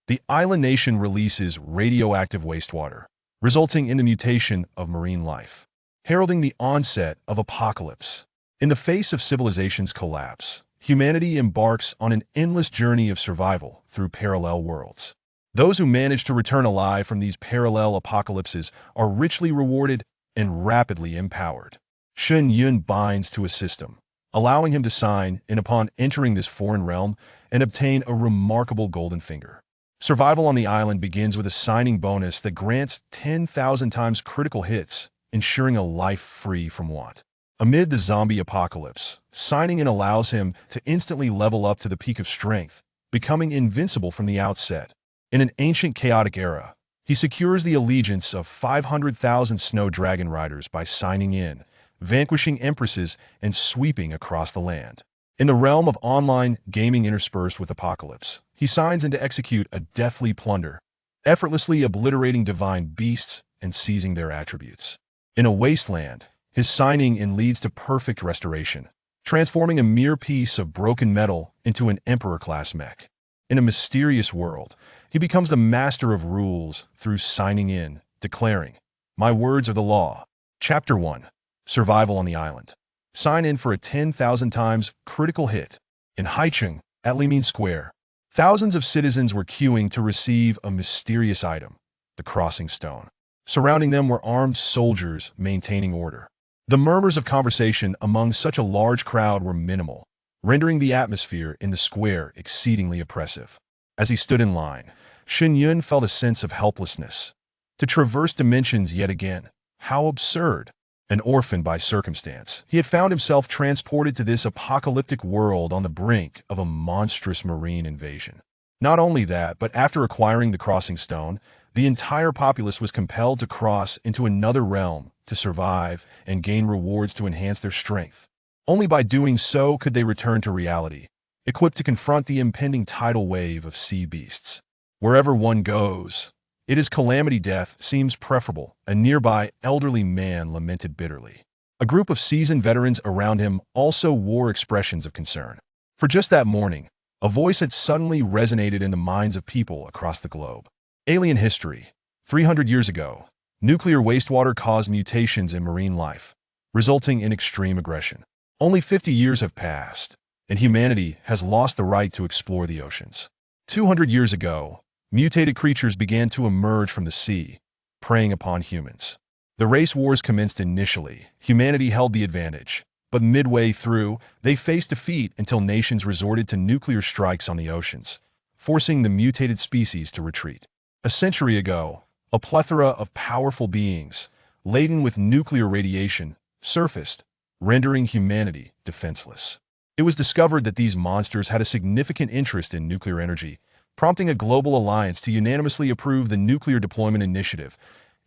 the island nation releases radioactive wastewater, resulting in the mutation of marine life, heralding the onset of apocalypse. In the face of civilization's collapse, humanity embarks on an endless journey of survival through parallel worlds. Those who manage to return alive from these parallel apocalypses are richly rewarded and rapidly empowered. Shen Yun binds to a system, allowing him to sign in upon entering this foreign realm and obtain a remarkable golden finger. Survival on the island begins with a signing bonus that grants 10,000 times critical hits, ensuring a life free from want. Amid the zombie apocalypse, signing in allows him to instantly level up to the peak of strength, becoming invincible from the outset. In an ancient chaotic era, he secures the allegiance of 500,000 snow dragon riders by signing in, vanquishing empresses and sweeping across the land. In the realm of online gaming interspersed with apocalypse, he signs in to execute a deathly plunder, effortlessly obliterating divine beasts and seizing their attributes. In a wasteland, his signing in leads to perfect restoration, transforming a mere piece of broken metal into an emperor-class mech. In a mysterious world, he becomes the master of rules through signing in, declaring, "My words are the law." Chapter 1. Survival on the Island. Sign in for a 10,000 times critical hit. In Haicheng, at Liming Square, thousands of citizens were queuing to receive a mysterious item, the crossing stone. Surrounding them were armed soldiers maintaining order. The murmurs of conversation among such a large crowd were minimal, rendering the atmosphere in the square exceedingly oppressive. As he stood in line, Shen Yun felt a sense of helplessness. To traverse dimensions yet again, how absurd! An orphan by circumstance, he had found himself transported to this apocalyptic world on the brink of a monstrous marine invasion. Not only that, but after acquiring the crossing stone, the entire populace was compelled to cross into another realm to survive and gain rewards to enhance their strength. Only by doing so could they return to reality, equipped to confront the impending tidal wave of sea beasts. Wherever one goes, it is calamity. Death seems preferable, a nearby elderly man lamented bitterly. A group of seasoned veterans around him also wore expressions of concern. For just that morning, a voice had suddenly resonated in the minds of people across the globe. Alien history. 300 years ago, nuclear wastewater caused mutations in marine life, resulting in extreme aggression. Only 50 years have passed, and humanity has lost the right to explore the oceans. 200 years ago, mutated creatures began to emerge from the sea, preying upon humans. The race wars commenced initially. Humanity held the advantage, but midway through, they faced defeat until nations resorted to nuclear strikes on the oceans, forcing the mutated species to retreat. A century ago, a plethora of powerful beings, laden with nuclear radiation, surfaced, rendering humanity defenseless. It was discovered that these monsters had a significant interest in nuclear energy, prompting a global alliance to unanimously approve the Nuclear Deployment Initiative,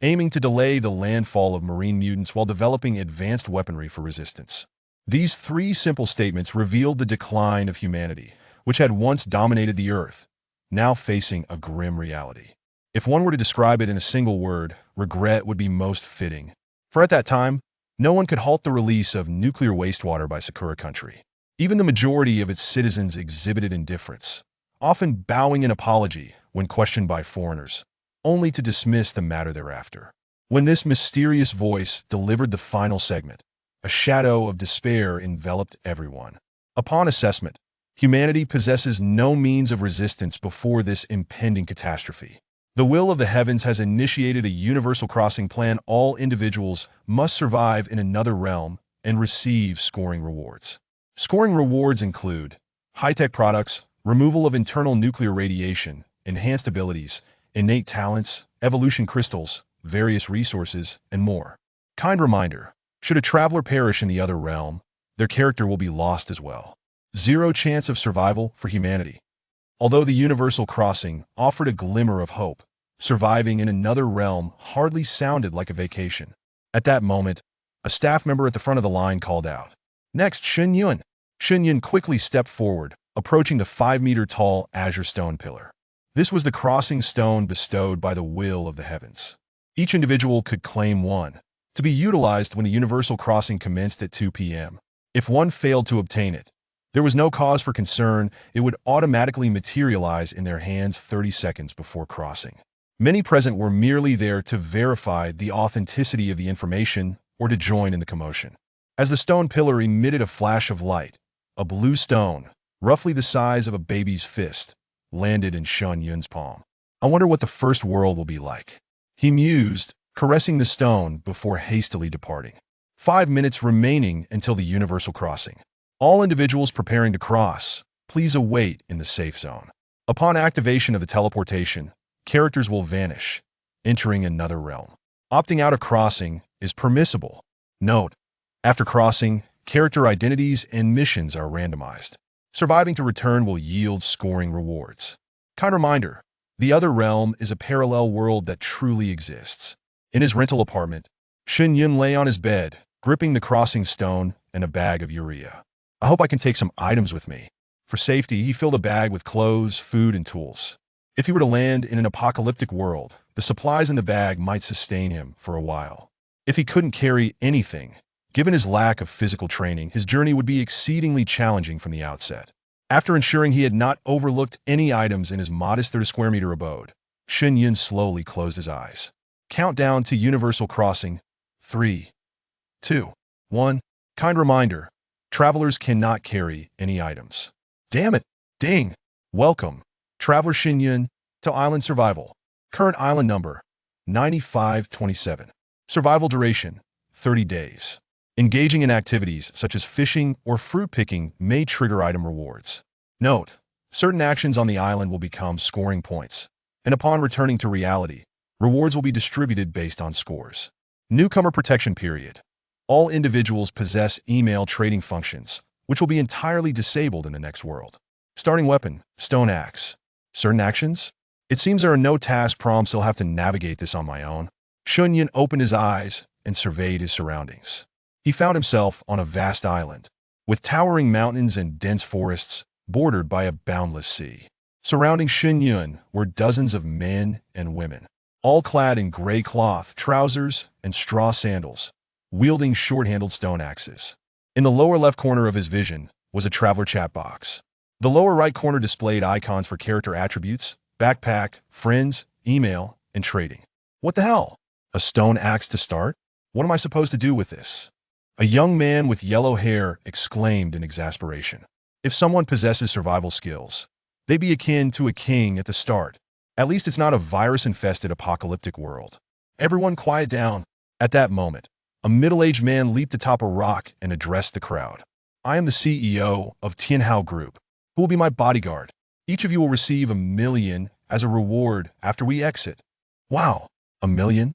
aiming to delay the landfall of marine mutants while developing advanced weaponry for resistance. These three simple statements revealed the decline of humanity, which had once dominated the Earth, now facing a grim reality. If one were to describe it in a single word, regret would be most fitting. For at that time, no one could halt the release of nuclear wastewater by Sakura country. Even the majority of its citizens exhibited indifference, often bowing in apology when questioned by foreigners, only to dismiss the matter thereafter. When this mysterious voice delivered the final segment, a shadow of despair enveloped everyone. Upon assessment, humanity possesses no means of resistance before this impending catastrophe. The will of the heavens has initiated a universal crossing plan. All individuals must survive in another realm and receive scoring rewards. Scoring rewards include high-tech products, removal of internal nuclear radiation, enhanced abilities, innate talents, evolution crystals, various resources, and more. Kind reminder, should a traveler perish in the other realm, their character will be lost as well. Zero chance of survival for humanity. Although the universal crossing offered a glimmer of hope, surviving in another realm hardly sounded like a vacation. At that moment, a staff member at the front of the line called out, "Next, Shen Yun." Shen Yun quickly stepped forward, approaching the 5-meter-tall azure stone pillar. This was the crossing stone bestowed by the will of the heavens. Each individual could claim one, to be utilized when the universal crossing commenced at 2 p.m. If one failed to obtain it, There was no cause for concern. It would automatically materialize in their hands 30 seconds before crossing. Many present were merely there to verify the authenticity of the information or to join in the commotion. As the stone pillar emitted a flash of light, a blue stone, roughly the size of a baby's fist, landed in Shen Yun's palm. I wonder what the first world will be like, he mused, caressing the stone before hastily departing. 5 minutes remaining until the universal crossing. All individuals preparing to cross, please await in the safe zone. Upon activation of the teleportation, characters will vanish, entering another realm. Opting out of crossing is permissible. Note, after crossing, character identities and missions are randomized. Surviving to return will yield scoring rewards. Kind reminder, the other realm is a parallel world that truly exists. In his rental apartment, Shen Yun lay on his bed, gripping the crossing stone and a bag of urea. I hope I can take some items with me. For safety, he filled a bag with clothes, food, and tools. If he were to land in an apocalyptic world, the supplies in the bag might sustain him for a while. If he couldn't carry anything, given his lack of physical training, his journey would be exceedingly challenging from the outset. After ensuring he had not overlooked any items in his modest 30 square meter abode, Shen Yun slowly closed his eyes. Countdown to universal crossing. 3, 2, 1. Kind reminder, travelers cannot carry any items. Damn it. Ding. Welcome, Traveler Shen Yun, to Island Survival. Current island number, 9527. Survival duration, 30 days. Engaging in activities such as fishing or fruit picking may trigger item rewards. Note, certain actions on the island will become scoring points, and upon returning to reality, rewards will be distributed based on scores. Newcomer protection period. All individuals possess email trading functions, which will be entirely disabled in the next world. Starting weapon, stone axe. Certain actions? It seems there are no task prompts, so I'll have to navigate this on my own. Shen Yun opened his eyes and surveyed his surroundings. He found himself on a vast island, with towering mountains and dense forests, bordered by a boundless sea. Surrounding Shen Yun were dozens of men and women, all clad in gray cloth trousers and straw sandals, wielding short-handled stone axes. In the lower left corner of his vision was a traveler chat box. The lower right corner displayed icons for character attributes, backpack, friends, email, and trading. What the hell? A stone axe to start? What am I supposed to do with this? A young man with yellow hair exclaimed in exasperation. If someone possesses survival skills, they'd be akin to a king at the start. At least it's not a virus-infested apocalyptic world. Everyone quiet down. At that moment, a middle-aged man leaped atop a rock and addressed the crowd. I am the CEO of Tianhao Group, who will be my bodyguard. Each of you will receive $1 million as a reward after we exit. Wow, $1 million?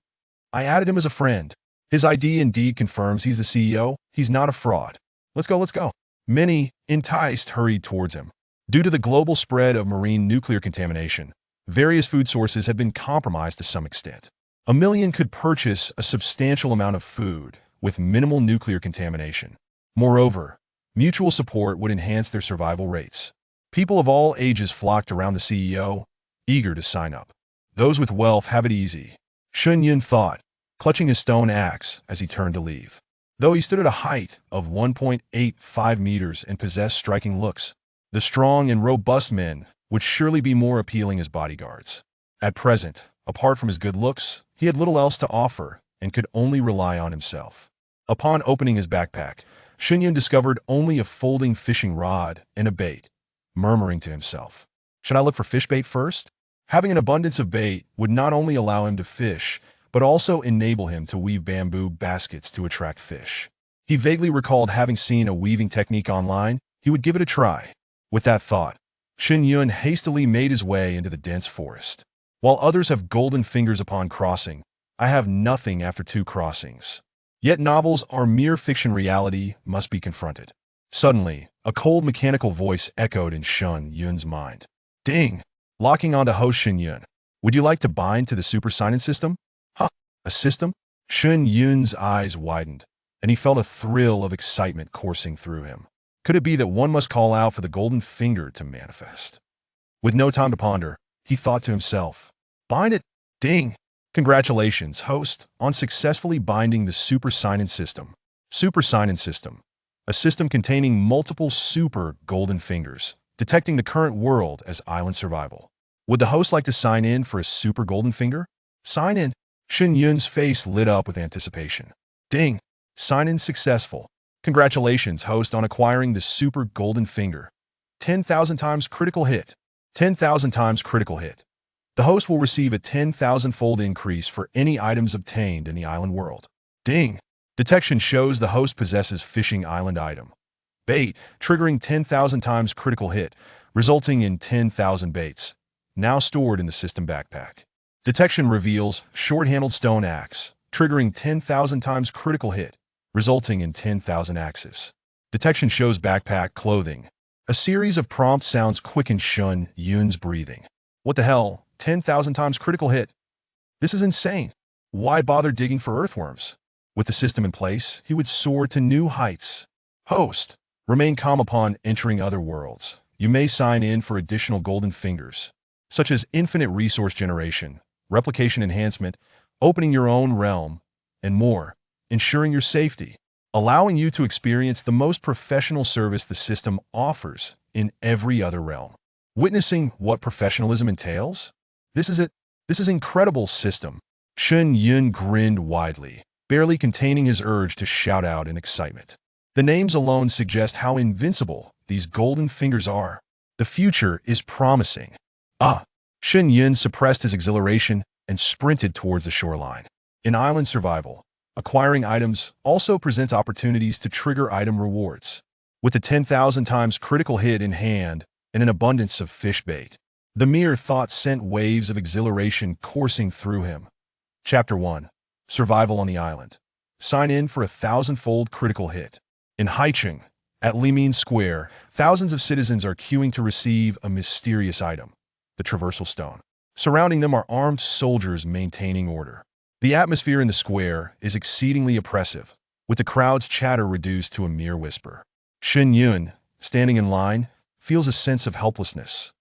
I added him as a friend. His ID indeed confirms he's the CEO. He's not a fraud. Let's go, let's go. Many, enticed, hurried towards him. Due to the global spread of marine nuclear contamination, various food sources have been compromised to some extent. $1 million could purchase a substantial amount of food with minimal nuclear contamination. Moreover, mutual support would enhance their survival rates. People of all ages flocked around the CEO, eager to sign up. Those with wealth have it easy, Shen Yun thought, clutching his stone axe as he turned to leave. Though he stood at a height of 1.85 meters and possessed striking looks, the strong and robust men would surely be more appealing as bodyguards. At present, apart from his good looks, he had little else to offer and could only rely on himself. Upon opening his backpack, Shen Yun discovered only a folding fishing rod and a bait, murmuring to himself, "Should I look for fish bait first?" Having an abundance of bait would not only allow him to fish, but also enable him to weave bamboo baskets to attract fish. He vaguely recalled having seen a weaving technique online. He would give it a try. With that thought, Shen Yun hastily made his way into the dense forest. While others have golden fingers upon crossing, I have nothing after 2 crossings. Yet novels are mere fiction, reality must be confronted. Suddenly, a cold mechanical voice echoed in Shen Yun's mind. Ding! Locking onto host Shen Yun. Would you like to bind to the super sign-in system? Huh, a system? Shen Yun's eyes widened, and he felt a thrill of excitement coursing through him. Could it be that one must call out for the golden finger to manifest? With no time to ponder, he thought to himself, bind it! Ding! Congratulations, host, on successfully binding the super sign-in system. Super sign-in system. a system containing multiple super golden fingers, detecting the current world as island survival. Would the host like to sign in for a super golden finger? Sign in. Shen Yun's face lit up with anticipation. Ding! Sign in successful. Congratulations, host, on acquiring the super golden finger. 10,000 times critical hit. 10,000 times critical hit. The host will receive a 10,000-fold increase for any items obtained in the island world. Ding! Detection shows the host possesses fishing island item. Bait, triggering 10,000 times critical hit, resulting in 10,000 baits, now stored in the system backpack. Detection reveals short-handled stone axe, triggering 10,000 times critical hit, resulting in 10,000 axes. Detection shows backpack clothing. A series of prompt sounds quicken Shen Yun's breathing. What the hell? 10,000 times critical hit? This is insane. Why bother digging for earthworms? With the system in place, he would soar to new heights. Host, remain calm upon entering other worlds. You may sign in for additional golden fingers, such as infinite resource generation, replication enhancement, opening your own realm, and more, ensuring your safety, allowing you to experience the most professional service the system offers in every other realm. Witnessing what professionalism entails? This is it. This is incredible system. Shen Yun grinned widely, barely containing his urge to shout out in excitement. The names alone suggest how invincible these golden fingers are. The future is promising. Shen Yun suppressed his exhilaration and sprinted towards the shoreline. In island survival, acquiring items also presents opportunities to trigger item rewards. With a 10,000 times critical hit in hand and an abundance of fish bait, the mere thought sent waves of exhilaration coursing through him. Chapter 1. Survival on the island. Sign in for a thousandfold critical hit. In Haicheng, at Limin Square, thousands of citizens are queuing to receive a mysterious item, the traversal stone. Surrounding them are armed soldiers maintaining order. The atmosphere in the square is exceedingly oppressive, with the crowd's chatter reduced to a mere whisper. Shen Yun, standing in line, feels a sense of helplessness.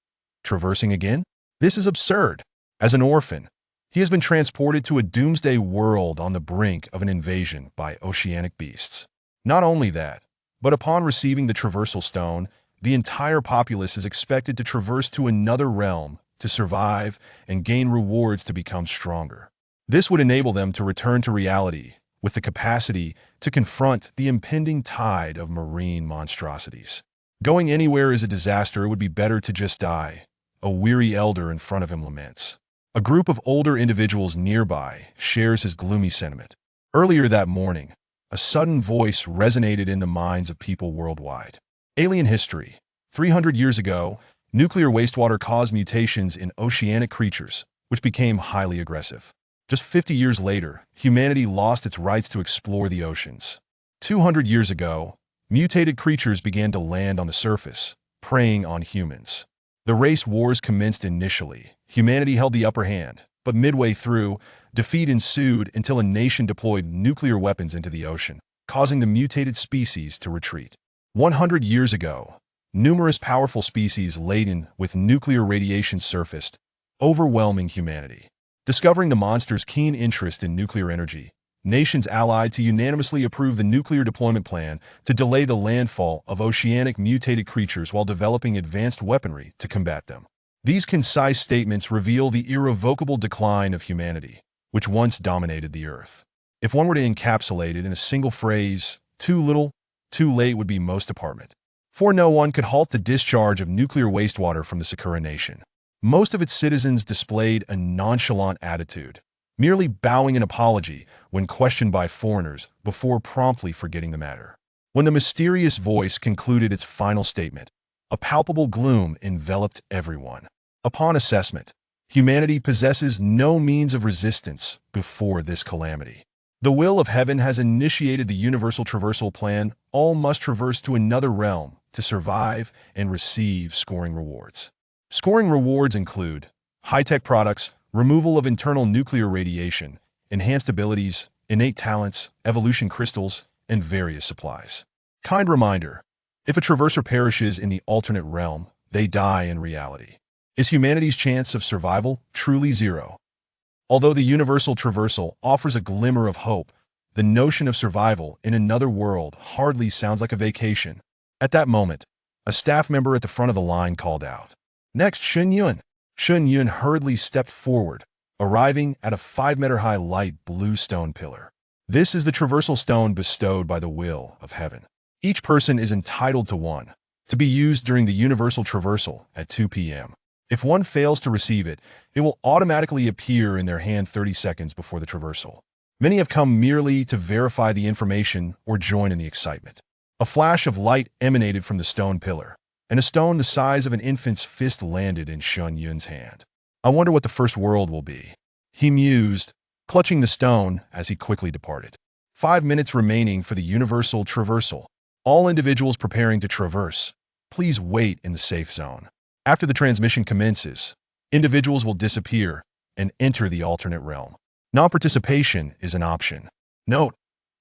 Traversing again? This is absurd. As an orphan, he has been transported to a doomsday world on the brink of an invasion by oceanic beasts. Not only that, but upon receiving the traversal stone, the entire populace is expected to traverse to another realm to survive and gain rewards to become stronger. This would enable them to return to reality with the capacity to confront the impending tide of marine monstrosities. Going anywhere is a disaster. It would be better to just die, a weary elder in front of him laments. A group of older individuals nearby shares his gloomy sentiment. Earlier that morning, a sudden voice resonated in the minds of people worldwide. Alien history. 300 years ago, nuclear wastewater caused mutations in oceanic creatures, which became highly aggressive. Just 50 years later, humanity lost its rights to explore the oceans. 200 years ago, mutated creatures began to land on the surface, preying on humans. The race wars commenced initially. Humanity held the upper hand, but midway through, defeat ensued until a nation deployed nuclear weapons into the ocean, causing the mutated species to retreat. 100 years ago, numerous powerful species laden with nuclear radiation surfaced, overwhelming humanity. Discovering the monster's keen interest in nuclear energy, nations allied to unanimously approve the nuclear deployment plan to delay the landfall of oceanic mutated creatures while developing advanced weaponry to combat them. These concise statements reveal the irrevocable decline of humanity, which once dominated the Earth. If one were to encapsulate it in a single phrase, too little, too late would be most apparent. For no one could halt the discharge of nuclear wastewater from the Sakura nation. Most of its citizens displayed a nonchalant attitude, merely bowing an apology when questioned by foreigners before promptly forgetting the matter. When the mysterious voice concluded its final statement, a palpable gloom enveloped everyone. Upon assessment, humanity possesses no means of resistance before this calamity. The will of heaven has initiated the universal traversal plan. All must traverse to another realm to survive and receive scoring rewards. Scoring rewards include high-tech products, removal of internal nuclear radiation, enhanced abilities, innate talents, evolution crystals, and various supplies. Kind reminder, if a traverser perishes in the alternate realm, they die in reality. Is humanity's chance of survival truly zero? Although the universal traversal offers a glimmer of hope, the notion of survival in another world hardly sounds like a vacation. At that moment, a staff member at the front of the line called out, "Next, Shen Yun." Shen Yun hurriedly stepped forward, arriving at a 5-meter-high light blue stone pillar. This is the traversal stone bestowed by the will of heaven. Each person is entitled to one, to be used during the universal traversal at 2 p.m. If one fails to receive it, it will automatically appear in their hand 30 seconds before the traversal. Many have come merely to verify the information or join in the excitement. A flash of light emanated from the stone pillar, and a stone the size of an infant's fist landed in Shen Yun's hand. "I wonder what the first world will be," he mused, clutching the stone as he quickly departed. 5 minutes remaining for the universal traversal. All individuals preparing to traverse, please wait in the safe zone. After the transmission commences, individuals will disappear and enter the alternate realm. Non-participation is an option. Note: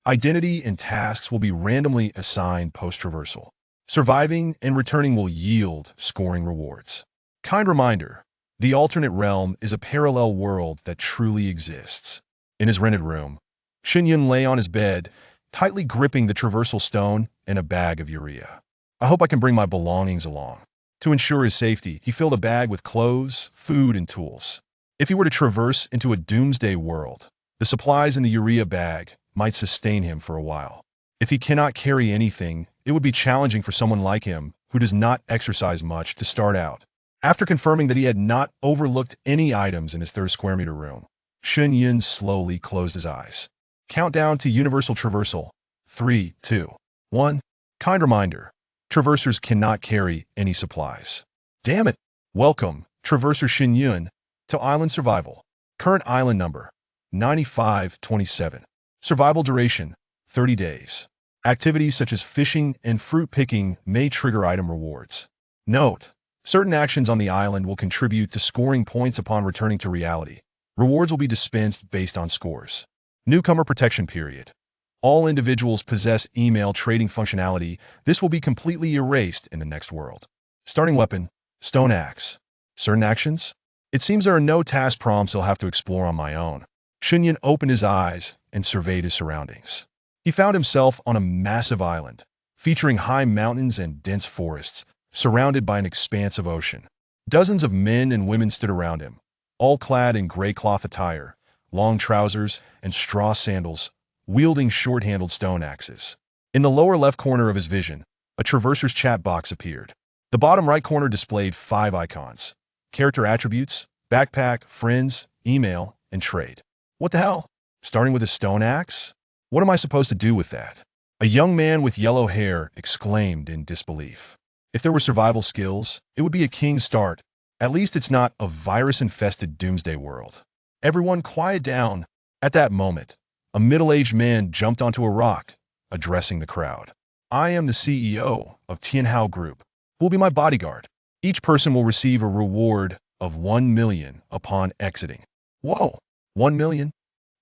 identity and tasks will be randomly assigned post-traversal. Surviving and returning will yield scoring rewards. Kind reminder: the alternate realm is a parallel world that truly exists. In his rented room, Shen Yun lay on his bed, tightly gripping the traversal stone and a bag of urea. "I hope I can bring my belongings along." To ensure his safety, he filled a bag with clothes, food, and tools. If he were to traverse into a doomsday world, the supplies in the urea bag might sustain him for a while. If he cannot carry anything, it would be challenging for someone like him who does not exercise much to start out. After confirming that he had not overlooked any items in his 30-square-meter room, Shen Yun slowly closed his eyes. Countdown to universal traversal. 3, 2, 1. Kind reminder: traversers cannot carry any supplies. Damn it! Welcome, Traverser Shen Yun, to Island Survival. Current island number: 9527. Survival duration: 30 days. Activities such as fishing and fruit picking may trigger item rewards. Note: certain actions on the island will contribute to scoring points upon returning to reality. Rewards will be dispensed based on scores. Newcomer protection period. All individuals possess email trading functionality. This will be completely erased in the next world. Starting weapon: stone axe. Certain actions? It seems there are no task prompts I'll have to explore on my own. Shen Yun opened his eyes and surveyed his surroundings. He found himself on a massive island, featuring high mountains and dense forests, surrounded by an expanse of ocean. Dozens of men and women stood around him, all clad in gray cloth attire, long trousers, and straw sandals, wielding short-handled stone axes. In the lower left corner of his vision, a traverser's chat box appeared. The bottom right corner displayed 5 icons: character attributes, backpack, friends, email, and trade. What the hell? Starting with a stone axe? What am I supposed to do with that? A young man with yellow hair exclaimed in disbelief. If there were survival skills, it would be a king's start. At least it's not a virus-infested doomsday world. Everyone quiet down. At that moment, a middle-aged man jumped onto a rock, addressing the crowd. "I am the CEO of Tianhao Group, who will be my bodyguard. Each person will receive a reward of 1 million upon exiting." Whoa, 1 million?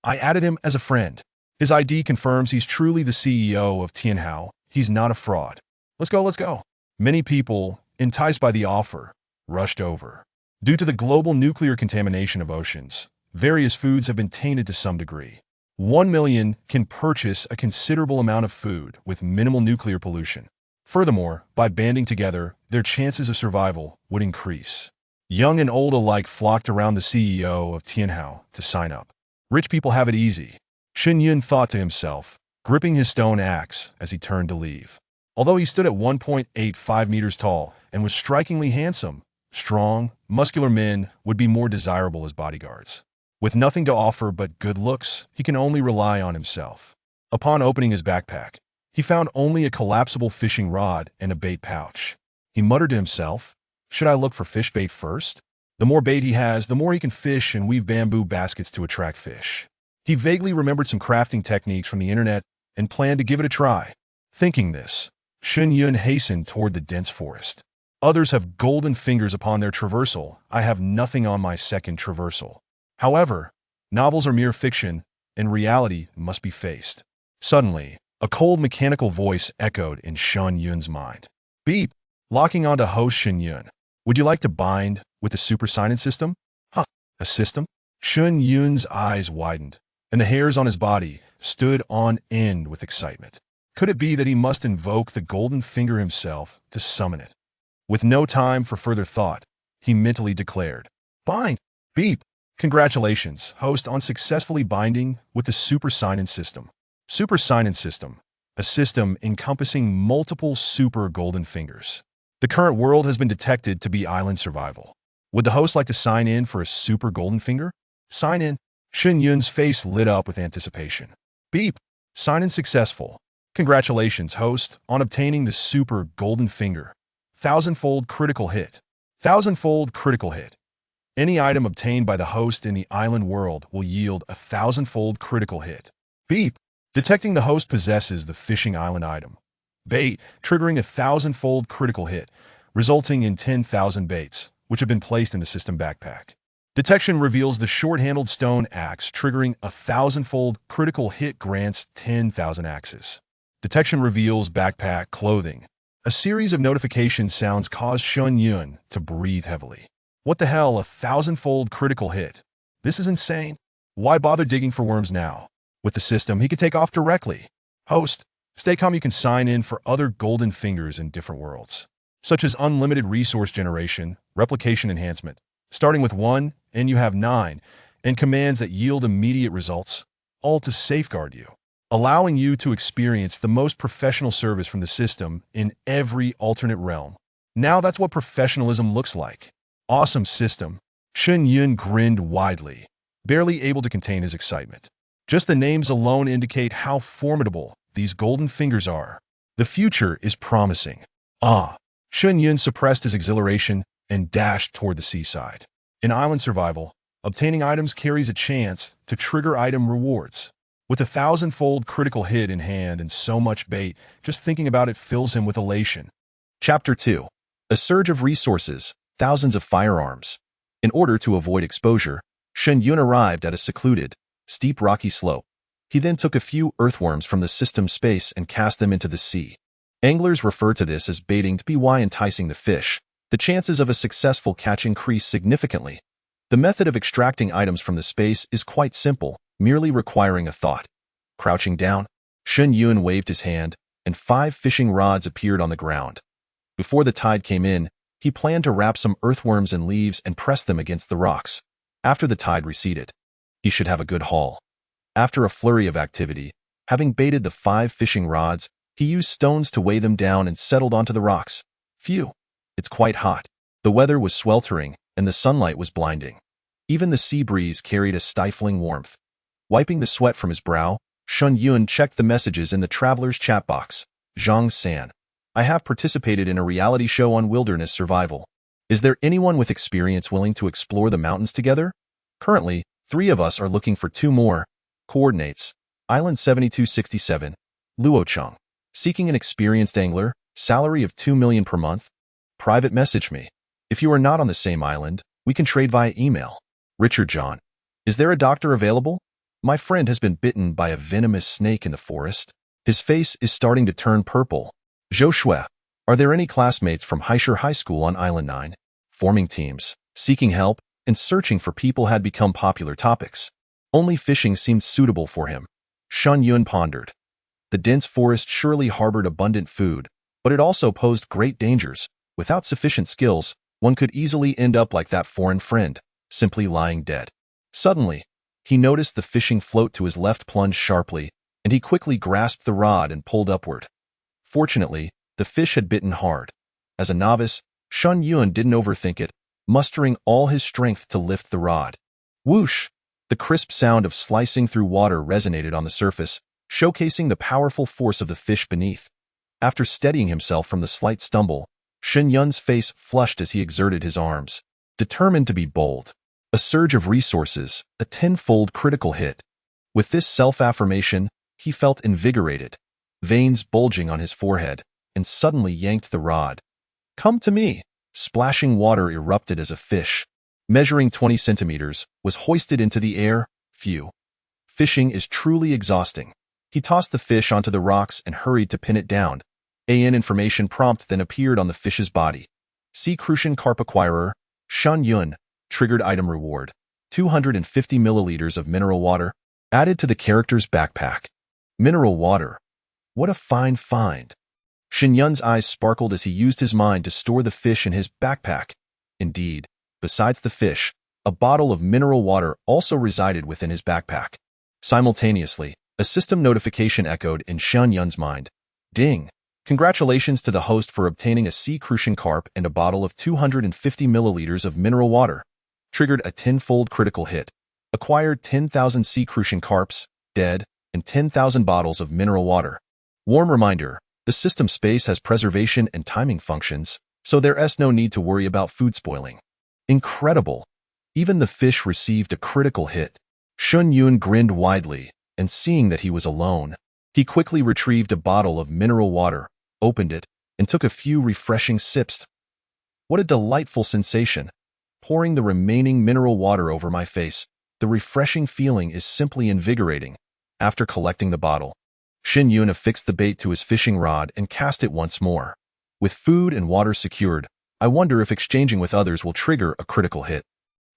I added him as a friend. His ID confirms he's truly the CEO of Tianhao. He's not a fraud. Let's go, let's go. Many people, enticed by the offer, rushed over. Due to the global nuclear contamination of oceans, various foods have been tainted to some degree. 1 million can purchase a considerable amount of food with minimal nuclear pollution. Furthermore, by banding together, their chances of survival would increase. Young and old alike flocked around the CEO of Tianhao to sign up. Rich people have it easy, Shen Yun thought to himself, gripping his stone axe as he turned to leave. Although he stood at 1.85 meters tall and was strikingly handsome, strong, muscular men would be more desirable as bodyguards. With nothing to offer but good looks, he can only rely on himself. Upon opening his backpack, he found only a collapsible fishing rod and a bait pouch. He muttered to himself, "Should I look for fish bait first? The more bait he has, the more he can fish and weave bamboo baskets to attract fish." He vaguely remembered some crafting techniques from the internet and planned to give it a try. Thinking this, Shen Yun hastened toward the dense forest. Others have golden fingers upon their traversal. I have nothing on my second traversal. However, novels are mere fiction, and reality must be faced. Suddenly, a cold mechanical voice echoed in Shen Yun's mind. Beep! Locking onto host Shen Yun. "Would you like to bind with the super sign-in system?" Huh, a system? Shen Yun's eyes widened, and the hairs on his body stood on end with excitement. Could it be that he must invoke the golden finger himself to summon it? With no time for further thought, he mentally declared, "Bind! Beep! Congratulations, host, on successfully binding with the Super Sign-In System." Super Sign-In System, a system encompassing multiple super golden fingers. The current world has been detected to be island survival. Would the host like to sign in for a super golden finger? Sign in. Shen Yun's face lit up with anticipation. Beep! Sign in successful. Congratulations, host, on obtaining the super golden finger. Thousandfold critical hit. Thousandfold critical hit. Any item obtained by the host in the island world will yield a thousandfold critical hit. Beep! Detecting the host possesses the fishing island item. Bait, triggering a thousandfold critical hit, resulting in 10,000 baits, which have been placed in the system backpack. Detection reveals the short-handled stone axe, triggering a thousandfold critical hit, grants 10,000 axes. Detection reveals backpack clothing. A series of notification sounds caused Shen Yun to breathe heavily. What the hell, a thousandfold critical hit? This is insane. Why bother digging for worms now? With the system, he could take off directly. Host, stay calm. You can sign in for other golden fingers in different worlds, such as unlimited resource generation, replication enhancement, starting with 1, and you have 9, and commands that yield immediate results, all to safeguard you, allowing you to experience the most professional service from the system in every alternate realm. Now that's what professionalism looks like. Awesome system. Shen Yun grinned widely, barely able to contain his excitement. Just the names alone indicate how formidable these golden fingers are. The future is promising. Ah! Shen Yun suppressed his exhilaration and dashed toward the seaside. In island survival, obtaining items carries a chance to trigger item rewards. With a thousandfold critical hit in hand and so much bait, just thinking about it fills him with elation. Chapter 2. A surge of resources, thousands of firearms. In order to avoid exposure, Shen Yun arrived at a secluded, steep rocky slope. He then took a few earthworms from the system space and cast them into the sea. Anglers refer to this as baiting to be why enticing the fish. The chances of a successful catch increase significantly. The method of extracting items from the space is quite simple, merely requiring a thought. Crouching down, Shen Yun waved his hand, and 5 fishing rods appeared on the ground. Before the tide came in, he planned to wrap some earthworms in leaves and press them against the rocks. After the tide receded, he should have a good haul. After a flurry of activity, having baited the 5 fishing rods, he used stones to weigh them down and settled onto the rocks. Phew! It's quite hot. The weather was sweltering, and the sunlight was blinding. Even the sea breeze carried a stifling warmth. Wiping the sweat from his brow, Shen Yun checked the messages in the traveler's chat box. Zhang San. I have participated in a reality show on wilderness survival. Is there anyone with experience willing to explore the mountains together? Currently, 3 of us are looking for 2 more. Coordinates. Island 7267. Luocheng. Seeking an experienced angler. Salary of 2 million per month. Private message me. If you are not on the same island, we can trade via email. Richard John. Is there a doctor available? My friend has been bitten by a venomous snake in the forest. His face is starting to turn purple. Zhou Shui. Are there any classmates from Haisher High School on Island 9? Forming teams, seeking help, and searching for people had become popular topics. Only fishing seemed suitable for him. Shen Yun pondered. The dense forest surely harbored abundant food, but it also posed great dangers. Without sufficient skills, one could easily end up like that foreign friend, simply lying dead. Suddenly, he noticed the fishing float to his left plunge sharply, and he quickly grasped the rod and pulled upward. Fortunately, the fish had bitten hard. As a novice, Shen Yun didn't overthink it, mustering all his strength to lift the rod. Whoosh! The crisp sound of slicing through water resonated on the surface, showcasing the powerful force of the fish beneath. After steadying himself from the slight stumble, Shen Yun's face flushed as he exerted his arms, determined to be bold. A surge of resources, a 10-fold critical hit. With this self-affirmation, he felt invigorated, veins bulging on his forehead, and suddenly yanked the rod. Come to me! Splashing water erupted as a fish, measuring 20 centimeters, was hoisted into the air. Phew. Fishing is truly exhausting. He tossed the fish onto the rocks and hurried to pin it down. An information prompt then appeared on the fish's body. Sea Crucian Carp Acquirer, Shen Yun, triggered item reward, 250 milliliters of mineral water. Added to the character's backpack. Mineral water. What a fine find. Shen Yun's eyes sparkled as he used his mind to store the fish in his backpack. Indeed, besides the fish, a bottle of mineral water also resided within his backpack. Simultaneously, a system notification echoed in Shen Yun's mind. Ding! Congratulations to the host for obtaining a sea crucian carp and a bottle of 250 milliliters of mineral water. Triggered a tenfold critical hit. Acquired 10,000 sea crucian carps, dead, and 10,000 bottles of mineral water. Warm reminder, the system space has preservation and timing functions, so there's no need to worry about food spoiling. Incredible! Even the fish received a critical hit. Shen Yun grinned widely, and seeing that he was alone, he quickly retrieved a bottle of mineral water, opened it, and took a few refreshing sips. What a delightful sensation! Pouring the remaining mineral water over my face, the refreshing feeling is simply invigorating. After collecting the bottle, Shen Yun affixed the bait to his fishing rod and cast it once more. With food and water secured, I wonder if exchanging with others will trigger a critical hit.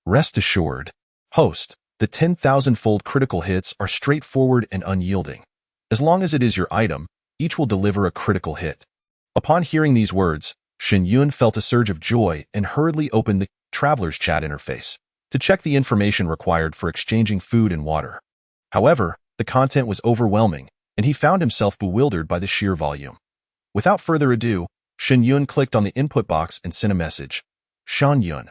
Rest assured, host, the 10,000-fold critical hits are straightforward and unyielding. As long as it is your item, each will deliver a critical hit. Upon hearing these words, Shen Yun felt a surge of joy and hurriedly opened the Traveler's Chat interface to check the information required for exchanging food and water. However, the content was overwhelming, and he found himself bewildered by the sheer volume. Without further ado, Shen Yun clicked on the input box and sent a message. Shen Yun.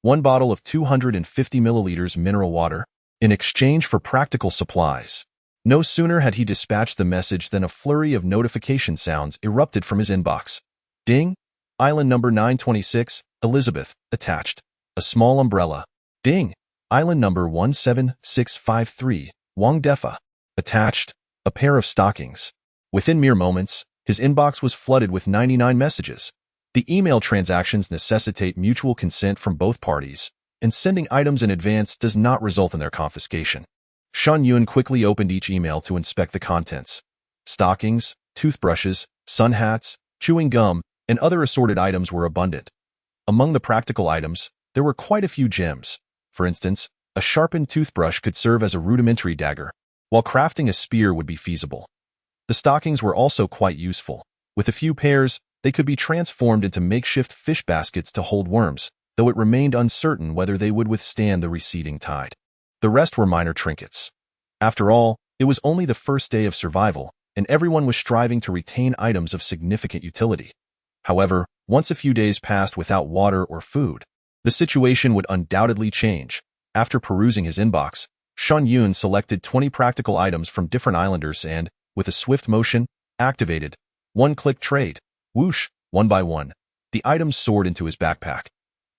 1 bottle of 250 milliliters mineral water, in exchange for practical supplies. No sooner had he dispatched the message than a flurry of notification sounds erupted from his inbox. Ding! Island number 926, Elizabeth, attached. A small umbrella. Ding! Island number 17653, Wang Defa, attached. A pair of stockings. Within mere moments, his inbox was flooded with 99 messages. The email transactions necessitate mutual consent from both parties, and sending items in advance does not result in their confiscation. Shen Yun quickly opened each email to inspect the contents. Stockings, toothbrushes, sun hats, chewing gum, and other assorted items were abundant. Among the practical items, there were quite a few gems. For instance, a sharpened toothbrush could serve as a rudimentary dagger, while crafting a spear would be feasible. The stockings were also quite useful. With a few pairs, they could be transformed into makeshift fish baskets to hold worms, though it remained uncertain whether they would withstand the receding tide. The rest were minor trinkets. After all, it was only the first day of survival, and everyone was striving to retain items of significant utility. However, once a few days passed without water or food, the situation would undoubtedly change. After perusing his inbox, Shen Yun selected 20 practical items from different islanders and, with a swift motion, activated one-click trade. Whoosh, one by one, the items soared into his backpack.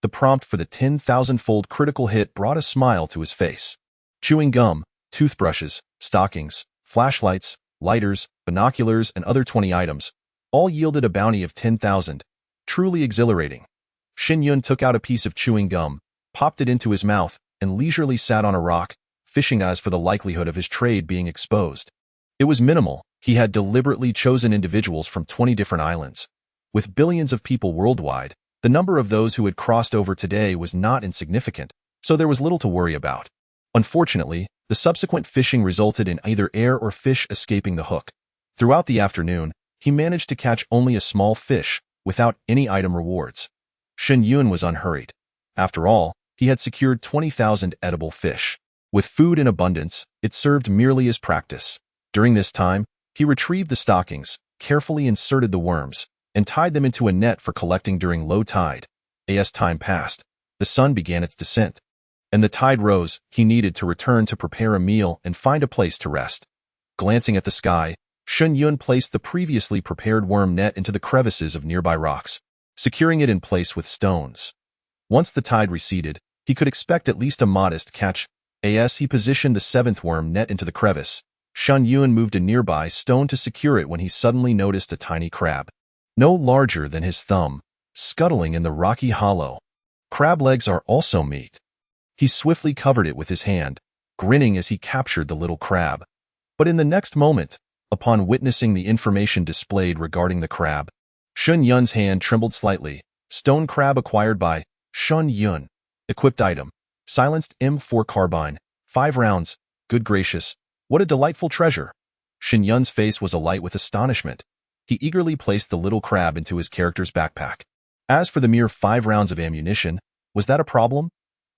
The prompt for the 10,000-fold critical hit brought a smile to his face. Chewing gum, toothbrushes, stockings, flashlights, lighters, binoculars, and other 20 items, all yielded a bounty of 10,000. Truly exhilarating. Shen Yun took out a piece of chewing gum, popped it into his mouth, and leisurely sat on a rock, fishing as for the likelihood of his trade being exposed. It was minimal. He had deliberately chosen individuals from 20 different islands. With billions of people worldwide, the number of those who had crossed over today was not insignificant, so there was little to worry about. Unfortunately, the subsequent fishing resulted in either air or fish escaping the hook. Throughout the afternoon, he managed to catch only a small fish, without any item rewards. Shen Yun was unhurried. After all, he had secured 20,000 edible fish. With food in abundance, it served merely as practice. During this time, he retrieved the stockings, carefully inserted the worms, and tied them into a net for collecting during low tide. As time passed, the sun began its descent, and the tide rose. He needed to return to prepare a meal and find a place to rest. Glancing at the sky, Shen Yun placed the previously prepared worm net into the crevices of nearby rocks, securing it in place with stones. Once the tide receded, he could expect at least a modest catch. As he positioned the 7th worm net into the crevice, Shen Yun moved a nearby stone to secure it when he suddenly noticed a tiny crab, no larger than his thumb, scuttling in the rocky hollow. Crab legs are also meat. He swiftly covered it with his hand, grinning as he captured the little crab. But in the next moment, upon witnessing the information displayed regarding the crab, Shen Yun's hand trembled slightly. Stone crab acquired by Shen Yun. Equipped item. Silenced M4 carbine. 5 rounds. Good gracious. What a delightful treasure! Shen Yun's face was alight with astonishment. He eagerly placed the little crab into his character's backpack. As for the mere 5 rounds of ammunition, was that a problem?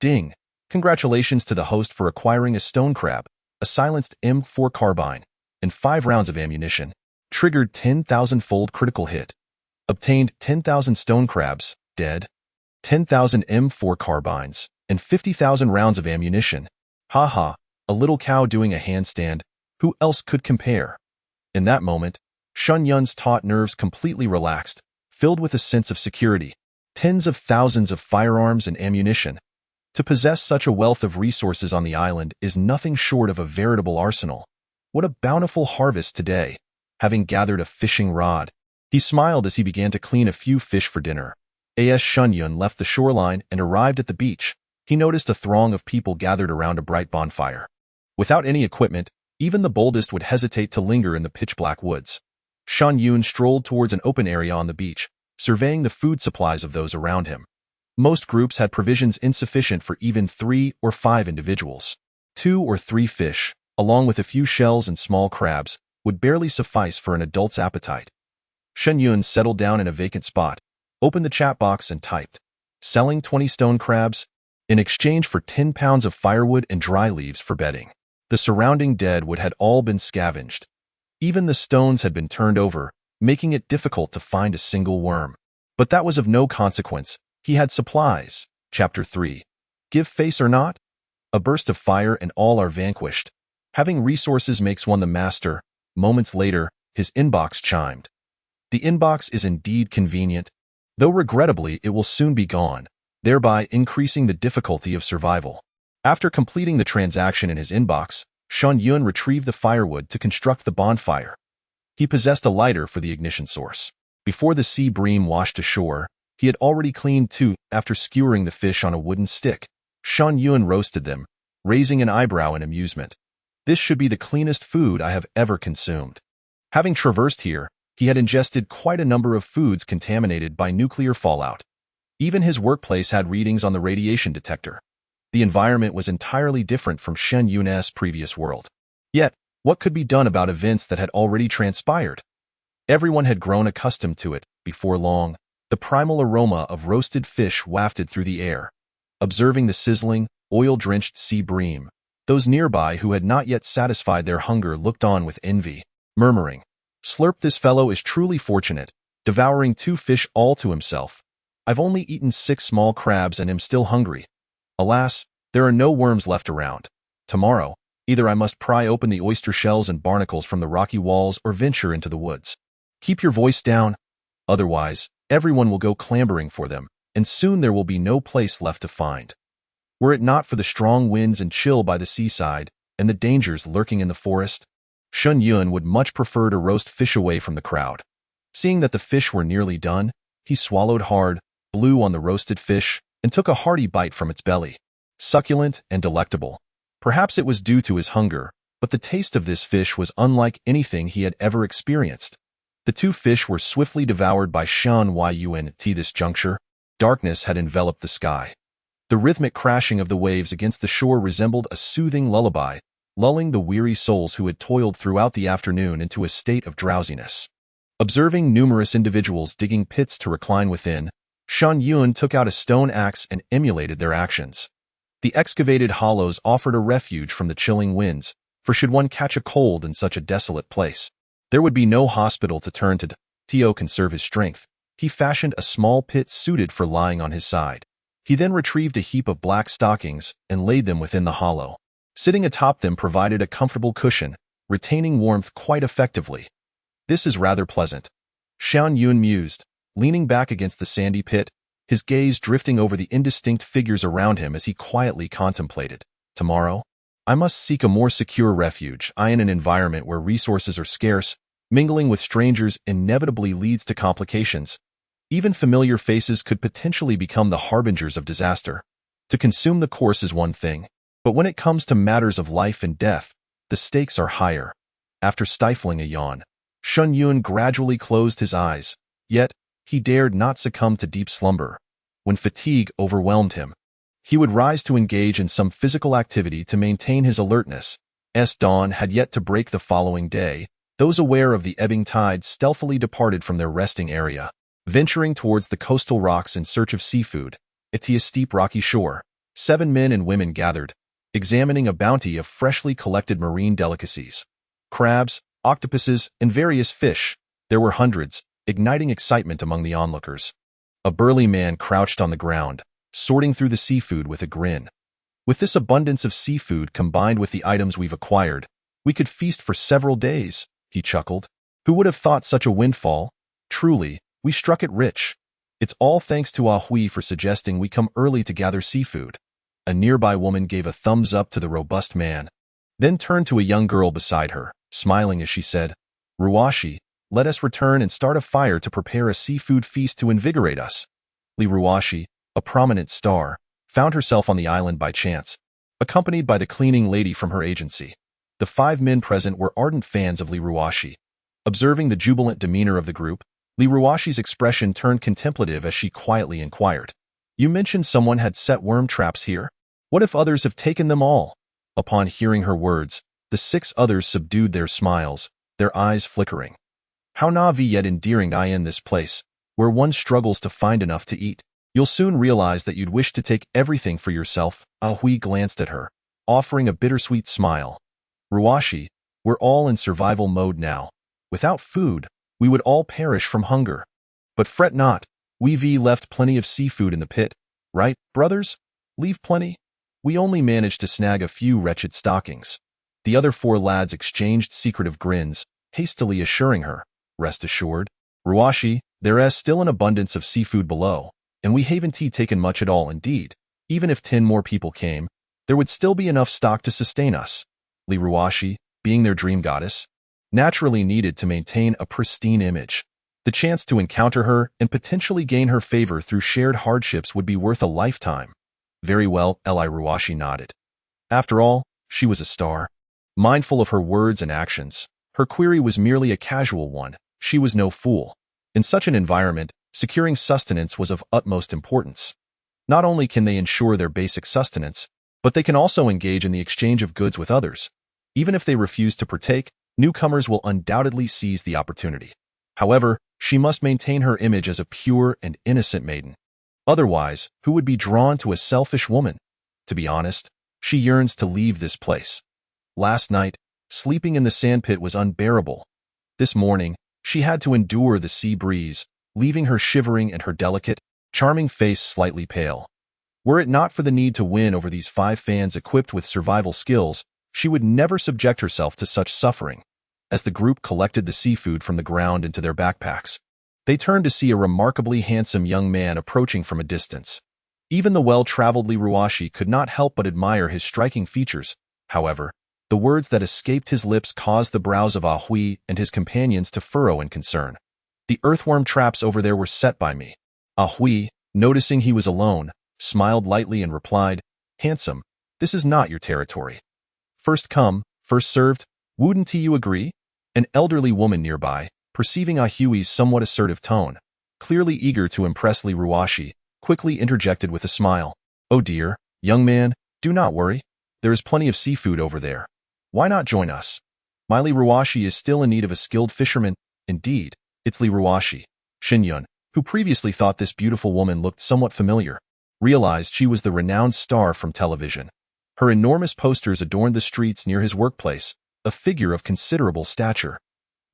Ding! Congratulations to the host for acquiring a stone crab, a silenced M4 carbine, and 5 rounds of ammunition. Triggered 10,000-fold critical hit. Obtained 10,000 stone crabs, dead. 10,000 M4 carbines, and 50,000 rounds of ammunition. Haha, a little cow doing a handstand. Who else could compare? In that moment, Shen Yun's taut nerves completely relaxed, filled with a sense of security. Tens of thousands of firearms and ammunition. To possess such a wealth of resources on the island is nothing short of a veritable arsenal. What a bountiful harvest today, having gathered a fishing rod. He smiled as he began to clean a few fish for dinner. As Shen Yun left the shoreline and arrived at the beach, he noticed a throng of people gathered around a bright bonfire. Without any equipment, even the boldest would hesitate to linger in the pitch-black woods. Shen Yun strolled towards an open area on the beach, surveying the food supplies of those around him. Most groups had provisions insufficient for even 3 or 5 individuals. 2 or 3 fish, along with a few shells and small crabs, would barely suffice for an adult's appetite. Shen Yun settled down in a vacant spot, opened the chat box and typed, "Selling 20 stone crabs in exchange for 10 pounds of firewood and dry leaves for bedding." The surrounding deadwood had all been scavenged. Even the stones had been turned over, making it difficult to find a single worm. But that was of no consequence. He had supplies. Chapter 3. Give face or not? A burst of fire and all are vanquished. Having resources makes one the master. Moments later, his inbox chimed. The inbox is indeed convenient, though regrettably it will soon be gone, thereby increasing the difficulty of survival. After completing the transaction in his inbox, Shen Yun retrieved the firewood to construct the bonfire. He possessed a lighter for the ignition source. Before the sea bream washed ashore, he had already cleaned 2 after skewering the fish on a wooden stick. Shen Yun roasted them, raising an eyebrow in amusement. This should be the cleanest food I have ever consumed. Having traversed here, he had ingested quite a number of foods contaminated by nuclear fallout. Even his workplace had readings on the radiation detector. The environment was entirely different from Shen Yun's previous world. Yet, what could be done about events that had already transpired? Everyone had grown accustomed to it. Before long, the primal aroma of roasted fish wafted through the air. Observing the sizzling, oil-drenched sea bream, those nearby who had not yet satisfied their hunger looked on with envy, murmuring, "Slurp, this fellow is truly fortunate, devouring 2 fish all to himself. I've only eaten 6 small crabs and am still hungry. Alas, there are no worms left around. Tomorrow, either I must pry open the oyster shells and barnacles from the rocky walls or venture into the woods. Keep your voice down. Otherwise, everyone will go clambering for them, and soon there will be no place left to find." Were it not for the strong winds and chill by the seaside, and the dangers lurking in the forest, Shen Yun would much prefer to roast fish away from the crowd. Seeing that the fish were nearly done, he swallowed hard, blew on the roasted fish, and took a hearty bite from its belly. Succulent and delectable. Perhaps it was due to his hunger, but the taste of this fish was unlike anything he had ever experienced. The 2 fish were swiftly devoured by Shen Yun. At this juncture, darkness had enveloped the sky. The rhythmic crashing of the waves against the shore resembled a soothing lullaby, lulling the weary souls who had toiled throughout the afternoon into a state of drowsiness. Observing numerous individuals digging pits to recline within, Shen Yun took out a stone axe and emulated their actions. The excavated hollows offered a refuge from the chilling winds, for should one catch a cold in such a desolate place, there would be no hospital to turn to. To conserve his strength, he fashioned a small pit suited for lying on his side. He then retrieved a heap of black stockings and laid them within the hollow. Sitting atop them provided a comfortable cushion, retaining warmth quite effectively. "This is rather pleasant," Shen Yun mused, leaning back against the sandy pit, his gaze drifting over the indistinct figures around him as he quietly contemplated. "Tomorrow, I must seek a more secure refuge. In an environment where resources are scarce, mingling with strangers inevitably leads to complications. Even familiar faces could potentially become the harbingers of disaster. To consume the course is one thing, but when it comes to matters of life and death, the stakes are higher." After stifling a yawn, Shen Yun gradually closed his eyes, yet he dared not succumb to deep slumber. When fatigue overwhelmed him, he would rise to engage in some physical activity to maintain his alertness. dawn had yet to break the following day. Those aware of the ebbing tide stealthily departed from their resting area, venturing towards the coastal rocks in search of seafood. At a steep rocky shore, 7 men and women gathered, examining a bounty of freshly collected marine delicacies. Crabs, octopuses, and various fish. There were hundreds, igniting excitement among the onlookers. A burly man crouched on the ground, sorting through the seafood with a grin. With this abundance of seafood combined with the items we've acquired, we could feast for several days, he chuckled. Who would have thought such a windfall? Truly, we struck it rich. It's all thanks to Hui for suggesting we come early to gather seafood. A nearby woman gave a thumbs up to the robust man, then turned to a young girl beside her, smiling as she said, Ruwashi, let us return and start a fire to prepare a seafood feast to invigorate us. Li Ruwashi, a prominent star, found herself on the island by chance, accompanied by the cleaning lady from her agency. The 5 men present were ardent fans of Li Ruwashi. Observing the jubilant demeanor of the group, Li Ruwashi's expression turned contemplative as she quietly inquired, You mentioned someone had set worm traps here? What if others have taken them all? Upon hearing her words, the 6 others subdued their smiles, their eyes flickering. How navi yet endearing I in this place, where one struggles to find enough to eat. You'll soon realize that you'd wish to take everything for yourself. Hui glanced at her, offering a bittersweet smile. Ruwashi, we're all in survival mode now. Without food, we would all perish from hunger. But fret not, we've left plenty of seafood in the pit, right, brothers? Leave plenty? We only managed to snag a few wretched stockings. The other 4 lads exchanged secretive grins, hastily assuring her, Rest assured, Ruwashi, there is still an abundance of seafood below, and we haven't taken much at all indeed. Even if 10 more people came, there would still be enough stock to sustain us. Li Ruwashi, being their dream goddess, naturally needed to maintain a pristine image. The chance to encounter her and potentially gain her favor through shared hardships would be worth a lifetime. Very well, Li Ruwashi nodded. After all, she was a star. Mindful of her words and actions, her query was merely a casual one. She was no fool. In such an environment, securing sustenance was of utmost importance. Not only can they ensure their basic sustenance, but they can also engage in the exchange of goods with others. Even if they refuse to partake, newcomers will undoubtedly seize the opportunity. However, she must maintain her image as a pure and innocent maiden. Otherwise, who would be drawn to a selfish woman? To be honest, she yearns to leave this place. Last night, sleeping in the sandpit was unbearable. This morning, she had to endure the sea breeze, leaving her shivering and her delicate, charming face slightly pale. Were it not for the need to win over these 5 fans equipped with survival skills, she would never subject herself to such suffering. As the group collected the seafood from the ground into their backpacks, they turned to see a remarkably handsome young man approaching from a distance. Even the well-traveled Li Ruwashi could not help but admire his striking features. However, the words that escaped his lips caused the brows of Hui and his companions to furrow in concern. The earthworm traps over there were set by me. Hui, noticing he was alone, smiled lightly and replied, Handsome, this is not your territory. First come, first served, wouldn't you agree? An elderly woman nearby, perceiving Hui's somewhat assertive tone, clearly eager to impress Li Ruwashi, quickly interjected with a smile. Oh dear, young man, do not worry. There is plenty of seafood over there. Why not join us? My Li Ruwashi is still in need of a skilled fisherman. Indeed, it's Li Ruwashi. Shen Yun, who previously thought this beautiful woman looked somewhat familiar, realized she was the renowned star from television. Her enormous posters adorned the streets near his workplace, a figure of considerable stature.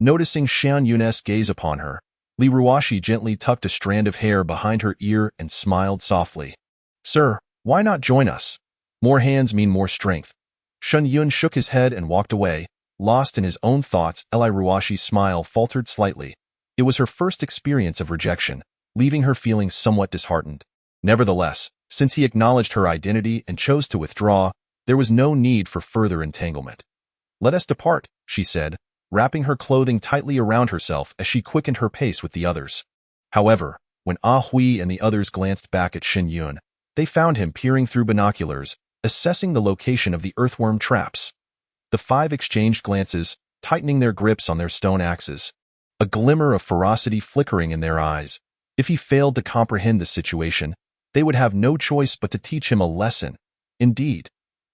Noticing Shen Yun's gaze upon her, Li Ruwashi gently tucked a strand of hair behind her ear and smiled softly. Sir, why not join us? More hands mean more strength. Shen Yun shook his head and walked away, lost in his own thoughts. Li Ruwashi's smile faltered slightly. It was her first experience of rejection, leaving her feeling somewhat disheartened. Nevertheless, since he acknowledged her identity and chose to withdraw, there was no need for further entanglement. Let us depart, she said, wrapping her clothing tightly around herself as she quickened her pace with the others. However, when Hui and the others glanced back at Shen Yun, they found him peering through binoculars, assessing the location of the earthworm traps. The 5 exchanged glances, tightening their grips on their stone axes, a glimmer of ferocity flickering in their eyes. If he failed to comprehend the situation, they would have no choice but to teach him a lesson. Indeed,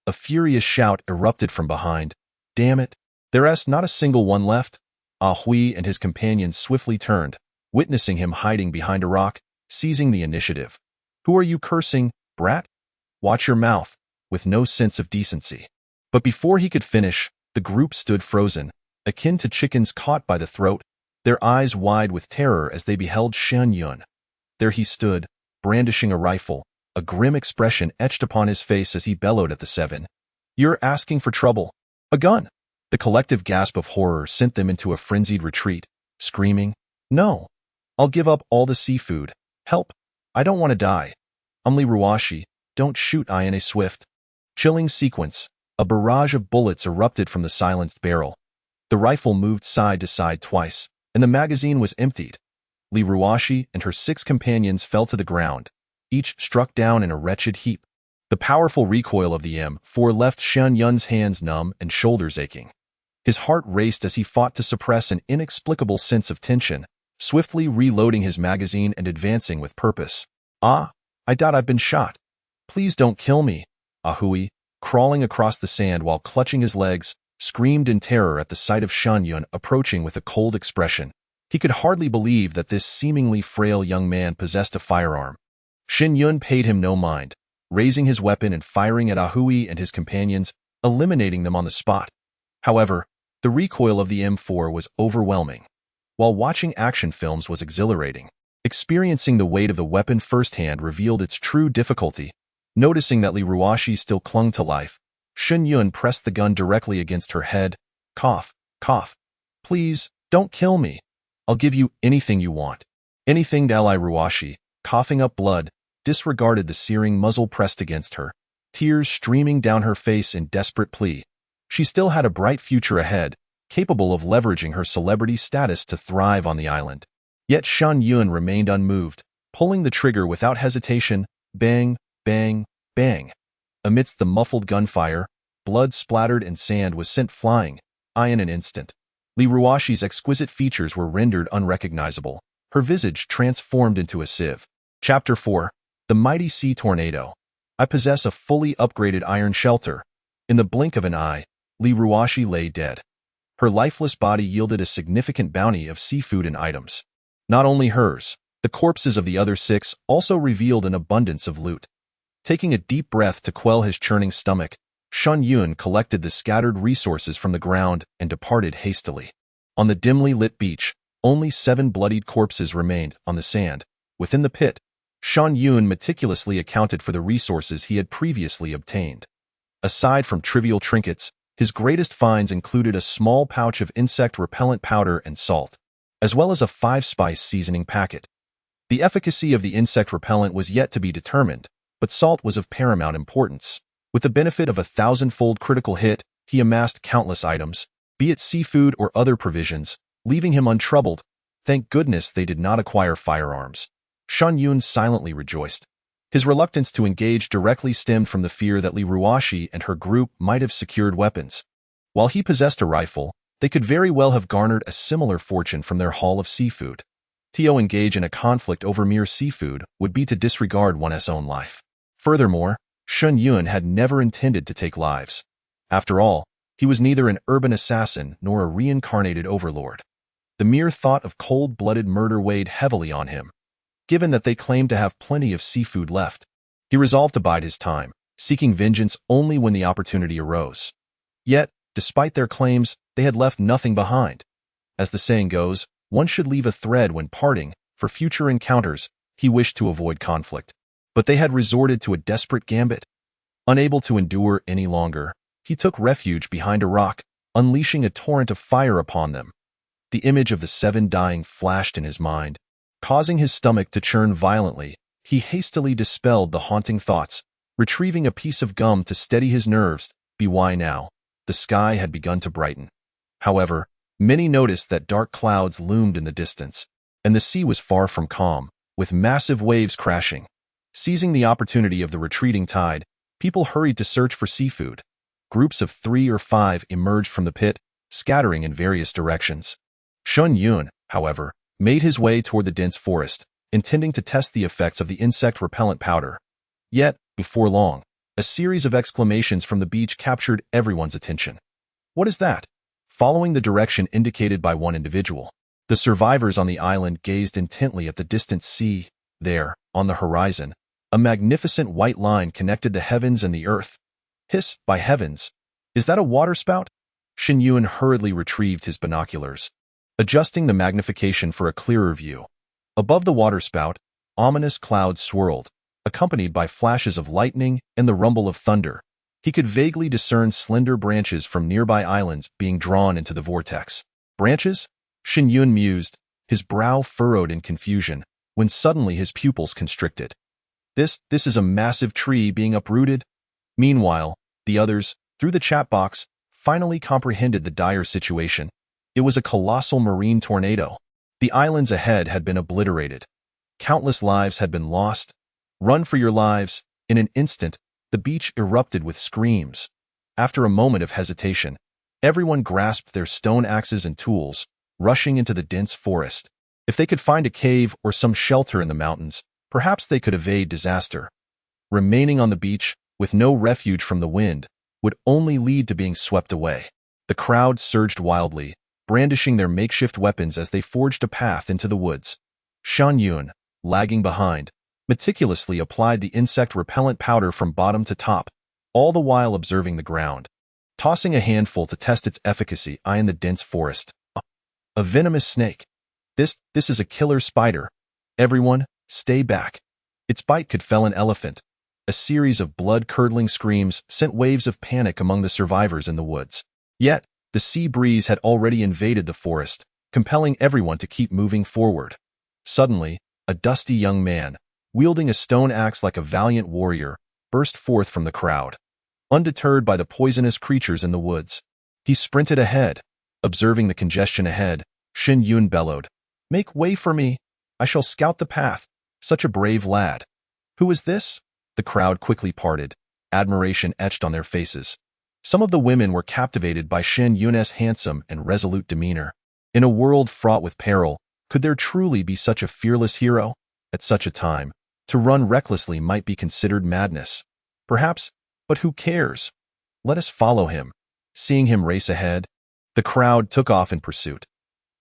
a furious shout erupted from behind, Damn it. There's not a single one left. Ah Hui and his companions swiftly turned, witnessing him hiding behind a rock, seizing the initiative. Who are you cursing, brat? Watch your mouth, with no sense of decency. But before he could finish, the group stood frozen, akin to chickens caught by the throat, their eyes wide with terror as they beheld Shen Yun. There he stood, brandishing a rifle, a grim expression etched upon his face as he bellowed at the seven. You're asking for trouble. A gun! The collective gasp of horror sent them into a frenzied retreat, screaming, No! I'll give up all the seafood. Help! I don't want to die. Umli Ruashi, don't shoot I in a swift, chilling sequence. A barrage of bullets erupted from the silenced barrel. The rifle moved side to side twice, and the magazine was emptied. Li Ruashi and her 6 companions fell to the ground, each struck down in a wretched heap. The powerful recoil of the M4 left Shen Yun's hands numb and shoulders aching. His heart raced as he fought to suppress an inexplicable sense of tension, swiftly reloading his magazine and advancing with purpose. Ah, I doubt I've been shot. Please don't kill me. Ah Hui, crawling across the sand while clutching his legs, screamed in terror at the sight of Shen Yun approaching with a cold expression. He could hardly believe that this seemingly frail young man possessed a firearm. Shen Yun paid him no mind, raising his weapon and firing at Ah Hui and his companions, eliminating them on the spot. However, the recoil of the M4 was overwhelming. While watching action films was exhilarating, experiencing the weight of the weapon firsthand revealed its true difficulty. Noticing that Li Ruashi still clung to life, Shen Yun pressed the gun directly against her head. Cough, cough. Please, don't kill me. I'll give you anything you want. Anything. Li Ruashi, coughing up blood, disregarded the searing muzzle pressed against her, tears streaming down her face in desperate plea. She still had a bright future ahead, capable of leveraging her celebrity status to thrive on the island. Yet Shen Yun remained unmoved, pulling the trigger without hesitation. Bang, bang, bang. Amidst the muffled gunfire, blood splattered and sand was sent flying. In an instant, Li Ruashi's exquisite features were rendered unrecognizable, her visage transformed into a sieve. Chapter 4. The Mighty Sea Tornado. I possess a fully upgraded iron shelter. In the blink of an eye, Li Ruashi lay dead. Her lifeless body yielded a significant bounty of seafood and items. Not only hers, the corpses of the other 6 also revealed an abundance of loot. Taking a deep breath to quell his churning stomach, Shen Yun collected the scattered resources from the ground and departed hastily. On the dimly lit beach, only 7 bloodied corpses remained on the sand. Within the pit, Shen Yun meticulously accounted for the resources he had previously obtained. Aside from trivial trinkets, his greatest finds included a small pouch of insect repellent powder and salt, as well as a 5-spice seasoning packet. The efficacy of the insect repellent was yet to be determined, but salt was of paramount importance. With the benefit of a thousandfold critical hit, he amassed countless items, be it seafood or other provisions, leaving him untroubled. Thank goodness they did not acquire firearms. Shen Yun silently rejoiced. His reluctance to engage directly stemmed from the fear that Li Ruashi and her group might have secured weapons. While he possessed a rifle, they could very well have garnered a similar fortune from their haul of seafood. To engage in a conflict over mere seafood would be to disregard one's own life. Furthermore, Shen Yun had never intended to take lives. After all, he was neither an urban assassin nor a reincarnated overlord. The mere thought of cold-blooded murder weighed heavily on him. Given that they claimed to have plenty of seafood left, he resolved to bide his time, seeking vengeance only when the opportunity arose. Yet, despite their claims, they had left nothing behind. As the saying goes, one should leave a thread when parting. For future encounters, he wished to avoid conflict. But they had resorted to a desperate gambit. Unable to endure any longer, he took refuge behind a rock, unleashing a torrent of fire upon them. The image of the 7 dying flashed in his mind. Causing his stomach to churn violently, he hastily dispelled the haunting thoughts, retrieving a piece of gum to steady his nerves. Why now? The sky had begun to brighten. However, many noticed that dark clouds loomed in the distance, and the sea was far from calm, with massive waves crashing. Seizing the opportunity of the retreating tide, people hurried to search for seafood. Groups of 3 or 5 emerged from the pit, scattering in various directions. Shen Yun, however, made his way toward the dense forest, intending to test the effects of the insect repellent powder. Yet, before long, a series of exclamations from the beach captured everyone's attention. What is that? Following the direction indicated by one individual, the survivors on the island gazed intently at the distant sea. There, on the horizon, a magnificent white line connected the heavens and the earth. Hiss, by heavens! Is that a waterspout? Shen Yun hurriedly retrieved his binoculars, adjusting the magnification for a clearer view. Above the waterspout, ominous clouds swirled, accompanied by flashes of lightning and the rumble of thunder. He could vaguely discern slender branches from nearby islands being drawn into the vortex. Branches? Shen Yun mused, his brow furrowed in confusion, when suddenly his pupils constricted. This is a massive tree being uprooted. Meanwhile, the others, through the chat box, finally comprehended the dire situation. It was a colossal marine tornado. The islands ahead had been obliterated. Countless lives had been lost. Run for your lives. In an instant, the beach erupted with screams. After a moment of hesitation, everyone grasped their stone axes and tools, rushing into the dense forest. If they could find a cave or some shelter in the mountains, perhaps they could evade disaster. Remaining on the beach, with no refuge from the wind, would only lead to being swept away. The crowd surged wildly, brandishing their makeshift weapons as they forged a path into the woods. Shen Yun, lagging behind, meticulously applied the insect repellent powder from bottom to top, all the while observing the ground. Tossing a handful to test its efficacy in the dense forest. A venomous snake. This is a killer spider. Everyone, stay back. Its bite could fell an elephant. A series of blood-curdling screams sent waves of panic among the survivors in the woods. Yet, the sea breeze had already invaded the forest, compelling everyone to keep moving forward. Suddenly, a dusty young man, wielding a stone axe like a valiant warrior, burst forth from the crowd. Undeterred by the poisonous creatures in the woods, he sprinted ahead. Observing the congestion ahead, Shen Yun bellowed, "Make way for me! I shall scout the path. Such a brave lad." "Who is this?" The crowd quickly parted, admiration etched on their faces. Some of the women were captivated by Shen Yun's handsome and resolute demeanor. In a world fraught with peril, could there truly be such a fearless hero? At such a time, to run recklessly might be considered madness. Perhaps, but who cares? Let us follow him. Seeing him race ahead, the crowd took off in pursuit.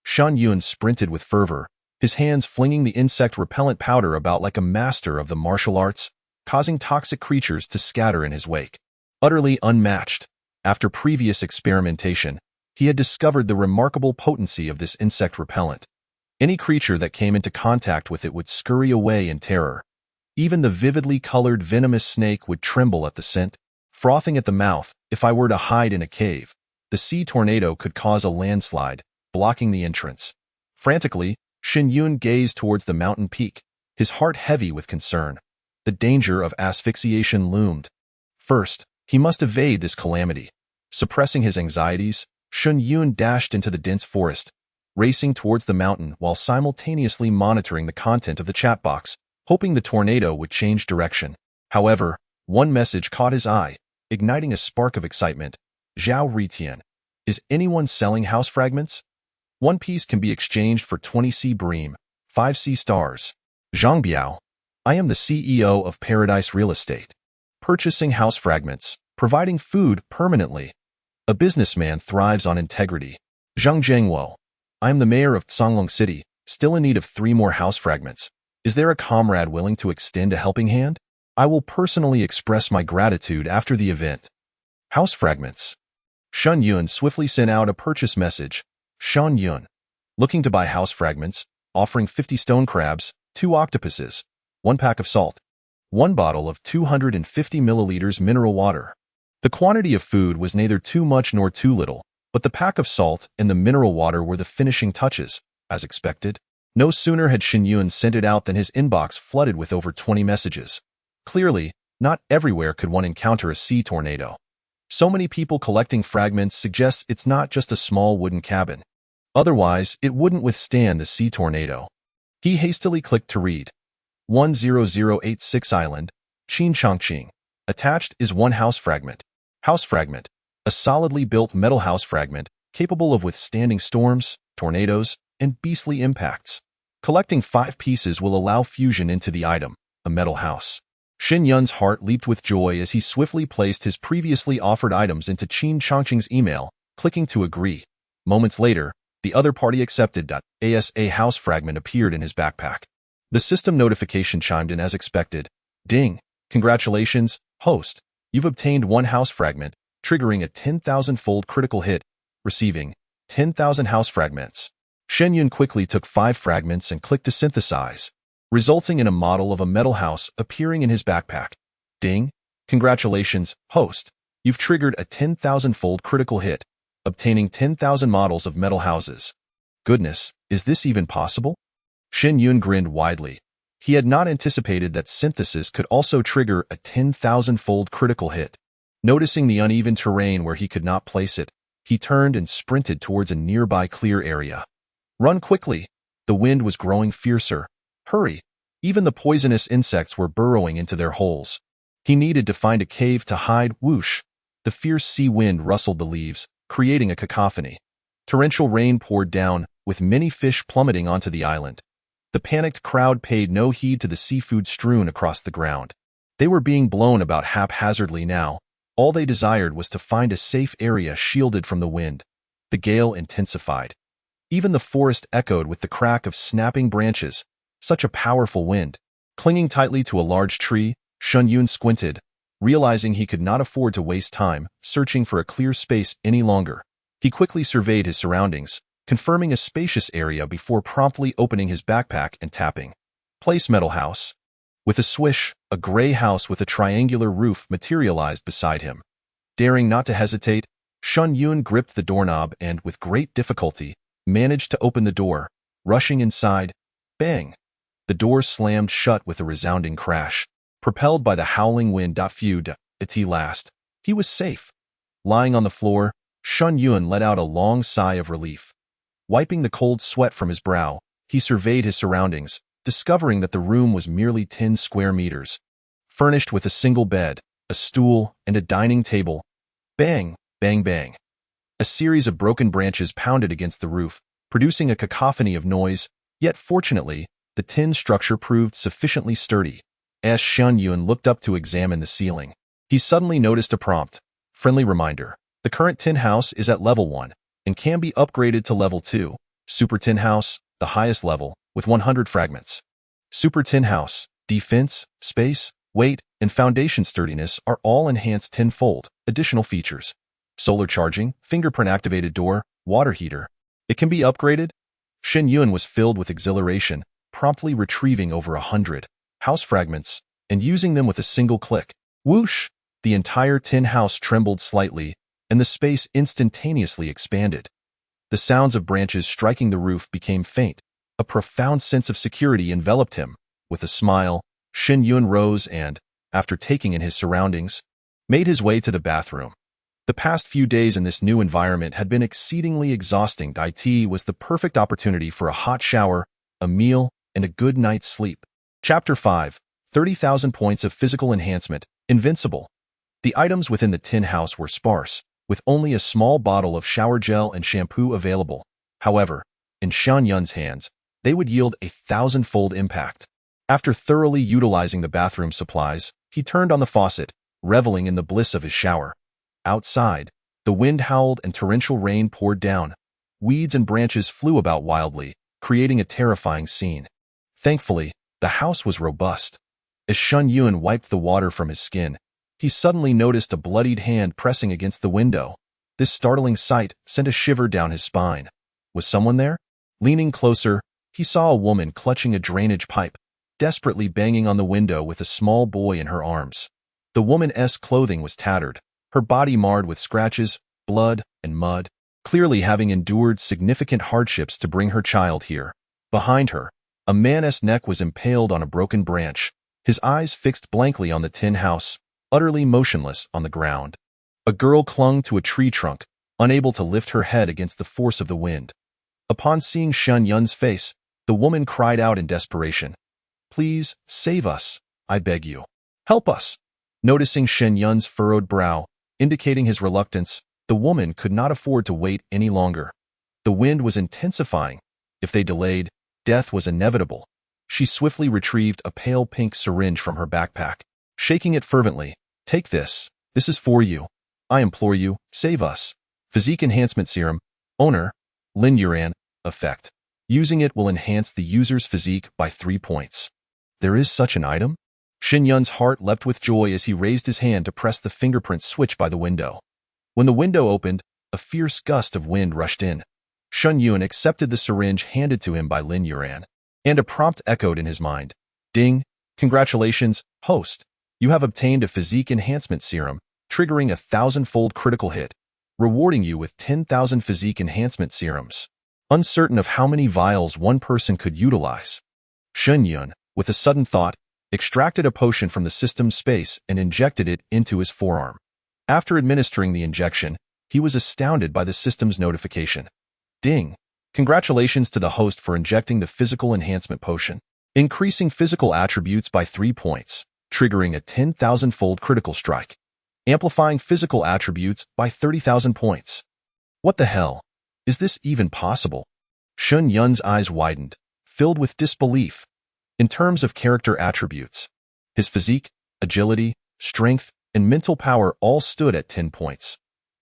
Shen Yun sprinted with fervor, his hands flinging the insect repellent powder about like a master of the martial arts, causing toxic creatures to scatter in his wake. Utterly unmatched, after previous experimentation, he had discovered the remarkable potency of this insect repellent. Any creature that came into contact with it would scurry away in terror. Even the vividly colored venomous snake would tremble at the scent, frothing at the mouth. If I were to hide in a cave, the sea tornado could cause a landslide, blocking the entrance. Frantically, Shen Yun gazed towards the mountain peak, his heart heavy with concern. The danger of asphyxiation loomed. First, he must evade this calamity. Suppressing his anxieties, Shen Yun dashed into the dense forest, racing towards the mountain while simultaneously monitoring the content of the chat box, hoping the tornado would change direction. However, one message caught his eye, igniting a spark of excitement. "Zhao Ritian. Is anyone selling house fragments? One piece can be exchanged for 20 sea bream, 5 sea stars. Zhang Biao. I am the CEO of Paradise Real Estate. Purchasing house fragments, providing food permanently. A businessman thrives on integrity. Zhang Zhengwo. I am the mayor of Songlong City, still in need of 3 more house fragments. Is there a comrade willing to extend a helping hand? I will personally express my gratitude after the event." House fragments. Shen Yun swiftly sent out a purchase message. Shen Yun. Looking to buy house fragments, offering 50 stone crabs, 2 octopuses, 1 pack of salt, 1 bottle of 250 milliliters mineral water. The quantity of food was neither too much nor too little, but the pack of salt and the mineral water were the finishing touches, as expected. No sooner had Shen Yun sent it out than his inbox flooded with over 20 messages. Clearly, not everywhere could one encounter a sea tornado. So many people collecting fragments suggests it's not just a small wooden cabin. Otherwise, it wouldn't withstand the sea tornado. He hastily clicked to read. 10086 Island, Chongqing. Attached is 1 house fragment. House fragment. A solidly built metal house fragment, capable of withstanding storms, tornadoes, and beastly impacts. Collecting 5 pieces will allow fusion into the item, a metal house. Shen Yun's heart leaped with joy as he swiftly placed his previously offered items into Chongqing's email, clicking to agree. Moments later, the other party accepted. As a house fragment appeared in his backpack. The system notification chimed in as expected. Ding! Congratulations, host. You've obtained one house fragment, triggering a 10,000-fold critical hit, receiving 10,000 house fragments. Shen Yun quickly took 5 fragments and clicked to synthesize, resulting in a model of a metal house appearing in his backpack. Ding! Congratulations, host. You've triggered a 10,000-fold critical hit, obtaining 10,000 models of metal houses. Goodness, is this even possible? Shen Yun grinned widely. He had not anticipated that synthesis could also trigger a 10,000-fold critical hit. Noticing the uneven terrain where he could not place it, he turned and sprinted towards a nearby clear area. Run quickly! The wind was growing fiercer. Hurry! Even the poisonous insects were burrowing into their holes. He needed to find a cave to hide. Whoosh! The fierce sea wind rustled the leaves, creating a cacophony. Torrential rain poured down, with many fish plummeting onto the island. The panicked crowd paid no heed to the seafood strewn across the ground. They were being blown about haphazardly now. All they desired was to find a safe area shielded from the wind. The gale intensified. Even the forest echoed with the crack of snapping branches. Such a powerful wind. Clinging tightly to a large tree, Shen Yun squinted, realizing he could not afford to waste time searching for a clear space any longer. He quickly surveyed his surroundings, confirming a spacious area before promptly opening his backpack and tapping. Place metal house. With a swish, a gray house with a triangular roof materialized beside him. Daring not to hesitate, Shen Yun gripped the doorknob and, with great difficulty, managed to open the door. Rushing inside, bang! The door slammed shut with a resounding crash. Propelled by the howling wind. Phew, at last, he was safe. Lying on the floor, Shen Yun let out a long sigh of relief. Wiping the cold sweat from his brow, he surveyed his surroundings, discovering that the room was merely 10 square meters. Furnished with a single bed, a stool, and a dining table. Bang, bang, bang. A series of broken branches pounded against the roof, producing a cacophony of noise, yet fortunately, the tin structure proved sufficiently sturdy. As Shen Yun looked up to examine the ceiling, he suddenly noticed a prompt. Friendly reminder. The current tin house is at level 1 and can be upgraded to level 2. Super Tin House, the highest level, with 100 fragments. Super Tin House, defense, space, weight, and foundation sturdiness are all enhanced tenfold. Additional features. Solar charging, fingerprint-activated door, water heater. It can be upgraded? Shen Yun was filled with exhilaration, promptly retrieving over 100 house fragments and using them with a single click. Whoosh! The entire tin house trembled slightly, and the space instantaneously expanded. The sounds of branches striking the roof became faint. A profound sense of security enveloped him. With a smile, Shen Yun rose and, after taking in his surroundings, made his way to the bathroom. The past few days in this new environment had been exceedingly exhausting. It was the perfect opportunity for a hot shower, a meal, and a good night's sleep. Chapter 5. 30,000 points of physical enhancement. Invincible. The items within the tin house were sparse, with only a small bottle of shower gel and shampoo available. However, in Shen Yun's hands, they would yield a thousandfold impact. After thoroughly utilizing the bathroom supplies, he turned on the faucet, reveling in the bliss of his shower. Outside, the wind howled and torrential rain poured down. Weeds and branches flew about wildly, creating a terrifying scene. Thankfully, the house was robust. As Shen Yun wiped the water from his skin, he suddenly noticed a bloodied hand pressing against the window. This startling sight sent a shiver down his spine. Was someone there? Leaning closer, he saw a woman clutching a drainage pipe, desperately banging on the window with a small boy in her arms. The woman's clothing was tattered, her body marred with scratches, blood, and mud, clearly having endured significant hardships to bring her child here. Behind her, a man's neck was impaled on a broken branch, his eyes fixed blankly on the tin house, utterly motionless on the ground. A girl clung to a tree trunk, unable to lift her head against the force of the wind. Upon seeing Shen Yun's face, the woman cried out in desperation. Please, save us, I beg you. Help us. Noticing Shen Yun's furrowed brow, indicating his reluctance, the woman could not afford to wait any longer. The wind was intensifying. If they delayed, death was inevitable. She swiftly retrieved a pale pink syringe from her backpack. Shaking it fervently, take this. This is for you. I implore you, save us. Physique Enhancement Serum. Owner, Lin Yuran. Effect. Using it will enhance the user's physique by 3 points. There is such an item? Shen Yun's heart leapt with joy as he raised his hand to press the fingerprint switch by the window. When the window opened, a fierce gust of wind rushed in. Shen Yun accepted the syringe handed to him by Lin Yuran, and a prompt echoed in his mind. Ding! Congratulations, host! You have obtained a physique enhancement serum, triggering a 1000-fold critical hit, rewarding you with 10,000 physique enhancement serums. Uncertain of how many vials one person could utilize, Shen Yun, with a sudden thought, extracted a potion from the system's space and injected it into his forearm. After administering the injection, he was astounded by the system's notification. Ding! Congratulations to the host for injecting the physical enhancement potion, increasing physical attributes by 3 points, triggering a 10,000-fold critical strike, amplifying physical attributes by 30,000 points. What the hell? Is this even possible? Shen Yun's eyes widened, filled with disbelief. In terms of character attributes, his physique, agility, strength, and mental power all stood at 10 points.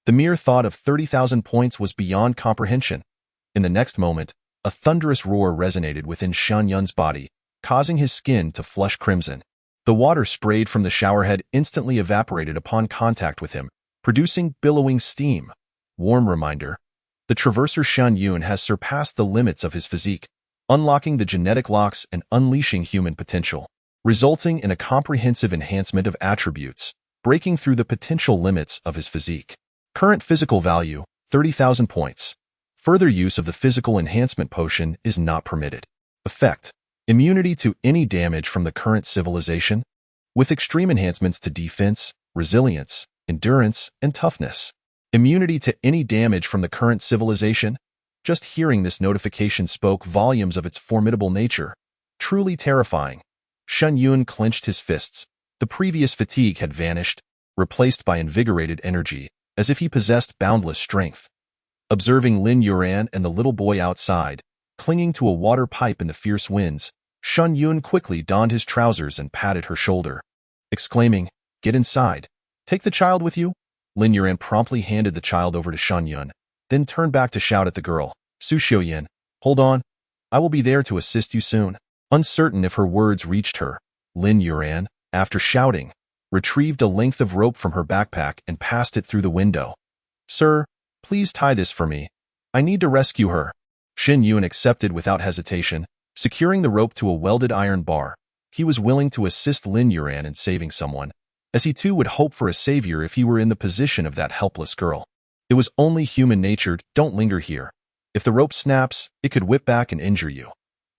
The mere thought of 30,000 points was beyond comprehension. In the next moment, a thunderous roar resonated within Shen Yun's body, causing his skin to flush crimson. The water sprayed from the showerhead instantly evaporated upon contact with him, producing billowing steam. Warm reminder. The traverser Shen Yun has surpassed the limits of his physique, unlocking the genetic locks and unleashing human potential, resulting in a comprehensive enhancement of attributes, breaking through the potential limits of his physique. Current physical value, 30,000 points. Further use of the physical enhancement potion is not permitted. Effect. Immunity to any damage from the current civilization, with extreme enhancements to defense, resilience, endurance, and toughness. Immunity to any damage from the current civilization? Just hearing this notification spoke volumes of its formidable nature. Truly terrifying. Shen Yun clenched his fists. The previous fatigue had vanished, replaced by invigorated energy, as if he possessed boundless strength. Observing Lin Yuran and the little boy outside, clinging to a water pipe in the fierce winds, Shen Yun quickly donned his trousers and patted her shoulder, exclaiming, "Get inside. Take the child with you." Lin Yuran promptly handed the child over to Shen Yun, then turned back to shout at the girl, "Su Xiuyan, hold on. I will be there to assist you soon." Uncertain if her words reached her, Lin Yuran, after shouting, retrieved a length of rope from her backpack and passed it through the window. "Sir, please tie this for me. I need to rescue her." Shen Yun accepted without hesitation, securing the rope to a welded iron bar. He was willing to assist Lin Yuran in saving someone, as he too would hope for a savior if he were in the position of that helpless girl. It was only human-natured. Don't linger here. If the rope snaps, it could whip back and injure you.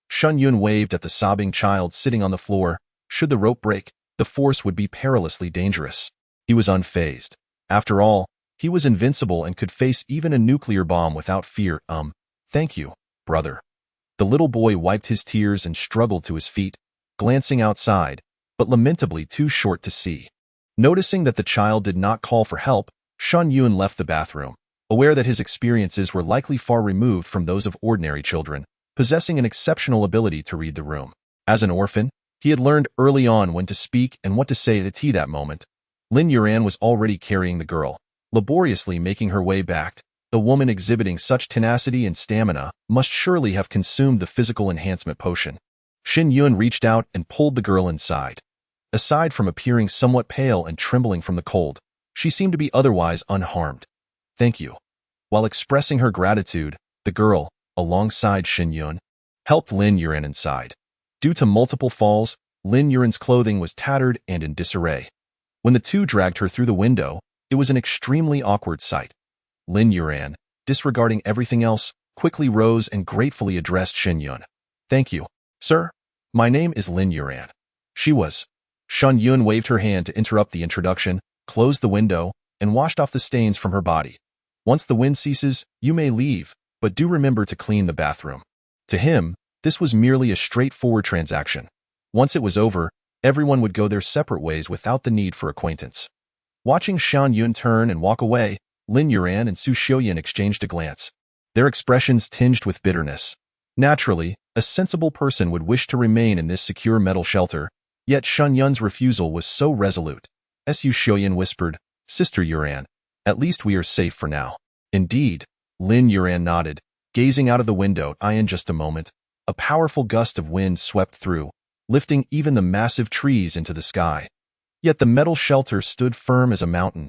Shen Yun waved at the sobbing child sitting on the floor. Should the rope break, the force would be perilously dangerous. He was unfazed. After all, he was invincible and could face even a nuclear bomb without fear. Thank you, brother." The little boy wiped his tears and struggled to his feet, glancing outside, but lamentably too short to see. Noticing that the child did not call for help, Shen Yun left the bathroom, aware that his experiences were likely far removed from those of ordinary children, possessing an exceptional ability to read the room. As an orphan, he had learned early on when to speak and what to say to T that moment. Lin Yuran was already carrying the girl, laboriously making her way back. The woman exhibiting such tenacity and stamina must surely have consumed the physical enhancement potion. Shen Yun reached out and pulled the girl inside. Aside from appearing somewhat pale and trembling from the cold, she seemed to be otherwise unharmed. "Thank you." While expressing her gratitude, the girl, alongside Shen Yun, helped Lin Yuran inside. Due to multiple falls, Lin Yuran's clothing was tattered and in disarray. When the two dragged her through the window, it was an extremely awkward sight. Lin Yuran, disregarding everything else, quickly rose and gratefully addressed Shen Yun. "Thank you, sir. My name is Lin Yuran." She was. Shen Yun waved her hand to interrupt the introduction, closed the window, and washed off the stains from her body. "Once the wind ceases, you may leave, but do remember to clean the bathroom." To him, this was merely a straightforward transaction. Once it was over, everyone would go their separate ways without the need for acquaintance. Watching Shen Yun turn and walk away, Lin Yuran and Su Xiuyan exchanged a glance, their expressions tinged with bitterness. Naturally, a sensible person would wish to remain in this secure metal shelter, yet Shen Yun's refusal was so resolute. Su Xiuyan whispered, "Sister Yuran, at least we are safe for now. Indeed, Lin Yuran nodded, gazing out of the window. In just a moment, a powerful gust of wind swept through, lifting even the massive trees into the sky. Yet the metal shelter stood firm as a mountain.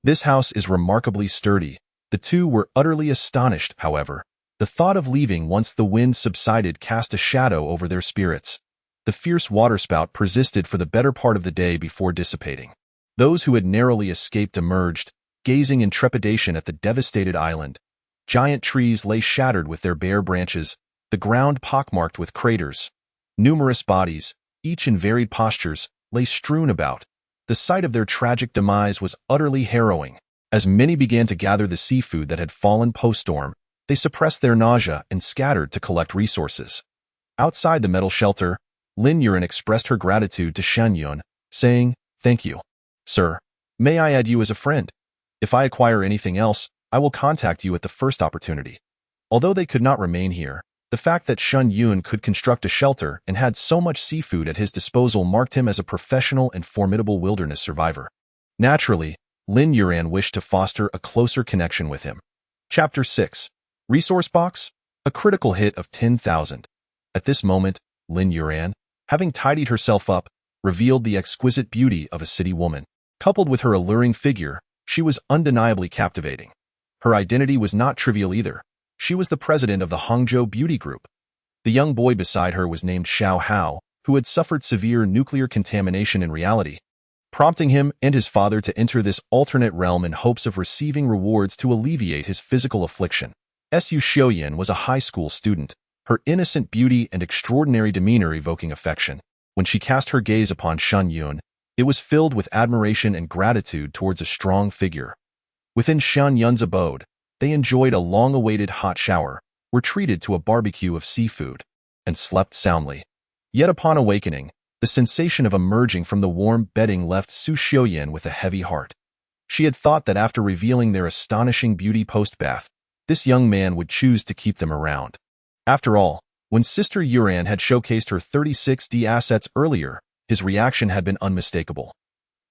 This house is remarkably sturdy. The two were utterly astonished, however. The thought of leaving once the wind subsided cast a shadow over their spirits. The fierce waterspout persisted for the better part of the day before dissipating. Those who had narrowly escaped emerged, gazing in trepidation at the devastated island. Giant trees lay shattered with their bare branches, the ground pockmarked with craters. Numerous bodies, each in varied postures, lay strewn about. The sight of their tragic demise was utterly harrowing. As many began to gather the seafood that had fallen post-storm, they suppressed their nausea and scattered to collect resources. Outside the metal shelter, Lin Yuran expressed her gratitude to Shen Yun, saying, "Thank you, sir. May I add you as a friend? If I acquire anything else, I will contact you at the first opportunity." Although they could not remain here, the fact that Shen Yun could construct a shelter and had so much seafood at his disposal marked him as a professional and formidable wilderness survivor. Naturally, Lin Yuran wished to foster a closer connection with him. Chapter 6. Resource Box? A critical hit of 10,000. At this moment, Lin Yuran, having tidied herself up, revealed the exquisite beauty of a city woman. Coupled with her alluring figure, she was undeniably captivating. Her identity was not trivial either. She was the president of the Hangzhou Beauty Group. The young boy beside her was named Xiao Hao, who had suffered severe nuclear contamination in reality, prompting him and his father to enter this alternate realm in hopes of receiving rewards to alleviate his physical affliction. Su Xiaoyan was a high school student, her innocent beauty and extraordinary demeanor evoking affection. When she cast her gaze upon Shen Yun, it was filled with admiration and gratitude towards a strong figure. Within Shen Yun's abode, they enjoyed a long-awaited hot shower, were treated to a barbecue of seafood, and slept soundly. Yet upon awakening, the sensation of emerging from the warm bedding left Su Xiaoyan with a heavy heart. She had thought that after revealing their astonishing beauty post-bath, this young man would choose to keep them around. After all, when Sister Yuran had showcased her 36D assets earlier, his reaction had been unmistakable.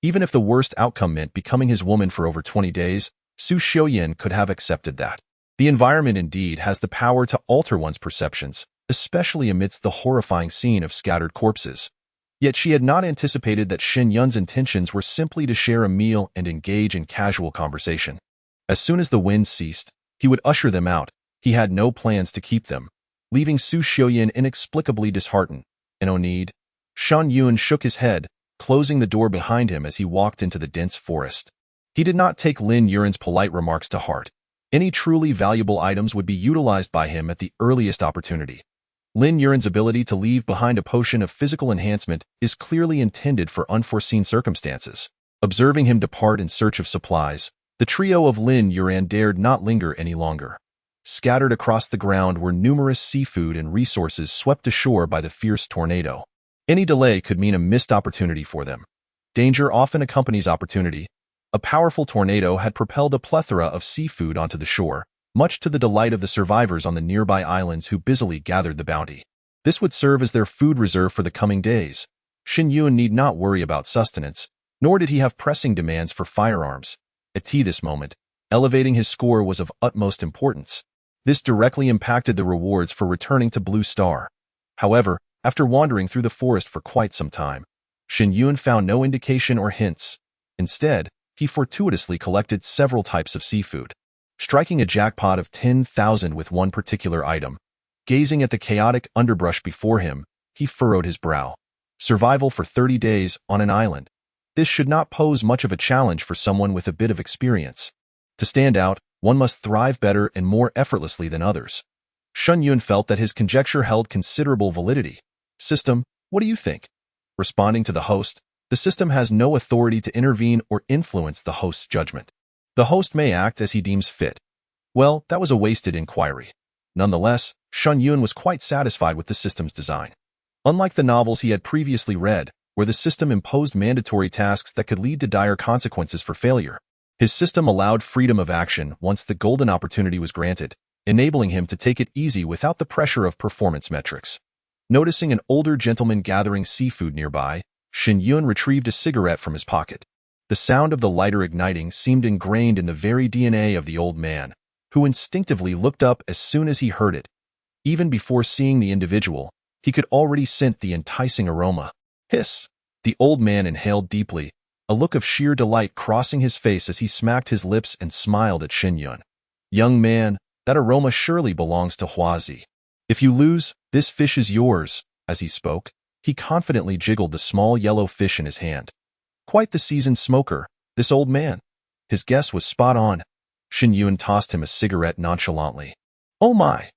Even if the worst outcome meant becoming his woman for over 20 days, Su Xiaoyan could have accepted that. The environment indeed has the power to alter one's perceptions, especially amidst the horrifying scene of scattered corpses. Yet she had not anticipated that Shen Yun's intentions were simply to share a meal and engage in casual conversation. As soon as the wind ceased, he would usher them out. He had no plans to keep them, leaving Su Xiaoyan inexplicably disheartened. No need. Shen Yun shook his head, closing the door behind him as he walked into the dense forest. He did not take Lin Yuran's polite remarks to heart. Any truly valuable items would be utilized by him at the earliest opportunity. Lin Yuran's ability to leave behind a potion of physical enhancement is clearly intended for unforeseen circumstances. Observing him depart in search of supplies, the trio of Lin Yuran dared not linger any longer. Scattered across the ground were numerous seafood and resources swept ashore by the fierce tornado. Any delay could mean a missed opportunity for them. Danger often accompanies opportunity. A powerful tornado had propelled a plethora of seafood onto the shore, much to the delight of the survivors on the nearby islands who busily gathered the bounty. This would serve as their food reserve for the coming days. Shen Yun need not worry about sustenance, nor did he have pressing demands for firearms. At this moment, elevating his score was of utmost importance. This directly impacted the rewards for returning to Blue Star. However, after wandering through the forest for quite some time, Shen Yun found no indication or hints. Instead, he fortuitously collected several types of seafood, striking a jackpot of 10,000 with one particular item. Gazing at the chaotic underbrush before him, he furrowed his brow. Survival for 30 days on an island. This should not pose much of a challenge for someone with a bit of experience. To stand out, one must thrive better and more effortlessly than others. Shen Yun felt that his conjecture held considerable validity. System, what do you think? Responding to the host, the system has no authority to intervene or influence the host's judgment. The host may act as he deems fit. Well, that was a wasted inquiry. Nonetheless, Shen Yun was quite satisfied with the system's design. Unlike the novels he had previously read, where the system imposed mandatory tasks that could lead to dire consequences for failure, his system allowed freedom of action once the golden opportunity was granted, enabling him to take it easy without the pressure of performance metrics. Noticing an older gentleman gathering seafood nearby, Shen Yun retrieved a cigarette from his pocket. The sound of the lighter igniting seemed ingrained in the very DNA of the old man. who instinctively looked up as soon as he heard it. Even before seeing the individual, he could already scent the enticing aroma. Hiss! The old man inhaled deeply, a look of sheer delight crossing his face as he smacked his lips and smiled at Shen Yun. Young man, that aroma surely belongs to Huazi. If you lose, this fish is yours. As he spoke, he confidently jiggled the small yellow fish in his hand. Quite the seasoned smoker, this old man. His guess was spot on. Shen Yun tossed him a cigarette nonchalantly. Oh my!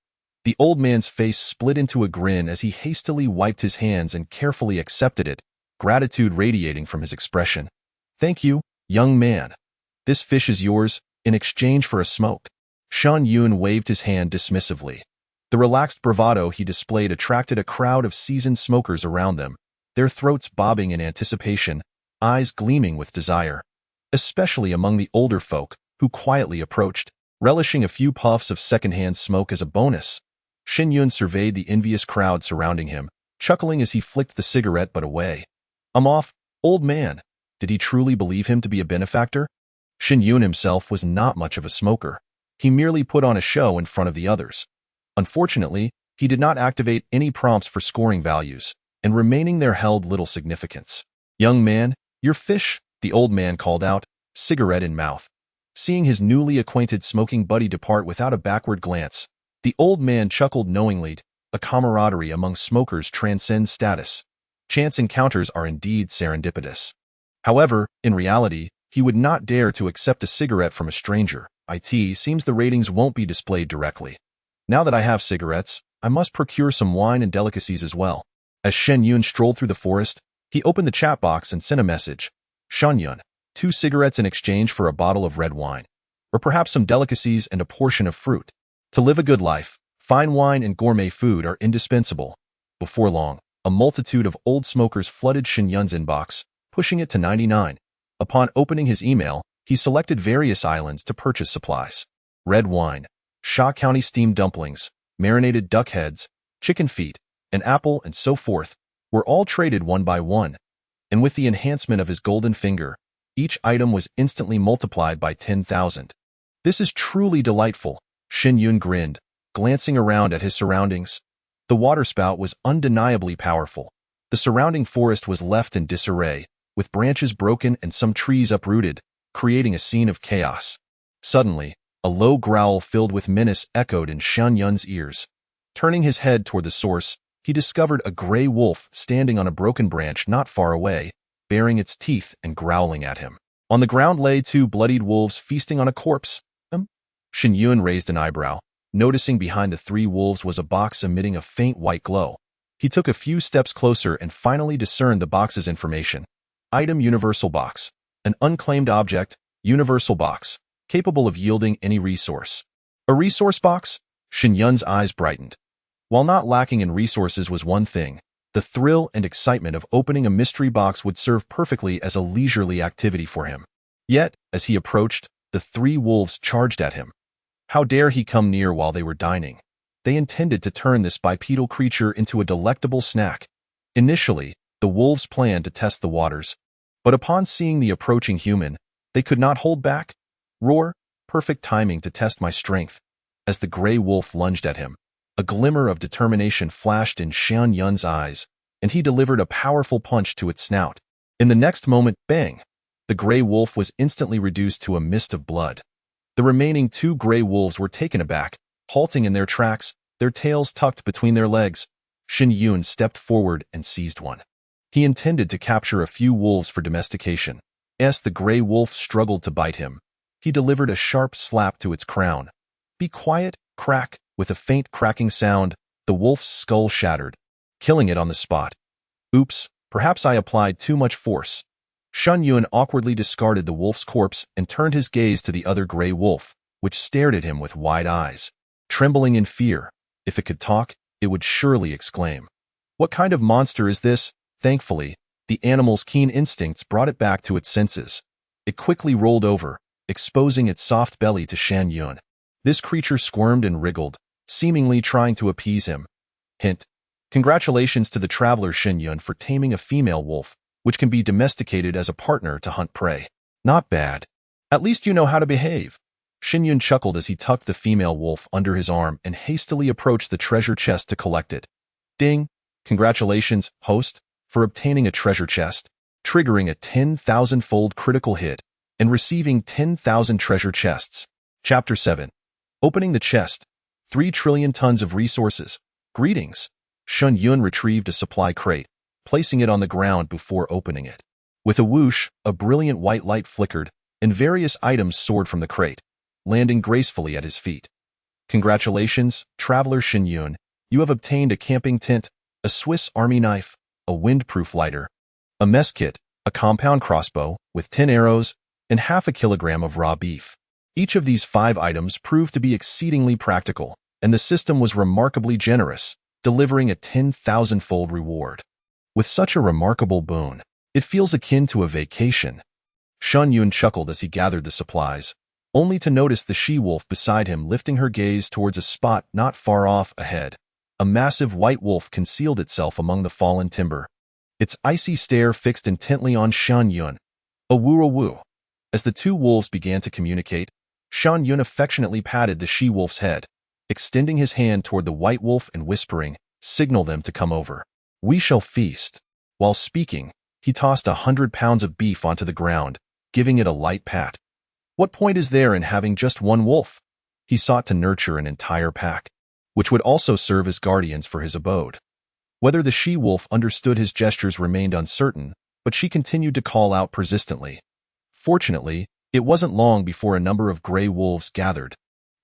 The old man's face split into a grin as he hastily wiped his hands and carefully accepted it, gratitude radiating from his expression. Thank you, young man. This fish is yours, in exchange for a smoke. Shen Yun waved his hand dismissively. The relaxed bravado he displayed attracted a crowd of seasoned smokers around them, their throats bobbing in anticipation, eyes gleaming with desire. Especially among the older folk, who quietly approached, relishing a few puffs of secondhand smoke as a bonus. Shen Yun surveyed the envious crowd surrounding him, chuckling as he flicked the cigarette butt away. I'm off, old man. Did he truly believe him to be a benefactor? Shen Yun himself was not much of a smoker. He merely put on a show in front of the others. Unfortunately, he did not activate any prompts for scoring values, and remaining there held little significance. Young man, your fish, the old man called out, cigarette in mouth. Seeing his newly acquainted smoking buddy depart without a backward glance, the old man chuckled knowingly. A camaraderie among smokers transcends status. Chance encounters are indeed serendipitous. However, in reality, he would not dare to accept a cigarette from a stranger. It seems the ratings won't be displayed directly. Now that I have cigarettes, I must procure some wine and delicacies as well. As Shen Yun strolled through the forest, he opened the chat box and sent a message. Shen Yun, 2 cigarettes in exchange for a bottle of red wine. Or perhaps some delicacies and a portion of fruit. To live a good life, fine wine and gourmet food are indispensable. Before long, a multitude of old smokers flooded Shen Yun's inbox, pushing it to 99. Upon opening his email, he selected various islands to purchase supplies. Red wine, Sha County steamed dumplings, marinated duck heads, chicken feet, an apple, and so forth, were all traded one by one. And with the enhancement of his golden finger, each item was instantly multiplied by 10,000. This is truly delightful, Shen Yun grinned, glancing around at his surroundings. The waterspout was undeniably powerful. The surrounding forest was left in disarray, with branches broken and some trees uprooted, creating a scene of chaos. Suddenly, a low growl filled with menace echoed in Shen Yun's ears. Turning his head toward the source, he discovered a gray wolf standing on a broken branch not far away, baring its teeth and growling at him. On the ground lay 2 bloodied wolves feasting on a corpse. Shen Yun raised an eyebrow, noticing behind the 3 wolves was a box emitting a faint white glow. He took a few steps closer and finally discerned the box's information. Item Universal Box. An unclaimed object, Universal Box, capable of yielding any resource. A resource box? Shen Yun's eyes brightened. While not lacking in resources was one thing, the thrill and excitement of opening a mystery box would serve perfectly as a leisurely activity for him. Yet, as he approached, the 3 wolves charged at him. How dare he come near while they were dining? They intended to turn this bipedal creature into a delectable snack. Initially, the wolves planned to test the waters, but upon seeing the approaching human, they could not hold back. Roar, perfect timing to test my strength. As the gray wolf lunged at him, a glimmer of determination flashed in Shen Yun's eyes, and he delivered a powerful punch to its snout. In the next moment, bang! The gray wolf was instantly reduced to a mist of blood. The remaining 2 gray wolves were taken aback, halting in their tracks, their tails tucked between their legs. Shen Yun stepped forward and seized one. He intended to capture a few wolves for domestication. As the gray wolf struggled to bite him, he delivered a sharp slap to its crown. Be quiet, crack, with a faint cracking sound, the wolf's skull shattered, killing it on the spot. Oops, perhaps I applied too much force. Shen Yun awkwardly discarded the wolf's corpse and turned his gaze to the other gray wolf, which stared at him with wide eyes. Trembling in fear, if it could talk, it would surely exclaim. What kind of monster is this? Thankfully, the animal's keen instincts brought it back to its senses. It quickly rolled over, exposing its soft belly to Shen Yun. This creature squirmed and wriggled, seemingly trying to appease him. Hint. Congratulations to the traveler Shen Yun for taming a female wolf, which can be domesticated as a partner to hunt prey. Not bad. At least you know how to behave. Shen Yun chuckled as he tucked the female wolf under his arm and hastily approached the treasure chest to collect it. Ding! Congratulations, host, for obtaining a treasure chest, triggering a 10,000-fold critical hit and receiving 10,000 treasure chests. Chapter 7. Opening the chest. 3 trillion tons of resources. Greetings. Shen Yun retrieved a supply crate, placing it on the ground before opening it. With a whoosh, a brilliant white light flickered, and various items soared from the crate, landing gracefully at his feet. Congratulations, traveler Shen Yun. You have obtained a camping tent, a Swiss army knife, a windproof lighter, a mess kit, a compound crossbow with 10 arrows, and half a kilogram of raw beef. Each of these 5 items proved to be exceedingly practical, and the system was remarkably generous, delivering a 10,000-fold reward. With such a remarkable boon, it feels akin to a vacation. Shen Yun chuckled as he gathered the supplies, only to notice the she-wolf beside him lifting her gaze towards a spot not far off ahead. A massive white wolf concealed itself among the fallen timber, its icy stare fixed intently on Shen Yun. A woo-a-woo. As the 2 wolves began to communicate, Shen Yun affectionately patted the she-wolf's head, extending his hand toward the white wolf and whispering, "Signal them to come over. We shall feast." While speaking, he tossed 100 pounds of beef onto the ground, giving it a light pat. What point is there in having just one wolf? He sought to nurture an entire pack, which would also serve as guardians for his abode. Whether the she-wolf understood his gestures remained uncertain, but she continued to call out persistently. Fortunately, it wasn't long before a number of gray wolves gathered,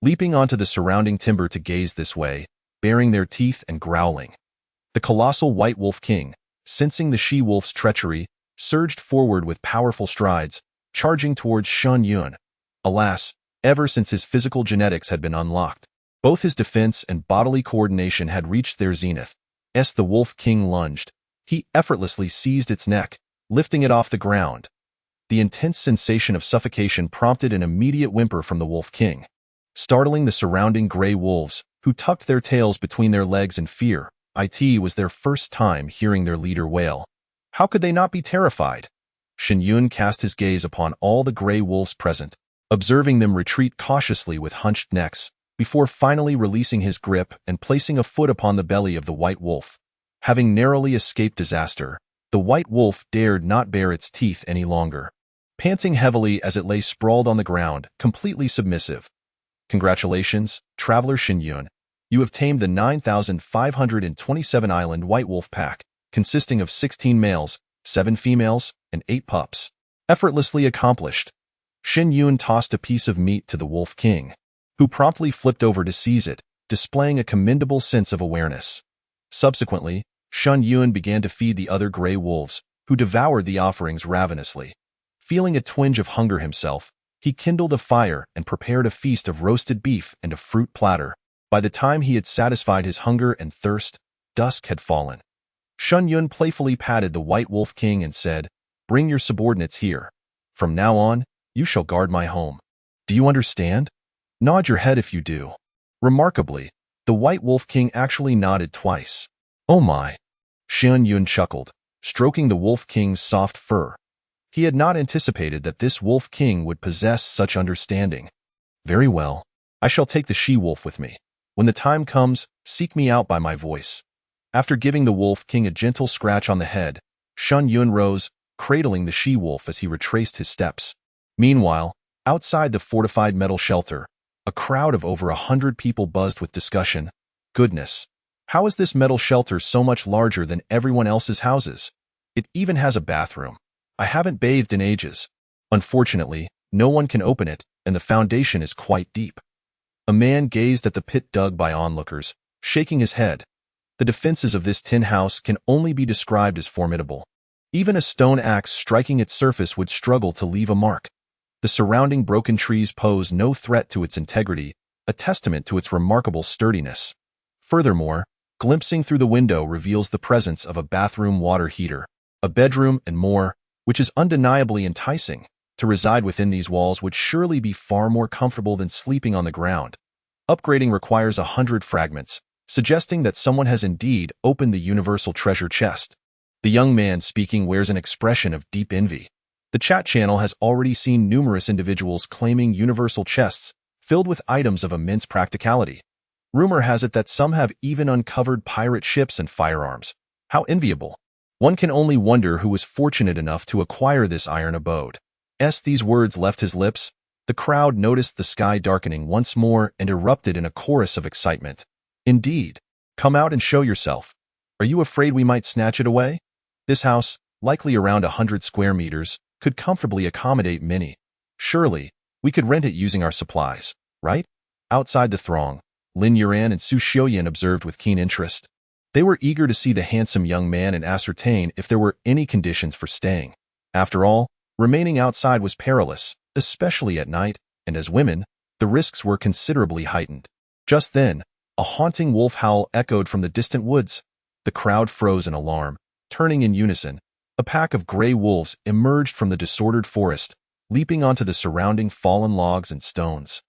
leaping onto the surrounding timber to gaze this way, baring their teeth and growling. The colossal white wolf king, sensing the she-wolf's treachery, surged forward with powerful strides, charging towards Shen Yun. Alas, ever since his physical genetics had been unlocked, both his defense and bodily coordination had reached their zenith. As the wolf king lunged, he effortlessly seized its neck, lifting it off the ground. The intense sensation of suffocation prompted an immediate whimper from the wolf king, startling the surrounding gray wolves, who tucked their tails between their legs in fear. It was their first time hearing their leader wail. How could they not be terrified? Shen Yun cast his gaze upon all the gray wolves present, observing them retreat cautiously with hunched necks, before finally releasing his grip and placing a foot upon the belly of the white wolf. Having narrowly escaped disaster, the white wolf dared not bare its teeth any longer, panting heavily as it lay sprawled on the ground, completely submissive. Congratulations, traveler Shen Yun. You have tamed the 9,527 island white wolf pack, consisting of 16 males, 7 females, and 8 pups. Effortlessly accomplished. Shen Yun tossed a piece of meat to the wolf king, who promptly flipped over to seize it, displaying a commendable sense of awareness. Subsequently, Shen Yun began to feed the other gray wolves, who devoured the offerings ravenously. Feeling a twinge of hunger himself, he kindled a fire and prepared a feast of roasted beef and a fruit platter. By the time he had satisfied his hunger and thirst, dusk had fallen. Shen Yun playfully patted the white wolf king and said, "Bring your subordinates here. From now on, you shall guard my home. Do you understand? Nod your head if you do." Remarkably, the white wolf king actually nodded twice. "Oh my." Shen Yun chuckled, stroking the wolf king's soft fur. He had not anticipated that this wolf king would possess such understanding. "Very well. I shall take the she-wolf with me. When the time comes, seek me out by my voice." After giving the wolf king a gentle scratch on the head, Shen Yun rose, cradling the she-wolf as he retraced his steps. Meanwhile, outside the fortified metal shelter, a crowd of over 100 people buzzed with discussion. Goodness, how is this metal shelter so much larger than everyone else's houses? It even has a bathroom. I haven't bathed in ages. Unfortunately, no one can open it, and the foundation is quite deep. A man gazed at the pit dug by onlookers, shaking his head. The defenses of this tin house can only be described as formidable. Even a stone axe striking its surface would struggle to leave a mark. The surrounding broken trees pose no threat to its integrity, a testament to its remarkable sturdiness. Furthermore, glimpsing through the window reveals the presence of a bathroom water heater, a bedroom, and more, which is undeniably enticing. To reside within these walls would surely be far more comfortable than sleeping on the ground. Upgrading requires 100 fragments, suggesting that someone has indeed opened the universal treasure chest. The young man speaking wears an expression of deep envy. The chat channel has already seen numerous individuals claiming universal chests, filled with items of immense practicality. Rumor has it that some have even uncovered pirate ships and firearms. How enviable! One can only wonder who was fortunate enough to acquire this iron abode. As these words left his lips, the crowd noticed the sky darkening once more and erupted in a chorus of excitement. Indeed. Come out and show yourself. Are you afraid we might snatch it away? This house, likely around 100 square meters, could comfortably accommodate many. Surely, we could rent it using our supplies, right? Outside the throng, Lin Yuran and Su Xiaoyan observed with keen interest. They were eager to see the handsome young man and ascertain if there were any conditions for staying. After all, remaining outside was perilous, especially at night, and as women, the risks were considerably heightened. Just then, a haunting wolf howl echoed from the distant woods. The crowd froze in alarm. Turning in unison, a pack of gray wolves emerged from the disordered forest, leaping onto the surrounding fallen logs and stones.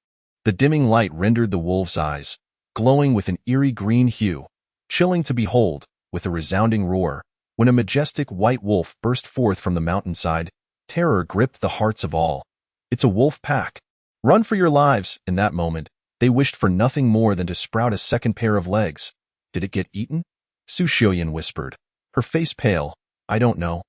The dimming light rendered the wolves' eyes, glowing with an eerie green hue, chilling to behold, with a resounding roar. When a majestic white wolf burst forth from the mountainside, terror gripped the hearts of all. It's a wolf pack. Run for your lives! In that moment, they wished for nothing more than to sprout a second pair of legs. Did it get eaten? Su Xiaoyan whispered, her face pale. I don't know.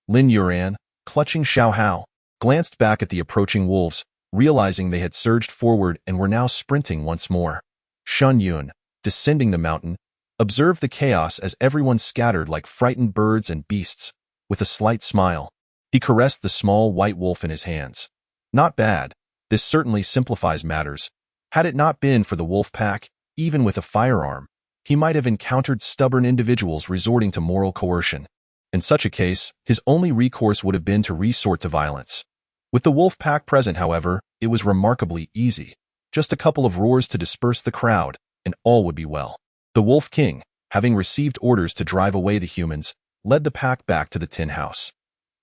Lin Yuran, clutching Xiao Hao, glanced back at the approaching wolves, realizing they had surged forward and were now sprinting once more. Shen Yun, descending the mountain, observed the chaos as everyone scattered like frightened birds and beasts. With a slight smile, he caressed the small white wolf in his hands. Not bad. This certainly simplifies matters. Had it not been for the wolf pack, even with a firearm, he might have encountered stubborn individuals resorting to moral coercion. In such a case, his only recourse would have been to resort to violence. With the wolf pack present, however, it was remarkably easy. Just a couple of roars to disperse the crowd, and all would be well. The Wolf King, having received orders to drive away the humans, led the pack back to the tin house.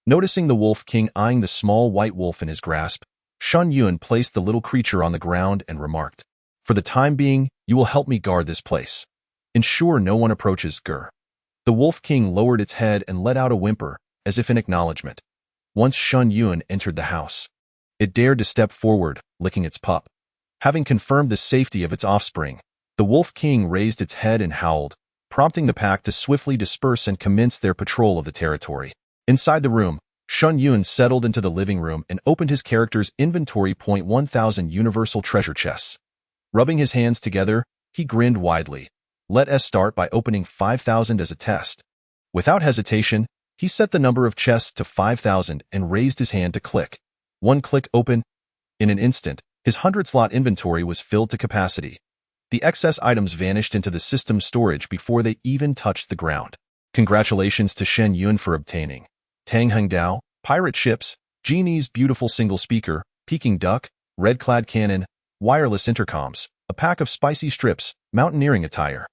Noticing the Wolf King eyeing the small white wolf in his grasp, Shen Yun placed the little creature on the ground and remarked, "For the time being, you will help me guard this place. Ensure no one approaches Gur." The Wolf King lowered its head and let out a whimper, as if in acknowledgement. Once Shen Yun entered the house, it dared to step forward, licking its pup. Having confirmed the safety of its offspring, the Wolf King raised its head and howled, prompting the pack to swiftly disperse and commence their patrol of the territory. Inside the room, Shen Yun settled into the living room and opened his character's inventory. 1000 universal treasure chests. Rubbing his hands together, he grinned widely. Let us start by opening 5,000 as a test. Without hesitation, he set the number of chests to 5,000 and raised his hand to click. One click open. In an instant, his 100-slot inventory was filled to capacity. The excess items vanished into the system's storage before they even touched the ground. Congratulations to Shen Yun for obtaining Tang Hengdao, pirate ships, Genie's beautiful single speaker, Peking duck, red-clad cannon, wireless intercoms, a pack of spicy strips, mountaineering attire.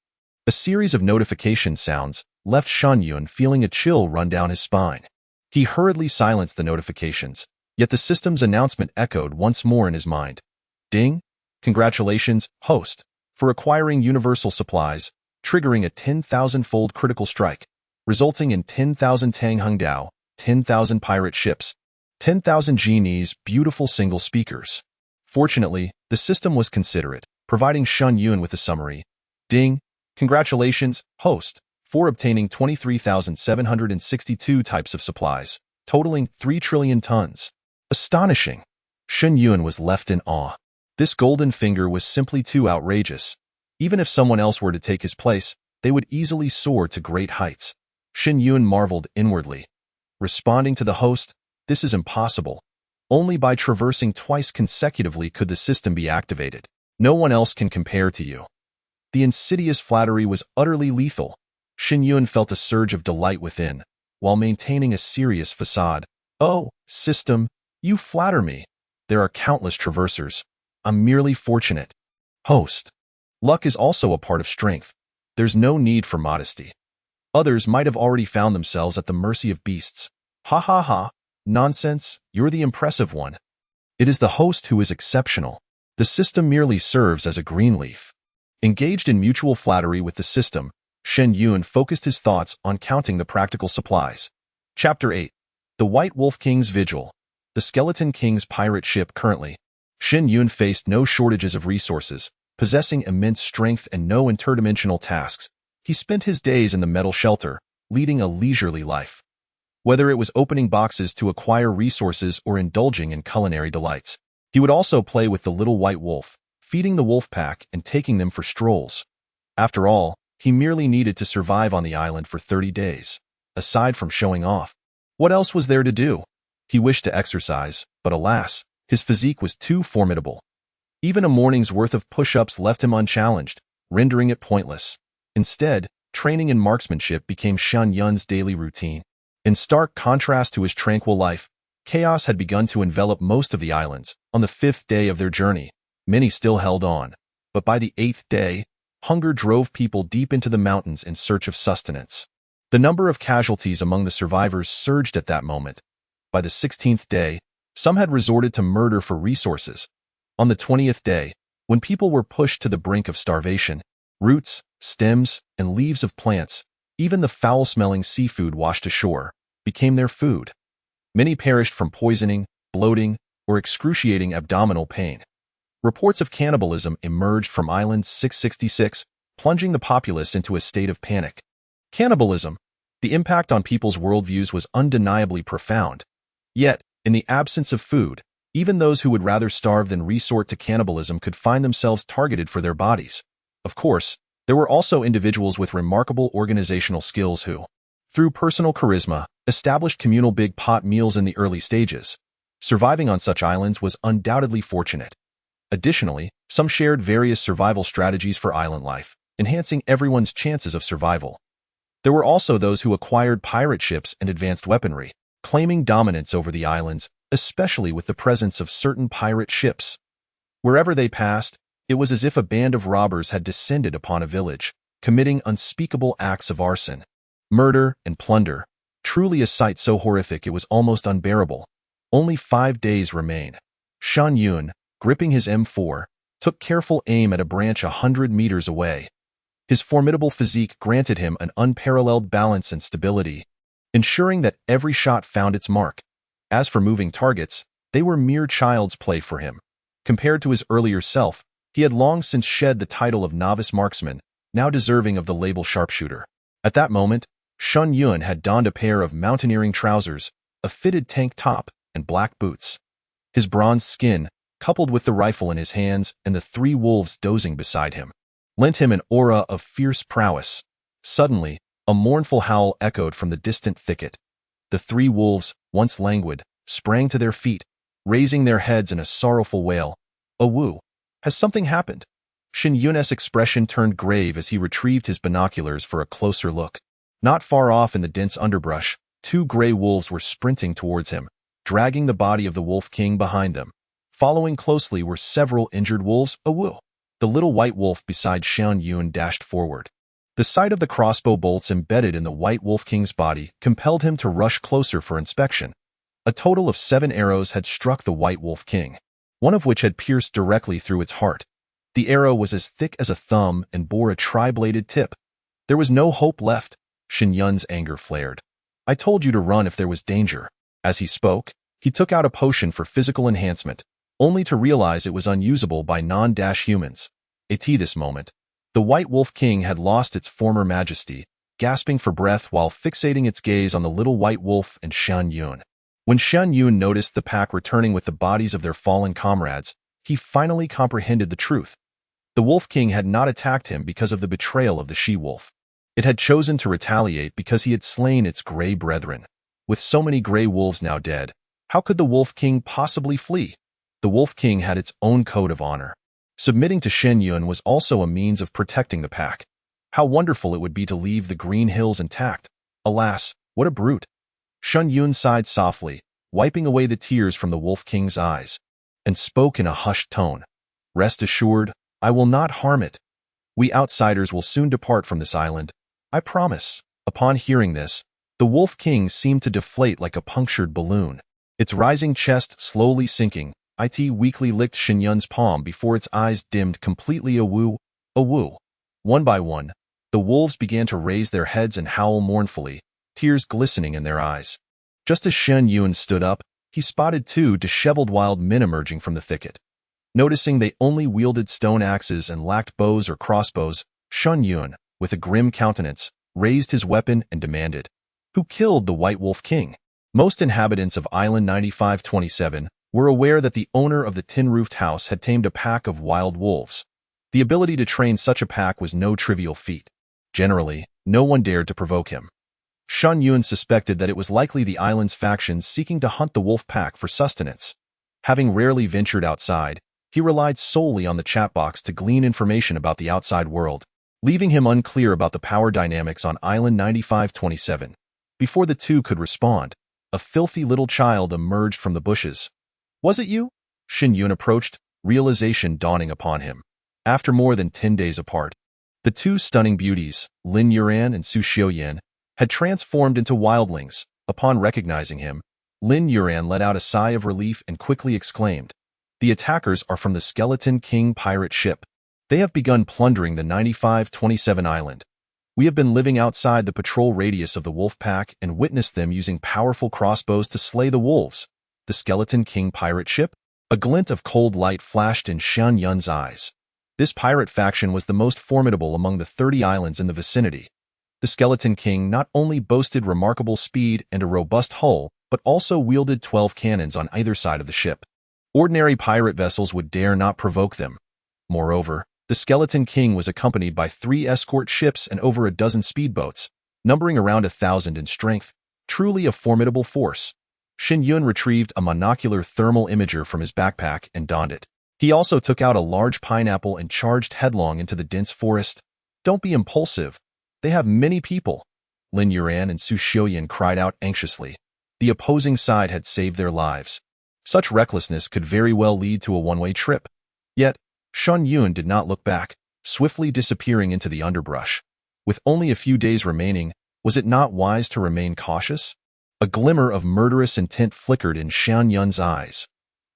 A series of notification sounds left Shen Yun feeling a chill run down his spine. He hurriedly silenced the notifications, yet the system's announcement echoed once more in his mind. Ding! Congratulations, host, for acquiring universal supplies, triggering a 10,000-fold critical strike, resulting in 10,000 Tang Hengdao, 10,000 pirate ships, 10,000 Genie's beautiful single speakers. Fortunately, the system was considerate, providing Shen Yun with a summary. Ding! Congratulations, host, for obtaining 23,762 types of supplies, totaling 3 trillion tons. Astonishing! Shen Yun was left in awe. This golden finger was simply too outrageous. Even if someone else were to take his place, they would easily soar to great heights. Shen Yun marveled inwardly. Responding to the host, this is impossible. Only by traversing twice consecutively could the system be activated. No one else can compare to you. The insidious flattery was utterly lethal. Shen Yun felt a surge of delight within, while maintaining a serious facade. Oh, system, you flatter me. There are countless traversers. I'm merely fortunate. Host. Luck is also a part of strength. There's no need for modesty. Others might have already found themselves at the mercy of beasts. Ha ha ha. Nonsense, you're the impressive one. It is the host who is exceptional. The system merely serves as a green leaf. Engaged in mutual flattery with the system, Shen Yun focused his thoughts on counting the practical supplies. Chapter 8. The White Wolf King's Vigil. The Skeleton King's pirate ship currently. Shen Yun faced no shortages of resources, possessing immense strength and no interdimensional tasks. He spent his days in the metal shelter, leading a leisurely life. Whether it was opening boxes to acquire resources or indulging in culinary delights, he would also play with the little white wolf, feeding the wolf pack and taking them for strolls. After all, he merely needed to survive on the island for 30 days. Aside from showing off, what else was there to do? He wished to exercise, but alas, his physique was too formidable. Even a morning's worth of push-ups left him unchallenged, rendering it pointless. Instead, training in marksmanship became Shen Yun's daily routine. In stark contrast to his tranquil life, chaos had begun to envelop most of the islands. On the 5th day of their journey, many still held on, but by the 8th day, hunger drove people deep into the mountains in search of sustenance. The number of casualties among the survivors surged at that moment. By the 16th day, some had resorted to murder for resources. On the 20th day, when people were pushed to the brink of starvation, roots, stems, and leaves of plants, even the foul-smelling seafood washed ashore, became their food. Many perished from poisoning, bloating, or excruciating abdominal pain. Reports of cannibalism emerged from Island 666, plunging the populace into a state of panic. Cannibalism, the impact on people's worldviews was undeniably profound. Yet, in the absence of food, even those who would rather starve than resort to cannibalism could find themselves targeted for their bodies. Of course, there were also individuals with remarkable organizational skills who, through personal charisma, established communal big pot meals in the early stages. Surviving on such islands was undoubtedly fortunate. Additionally, some shared various survival strategies for island life, enhancing everyone's chances of survival. There were also those who acquired pirate ships and advanced weaponry, claiming dominance over the islands, especially with the presence of certain pirate ships. Wherever they passed, it was as if a band of robbers had descended upon a village, committing unspeakable acts of arson, murder, and plunder, truly a sight so horrific it was almost unbearable. Only 5 days remain. Shen Yun, gripping his M4, took careful aim at a branch 100 meters away. His formidable physique granted him an unparalleled balance and stability, ensuring that every shot found its mark. As for moving targets, they were mere child's play for him. Compared to his earlier self, he had long since shed the title of novice marksman, now deserving of the label sharpshooter. At that moment, Shen Yun had donned a pair of mountaineering trousers, a fitted tank top, and black boots. His bronzed skin, coupled with the rifle in his hands and the 3 wolves dozing beside him, lent him an aura of fierce prowess. Suddenly, a mournful howl echoed from the distant thicket. The 3 wolves, once languid, sprang to their feet, raising their heads in a sorrowful wail. "Awoo! Has something happened?" Shen Yun's expression turned grave as he retrieved his binoculars for a closer look. Not far off in the dense underbrush, 2 gray wolves were sprinting towards him, dragging the body of the Wolf King behind them. Following closely were several injured wolves. "Awoo!" The little white wolf beside Shen Yun dashed forward. The sight of the crossbow bolts embedded in the White Wolf King's body compelled him to rush closer for inspection. A total of 7 arrows had struck the White Wolf King, one of which had pierced directly through its heart. The arrow was as thick as a thumb and bore a tri-bladed tip. There was no hope left. Shen Yun's anger flared. "I told you to run if there was danger." As he spoke, he took out a potion for physical enhancement, only to realize it was unusable by non-humans. At this moment, the White Wolf King had lost its former majesty, gasping for breath while fixating its gaze on the little white wolf and Shen Yun. When Shen Yun noticed the pack returning with the bodies of their fallen comrades, he finally comprehended the truth. The Wolf King had not attacked him because of the betrayal of the she-wolf. It had chosen to retaliate because he had slain its gray brethren. With so many gray wolves now dead, how could the Wolf King possibly flee? The Wolf King had its own code of honor. Submitting to Shen Yun was also a means of protecting the pack. How wonderful it would be to leave the green hills intact. Alas, what a brute. Shen Yun sighed softly, wiping away the tears from the Wolf King's eyes, and spoke in a hushed tone. "Rest assured, I will not harm it. We outsiders will soon depart from this island. I promise." Upon hearing this, the Wolf King seemed to deflate like a punctured balloon, its rising chest slowly sinking. It weakly licked Shen Yun's palm before its eyes dimmed completely. "Awoo, awoo." One by one, the wolves began to raise their heads and howl mournfully, tears glistening in their eyes. Just as Shen Yun stood up, he spotted 2 disheveled wild men emerging from the thicket. Noticing they only wielded stone axes and lacked bows or crossbows, Shen Yun, with a grim countenance, raised his weapon and demanded, "Who killed the White Wolf King?" Most inhabitants of Island 9527 were aware that the owner of the tin-roofed house had tamed a pack of wild wolves. The ability to train such a pack was no trivial feat. Generally, no one dared to provoke him. Shen Yun suspected that it was likely the island's factions seeking to hunt the wolf pack for sustenance. Having rarely ventured outside, he relied solely on the chat box to glean information about the outside world, leaving him unclear about the power dynamics on Island 9527. Before the two could respond, a filthy little child emerged from the bushes. "Was it you?" Shen Yun approached, realization dawning upon him. After more than 10 days apart, the two stunning beauties, Lin Yuran and Su Xiuyan, had transformed into wildlings. Upon recognizing him, Lin Yuran let out a sigh of relief and quickly exclaimed, "The attackers are from the Skeleton King pirate ship. They have begun plundering the 9527 island. We have been living outside the patrol radius of the wolf pack and witnessed them using powerful crossbows to slay the wolves." The Skeleton King pirate ship? A glint of cold light flashed in Shen Yun's eyes. This pirate faction was the most formidable among the 30 islands in the vicinity. The Skeleton King not only boasted remarkable speed and a robust hull, but also wielded 12 cannons on either side of the ship. Ordinary pirate vessels would dare not provoke them. Moreover, the Skeleton King was accompanied by 3 escort ships and over a dozen speedboats, numbering around 1,000 in strength. Truly a formidable force. Shen Yun retrieved a monocular thermal imager from his backpack and donned it. He also took out a large pineapple and charged headlong into the dense forest. "Don't be impulsive. They have many people." Lin Yuran and Su Xiuyan cried out anxiously. The opposing side had saved their lives. Such recklessness could very well lead to a one-way trip. Yet, Shen Yun did not look back, swiftly disappearing into the underbrush. With only a few days remaining, was it not wise to remain cautious? A glimmer of murderous intent flickered in Shen Yun's eyes.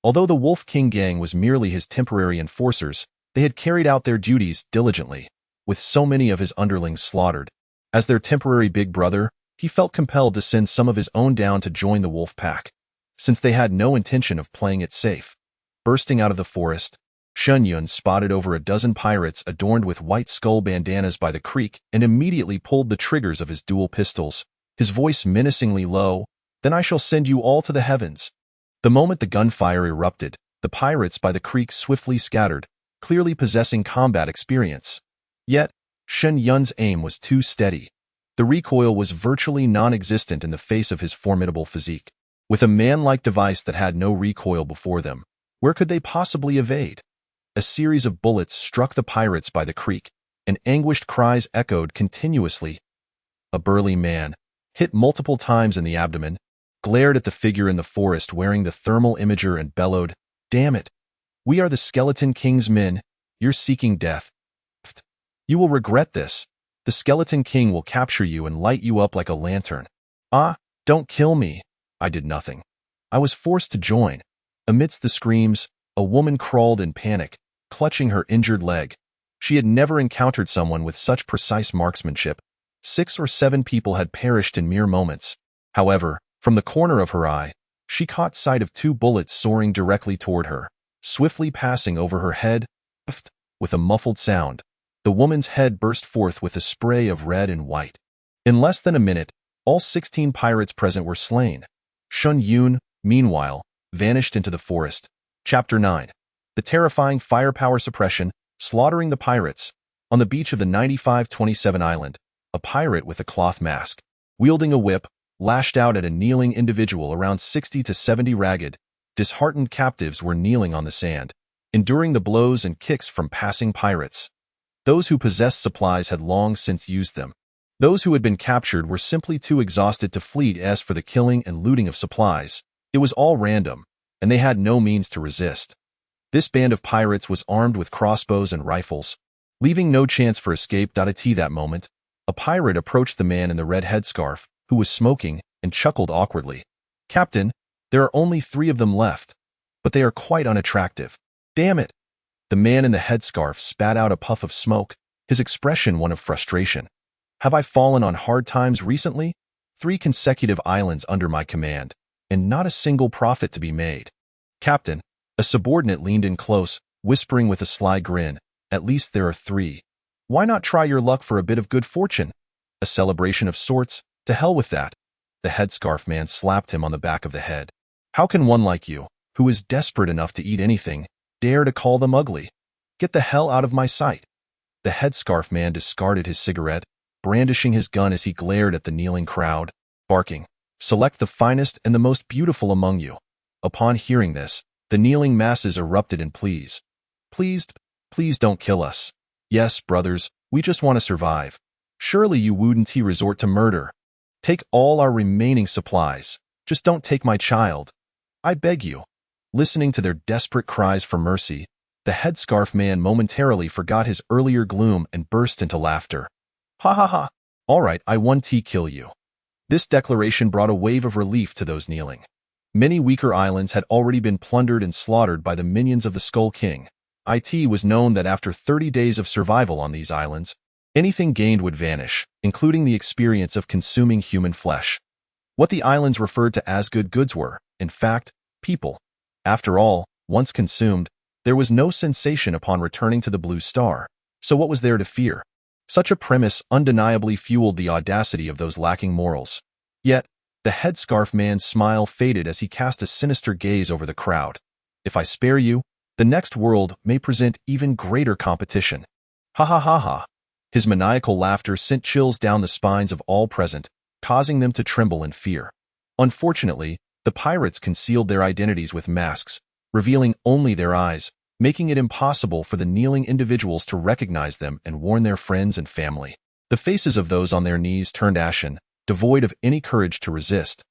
Although the Wolf King gang was merely his temporary enforcers, they had carried out their duties diligently, with so many of his underlings slaughtered. As their temporary big brother, he felt compelled to send some of his own down to join the wolf pack, since they had no intention of playing it safe. Bursting out of the forest, Shen Yun spotted over a dozen pirates adorned with white skull bandanas by the creek and immediately pulled the triggers of his dual pistols, his voice menacingly low, "Then I shall send you all to the heavens." The moment the gunfire erupted, the pirates by the creek swiftly scattered, clearly possessing combat experience. Yet, Shen Yun's aim was too steady. The recoil was virtually non-existent in the face of his formidable physique. With a man-like device that had no recoil before them, where could they possibly evade? A series of bullets struck the pirates by the creek, and anguished cries echoed continuously. A burly man, hit multiple times in the abdomen, glared at the figure in the forest wearing the thermal imager and bellowed, "Damn it! We are the Skeleton King's men. You're seeking death. You will regret this. The Skeleton King will capture you and light you up like a lantern." "Ah, don't kill me. I did nothing. I was forced to join." Amidst the screams, a woman crawled in panic, clutching her injured leg. She had never encountered someone with such precise marksmanship. 6 or 7 people had perished in mere moments. However, from the corner of her eye, she caught sight of 2 bullets soaring directly toward her, swiftly passing over her head. With a muffled sound, the woman's head burst forth with a spray of red and white. In less than a minute, all 16 pirates present were slain. Shen Yun, meanwhile, vanished into the forest. Chapter 9. The terrifying firepower suppression, slaughtering the pirates. On the beach of the 9527 island, a pirate with a cloth mask, wielding a whip, lashed out at a kneeling individual. Around 60 to 70 ragged, disheartened captives were kneeling on the sand, enduring the blows and kicks from passing pirates. Those who possessed supplies had long since used them. Those who had been captured were simply too exhausted to flee. As for the killing and looting of supplies, it was all random, and they had no means to resist. This band of pirates was armed with crossbows and rifles, leaving no chance for escape. At that moment, a pirate approached the man in the red headscarf, who was smoking, and chuckled awkwardly. "Captain, there are only 3 of them left, but they are quite unattractive." "Damn it!" The man in the headscarf spat out a puff of smoke, his expression one of frustration. "Have I fallen on hard times recently? 3 consecutive islands under my command, and not a single profit to be made." "Captain," a subordinate leaned in close, whispering with a sly grin, "At least there are 3. Why not try your luck for a bit of good fortune? A celebration of sorts? To hell with that." The headscarf man slapped him on the back of the head. "How can one like you, who is desperate enough to eat anything, dare to call them ugly? Get the hell out of my sight." The headscarf man discarded his cigarette, brandishing his gun as he glared at the kneeling crowd, barking, "Select the finest and the most beautiful among you." Upon hearing this, the kneeling masses erupted in pleas. "Please, please don't kill us. Yes, brothers, we just want to survive. Surely you wouldn't resort to murder. Take all our remaining supplies. Just don't take my child. I beg you." Listening to their desperate cries for mercy, the headscarf man momentarily forgot his earlier gloom and burst into laughter. "Ha ha ha. All right, I won't kill you." This declaration brought a wave of relief to those kneeling. Many weaker islands had already been plundered and slaughtered by the minions of the Skull King. It was known that after 30 days of survival on these islands, anything gained would vanish, including the experience of consuming human flesh. What the islands referred to as good goods were, in fact, people. After all, once consumed, there was no sensation upon returning to the Blue Star, so what was there to fear? Such a premise undeniably fueled the audacity of those lacking morals. Yet, the headscarf man's smile faded as he cast a sinister gaze over the crowd. "If I spare you, the next world may present even greater competition." Ha ha ha ha. His maniacal laughter sent chills down the spines of all present, causing them to tremble in fear. Unfortunately, the pirates concealed their identities with masks, revealing only their eyes, making it impossible for the kneeling individuals to recognize them and warn their friends and family. The faces of those on their knees turned ashen, devoid of any courage to resist.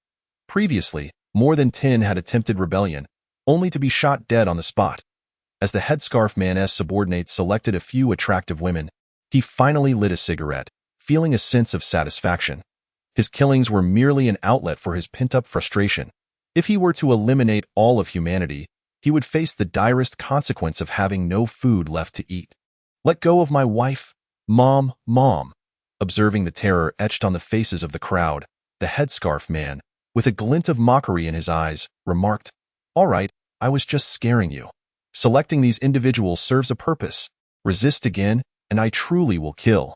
Previously, more than 10 had attempted rebellion, only to be shot dead on the spot. As the headscarf man's subordinates selected a few attractive women, he finally lit a cigarette, feeling a sense of satisfaction. His killings were merely an outlet for his pent-up frustration. If he were to eliminate all of humanity, he would face the direst consequence of having no food left to eat. "Let go of my wife, Mom, Mom." Observing the terror etched on the faces of the crowd, the headscarf man, with a glint of mockery in his eyes, remarked, "All right, I was just scaring you. Selecting these individuals serves a purpose. Resist again, and I truly will kill."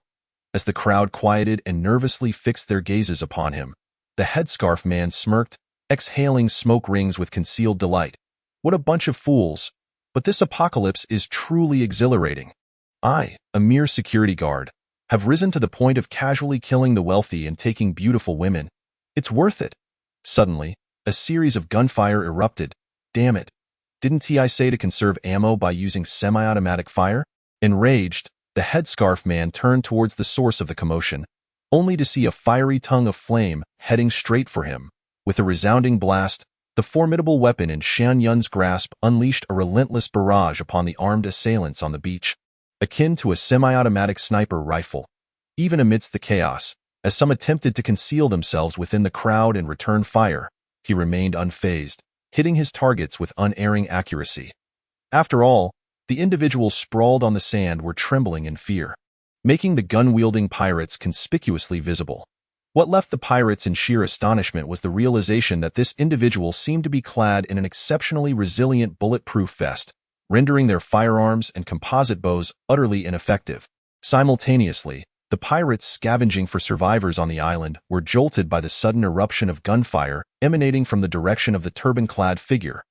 As the crowd quieted and nervously fixed their gazes upon him, the headscarf man smirked, exhaling smoke rings with concealed delight. "What a bunch of fools! But this apocalypse is truly exhilarating. I, a mere security guard, have risen to the point of casually killing the wealthy and taking beautiful women. It's worth it." Suddenly, a series of gunfire erupted. "Damn it. Didn't I say to conserve ammo by using semi-automatic fire?" Enraged, the headscarf man turned towards the source of the commotion, only to see a fiery tongue of flame heading straight for him. With a resounding blast, the formidable weapon in Shen Yun's grasp unleashed a relentless barrage upon the armed assailants on the beach, akin to a semi-automatic sniper rifle. Even amidst the chaos, as some attempted to conceal themselves within the crowd and return fire, he remained unfazed, hitting his targets with unerring accuracy. After all, the individuals sprawled on the sand were trembling in fear, making the gun-wielding pirates conspicuously visible. What left the pirates in sheer astonishment was the realization that this individual seemed to be clad in an exceptionally resilient bulletproof vest, rendering their firearms and composite bows utterly ineffective. Simultaneously, the pirates scavenging for survivors on the island were jolted by the sudden eruption of gunfire emanating from the direction of the turban-clad figure.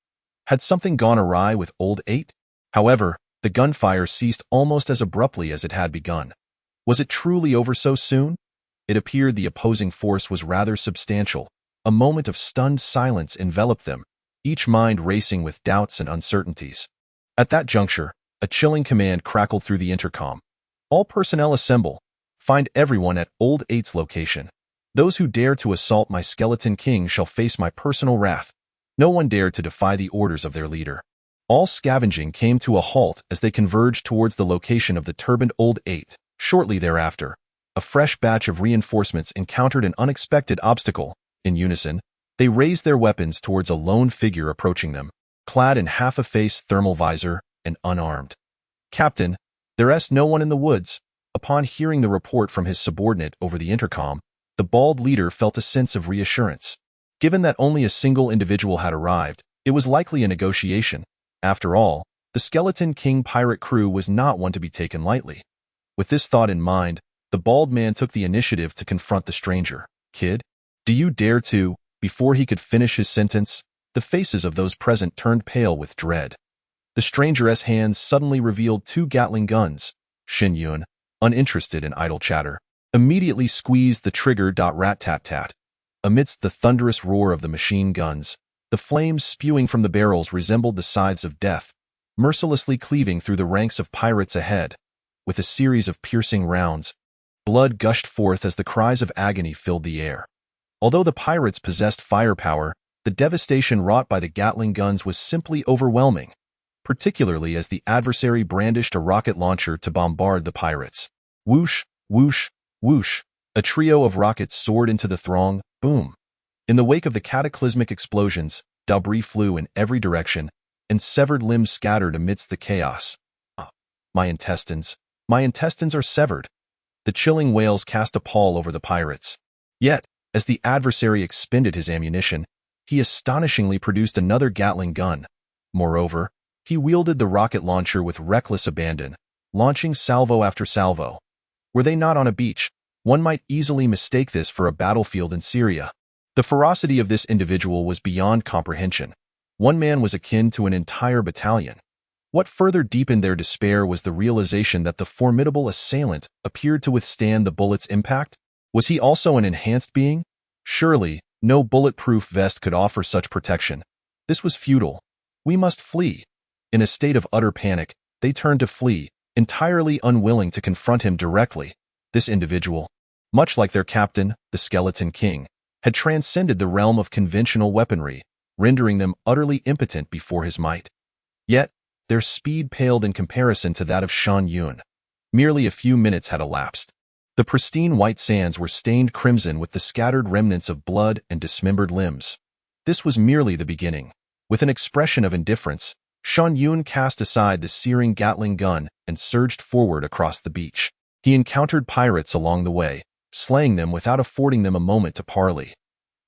Had something gone awry with Old 8? However, the gunfire ceased almost as abruptly as it had begun. Was it truly over so soon? It appeared the opposing force was rather substantial. A moment of stunned silence enveloped them, each mind racing with doubts and uncertainties. At that juncture, a chilling command crackled through the intercom. "All personnel assemble. Find everyone at Old 8's location. Those who dare to assault my skeleton king shall face my personal wrath." No one dared to defy the orders of their leader. All scavenging came to a halt as they converged towards the location of the turbaned Old 8. Shortly thereafter, a fresh batch of reinforcements encountered an unexpected obstacle. In unison, they raised their weapons towards a lone figure approaching them, clad in half-a-face thermal visor and unarmed. "Captain, there's no one in the woods." Upon hearing the report from his subordinate over the intercom, the bald leader felt a sense of reassurance. Given that only a single individual had arrived, it was likely a negotiation. After all, The Skeleton King pirate crew was not one to be taken lightly. With this thought in mind, the bald man took the initiative to confront the stranger. "Kid, do you dare to?" Before he could finish his sentence, the faces of those present turned pale with dread. The stranger's hands suddenly revealed 2 Gatling guns. Shen Yun, uninterested in idle chatter, immediately squeezed the trigger. Rat-tat-tat. Amidst the thunderous roar of the machine guns, the flames spewing from the barrels resembled the scythes of death, mercilessly cleaving through the ranks of pirates ahead. With a series of piercing rounds, blood gushed forth as the cries of agony filled the air. Although the pirates possessed firepower, the devastation wrought by the Gatling guns was simply overwhelming, particularly as the adversary brandished a rocket launcher to bombard the pirates. Whoosh, whoosh, whoosh. A trio of rockets soared into the throng. Boom. In the wake of the cataclysmic explosions, debris flew in every direction, and severed limbs scattered amidst the chaos. My intestines are severed. The chilling wails cast a pall over the pirates. Yet, as the adversary expended his ammunition, he astonishingly produced another Gatling gun. Moreover, he wielded the rocket launcher with reckless abandon, launching salvo after salvo. Were they not on a beach, one might easily mistake this for a battlefield in Syria. The ferocity of this individual was beyond comprehension. One man was akin to an entire battalion. What further deepened their despair was the realization that the formidable assailant appeared to withstand the bullet's impact. Was he also an enhanced being? Surely, no bulletproof vest could offer such protection. This was futile. We must flee. In a state of utter panic, they turned to flee, entirely unwilling to confront him directly. This individual, much like their captain, the Skeleton King, had transcended the realm of conventional weaponry, rendering them utterly impotent before his might. Yet, their speed paled in comparison to that of Shen Yun. Merely a few minutes had elapsed. The pristine white sands were stained crimson with the scattered remnants of blood and dismembered limbs. This was merely the beginning. With an expression of indifference, Shen Yun cast aside the searing Gatling gun and surged forward across the beach. He encountered pirates along the way, slaying them without affording them a moment to parley.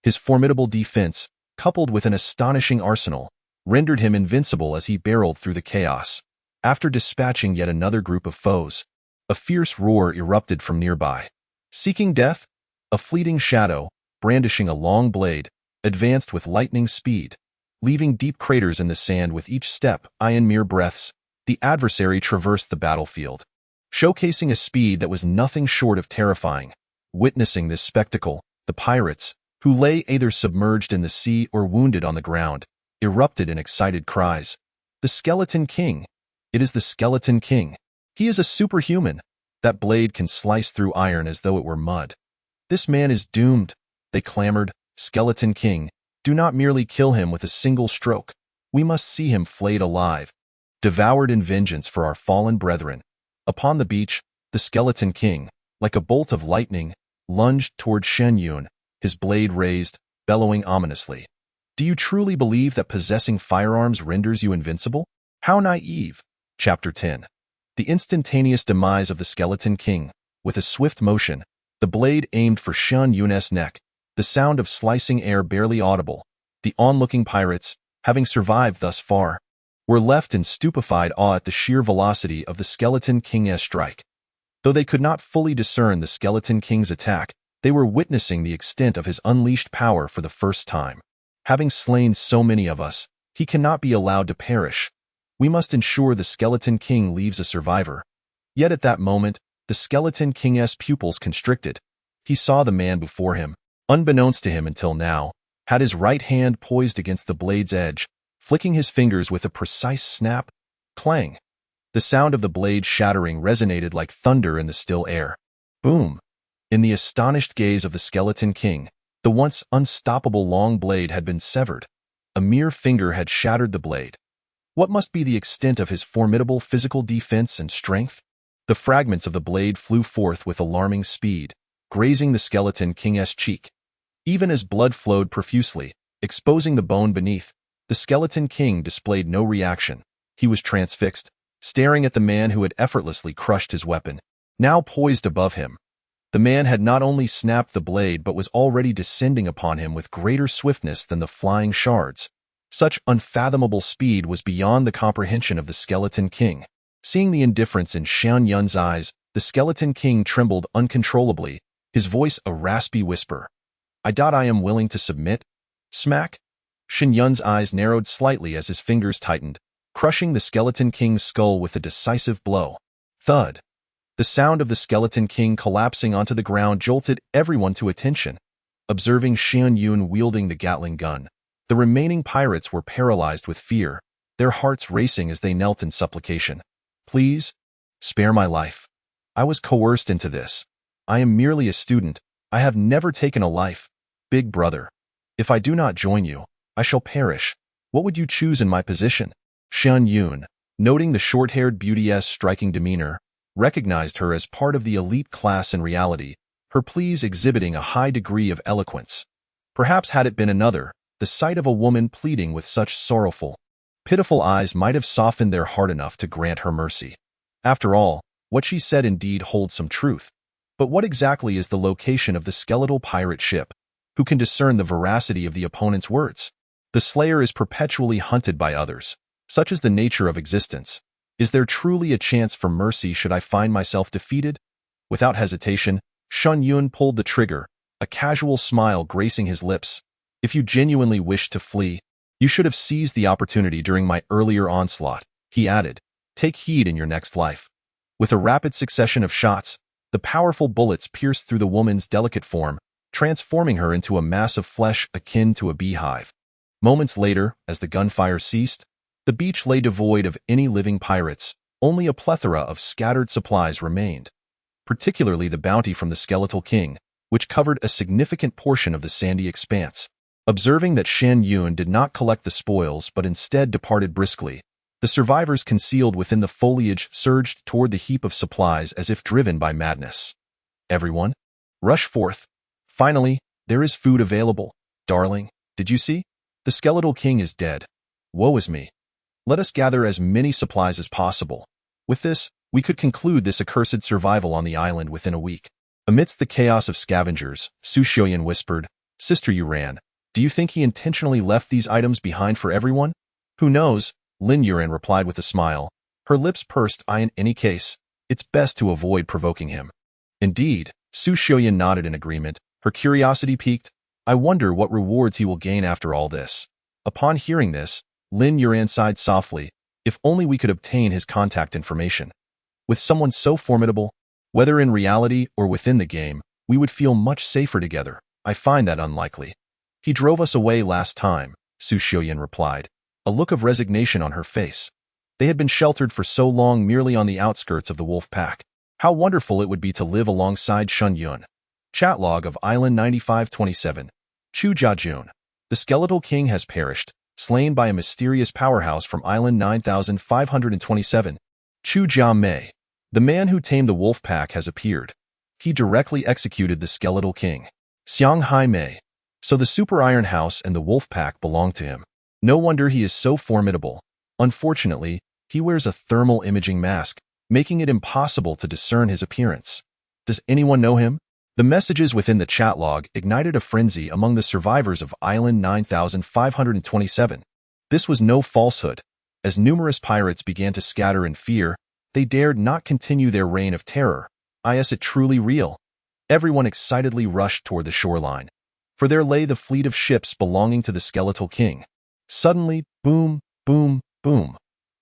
His formidable defense, coupled with an astonishing arsenal, rendered him invincible as he barreled through the chaos. After dispatching yet another group of foes, a fierce roar erupted from nearby. Seeking death, a fleeting shadow, brandishing a long blade, advanced with lightning speed. Leaving deep craters in the sand with each step. In mere breaths, the adversary traversed the battlefield, showcasing a speed that was nothing short of terrifying. Witnessing this spectacle, the pirates, who lay either submerged in the sea or wounded on the ground, erupted in excited cries. "The Skeleton King! It is the Skeleton King! He is a superhuman! That blade can slice through iron as though it were mud. This man is doomed!" They clamored. "Skeleton King, do not merely kill him with a single stroke. We must see him flayed alive, devoured in vengeance for our fallen brethren." Upon the beach, the Skeleton King, like a bolt of lightning, lunged toward Shen Yun, his blade raised, bellowing ominously. "Do you truly believe that possessing firearms renders you invincible? How naive!" Chapter 10. The instantaneous demise of the Skeleton King. With a swift motion, the blade aimed for Shen Yun's neck, the sound of slicing air barely audible. The onlooking pirates, having survived thus far, were left in stupefied awe at the sheer velocity of the Skeleton King's strike. Though they could not fully discern the Skeleton King's attack, they were witnessing the extent of his unleashed power for the first time. Having slain so many of us, he cannot be allowed to perish. We must ensure the Skeleton King leaves a survivor. Yet at that moment, the Skeleton King's pupils constricted. He saw the man before him, unbeknownst to him until now, had his right hand poised against the blade's edge, flicking his fingers with a precise snap. Clang! The sound of the blade shattering resonated like thunder in the still air. Boom! In the astonished gaze of the Skeleton King, the once unstoppable long blade had been severed. A mere finger had shattered the blade. What must be the extent of his formidable physical defense and strength? The fragments of the blade flew forth with alarming speed, grazing the Skeleton King's cheek. Even as blood flowed profusely, exposing the bone beneath, the Skeleton King displayed no reaction. He was transfixed, staring at the man who had effortlessly crushed his weapon, now poised above him. The man had not only snapped the blade but was already descending upon him with greater swiftness than the flying shards. Such unfathomable speed was beyond the comprehension of the Skeleton King. Seeing the indifference in Shen Yun's eyes, the Skeleton King trembled uncontrollably, his voice a raspy whisper. I am willing to submit. Smack! Shen Yun's eyes narrowed slightly as his fingers tightened, crushing the Skeleton King's skull with a decisive blow. Thud! The sound of the Skeleton King collapsing onto the ground jolted everyone to attention. Observing Shen Yun wielding the Gatling gun, the remaining pirates were paralyzed with fear, their hearts racing as they knelt in supplication. Please, spare my life. I was coerced into this. I am merely a student. I have never taken a life. Big brother. If I do not join you, I shall perish. What would you choose in my position? Shen Yun, noting the short-haired beauty's striking demeanor, recognized her as part of the elite class in reality, her pleas exhibiting a high degree of eloquence. Perhaps had it been another, the sight of a woman pleading with such sorrowful, pitiful eyes might have softened their heart enough to grant her mercy. After all, what she said indeed holds some truth. But what exactly is the location of the skeletal pirate ship? Who can discern the veracity of the opponent's words? The slayer is perpetually hunted by others. Such is the nature of existence. Is there truly a chance for mercy should I find myself defeated? Without hesitation, Shen Yun pulled the trigger, a casual smile gracing his lips. If you genuinely wished to flee, you should have seized the opportunity during my earlier onslaught, he added. Take heed in your next life. With a rapid succession of shots, the powerful bullets pierced through the woman's delicate form, transforming her into a mass of flesh akin to a beehive. Moments later, as the gunfire ceased, the beach lay devoid of any living pirates. Only a plethora of scattered supplies remained, particularly the bounty from the Skeletal King, which covered a significant portion of the sandy expanse. Observing that Shen Yun did not collect the spoils but instead departed briskly, the survivors concealed within the foliage surged toward the heap of supplies as if driven by madness. Everyone, rush forth. Finally, there is food available. Darling, did you see? The Skeletal King is dead. Woe is me. Let us gather as many supplies as possible. With this, we could conclude this accursed survival on the island within a week. Amidst the chaos of scavengers, Su Xiaoyan whispered, Sister Yuran, do you think he intentionally left these items behind for everyone? Who knows? Lin Yuran replied with a smile. Her lips pursed. In any case, it's best to avoid provoking him. Indeed, Su Xiaoyan nodded in agreement, her curiosity piqued. I wonder what rewards he will gain after all this. Upon hearing this, Lin Yuran sighed softly. If only we could obtain his contact information. With someone so formidable, whether in reality or within the game, we would feel much safer together. I find that unlikely. He drove us away last time, Su Xiaoyan replied, a look of resignation on her face. They had been sheltered for so long merely on the outskirts of the wolf pack. How wonderful it would be to live alongside Shen Yun. Chat log of Island 9527. Chu Jiajun. The Skeletal King has perished, slain by a mysterious powerhouse from Island 9527. Chu Jiamei. The man who tamed the wolf pack has appeared. He directly executed the Skeletal King. Xiang Hai Mei. So the Super Iron House and the wolf pack belong to him. No wonder he is so formidable. Unfortunately, he wears a thermal imaging mask, making it impossible to discern his appearance. Does anyone know him? The messages within the chat log ignited a frenzy among the survivors of Island 9527. This was no falsehood. As numerous pirates began to scatter in fear, they dared not continue their reign of terror. Is it truly real? Everyone excitedly rushed toward the shoreline. For there lay the fleet of ships belonging to the Skeletal King. Suddenly, boom, boom, boom.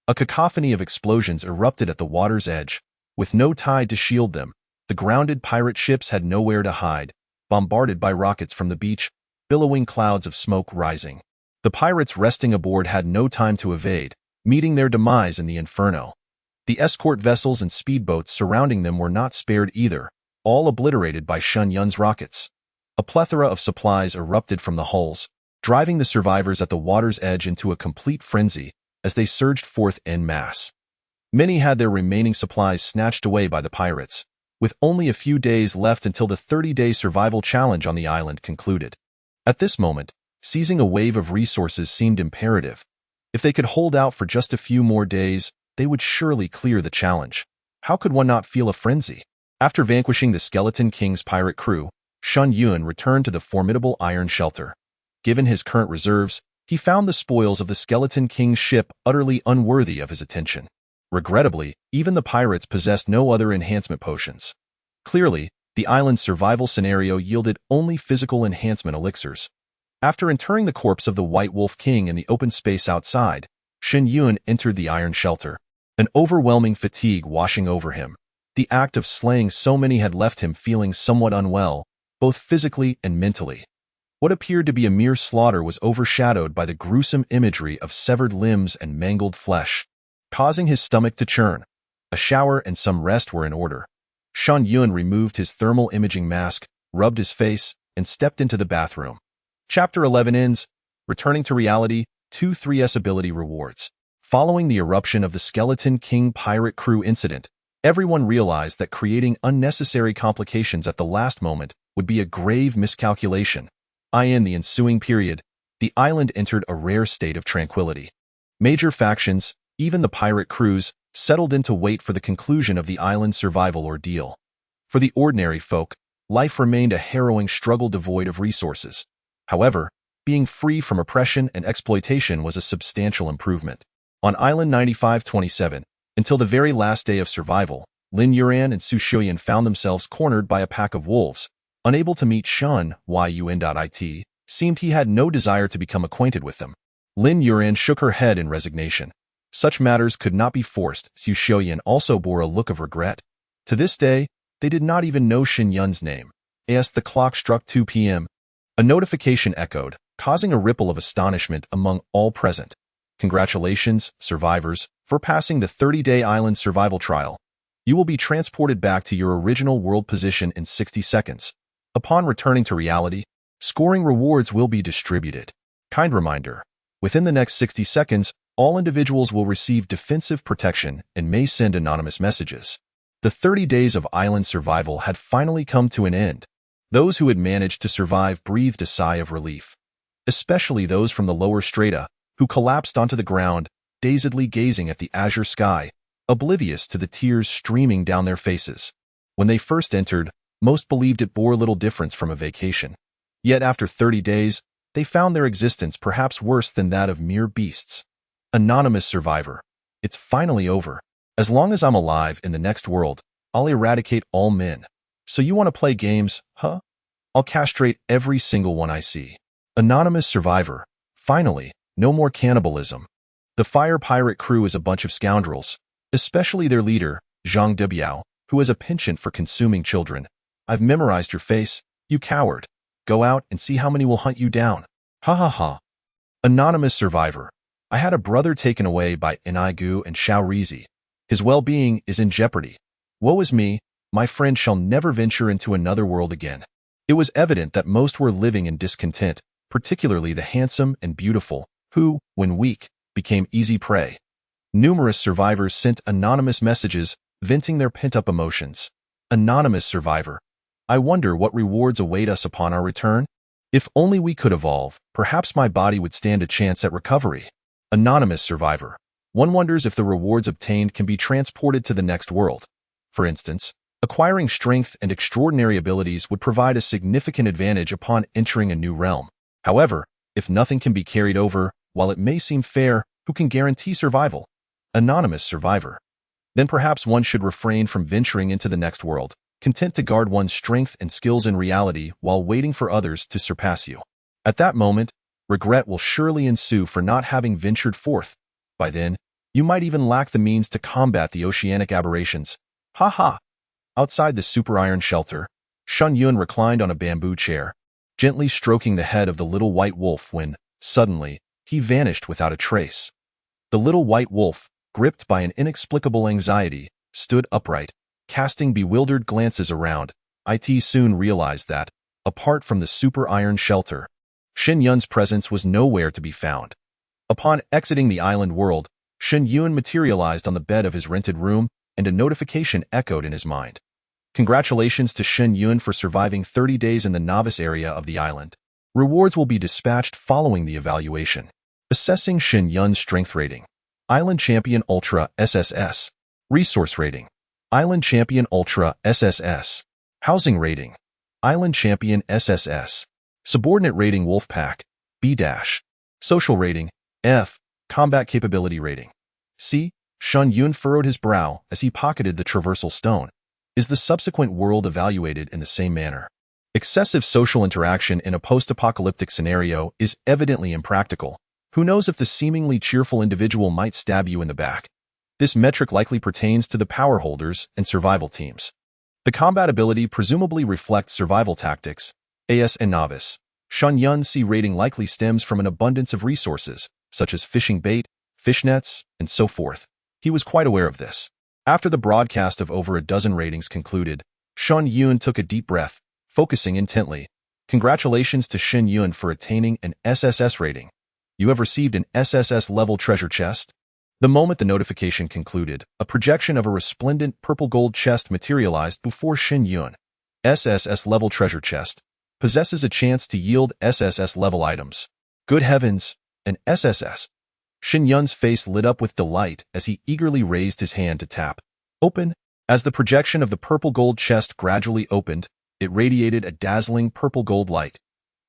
A cacophony of explosions erupted at the water's edge. With no tide to shield them, the grounded pirate ships had nowhere to hide, bombarded by rockets from the beach, billowing clouds of smoke rising. The pirates resting aboard had no time to evade, meeting their demise in the inferno. The escort vessels and speedboats surrounding them were not spared either, all obliterated by Shen Yun's rockets. A plethora of supplies erupted from the hulls, driving the survivors at the water's edge into a complete frenzy as they surged forth en masse. Many had their remaining supplies snatched away by the pirates, with only a few days left until the 30-day survival challenge on the island concluded. At this moment, seizing a wave of resources seemed imperative. If they could hold out for just a few more days, they would surely clear the challenge. How could one not feel a frenzy? After vanquishing the Skeleton King's pirate crew, Shen Yun returned to the formidable iron shelter. Given his current reserves, he found the spoils of the Skeleton King's ship utterly unworthy of his attention. Regrettably, even the pirates possessed no other enhancement potions. Clearly, the island's survival scenario yielded only physical enhancement elixirs. After interring the corpse of the White Wolf King in the open space outside, Shen Yun entered the iron shelter, an overwhelming fatigue washing over him. The act of slaying so many had left him feeling somewhat unwell, both physically and mentally. What appeared to be a mere slaughter was overshadowed by the gruesome imagery of severed limbs and mangled flesh, causing his stomach to churn. A shower and some rest were in order. Shen Yun removed his thermal imaging mask, rubbed his face, and stepped into the bathroom. Chapter 11 ends. Returning to reality, 2-3's ability rewards. Following the eruption of the Skeleton King pirate crew incident, everyone realized that creating unnecessary complications at the last moment would be a grave miscalculation. In the ensuing period, the island entered a rare state of tranquility. Major factions, even the pirate crews, settled in to wait for the conclusion of the island's survival ordeal. For the ordinary folk, life remained a harrowing struggle devoid of resources. However, being free from oppression and exploitation was a substantial improvement. On Island 9527, until the very last day of survival, Lin Yuran and Su Shuyan found themselves cornered by a pack of wolves. Unable to meet Shen Yun.it, seemed he had no desire to become acquainted with them. Lin Yuran shook her head in resignation. Such matters could not be forced. Su Shuyan also bore a look of regret. To this day, they did not even know Shen Yun's name. As the clock struck 2 p.m., a notification echoed, causing a ripple of astonishment among all present. Congratulations, survivors, for passing the 30-day island survival trial. You will be transported back to your original world position in 60 seconds. Upon returning to reality, scoring rewards will be distributed. Kind reminder, within the next 60 seconds, all individuals will receive defensive protection and may send anonymous messages. The 30 days of island survival had finally come to an end. Those who had managed to survive breathed a sigh of relief, especially those from the lower strata, who collapsed onto the ground, dazedly gazing at the azure sky, oblivious to the tears streaming down their faces. When they first entered, most believed it bore little difference from a vacation. Yet after 30 days, they found their existence perhaps worse than that of mere beasts. Anonymous survivor. It's finally over. As long as I'm alive in the next world, I'll eradicate all men. So you want to play games, huh? I'll castrate every single one I see. Anonymous survivor. Finally, no more cannibalism. The fire pirate crew is a bunch of scoundrels, especially their leader, Zhang Debiao, who has a penchant for consuming children. I've memorized your face, you coward. Go out and see how many will hunt you down. Ha ha ha. Anonymous survivor. I had a brother taken away by Enigu and Xiao Rizi. His well-being is in jeopardy. Woe is me, my friend shall never venture into another world again. It was evident that most were living in discontent, particularly the handsome and beautiful, who, when weak, became easy prey. Numerous survivors sent anonymous messages, venting their pent-up emotions. Anonymous survivor. I wonder what rewards await us upon our return? If only we could evolve, perhaps my body would stand a chance at recovery. Anonymous survivor. One wonders if the rewards obtained can be transported to the next world. For instance, acquiring strength and extraordinary abilities would provide a significant advantage upon entering a new realm. However, if nothing can be carried over, while it may seem fair, who can guarantee survival? Anonymous survivor. Then perhaps one should refrain from venturing into the next world, content to guard one's strength and skills in reality while waiting for others to surpass you. At that moment, regret will surely ensue for not having ventured forth. By then, you might even lack the means to combat the oceanic aberrations. Ha ha! Outside the super iron shelter, Shen Yun reclined on a bamboo chair, gently stroking the head of the little white wolf when, suddenly, he vanished without a trace. The little white wolf, gripped by an inexplicable anxiety, stood upright, casting bewildered glances around. It soon realized that, apart from the super iron shelter, Shen Yun's presence was nowhere to be found. Upon exiting the island world, Shen Yun materialized on the bed of his rented room, and a notification echoed in his mind. Congratulations to Shen Yun for surviving 30 days in the novice area of the island. Rewards will be dispatched following the evaluation. Assessing Shen Yun's strength rating. Island Champion Ultra SSS. Resource rating. Island Champion Ultra SSS. Housing rating. Island Champion SSS. Subordinate rating Wolfpack B-. Social rating, F. Combat capability rating, C. Shen Yun furrowed his brow as he pocketed the traversal stone. Is the subsequent world evaluated in the same manner? Excessive social interaction in a post-apocalyptic scenario is evidently impractical. Who knows if the seemingly cheerful individual might stab you in the back? This metric likely pertains to the power holders and survival teams. The combat ability presumably reflects survival tactics, AS and novice. Shen Yun's C rating likely stems from an abundance of resources, such as fishing bait, fishnets, and so forth. He was quite aware of this. After the broadcast of over a dozen ratings concluded, Shen Yun took a deep breath, focusing intently. Congratulations to Shen Yun for attaining an SSS rating. You have received an SSS-level treasure chest. The moment the notification concluded, a projection of a resplendent purple-gold chest materialized before Shen Yun. SSS-level treasure chest possesses a chance to yield SSS-level items. Good heavens, an SSS! Shen Yun's face lit up with delight as he eagerly raised his hand to tap. Open. As the projection of the purple-gold chest gradually opened, it radiated a dazzling purple-gold light.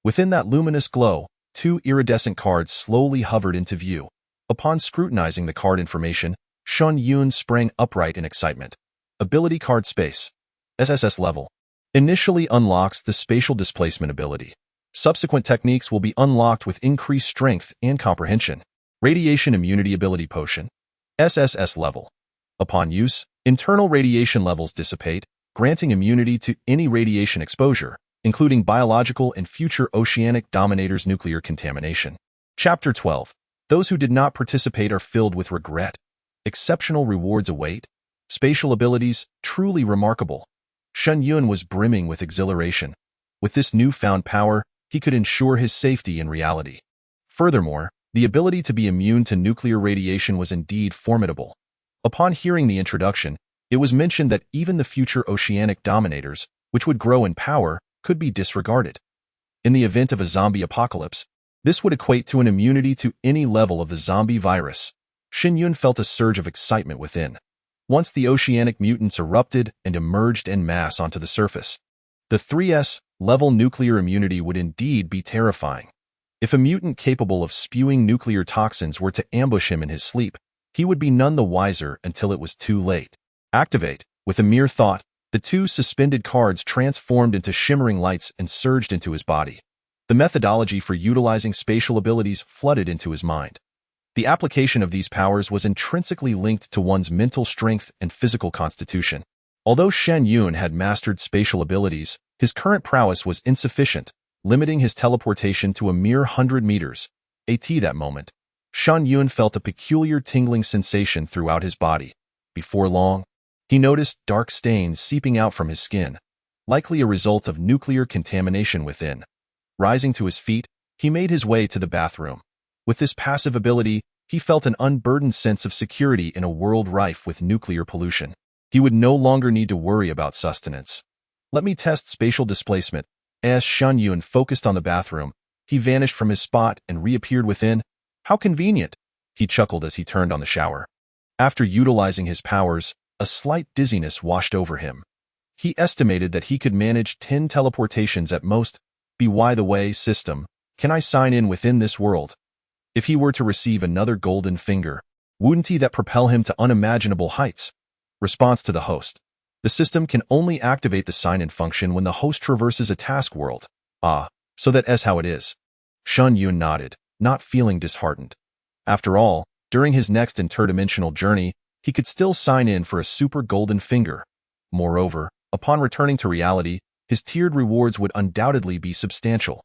Within that luminous glow, 2 iridescent cards slowly hovered into view. Upon scrutinizing the card information, Shen Yun sprang upright in excitement. Ability card space. SSS level. Initially unlocks the spatial displacement ability. Subsequent techniques will be unlocked with increased strength and comprehension. Radiation immunity ability potion. SSS level. Upon use, internal radiation levels dissipate, granting immunity to any radiation exposure, including biological and future oceanic dominators' nuclear contamination. Chapter 12. Those who did not participate are filled with regret. Exceptional rewards await. Spatial abilities, truly remarkable. Shen Yun was brimming with exhilaration. With this newfound power, he could ensure his safety in reality. Furthermore, the ability to be immune to nuclear radiation was indeed formidable. Upon hearing the introduction, it was mentioned that even the future oceanic dominators, which would grow in power, could be disregarded. In the event of a zombie apocalypse, this would equate to an immunity to any level of the zombie virus. Shen Yun felt a surge of excitement within. Once the oceanic mutants erupted and emerged en masse onto the surface, the 3S-level nuclear immunity would indeed be terrifying. If a mutant capable of spewing nuclear toxins were to ambush him in his sleep, he would be none the wiser until it was too late. Activate. With a mere thought, the 2 suspended cards transformed into shimmering lights and surged into his body. The methodology for utilizing spatial abilities flooded into his mind. The application of these powers was intrinsically linked to one's mental strength and physical constitution. Although Shen Yun had mastered spatial abilities, his current prowess was insufficient, limiting his teleportation to a mere 100 meters. That moment, Shen Yun felt a peculiar tingling sensation throughout his body. Before long, he noticed dark stains seeping out from his skin, likely a result of nuclear contamination within. Rising to his feet, he made his way to the bathroom. With this passive ability, he felt an unburdened sense of security in a world rife with nuclear pollution. He would no longer need to worry about sustenance. Let me test spatial displacement. As Shen Yun focused on the bathroom, he vanished from his spot and reappeared within. How convenient, he chuckled as he turned on the shower. After utilizing his powers, a slight dizziness washed over him. He estimated that he could manage 10 teleportations at most. By the way, system, can I sign in within this world? If he were to receive another golden finger, wouldn't that propel him to unimaginable heights? Response to the host. The system can only activate the sign-in function when the host traverses a task world. So that's how it is. Shen Yun nodded, not feeling disheartened. After all, during his next interdimensional journey, he could still sign in for a super golden finger. Moreover, upon returning to reality, his tiered rewards would undoubtedly be substantial.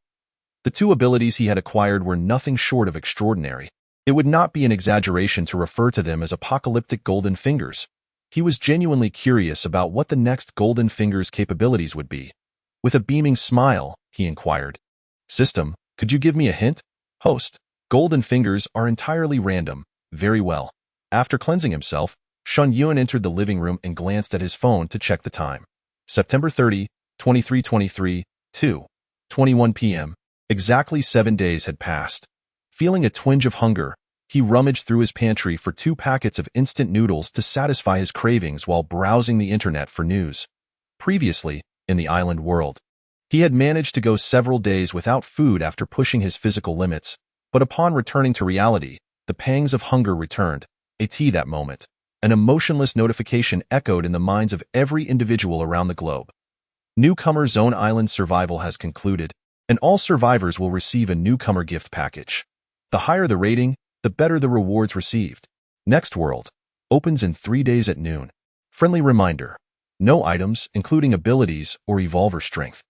The 2 abilities he had acquired were nothing short of extraordinary. It would not be an exaggeration to refer to them as apocalyptic golden fingers. He was genuinely curious about what the next golden finger's capabilities would be. With a beaming smile, he inquired, "System, could you give me a hint?" Host, golden fingers are entirely random. Very well. After cleansing himself, Shen Yun entered the living room and glanced at his phone to check the time. September 30, 2323, 2:21 p.m. Exactly 7 days had passed. Feeling a twinge of hunger, he rummaged through his pantry for 2 packets of instant noodles to satisfy his cravings while browsing the internet for news. Previously, in the island world, he had managed to go several days without food after pushing his physical limits. But upon returning to reality, the pangs of hunger returned. That moment. An emotionless notification echoed in the minds of every individual around the globe. Newcomer Zone Island survival has concluded, and all survivors will receive a newcomer gift package. The higher the rating, the better the rewards received. Next World opens in 3 days at noon. Friendly reminder: no items, including abilities or evolver strength,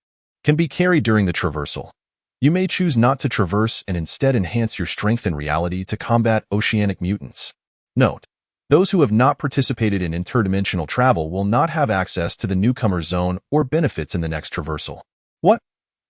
can be carried during the traversal. You may choose not to traverse and instead enhance your strength in reality to combat oceanic mutants. Note: those who have not participated in interdimensional travel will not have access to the newcomer zone or benefits in the next traversal. What?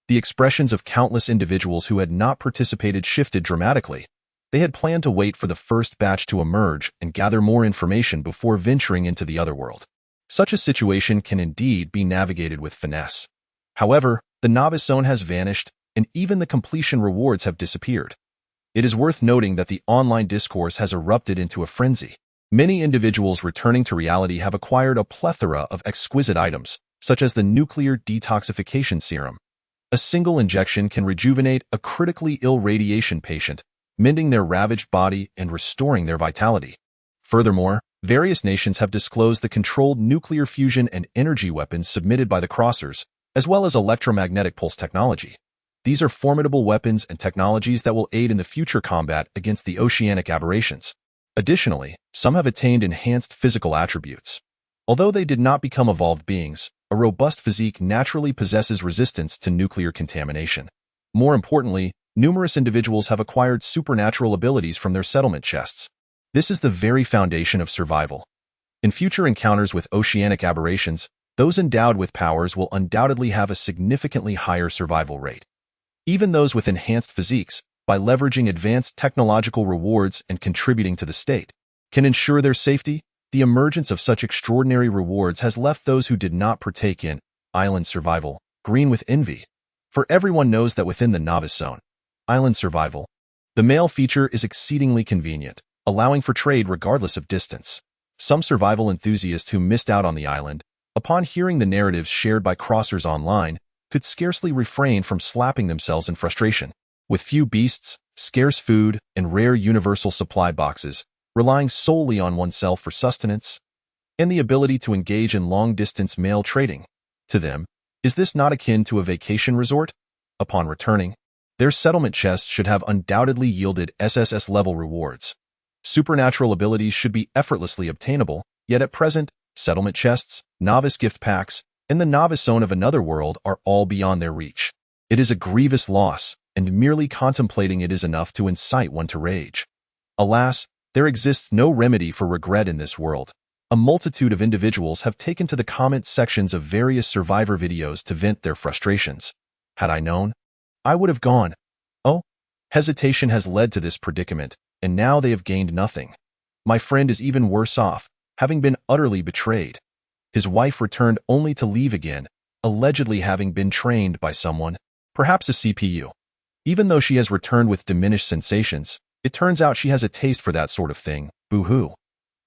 The expressions of countless individuals who had not participated shifted dramatically. They had planned to wait for the first batch to emerge and gather more information before venturing into the other world. Such a situation can indeed be navigated with finesse. However, the novice zone has vanished, and even the completion rewards have disappeared. It is worth noting that the online discourse has erupted into a frenzy. Many individuals returning to reality have acquired a plethora of exquisite items, such as the nuclear detoxification serum. A single injection can rejuvenate a critically ill radiation patient, mending their ravaged body and restoring their vitality. Furthermore, various nations have disclosed the controlled nuclear fusion and energy weapons submitted by the Crossers, as well as electromagnetic pulse technology. These are formidable weapons and technologies that will aid in the future combat against the oceanic aberrations. Additionally, some have attained enhanced physical attributes. Although they did not become evolved beings, a robust physique naturally possesses resistance to nuclear contamination. More importantly, numerous individuals have acquired supernatural abilities from their settlement chests. This is the very foundation of survival. In future encounters with oceanic aberrations, those endowed with powers will undoubtedly have a significantly higher survival rate. Even those with enhanced physiques, by leveraging advanced technological rewards and contributing to the state, can ensure their safety. The emergence of such extraordinary rewards has left those who did not partake in island survival green with envy. For everyone knows that within the novice zone, island survival, the mail feature is exceedingly convenient, allowing for trade regardless of distance. Some survival enthusiasts who missed out on the island, upon hearing the narratives shared by crossers online, could scarcely refrain from slapping themselves in frustration. With few beasts, scarce food, and rare universal supply boxes, relying solely on oneself for sustenance, and the ability to engage in long-distance mail trading. To them, is this not akin to a vacation resort? Upon returning, their settlement chests should have undoubtedly yielded SSS-level rewards. Supernatural abilities should be effortlessly obtainable, yet at present, settlement chests, novice gift packs, and the novice zone of another world are all beyond their reach. It is a grievous loss, and merely contemplating it is enough to incite one to rage. Alas, there exists no remedy for regret in this world. A multitude of individuals have taken to the comment sections of various survivor videos to vent their frustrations. Had I known, I would have gone. Oh, hesitation has led to this predicament, and now they have gained nothing. My friend is even worse off, having been utterly betrayed. His wife returned only to leave again, allegedly having been trained by someone, perhaps a CPU. Even though she has returned with diminished sensations, it turns out she has a taste for that sort of thing. Boo-hoo.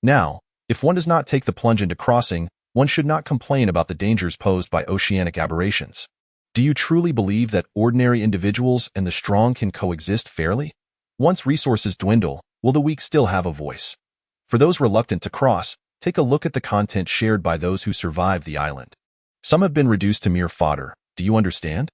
Now, if one does not take the plunge into crossing, one should not complain about the dangers posed by oceanic aberrations. Do you truly believe that ordinary individuals and the strong can coexist fairly? Once resources dwindle, will the weak still have a voice? For those reluctant to cross, take a look at the content shared by those who survived the island. Some have been reduced to mere fodder. Do you understand?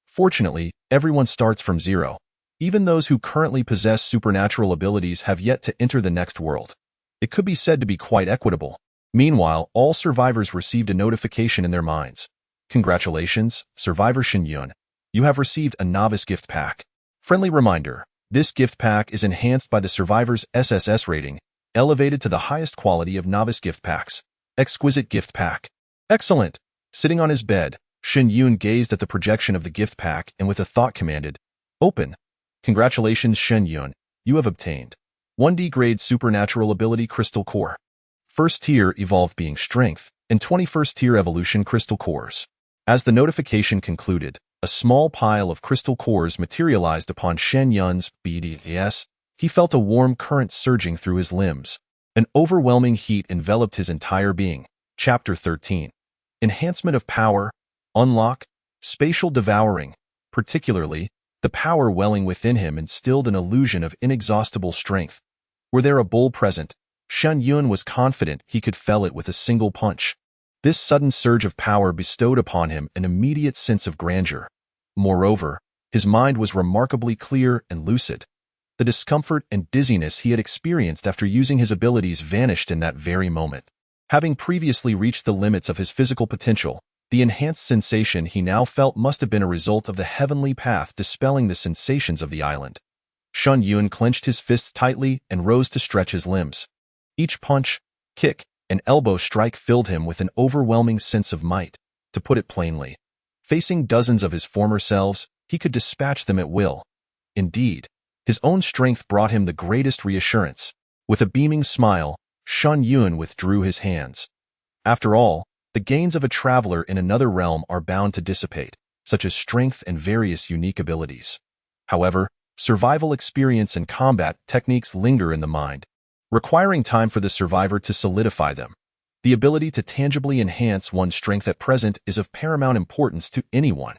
Fortunately, everyone starts from zero. Even those who currently possess supernatural abilities have yet to enter the next world. It could be said to be quite equitable. Meanwhile, all survivors received a notification in their minds. Congratulations, Survivor Shen Yun. You have received a novice gift pack. Friendly reminder: this gift pack is enhanced by the survivor's SSS rating, elevated to the highest quality of novice gift packs. Exquisite gift pack. Excellent. Sitting on his bed, Shen Yun gazed at the projection of the gift pack and with a thought commanded, "Open." Congratulations, Shen Yun. You have obtained 1D grade supernatural ability crystal core, 1st tier evolved being strength, and 21st tier evolution crystal cores. As the notification concluded, a small pile of crystal cores materialized upon Shen Yun's BDS. He felt a warm current surging through his limbs. An overwhelming heat enveloped his entire being. Chapter 13. Enhancement of power, unlock, spatial devouring. Particularly, The power welling within him instilled an illusion of inexhaustible strength. Were there a bull present, Shen Yun was confident he could fell it with a single punch. This sudden surge of power bestowed upon him an immediate sense of grandeur. Moreover, his mind was remarkably clear and lucid. The discomfort and dizziness he had experienced after using his abilities vanished in that very moment. Having previously reached the limits of his physical potential, the enhanced sensation he now felt must have been a result of the heavenly path dispelling the sensations of the island. Shen Yun clenched his fists tightly and rose to stretch his limbs. Each punch, kick, and elbow strike filled him with an overwhelming sense of might. To put it plainly, facing dozens of his former selves, he could dispatch them at will. Indeed, his own strength brought him the greatest reassurance. With a beaming smile, Shen Yun withdrew his hands. After all, the gains of a traveler in another realm are bound to dissipate, such as strength and various unique abilities. However, survival experience and combat techniques linger in the mind, requiring time for the survivor to solidify them. The ability to tangibly enhance one's strength at present is of paramount importance to anyone.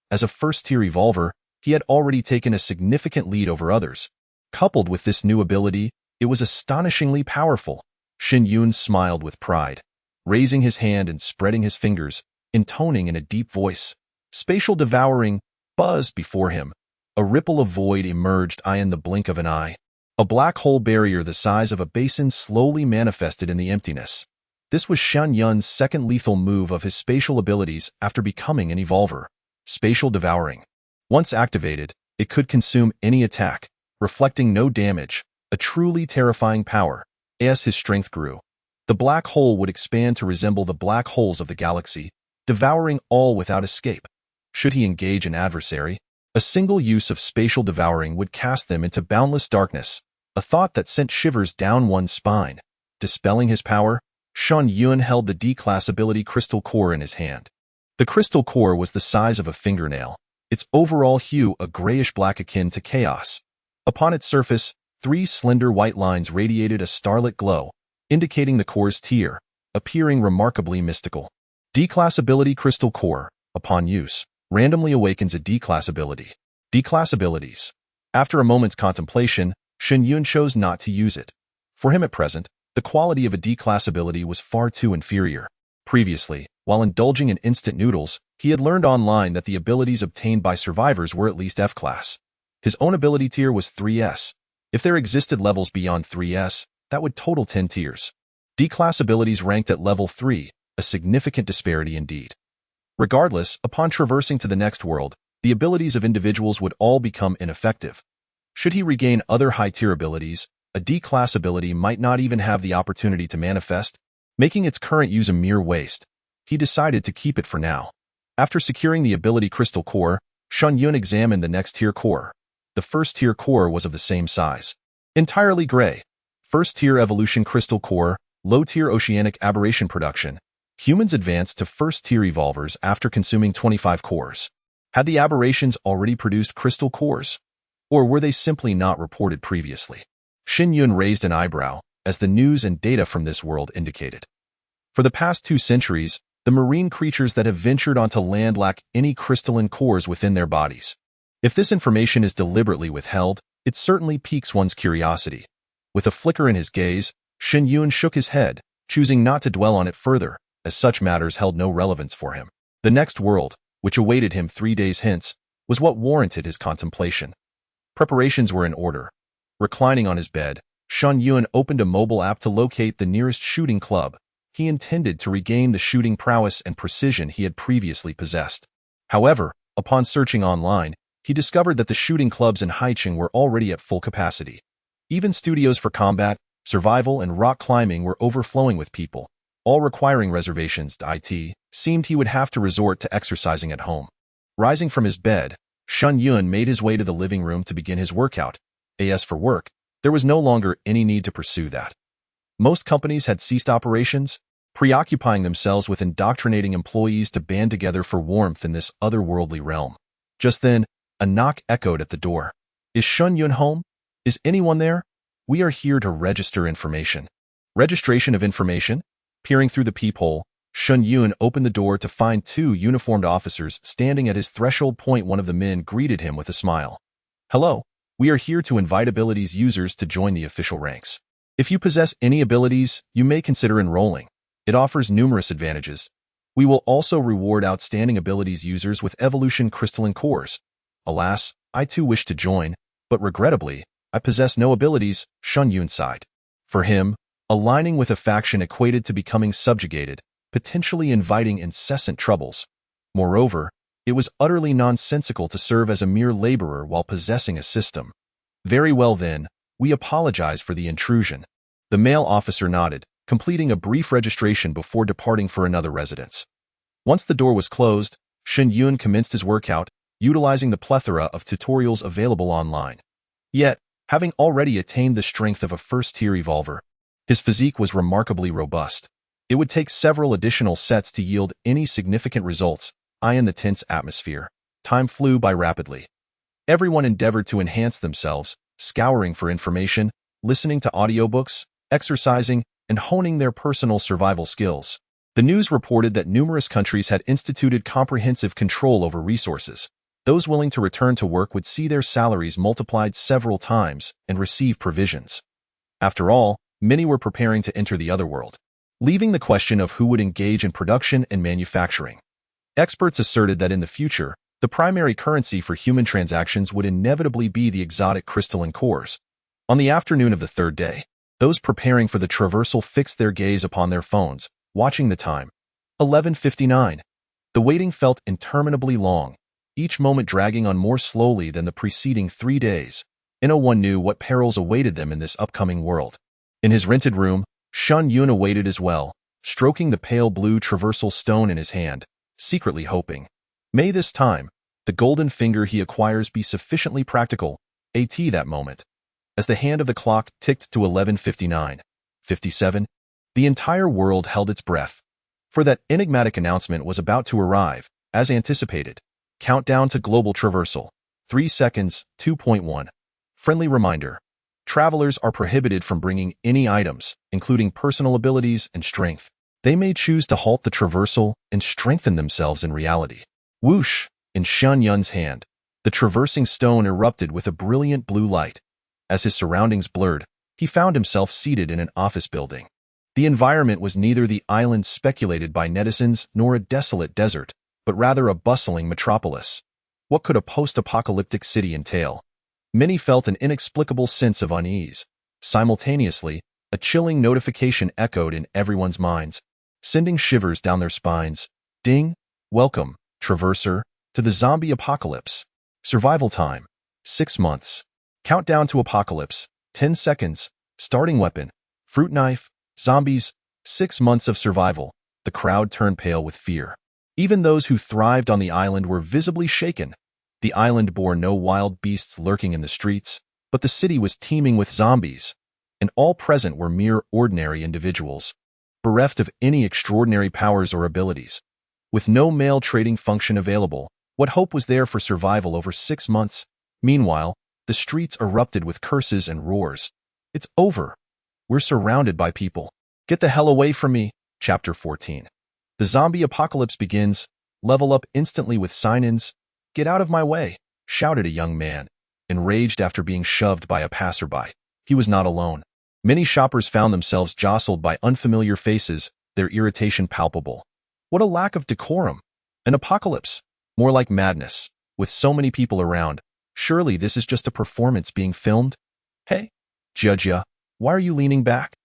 As a first-tier evolver, he had already taken a significant lead over others. Coupled with this new ability, it was astonishingly powerful. Shen Yun smiled with pride, raising his hand and spreading his fingers, intoning in a deep voice. Spatial devouring buzzed before him. A ripple of void emerged in the blink of an eye. A black hole barrier the size of a basin slowly manifested in the emptiness. This was Shen Yun's second lethal move of his spatial abilities after becoming an evolver. Spatial devouring. Once activated, it could consume any attack, reflecting no damage, a truly terrifying power. As his strength grew, the black hole would expand to resemble the black holes of the galaxy, devouring all without escape. Should he engage an adversary, a single use of spatial devouring would cast them into boundless darkness, a thought that sent shivers down one's spine. Dispelling his power, Shen Yun held the D-class ability crystal core in his hand. The crystal core was the size of a fingernail, its overall hue a grayish-black akin to chaos. Upon its surface, 3 slender white lines radiated a starlit glow, indicating the core's tier, appearing remarkably mystical. D-class ability crystal core, upon use, randomly awakens a D-class ability. D-class abilities. After a moment's contemplation, Shen Yun chose not to use it. For him at present, the quality of a D-class ability was far too inferior. Previously, while indulging in instant noodles, he had learned online that the abilities obtained by survivors were at least F-class. His own ability tier was 3S. If there existed levels beyond 3S, that would total 10 tiers. D-class abilities ranked at level 3, a significant disparity indeed. Regardless, upon traversing to the next world, the abilities of individuals would all become ineffective. Should he regain other high-tier abilities, a D-class ability might not even have the opportunity to manifest, making its current use a mere waste. He decided to keep it for now. After securing the ability crystal core, Shen Yun examined the next tier core. The first tier core was of the same size. Entirely gray. First tier evolution crystal core, low tier oceanic aberration production. Humans advanced to first tier evolvers after consuming 25 cores. Had the aberrations already produced crystal cores? Or were they simply not reported previously? Shen Yun raised an eyebrow, as the news and data from this world indicated. For the past 2 centuries, the marine creatures that have ventured onto land lack any crystalline cores within their bodies. If this information is deliberately withheld, it certainly piques one's curiosity. With a flicker in his gaze, Shen Yun shook his head, choosing not to dwell on it further, as such matters held no relevance for him. The next world, which awaited him 3 days hence, was what warranted his contemplation. Preparations were in order. Reclining on his bed, Shen Yun opened a mobile app to locate the nearest shooting club. He intended to regain the shooting prowess and precision he had previously possessed. However, upon searching online, he discovered that the shooting clubs in Haicheng were already at full capacity. Even studios for combat, survival, and rock climbing were overflowing with people, all requiring reservations. It seemed he would have to resort to exercising at home. Rising from his bed, Shen Yun made his way to the living room to begin his workout. As for work, there was no longer any need to pursue that. Most companies had ceased operations, preoccupying themselves with indoctrinating employees to band together for warmth in this otherworldly realm. Just then, a knock echoed at the door. Is Shen Yun home? Is anyone there? We are here to register information. Registration of information? Peering through the peephole, Shen Yun opened the door to find two uniformed officers standing at his threshold point. One of the men greeted him with a smile. "Hello, we are here to invite abilities users to join the official ranks. If you possess any abilities, you may consider enrolling. It offers numerous advantages. We will also reward outstanding abilities users with evolution crystalline cores. Alas, I too wish to join, but regrettably, I possess no abilities," Shen Yun sighed. For him, aligning with a faction equated to becoming subjugated, potentially inviting incessant troubles. Moreover, it was utterly nonsensical to serve as a mere laborer while possessing a system. "Very well then, we apologize for the intrusion." The male officer nodded, completing a brief registration before departing for another residence. Once the door was closed, Shen Yun commenced his workout, utilizing the plethora of tutorials available online. Yet, having already attained the strength of a first-tier evolver, his physique was remarkably robust. It would take several additional sets to yield any significant results. In the tense atmosphere, time flew by rapidly. Everyone endeavored to enhance themselves, scouring for information, listening to audiobooks, exercising, and honing their personal survival skills. The news reported that numerous countries had instituted comprehensive control over resources. Those willing to return to work would see their salaries multiplied several times and receive provisions. After all, many were preparing to enter the other world, leaving the question of who would engage in production and manufacturing. Experts asserted that in the future, the primary currency for human transactions would inevitably be the exotic crystalline cores. On the afternoon of the third day, those preparing for the traversal fixed their gaze upon their phones, watching the time. 11:59. The waiting felt interminably long, each moment dragging on more slowly than the preceding 3 days. No one knew what perils awaited them in this upcoming world. In his rented room, Shen Yun awaited as well, stroking the pale blue traversal stone in his hand, secretly hoping, may this time, the golden finger he acquires be sufficiently practical. That moment. As the hand of the clock ticked to 11:59, 57, the entire world held its breath. For that enigmatic announcement was about to arrive, as anticipated. Countdown to global traversal. 3 seconds, 2.1. Friendly reminder. Travelers are prohibited from bringing any items, including personal abilities and strength. They may choose to halt the traversal and strengthen themselves in reality. Whoosh! In Shen Yun's hand, the traversing stone erupted with a brilliant blue light. As his surroundings blurred, he found himself seated in an office building. The environment was neither the island speculated by netizens nor a desolate desert, but rather a bustling metropolis. What could a post-apocalyptic city entail? Many felt an inexplicable sense of unease. Simultaneously, a chilling notification echoed in everyone's minds, sending shivers down their spines. Ding! Welcome, Traverser, to the zombie apocalypse. Survival time, 6 months. Countdown to apocalypse, 10 seconds. Starting weapon, fruit knife. Zombies, 6 months of survival. The crowd turned pale with fear. Even those who thrived on the island were visibly shaken. The island bore no wild beasts lurking in the streets, but the city was teeming with zombies, and all present were mere ordinary individuals, bereft of any extraordinary powers or abilities. With no mail trading function available, what hope was there for survival over 6 months? Meanwhile, the streets erupted with curses and roars. It's over. We're surrounded by people. Get the hell away from me. Chapter 14. The zombie apocalypse begins. Level up instantly with sign-ins. Get out of my way, shouted a young man, enraged after being shoved by a passerby. He was not alone. Many shoppers found themselves jostled by unfamiliar faces, their irritation palpable. What a lack of decorum. An apocalypse. More like madness. With so many people around, surely this is just a performance being filmed? Hey, Judya, why are you leaning back?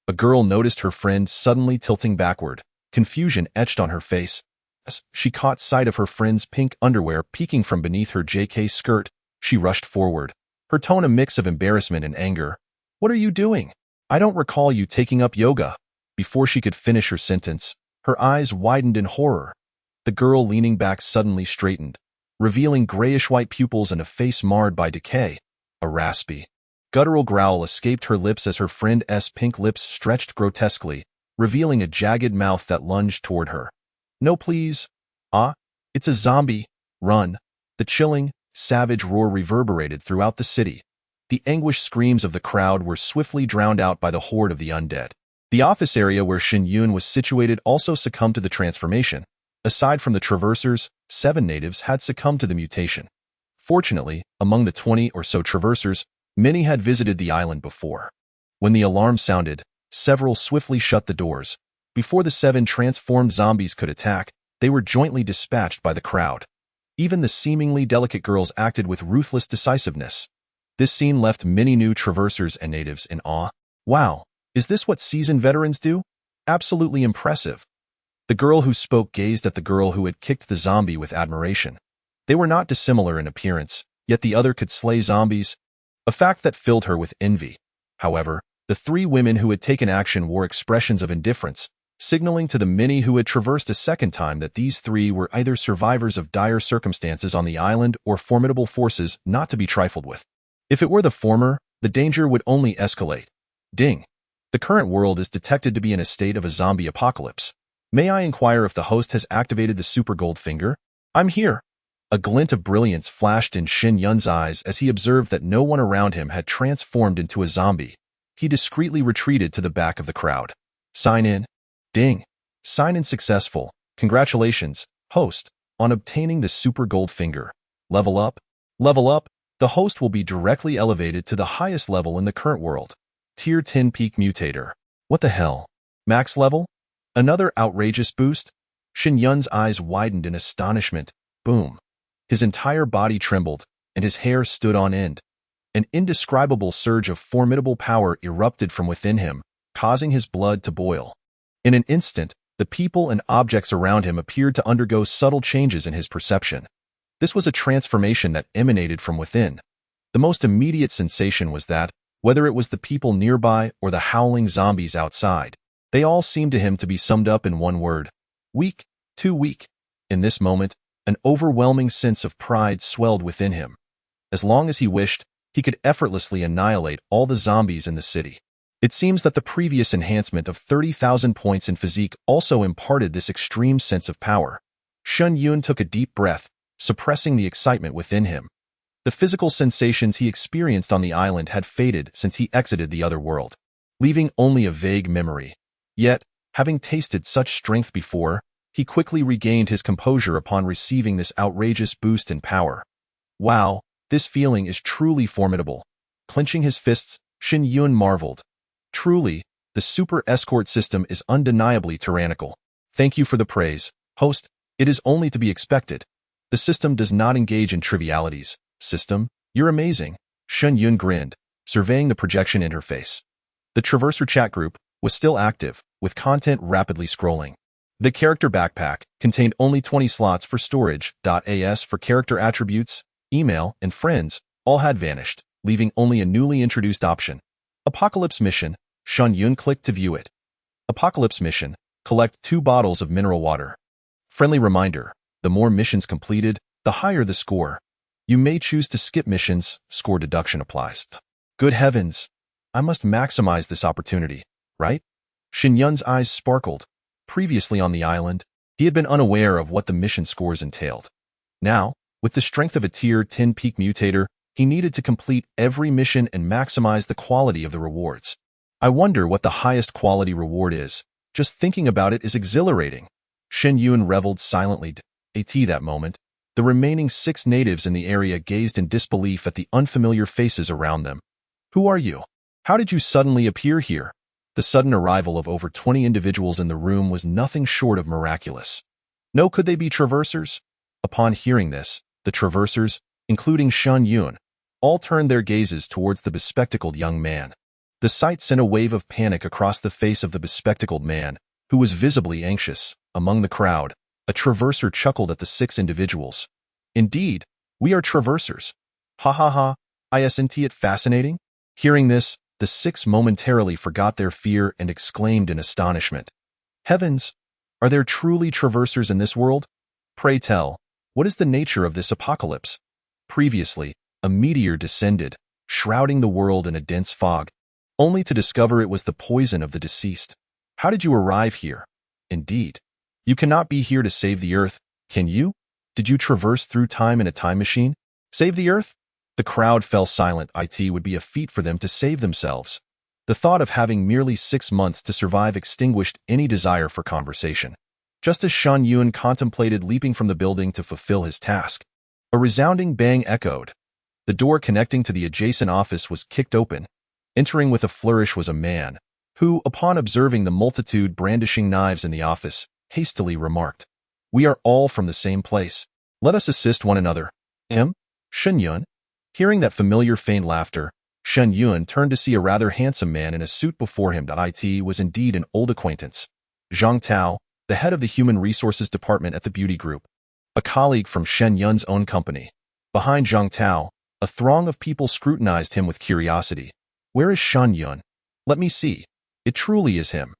A girl noticed her friend suddenly tilting backward, confusion etched on her face. As she caught sight of her friend's pink underwear peeking from beneath her JK skirt, she rushed forward, her tone a mix of embarrassment and anger. What are you doing? I don't recall you taking up yoga. Before she could finish her sentence, her eyes widened in horror. The girl leaning back suddenly straightened, revealing grayish-white pupils and a face marred by decay. A raspy, guttural growl escaped her lips as her friend's pink lips stretched grotesquely, revealing a jagged mouth that lunged toward her. No, please. It's a zombie. Run. The chilling, savage roar reverberated throughout the city. The anguished screams of the crowd were swiftly drowned out by the horde of the undead. The office area where Shen Yun was situated also succumbed to the transformation. Aside from the traversers, 7 natives had succumbed to the mutation. Fortunately, among the 20 or so traversers, many had visited the island before. When the alarm sounded, several swiftly shut the doors. Before the 7 transformed zombies could attack, they were jointly dispatched by the crowd. Even the seemingly delicate girls acted with ruthless decisiveness. This scene left many new traversers and natives in awe. Wow, is this what seasoned veterans do? Absolutely impressive. The girl who spoke gazed at the girl who had kicked the zombie with admiration. They were not dissimilar in appearance, yet the other could slay zombies, a fact that filled her with envy. However, the 3 women who had taken action wore expressions of indifference, signaling to the many who had traversed a second time that these 3 were either survivors of dire circumstances on the island or formidable forces not to be trifled with. If it were the former, the danger would only escalate. Ding. The current world is detected to be in a state of a zombie apocalypse. May I inquire if the host has activated the super gold finger? I'm here. A glint of brilliance flashed in Shen Yun's eyes as he observed that no one around him had transformed into a zombie. He discreetly retreated to the back of the crowd. Sign in. Ding. Sign in successful. Congratulations, host, on obtaining the super gold finger. Level up. Level up. The host will be directly elevated to the highest level in the current world. Tier 10 Peak Mutator. What the hell? Max level? Another outrageous boost? Shen Yun's eyes widened in astonishment. Boom. His entire body trembled, and his hair stood on end. An indescribable surge of formidable power erupted from within him, causing his blood to boil. In an instant, the people and objects around him appeared to undergo subtle changes in his perception. This was a transformation that emanated from within. The most immediate sensation was that, whether it was the people nearby or the howling zombies outside, they all seemed to him to be summed up in one word. Weak, too weak. In this moment, an overwhelming sense of pride swelled within him. As long as he wished, he could effortlessly annihilate all the zombies in the city. It seems that the previous enhancement of 30,000 points in physique also imparted this extreme sense of power. Shen Yun took a deep breath, suppressing the excitement within him. The physical sensations he experienced on the island had faded since he exited the other world, leaving only a vague memory. Yet, having tasted such strength before, he quickly regained his composure upon receiving this outrageous boost in power. Wow, this feeling is truly formidable. Clenching his fists, Shen Yun marveled. Truly, the super escort system is undeniably tyrannical. Thank you for the praise, host. It is only to be expected. The system does not engage in trivialities. System, you're amazing. Shen Yun grinned, surveying the projection interface. The Traverser chat group was still active, with content rapidly scrolling. The character backpack contained only 20 slots for storage. As for character attributes, email, and friends, all had vanished, leaving only a newly introduced option. Apocalypse mission. Shen Yun clicked to view it. Apocalypse mission. Collect 2 bottles of mineral water. Friendly reminder, the more missions completed, the higher the score. You may choose to skip missions, score deduction applies. Good heavens! I must maximize this opportunity, right? Shen Yun's eyes sparkled. Previously on the island, he had been unaware of what the mission scores entailed. Now, with the strength of a Tier 10 Peak Mutator, he needed to complete every mission and maximize the quality of the rewards. I wonder what the highest quality reward is. Just thinking about it is exhilarating. Shen Yun reveled silently. At that moment, the remaining 6 natives in the area gazed in disbelief at the unfamiliar faces around them. Who are you? How did you suddenly appear here? The sudden arrival of over 20 individuals in the room was nothing short of miraculous. No, could they be traversers? Upon hearing this, the traversers, including Shen Yun, all turned their gazes towards the bespectacled young man. The sight sent a wave of panic across the face of the bespectacled man, who was visibly anxious. Among the crowd, a traverser chuckled at the 6 individuals. Indeed, we are traversers. Ha ha ha, isn't it fascinating? Hearing this, the 6 momentarily forgot their fear and exclaimed in astonishment. Heavens! Are there truly traversers in this world? Pray tell, what is the nature of this apocalypse? Previously, a meteor descended, shrouding the world in a dense fog, only to discover it was the poison of the deceased. How did you arrive here? Indeed. You cannot be here to save the Earth, can you? Did you traverse through time in a time machine? Save the Earth? The crowd fell silent. It would be a feat for them to save themselves. The thought of having merely 6 months to survive extinguished any desire for conversation. Just as Shen Yun contemplated leaping from the building to fulfill his task, a resounding bang echoed. The door connecting to the adjacent office was kicked open. Entering with a flourish was a man, who, upon observing the multitude brandishing knives in the office, hastily remarked, "We are all from the same place. Let us assist one another." Shen Yun? Hearing that familiar faint laughter, Shen Yun turned to see a rather handsome man in a suit before him. It was indeed an old acquaintance. Zhang Tao, the head of the Human Resources Department at the Beauty Group, a colleague from Shen Yun's own company. Behind Zhang Tao, a throng of people scrutinized him with curiosity. Where is Shen Yun? Let me see. It truly is him.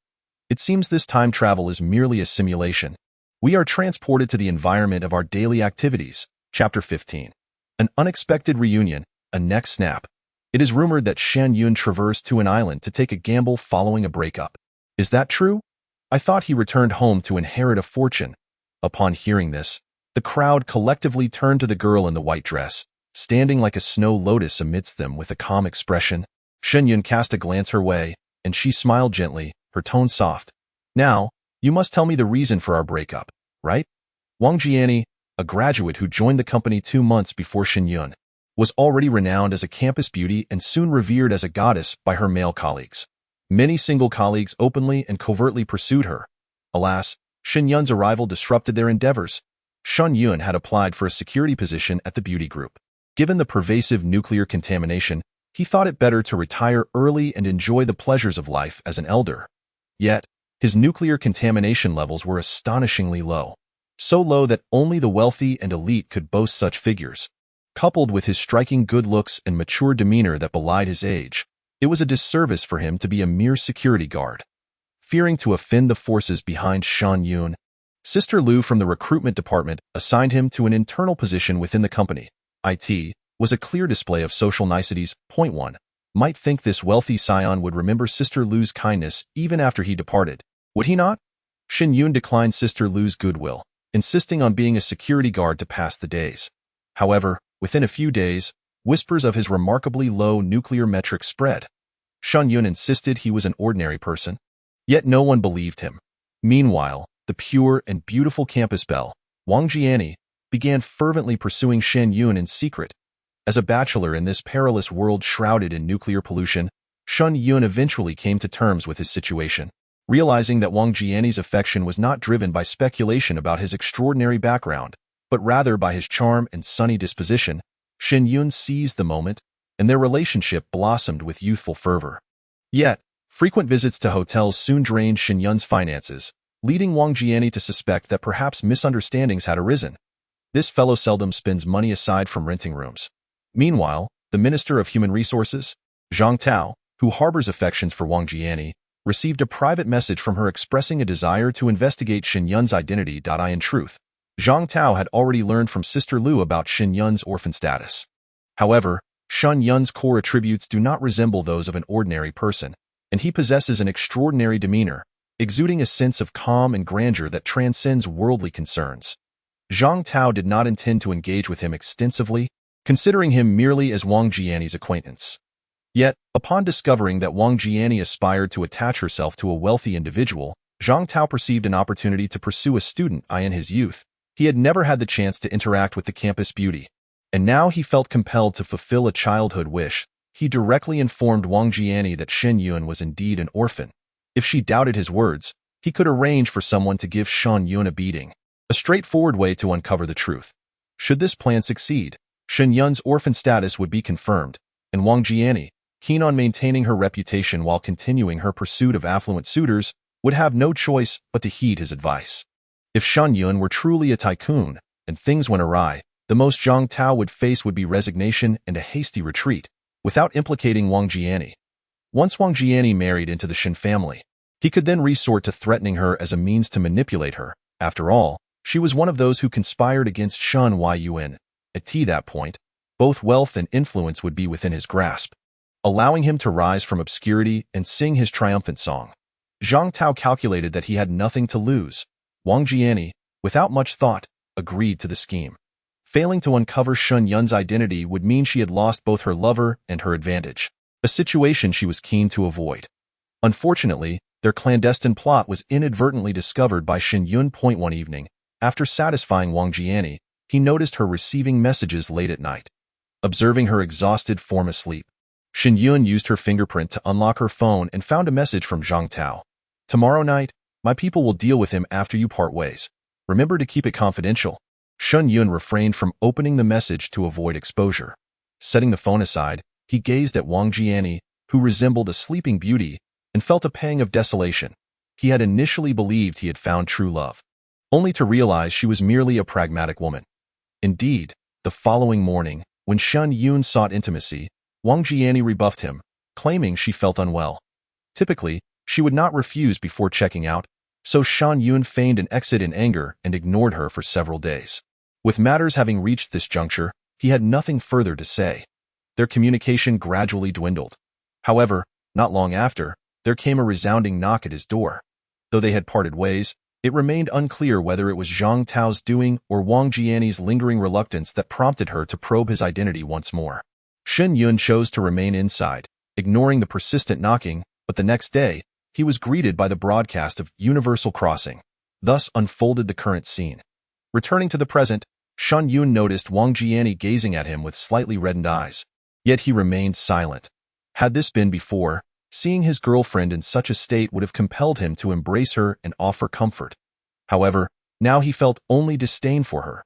It seems this time travel is merely a simulation. We are transported to the environment of our daily activities. Chapter 15. An unexpected reunion, a neck snap. It is rumored that Shen Yun traversed to an island to take a gamble following a breakup. Is that true? I thought he returned home to inherit a fortune. Upon hearing this, the crowd collectively turned to the girl in the white dress, standing like a snow lotus amidst them with a calm expression. Shen Yun cast a glance her way, and she smiled gently, her tone soft. Now, you must tell me the reason for our breakup, right? Wang Jiani, a graduate who joined the company 2 months before Shen Yun, was already renowned as a campus beauty and soon revered as a goddess by her male colleagues. Many single colleagues openly and covertly pursued her. Alas, Shen Yun's arrival disrupted their endeavors. Shen Yun had applied for a security position at the beauty group. Given the pervasive nuclear contamination, he thought it better to retire early and enjoy the pleasures of life as an elder. Yet, his nuclear contamination levels were astonishingly low. So low that only the wealthy and elite could boast such figures. Coupled with his striking good looks and mature demeanor that belied his age, it was a disservice for him to be a mere security guard. Fearing to offend the forces behind Shen Yun, Sister Lu from the recruitment department assigned him to an internal position within the company. It was a clear display of social niceties. Point 1. Might think this wealthy scion would remember Sister Lu's kindness even after he departed. Would he not? Shen Yun declined Sister Lu's goodwill, insisting on being a security guard to pass the days. However, within a few days, whispers of his remarkably low nuclear metrics spread. Shen Yun insisted he was an ordinary person, yet no one believed him. Meanwhile, the pure and beautiful campus belle, Wang Jiani, began fervently pursuing Shen Yun in secret. As a bachelor in this perilous world shrouded in nuclear pollution, Shen Yun eventually came to terms with his situation. Realizing that Wang Jiani's affection was not driven by speculation about his extraordinary background, but rather by his charm and sunny disposition, Shen Yun seized the moment, and their relationship blossomed with youthful fervor. Yet, frequent visits to hotels soon drained Shen Yun's finances, leading Wang Jiani to suspect that perhaps misunderstandings had arisen. This fellow seldom spends money aside from renting rooms. Meanwhile, the Minister of Human Resources, Zhang Tao, who harbors affections for Wang Jiani, received a private message from her expressing a desire to investigate Shen Yun's identity. In truth, Zhang Tao had already learned from Sister Lu about Shen Yun's orphan status. However, Shen Yun's core attributes do not resemble those of an ordinary person, and he possesses an extraordinary demeanor, exuding a sense of calm and grandeur that transcends worldly concerns. Zhang Tao did not intend to engage with him extensively, considering him merely as Wang Jiani's acquaintance. Yet, upon discovering that Wang Jiani aspired to attach herself to a wealthy individual, Zhang Tao perceived an opportunity to pursue a student. In his youth, he had never had the chance to interact with the campus beauty, and now he felt compelled to fulfill a childhood wish. He directly informed Wang Jiani that Shen Yun was indeed an orphan. If she doubted his words, he could arrange for someone to give Shen Yun a beating, a straightforward way to uncover the truth. Should this plan succeed, Shen Yun's orphan status would be confirmed, and Wang Jiani, keen on maintaining her reputation while continuing her pursuit of affluent suitors, would have no choice but to heed his advice. If Shen Yun were truly a tycoon, and things went awry, the most Zhang Tao would face would be resignation and a hasty retreat, without implicating Wang Jiani. Once Wang Jiani married into the Shen family, he could then resort to threatening her as a means to manipulate her. After all, she was one of those who conspired against Shen Yun. At that point, both wealth and influence would be within his grasp, allowing him to rise from obscurity and sing his triumphant song. Zhang Tao calculated that he had nothing to lose. Wang Jiani, without much thought, agreed to the scheme. Failing to uncover Shen Yun's identity would mean she had lost both her lover and her advantage. a situation she was keen to avoid. Unfortunately, their clandestine plot was inadvertently discovered by Shen Yun. One evening, after satisfying Wang Jiani, he noticed her receiving messages late at night. Observing her exhausted form asleep, Shen Yun used her fingerprint to unlock her phone and found a message from Zhang Tao. "Tomorrow night, my people will deal with him after you part ways. Remember to keep it confidential." Shen Yun refrained from opening the message to avoid exposure. Setting the phone aside, he gazed at Wang Jiani, who resembled a sleeping beauty, and felt a pang of desolation. He had initially believed he had found true love, only to realize she was merely a pragmatic woman. Indeed, the following morning, when Shen Yun sought intimacy, Wang Jiani rebuffed him, claiming she felt unwell. Typically, she would not refuse before checking out, so Shen Yun feigned an exit in anger and ignored her for several days. With matters having reached this juncture, he had nothing further to say. Their communication gradually dwindled. However, not long after, there came a resounding knock at his door. Though they had parted ways, it remained unclear whether it was Zhang Tao's doing or Wang Jiani's lingering reluctance that prompted her to probe his identity once more. Shen Yun chose to remain inside, ignoring the persistent knocking, but the next day, he was greeted by the broadcast of Universal Crossing. Thus unfolded the current scene. Returning to the present, Shen Yun noticed Wang Jiani gazing at him with slightly reddened eyes. Yet he remained silent. Had this been before, seeing his girlfriend in such a state would have compelled him to embrace her and offer comfort. However, now he felt only disdain for her.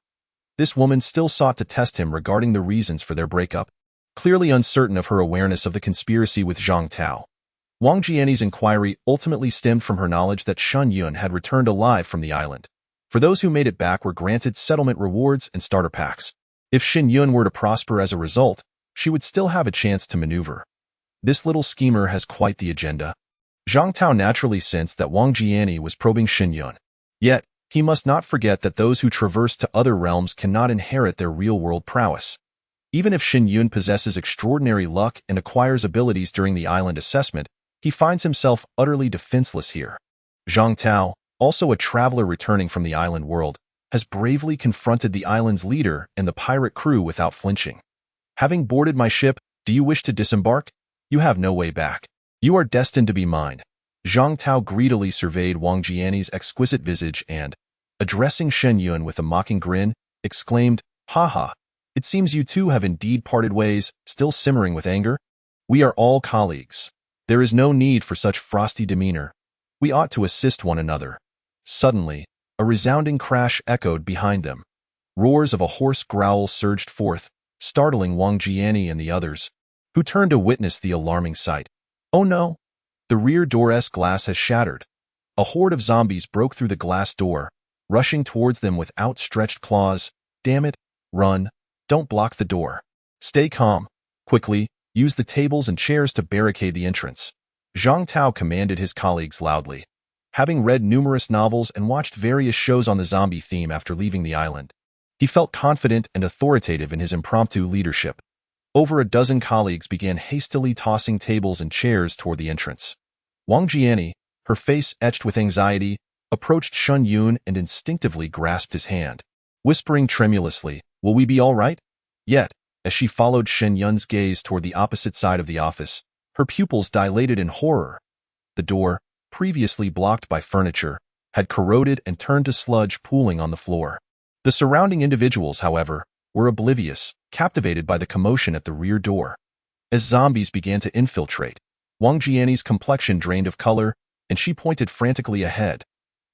This woman still sought to test him regarding the reasons for their breakup, clearly uncertain of her awareness of the conspiracy with Zhang Tao. Wang Jiani's inquiry ultimately stemmed from her knowledge that Shen Yun had returned alive from the island. For those who made it back were granted settlement rewards and starter packs. If Shen Yun were to prosper as a result, she would still have a chance to maneuver. This little schemer has quite the agenda. Zhang Tao naturally sensed that Wang Jiani was probing Shen Yun. Yet, he must not forget that those who traverse to other realms cannot inherit their real-world prowess. Even if Shen Yun possesses extraordinary luck and acquires abilities during the island assessment, he finds himself utterly defenseless here. Zhang Tao, also a traveler returning from the island world, has bravely confronted the island's leader and the pirate crew without flinching. "Having boarded my ship, do you wish to disembark? You have no way back. You are destined to be mine." Zhang Tao greedily surveyed Wang Jiani's exquisite visage and, addressing Shen Yun with a mocking grin, exclaimed, "Ha ha, it seems you two have indeed parted ways," still simmering with anger. "We are all colleagues. There is no need for such frosty demeanor. We ought to assist one another." Suddenly, a resounding crash echoed behind them. Roars of a hoarse growl surged forth, startling Wang Jiani and the others, who turned to witness the alarming sight. Oh no! The rear door's glass has shattered. A horde of zombies broke through the glass door, rushing towards them with outstretched claws. "Damn it! Run! Don't block the door. Stay calm. Quickly, use the tables and chairs to barricade the entrance." Zhang Tao commanded his colleagues loudly. Having read numerous novels and watched various shows on the zombie theme after leaving the island, he felt confident and authoritative in his impromptu leadership. Over a dozen colleagues began hastily tossing tables and chairs toward the entrance. Wang Jiani, her face etched with anxiety, approached Shen Yun and instinctively grasped his hand, whispering tremulously, "Will we be all right?" Yet, as she followed Shen Yun's gaze toward the opposite side of the office, her pupils dilated in horror. The door, previously blocked by furniture, had corroded and turned to sludge pooling on the floor. The surrounding individuals, however, were oblivious, captivated by the commotion at the rear door. As zombies began to infiltrate, Wang Jiani's complexion drained of color, and she pointed frantically ahead.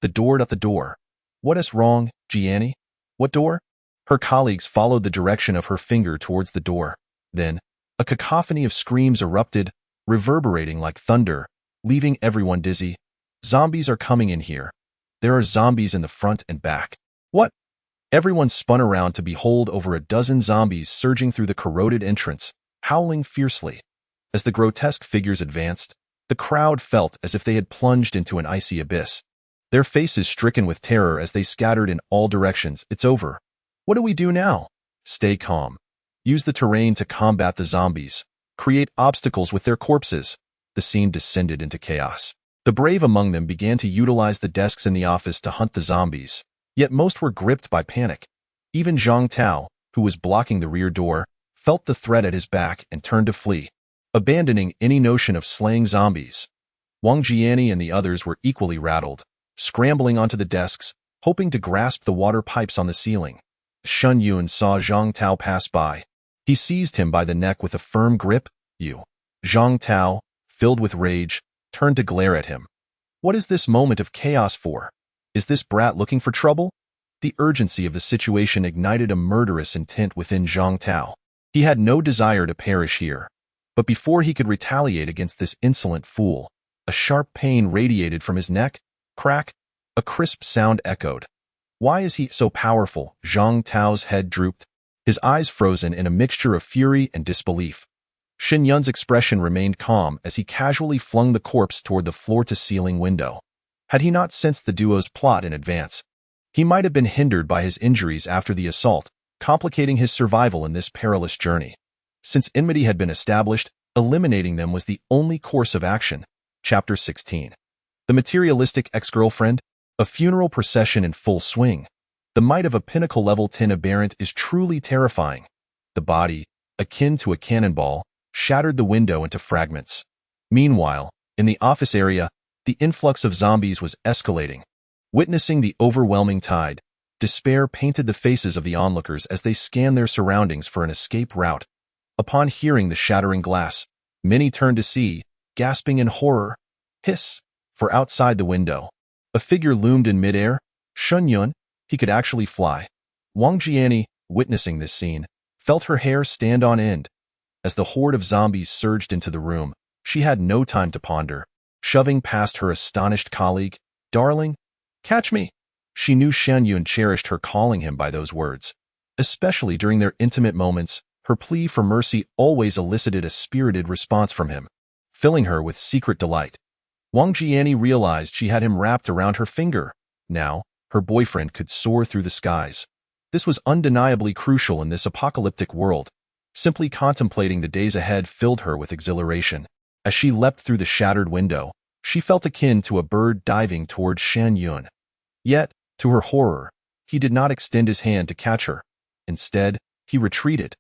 "The door. What is wrong, Jiani? What door?" Her colleagues followed the direction of her finger towards the door. Then, a cacophony of screams erupted, reverberating like thunder, leaving everyone dizzy. "Zombies are coming in here. There are zombies in the front and back." "What?" Everyone spun around to behold over a dozen zombies surging through the corroded entrance, howling fiercely. As the grotesque figures advanced, the crowd felt as if they had plunged into an icy abyss. Their faces stricken with terror as they scattered in all directions. "It's over. What do we do now?" "Stay calm. Use the terrain to combat the zombies. Create obstacles with their corpses." The scene descended into chaos. The brave among them began to utilize the desks in the office to hunt the zombies, yet most were gripped by panic. Even Zhang Tao, who was blocking the rear door, felt the threat at his back and turned to flee. abandoning any notion of slaying zombies. Wang Jiani and the others were equally rattled, scrambling onto the desks, hoping to grasp the water pipes on the ceiling. Shen Yun saw Zhang Tao pass by. He seized him by the neck with a firm grip. You. Zhang Tao, filled with rage, turned to glare at him. What is this moment of chaos for? Is this brat looking for trouble? The urgency of the situation ignited a murderous intent within Zhang Tao. He had no desire to perish here. But before he could retaliate against this insolent fool, a sharp pain radiated from his neck. Crack! A crisp sound echoed. Why is he so powerful? Zhang Tao's head drooped, his eyes frozen in a mixture of fury and disbelief. Shen Yun's expression remained calm as he casually flung the corpse toward the floor-to-ceiling window. Had he not sensed the duo's plot in advance, he might have been hindered by his injuries after the assault, complicating his survival in this perilous journey. Since enmity had been established, eliminating them was the only course of action. Chapter 16. The materialistic ex-girlfriend, a funeral procession in full swing. The might of a pinnacle level 10 aberrant is truly terrifying. The body, akin to a cannonball, shattered the window into fragments. Meanwhile, in the office area, the influx of zombies was escalating. Witnessing the overwhelming tide, despair painted the faces of the onlookers as they scanned their surroundings for an escape route. Upon hearing the shattering glass, many turned to see, gasping in horror. Hiss! For outside the window, a figure loomed in midair. Shen Yun, he could actually fly. Wang Jiani, witnessing this scene, felt her hair stand on end. As the horde of zombies surged into the room, she had no time to ponder. Shoving past her astonished colleague, "Darling, catch me!" She knew Shen Yun cherished her calling him by those words. Especially during their intimate moments, her plea for mercy always elicited a spirited response from him, filling her with secret delight. Wang Jiani realized she had him wrapped around her finger. Now, her boyfriend could soar through the skies. This was undeniably crucial in this apocalyptic world. Simply contemplating the days ahead filled her with exhilaration. As she leapt through the shattered window, she felt akin to a bird diving toward Shen Yun. Yet, to her horror, he did not extend his hand to catch her. Instead, he retreated.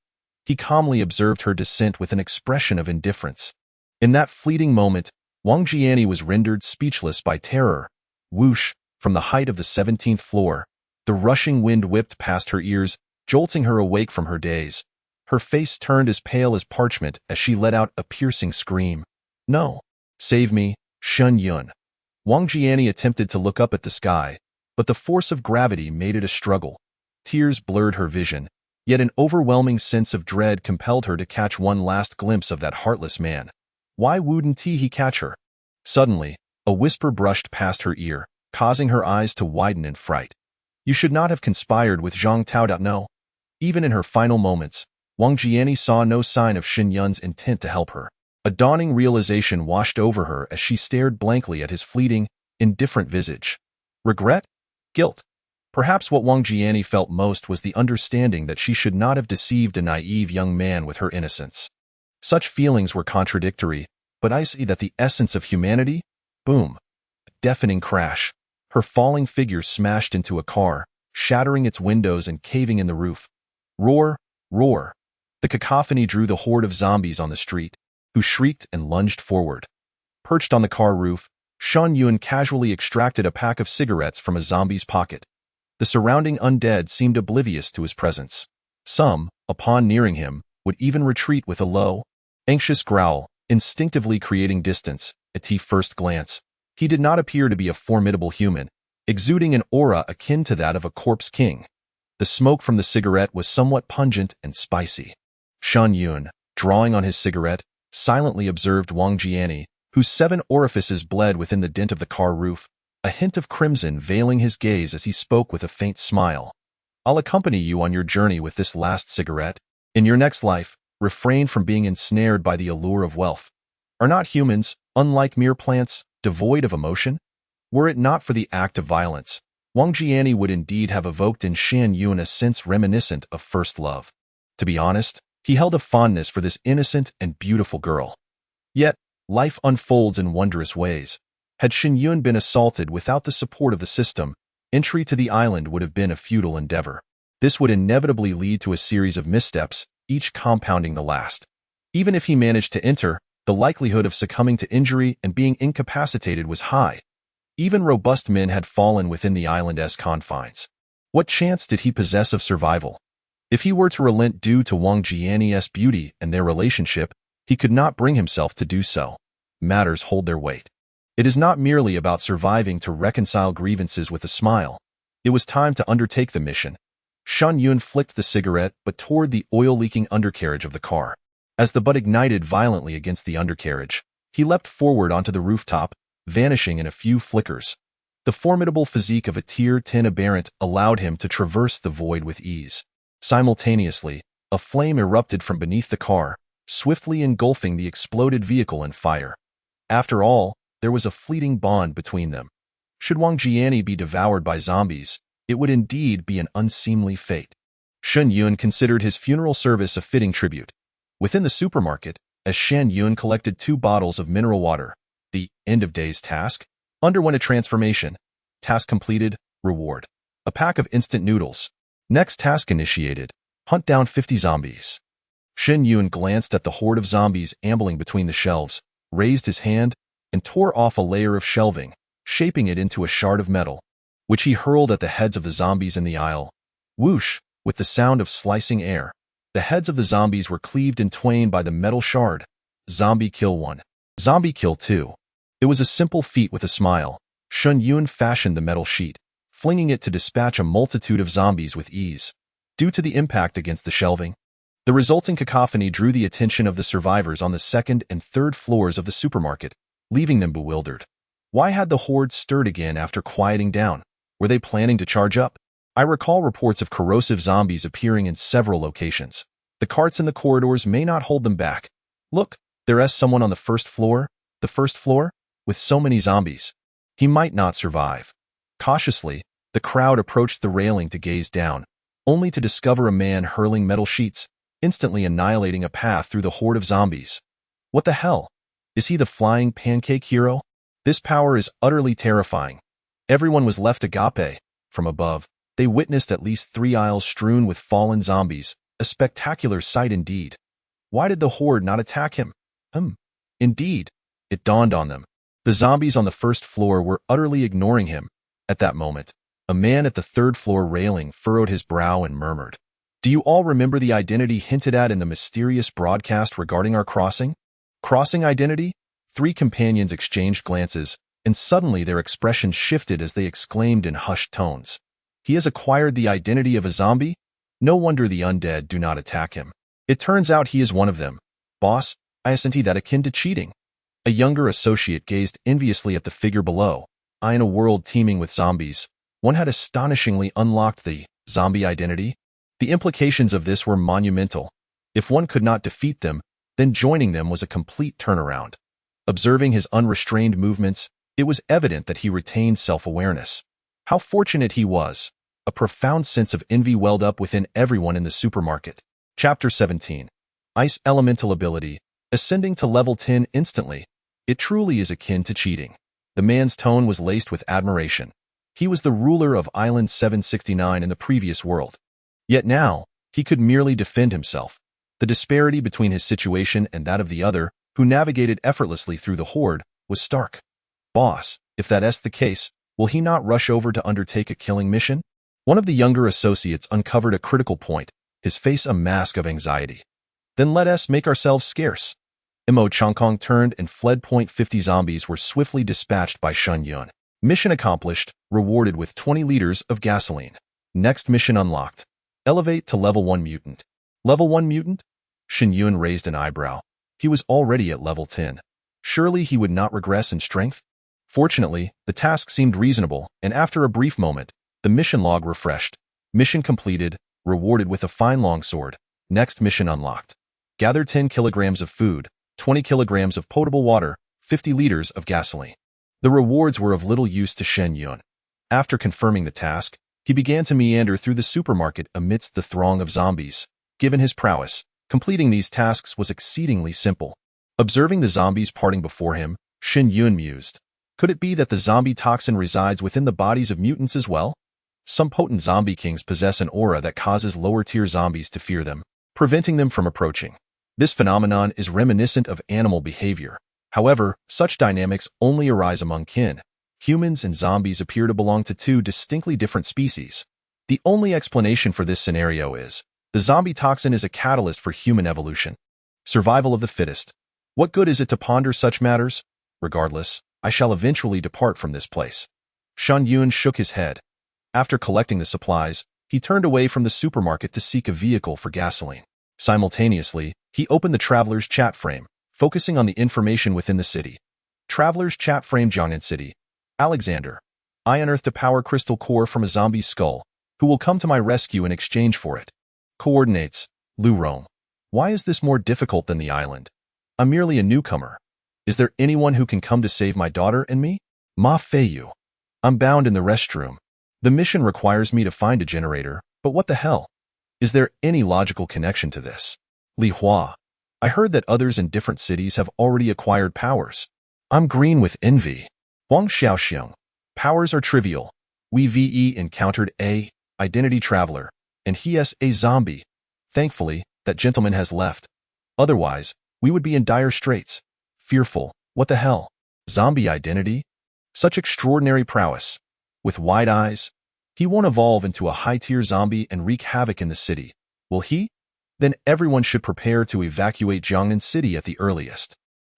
He calmly observed her descent with an expression of indifference. In that fleeting moment, Wang Jiani was rendered speechless by terror. Whoosh! From the height of the 17th floor, the rushing wind whipped past her ears, jolting her awake from her daze. Her face turned as pale as parchment as she let out a piercing scream. "No! Save me, Shen Yun!" Wang Jiani attempted to look up at the sky, but the force of gravity made it a struggle. Tears blurred her vision, yet an overwhelming sense of dread compelled her to catch one last glimpse of that heartless man. Why wouldn't he catch her? Suddenly, a whisper brushed past her ear, causing her eyes to widen in fright. You should not have conspired with Zhang Tao. No. Even in her final moments, Wang Jiani saw no sign of Shen Yun's intent to help her. A dawning realization washed over her as she stared blankly at his fleeting, indifferent visage. Regret? Guilt? Perhaps what Wang Jiani felt most was the understanding that she should not have deceived a naive young man with her innocence. Such feelings were contradictory, but I see that the essence of humanity? Boom. A deafening crash. Her falling figure smashed into a car, shattering its windows and caving in the roof. Roar, roar. The cacophony drew the horde of zombies on the street, who shrieked and lunged forward. Perched on the car roof, Shen Yun casually extracted a pack of cigarettes from a zombie's pocket. The surrounding undead seemed oblivious to his presence. Some, upon nearing him, would even retreat with a low, anxious growl, instinctively creating distance. At first glance, he did not appear to be a formidable human, exuding an aura akin to that of a corpse king. The smoke from the cigarette was somewhat pungent and spicy. Shen Yun, drawing on his cigarette, silently observed Wang Jiani, whose 7 orifices bled within the dent of the car roof, a hint of crimson veiling his gaze as he spoke with a faint smile. I'll accompany you on your journey with this last cigarette. In your next life, refrain from being ensnared by the allure of wealth. Are not humans, unlike mere plants, devoid of emotion? Were it not for the act of violence, Wang Jiani would indeed have evoked in Shen Yun a sense reminiscent of first love. To be honest, he held a fondness for this innocent and beautiful girl. Yet, life unfolds in wondrous ways. Had Shen Yun been assaulted without the support of the system, entry to the island would have been a futile endeavor. This would inevitably lead to a series of missteps, each compounding the last. Even if he managed to enter, the likelihood of succumbing to injury and being incapacitated was high. Even robust men had fallen within the island's confines. What chance did he possess of survival? If he were to relent due to Wang Jianyi's beauty and their relationship, he could not bring himself to do so. Matters hold their weight. It is not merely about surviving to reconcile grievances with a smile. It was time to undertake the mission. Shen Yun flicked the cigarette but toward the oil-leaking undercarriage of the car. As the butt ignited violently against the undercarriage, he leapt forward onto the rooftop, vanishing in a few flickers. The formidable physique of a Tier 10 aberrant allowed him to traverse the void with ease. Simultaneously, a flame erupted from beneath the car, swiftly engulfing the exploded vehicle in fire. After all, there was a fleeting bond between them. Should Wang Jianyi be devoured by zombies, it would indeed be an unseemly fate. Shen Yun considered his funeral service a fitting tribute. Within the supermarket, as Shen Yun collected 2 bottles of mineral water, the end-of-days task underwent a transformation. Task completed, reward. A pack of instant noodles. Next task initiated. Hunt down 50 zombies. Shen Yun glanced at the horde of zombies ambling between the shelves, raised his hand, and tore off a layer of shelving, shaping it into a shard of metal, which he hurled at the heads of the zombies in the aisle. Whoosh, with the sound of slicing air. The heads of the zombies were cleaved in twain by the metal shard. Zombie kill 1. Zombie kill 2. It was a simple feat with a smile. Shen Yun fashioned the metal sheet, flinging it to dispatch a multitude of zombies with ease. Due to the impact against the shelving, the resulting cacophony drew the attention of the survivors on the 2nd and 3rd floors of the supermarket, leaving them bewildered. Why had the horde stirred again after quieting down? Were they planning to charge up? I recall reports of corrosive zombies appearing in several locations. The carts in the corridors may not hold them back. Look, there's someone on the 1st floor. The 1st floor? With so many zombies. He might not survive. Cautiously, the crowd approached the railing to gaze down, only to discover a man hurling metal sheets, instantly annihilating a path through the horde of zombies. What the hell? Is he the flying pancake hero? This power is utterly terrifying. Everyone was left agape. From above, they witnessed at least 3 aisles strewn with fallen zombies, a spectacular sight indeed. Why did the horde not attack him? Indeed, it dawned on them. The zombies on the 1st floor were utterly ignoring him. At that moment, a man at the 3rd floor railing furrowed his brow and murmured, "Do you all remember the identity hinted at in the mysterious broadcast regarding our crossing?" Crossing identity? 3 companions exchanged glances, and suddenly their expressions shifted as they exclaimed in hushed tones. "He has acquired the identity of a zombie? No wonder the undead do not attack him. It turns out he is one of them. Boss, isn't he that akin to cheating?" A younger associate gazed enviously at the figure below. In a world teeming with zombies, one had astonishingly unlocked the zombie identity. The implications of this were monumental. If one could not defeat them, then joining them was a complete turnaround. Observing his unrestrained movements, it was evident that he retained self-awareness. How fortunate he was! A profound sense of envy welled up within everyone in the supermarket. Chapter 17. Ice Elemental Ability. Ascending to level 10 instantly. It truly is akin to cheating. The man's tone was laced with admiration. He was the ruler of Island 769 in the previous world. Yet now, he could merely defend himself. The disparity between his situation and that of the other, who navigated effortlessly through the horde, was stark. Boss, if that's the case, will he not rush over to undertake a killing mission? One of the younger associates uncovered a critical point, his face a mask of anxiety. Then let us make ourselves scarce. Mo Chongkong turned and fled. 50 zombies were swiftly dispatched by Shen Yun. Mission accomplished, rewarded with 20 liters of gasoline. Next mission unlocked. Elevate to level 1 mutant. Level 1 mutant? Shen Yun raised an eyebrow. He was already at level 10. Surely he would not regress in strength? Fortunately, the task seemed reasonable, and after a brief moment, the mission log refreshed. Mission completed, rewarded with a fine longsword. Next mission unlocked. Gather 10 kilograms of food, 20 kilograms of potable water, 50 liters of gasoline. The rewards were of little use to Shen Yun. After confirming the task, he began to meander through the supermarket amidst the throng of zombies. Given his prowess, completing these tasks was exceedingly simple. Observing the zombies parting before him, Shen Yun mused. Could it be that the zombie toxin resides within the bodies of mutants as well? Some potent zombie kings possess an aura that causes lower-tier zombies to fear them, preventing them from approaching. This phenomenon is reminiscent of animal behavior. However, such dynamics only arise among kin. Humans and zombies appear to belong to two distinctly different species. The only explanation for this scenario is the zombie toxin is a catalyst for human evolution. Survival of the fittest. What good is it to ponder such matters? Regardless, I shall eventually depart from this place. Shen Yun shook his head. After collecting the supplies, he turned away from the supermarket to seek a vehicle for gasoline. Simultaneously, he opened the traveler's chat frame, focusing on the information within the city. Traveler's chat frame. Jiangnan City. Alexander. I unearthed a power crystal core from a zombie's skull, who will come to my rescue in exchange for it. Coordinates. Lu Rome. Why is this more difficult than the island? I'm merely a newcomer. Is there anyone who can come to save my daughter and me? Ma Feiyu. I'm bound in the restroom. The mission requires me to find a generator, but what the hell? Is there any logical connection to this? Li Hua. I heard that others in different cities have already acquired powers. I'm green with envy. Wang Xiaoxiong. Powers are trivial. We VE encountered a identity traveler, and he is a zombie. Thankfully, that gentleman has left. Otherwise, we would be in dire straits. Fearful. What the hell? Zombie identity? Such extraordinary prowess. With wide eyes, he won't evolve into a high-tier zombie and wreak havoc in the city. Will he? Then everyone should prepare to evacuate Jiangnan City at the earliest.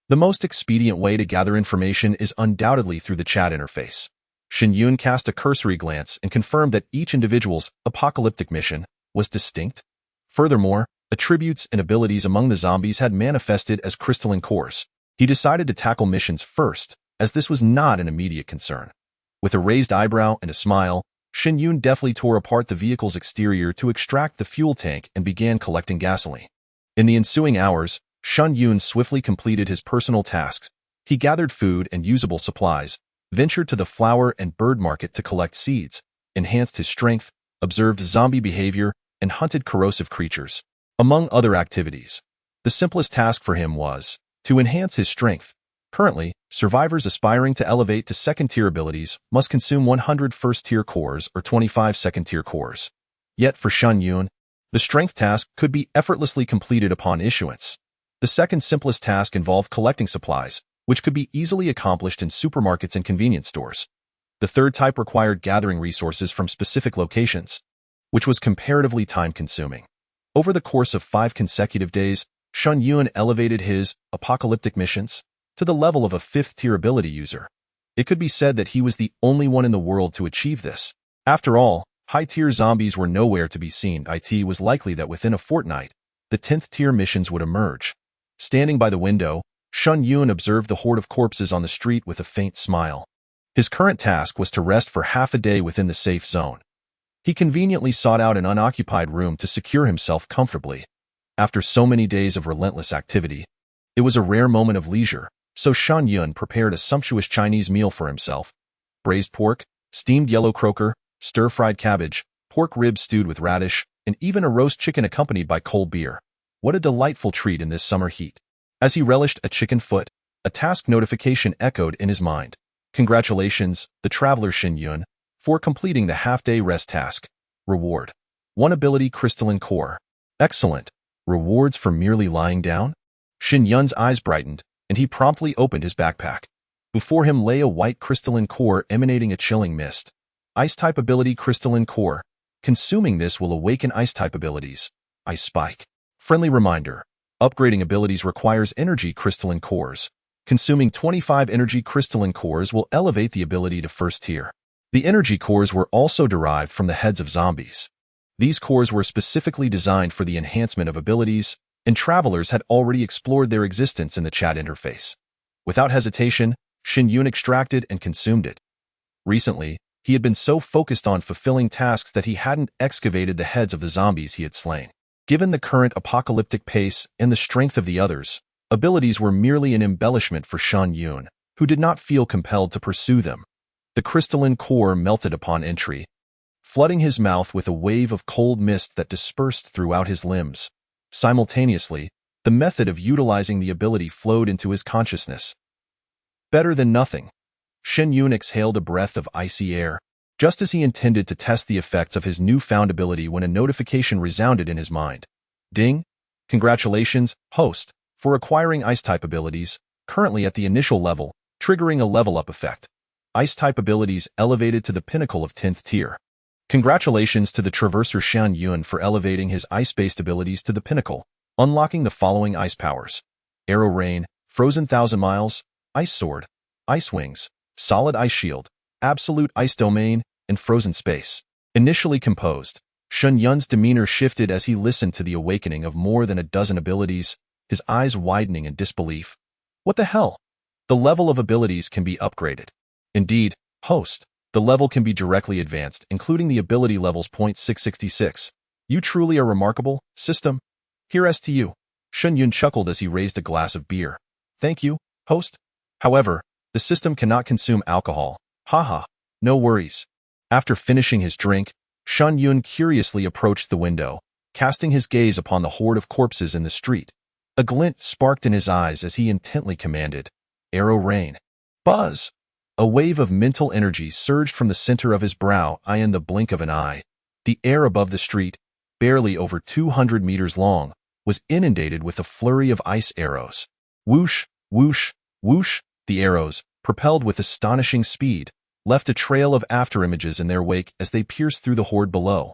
The most expedient way to gather information is undoubtedly through the chat interface. Shen Yun cast a cursory glance and confirmed that each individual's apocalyptic mission was distinct. Furthermore, attributes and abilities among the zombies had manifested as crystalline cores. He decided to tackle missions first, as this was not an immediate concern. With a raised eyebrow and a smile, Shen Yun deftly tore apart the vehicle's exterior to extract the fuel tank and began collecting gasoline. In the ensuing hours, Shen Yun swiftly completed his personal tasks. He gathered food and usable supplies, ventured to the flower and bird market to collect seeds, enhanced his strength, observed zombie behavior, and hunted corrosive creatures. Among other activities, the simplest task for him was to enhance his strength. Currently, survivors aspiring to elevate to second-tier abilities must consume 100 first-tier cores or 25 second-tier cores. Yet for Shen Yun, the strength task could be effortlessly completed upon issuance. The second simplest task involved collecting supplies, which could be easily accomplished in supermarkets and convenience stores. The third type required gathering resources from specific locations, which was comparatively time-consuming. Over the course of 5 consecutive days, Shen Yun elevated his apocalyptic missions to the level of a 5th-tier ability user. It could be said that he was the only one in the world to achieve this. After all, high-tier zombies were nowhere to be seen. It was likely that within a fortnight, the 10th-tier missions would emerge. Standing by the window, Shen Yun observed the horde of corpses on the street with a faint smile. His current task was to rest for half a day within the safe zone. He conveniently sought out an unoccupied room to secure himself comfortably. After so many days of relentless activity, it was a rare moment of leisure, so Shen Yun prepared a sumptuous Chinese meal for himself. Braised pork, steamed yellow croaker, stir-fried cabbage, pork ribs stewed with radish, and even a roast chicken accompanied by cold beer. What a delightful treat in this summer heat. As he relished a chicken foot, a task notification echoed in his mind. Congratulations, the traveler Shen Yun, for completing the half-day rest task. Reward. 1 ability crystalline core. Excellent. Rewards for merely lying down? Shen Yun's eyes brightened, and he promptly opened his backpack. Before him lay a white crystalline core emanating a chilling mist. Ice-type ability crystalline core. Consuming this will awaken ice-type abilities. Ice spike. Friendly reminder. Upgrading abilities requires energy crystalline cores. Consuming 25 energy crystalline cores will elevate the ability to first tier. The energy cores were also derived from the heads of zombies. These cores were specifically designed for the enhancement of abilities, and travelers had already explored their existence in the chat interface. Without hesitation, Shen Yun extracted and consumed it. Recently, he had been so focused on fulfilling tasks that he hadn't excavated the heads of the zombies he had slain. Given the current apocalyptic pace and the strength of the others, abilities were merely an embellishment for Shen Yun, who did not feel compelled to pursue them. The crystalline core melted upon entry, flooding his mouth with a wave of cold mist that dispersed throughout his limbs. Simultaneously, the method of utilizing the ability flowed into his consciousness. Better than nothing. Shen Yun exhaled a breath of icy air, just as he intended to test the effects of his newfound ability when a notification resounded in his mind. Ding! Congratulations, host, for acquiring Ice-type abilities, currently at the initial level, triggering a level-up effect. Ice-type abilities elevated to the pinnacle of 10th tier. Congratulations to the Traverser Shen Yun for elevating his ice-based abilities to the pinnacle, unlocking the following ice powers: Arrow Rain, Frozen 1,000 Miles, Ice Sword, Ice Wings, Solid Ice Shield, Absolute Ice Domain, and Frozen Space. Initially composed, Shen Yun's demeanor shifted as he listened to the awakening of more than a dozen abilities, his eyes widening in disbelief. What the hell? The level of abilities can be upgraded. Indeed, host, the level can be directly advanced, including the ability levels. 666. You truly are remarkable, system. Here's to you. Shen Yun chuckled as he raised a glass of beer. Thank you, host. However, the system cannot consume alcohol. Haha, no worries. After finishing his drink, Shen Yun curiously approached the window, casting his gaze upon the horde of corpses in the street. A glint sparked in his eyes as he intently commanded, Arrow Rain. Buzz! A wave of mental energy surged from the center of his brow. In the blink of an eye, the air above the street, barely over 200 meters long, was inundated with a flurry of ice arrows. Whoosh, whoosh, whoosh, the arrows, propelled with astonishing speed, left a trail of afterimages in their wake as they pierced through the horde below.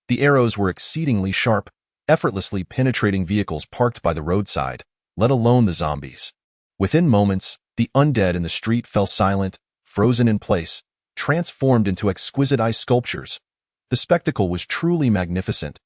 The arrows were exceedingly sharp, effortlessly penetrating vehicles parked by the roadside, let alone the zombies. Within moments, the undead in the street fell silent, frozen in place, transformed into exquisite ice sculptures. The spectacle was truly magnificent.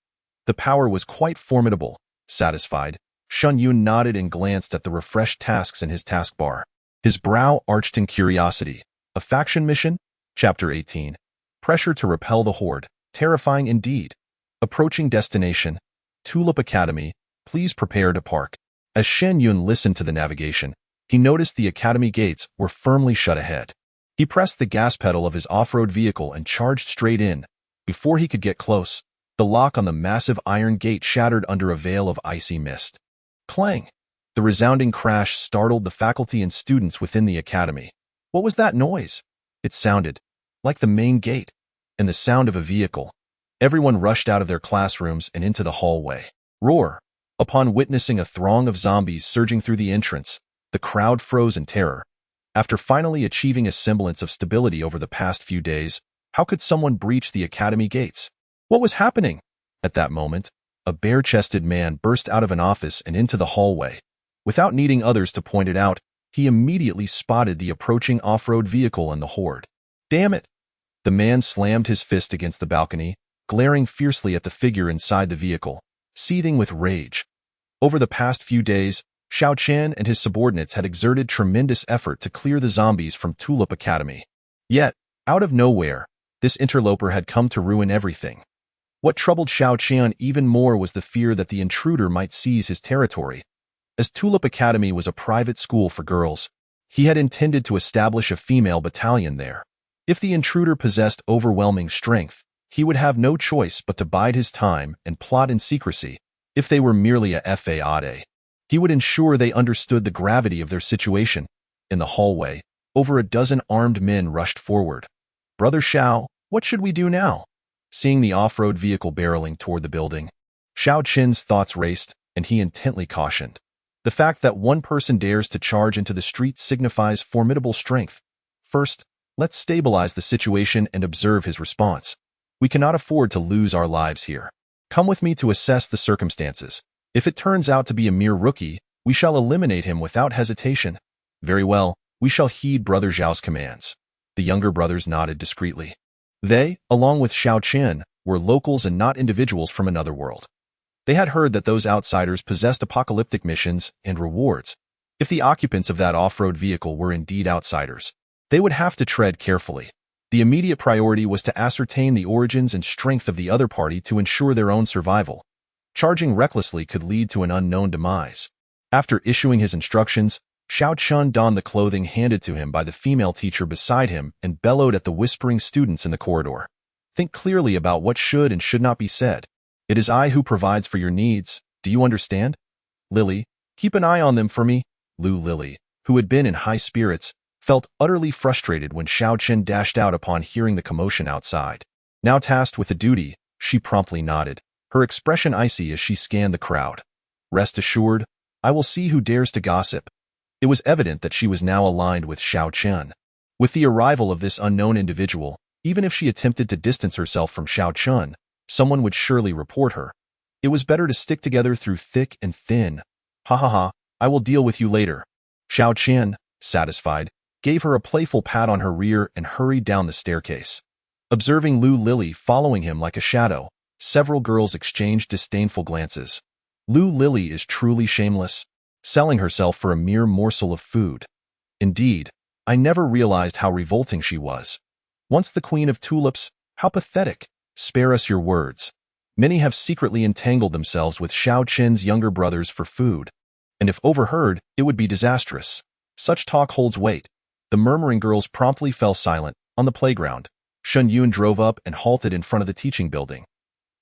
The power was quite formidable. Satisfied, Shen Yun nodded and glanced at the refreshed tasks in his taskbar. His brow arched in curiosity. A faction mission? Chapter 18. Pressure to repel the horde. Terrifying indeed. Approaching destination. Tulip Academy. Please prepare to park. As Shen Yun listened to the navigation, he noticed the academy gates were firmly shut ahead. He pressed the gas pedal of his off-road vehicle and charged straight in. Before he could get close, the lock on the massive iron gate shattered under a veil of icy mist. Clang! The resounding crash startled the faculty and students within the academy. What was that noise? It sounded like the main gate and the sound of a vehicle. Everyone rushed out of their classrooms and into the hallway. Roar! Upon witnessing a throng of zombies surging through the entrance, the crowd froze in terror. After finally achieving a semblance of stability over the past few days, how could someone breach the academy gates? What was happening? At that moment, a bare-chested man burst out of an office and into the hallway. Without needing others to point it out, he immediately spotted the approaching off-road vehicle and the horde. Damn it! The man slammed his fist against the balcony, glaring fiercely at the figure inside the vehicle, seething with rage. Over the past few days, Xiao Qian and his subordinates had exerted tremendous effort to clear the zombies from Tulip Academy. Yet, out of nowhere, this interloper had come to ruin everything. What troubled Xiao Qian even more was the fear that the intruder might seize his territory. As Tulip Academy was a private school for girls, he had intended to establish a female battalion there. If the intruder possessed overwhelming strength, he would have no choice but to bide his time and plot in secrecy. If they were merely a fade, he would ensure they understood the gravity of their situation. In the hallway, over a dozen armed men rushed forward. Brother Xiao, what should we do now? Seeing the off-road vehicle barreling toward the building, Xiao Qin's thoughts raced, and he intently cautioned. The fact that one person dares to charge into the street signifies formidable strength. First, let's stabilize the situation and observe his response. We cannot afford to lose our lives here. Come with me to assess the circumstances. If it turns out to be a mere rookie, we shall eliminate him without hesitation. Very well, we shall heed Brother Zhao's commands. The younger brothers nodded discreetly. They, along with Xiao Qian, were locals and not individuals from another world. They had heard that those outsiders possessed apocalyptic missions and rewards. If the occupants of that off-road vehicle were indeed outsiders, they would have to tread carefully. The immediate priority was to ascertain the origins and strength of the other party to ensure their own survival. Charging recklessly could lead to an unknown demise. After issuing his instructions, Xiao Chun donned the clothing handed to him by the female teacher beside him and bellowed at the whispering students in the corridor. Think clearly about what should and should not be said. It is I who provides for your needs. Do you understand? Lily, keep an eye on them for me. Lily, who had been in high spirits, felt utterly frustrated when Xiao Chen dashed out upon hearing the commotion outside. Now tasked with the duty, she promptly nodded, her expression icy as she scanned the crowd. Rest assured, I will see who dares to gossip. It was evident that she was now aligned with Xiao Chen. With the arrival of this unknown individual, even if she attempted to distance herself from Xiao Chen, someone would surely report her. It was better to stick together through thick and thin. Ha ha ha, I will deal with you later. Xiao Chen, satisfied, gave her a playful pat on her rear and hurried down the staircase. Observing Lu Lily following him like a shadow, several girls exchanged disdainful glances. Lu Lily is truly shameless, selling herself for a mere morsel of food. Indeed, I never realized how revolting she was. Once the queen of tulips, how pathetic. Spare us your words. Many have secretly entangled themselves with Xiao Chen's younger brothers for food. And if overheard, it would be disastrous. Such talk holds weight. The murmuring girls promptly fell silent. On the playground, Shen Yun drove up and halted in front of the teaching building.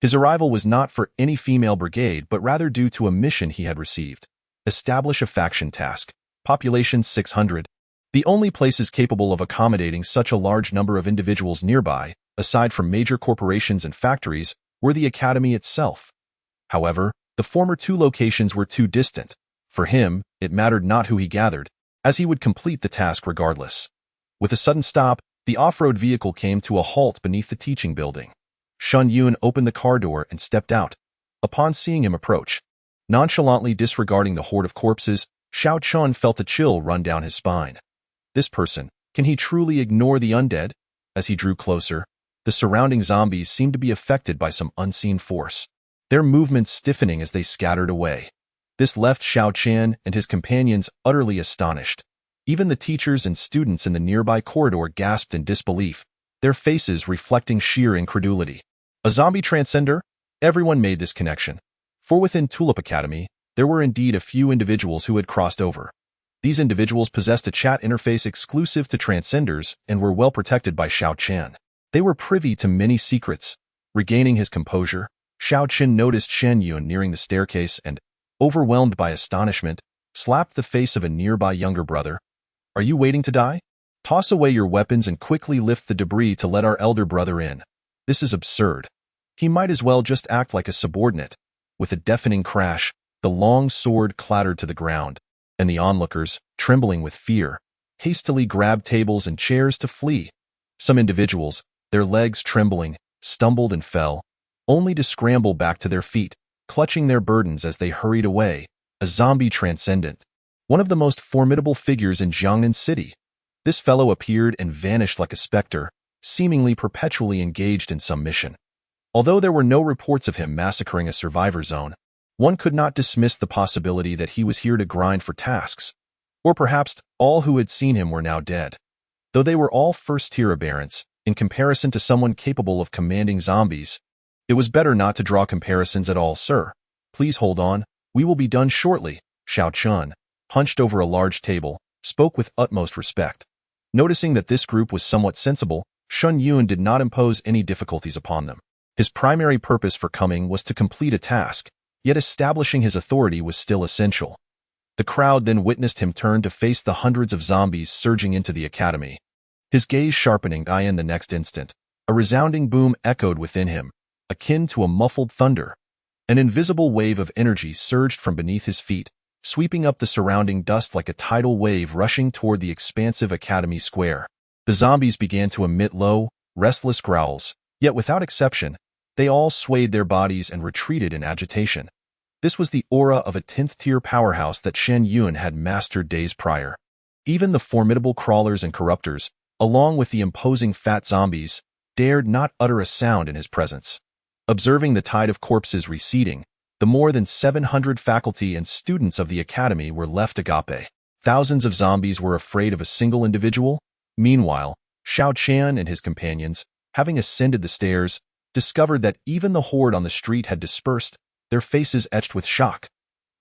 His arrival was not for any female brigade, but rather due to a mission he had received. Establish a faction task. Population 600. The only places capable of accommodating such a large number of individuals nearby, aside from major corporations and factories, were the academy itself. However, the former two locations were too distant. For him, it mattered not who he gathered, as he would complete the task regardless. With a sudden stop, the off-road vehicle came to a halt beneath the teaching building. Shen Yun opened the car door and stepped out. Upon seeing him approach, nonchalantly disregarding the horde of corpses, Xiao Chen felt a chill run down his spine. This person, can he truly ignore the undead? As he drew closer, the surrounding zombies seemed to be affected by some unseen force, their movements stiffening as they scattered away. This left Xiao Chen and his companions utterly astonished. Even the teachers and students in the nearby corridor gasped in disbelief, their faces reflecting sheer incredulity. A zombie transcender? Everyone made this connection. For within Tulip Academy, there were indeed a few individuals who had crossed over. These individuals possessed a chat interface exclusive to transcenders and were well protected by Xiao Chen. They were privy to many secrets. Regaining his composure, Xiao Chen noticed Shen Yun nearing the staircase and, overwhelmed by astonishment, slapped the face of a nearby younger brother. Are you waiting to die? Toss away your weapons and quickly lift the debris to let our elder brother in. This is absurd. He might as well just act like a subordinate. With a deafening crash, the long sword clattered to the ground, and the onlookers, trembling with fear, hastily grabbed tables and chairs to flee. Some individuals, their legs trembling, stumbled and fell, only to scramble back to their feet, clutching their burdens as they hurried away. A zombie transcendent, one of the most formidable figures in Jiangnan City. This fellow appeared and vanished like a specter, seemingly perpetually engaged in some mission. Although there were no reports of him massacring a survivor zone, one could not dismiss the possibility that he was here to grind for tasks. Or perhaps all who had seen him were now dead. Though they were all first-tier aberrants, in comparison to someone capable of commanding zombies, it was better not to draw comparisons at all, sir. Please hold on, we will be done shortly. Xiao Chen, hunched over a large table, spoke with utmost respect. Noticing that this group was somewhat sensible, Shen Yun did not impose any difficulties upon them. His primary purpose for coming was to complete a task, yet establishing his authority was still essential. The crowd then witnessed him turn to face the hundreds of zombies surging into the academy. His gaze sharpening in the next instant, a resounding boom echoed within him, akin to a muffled thunder. An invisible wave of energy surged from beneath his feet, sweeping up the surrounding dust like a tidal wave rushing toward the expansive academy square. The zombies began to emit low, restless growls, yet without exception, they all swayed their bodies and retreated in agitation. This was the aura of a 10th-tier powerhouse that Shen Yun had mastered days prior. Even the formidable crawlers and corruptors, along with the imposing fat zombies, dared not utter a sound in his presence. Observing the tide of corpses receding, the more than 700 faculty and students of the academy were left agape. Thousands of zombies were afraid of a single individual. Meanwhile, Xiao Chen and his companions, having ascended the stairs, discovered that even the horde on the street had dispersed, their faces etched with shock.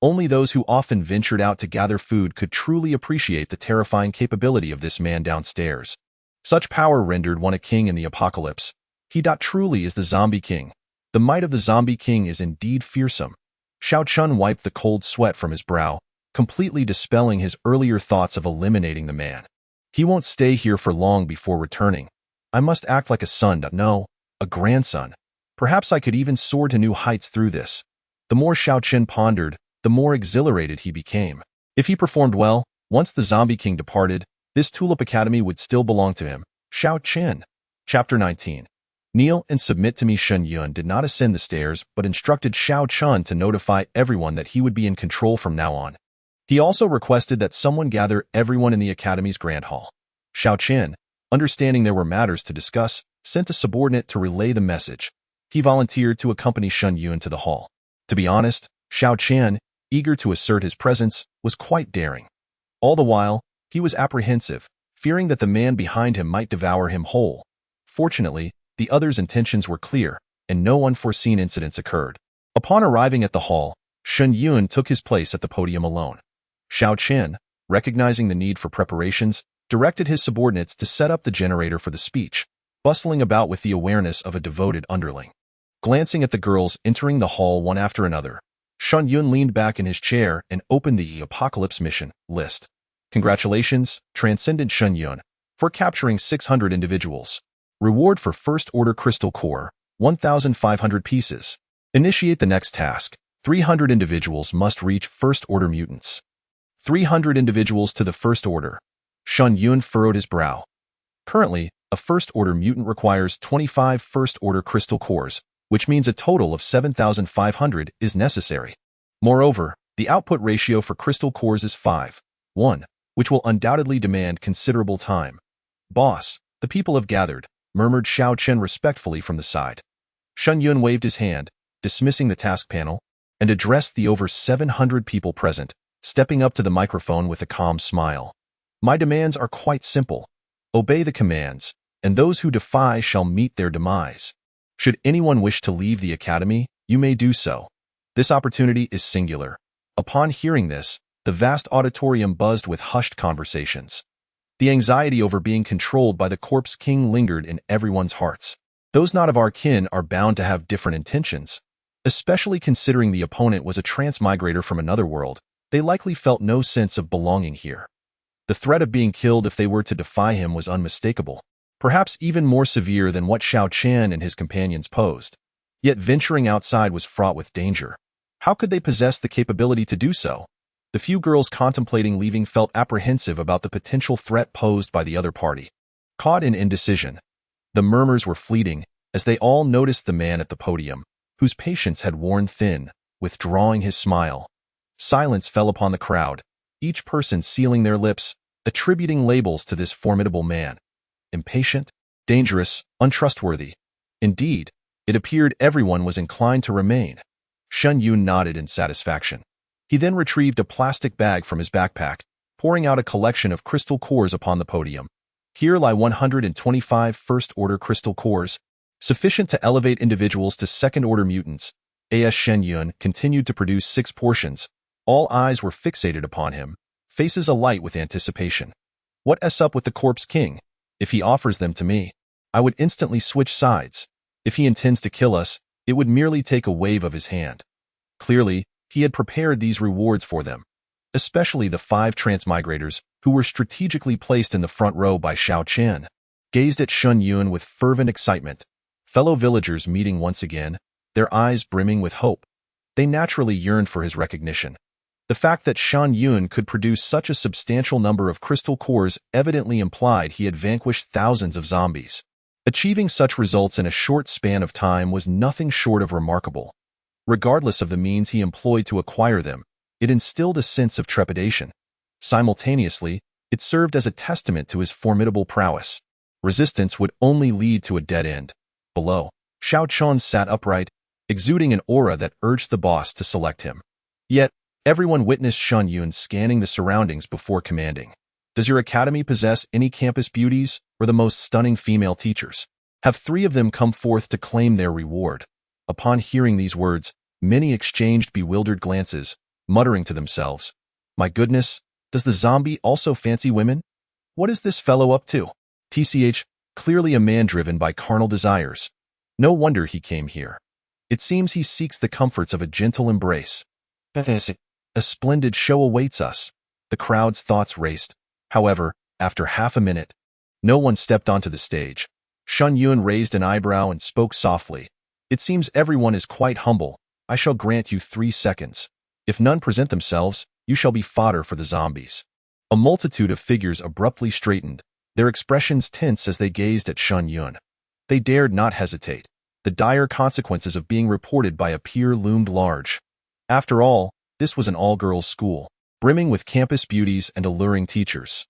Only those who often ventured out to gather food could truly appreciate the terrifying capability of this man downstairs. Such power rendered one a king in the apocalypse. He truly is the zombie king. The might of the zombie king is indeed fearsome. Xiao Chen wiped the cold sweat from his brow, completely dispelling his earlier thoughts of eliminating the man. He won't stay here for long before returning. I must act like a son, no, a grandson. Perhaps I could even soar to new heights through this. The more Xiao Chen pondered, the the more exhilarated he became. If he performed well, once the Zombie King departed, this Tulip Academy would still belong to him. Xiao Chen. Chapter 19. Kneel and submit to me. Shen Yun did not ascend the stairs, but instructed Xiao Chen to notify everyone that he would be in control from now on. He also requested that someone gather everyone in the Academy's Grand Hall. Xiao Chen, understanding there were matters to discuss, sent a subordinate to relay the message. He volunteered to accompany Shen Yun to the hall. To be honest, Xiao Chen, eager to assert his presence, was quite daring. All the while, he was apprehensive, fearing that the man behind him might devour him whole. Fortunately, the others' intentions were clear, and no unforeseen incidents occurred. Upon arriving at the hall, Shen Yun took his place at the podium alone. Xiao Chen, recognizing the need for preparations, directed his subordinates to set up the generator for the speech, bustling about with the awareness of a devoted underling. Glancing at the girls entering the hall one after another, Shen Yun leaned back in his chair and opened the Apocalypse mission list. Congratulations, Transcendent Shen Yun, for capturing 600 individuals. Reward for First Order Crystal Core, 1,500 pieces. Initiate the next task. 300 individuals must reach First Order mutants. 300 individuals to the First Order. Shen Yun furrowed his brow. Currently, a First Order mutant requires 25 First Order Crystal Cores, which means a total of 7,500 is necessary. Moreover, the output ratio for Crystal Cores is 5:1, which will undoubtedly demand considerable time. Boss, the people have gathered, murmured Xiao Chen respectfully from the side. Shen Yun waved his hand, dismissing the task panel, and addressed the over 700 people present, stepping up to the microphone with a calm smile. My demands are quite simple. Obey the commands, and those who defy shall meet their demise. Should anyone wish to leave the academy, you may do so. This opportunity is singular. Upon hearing this, the vast auditorium buzzed with hushed conversations. The anxiety over being controlled by the Corpse King lingered in everyone's hearts. Those not of our kin are bound to have different intentions. Especially considering the opponent was a transmigrator from another world, they likely felt no sense of belonging here. The threat of being killed if they were to defy him was unmistakable, perhaps even more severe than what Xiao Chen and his companions posed. Yet venturing outside was fraught with danger. How could they possess the capability to do so? The few girls contemplating leaving felt apprehensive about the potential threat posed by the other party. Caught in indecision, the murmurs were fleeting as they all noticed the man at the podium, whose patience had worn thin, withdrawing his smile. Silence fell upon the crowd, each person sealing their lips, attributing labels to this formidable man. Impatient, dangerous, untrustworthy. Indeed, it appeared everyone was inclined to remain. Shen Yun nodded in satisfaction. He then retrieved a plastic bag from his backpack, pouring out a collection of crystal cores upon the podium. Here lie 125 First-Order crystal cores, sufficient to elevate individuals to Second-Order mutants. As Shen Yun continued to produce 6 portions, all eyes were fixated upon him, faces alight with anticipation. What's up with the Corpse King? If he offers them to me, I would instantly switch sides. If he intends to kill us, it would merely take a wave of his hand. Clearly, he had prepared these rewards for them, especially the 5 transmigrators who were strategically placed in the front row by Xiao Chen. Gazed at Shen Yun with fervent excitement. Fellow villagers meeting once again, their eyes brimming with hope. They naturally yearned for his recognition. The fact that Shen Yun could produce such a substantial number of crystal cores evidently implied he had vanquished thousands of zombies. Achieving such results in a short span of time was nothing short of remarkable. Regardless of the means he employed to acquire them, it instilled a sense of trepidation. Simultaneously, it served as a testament to his formidable prowess. Resistance would only lead to a dead end. Below, Xiao Chen sat upright, exuding an aura that urged the boss to select him. Yet, everyone witnessed Shen Yun scanning the surroundings before commanding. Does your academy possess any campus beauties or the most stunning female teachers? Have 3 of them come forth to claim their reward? Upon hearing these words, many exchanged bewildered glances, muttering to themselves, "My goodness, does the zombie also fancy women? What is this fellow up to? TCH, clearly a man driven by carnal desires. No wonder he came here. It seems he seeks the comforts of a gentle embrace. A splendid show awaits us." The crowd's thoughts raced. However, after half a minute, no one stepped onto the stage. Shen Yun raised an eyebrow and spoke softly. "It seems everyone is quite humble. I shall grant you 3 seconds. If none present themselves, you shall be fodder for the zombies. A multitude of figures abruptly straightened, their expressions tense as they gazed at Shen Yun. They dared not hesitate. The dire consequences of being reported by a peer loomed large. After all, this was an all-girls school, brimming with campus beauties and alluring teachers.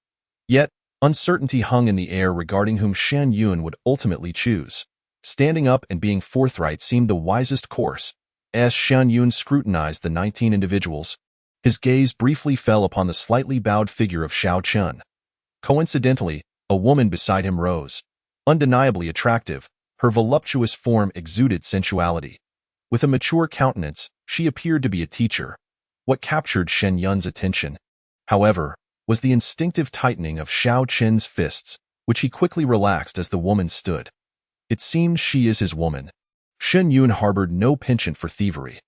Yet, uncertainty hung in the air regarding whom Shen Yun would ultimately choose. Standing up and being forthright seemed the wisest course. As Shen Yun scrutinized the 19 individuals, his gaze briefly fell upon the slightly bowed figure of Xiao Chun. Coincidentally, a woman beside him rose. Undeniably attractive, her voluptuous form exuded sensuality. With a mature countenance, she appeared to be a teacher. What captured Shen Yun's attention, however, was the instinctive tightening of Xiao Chen's fists, which he quickly relaxed as the woman stood. It seemed she is his woman. Shen Yun harbored no penchant for thievery.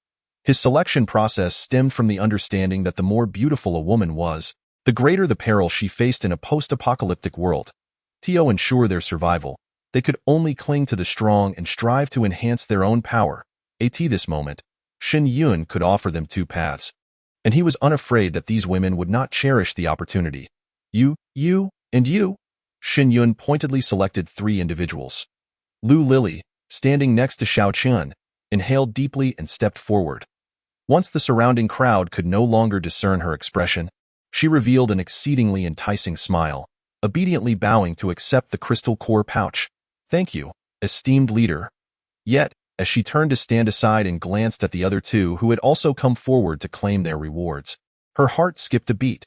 His selection process stemmed from the understanding that the more beautiful a woman was, the greater the peril she faced in a post-apocalyptic world. To ensure their survival, they could only cling to the strong and strive to enhance their own power. At this moment, Shen Yun could offer them two paths, and he was unafraid that these women would not cherish the opportunity. You, and you. Shen Yun pointedly selected 3 individuals. Lu Lily, standing next to Xiao Chun, inhaled deeply and stepped forward. Once the surrounding crowd could no longer discern her expression, she revealed an exceedingly enticing smile, obediently bowing to accept the crystal core pouch. Thank you, esteemed leader. Yet, as she turned to stand aside and glanced at the other 2 who had also come forward to claim their rewards, her heart skipped a beat.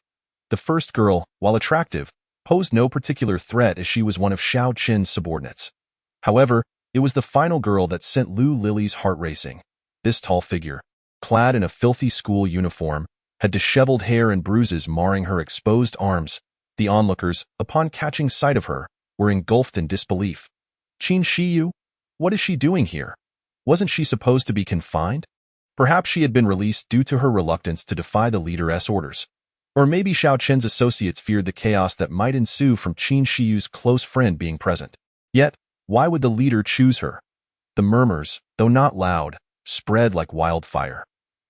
The first girl, while attractive, posed no particular threat as she was one of Xiao Chen's subordinates. However, it was the final girl that sent Lu Lily's heart racing. This tall figure, clad in a filthy school uniform, had disheveled hair and bruises marring her exposed arms. The onlookers, upon catching sight of her, were engulfed in disbelief. Qin Shiyu? What is she doing here? Wasn't she supposed to be confined? Perhaps she had been released due to her reluctance to defy the leader's orders. Or maybe Xiao Chen's associates feared the chaos that might ensue from Qin Shiyu's close friend being present. Yet, why would the leader choose her? The murmurs, though not loud, spread like wildfire.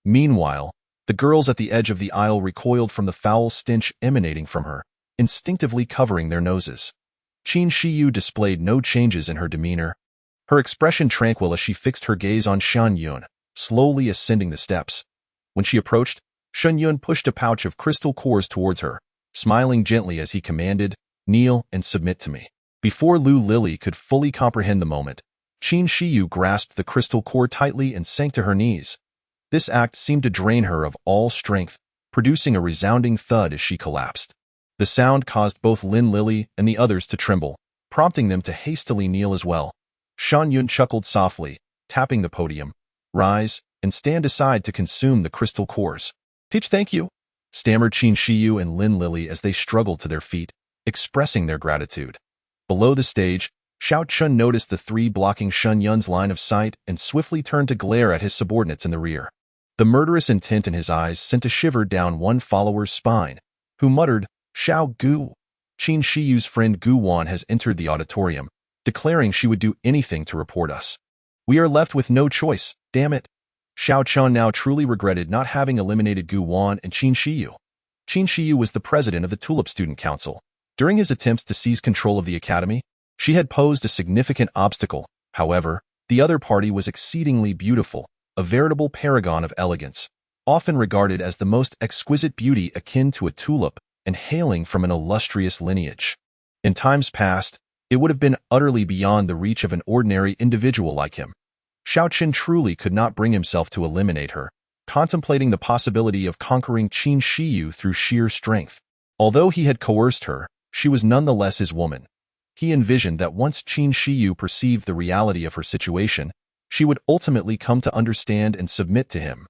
Meanwhile, the girls at the edge of the aisle recoiled from the foul stench emanating from her, instinctively covering their noses. Qin Shiyu displayed no changes in her demeanor, her expression tranquil as she fixed her gaze on Shen Yun, slowly ascending the steps. When she approached, Shen Yun pushed a pouch of crystal cores towards her, smiling gently as he commanded, "Kneel and submit to me." Before Lu Lily could fully comprehend the moment, Qin Shiyu grasped the crystal core tightly and sank to her knees. This act seemed to drain her of all strength, producing a resounding thud as she collapsed. The sound caused both Lin Lily and the others to tremble, prompting them to hastily kneel as well. Shen Yun chuckled softly, tapping the podium. "Rise, and stand aside to consume the crystal cores." Thank you," stammered Qin Shiyu and Lin Lily as they struggled to their feet, expressing their gratitude. Below the stage, Xiao Chun noticed the 3 blocking Shen Yun's line of sight and swiftly turned to glare at his subordinates in the rear. The murderous intent in his eyes sent a shiver down one follower's spine, who muttered, "Xiao Gu." Qin Shiyu's friend Gu Wan has entered the auditorium, declaring she would do anything to report us. We are left with no choice, damn it. Xiao Chun now truly regretted not having eliminated Gu Wan and Qin Shiyu. Qin Shiyu was the president of the Tulip Student Council. During his attempts to seize control of the academy, she had posed a significant obstacle. However, the other party was exceedingly beautiful, a veritable paragon of elegance, often regarded as the most exquisite beauty akin to a tulip and hailing from an illustrious lineage. In times past, it would have been utterly beyond the reach of an ordinary individual like him. Xiao Qin truly could not bring himself to eliminate her, contemplating the possibility of conquering Qin Shiyu through sheer strength. Although he had coerced her, she was nonetheless his woman. He envisioned that once Qin Shiyu perceived the reality of her situation, she would ultimately come to understand and submit to him.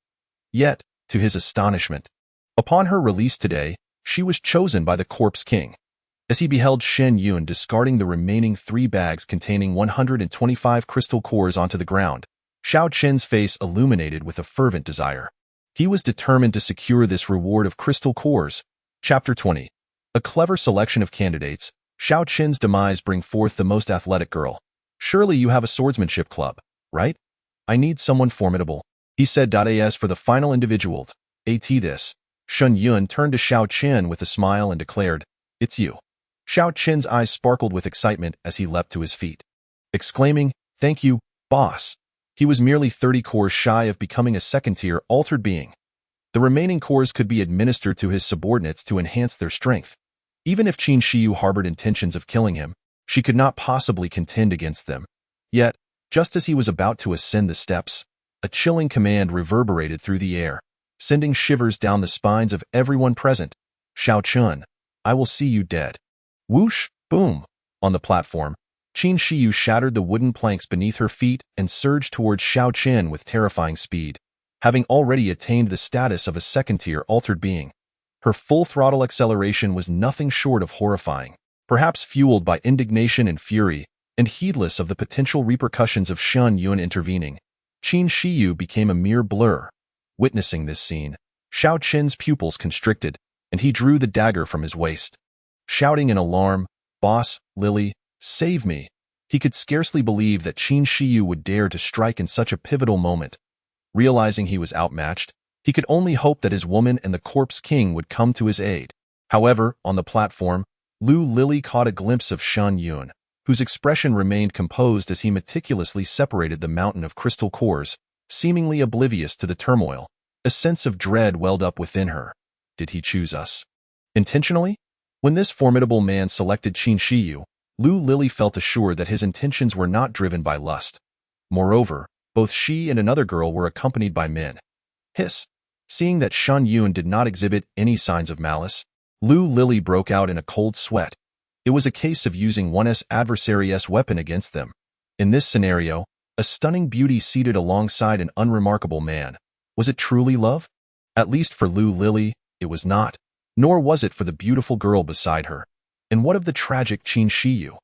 Yet, to his astonishment, upon her release today, she was chosen by the Corpse King. As he beheld Shen Yun discarding the remaining 3 bags containing 125 crystal cores onto the ground, Xiao Chen's face illuminated with a fervent desire. He was determined to secure this reward of crystal cores. Chapter 20. A clever selection of candidates, Xiao Chen's demise bring forth the most athletic girl. "Surely you have a swordsmanship club, right? I need someone formidable," he said. As for the final individual, This. Shen Yun turned to Xiao Qin with a smile and declared, "It's you." Xiao Qin's eyes sparkled with excitement as he leapt to his feet, exclaiming, "Thank you, boss." He was merely 30 cores shy of becoming a second-tier altered being. The remaining cores could be administered to his subordinates to enhance their strength. Even if Qin Shiyu harbored intentions of killing him, she could not possibly contend against them. Yet, just as he was about to ascend the steps, a chilling command reverberated through the air, sending shivers down the spines of everyone present. "Xiao Chun, I will see you dead." Whoosh, boom. On the platform, Qin Shiyu shattered the wooden planks beneath her feet and surged towards Xiao Qin with terrifying speed. Having already attained the status of a second-tier altered being, her full-throttle acceleration was nothing short of horrifying. Perhaps fueled by indignation and fury, and heedless of the potential repercussions of Shen Yun intervening, Qin Shiyu became a mere blur. Witnessing this scene, Xiao Qin's pupils constricted, and he drew the dagger from his waist. Shouting in alarm, "Boss, Lily, save me!" He could scarcely believe that Qin Shiyu would dare to strike in such a pivotal moment. Realizing he was outmatched, he could only hope that his woman and the corpse king would come to his aid. However, on the platform, Lu Lily caught a glimpse of Shen Yun, whose expression remained composed as he meticulously separated the mountain of crystal cores, seemingly oblivious to the turmoil. A sense of dread welled up within her. Did he choose us intentionally? When this formidable man selected Qin Shiyu, Lu Lily felt assured that his intentions were not driven by lust. Moreover, both she and another girl were accompanied by men. Hiss. Seeing that Shen Yun did not exhibit any signs of malice, Lu Lily broke out in a cold sweat. It was a case of using one's adversary's weapon against them. In this scenario, a stunning beauty seated alongside an unremarkable man. Was it truly love? At least for Lu Lily, it was not. Nor was it for the beautiful girl beside her. And what of the tragic Qin Shiyu?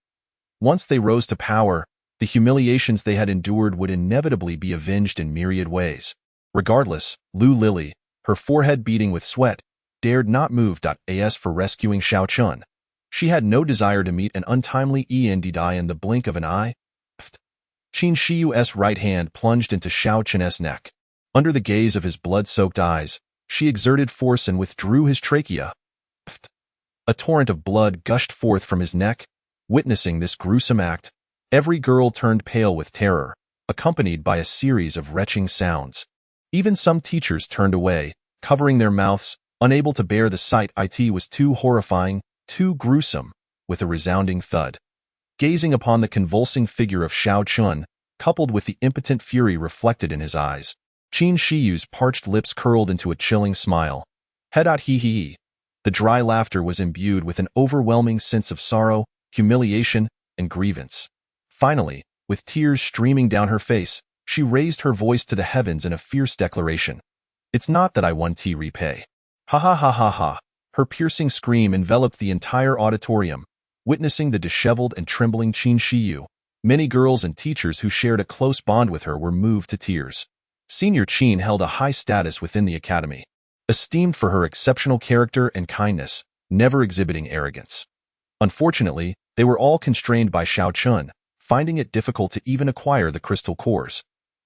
Once they rose to power, the humiliations they had endured would inevitably be avenged in myriad ways. Regardless, Lu Lily, her forehead beating with sweat, dared not move. As for rescuing Xiao Chun, she had no desire to meet an untimely end in the blink of an eye. Qin Shiyu's right hand plunged into Xiao Chun's neck. Under the gaze of his blood-soaked eyes, she exerted force and withdrew his trachea. A torrent of blood gushed forth from his neck. Witnessing this gruesome act, every girl turned pale with terror, accompanied by a series of retching sounds. Even some teachers turned away, covering their mouths, unable to bear the sight. It was too horrifying, too gruesome. With a resounding thud, gazing upon the convulsing figure of Xiao Chun, coupled with the impotent fury reflected in his eyes, Qin Shiyu's parched lips curled into a chilling smile. He. The dry laughter was imbued with an overwhelming sense of sorrow, humiliation, and grievance. Finally, with tears streaming down her face, she raised her voice to the heavens in a fierce declaration. "It's not that I want to repay." Ha ha ha ha ha. Her piercing scream enveloped the entire auditorium. Witnessing the disheveled and trembling Qin Shiyu, many girls and teachers who shared a close bond with her were moved to tears. Senior Qin held a high status within the academy, esteemed for her exceptional character and kindness, never exhibiting arrogance. Unfortunately, they were all constrained by Xiao Chun, finding it difficult to even acquire the crystal cores.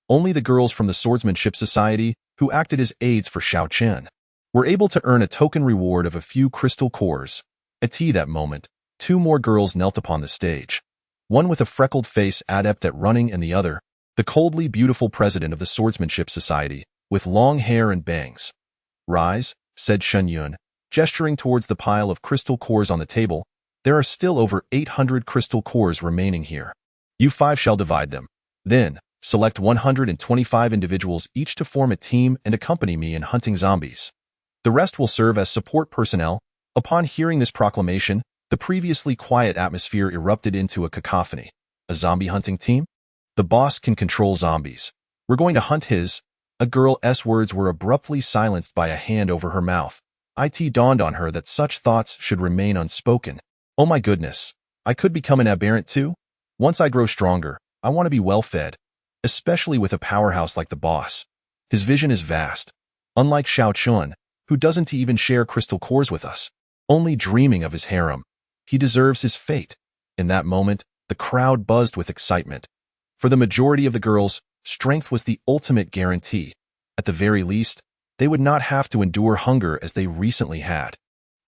Only the girls from the Swordsmanship Society, who acted as aides for Xiao Chun, were able to earn a token reward of a few crystal cores. At that moment, two more girls knelt upon the stage. One with a freckled face adept at running and the other, the coldly beautiful president of the Swordsmanship Society, with long hair and bangs. "Rise," said Shen Yun, gesturing towards the pile of crystal cores on the table. "There are still over 800 crystal cores remaining here. You five shall divide them. Then, select 125 individuals each to form a team and accompany me in hunting zombies. The rest will serve as support personnel." Upon hearing this proclamation, the previously quiet atmosphere erupted into a cacophony. A zombie hunting team? The boss can control zombies. We're going to hunt his. A girl's words were abruptly silenced by a hand over her mouth. It dawned on her that such thoughts should remain unspoken. Oh my goodness, I could become an aberrant too? Once I grow stronger, I want to be well-fed, especially with a powerhouse like the boss. His vision is vast. Unlike Xiao Chun, who doesn't even share crystal cores with us, only dreaming of his harem. He deserves his fate. In that moment, the crowd buzzed with excitement. For the majority of the girls, strength was the ultimate guarantee. At the very least, they would not have to endure hunger as they recently had.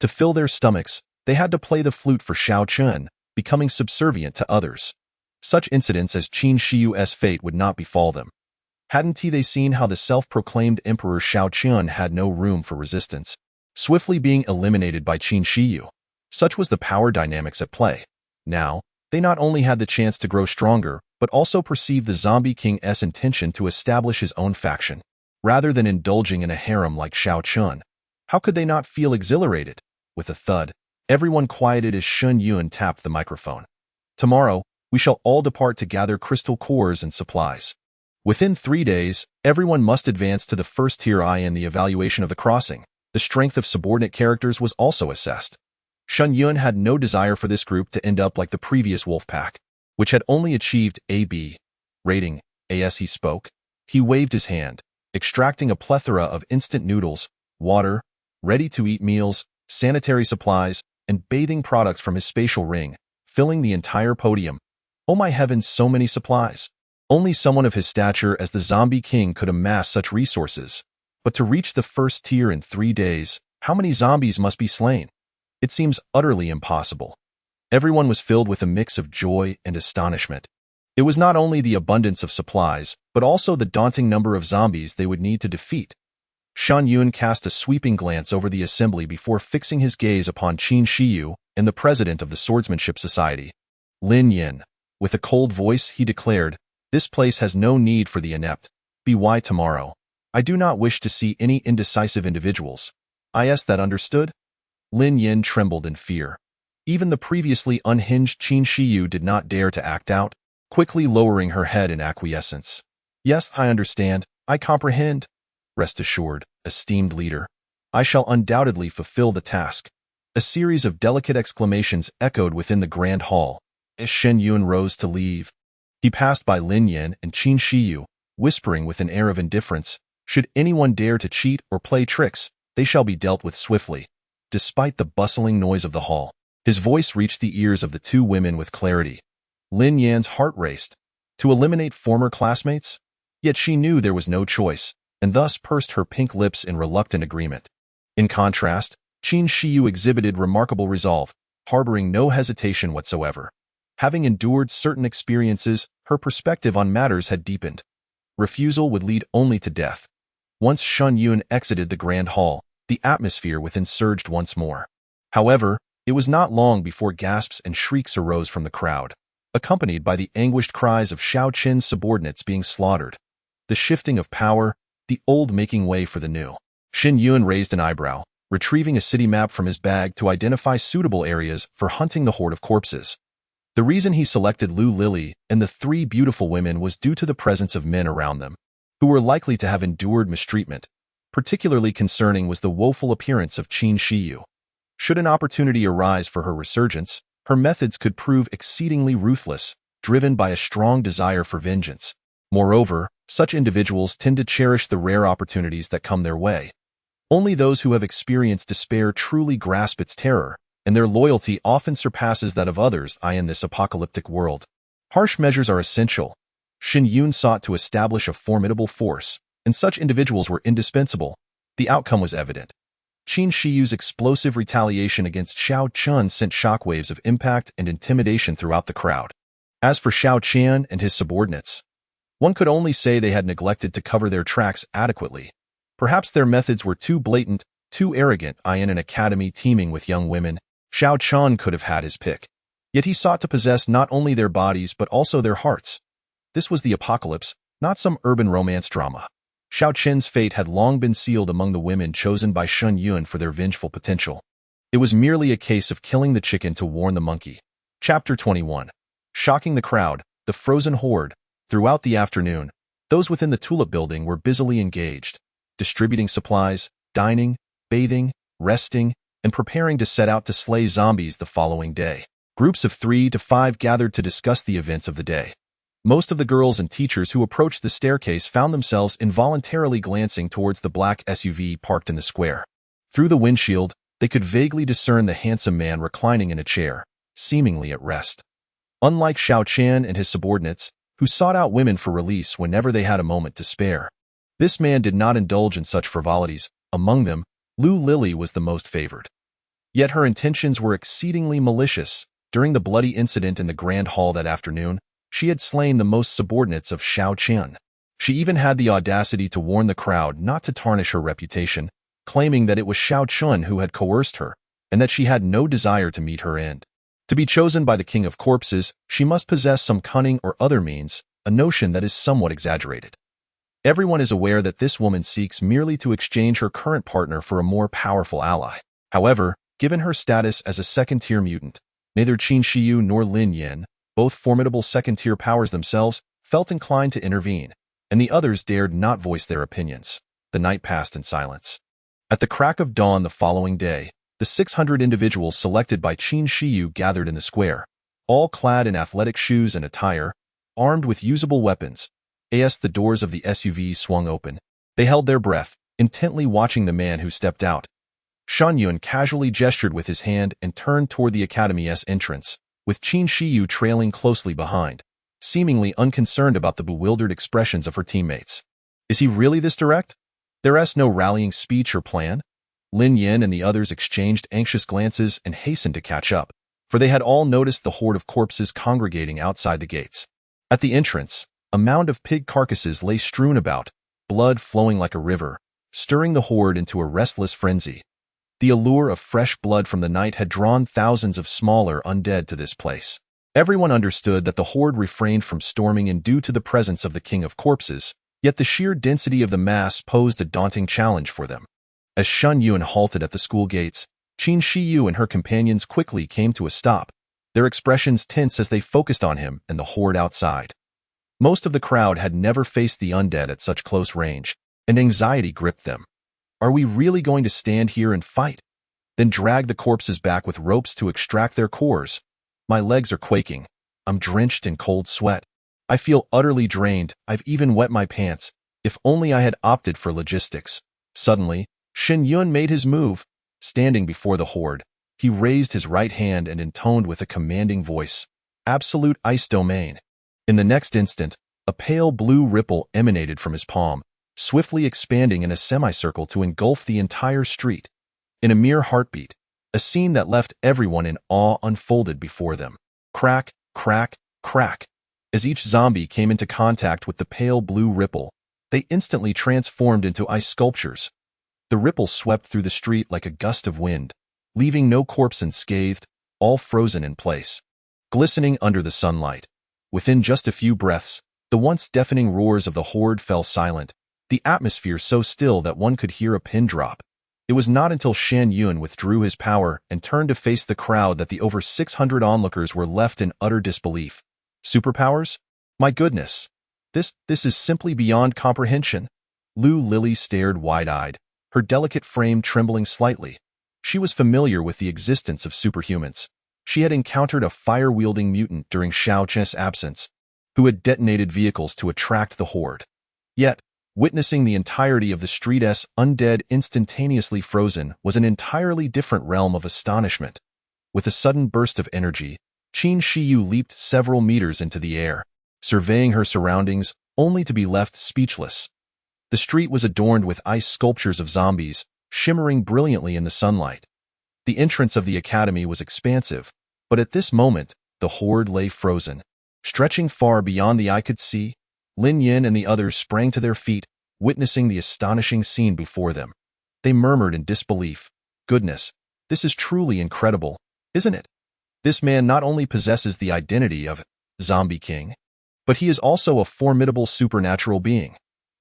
To fill their stomachs, they had to play the flute for Xiao Chun, becoming subservient to others. Such incidents as Qin Shiyu's fate would not befall them. Hadn't they seen how the self-proclaimed Emperor Xiao Chun had no room for resistance, swiftly being eliminated by Qin Shiyu? Such was the power dynamics at play. Now, they not only had the chance to grow stronger, but also perceived the zombie king's intention to establish his own faction, rather than indulging in a harem like Xiao Chun. How could they not feel exhilarated? With a thud, everyone quieted as Shen Yun tapped the microphone. Tomorrow, we shall all depart to gather crystal cores and supplies. Within 3 days, everyone must advance to the first tier in the evaluation of the crossing. The strength of subordinate characters was also assessed. Shen Yun had no desire for this group to end up like the previous wolf pack, which had only achieved AB rating. As he spoke, he waved his hand, extracting a plethora of instant noodles, water, ready-to-eat meals, sanitary supplies, and bathing products from his spatial ring, filling the entire podium. Oh my heavens, so many supplies! Only someone of his stature as the zombie king could amass such resources. But to reach the first tier in 3 days, how many zombies must be slain? It seems utterly impossible. Everyone was filled with a mix of joy and astonishment. It was not only the abundance of supplies, but also the daunting number of zombies they would need to defeat. Shen Yun cast a sweeping glance over the assembly before fixing his gaze upon Qin Shiyu and the president of the Swordsmanship Society, Lin Yin. With a cold voice, he declared, "This place has no need for the inept. By tomorrow. I do not wish to see any indecisive individuals. Is that understood?" Lin Yin trembled in fear. Even the previously unhinged Qin Shiyu did not dare to act out, quickly lowering her head in acquiescence. "Yes, I understand. I comprehend. Rest assured, esteemed leader. I shall undoubtedly fulfill the task." A series of delicate exclamations echoed within the grand hall. As Shen Yun rose to leave, he passed by Lin Yin and Qin Shiyu, whispering with an air of indifference, "Should anyone dare to cheat or play tricks, they shall be dealt with swiftly." Despite the bustling noise of the hall, his voice reached the ears of the 2 women with clarity. Lin Yan's heart raced. To eliminate former classmates? Yet she knew there was no choice, and thus pursed her pink lips in reluctant agreement. In contrast, Qin Shiyu exhibited remarkable resolve, harboring no hesitation whatsoever. Having endured certain experiences, her perspective on matters had deepened. Refusal would lead only to death. Once Shen Yun exited the grand hall, the atmosphere within surged once more. However, it was not long before gasps and shrieks arose from the crowd, accompanied by the anguished cries of Xiao Qin's subordinates being slaughtered. The shifting of power, the old making way for the new. Shen Yun raised an eyebrow, retrieving a city map from his bag to identify suitable areas for hunting the horde of corpses. The reason he selected Lu Lily and the 3 beautiful women was due to the presence of men around them, who were likely to have endured mistreatment. Particularly concerning was the woeful appearance of Qin Shiyu. Should an opportunity arise for her resurgence, her methods could prove exceedingly ruthless, driven by a strong desire for vengeance. Moreover, such individuals tend to cherish the rare opportunities that come their way. Only those who have experienced despair truly grasp its terror, and their loyalty often surpasses that of others in this apocalyptic world. Harsh measures are essential. Shen Yun sought to establish a formidable force, and such individuals were indispensable. The outcome was evident. Qin Shiyu's explosive retaliation against Xiao Chun sent shockwaves of impact and intimidation throughout the crowd. As for Xiao Qian and his subordinates, one could only say they had neglected to cover their tracks adequately. Perhaps their methods were too blatant, too arrogant. In an academy teeming with young women, Xiao Chun could have had his pick. Yet he sought to possess not only their bodies but also their hearts. This was the apocalypse, not some urban romance drama. Xiao Qin's fate had long been sealed among the women chosen by Shen Yun for their vengeful potential. It was merely a case of killing the chicken to warn the monkey. Chapter 21. Shocking the crowd, the frozen horde. Throughout the afternoon, those within the Tulip building were busily engaged, distributing supplies, dining, bathing, resting, and preparing to set out to slay zombies the following day. Groups of 3 to 5 gathered to discuss the events of the day. Most of the girls and teachers who approached the staircase found themselves involuntarily glancing towards the black SUV parked in the square. Through the windshield, they could vaguely discern the handsome man reclining in a chair, seemingly at rest. Unlike Xiao Qian and his subordinates, who sought out women for release whenever they had a moment to spare, This man did not indulge in such frivolities. Among them, Lu Lily was the most favored. Yet her intentions were exceedingly malicious. During the bloody incident in the Grand Hall that afternoon, she had slain the most subordinates of Shao Qian. She even had the audacity to warn the crowd not to tarnish her reputation, claiming that it was Shao Qian who had coerced her, and that she had no desire to meet her end. To be chosen by the King of Corpses, she must possess some cunning or other means, a notion that is somewhat exaggerated. Everyone is aware that this woman seeks merely to exchange her current partner for a more powerful ally. However, given her status as a second-tier mutant, neither Qin Shiyu nor Lin Yin, both formidable second-tier powers themselves, felt inclined to intervene, and the others dared not voice their opinions. The night passed in silence. At the crack of dawn the following day, the 600 individuals selected by Qin Shiyu gathered in the square, all clad in athletic shoes and attire, armed with usable weapons. As the doors of the SUV swung open, they held their breath, intently watching the man who stepped out. Shen Yun casually gestured with his hand and turned toward the Academy's entrance, with Qin Shiyu trailing closely behind, seemingly unconcerned about the bewildered expressions of her teammates. Is he really this direct? There is no rallying speech or plan? Lin Yin and the others exchanged anxious glances and hastened to catch up, for they had all noticed the horde of corpses congregating outside the gates. At the entrance, a mound of pig carcasses lay strewn about, blood flowing like a river, stirring the horde into a restless frenzy. The allure of fresh blood from the night had drawn thousands of smaller undead to this place. Everyone understood that the horde refrained from storming in due to the presence of the King of Corpses, yet the sheer density of the mass posed a daunting challenge for them. As Shen Yun halted at the school gates, Qin Shiyu and her companions quickly came to a stop, their expressions tense as they focused on him and the horde outside. Most of the crowd had never faced the undead at such close range, and anxiety gripped them. Are we really going to stand here and fight? Then drag the corpses back with ropes to extract their cores? My legs are quaking. I'm drenched in cold sweat. I feel utterly drained. I've even wet my pants. If only I had opted for logistics. Suddenly, Shen Yun made his move. Standing before the horde, he raised his right hand and intoned with a commanding voice, "Absolute ice domain." In the next instant, a pale blue ripple emanated from his palm, swiftly expanding in a semicircle to engulf the entire street. In a mere heartbeat, a scene that left everyone in awe unfolded before them. Crack, crack, crack. As each zombie came into contact with the pale blue ripple, they instantly transformed into ice sculptures. The ripple swept through the street like a gust of wind, leaving no corpse unscathed, all frozen in place, glistening under the sunlight. Within just a few breaths, the once deafening roars of the horde fell silent, the atmosphere so still that one could hear a pin drop. It was not until Shen Yun withdrew his power and turned to face the crowd that the over 600 onlookers were left in utter disbelief. Superpowers? My goodness! This is simply beyond comprehension. Lu Lily stared wide-eyed, her delicate frame trembling slightly. She was familiar with the existence of superhumans. She had encountered a fire-wielding mutant during Shao Qian's absence, who had detonated vehicles to attract the horde. Yet, witnessing the entirety of the street's undead instantaneously frozen was an entirely different realm of astonishment. With a sudden burst of energy, Qin Shiyu leaped several meters into the air, surveying her surroundings, only to be left speechless. The street was adorned with ice sculptures of zombies, shimmering brilliantly in the sunlight. The entrance of the academy was expansive, but at this moment, the horde lay frozen. Stretching far beyond the eye could see, Lin Yin and the others sprang to their feet, witnessing the astonishing scene before them. They murmured in disbelief, "Goodness, this is truly incredible, isn't it? This man not only possesses the identity of Zombie King, but he is also a formidable supernatural being."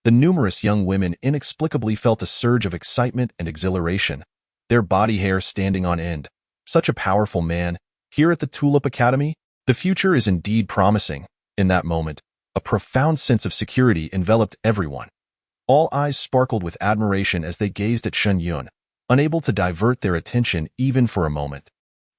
The numerous young women inexplicably felt a surge of excitement and exhilaration, their body hair standing on end. Such a powerful man, here at the Tulip Academy? The future is indeed promising. In that moment, a profound sense of security enveloped everyone. All eyes sparkled with admiration as they gazed at Shen Yun, unable to divert their attention even for a moment.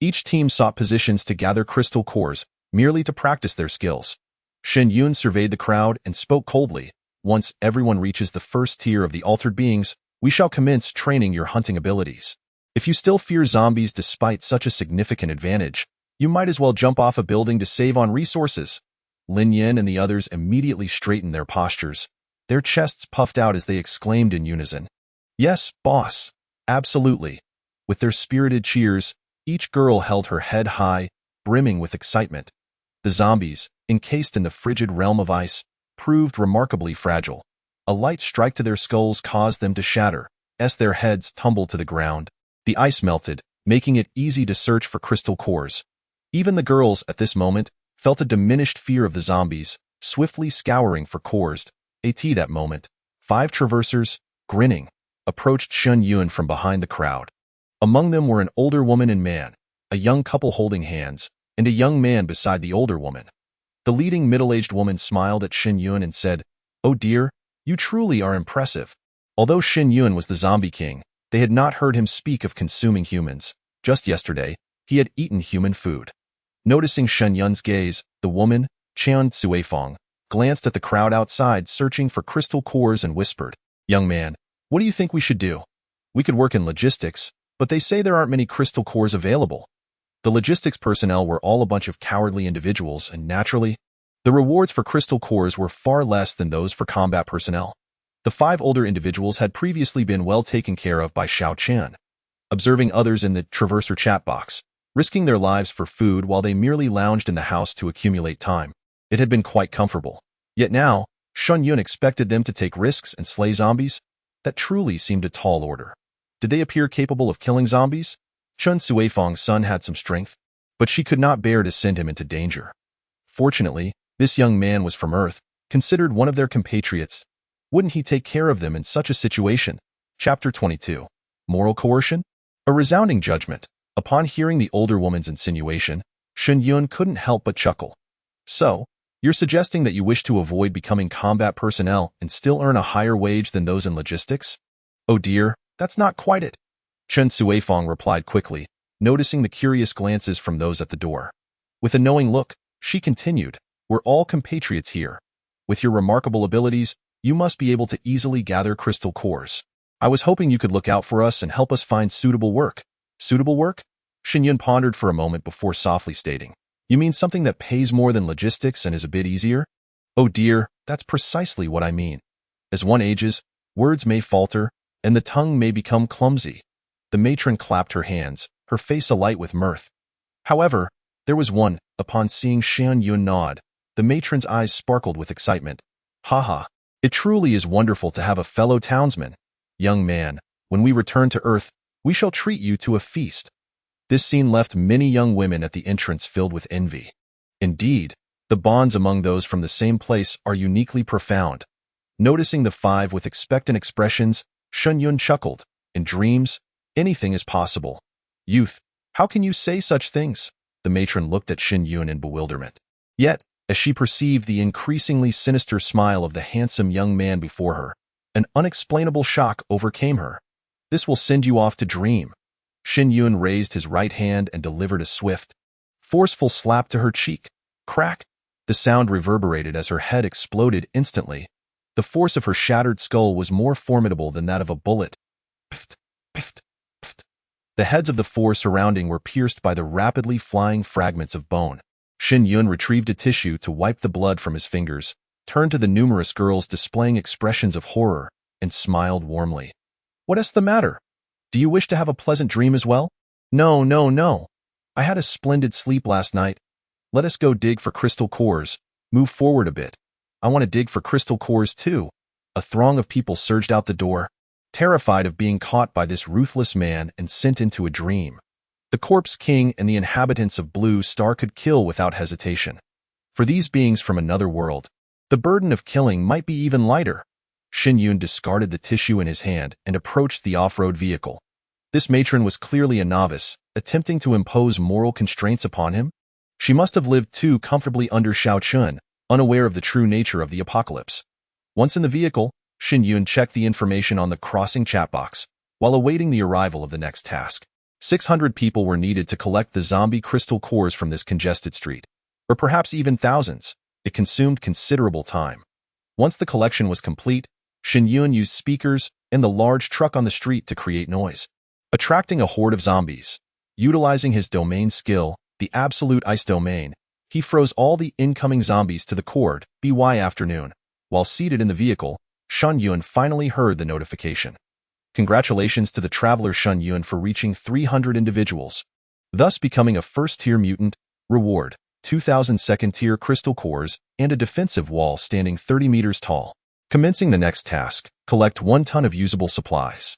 Each team sought positions to gather crystal cores, merely to practice their skills. Shen Yun surveyed the crowd and spoke coldly. "Once everyone reaches the first tier of the altered beings, we shall commence training your hunting abilities. If you still fear zombies despite such a significant advantage, you might as well jump off a building to save on resources." Lin Yin and the others immediately straightened their postures, their chests puffed out as they exclaimed in unison, "Yes, boss, absolutely." With their spirited cheers, each girl held her head high, brimming with excitement. The zombies, encased in the frigid realm of ice, proved remarkably fragile. A light strike to their skulls caused them to shatter. As their heads tumbled to the ground, the ice melted, making it easy to search for crystal cores. Even the girls, at this moment, felt a diminished fear of the zombies, swiftly scouring for cores. That moment, 5 traversers, grinning, approached Shen Yun from behind the crowd. Among them were an older woman and man, a young couple holding hands, and a young man beside the older woman. The leading middle-aged woman smiled at Shen Yun and said, "Oh dear, you truly are impressive." Although Shen Yun was the zombie king, they had not heard him speak of consuming humans. Just yesterday, he had eaten human food. Noticing Shen Yun's gaze, the woman, Qian Suifeng, glanced at the crowd outside searching for crystal cores and whispered, "Young man, what do you think we should do? We could work in logistics, but they say there aren't many crystal cores available." The logistics personnel were all a bunch of cowardly individuals, and naturally, the rewards for crystal cores were far less than those for combat personnel. The 5 older individuals had previously been well taken care of by Xiao Qian. Observing others in the Traverser chat box, risking their lives for food while they merely lounged in the house to accumulate time, it had been quite comfortable. Yet now, Shen Yun expected them to take risks and slay zombies? That truly seemed a tall order. Did they appear capable of killing zombies? Chen Suifeng's son had some strength, but she could not bear to send him into danger. Fortunately, this young man was from Earth, considered one of their compatriots. Wouldn't he take care of them in such a situation? Chapter 22. Moral Coercion? A resounding judgment. Upon hearing the older woman's insinuation, Shen Yun couldn't help but chuckle. "So, you're suggesting that you wish to avoid becoming combat personnel and still earn a higher wage than those in logistics?" "Oh dear, that's not quite it," Chen Suifeng replied quickly, noticing the curious glances from those at the door. With a knowing look, she continued, "We're all compatriots here. With your remarkable abilities, you must be able to easily gather crystal cores. I was hoping you could look out for us and help us find suitable work." "Suitable work?" Shen Yun pondered for a moment before softly stating, "You mean something that pays more than logistics and is a bit easier?" "Oh dear, that's precisely what I mean. As one ages, words may falter, and the tongue may become clumsy." The matron clapped her hands, her face alight with mirth. However, there was one. Upon seeing Shen Yun nod, the matron's eyes sparkled with excitement. "Haha, it truly is wonderful to have a fellow townsman. Young man, when we return to Earth, we shall treat you to a feast." This scene left many young women at the entrance filled with envy. Indeed, the bonds among those from the same place are uniquely profound. Noticing the 5 with expectant expressions, Shen Yun chuckled. "In dreams, anything is possible. Youth, how can you say such things?" The matron looked at Shen Yun in bewilderment. Yet, as she perceived the increasingly sinister smile of the handsome young man before her, an unexplainable shock overcame her. "This will send you off to dream." Shen Yun raised his right hand and delivered a swift, forceful slap to her cheek. Crack! The sound reverberated as her head exploded instantly. The force of her shattered skull was more formidable than that of a bullet. Pft, pft, pft. The heads of the 4 surrounding were pierced by the rapidly flying fragments of bone. Shen Yun retrieved a tissue to wipe the blood from his fingers, turned to the numerous girls displaying expressions of horror, and smiled warmly. "What is the matter? Do you wish to have a pleasant dream as well?" "No, no, no. I had a splendid sleep last night. Let us go dig for crystal cores. Move forward a bit. I want to dig for crystal cores too." A throng of people surged out the door, terrified of being caught by this ruthless man and sent into a dream. The corpse king and the inhabitants of Blue Star could kill without hesitation. For these beings from another world, the burden of killing might be even lighter. Shen Yun discarded the tissue in his hand and approached the off-road vehicle. This matron was clearly a novice, attempting to impose moral constraints upon him. She must have lived too comfortably under Xiao Chun, unaware of the true nature of the apocalypse. Once in the vehicle, Shen Yun checked the information on the crossing chat box, while awaiting the arrival of the next task. 600 people were needed to collect the zombie crystal cores from this congested street, or perhaps even thousands. It consumed considerable time. Once the collection was complete, Shen Yun used speakers and the large truck on the street to create noise, attracting a horde of zombies. Utilizing his domain skill, the absolute ice domain, he froze all the incoming zombies to the cord. By afternoon, while seated in the vehicle, Shen Yun finally heard the notification. Congratulations to the traveler Shen Yun for reaching 300 individuals, thus becoming a first-tier mutant. Reward: 2,000 second-tier crystal cores and a defensive wall standing 30 meters tall. Commencing the next task, collect 1 ton of usable supplies.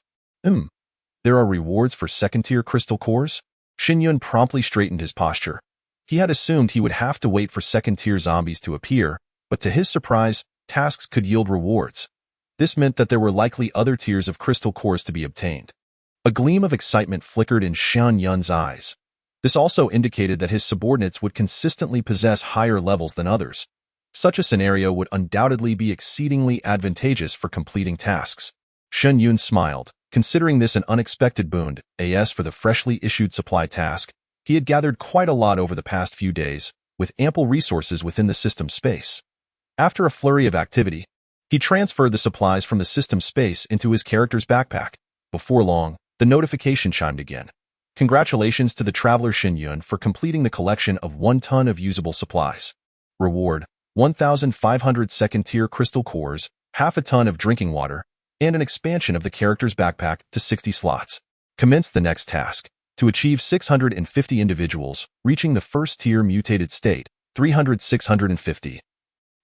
There are rewards for second-tier crystal cores? Shen Yun promptly straightened his posture. He had assumed he would have to wait for second-tier zombies to appear, but to his surprise, tasks could yield rewards. This meant that there were likely other tiers of crystal cores to be obtained. A gleam of excitement flickered in Shen Yun's eyes. This also indicated that his subordinates would consistently possess higher levels than others. Such a scenario would undoubtedly be exceedingly advantageous for completing tasks. Shen Yun smiled, considering this an unexpected boon. As for the freshly issued supply task, he had gathered quite a lot over the past few days, with ample resources within the system space. After a flurry of activity, he transferred the supplies from the system space into his character's backpack. Before long, the notification chimed again. Congratulations to the traveler Shen Yun for completing the collection of 1 ton of usable supplies. Reward: 1,500 second-tier crystal cores, half a ton of drinking water, and an expansion of the character's backpack to 60 slots. Commence the next task. To achieve 650 individuals, reaching the first-tier mutated state, 650.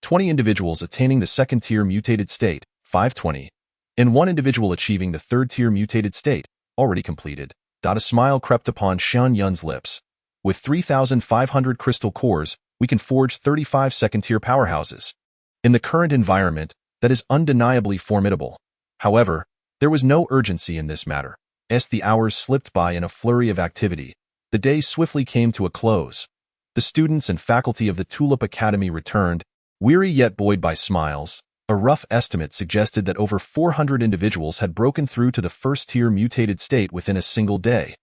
20 individuals attaining the second-tier mutated state, 520. And 1 individual achieving the third-tier mutated state, already completed. A smile crept upon Shen Yun's lips. With 3,500 crystal cores, we can forge 35 second-tier powerhouses. In the current environment, that is undeniably formidable. However, there was no urgency in this matter. As the hours slipped by in a flurry of activity, the day swiftly came to a close. The students and faculty of the Tulip Academy returned, weary yet buoyed by smiles. A rough estimate suggested that over 400 individuals had broken through to the first-tier mutated state within a single day.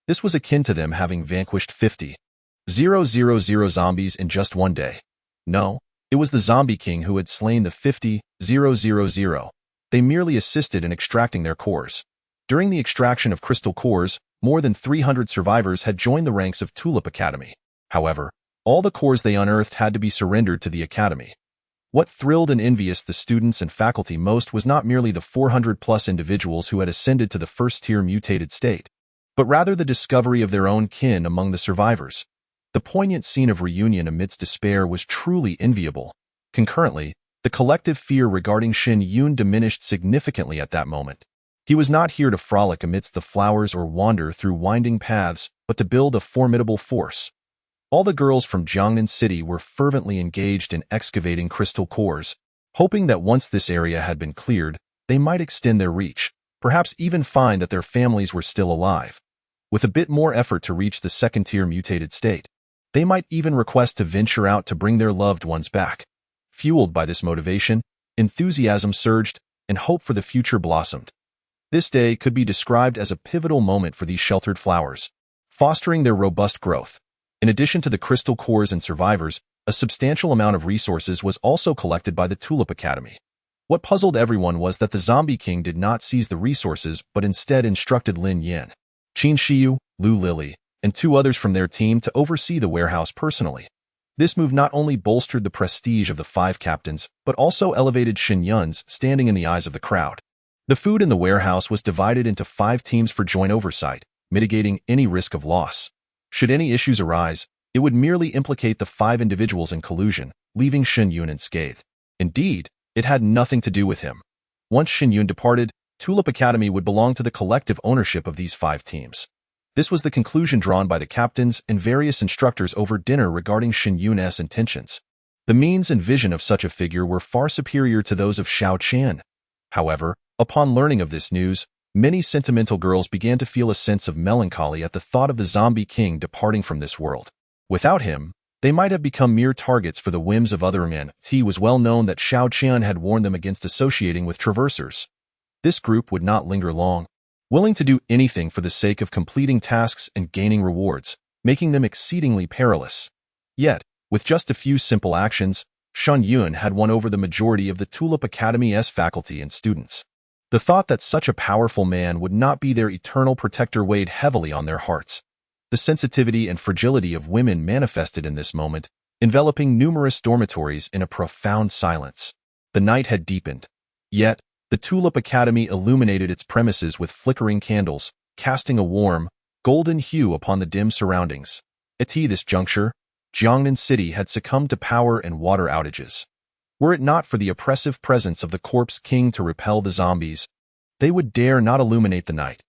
This was akin to them having vanquished 50,000 zombies in just one day. No, it was the Zombie King who had slain the 50,000. They merely assisted in extracting their cores. During the extraction of crystal cores, more than 300 survivors had joined the ranks of Tulip Academy. However, all the cores they unearthed had to be surrendered to the Academy. What thrilled and envious the students and faculty most was not merely the 400-plus individuals who had ascended to the first-tier mutated state, but rather the discovery of their own kin among the survivors. The poignant scene of reunion amidst despair was truly enviable. Concurrently, the collective fear regarding Shen Yun diminished significantly at that moment. He was not here to frolic amidst the flowers or wander through winding paths, but to build a formidable force. All the girls from Jiangnan City were fervently engaged in excavating crystal cores, hoping that once this area had been cleared, they might extend their reach, perhaps even find that their families were still alive. With a bit more effort to reach the second-tier mutated state, they might even request to venture out to bring their loved ones back. Fueled by this motivation, enthusiasm surged, and hope for the future blossomed. This day could be described as a pivotal moment for these sheltered flowers, fostering their robust growth. In addition to the crystal cores and survivors, a substantial amount of resources was also collected by the Tulip Academy. What puzzled everyone was that the Zombie King did not seize the resources but instead instructed Lin Yin, Qin Shiyu, Lu Lily, and 2 others from their team to oversee the warehouse personally. This move not only bolstered the prestige of the 5 captains, but also elevated Shen Yun's standing in the eyes of the crowd. The food in the warehouse was divided into 5 teams for joint oversight, mitigating any risk of loss. Should any issues arise, it would merely implicate the 5 individuals in collusion, leaving Shen Yun unscathed. Indeed, it had nothing to do with him. Once Shen Yun departed, Tulip Academy would belong to the collective ownership of these 5 teams. This was the conclusion drawn by the captains and various instructors over dinner regarding Shen Yun's intentions. The means and vision of such a figure were far superior to those of Xiao Qian. However, upon learning of this news, many sentimental girls began to feel a sense of melancholy at the thought of the Zombie King departing from this world. Without him, they might have become mere targets for the whims of other men. It was well known that Xiao Qian had warned them against associating with traversers. This group would not linger long, willing to do anything for the sake of completing tasks and gaining rewards, making them exceedingly perilous. Yet, with just a few simple actions, Shen Yun had won over the majority of the Tulip Academy's faculty and students. The thought that such a powerful man would not be their eternal protector weighed heavily on their hearts. The sensitivity and fragility of women manifested in this moment, enveloping numerous dormitories in a profound silence. The night had deepened. Yet, the Tulip Academy illuminated its premises with flickering candles, casting a warm, golden hue upon the dim surroundings. At this juncture, Jiangnan City had succumbed to power and water outages. Were it not for the oppressive presence of the Corpse King to repel the zombies, they would dare not illuminate the night.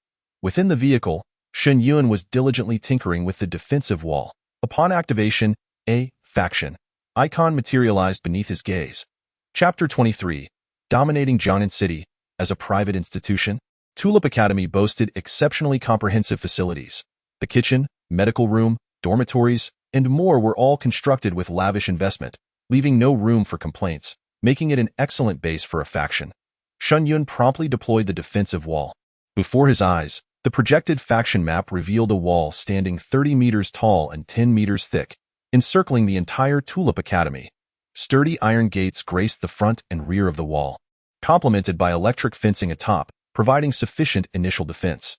Within the vehicle, Shen Yun was diligently tinkering with the defensive wall. Upon activation, a faction icon materialized beneath his gaze. Chapter 23. Dominating Jiangnan City. As a private institution, Tulip Academy boasted exceptionally comprehensive facilities. The kitchen, medical room, dormitories, and more were all constructed with lavish investment, leaving no room for complaints, making it an excellent base for a faction. Shen Yun promptly deployed the defensive wall. Before his eyes, the projected faction map revealed a wall standing 30 meters tall and 10 meters thick, encircling the entire Tulip Academy. Sturdy iron gates graced the front and rear of the wall, complemented by electric fencing atop, providing sufficient initial defense.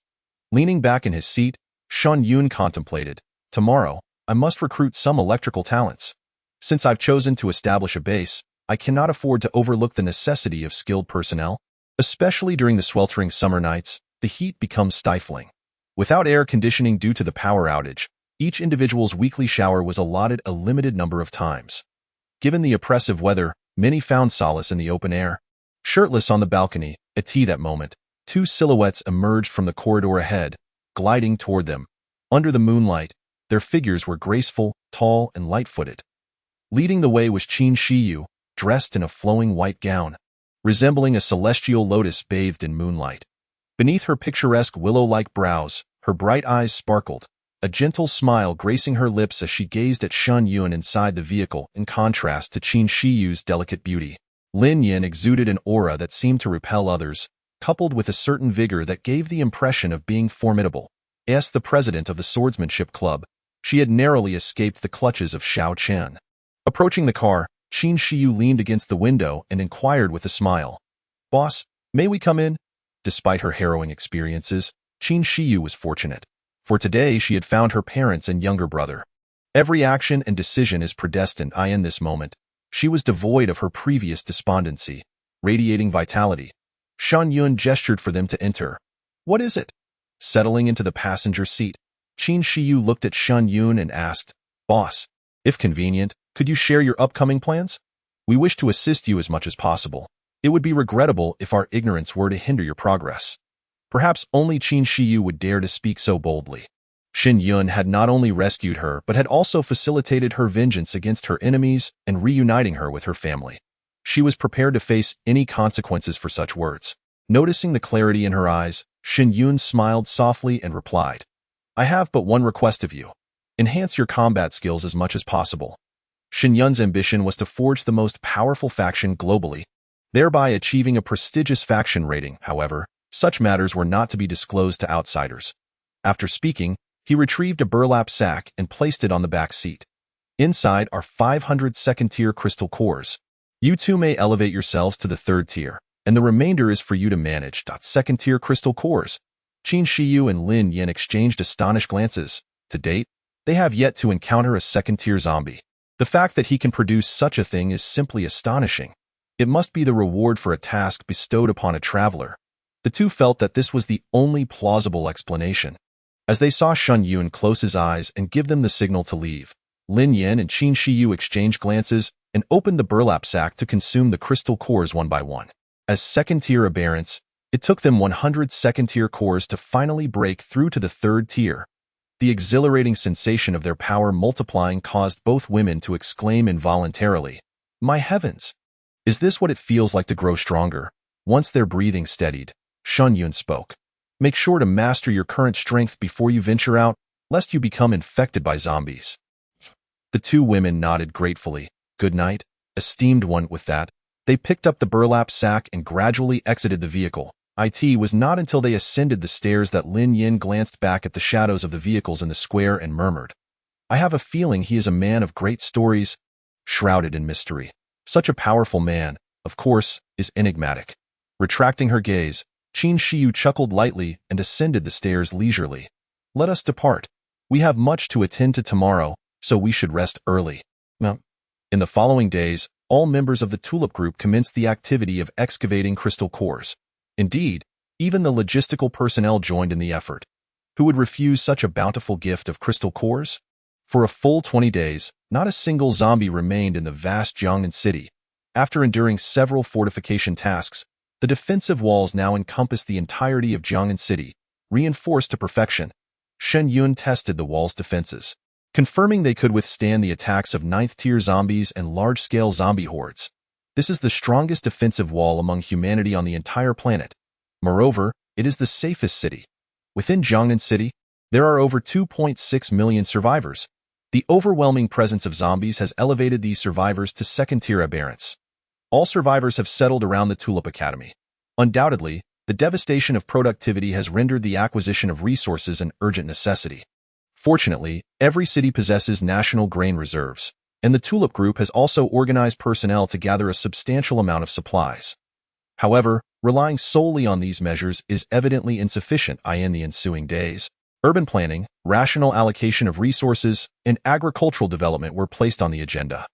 Leaning back in his seat, Shen Yun contemplated, "Tomorrow, I must recruit some electrical talents. Since I've chosen to establish a base, I cannot afford to overlook the necessity of skilled personnel. Especially during the sweltering summer nights, the heat becomes stifling. Without air conditioning due to the power outage, each individual's weekly shower was allotted a limited number of times. Given the oppressive weather, many found solace in the open air. Shirtless on the balcony, at that moment, two silhouettes emerged from the corridor ahead, gliding toward them. Under the moonlight, their figures were graceful, tall, and light-footed. Leading the way was Qin Shiyu, dressed in a flowing white gown, resembling a celestial lotus bathed in moonlight. Beneath her picturesque willow-like brows, her bright eyes sparkled, a gentle smile gracing her lips as she gazed at Shen Yun inside the vehicle in contrast to Qin Shiyu's delicate beauty. Lin Yin exuded an aura that seemed to repel others, coupled with a certain vigor that gave the impression of being formidable. As the president of the swordsmanship club, she had narrowly escaped the clutches of Xiao Chen. Approaching the car, Qin Shiyu leaned against the window and inquired with a smile, "Boss, may we come in?" Despite her harrowing experiences, Qin Shiyu was fortunate. For today she had found her parents and younger brother. Every action and decision is predestined. In this moment, she was devoid of her previous despondency, radiating vitality. Shen Yun gestured for them to enter. "What is it?" Settling into the passenger seat, Qin Shiyu looked at Shen Yun and asked, "Boss, if convenient, could you share your upcoming plans? We wish to assist you as much as possible. It would be regrettable if our ignorance were to hinder your progress." Perhaps only Qin Shiyu would dare to speak so boldly. Shen Yun had not only rescued her but had also facilitated her vengeance against her enemies and reuniting her with her family. She was prepared to face any consequences for such words. Noticing the clarity in her eyes, Shen Yun smiled softly and replied, "I have but one request of you. Enhance your combat skills as much as possible." Shen Yun's ambition was to forge the most powerful faction globally, thereby achieving a prestigious faction rating. However, such matters were not to be disclosed to outsiders. After speaking, he retrieved a burlap sack and placed it on the back seat. Inside are 500 second-tier crystal cores. You two may elevate yourselves to the third tier, and the remainder is for you to manage. Second-tier crystal cores. Qin Shiyu and Lin Yin exchanged astonished glances. To date, they have yet to encounter a second-tier zombie. The fact that he can produce such a thing is simply astonishing. It must be the reward for a task bestowed upon a traveler. The two felt that this was the only plausible explanation. As they saw Shen Yun close his eyes and give them the signal to leave, Lin Yin and Qin Shiyu exchanged glances and opened the burlap sack to consume the crystal cores one by one. As second-tier aberrants, it took them 100 second-tier cores to finally break through to the third tier. The exhilarating sensation of their power multiplying caused both women to exclaim involuntarily, "My heavens! Is this what it feels like to grow stronger?" Once their breathing steadied, Shen Yun spoke. "Make sure to master your current strength before you venture out, lest you become infected by zombies." The two women nodded gratefully. "Good night, esteemed one." With that, they picked up the burlap sack and gradually exited the vehicle. It was not until they ascended the stairs that Lin Yin glanced back at the shadows of the vehicles in the square and murmured, "I have a feeling he is a man of great stories, shrouded in mystery." Such a powerful man, of course, is enigmatic. Retracting her gaze, Qin Shiyu chuckled lightly and ascended the stairs leisurely. "Let us depart. We have much to attend to tomorrow, so we should rest early." In the following days, all members of the Tulip Group commenced the activity of excavating crystal cores. Indeed, even the logistical personnel joined in the effort. Who would refuse such a bountiful gift of crystal cores? For a full 20 days, not a single zombie remained in the vast Jiangnan city. After enduring several fortification tasks, the defensive walls now encompass the entirety of Jiangnan city, reinforced to perfection. Shen Yun tested the wall's defenses, confirming they could withstand the attacks of 9th-tier zombies and large-scale zombie hordes. This is the strongest defensive wall among humanity on the entire planet. Moreover, it is the safest city. Within Jiangnan City, there are over 2.6 million survivors. The overwhelming presence of zombies has elevated these survivors to second-tier aberrants. All survivors have settled around the Tulip Academy. Undoubtedly, the devastation of productivity has rendered the acquisition of resources an urgent necessity. Fortunately, every city possesses national grain reserves, and the Tulip Group has also organized personnel to gather a substantial amount of supplies. However, relying solely on these measures is evidently insufficient in the ensuing days. Urban planning, rational allocation of resources, and agricultural development were placed on the agenda.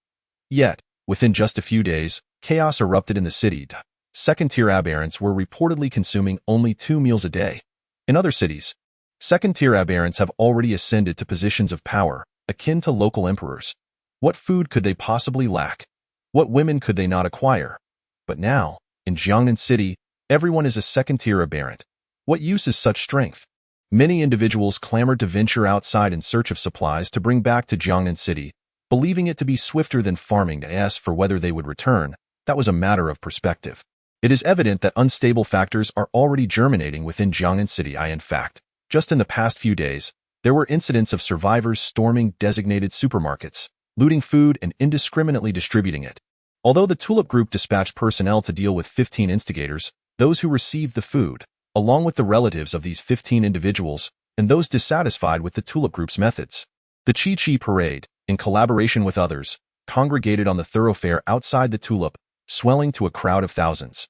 Yet, within just a few days, chaos erupted in the city. Second-tier aberrants were reportedly consuming only 2 meals a day. In other cities, second-tier aberrants have already ascended to positions of power, akin to local emperors. What food could they possibly lack? What women could they not acquire? But now, in Jiangnan City, everyone is a second-tier aberrant. What use is such strength? Many individuals clamored to venture outside in search of supplies to bring back to Jiangnan City, believing it to be swifter than farming to ask for whether they would return. That was a matter of perspective. It is evident that unstable factors are already germinating within Jiangnan City. In fact, just in the past few days, there were incidents of survivors storming designated supermarkets, looting food and indiscriminately distributing it. Although the Tulip Group dispatched personnel to deal with 15 instigators, those who received the food, along with the relatives of these 15 individuals, and those dissatisfied with the Tulip Group's methods. The Chi-Chi Parade, in collaboration with others, congregated on the thoroughfare outside the Tulip, swelling to a crowd of thousands.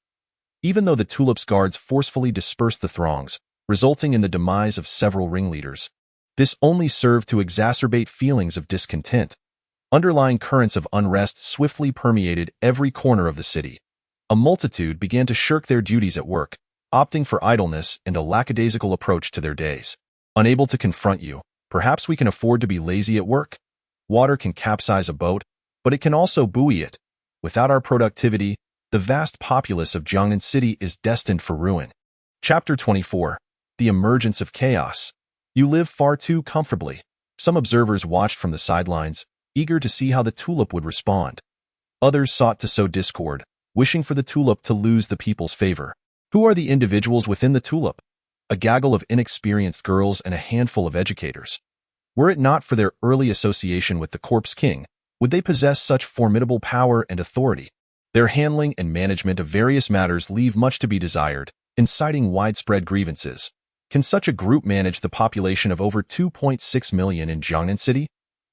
Even though the Tulip's guards forcefully dispersed the throngs, resulting in the demise of several ringleaders, this only served to exacerbate feelings of discontent. Underlying currents of unrest swiftly permeated every corner of the city. A multitude began to shirk their duties at work, opting for idleness and a lackadaisical approach to their days. Unable to confront you, perhaps we can afford to be lazy at work? Water can capsize a boat, but it can also buoy it. Without our productivity, the vast populace of Jiangnan City is destined for ruin. Chapter 24. The Emergence of Chaos. You live far too comfortably. Some observers watched from the sidelines, eager to see how the Tulip would respond. Others sought to sow discord, wishing for the Tulip to lose the people's favor. Who are the individuals within the Tulip? A gaggle of inexperienced girls and a handful of educators. Were it not for their early association with the Corpse King, would they possess such formidable power and authority? Their handling and management of various matters leave much to be desired, inciting widespread grievances. Can such a group manage the population of over 2.6 million in Jiangnan City?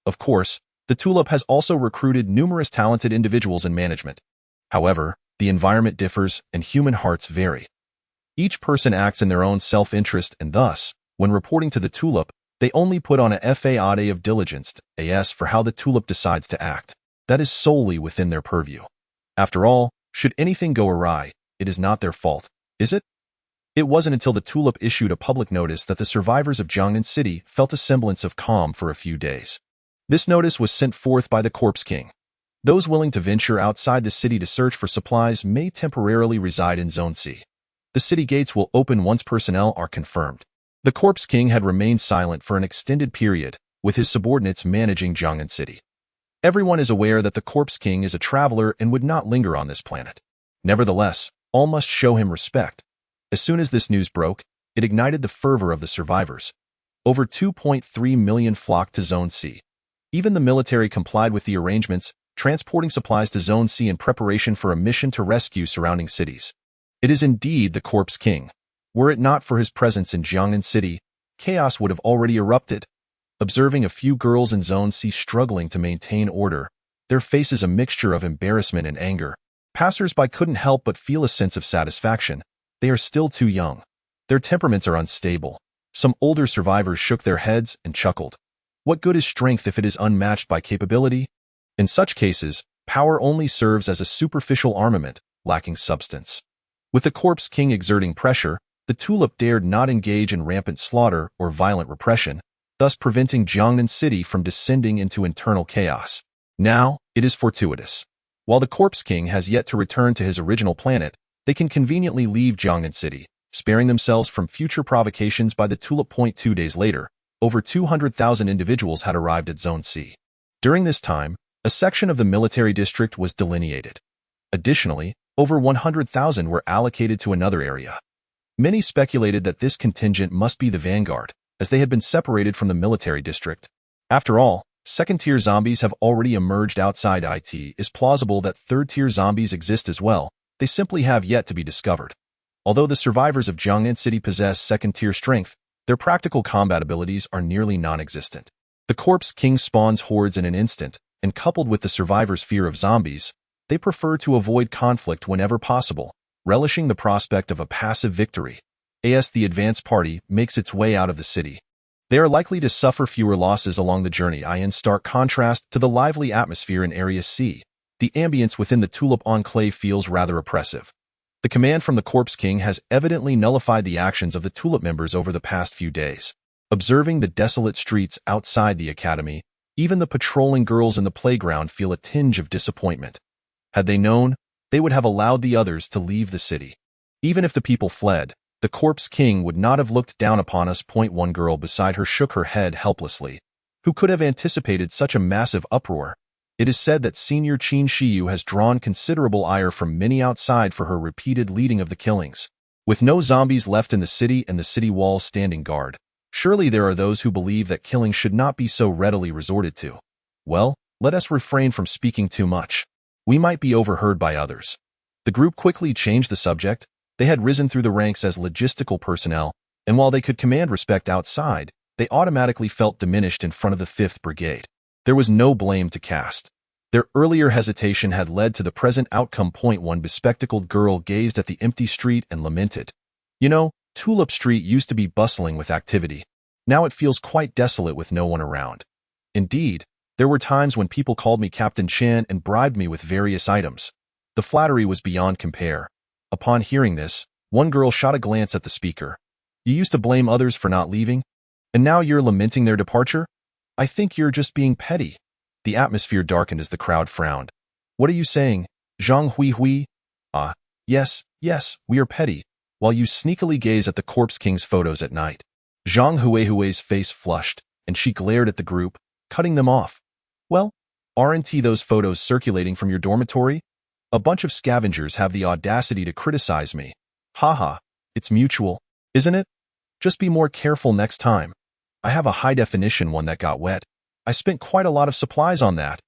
Of course, the Tulip has also recruited numerous talented individuals in management. However, the environment differs and human hearts vary. Each person acts in their own self-interest and thus, when reporting to the Tulip, they only put on a FAAD of diligence as for how the Tulip decides to act. That is solely within their purview. After all, should anything go awry, it is not their fault, is it? It wasn't until the Tulip issued a public notice that the survivors of Jiangnan City felt a semblance of calm for a few days. This notice was sent forth by the Corpse King. Those willing to venture outside the city to search for supplies may temporarily reside in Zone C. The city gates will open once personnel are confirmed. The Corpse King had remained silent for an extended period, with his subordinates managing Jiangnan City. Everyone is aware that the Corpse King is a traveler and would not linger on this planet. Nevertheless, all must show him respect. As soon as this news broke, it ignited the fervor of the survivors. Over 2.3 million flocked to Zone C. Even the military complied with the arrangements, transporting supplies to Zone C in preparation for a mission to rescue surrounding cities. It is indeed the Corpse King. Were it not for his presence in Jiangnan City, chaos would have already erupted. Observing a few girls in Zone C struggling to maintain order, their faces a mixture of embarrassment and anger, passers-by couldn't help but feel a sense of satisfaction. They are still too young. Their temperaments are unstable. Some older survivors shook their heads and chuckled. What good is strength if it is unmatched by capability? In such cases, Power only serves as a superficial armament, lacking substance. With the Corpse King exerting pressure, the tulip dared not engage in rampant slaughter or violent repression, thus preventing Jiangnan City from descending into internal chaos. Now, it is fortuitous. While the Corpse King has yet to return to his original planet, they can conveniently leave Jiangnan City, sparing themselves from future provocations by the tulip point. 2 days later, over 200,000 individuals had arrived at Zone C. During this time, a section of the military district was delineated. Additionally, over 100,000 were allocated to another area. Many speculated that this contingent must be the vanguard, as they had been separated from the military district. After all, second-tier zombies have already emerged outside. It is plausible that third-tier zombies exist as well, they simply have yet to be discovered. Although the survivors of Jiangnan City possess second-tier strength, their practical combat abilities are nearly non-existent. The Corpse King spawns hordes in an instant, and coupled with the survivors' fear of zombies, they prefer to avoid conflict whenever possible, relishing the prospect of a passive victory. As the advance party makes its way out of the city, they are likely to suffer fewer losses along the journey. In stark contrast to the lively atmosphere in Area C, the ambience within the Tulip Enclave feels rather oppressive. The command from the Corpse King has evidently nullified the actions of the Tulip members over the past few days. Observing the desolate streets outside the academy, even the patrolling girls in the playground feel a tinge of disappointment. Had they known, they would have allowed the others to leave the city. Even if the people fled, the Corpse King would not have looked down upon us. One girl beside her shook her head helplessly. Who could have anticipated such a massive uproar? It is said that Senior Qin Shiyu has drawn considerable ire from many outside for her repeated leading of the killings. With no zombies left in the city and the city walls standing guard, surely there are those who believe that killing should not be so readily resorted to. Well, let us refrain from speaking too much. We might be overheard by others. The group quickly changed the subject. They had risen through the ranks as logistical personnel, and while they could command respect outside, they automatically felt diminished in front of the 5th Brigade. There was no blame to cast. Their earlier hesitation had led to the present outcome. One bespectacled girl gazed at the empty street and lamented. You know, Tulip Street used to be bustling with activity. Now it feels quite desolate with no one around. Indeed, there were times when people called me Captain Chen and bribed me with various items. The flattery was beyond compare. Upon hearing this, one girl shot a glance at the speaker. You used to blame others for not leaving, and now you're lamenting their departure? I think you're just being petty. The atmosphere darkened as the crowd frowned. What are you saying, Zhang Hui? Yes, we are petty, while you sneakily gaze at the Corpse King's photos at night. Zhang Hui's face flushed, and she glared at the group, cutting them off. Well, aren't those photos circulating from your dormitory? A bunch of scavengers have the audacity to criticize me. Haha, it's mutual, isn't it? Just be more careful next time. I have a high-definition one that got wet. I spent quite a lot of supplies on that.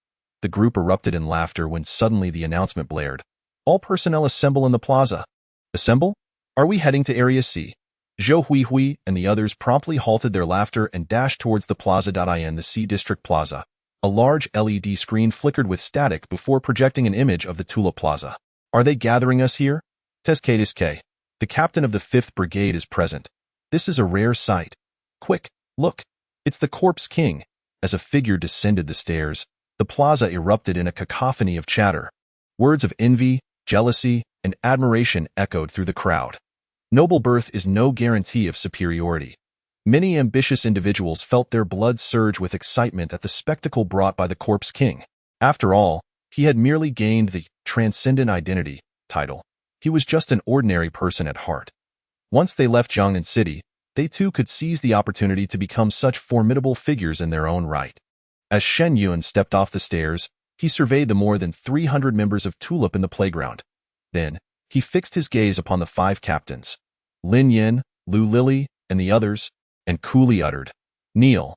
The group erupted in laughter when suddenly the announcement blared. All personnel assemble in the plaza. Assemble? Are we heading to Area C? Zhou Hui and the others promptly halted their laughter and dashed towards the plaza. In the C District Plaza, a large LED screen flickered with static before projecting an image of the Tulip Plaza. Are they gathering us here? Tezkadiske. The captain of the 5th Brigade is present. This is a rare sight. Quick, look. It's the Corpse King. As a figure descended the stairs, the plaza erupted in a cacophony of chatter. Words of envy, jealousy, and admiration echoed through the crowd. Noble birth is no guarantee of superiority. Many ambitious individuals felt their blood surge with excitement at the spectacle brought by the Corpse King. After all, he had merely gained the Transcendent Identity title. He was just an ordinary person at heart. Once they left Jiangnan City, they too could seize the opportunity to become such formidable figures in their own right. As Shen Yun stepped off the stairs, he surveyed the more than 300 members of Tulip in the playground. Then, he fixed his gaze upon the 5 captains, Lin Yin, Lu Lily, and the others, and coolly uttered, "Kneel."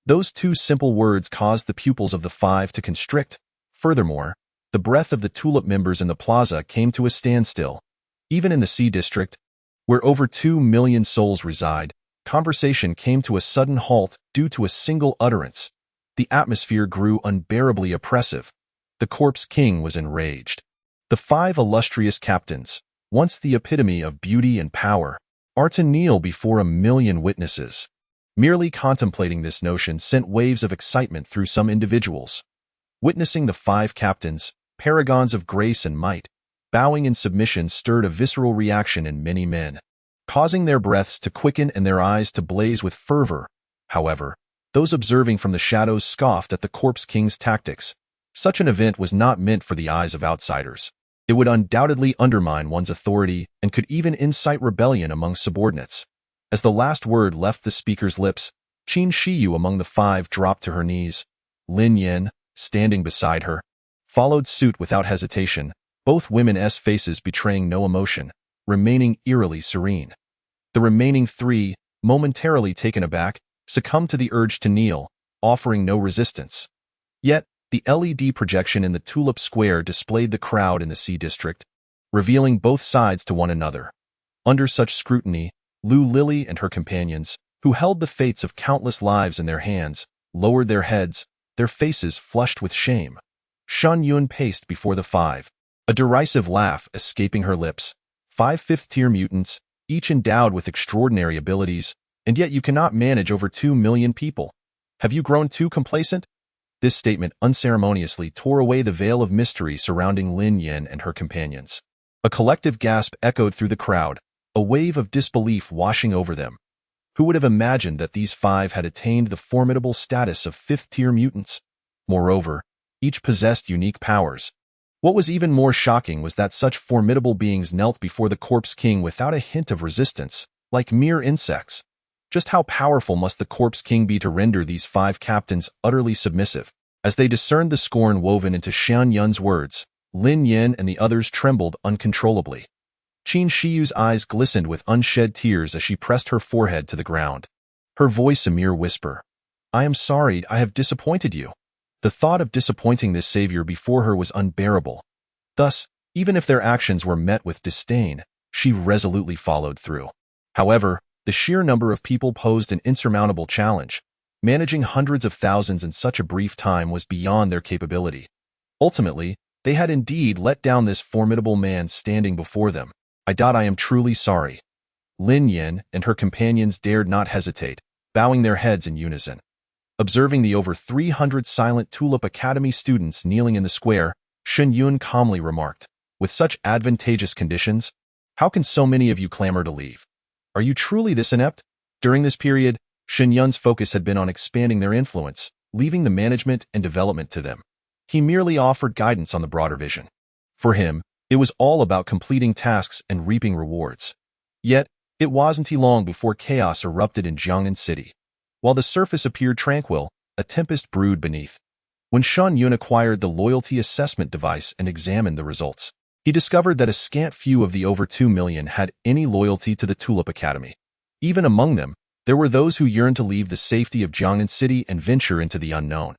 Those 2 simple words caused the pupils of the 5 to constrict. Furthermore, the breath of the Tulip members in the plaza came to a standstill. Even in the C District, where over 2 million souls reside, conversation came to a sudden halt due to a single utterance. The atmosphere grew unbearably oppressive. The Corpse King was enraged. The 5 illustrious captains, once the epitome of beauty and power, are to kneel before a million witnesses. Merely contemplating this notion sent waves of excitement through some individuals. Witnessing the 5 captains, paragons of grace and might, bowing in submission stirred a visceral reaction in many men, causing their breaths to quicken and their eyes to blaze with fervor. However, those observing from the shadows scoffed at the corpse king's tactics. Such an event was not meant for the eyes of outsiders. It would undoubtedly undermine one's authority and could even incite rebellion among subordinates. As the last word left the speaker's lips, Qin Shiyu among the five dropped to her knees. Lin Yin, standing beside her, followed suit without hesitation, both women's faces betraying no emotion, remaining eerily serene. The remaining three, momentarily taken aback, succumbed to the urge to kneel, offering no resistance. Yet, the LED projection in the Tulip Square displayed the crowd in the C district, revealing both sides to one another. Under such scrutiny, Lu Lily and her companions, who held the fates of countless lives in their hands, lowered their heads, their faces flushed with shame. Shen Yun paced before the five, a derisive laugh escaping her lips. 5 fifth-tier mutants, each endowed with extraordinary abilities, and yet you cannot manage over 2 million people. Have you grown too complacent? This statement unceremoniously tore away the veil of mystery surrounding Lin Yin and her companions. A collective gasp echoed through the crowd, a wave of disbelief washing over them. Who would have imagined that these five had attained the formidable status of fifth-tier mutants? Moreover, each possessed unique powers. What was even more shocking was that such formidable beings knelt before the corpse king without a hint of resistance, like mere insects. Just how powerful must the corpse king be to render these five captains utterly submissive? As they discerned the scorn woven into Shen Yun's words, Lin Yin and the others trembled uncontrollably. Qin Shiyu's eyes glistened with unshed tears as she pressed her forehead to the ground. Her voice a mere whisper. I am sorry I have disappointed you. The thought of disappointing this savior before her was unbearable. Thus, even if their actions were met with disdain, she resolutely followed through. However, the sheer number of people posed an insurmountable challenge. Managing hundreds of thousands in such a brief time was beyond their capability. Ultimately, they had indeed let down this formidable man standing before them. I am truly sorry. Lin Yin and her companions dared not hesitate, bowing their heads in unison. Observing the over 300 silent Tulip Academy students kneeling in the square, Shen Yun calmly remarked, with such advantageous conditions, how can so many of you clamor to leave? Are you truly this inept? During this period, Shen Yun's focus had been on expanding their influence, leaving the management and development to them. He merely offered guidance on the broader vision. For him, it was all about completing tasks and reaping rewards. Yet, it wasn't long before chaos erupted in Jiangnan City. While the surface appeared tranquil, a tempest brewed beneath. When Shen Yun acquired the loyalty assessment device and examined the results, he discovered that a scant few of the over 2 million had any loyalty to the Tulip Academy. Even among them, there were those who yearned to leave the safety of Jiangnan City and venture into the unknown.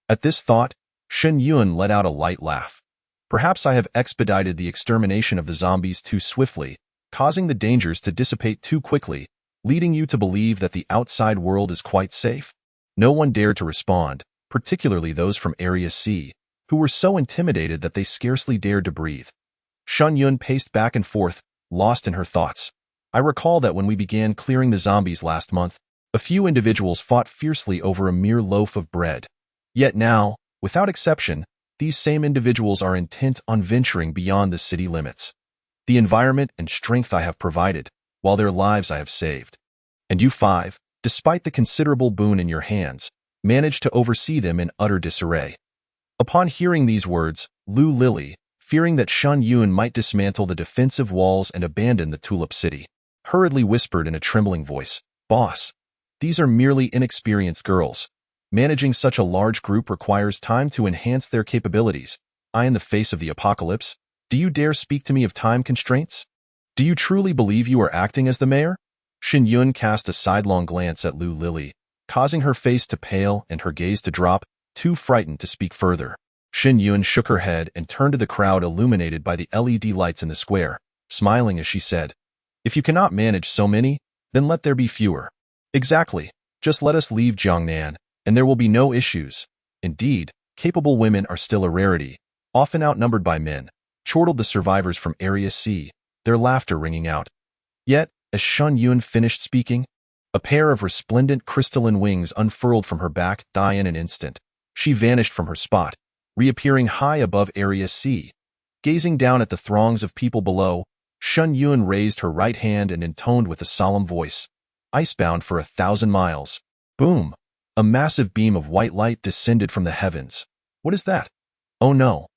At this thought, Shen Yun let out a light laugh. Perhaps I have expedited the extermination of the zombies too swiftly, causing the dangers to dissipate too quickly, leading you to believe that the outside world is quite safe? No one dared to respond, particularly those from Area C, who were so intimidated that they scarcely dared to breathe. Shen Yun paced back and forth, lost in her thoughts. I recall that when we began clearing the zombies last month, a few individuals fought fiercely over a mere loaf of bread. Yet now, without exception, these same individuals are intent on venturing beyond the city limits. The environment and strength I have provided, while their lives I have saved. And you five, despite the considerable boon in your hands, managed to oversee them in utter disarray. Upon hearing these words, Lu Lily, fearing that Shen Yun might dismantle the defensive walls and abandon the Tulip City, hurriedly whispered in a trembling voice, Boss, these are merely inexperienced girls. Managing such a large group requires time to enhance their capabilities. In the face of the apocalypse, do you dare speak to me of time constraints? Do you truly believe you are acting as the mayor? Shen Yun cast a sidelong glance at Lu Lily, causing her face to pale and her gaze to drop, too frightened to speak further. Shen Yun shook her head and turned to the crowd illuminated by the LED lights in the square, smiling as she said, If you cannot manage so many, then let there be fewer. Exactly. Just let us leave Jiangnan, and there will be no issues. Indeed, capable women are still a rarity, often outnumbered by men, chortled the survivors from Area C, their laughter ringing out. Yet, as Shen Yun finished speaking, a pair of resplendent crystalline wings unfurled from her back. In an instant, she vanished from her spot, reappearing high above Area C. Gazing down at the throngs of people below, Shen Yun raised her right hand and intoned with a solemn voice, "Icebound for 1,000 miles. Boom! A massive beam of white light descended from the heavens. What is that? Oh no.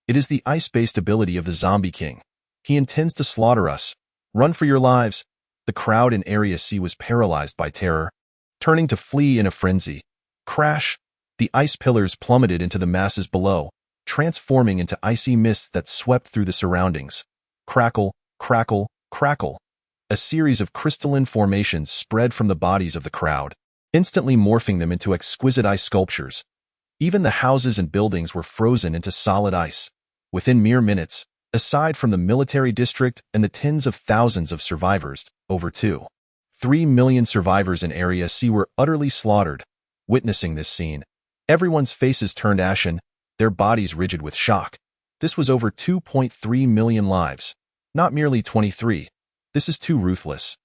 It is the ice-based ability of the Zombie King. He intends to slaughter us. Run for your lives." The crowd in Area C was paralyzed by terror, turning to flee in a frenzy. Crash! The ice pillars plummeted into the masses below, transforming into icy mists that swept through the surroundings. Crackle, crackle, crackle. A series of crystalline formations spread from the bodies of the crowd, instantly morphing them into exquisite ice sculptures. Even the houses and buildings were frozen into solid ice. Within mere minutes, aside from the military district and the tens of thousands of survivors, over 2.3 million survivors in Area C were utterly slaughtered. Witnessing this scene, everyone's faces turned ashen, their bodies rigid with shock. This was over 2.3 million lives, not merely 23. This is too ruthless.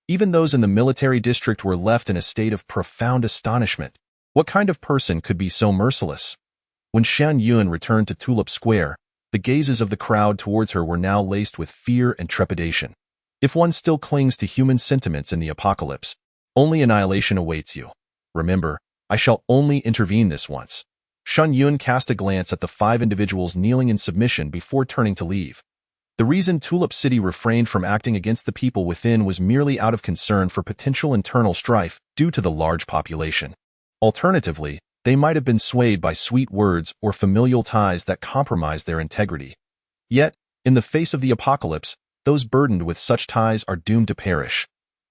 Even those in the military district were left in a state of profound astonishment. What kind of person could be so merciless? When Shen Yun returned to Tulip Square, the gazes of the crowd towards her were now laced with fear and trepidation. If one still clings to human sentiments in the apocalypse, only annihilation awaits you. Remember, I shall only intervene this once. Shen Yun cast a glance at the 5 individuals kneeling in submission before turning to leave. The reason Tulip City refrained from acting against the people within was merely out of concern for potential internal strife due to the large population. Alternatively, they might have been swayed by sweet words or familial ties that compromised their integrity. Yet, in the face of the apocalypse, those burdened with such ties are doomed to perish.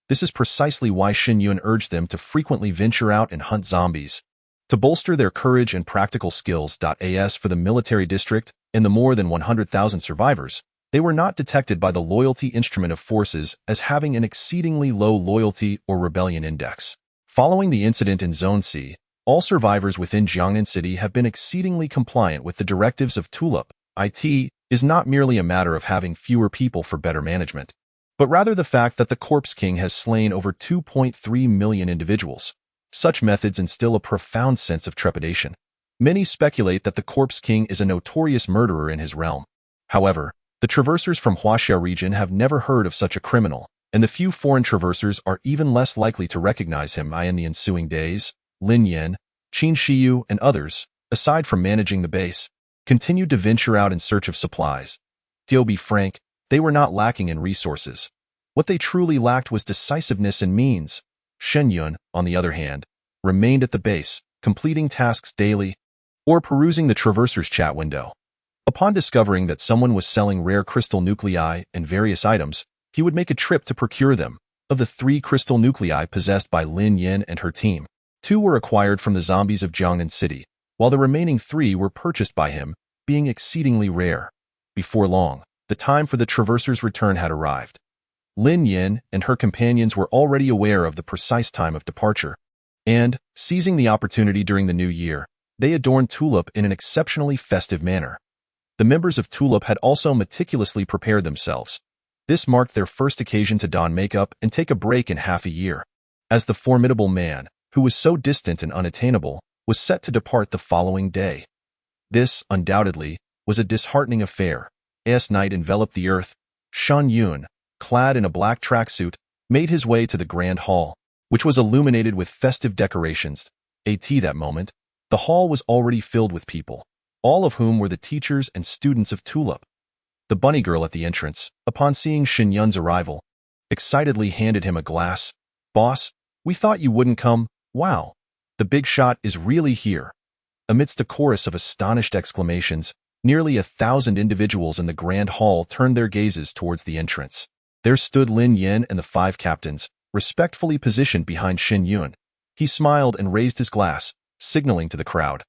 This is precisely why Shen Yun urged them to frequently venture out and hunt zombies. To bolster their courage and practical skills. As for the military district and the more than 100,000 survivors, they were not detected by the loyalty instrument of forces as having an exceedingly low loyalty or rebellion index. Following the incident in Zone C, all survivors within Jiangnan City have been exceedingly compliant with the directives of Tulip. It is not merely a matter of having fewer people for better management, but rather the fact that the Corpse King has slain over 2.3 million individuals. Such methods instill a profound sense of trepidation. Many speculate that the Corpse King is a notorious murderer in his realm. However, the traversers from Huaxia region have never heard of such a criminal, and the few foreign traversers are even less likely to recognize him. In the ensuing days, Lin Yan, Qin Shiyu, and others, aside from managing the base, continued to venture out in search of supplies. To be frank, they were not lacking in resources. What they truly lacked was decisiveness and means. Shen Yun, on the other hand, remained at the base, completing tasks daily or perusing the traverser's chat window. Upon discovering that someone was selling rare crystal nuclei and various items, he would make a trip to procure them. Of the 3 crystal nuclei possessed by Lin Yan and her team, 2 were acquired from the zombies of Jiangnan City, while the remaining 3 were purchased by him, being exceedingly rare. Before long, the time for the traverser's return had arrived. Lin Yan and her companions were already aware of the precise time of departure, and, seizing the opportunity during the new year, they adorned Tulip in an exceptionally festive manner. The members of Tulip had also meticulously prepared themselves. This marked their first occasion to don makeup and take a break in half a year, as the formidable man, who was so distant and unattainable, was set to depart the following day. This, undoubtedly, was a disheartening affair. As night enveloped the earth, Shen Yun, clad in a black tracksuit, made his way to the grand hall, which was illuminated with festive decorations. At that moment, the hall was already filled with people, all of whom were the teachers and students of Tulip. The bunny girl at the entrance, upon seeing Shen Yun's arrival, excitedly handed him a glass. "Boss, we thought you wouldn't come. Wow, the big shot is really here." Amidst a chorus of astonished exclamations, nearly 1,000 individuals in the grand hall turned their gazes towards the entrance. There stood Lin Yan and the 5 captains, respectfully positioned behind Shen Yun. He smiled and raised his glass, signaling to the crowd,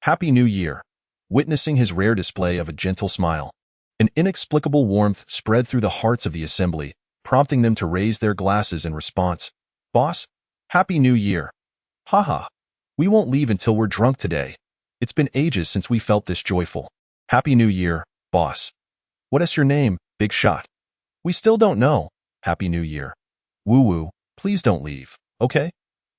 "Happy New Year." Witnessing his rare display of a gentle smile, an inexplicable warmth spread through the hearts of the assembly, prompting them to raise their glasses in response. "Boss, Happy New Year." "Haha, we won't leave until we're drunk today. It's been ages since we felt this joyful." "Happy New Year, boss." "What is your name, big shot?" "We still don't know." "Happy New Year." "Woo-woo, please don't leave, okay?"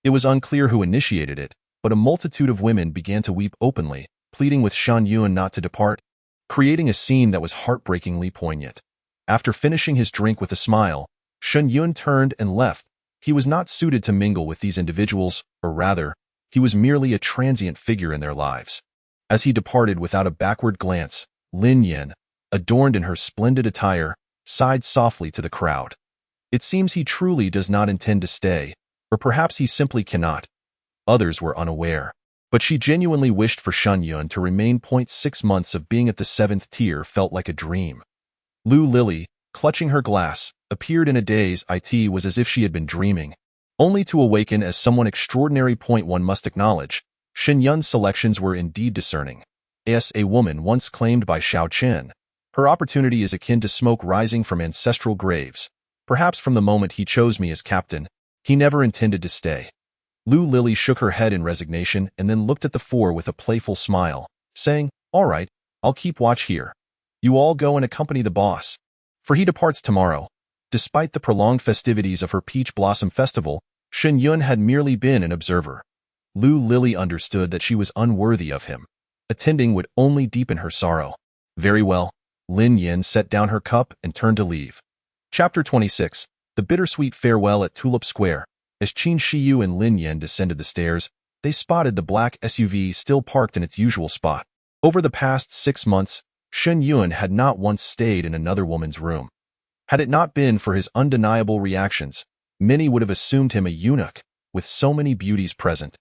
It was unclear who initiated it, but a multitude of women began to weep openly, pleading with Shen Yun not to depart, creating a scene that was heartbreakingly poignant. After finishing his drink with a smile, Shen Yun turned and left. He was not suited to mingle with these individuals, or rather, he was merely a transient figure in their lives. As he departed without a backward glance, Lin Yin, adorned in her splendid attire, sighed softly to the crowd. It seems he truly does not intend to stay, or perhaps he simply cannot. Others were unaware. But she genuinely wished for Shen Yun to remain. 6 months of being at the 7th tier felt like a dream. Lu Lily, clutching her glass, appeared in a daze. It was as if she had been dreaming, only to awaken as someone extraordinary. One must acknowledge, Shen Yun's selections were indeed discerning. As a woman once claimed by Xiao Chen, her opportunity is akin to smoke rising from ancestral graves. Perhaps from the moment he chose me as captain, he never intended to stay. Lu Lily shook her head in resignation and then looked at the four with a playful smile, saying, "All right, I'll keep watch here. You all go and accompany the boss, for he departs tomorrow." Despite the prolonged festivities of her Peach Blossom Festival, Shen Yun had merely been an observer. Lu Lily understood that she was unworthy of him. Attending would only deepen her sorrow. Very well. Lin Yin set down her cup and turned to leave. Chapter 26. The Bittersweet Farewell at Tulip Square. As Qin Shiyu and Lin Yin descended the stairs, they spotted the black SUV still parked in its usual spot. Over the past 6 months, Shen Yun had not once stayed in another woman's room. Had it not been for his undeniable reactions, many would have assumed him a eunuch, with so many beauties present.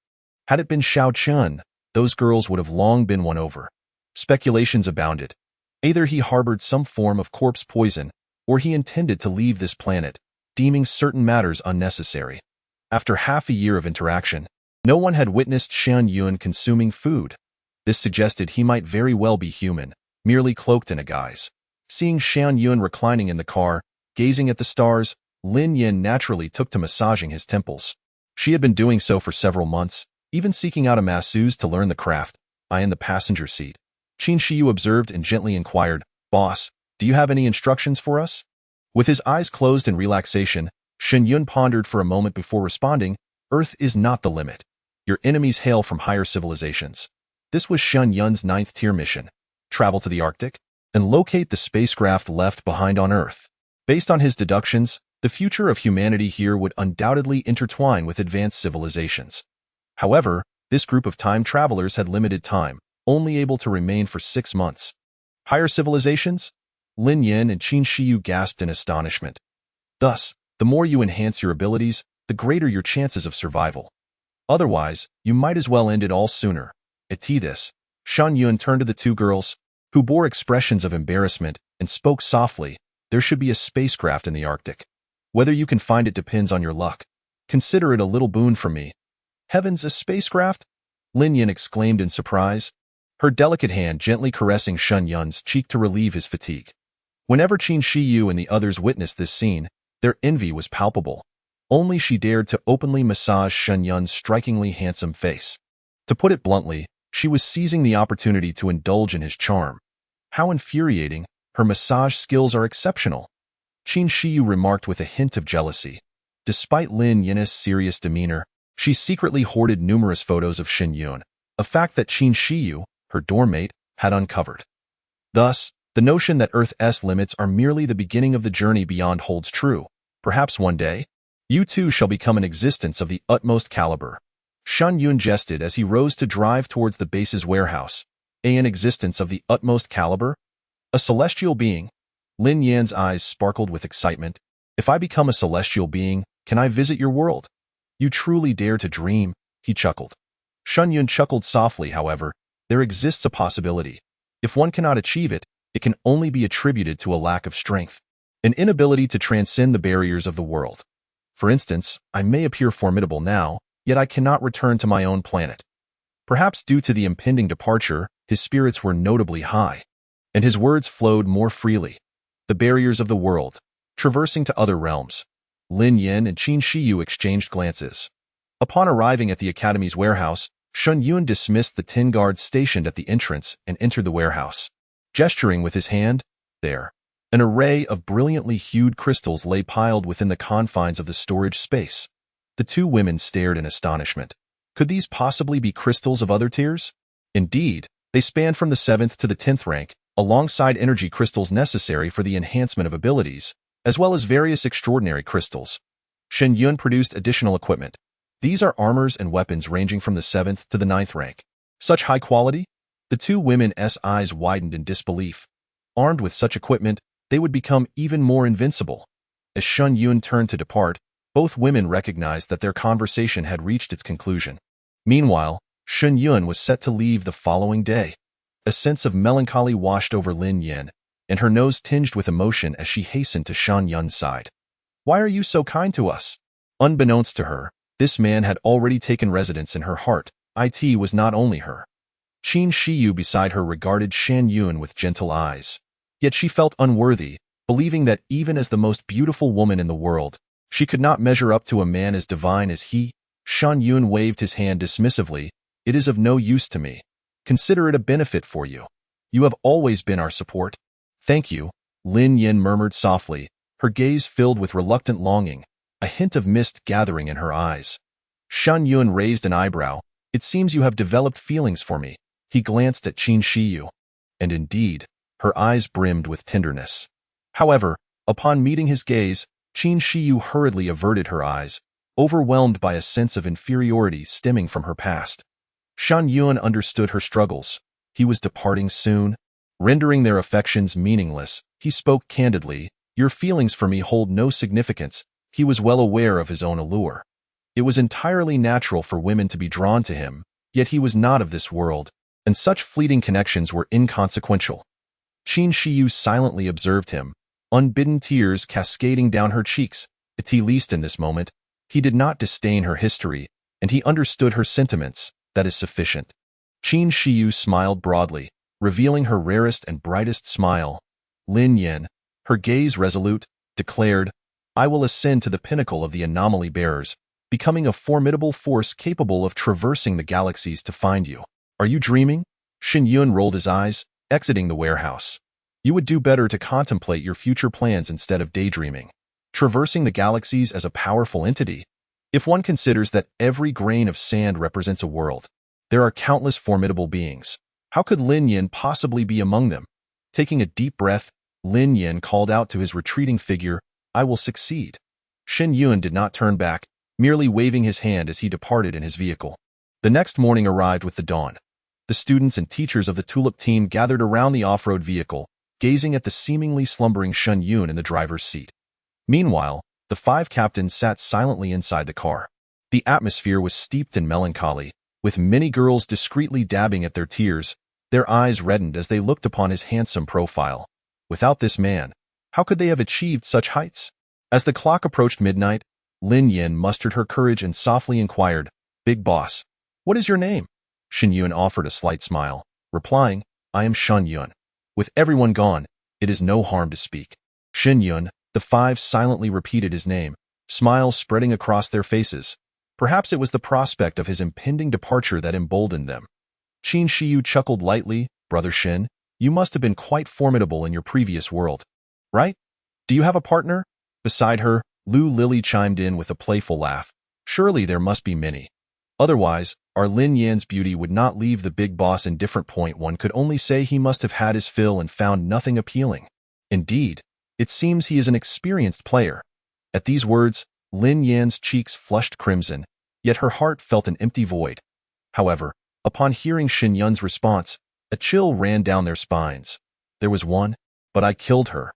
Had it been Xiao Chen, those girls would have long been won over. Speculations abounded. Either he harbored some form of corpse poison, or he intended to leave this planet, deeming certain matters unnecessary. After half a year of interaction, no one had witnessed Shen Yun consuming food. This suggested he might very well be human, merely cloaked in a guise. Seeing Shen Yun reclining in the car, gazing at the stars, Lin Yin naturally took to massaging his temples. She had been doing so for several months, even seeking out a masseuse to learn the craft. I in the passenger seat. Qin Shiyu observed and gently inquired, "Boss, do you have any instructions for us?" With his eyes closed in relaxation, Shen Yun pondered for a moment before responding, "Earth is not the limit. Your enemies hail from higher civilizations." This was Shen Yun's 9th tier mission. Travel to the Arctic and locate the spacecraft left behind on Earth. Based on his deductions, the future of humanity here would undoubtedly intertwine with advanced civilizations. However, this group of time travelers had limited time, only able to remain for 6 months. Higher civilizations? Lin Yin and Qin Shiyu gasped in astonishment. Thus, the more you enhance your abilities, the greater your chances of survival. Otherwise, you might as well end it all sooner. At this, Shen Yun turned to the two girls, who bore expressions of embarrassment, and spoke softly, "There should be a spacecraft in the Arctic. Whether you can find it depends on your luck. Consider it a little boon from me." "Heavens, a spacecraft?" Lin Yin exclaimed in surprise, her delicate hand gently caressing Shen Yun's cheek to relieve his fatigue. Whenever Qin Shiyu and the others witnessed this scene, their envy was palpable. Only she dared to openly massage Shen Yun's strikingly handsome face. To put it bluntly, she was seizing the opportunity to indulge in his charm. How infuriating, her massage skills are exceptional. Qin Shiyu remarked with a hint of jealousy. Despite Lin Yin's serious demeanor, she secretly hoarded numerous photos of Shen Yun, a fact that Qin Shiyu, her dorm mate, had uncovered. Thus, the notion that Earth's limits are merely the beginning of the journey beyond holds true. Perhaps one day, you too shall become an existence of the utmost caliber. Shen Yun jested as he rose to drive towards the base's warehouse. An existence of the utmost caliber? A celestial being? Lin Yan's eyes sparkled with excitement. "If I become a celestial being, can I visit your world?" "You truly dare to dream," he chuckled. Shen Yun chuckled softly, however. "There exists a possibility. If one cannot achieve it, it can only be attributed to a lack of strength, an inability to transcend the barriers of the world. For instance, I may appear formidable now, yet I cannot return to my own planet." Perhaps due to the impending departure, his spirits were notably high, and his words flowed more freely. The barriers of the world, traversing to other realms. Lin Yin and Qin Shiyu exchanged glances. Upon arriving at the Academy's warehouse, Shen Yun dismissed the 10 guards stationed at the entrance and entered the warehouse. Gesturing with his hand, there, an array of brilliantly hued crystals lay piled within the confines of the storage space. The two women stared in astonishment. Could these possibly be crystals of other tiers? Indeed, They span from the 7th to the 10th rank, alongside energy crystals necessary for the enhancement of abilities, as well as various extraordinary crystals. Shen Yun produced additional equipment. These are armors and weapons ranging from the 7th to the 9th rank. Such high quality? The two women's eyes widened in disbelief. Armed with such equipment, they would become even more invincible. As Shen Yun turned to depart, both women recognized that their conversation had reached its conclusion. Meanwhile, Shen Yun was set to leave the following day. A sense of melancholy washed over Lin Yin, and her nose tinged with emotion as she hastened to Shen Yun's side. "Why are you so kind to us?" Unbeknownst to her, this man had already taken residence in her heart. It was not only her. Qin Shiyu beside her regarded Shen Yun with gentle eyes. Yet she felt unworthy, believing that even as the most beautiful woman in the world, she could not measure up to a man as divine as he. Shen Yun waved his hand dismissively. "It is of no use to me. Consider it a benefit for you. You have always been our support." "Thank you," Lin Yin murmured softly, her gaze filled with reluctant longing, a hint of mist gathering in her eyes. Shen Yun raised an eyebrow. "It seems you have developed feelings for me." He glanced at Qin Shiyu. And indeed, her eyes brimmed with tenderness. However, upon meeting his gaze, Qin Shiyu hurriedly averted her eyes, overwhelmed by a sense of inferiority stemming from her past. Shen Yun understood her struggles. He was departing soon, rendering their affections meaningless. He spoke candidly. "Your feelings for me hold no significance." He was well aware of his own allure. It was entirely natural for women to be drawn to him, yet he was not of this world, and such fleeting connections were inconsequential. Qin Shiyu silently observed him, unbidden tears cascading down her cheeks. At least in this moment, he did not disdain her history, and he understood her sentiments. That is sufficient. Qin Shiyu smiled broadly, revealing her rarest and brightest smile. Lin Yin, her gaze resolute, declared, "I will ascend to the pinnacle of the anomaly bearers, becoming a formidable force capable of traversing the galaxies to find you." "Are you dreaming?" Shen Yun rolled his eyes, exiting the warehouse. "You would do better to contemplate your future plans instead of daydreaming. Traversing the galaxies as a powerful entity? If one considers that every grain of sand represents a world, there are countless formidable beings. How could Lin Yin possibly be among them?" Taking a deep breath, Lin Yin called out to his retreating figure, "I will succeed." Shen Yun did not turn back, merely waving his hand as he departed in his vehicle. The next morning arrived with the dawn. The students and teachers of the Tulip team gathered around the off-road vehicle, gazing at the seemingly slumbering Shen Yun in the driver's seat. Meanwhile, the 5 captains sat silently inside the car. The atmosphere was steeped in melancholy, with many girls discreetly dabbing at their tears. Their eyes reddened as they looked upon his handsome profile. Without this man, how could they have achieved such heights? As the clock approached midnight, Lin Yin mustered her courage and softly inquired, "Big boss, what is your name?" Shen Yun offered a slight smile, replying, "I am Shen Yun. With everyone gone, it is no harm to speak." Shen Yun, the 5 silently repeated his name, smiles spreading across their faces. Perhaps it was the prospect of his impending departure that emboldened them. Qin Shiyu chuckled lightly, "Brother Shen, you must have been quite formidable in your previous world, right? Do you have a partner?" Beside her, Lu Lily chimed in with a playful laugh. "Surely there must be many. Otherwise, our Lin Yan's beauty would not leave the big boss indifferent. One could only say he must have had his fill and found nothing appealing. Indeed, it seems he is an experienced player." At these words, Lin Yan's cheeks flushed crimson, yet her heart felt an empty void. However, upon hearing Shen Yun's response, a chill ran down their spines. "There was one, but I killed her."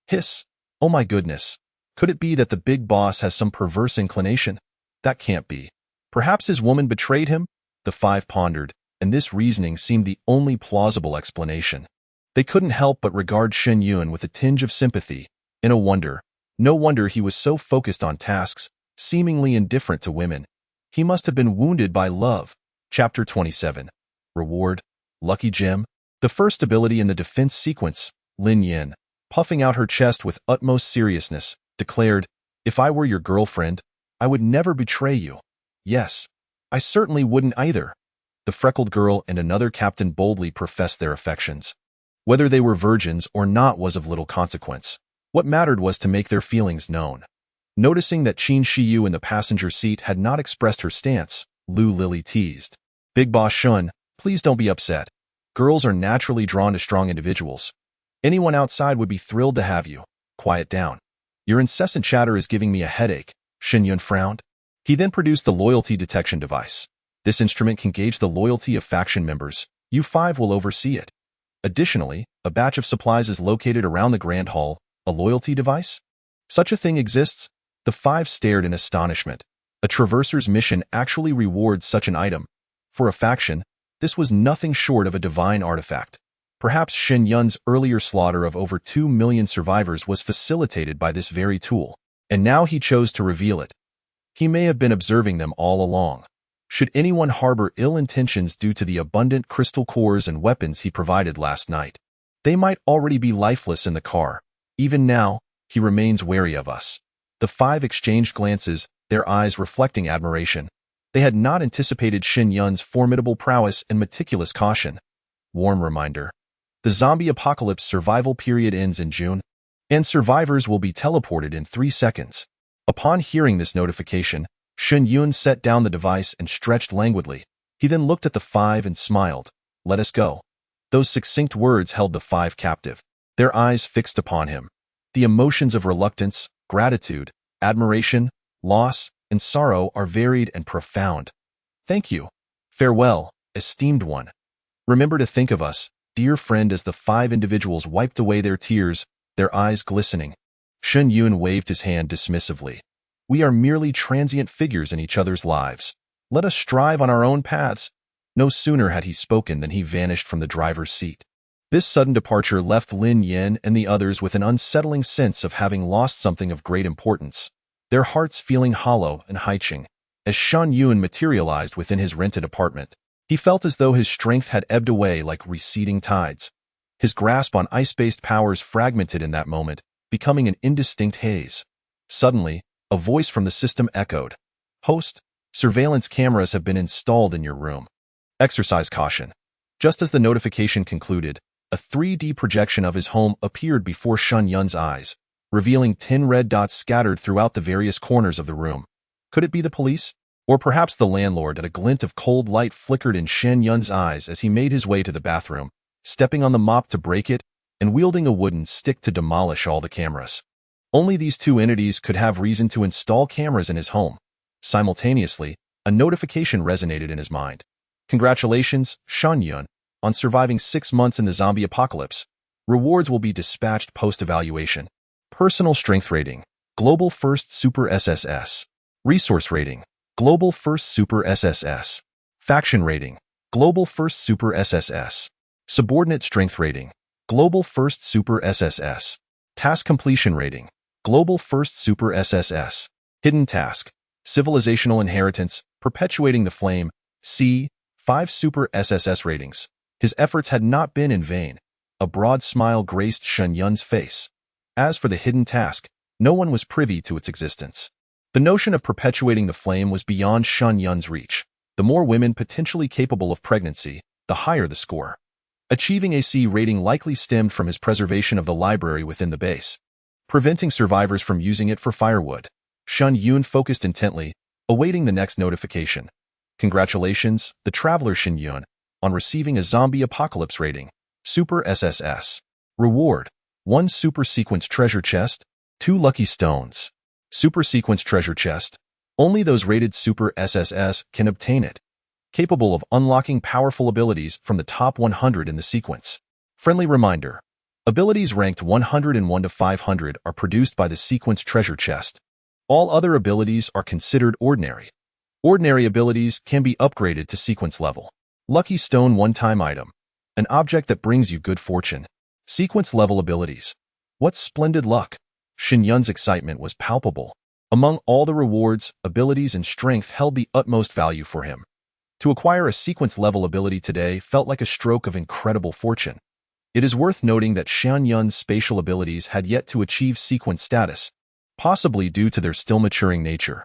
Hiss! "Oh my goodness. Could it be that the big boss has some perverse inclination? That can't be. Perhaps his woman betrayed him?" The 5 pondered, and this reasoning seemed the only plausible explanation. They couldn't help but regard Shen Yun with a tinge of sympathy, in a wonder. No wonder he was so focused on tasks, seemingly indifferent to women. He must have been wounded by love. Chapter 27. Reward. Lucky Gem. The first ability in the defense sequence, Lin Yin, puffing out her chest with utmost seriousness, declared, "If I were your girlfriend, I would never betray you." "Yes, I certainly wouldn't either." The freckled girl and another captain boldly professed their affections. Whether they were virgins or not was of little consequence. What mattered was to make their feelings known. Noticing that Qin Shiyu in the passenger seat had not expressed her stance, Lu Lily teased, "Big Boss Shun, please don't be upset. Girls are naturally drawn to strong individuals. Anyone outside would be thrilled to have you. Quiet down. Your incessant chatter is giving me a headache, Shen Yun frowned. He then produced the loyalty detection device. This instrument can gauge the loyalty of faction members. You five will oversee it. Additionally, a batch of supplies is located around the Grand Hall. A loyalty device? Such a thing exists? The five stared in astonishment. A traverser's mission actually rewards such an item. For a faction, this was nothing short of a divine artifact. Perhaps Shen Yun's earlier slaughter of over 2 million survivors was facilitated by this very tool, and now he chose to reveal it. He may have been observing them all along. Should anyone harbor ill intentions due to the abundant crystal cores and weapons he provided last night, they might already be lifeless in the car. Even now, he remains wary of us. The five exchanged glances, their eyes reflecting admiration. They had not anticipated Shen Yun's formidable prowess and meticulous caution. Warm reminder. The zombie apocalypse survival period ends in June, and survivors will be teleported in 3 seconds. Upon hearing this notification, Shen Yun set down the device and stretched languidly. He then looked at the five and smiled. Let us go. Those succinct words held the five captive, their eyes fixed upon him. The emotions of reluctance, gratitude, admiration, loss, and sorrow are varied and profound. Thank you. Farewell, esteemed one. Remember to think of us, dear friend, as the five individuals wiped away their tears, their eyes glistening. Shen Yun waved his hand dismissively. We are merely transient figures in each other's lives. Let us strive on our own paths. No sooner had he spoken than he vanished from the driver's seat. This sudden departure left Lin Yin and the others with an unsettling sense of having lost something of great importance, their hearts feeling hollow and heiching. As Shen Yun materialized within his rented apartment, he felt as though his strength had ebbed away like receding tides. His grasp on ice-based powers fragmented in that moment, becoming an indistinct haze. Suddenly, a voice from the system echoed. Host, surveillance cameras have been installed in your room. Exercise caution. Just as the notification concluded, a 3D projection of his home appeared before Shen Yun's eyes, revealing 10 red dots scattered throughout the various corners of the room. Could it be the police? Or perhaps the landlord? A glint of cold light flickered in Shen Yun's eyes as he made his way to the bathroom, stepping on the mop to break it, and wielding a wooden stick to demolish all the cameras. Only these two entities could have reason to install cameras in his home. Simultaneously, a notification resonated in his mind. Congratulations, Shen Yun, on surviving 6 months in the zombie apocalypse. Rewards will be dispatched post-evaluation. Personal strength rating, Global First Super SSS. Resource rating, Global First Super SSS. Faction rating, Global First Super SSS. Subordinate strength rating, Global First Super SSS. Task completion rating, Global First Super SSS. Hidden task, Civilizational inheritance, perpetuating the flame, C. 5 Super SSS ratings. His efforts had not been in vain. A broad smile graced Shen Yun's face. As for the hidden task, no one was privy to its existence. The notion of perpetuating the flame was beyond Shen Yun's reach. The more women potentially capable of pregnancy, the higher the score. Achieving a C rating likely stemmed from his preservation of the library within the base, preventing survivors from using it for firewood. Shen Yun focused intently, awaiting the next notification. Congratulations, the traveler Shen Yun, on receiving a zombie apocalypse rating, Super SSS. Reward, 1 Super Sequence Treasure Chest, 2 Lucky Stones. Super Sequence Treasure Chest. Only those rated Super SSS can obtain it. Capable of unlocking powerful abilities from the top 100 in the sequence. Friendly reminder. Abilities ranked 101 to 500 are produced by the Sequence Treasure Chest. All other abilities are considered ordinary. Ordinary abilities can be upgraded to sequence level. Lucky Stone one-time item. An object that brings you good fortune. Sequence level abilities. What splendid luck! Shen Yun's excitement was palpable. Among all the rewards, abilities and strength held the utmost value for him. To acquire a sequence level ability today felt like a stroke of incredible fortune. It is worth noting that Shen Yun's spatial abilities had yet to achieve sequence status, possibly due to their still maturing nature.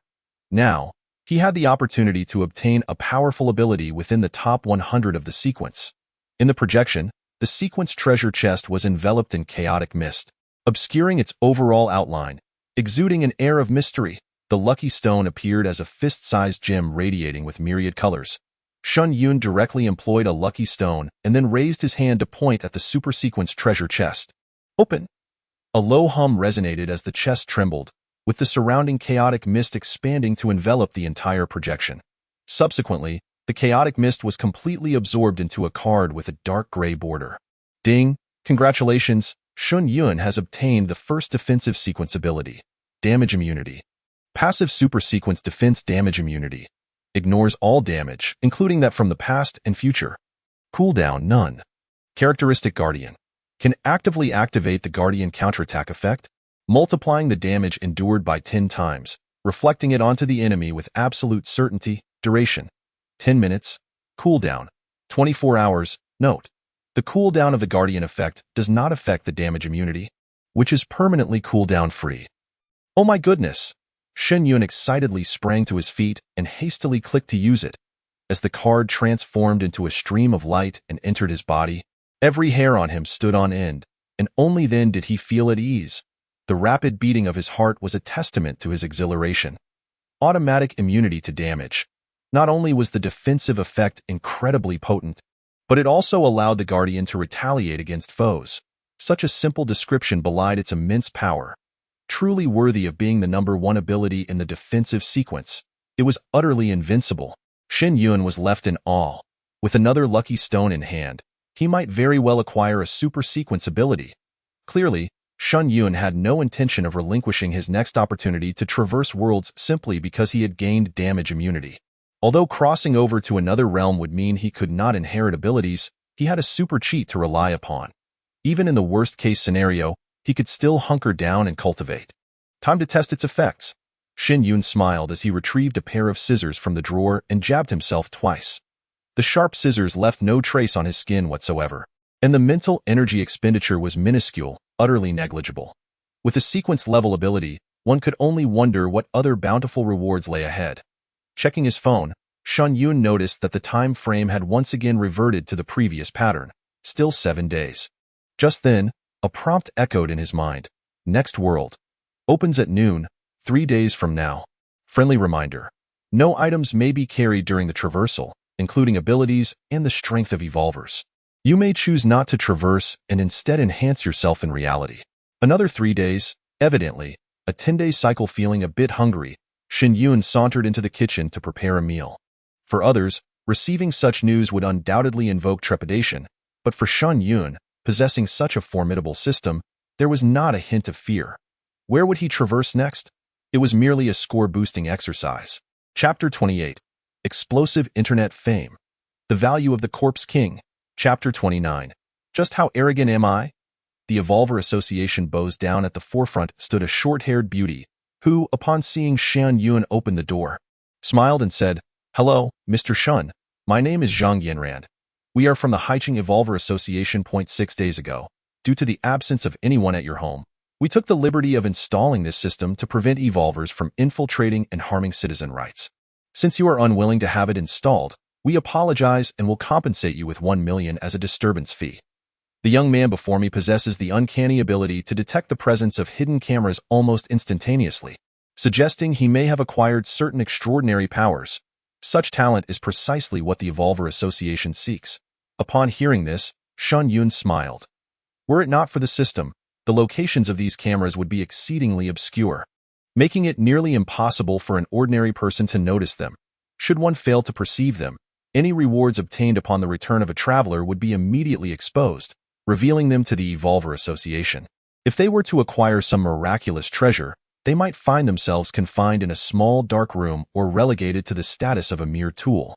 Now, he had the opportunity to obtain a powerful ability within the top 100 of the sequence. In the projection, the sequence treasure chest was enveloped in chaotic mist, obscuring its overall outline, exuding an air of mystery. The lucky stone appeared as a fist-sized gem radiating with myriad colors. Shen Yun directly employed a lucky stone and then raised his hand to point at the super-sequence treasure chest. Open! A low hum resonated as the chest trembled, with the surrounding chaotic mist expanding to envelop the entire projection. Subsequently, the chaotic mist was completely absorbed into a card with a dark gray border. Ding! Congratulations, Shen Yun has obtained the first defensive sequence ability, Damage Immunity. Passive super sequence defense damage immunity. Ignores all damage, including that from the past and future. Cooldown none. Characteristic Guardian. Can actively activate the Guardian counterattack effect, multiplying the damage endured by 10 times, reflecting it onto the enemy with absolute certainty. Duration 10 minutes. Cooldown 24 hours. Note: the cooldown of the Guardian effect does not affect the damage immunity, which is permanently cooldown free. Oh my goodness! Shen Yun excitedly sprang to his feet and hastily clicked to use it. As the card transformed into a stream of light and entered his body, every hair on him stood on end, and only then did he feel at ease. The rapid beating of his heart was a testament to his exhilaration. Automatic immunity to damage. Not only was the defensive effect incredibly potent, but it also allowed the Guardian to retaliate against foes. Such a simple description belied its immense power. Truly worthy of being the #1 ability in the defensive sequence, it was utterly invincible. Shen Yun was left in awe. With another lucky stone in hand, he might very well acquire a super sequence ability. Clearly, Shen Yun had no intention of relinquishing his next opportunity to traverse worlds simply because he had gained damage immunity. Although crossing over to another realm would mean he could not inherit abilities, he had a super cheat to rely upon. Even in the worst-case scenario, he could still hunker down and cultivate. Time to test its effects. Shen Yun smiled as he retrieved a pair of scissors from the drawer and jabbed himself twice. The sharp scissors left no trace on his skin whatsoever, and the mental energy expenditure was minuscule, utterly negligible. With a sequence-level ability, one could only wonder what other bountiful rewards lay ahead. Checking his phone, Shen Yun noticed that the time frame had once again reverted to the previous pattern, still 7 days. Just then, a prompt echoed in his mind. Next world. Opens at noon, 3 days from now. Friendly reminder. No items may be carried during the traversal, including abilities and the strength of evolvers. You may choose not to traverse and instead enhance yourself in reality. Another 3 days, evidently, a 10-day cycle. Feeling a bit hungry, Shen Yun sauntered into the kitchen to prepare a meal. For others, receiving such news would undoubtedly invoke trepidation, but for Shen Yun, possessing such a formidable system, there was not a hint of fear. Where would he traverse next? It was merely a score-boosting exercise. Chapter 28. Explosive Internet Fame. The Value of the Corpse King. Chapter 29. Just how arrogant am I? The Evolver Association bows down. At the forefront stood a short-haired beauty, who, upon seeing Shen Yun open the door, smiled and said, "Hello, Mr. Shen. My name is Zhang Yanran. We are from the Haicheng Evolver Association. 6 days ago, due to the absence of anyone at your home, we took the liberty of installing this system to prevent evolvers from infiltrating and harming citizen rights. Since you are unwilling to have it installed, we apologize and will compensate you with 1 million as a disturbance fee." The young man before me possesses the uncanny ability to detect the presence of hidden cameras almost instantaneously, suggesting he may have acquired certain extraordinary powers. Such talent is precisely what the Evolver Association seeks. Upon hearing this, Shen Yun smiled. Were it not for the system, the locations of these cameras would be exceedingly obscure, making it nearly impossible for an ordinary person to notice them. Should one fail to perceive them, any rewards obtained upon the return of a traveler would be immediately exposed, revealing them to the Evolver Association. If they were to acquire some miraculous treasure, they might find themselves confined in a small dark room or relegated to the status of a mere tool.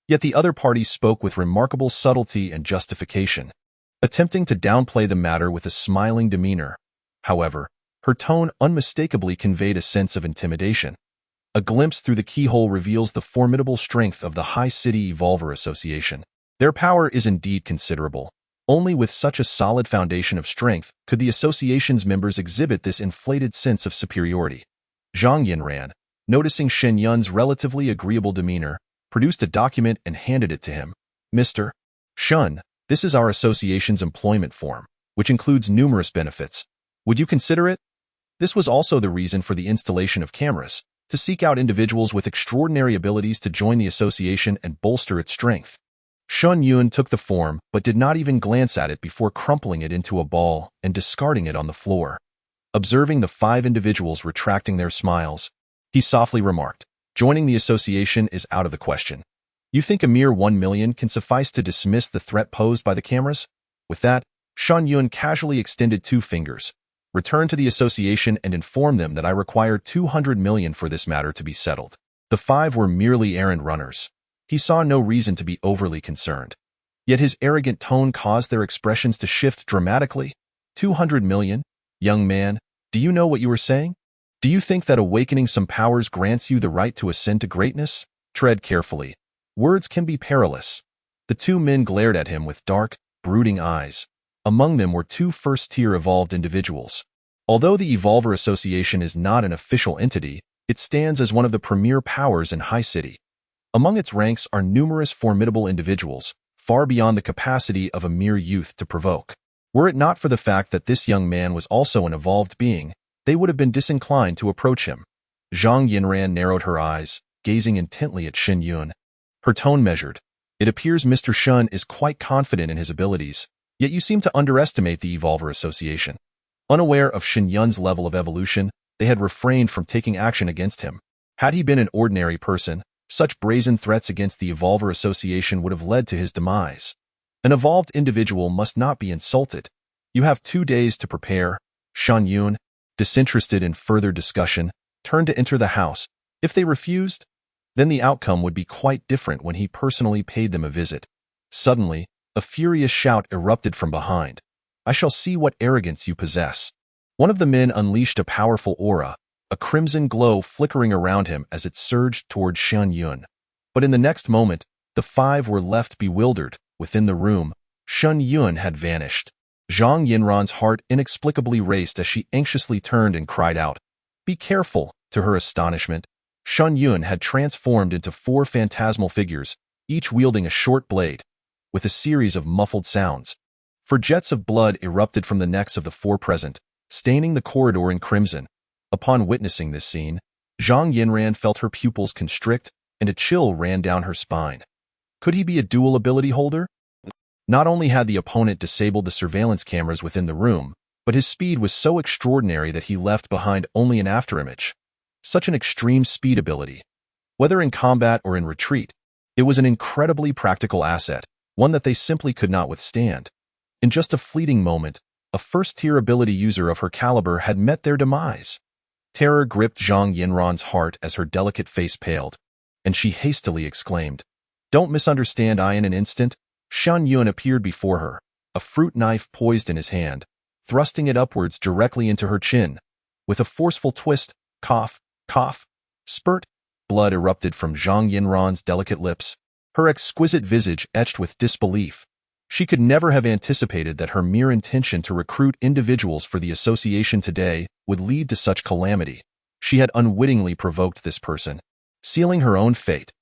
Yet the other party spoke with remarkable subtlety and justification, attempting to downplay the matter with a smiling demeanor. However, her tone unmistakably conveyed a sense of intimidation. A glimpse through the keyhole reveals the formidable strength of the High City Evolver Association. Their power is indeed considerable. Only with such a solid foundation of strength could the association's members exhibit this inflated sense of superiority. Zhang Yanran, noticing Shen Yun's relatively agreeable demeanor, produced a document and handed it to him. "Mr. Shen, this is our association's employment form, which includes numerous benefits. Would you consider it?" This was also the reason for the installation of cameras, to seek out individuals with extraordinary abilities to join the association and bolster its strength. Shen Yun took the form but did not even glance at it before crumpling it into a ball and discarding it on the floor. Observing the 5 individuals retracting their smiles, he softly remarked, "Joining the association is out of the question. You think a mere 1 million can suffice to dismiss the threat posed by the cameras?" With that, Shen Yun casually extended 2 fingers. "Return to the association and inform them that I require 200 million for this matter to be settled." The 5 were merely errand runners. He saw no reason to be overly concerned. Yet his arrogant tone caused their expressions to shift dramatically. 200 million? Young man, do you know what you are saying? Do you think that awakening some powers grants you the right to ascend to greatness? Tread carefully. Words can be perilous. The 2 men glared at him with dark, brooding eyes. Among them were 2 first-tier evolved individuals. Although the Evolver Association is not an official entity, it stands as one of the premier powers in High City. Among its ranks are numerous formidable individuals, far beyond the capacity of a mere youth to provoke. Were it not for the fact that this young man was also an evolved being, they would have been disinclined to approach him. Zhang Yinran narrowed her eyes, gazing intently at Shen Yun. Her tone measured. "It appears Mr. Shen is quite confident in his abilities, yet you seem to underestimate the Evolver Association." Unaware of Shen Yun's level of evolution, they had refrained from taking action against him. Had he been an ordinary person, such brazen threats against the Evolver Association would have led to his demise. An evolved individual must not be insulted. "You have 2 days to prepare." Shen Yun, disinterested in further discussion, turned to enter the house. If they refused, then the outcome would be quite different when he personally paid them a visit. Suddenly, a furious shout erupted from behind. "I shall see what arrogance you possess." One of the men unleashed a powerful aura, a crimson glow flickering around him as it surged toward Shen Yun. But in the next moment, the 5 were left bewildered. Within the room, Shen Yun had vanished. Zhang Yinran's heart inexplicably raced as she anxiously turned and cried out, "Be careful!" To her astonishment, Shen Yun had transformed into 4 phantasmal figures, each wielding a short blade. With a series of muffled sounds, jets of blood erupted from the necks of the 4 present, staining the corridor in crimson. Upon witnessing this scene, Zhang Yinran felt her pupils constrict and a chill ran down her spine. Could he be a dual ability holder? Not only had the opponent disabled the surveillance cameras within the room, but his speed was so extraordinary that he left behind only an afterimage. Such an extreme speed ability. Whether in combat or in retreat, it was an incredibly practical asset, one that they simply could not withstand. In just a fleeting moment, a first-tier ability user of her caliber had met their demise. Terror gripped Zhang Yinran's heart as her delicate face paled, and she hastily exclaimed, "Don't misunderstand I in an instant." Shen Yun appeared before her, a fruit knife poised in his hand, thrusting it upwards directly into her chin. With a forceful twist, cough, cough, spurt, blood erupted from Zhang Yinran's delicate lips, her exquisite visage etched with disbelief. She could never have anticipated that her mere intention to recruit individuals for the association today would lead to such calamity. She had unwittingly provoked this person, sealing her own fate.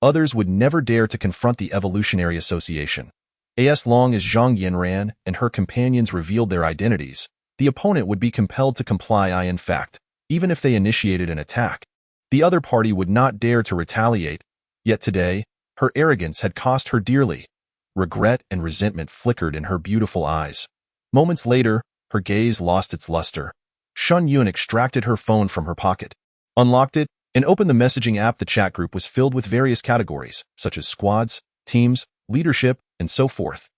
Others would never dare to confront the Evolutionary Association. As long as Zhang Yinran and her companions revealed their identities, the opponent would be compelled to comply. In fact, even if they initiated an attack, the other party would not dare to retaliate. Yet today, her arrogance had cost her dearly. Regret and resentment flickered in her beautiful eyes. Moments later, her gaze lost its luster. Shen Yun extracted her phone from her pocket, unlocked it, and opened the messaging app. The chat group was filled with various categories, such as squads, teams, leadership, and so forth.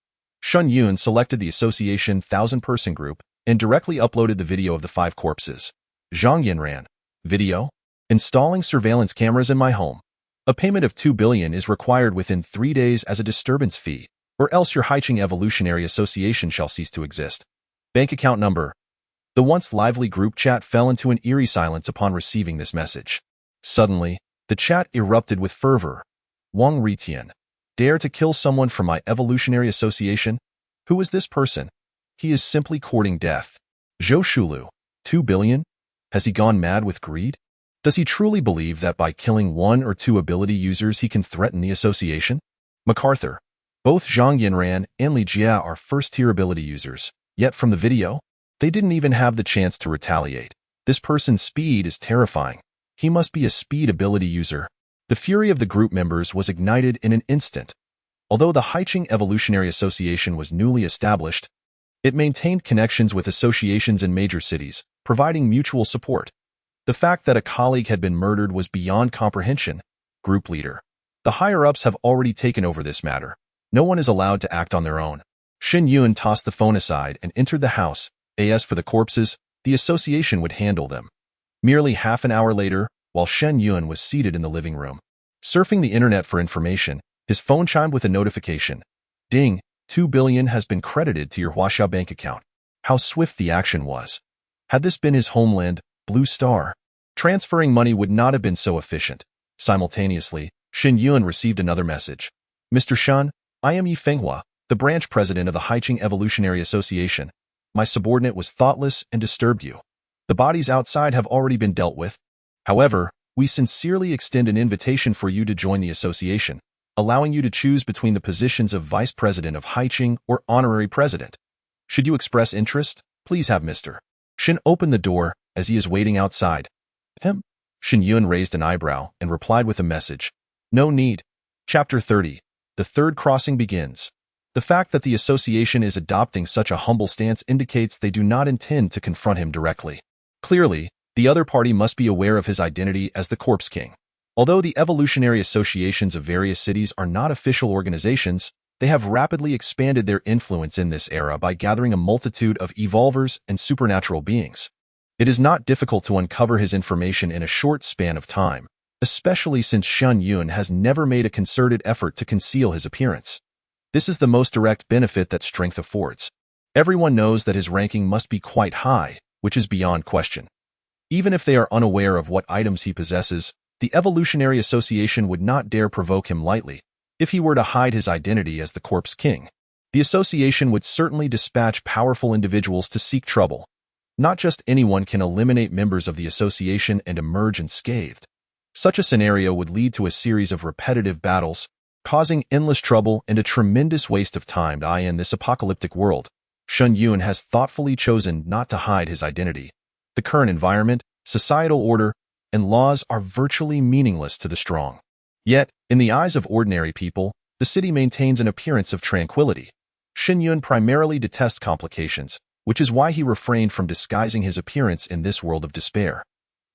Shen Yun selected the association 1,000-person group and directly uploaded the video of the 5 corpses. Zhang Yinran. Video. Installing surveillance cameras in my home. A payment of 2 billion is required within 3 days as a disturbance fee, or else your Haiching Evolutionary Association shall cease to exist. Bank account number. The once lively group chat fell into an eerie silence upon receiving this message. Suddenly, the chat erupted with fervor. Wang Ritian. Dare to kill someone from my Evolutionary Association? Who is this person? He is simply courting death. Zhou Shulu. 2 billion? Has he gone mad with greed? Does he truly believe that by killing 1 or 2 ability users he can threaten the association? MacArthur. Both Zhang Yinran and Li Jia are first-tier ability users, yet from the video, they didn't even have the chance to retaliate. This person's speed is terrifying. He must be a speed ability user. The fury of the group members was ignited in an instant. Although the Haiqing Evolutionary Association was newly established, it maintained connections with associations in major cities, providing mutual support. The fact that a colleague had been murdered was beyond comprehension. Group leader. The higher-ups have already taken over this matter. No one is allowed to act on their own. Shen Yun tossed the phone aside and entered the house. As for the corpses, the association would handle them. Merely half an hour later, while Shen Yun was seated in the living room, surfing the internet for information, his phone chimed with a notification. Ding, 2 billion has been credited to your Huaxia bank account. How swift the action was. Had this been his homeland, Blue Star, transferring money would not have been so efficient. Simultaneously, Shen Yun received another message. Mr. Shen, I am Yi Fenghua, the branch president of the Haiqing Evolutionary Association. My subordinate was thoughtless and disturbed you. The bodies outside have already been dealt with. However, we sincerely extend an invitation for you to join the association, allowing you to choose between the positions of vice president of Haiqing or honorary president. Should you express interest, please have Mr. Shen open the door as he is waiting outside. Shen Yun raised an eyebrow and replied with a message. No need. Chapter 30. The third crossing begins. The fact that the association is adopting such a humble stance indicates they do not intend to confront him directly. Clearly, the other party must be aware of his identity as the Corpse King. Although the evolutionary associations of various cities are not official organizations, they have rapidly expanded their influence in this era by gathering a multitude of evolvers and supernatural beings. It is not difficult to uncover his information in a short span of time, especially since Shen Yun has never made a concerted effort to conceal his appearance. This is the most direct benefit that strength affords. Everyone knows that his ranking must be quite high, which is beyond question. Even if they are unaware of what items he possesses, the Evolutionary Association would not dare provoke him lightly. If he were to hide his identity as the Corpse King, the association would certainly dispatch powerful individuals to seek trouble. Not just anyone can eliminate members of the association and emerge unscathed. Such a scenario would lead to a series of repetitive battles, causing endless trouble and a tremendous waste of time. In this apocalyptic world, Shen Yun has thoughtfully chosen not to hide his identity. The current environment, societal order, and laws are virtually meaningless to the strong. Yet, in the eyes of ordinary people, the city maintains an appearance of tranquility. Shen Yun primarily detests complications, which is why he refrained from disguising his appearance in this world of despair.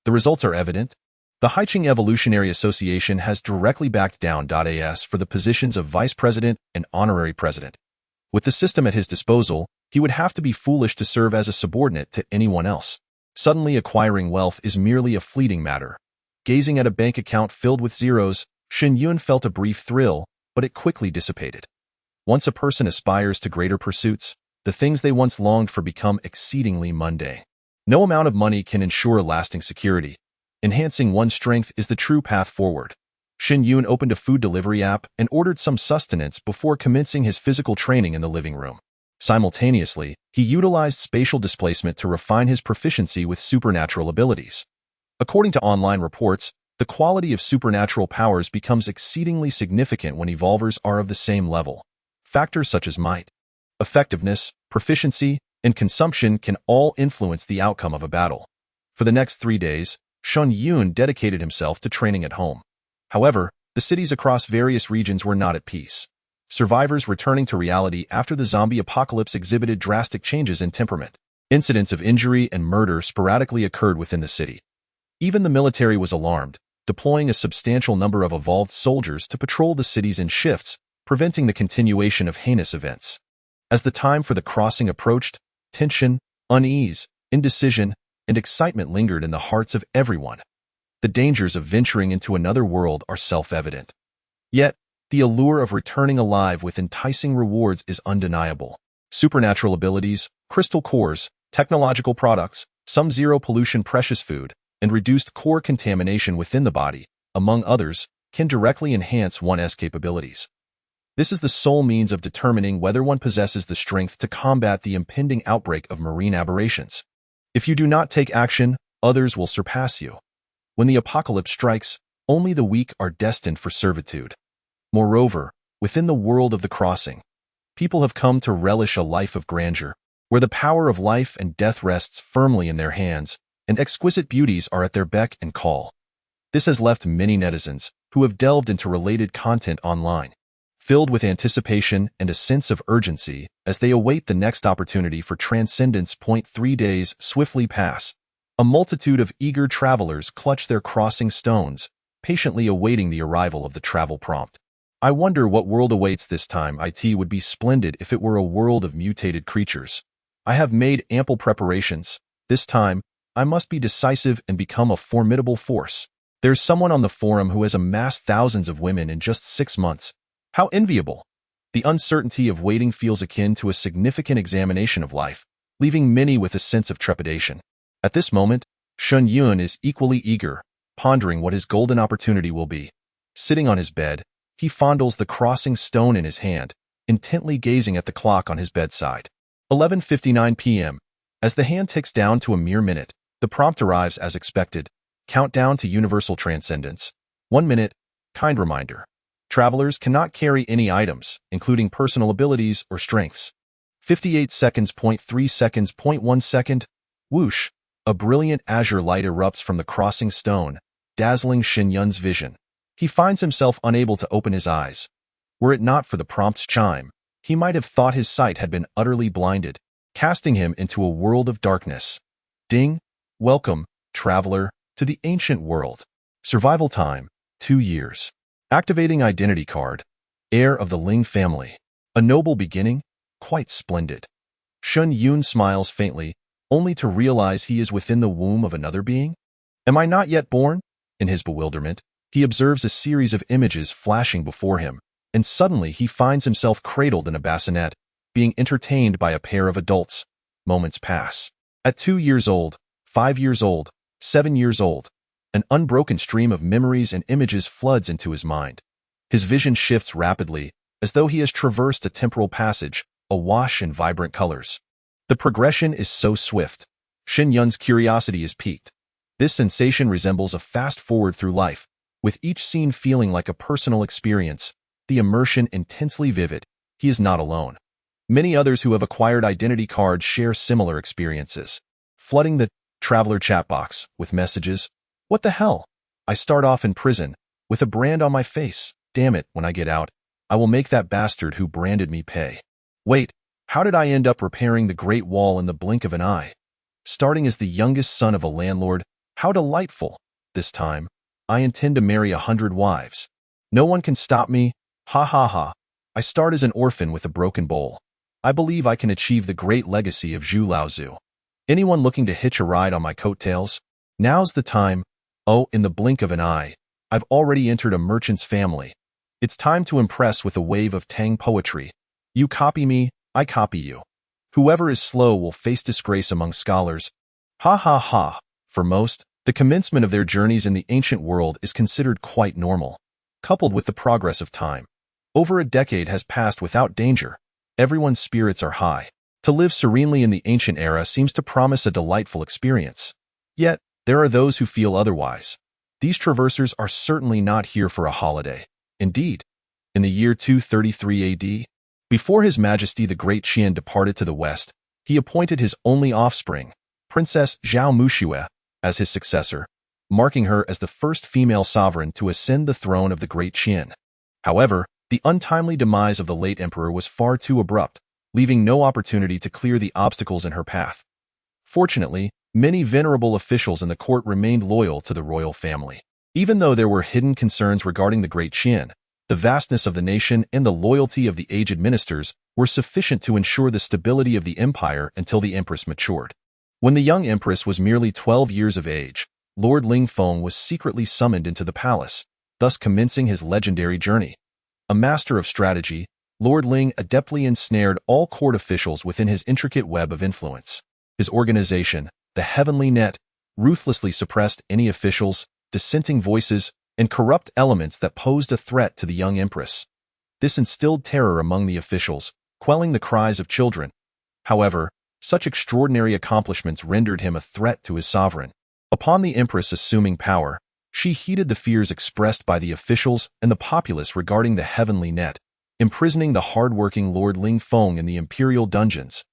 The results are evident. The Haiqing Evolutionary Association has directly backed down .as for the positions of vice president and honorary president. With the system at his disposal, he would have to be foolish to serve as a subordinate to anyone else. Suddenly acquiring wealth is merely a fleeting matter. Gazing at a bank account filled with zeros, Shen Yun felt a brief thrill, but it quickly dissipated. Once a person aspires to greater pursuits, the things they once longed for become exceedingly mundane. No amount of money can ensure lasting security. Enhancing one's strength is the true path forward. Shen Yun opened a food delivery app and ordered some sustenance before commencing his physical training in the living room. Simultaneously, he utilized spatial displacement to refine his proficiency with supernatural abilities. According to online reports, the quality of supernatural powers becomes exceedingly significant when evolvers are of the same level. Factors such as might, effectiveness, proficiency, and consumption can all influence the outcome of a battle. For the next 3 days, Shen Yun dedicated himself to training at home. However, the cities across various regions were not at peace. Survivors returning to reality after the zombie apocalypse exhibited drastic changes in temperament. Incidents of injury and murder sporadically occurred within the city. Even the military was alarmed, deploying a substantial number of evolved soldiers to patrol the cities in shifts, preventing the continuation of heinous events. As the time for the crossing approached, tension, unease, indecision, and excitement lingered in the hearts of everyone. The dangers of venturing into another world are self-evident. Yet, the allure of returning alive with enticing rewards is undeniable. Supernatural abilities, crystal cores, technological products, some zero-pollution precious food, and reduced core contamination within the body, among others, can directly enhance one's capabilities. This is the sole means of determining whether one possesses the strength to combat the impending outbreak of marine aberrations. If you do not take action, others will surpass you. When the apocalypse strikes, only the weak are destined for servitude. Moreover, within the world of the crossing, people have come to relish a life of grandeur, where the power of life and death rests firmly in their hands, and exquisite beauties are at their beck and call. This has left many netizens who have delved into related content online, filled with anticipation and a sense of urgency as they await the next opportunity for transcendence. 3 days swiftly pass. A multitude of eager travelers clutch their crossing stones, patiently awaiting the arrival of the travel prompt. I wonder what world awaits this time. It would be splendid if it were a world of mutated creatures. I have made ample preparations. This time, I must be decisive and become a formidable force. There's someone on the forum who has amassed thousands of women in just 6 months. How enviable! The uncertainty of waiting feels akin to a significant examination of life, leaving many with a sense of trepidation. At this moment, Shen Yun is equally eager, pondering what his golden opportunity will be. Sitting on his bed, he fondles the crossing stone in his hand, intently gazing at the clock on his bedside. 11:59 p.m. As the hand ticks down to a mere minute, the prompt arrives as expected. Countdown to universal transcendence. 1 minute. Kind reminder. Travelers cannot carry any items, including personal abilities or strengths. 58 seconds. 3 seconds. 1 second. Whoosh. A brilliant azure light erupts from the crossing stone, dazzling Shen Yun's vision. He finds himself unable to open his eyes. Were it not for the prompt's chime, he might have thought his sight had been utterly blinded, casting him into a world of darkness. Ding! Welcome, traveler, to the ancient world. Survival time, 2 years. Activating identity card. Heir of the Ling family. A noble beginning? Quite splendid. Shen Yun smiles faintly, only to realize he is within the womb of another being. Am I not yet born? In his bewilderment, he observes a series of images flashing before him, and suddenly he finds himself cradled in a bassinet, being entertained by a pair of adults. Moments pass. At 2 years old, 5 years old, 7 years old, an unbroken stream of memories and images floods into his mind. His vision shifts rapidly, as though he has traversed a temporal passage, awash in vibrant colors. The progression is so swift. Shen Yun's curiosity is piqued. This sensation resembles a fast forward through life, with each scene feeling like a personal experience, the immersion intensely vivid. He is not alone. Many others who have acquired identity cards share similar experiences, flooding the traveler chat box with messages. What the hell? I start off in prison, with a brand on my face. Damn it, when I get out, I will make that bastard who branded me pay. Wait, how did I end up repairing the Great Wall in the blink of an eye? Starting as the youngest son of a landlord, how delightful. This time, I intend to marry 100 wives. No one can stop me. Ha ha ha. I start as an orphan with a broken bowl. I believe I can achieve the great legacy of Zhu Laozu. Anyone looking to hitch a ride on my coattails? Now's the time. Oh, in the blink of an eye, I've already entered a merchant's family. It's time to impress with a wave of Tang poetry. You copy me, I copy you. Whoever is slow will face disgrace among scholars. Ha ha ha. For most, the commencement of their journeys in the ancient world is considered quite normal. Coupled with the progress of time, over a decade has passed without danger. Everyone's spirits are high. To live serenely in the ancient era seems to promise a delightful experience. Yet, there are those who feel otherwise. These traversers are certainly not here for a holiday. Indeed, in the year 233 AD, before His Majesty the Great Qian departed to the west, he appointed his only offspring, Princess Zhao Muxue, as his successor, marking her as the first female sovereign to ascend the throne of the Great Qian. However, the untimely demise of the late emperor was far too abrupt, leaving no opportunity to clear the obstacles in her path. Fortunately, many venerable officials in the court remained loyal to the royal family. Even though there were hidden concerns regarding the Great Qian, the vastness of the nation and the loyalty of the aged ministers were sufficient to ensure the stability of the empire until the empress matured. When the young empress was merely 12 years of age, Lord Ling Feng was secretly summoned into the palace, thus commencing his legendary journey. A master of strategy, Lord Ling adeptly ensnared all court officials within his intricate web of influence. His organization, the Heavenly Net, ruthlessly suppressed any officials, dissenting voices, and corrupt elements that posed a threat to the young empress. This instilled terror among the officials, quelling the cries of children. However, such extraordinary accomplishments rendered him a threat to his sovereign. Upon the empress assuming power, she heeded the fears expressed by the officials and the populace regarding the Heavenly Net, imprisoning the hard-working Lord Ling Feng in the imperial dungeons.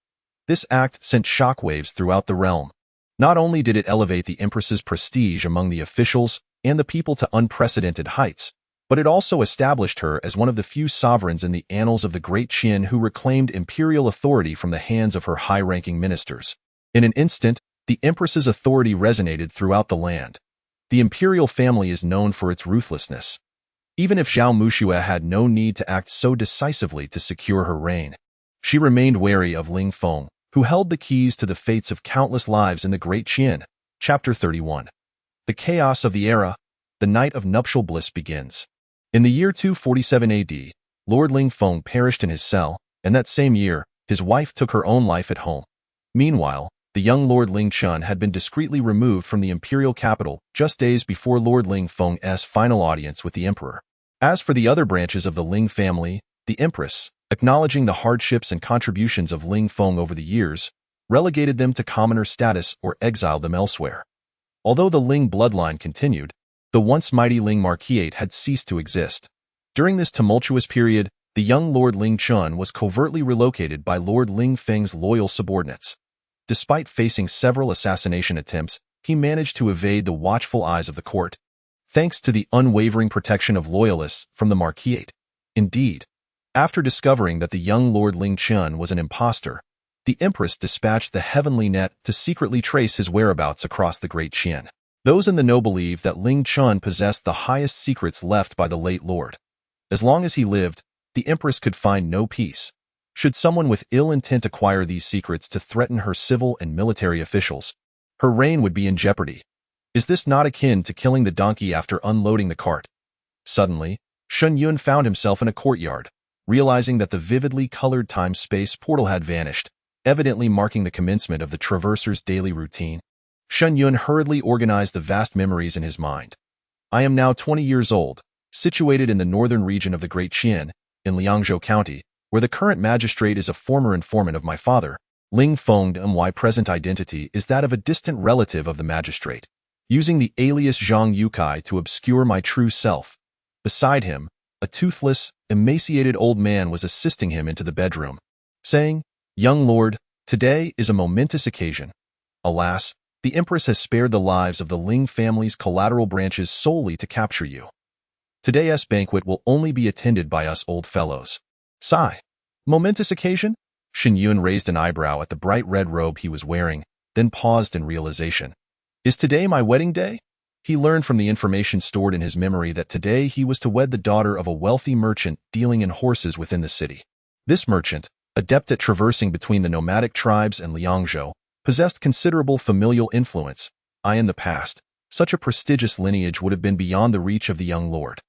This act sent shockwaves throughout the realm. Not only did it elevate the empress's prestige among the officials and the people to unprecedented heights, but it also established her as one of the few sovereigns in the annals of the Great Qin who reclaimed imperial authority from the hands of her high-ranking ministers. In an instant, the empress's authority resonated throughout the land. The imperial family is known for its ruthlessness. Even if Zhao Muxue had no need to act so decisively to secure her reign, she remained wary of Ling Feng, who held the keys to the fates of countless lives in the Great Qin. Chapter 31. The chaos of the era, the night of nuptial bliss begins. In the year 247 AD, Lord Ling Feng perished in his cell, and that same year, his wife took her own life at home. Meanwhile, the young Lord Ling Chun had been discreetly removed from the imperial capital just days before Lord Ling Feng's final audience with the emperor. As for the other branches of the Ling family, the empress, acknowledging the hardships and contributions of Ling Feng over the years, relegated them to commoner status or exiled them elsewhere. Although the Ling bloodline continued, the once mighty Ling Marquisate had ceased to exist. During this tumultuous period, the young Lord Ling Chun was covertly relocated by Lord Ling Feng's loyal subordinates. Despite facing several assassination attempts, he managed to evade the watchful eyes of the court, thanks to the unwavering protection of loyalists from the Marquisate. Indeed, after discovering that the young Lord Ling Chun was an impostor, the empress dispatched the heavenly net to secretly trace his whereabouts across the Great Qin. Those in the know believed that Ling Chun possessed the highest secrets left by the late lord. As long as he lived, the empress could find no peace. Should someone with ill intent acquire these secrets to threaten her civil and military officials, her reign would be in jeopardy. Is this not akin to killing the donkey after unloading the cart? Suddenly, Shen Yun found himself in a courtyard, realizing that the vividly colored time-space portal had vanished, evidently marking the commencement of the traverser's daily routine. Shen Yun hurriedly organized the vast memories in his mind. I am now 20 years old, situated in the northern region of the Great Qin, in Liangzhou County, where the current magistrate is a former informant of my father. Ling Feng's present identity is that of a distant relative of the magistrate, using the alias Zhang Yukai to obscure my true self. Beside him, a toothless, emaciated old man was assisting him into the bedroom, saying, "Young lord, today is a momentous occasion. Alas, the empress has spared the lives of the Ling family's collateral branches solely to capture you. Today's banquet will only be attended by us old fellows." Sigh. Momentous occasion? Shen Yun raised an eyebrow at the bright red robe he was wearing, then paused in realization. Is today my wedding day? He learned from the information stored in his memory that today he was to wed the daughter of a wealthy merchant dealing in horses within the city. This merchant, adept at traversing between the nomadic tribes and Liangzhou, possessed considerable familial influence. In the past, such a prestigious lineage would have been beyond the reach of the young lord.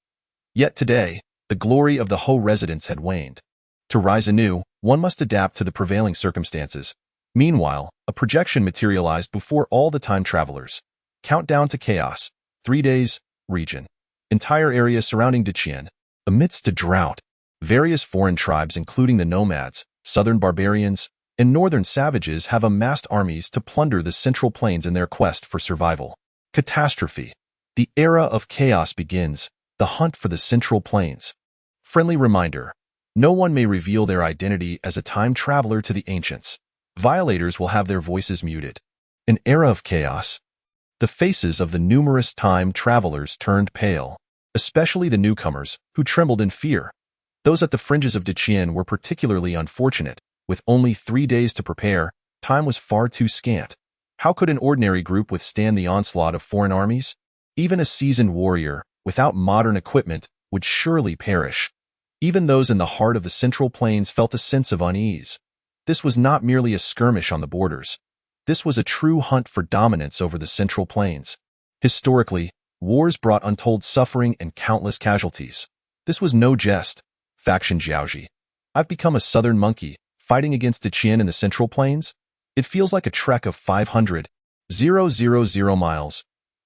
Yet today, the glory of the Ho residence had waned. To rise anew, one must adapt to the prevailing circumstances. Meanwhile, a projection materialized before all the time travelers. Countdown to chaos. 3 days. Region. Entire area surrounding Diqian. Amidst a drought, various foreign tribes including the nomads, southern barbarians, and northern savages have amassed armies to plunder the central plains in their quest for survival. Catastrophe. The era of chaos begins. The hunt for the central plains. Friendly reminder. No one may reveal their identity as a time traveler to the ancients. Violators will have their voices muted. An era of chaos. The faces of the numerous time travelers turned pale, especially the newcomers, who trembled in fear. Those at the fringes of Diqian were particularly unfortunate. With only 3 days to prepare, time was far too scant. How could an ordinary group withstand the onslaught of foreign armies? Even a seasoned warrior, without modern equipment, would surely perish. Even those in the heart of the Central Plains felt a sense of unease. This was not merely a skirmish on the borders. This was a true hunt for dominance over the Central Plains. Historically, wars brought untold suffering and countless casualties. This was no jest. Faction Jiaoji. I've become a southern monkey, fighting against Diqian in the Central Plains. It feels like a trek of 500,000 miles.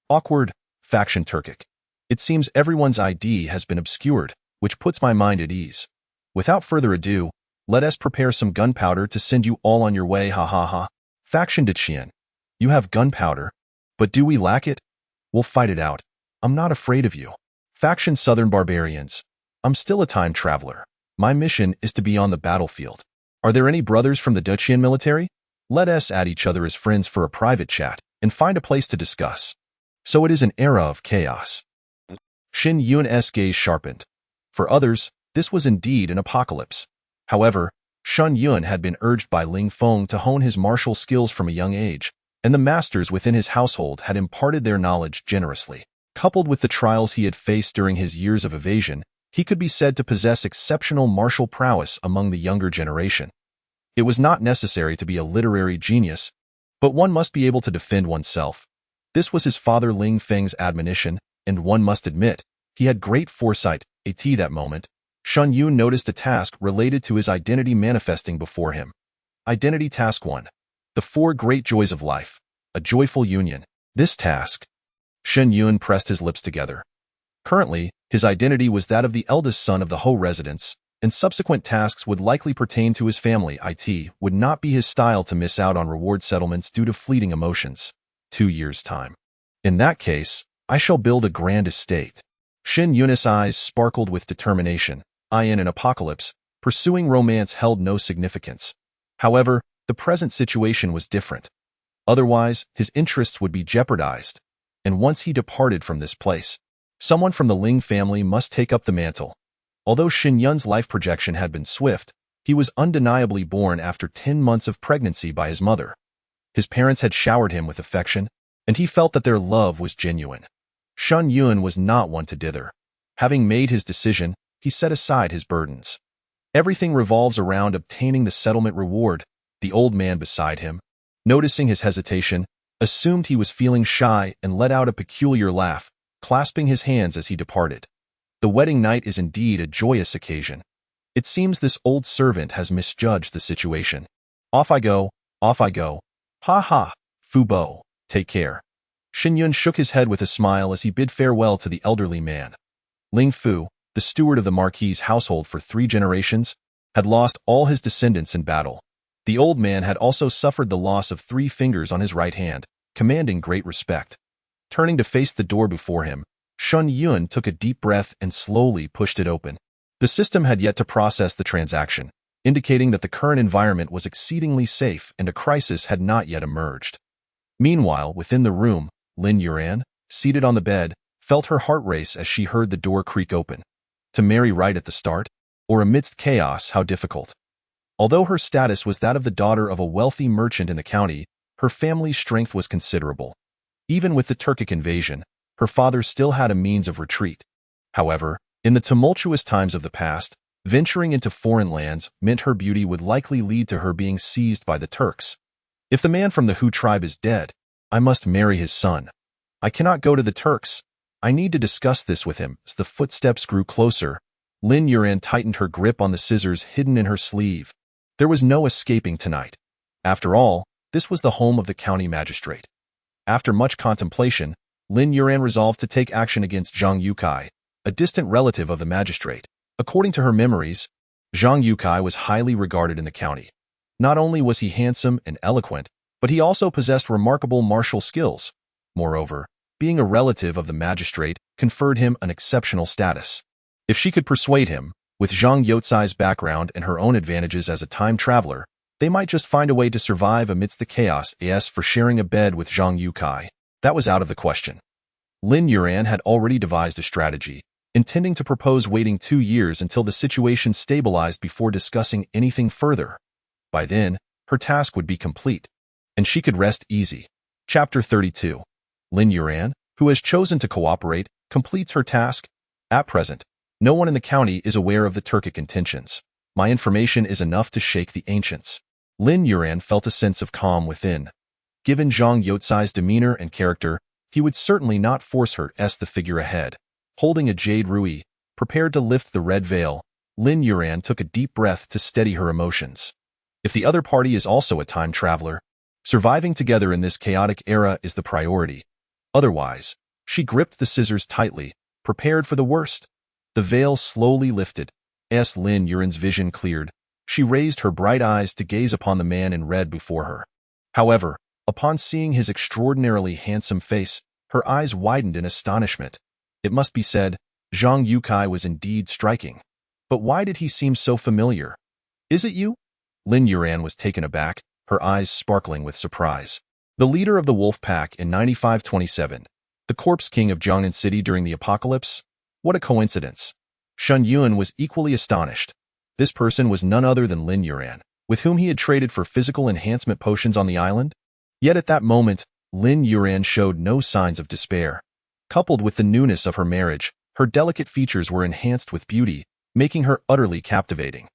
Awkward. Faction Turkic. It seems everyone's ID has been obscured, which puts my mind at ease. Without further ado, let us prepare some gunpowder to send you all on your way, ha ha ha. Faction Diqian. You have gunpowder, but do we lack it? We'll fight it out. I'm not afraid of you. Faction Southern Barbarians. I'm still a time traveler. My mission is to be on the battlefield. Are there any brothers from the Diqian military? Let us add each other as friends for a private chat and find a place to discuss. So it is an era of chaos. Shen Yun's gaze sharpened. For others, this was indeed an apocalypse. However, Shen Yun had been urged by Ling Feng to hone his martial skills from a young age, and the masters within his household had imparted their knowledge generously. Coupled with the trials he had faced during his years of evasion, he could be said to possess exceptional martial prowess among the younger generation. It was not necessary to be a literary genius, but one must be able to defend oneself. This was his father Ling Feng's admonition, and one must admit, he had great foresight. At that moment, Shen Yun noticed a task related to his identity manifesting before him. Identity Task 1. The Four Great Joys of Life. A Joyful Union. This task. Shen Yun pressed his lips together. Currently, his identity was that of the eldest son of the Ho residence, and subsequent tasks would likely pertain to his family. It would not be his style to miss out on reward settlements due to fleeting emotions. 2 years' time. In that case, I shall build a grand estate. Shen Yun's eyes sparkled with determination. In an apocalypse, pursuing romance held no significance. However, the present situation was different. Otherwise, his interests would be jeopardized. And once he departed from this place, someone from the Ling family must take up the mantle. Although Shen Yun's life projection had been swift, he was undeniably born after 10 months of pregnancy by his mother. His parents had showered him with affection, and he felt that their love was genuine. Shen Yun was not one to dither. Having made his decision, he set aside his burdens. Everything revolves around obtaining the settlement reward. The old man beside him, noticing his hesitation, assumed he was feeling shy and let out a peculiar laugh, clasping his hands as he departed. The wedding night is indeed a joyous occasion. It seems this old servant has misjudged the situation. Off I go, off I go. Ha ha, Fu Bo, take care. Shen Yun shook his head with a smile as he bid farewell to the elderly man. Ling Fu, the steward of the Marquis's household for 3 generations, had lost all his descendants in battle. The old man had also suffered the loss of 3 fingers on his right hand, commanding great respect. Turning to face the door before him, Shen Yun took a deep breath and slowly pushed it open. The system had yet to process the transaction, indicating that the current environment was exceedingly safe and a crisis had not yet emerged. Meanwhile, within the room, Lin Yuan, seated on the bed, felt her heart race as she heard the door creak open. To marry right at the start, or amidst chaos, how difficult. Although her status was that of the daughter of a wealthy merchant in the county, her family's strength was considerable. Even with the Turkic invasion, her father still had a means of retreat. However, in the tumultuous times of the past, venturing into foreign lands meant her beauty would likely lead to her being seized by the Turks. If the man from the Hu tribe is dead, I must marry his son. I cannot go to the Turks. I need to discuss this with him. As the footsteps grew closer, Lin Yuan tightened her grip on the scissors hidden in her sleeve. There was no escaping tonight. After all, this was the home of the county magistrate. After much contemplation, Lin Yuan resolved to take action against Zhang Yukai, a distant relative of the magistrate. According to her memories, Zhang Yukai was highly regarded in the county. Not only was he handsome and eloquent, but he also possessed remarkable martial skills. Moreover, being a relative of the magistrate conferred him an exceptional status. If she could persuade him, with Zhang Yotsai's background and her own advantages as a time traveler, they might just find a way to survive amidst the chaos. As for sharing a bed with Zhang Yukai, that was out of the question. Lin Yuan had already devised a strategy, intending to propose waiting 2 years until the situation stabilized before discussing anything further. By then, her task would be complete, and she could rest easy. Chapter 32. Lin Yuan, who has chosen to cooperate, completes her task. At present, no one in the county is aware of the Turkic intentions. My information is enough to shake the ancients. Lin Yuan felt a sense of calm within. Given Zhang Yotsai's demeanor and character, he would certainly not force her. The figure ahead, holding a jade rui, prepared to lift the red veil, Lin Yuan took a deep breath to steady her emotions. If the other party is also a time traveler, surviving together in this chaotic era is the priority. Otherwise, she gripped the scissors tightly, prepared for the worst. The veil slowly lifted. As Lin Yuan's vision cleared, she raised her bright eyes to gaze upon the man in red before her. However, upon seeing his extraordinarily handsome face, her eyes widened in astonishment. It must be said, Zhang Yukai was indeed striking. But why did he seem so familiar? Is it you? Lin Yuan was taken aback, her eyes sparkling with surprise. The leader of the wolf pack in 9527. The The corpse king of Jiangnan City during the apocalypse? What a coincidence. Shen Yun was equally astonished. This person was none other than Lin Yuran, with whom he had traded for physical enhancement potions on the island. Yet at that moment, Lin Yuran showed no signs of despair. Coupled with the newness of her marriage, her delicate features were enhanced with beauty, making her utterly captivating.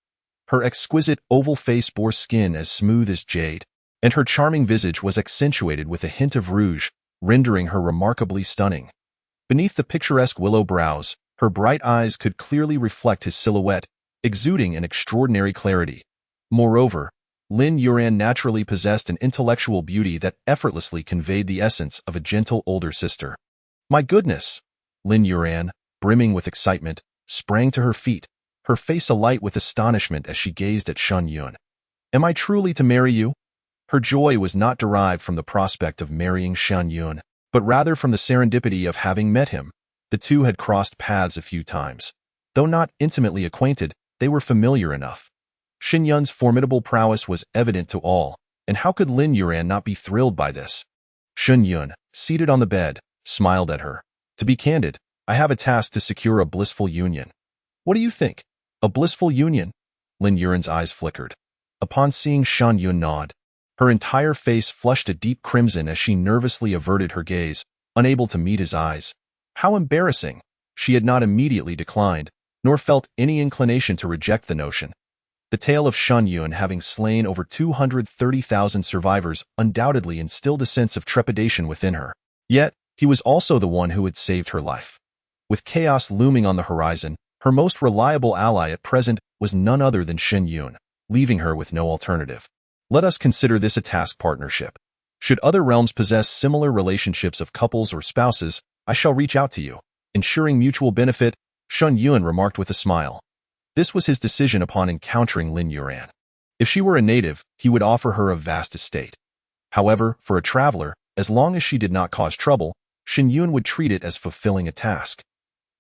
Her exquisite oval face bore skin as smooth as jade, and her charming visage was accentuated with a hint of rouge, rendering her remarkably stunning. Beneath the picturesque willow brows, her bright eyes could clearly reflect his silhouette, exuding an extraordinary clarity. Moreover, Lin Yuran naturally possessed an intellectual beauty that effortlessly conveyed the essence of a gentle older sister. My goodness! Lin Yuran, brimming with excitement, sprang to her feet, her face alight with astonishment as she gazed at Shen Yun. Am I truly to marry you? Her joy was not derived from the prospect of marrying Shen Yun, but rather from the serendipity of having met him. The two had crossed paths a few times. Though not intimately acquainted, they were familiar enough. Shen Yun's formidable prowess was evident to all, and how could Lin Yuran not be thrilled by this? Shen Yun, seated on the bed, smiled at her. To be candid, I have a task to secure a blissful union. What do you think? A blissful union? Lin Yuran's eyes flickered. Upon seeing Shen Yun nod, her entire face flushed a deep crimson as she nervously averted her gaze, unable to meet his eyes. How embarrassing! She had not immediately declined, nor felt any inclination to reject the notion. The tale of Shen Yun having slain over 230,000 survivors undoubtedly instilled a sense of trepidation within her. Yet, he was also the one who had saved her life. With chaos looming on the horizon, her most reliable ally at present was none other than Shen Yun, leaving her with no alternative. Let us consider this a task partnership. Should other realms possess similar relationships of couples or spouses, I shall reach out to you. Ensuring mutual benefit, Shen Yun remarked with a smile. This was his decision upon encountering Lin Yuran. If she were a native, he would offer her a vast estate. However, for a traveler, as long as she did not cause trouble, Shen Yun would treat it as fulfilling a task.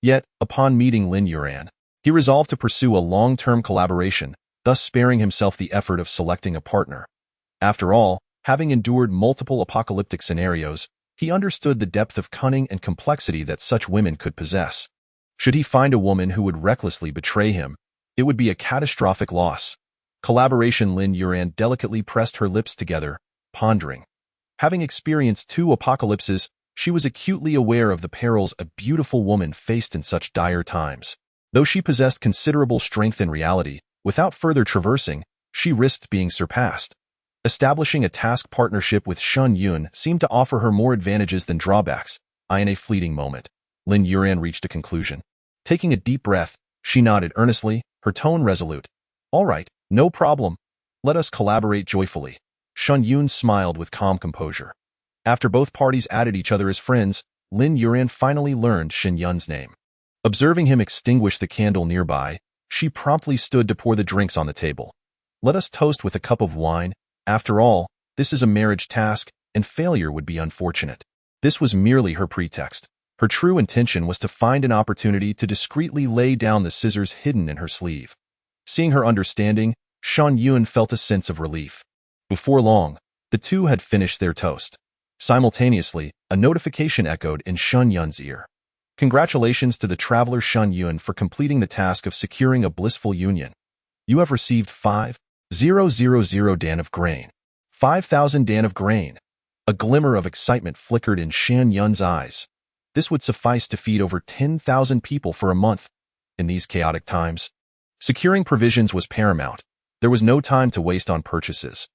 Yet, upon meeting Lin Yuran, he resolved to pursue a long-term collaboration, thus sparing himself the effort of selecting a partner. After all, having endured multiple apocalyptic scenarios, he understood the depth of cunning and complexity that such women could possess. Should he find a woman who would recklessly betray him, it would be a catastrophic loss. Collaboration. Lin Yuran delicately pressed her lips together, pondering. Having experienced 2 apocalypses, she was acutely aware of the perils a beautiful woman faced in such dire times. Though she possessed considerable strength in reality, without further traversing, she risked being surpassed. Establishing a task partnership with Shen Yun seemed to offer her more advantages than drawbacks. In a fleeting moment, Lin Yuran reached a conclusion. Taking a deep breath, she nodded earnestly, her tone resolute. All right, no problem. Let us collaborate joyfully. Shen Yun smiled with calm composure. After both parties added each other as friends, Lin Yuran finally learned Shen Yun's name. Observing him extinguish the candle nearby, she promptly stood to pour the drinks on the table. Let us toast with a cup of wine. After all, this is a marriage task, and failure would be unfortunate. This was merely her pretext. Her true intention was to find an opportunity to discreetly lay down the scissors hidden in her sleeve. Seeing her understanding, Shen Yun felt a sense of relief. Before long, the two had finished their toast. Simultaneously, a notification echoed in Shen Yun's ear. Congratulations to the traveler Shen Yun for completing the task of securing a blissful union. You have received 5,000 dan of grain. 5,000 dan of grain. A glimmer of excitement flickered in Shen Yun's eyes. This would suffice to feed over 10,000 people for a month. In these chaotic times, securing provisions was paramount. There was no time to waste on purchases.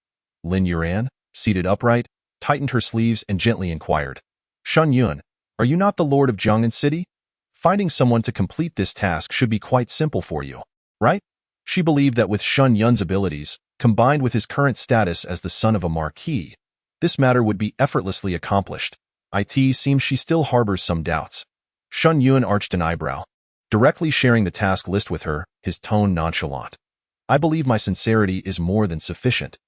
Lin Yuran, seated upright, tightened her sleeves and gently inquired, Shen Yun, are you not the lord of Jiangnan City? Finding someone to complete this task should be quite simple for you, right? She believed that with Shen Yun's abilities, combined with his current status as the son of a marquis, this matter would be effortlessly accomplished. It seems she still harbors some doubts. Shen Yun arched an eyebrow. Directly sharing the task list with her, his tone nonchalant. I believe my sincerity is more than sufficient.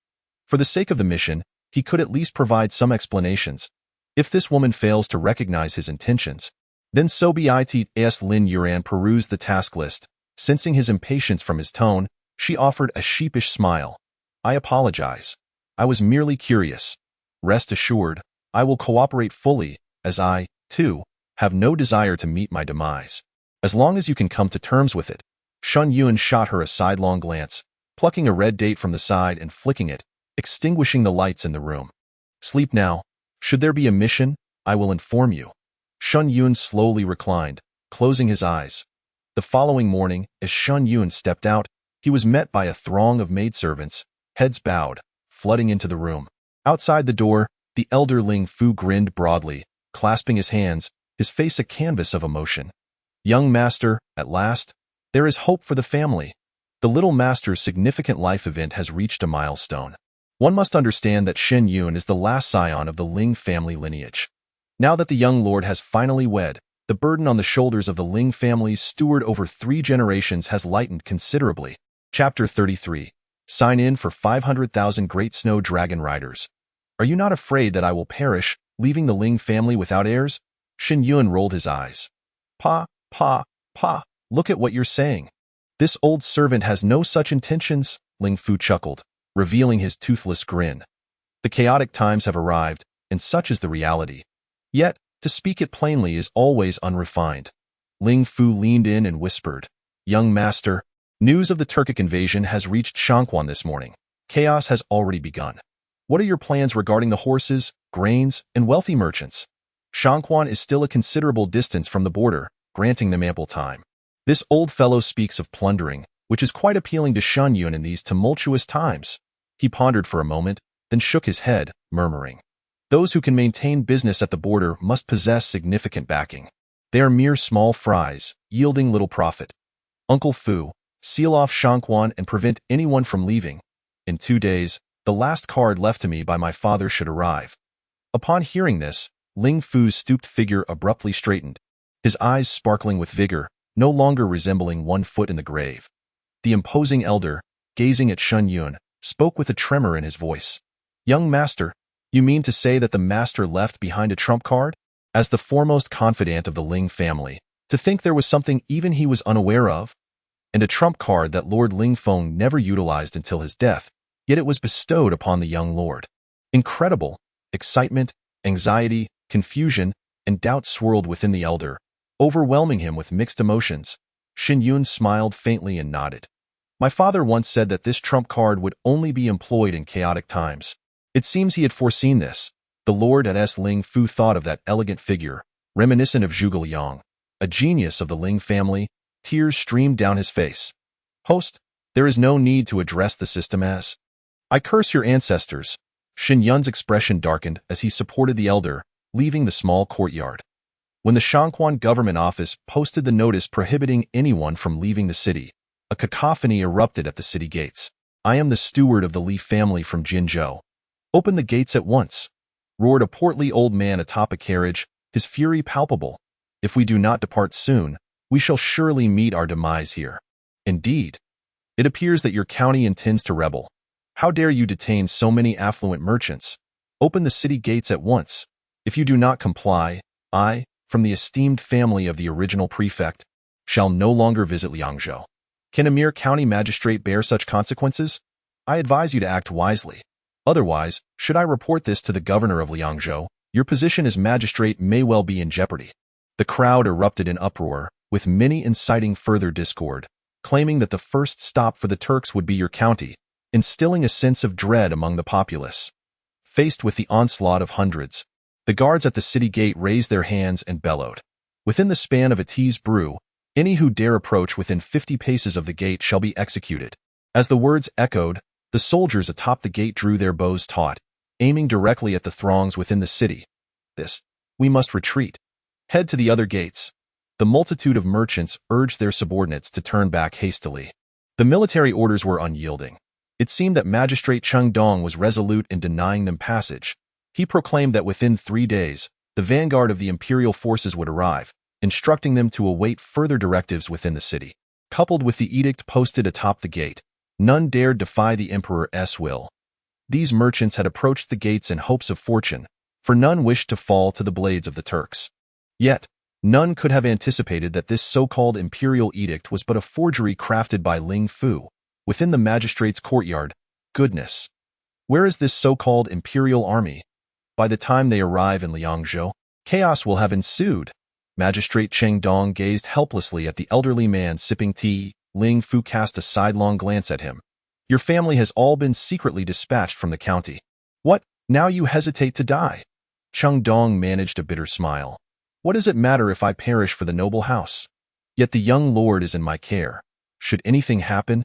For the sake of the mission, he could at least provide some explanations. If this woman fails to recognize his intentions, then so be it. As Lin Yuran perused the task list, sensing his impatience from his tone, she offered a sheepish smile. I apologize. I was merely curious. Rest assured, I will cooperate fully, as I, 2. Have no desire to meet my demise. As long as you can come to terms with it. Shen Yun shot her a sidelong glance, plucking a red date from the side and flicking it, extinguishing the lights in the room. Sleep now. Should there be a mission, I will inform you. Shen Yun slowly reclined, closing his eyes. The following morning, as Shen Yun stepped out, he was met by a throng of maidservants, heads bowed, flooding into the room. Outside the door, the elder Ling Fu grinned broadly, clasping his hands, his face a canvas of emotion. Young master, at last, there is hope for the family. The little master's significant life event has reached a milestone. One must understand that Shen Yun is the last scion of the Ling family lineage. Now that the young lord has finally wed, the burden on the shoulders of the Ling family's steward over 3 generations has lightened considerably. Chapter 33. Sign in for 500,000 Great Snow Dragon Riders. Are you not afraid that I will perish, leaving the Ling family without heirs? Shen Yun rolled his eyes. Pa, look at what you're saying. This old servant has no such intentions, Ling Fu chuckled, revealing his toothless grin. The chaotic times have arrived, and such is the reality. Yet, to speak it plainly is always unrefined. Ling Fu leaned in and whispered, Young master, news of the Turkic invasion has reached Shangquan this morning. Chaos has already begun. What are your plans regarding the horses, grains, and wealthy merchants? Shangquan is still a considerable distance from the border, granting them ample time. This old fellow speaks of plundering, which is quite appealing to Shen Yun in these tumultuous times. He pondered for a moment, then shook his head, murmuring, Those who can maintain business at the border must possess significant backing. They are mere small fries, yielding little profit. Uncle Fu, seal off Shangquan and prevent anyone from leaving. In 2 days, the last card left to me by my father should arrive. Upon hearing this, Ling Fu's stooped figure abruptly straightened, his eyes sparkling with vigor, no longer resembling one foot in the grave. The imposing elder, gazing at Shen Yun, spoke with a tremor in his voice. Young master, you mean to say that the master left behind a trump card? As the foremost confidant of the Ling family, to think there was something even he was unaware of? And a trump card that Lord Ling Feng never utilized until his death, yet it was bestowed upon the young lord. Incredible! Excitement, anxiety, confusion, and doubt swirled within the elder, overwhelming him with mixed emotions. Shen Yun smiled faintly and nodded. My father once said that this trump card would only be employed in chaotic times. It seems he had foreseen this. The lord at S. Ling Fu thought of that elegant figure, reminiscent of Zhuge Liang, a genius of the Ling family. Tears streamed down his face. Host, there is no need to address the system as. I curse your ancestors. Shen Yun's expression darkened as he supported the elder, leaving the small courtyard. When the Shangquan government office posted the notice prohibiting anyone from leaving the city, a cacophony erupted at the city gates. I am the steward of the Li family from Jinzhou. Open the gates at once, roared a portly old man atop a carriage, his fury palpable. If we do not depart soon, we shall surely meet our demise here. Indeed, it appears that your county intends to rebel. How dare you detain so many affluent merchants? Open the city gates at once. If you do not comply, I, from the esteemed family of the original prefect, shall no longer visit Liangzhou. Can a mere county magistrate bear such consequences? I advise you to act wisely. Otherwise, should I report this to the governor of Liangzhou, your position as magistrate may well be in jeopardy. The crowd erupted in uproar, with many inciting further discord, claiming that the first stop for the Turks would be your county, instilling a sense of dread among the populace. Faced with the onslaught of hundreds, the guards at the city gate raised their hands and bellowed. Within the span of a tea's brew, any who dare approach within 50 paces of the gate shall be executed. As the words echoed, the soldiers atop the gate drew their bows taut, aiming directly at the throngs within the city. We must retreat. Head to the other gates. The multitude of merchants urged their subordinates to turn back hastily. The military orders were unyielding. It seemed that Magistrate Cheng Dong was resolute in denying them passage. He proclaimed that within 3 days, the vanguard of the imperial forces would arrive, instructing them to await further directives within the city. Coupled with the edict posted atop the gate, none dared defy the emperor's will. These merchants had approached the gates in hopes of fortune, for none wished to fall to the blades of the Turks. Yet, none could have anticipated that this so-called imperial edict was but a forgery crafted by Ling Fu. Within the magistrate's courtyard, goodness! Where is this so-called imperial army? By the time they arrive in Liangzhou, Chaos will have ensued. Magistrate Cheng Dong gazed helplessly at the elderly man sipping tea. Ling Fu cast a sidelong glance at him. Your family has all been secretly dispatched from the county. What, now you hesitate to die? Cheng Dong managed a bitter smile. What does it matter if I perish for the noble house? Yet the young lord is in my care. Should anything happen,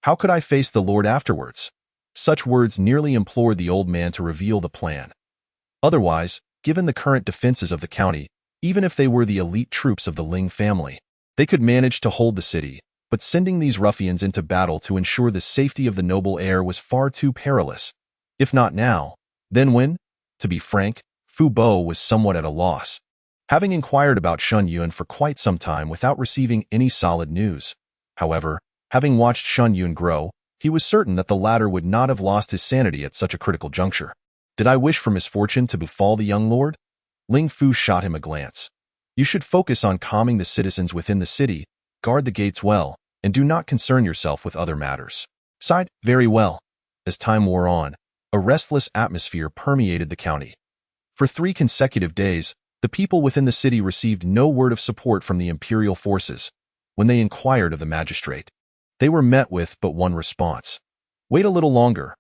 how could I face the lord afterwards? Such words nearly implored the old man to reveal the plan. Otherwise, given the current defenses of the county, even if they were the elite troops of the Ling family, they could manage to hold the city, but sending these ruffians into battle to ensure the safety of the noble heir was far too perilous. If not now, then when? To be frank, Fu Bo was somewhat at a loss. Having inquired about Shen Yun for quite some time without receiving any solid news. However, having watched Shen Yun grow, he was certain that the latter would not have lost his sanity at such a critical juncture. Did I wish for misfortune to befall the young lord? Ling Fu shot him a glance. You should focus on calming the citizens within the city, guard the gates well, and do not concern yourself with other matters. Sighed, very well. As time wore on, a restless atmosphere permeated the county. For 3 consecutive days, the people within the city received no word of support from the imperial forces. When they inquired of the magistrate, they were met with but one response. Wait a little longer.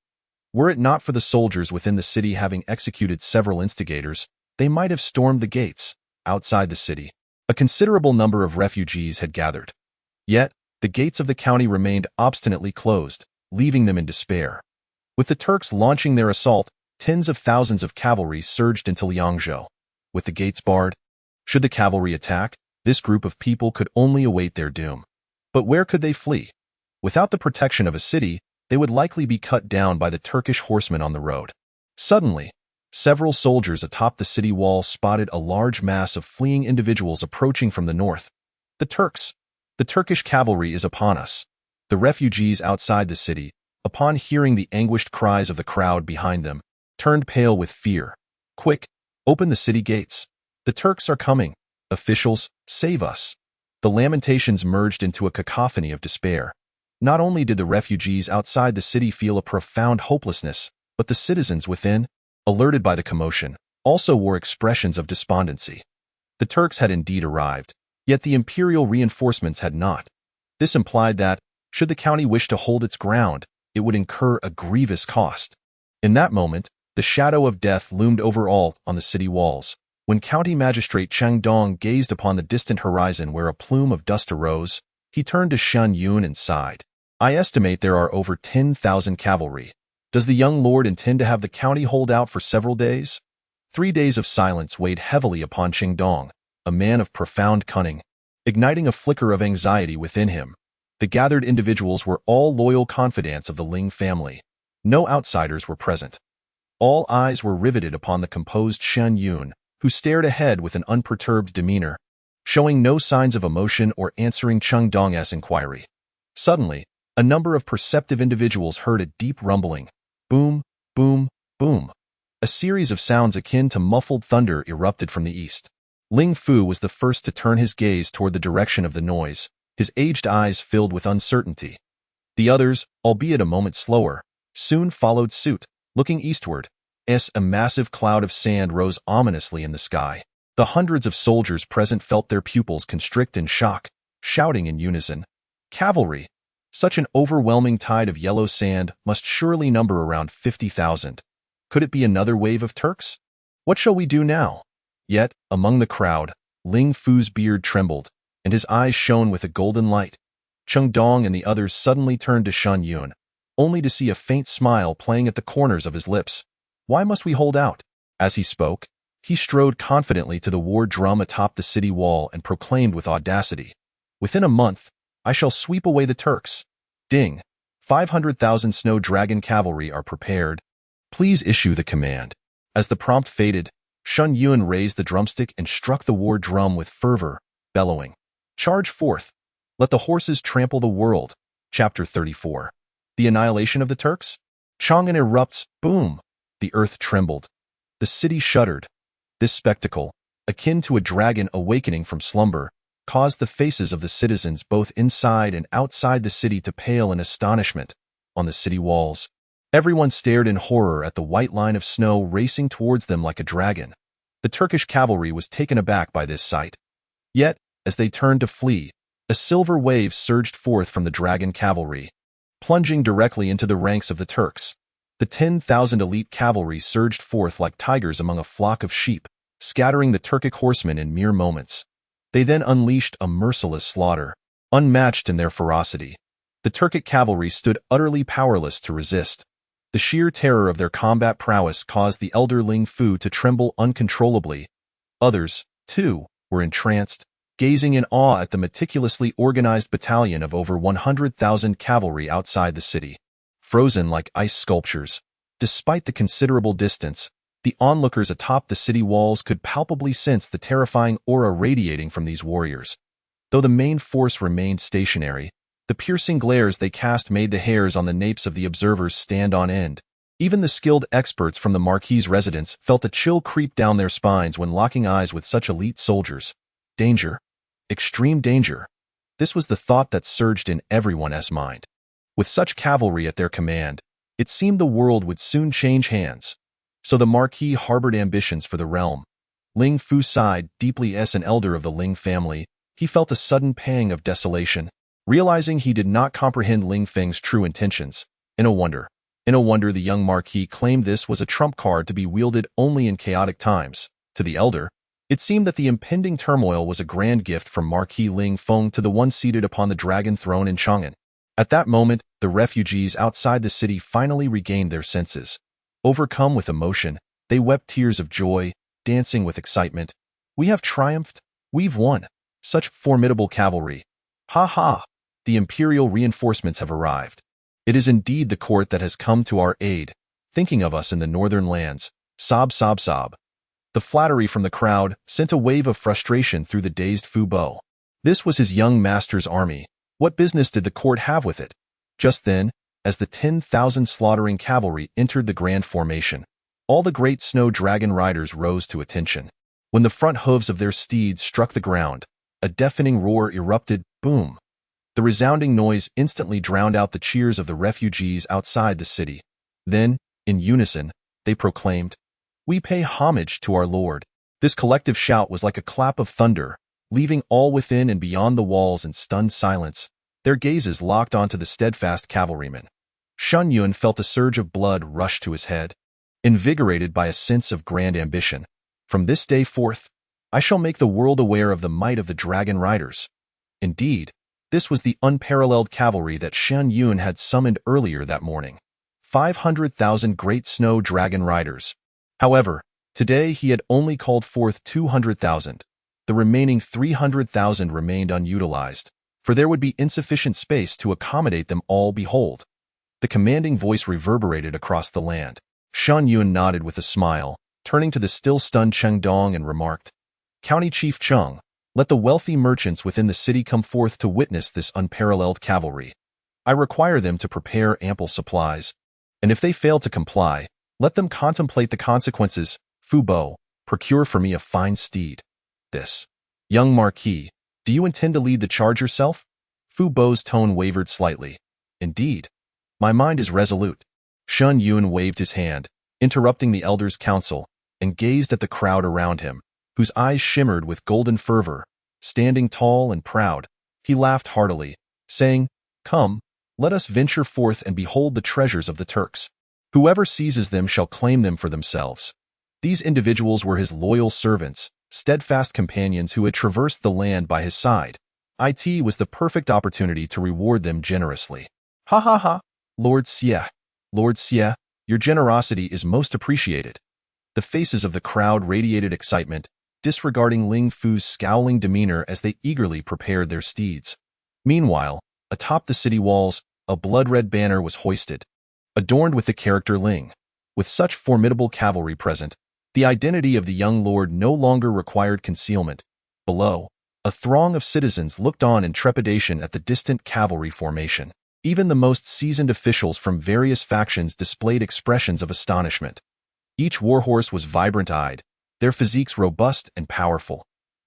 Were it not for the soldiers within the city having executed several instigators, they might have stormed the gates. Outside the city, a considerable number of refugees had gathered. Yet, the gates of the county remained obstinately closed, leaving them in despair. With the Turks launching their assault, tens of thousands of cavalry surged into Liangzhou. With the gates barred, should the cavalry attack, this group of people could only await their doom. But where could they flee? Without the protection of a city, they would likely be cut down by the Turkish horsemen on the road. Suddenly, several soldiers atop the city wall spotted a large mass of fleeing individuals approaching from the north. The Turks! The Turkish cavalry is upon us. The refugees outside the city, upon hearing the anguished cries of the crowd behind them, turned pale with fear. Quick, open the city gates. The Turks are coming. Officials, save us. The lamentations merged into a cacophony of despair. Not only did the refugees outside the city feel a profound hopelessness, but the citizens within, alerted by the commotion, also wore expressions of despondency. The Turks had indeed arrived, yet the imperial reinforcements had not. This implied that, should the county wish to hold its ground, it would incur a grievous cost. In that moment, the shadow of death loomed over all on the city walls. When County Magistrate Cheng Dong gazed upon the distant horizon where a plume of dust arose, he turned to Shen Yun and sighed. I estimate there are over 10,000 cavalry. Does the young lord intend to have the county hold out for several days? 3 days of silence weighed heavily upon Cheng Dong, a man of profound cunning, igniting a flicker of anxiety within him. The gathered individuals were all loyal confidants of the Ling family. No outsiders were present. All eyes were riveted upon the composed Shen Yun, who stared ahead with an unperturbed demeanor, showing no signs of emotion or answering Cheng Dong's inquiry. Suddenly, a number of perceptive individuals heard a deep rumbling. Boom, boom, boom. A series of sounds akin to muffled thunder erupted from the east. Ling Fu was the first to turn his gaze toward the direction of the noise, his aged eyes filled with uncertainty. The others, albeit a moment slower, soon followed suit, looking eastward. As a massive cloud of sand rose ominously in the sky, the hundreds of soldiers present felt their pupils constrict in shock, shouting in unison, "Cavalry! Such an overwhelming tide of yellow sand must surely number around 50,000. Could it be another wave of Turks? What shall we do now?" Yet, among the crowd, Ling Fu's beard trembled, and his eyes shone with a golden light. Cheng Dong and the others suddenly turned to Shen Yun, only to see a faint smile playing at the corners of his lips. Why must we hold out? As he spoke, he strode confidently to the war drum atop the city wall and proclaimed with audacity, "Within a month, I shall sweep away the Turks. Ding! 500,000 snow dragon cavalry are prepared. Please issue the command." As the prompt faded, Shen Yun raised the drumstick and struck the war drum with fervor, bellowing, "Charge forth! Let the horses trample the world." Chapter 34. The annihilation of the Turks? Chang'an erupts, boom! The earth trembled. The city shuddered. This spectacle, akin to a dragon awakening from slumber, caused the faces of the citizens both inside and outside the city to pale in astonishment. On the city walls, everyone stared in horror at the white line of snow racing towards them like a dragon. The Turkish cavalry was taken aback by this sight. Yet, as they turned to flee, a silver wave surged forth from the dragon cavalry, plunging directly into the ranks of the Turks. The 10,000 elite cavalry surged forth like tigers among a flock of sheep, scattering the Turkic horsemen in mere moments. They then unleashed a merciless slaughter, unmatched in their ferocity. The Turkic cavalry stood utterly powerless to resist. The sheer terror of their combat prowess caused the elder Ling Fu to tremble uncontrollably. Others, too, were entranced, gazing in awe at the meticulously organized battalion of over 100,000 cavalry outside the city, frozen like ice sculptures. Despite the considerable distance, the onlookers atop the city walls could palpably sense the terrifying aura radiating from these warriors. Though the main force remained stationary, the piercing glares they cast made the hairs on the napes of the observers stand on end. Even the skilled experts from the Marquis' residence felt a chill creep down their spines when locking eyes with such elite soldiers. Danger. Extreme danger. This was the thought that surged in everyone's mind. With such cavalry at their command, it seemed the world would soon change hands. So the Marquis harbored ambitions for the realm. Ling Fu sighed deeply. As an elder of the Ling family, he felt a sudden pang of desolation, realizing he did not comprehend Ling Feng's true intentions. In a wonder, the young Marquis claimed this was a trump card to be wielded only in chaotic times. To the elder, it seemed that the impending turmoil was a grand gift from Marquis Ling Feng to the one seated upon the dragon throne in Chang'an. At that moment, the refugees outside the city finally regained their senses. Overcome with emotion, they wept tears of joy, dancing with excitement. We have triumphed. We've won. Such formidable cavalry. Ha ha! The imperial reinforcements have arrived. It is indeed the court that has come to our aid, thinking of us in the northern lands. Sob, sob, sob. The flattery from the crowd sent a wave of frustration through the dazed Fu Bo. This was his young master's army. What business did the court have with it? Just then, as the 10,000 slaughtering cavalry entered the grand formation, all the great snow dragon riders rose to attention. When the front hooves of their steeds struck the ground, a deafening roar erupted. Boom! The resounding noise instantly drowned out the cheers of the refugees outside the city. Then, in unison, they proclaimed, "We pay homage to our lord." This collective shout was like a clap of thunder, leaving all within and beyond the walls in stunned silence, their gazes locked onto the steadfast cavalrymen. Shen Yun felt a surge of blood rush to his head, invigorated by a sense of grand ambition. From this day forth, I shall make the world aware of the might of the dragon riders. Indeed, this was the unparalleled cavalry that Shen Yun had summoned earlier that morning. 500,000 great snow dragon riders. However, today he had only called forth 200,000. The remaining 300,000 remained unutilized, for there would be insufficient space to accommodate them all. Behold! The commanding voice reverberated across the land. Shen Yun nodded with a smile, turning to the still-stunned Cheng Dong and remarked, "County Chief Cheng, let the wealthy merchants within the city come forth to witness this unparalleled cavalry. I require them to prepare ample supplies, and if they fail to comply, let them contemplate the consequences. Fu Bo, procure for me a fine steed." This. Young Marquis, do you intend to lead the charge yourself? Fu Bo's tone wavered slightly. Indeed. My mind is resolute. Shen Yun waved his hand, interrupting the elder's counsel, and gazed at the crowd around him, whose eyes shimmered with golden fervor. Standing tall and proud, he laughed heartily, saying, "Come, let us venture forth and behold the treasures of the Turks. Whoever seizes them shall claim them for themselves." These individuals were his loyal servants, steadfast companions who had traversed the land by his side. It was the perfect opportunity to reward them generously. Ha ha ha! Lord Xie, your generosity is most appreciated. The faces of the crowd radiated excitement, disregarding Ling Fu's scowling demeanor as they eagerly prepared their steeds. Meanwhile, atop the city walls, a blood-red banner was hoisted, adorned with the character Ling. With such formidable cavalry present, the identity of the young lord no longer required concealment. Below, a throng of citizens looked on in trepidation at the distant cavalry formation. Even the most seasoned officials from various factions displayed expressions of astonishment. Each warhorse was vibrant-eyed, their physiques robust and powerful.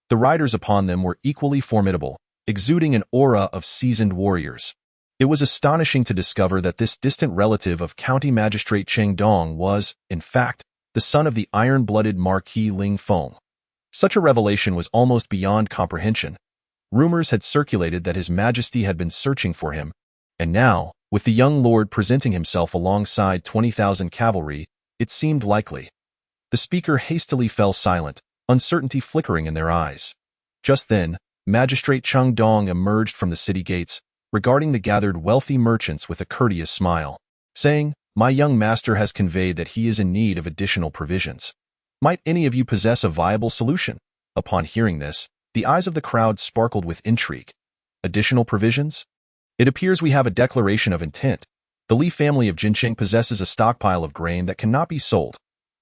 The riders upon them were equally formidable, exuding an aura of seasoned warriors. It was astonishing to discover that this distant relative of County Magistrate Cheng Dong was, in fact, the son of the iron-blooded Marquis Ling Feng. Such a revelation was almost beyond comprehension. Rumors had circulated that His Majesty had been searching for him, and now, with the young lord presenting himself alongside 20,000 cavalry, it seemed likely. The speaker hastily fell silent, uncertainty flickering in their eyes. Just then, Magistrate Cheng Dong emerged from the city gates, regarding the gathered wealthy merchants with a courteous smile, saying, "My young master has conveyed that he is in need of additional provisions. Might any of you possess a viable solution?" Upon hearing this, the eyes of the crowd sparkled with intrigue. Additional provisions? It appears we have a declaration of intent. The Li family of Jinqing possesses a stockpile of grain that cannot be sold.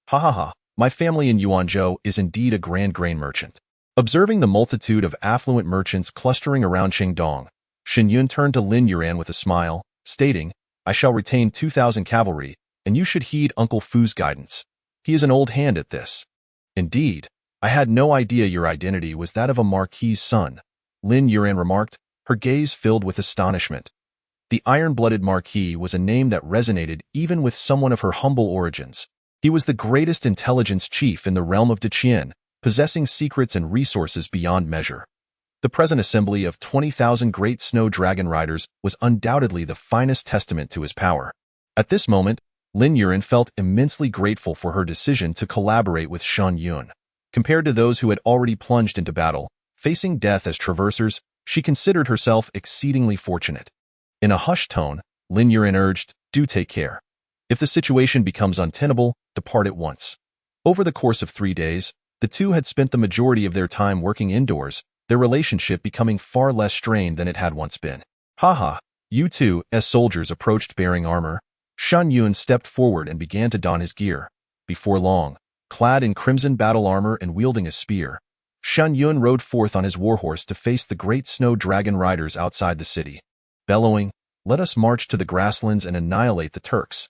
Ha ha ha, my family in Yuanzhou is indeed a grand grain merchant. Observing the multitude of affluent merchants clustering around Qingdong, Shen Yun turned to Lin Yuran with a smile, stating, "I shall retain 2,000 cavalry, and you should heed Uncle Fu's guidance. He is an old hand at this." "Indeed, I had no idea your identity was that of a marquis's son," Lin Yuran remarked, her gaze filled with astonishment. The iron-blooded marquis was a name that resonated even with someone of her humble origins. He was the greatest intelligence chief in the realm of Deqian, possessing secrets and resources beyond measure. The present assembly of 20,000 great snow dragon riders was undoubtedly the finest testament to his power. At this moment, Lin Yuran felt immensely grateful for her decision to collaborate with Shen Yun. Compared to those who had already plunged into battle, facing death as traversers, she considered herself exceedingly fortunate. In a hushed tone, Lin Yuran urged, "Do take care. If the situation becomes untenable, depart at once." Over the course of 3 days, the two had spent the majority of their time working indoors, their relationship becoming far less strained than it had once been. "Haha, you two," as soldiers approached bearing armor. Shen Yun stepped forward and began to don his gear. Before long, clad in crimson battle armor and wielding a spear, Shen Yun rode forth on his warhorse to face the great snow dragon riders outside the city. Bellowing, "Let us march to the grasslands and annihilate the Turks.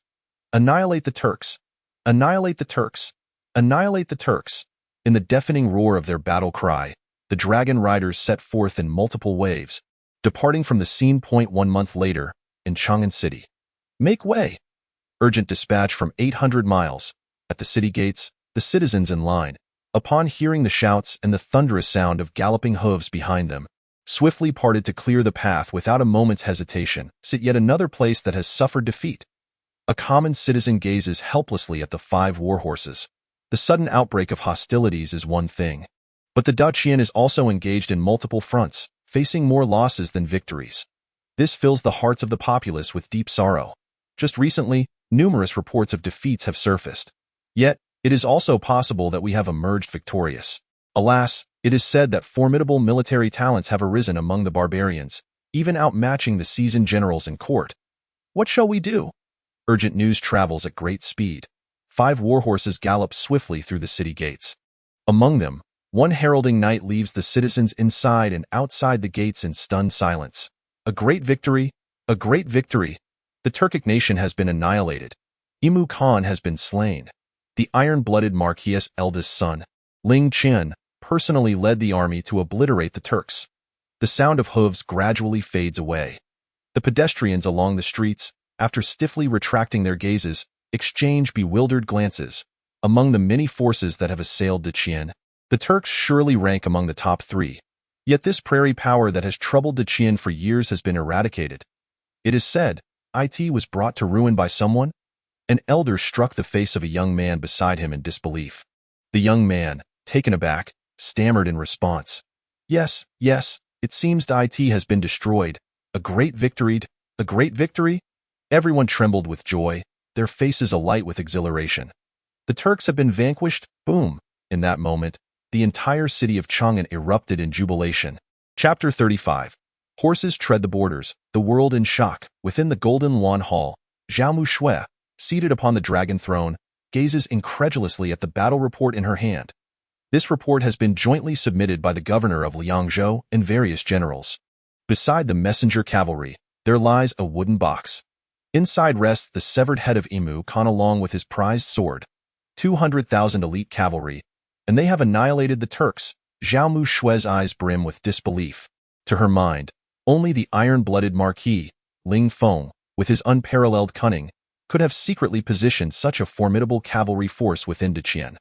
Annihilate the Turks! Annihilate the Turks! Annihilate the Turks!" In the deafening roar of their battle cry, the dragon riders set forth in multiple waves, departing from the scene point 1 month later, in Chang'an City. "Make way!" Urgent dispatch from 800 miles. At the city gates, the citizens in line, upon hearing the shouts and the thunderous sound of galloping hooves behind them, swiftly parted to clear the path without a moment's hesitation. Sit yet another place that has suffered defeat. A common citizen gazes helplessly at the 5 warhorses. The sudden outbreak of hostilities is one thing, but the Dacian is also engaged in multiple fronts, facing more losses than victories. This fills the hearts of the populace with deep sorrow. Just recently, numerous reports of defeats have surfaced. Yet, it is also possible that we have emerged victorious. Alas, it is said that formidable military talents have arisen among the barbarians, even outmatching the seasoned generals in court. What shall we do? Urgent news travels at great speed. 5 warhorses gallop swiftly through the city gates. Among them, one heralding knight leaves the citizens inside and outside the gates in stunned silence. A great victory! A great victory! The Turkic nation has been annihilated. Imu Khan has been slain. The iron-blooded Marquis' eldest son, Ling Qian, personally led the army to obliterate the Turks. The sound of hooves gradually fades away. The pedestrians along the streets, after stiffly retracting their gazes, exchange bewildered glances. Among the many forces that have assailed Deqian, the Turks surely rank among the top 3. Yet this prairie power that has troubled Deqian for years has been eradicated. It is said, it was brought to ruin by someone? An elder struck the face of a young man beside him in disbelief. The young man, taken aback, stammered in response. Yes, it seems it has been destroyed. A great victory, a great victory? Everyone trembled with joy, their faces alight with exhilaration. The Turks have been vanquished, boom. In that moment, the entire city of Chang'an erupted in jubilation. Chapter 35. Horses tread the borders, the world in shock. Within the Golden Luan Hall, Zhao Mu Shui, seated upon the dragon throne, gazes incredulously at the battle report in her hand. This report has been jointly submitted by the governor of Liangzhou and various generals. Beside the messenger cavalry, there lies a wooden box. Inside rests the severed head of Imu Khan along with his prized sword. 200,000 elite cavalry, and they have annihilated the Turks. Zhao Mu Shui's eyes brim with disbelief. To her mind, only the iron-blooded Marquis, Ling Feng, with his unparalleled cunning, could have secretly positioned such a formidable cavalry force within Deqian.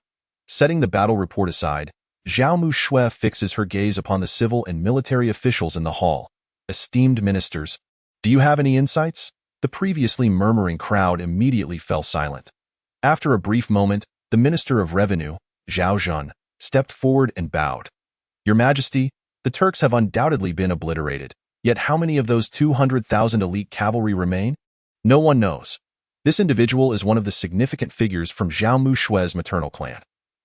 Setting the battle report aside, Zhao Mushui fixes her gaze upon the civil and military officials in the hall. Esteemed ministers, do you have any insights? The previously murmuring crowd immediately fell silent. After a brief moment, the Minister of Revenue, Zhao Zhan, stepped forward and bowed. Your Majesty, the Turks have undoubtedly been obliterated, yet how many of those 200,000 elite cavalry remain? No one knows. This individual is one of the significant figures from Zhao Mushui's maternal clan.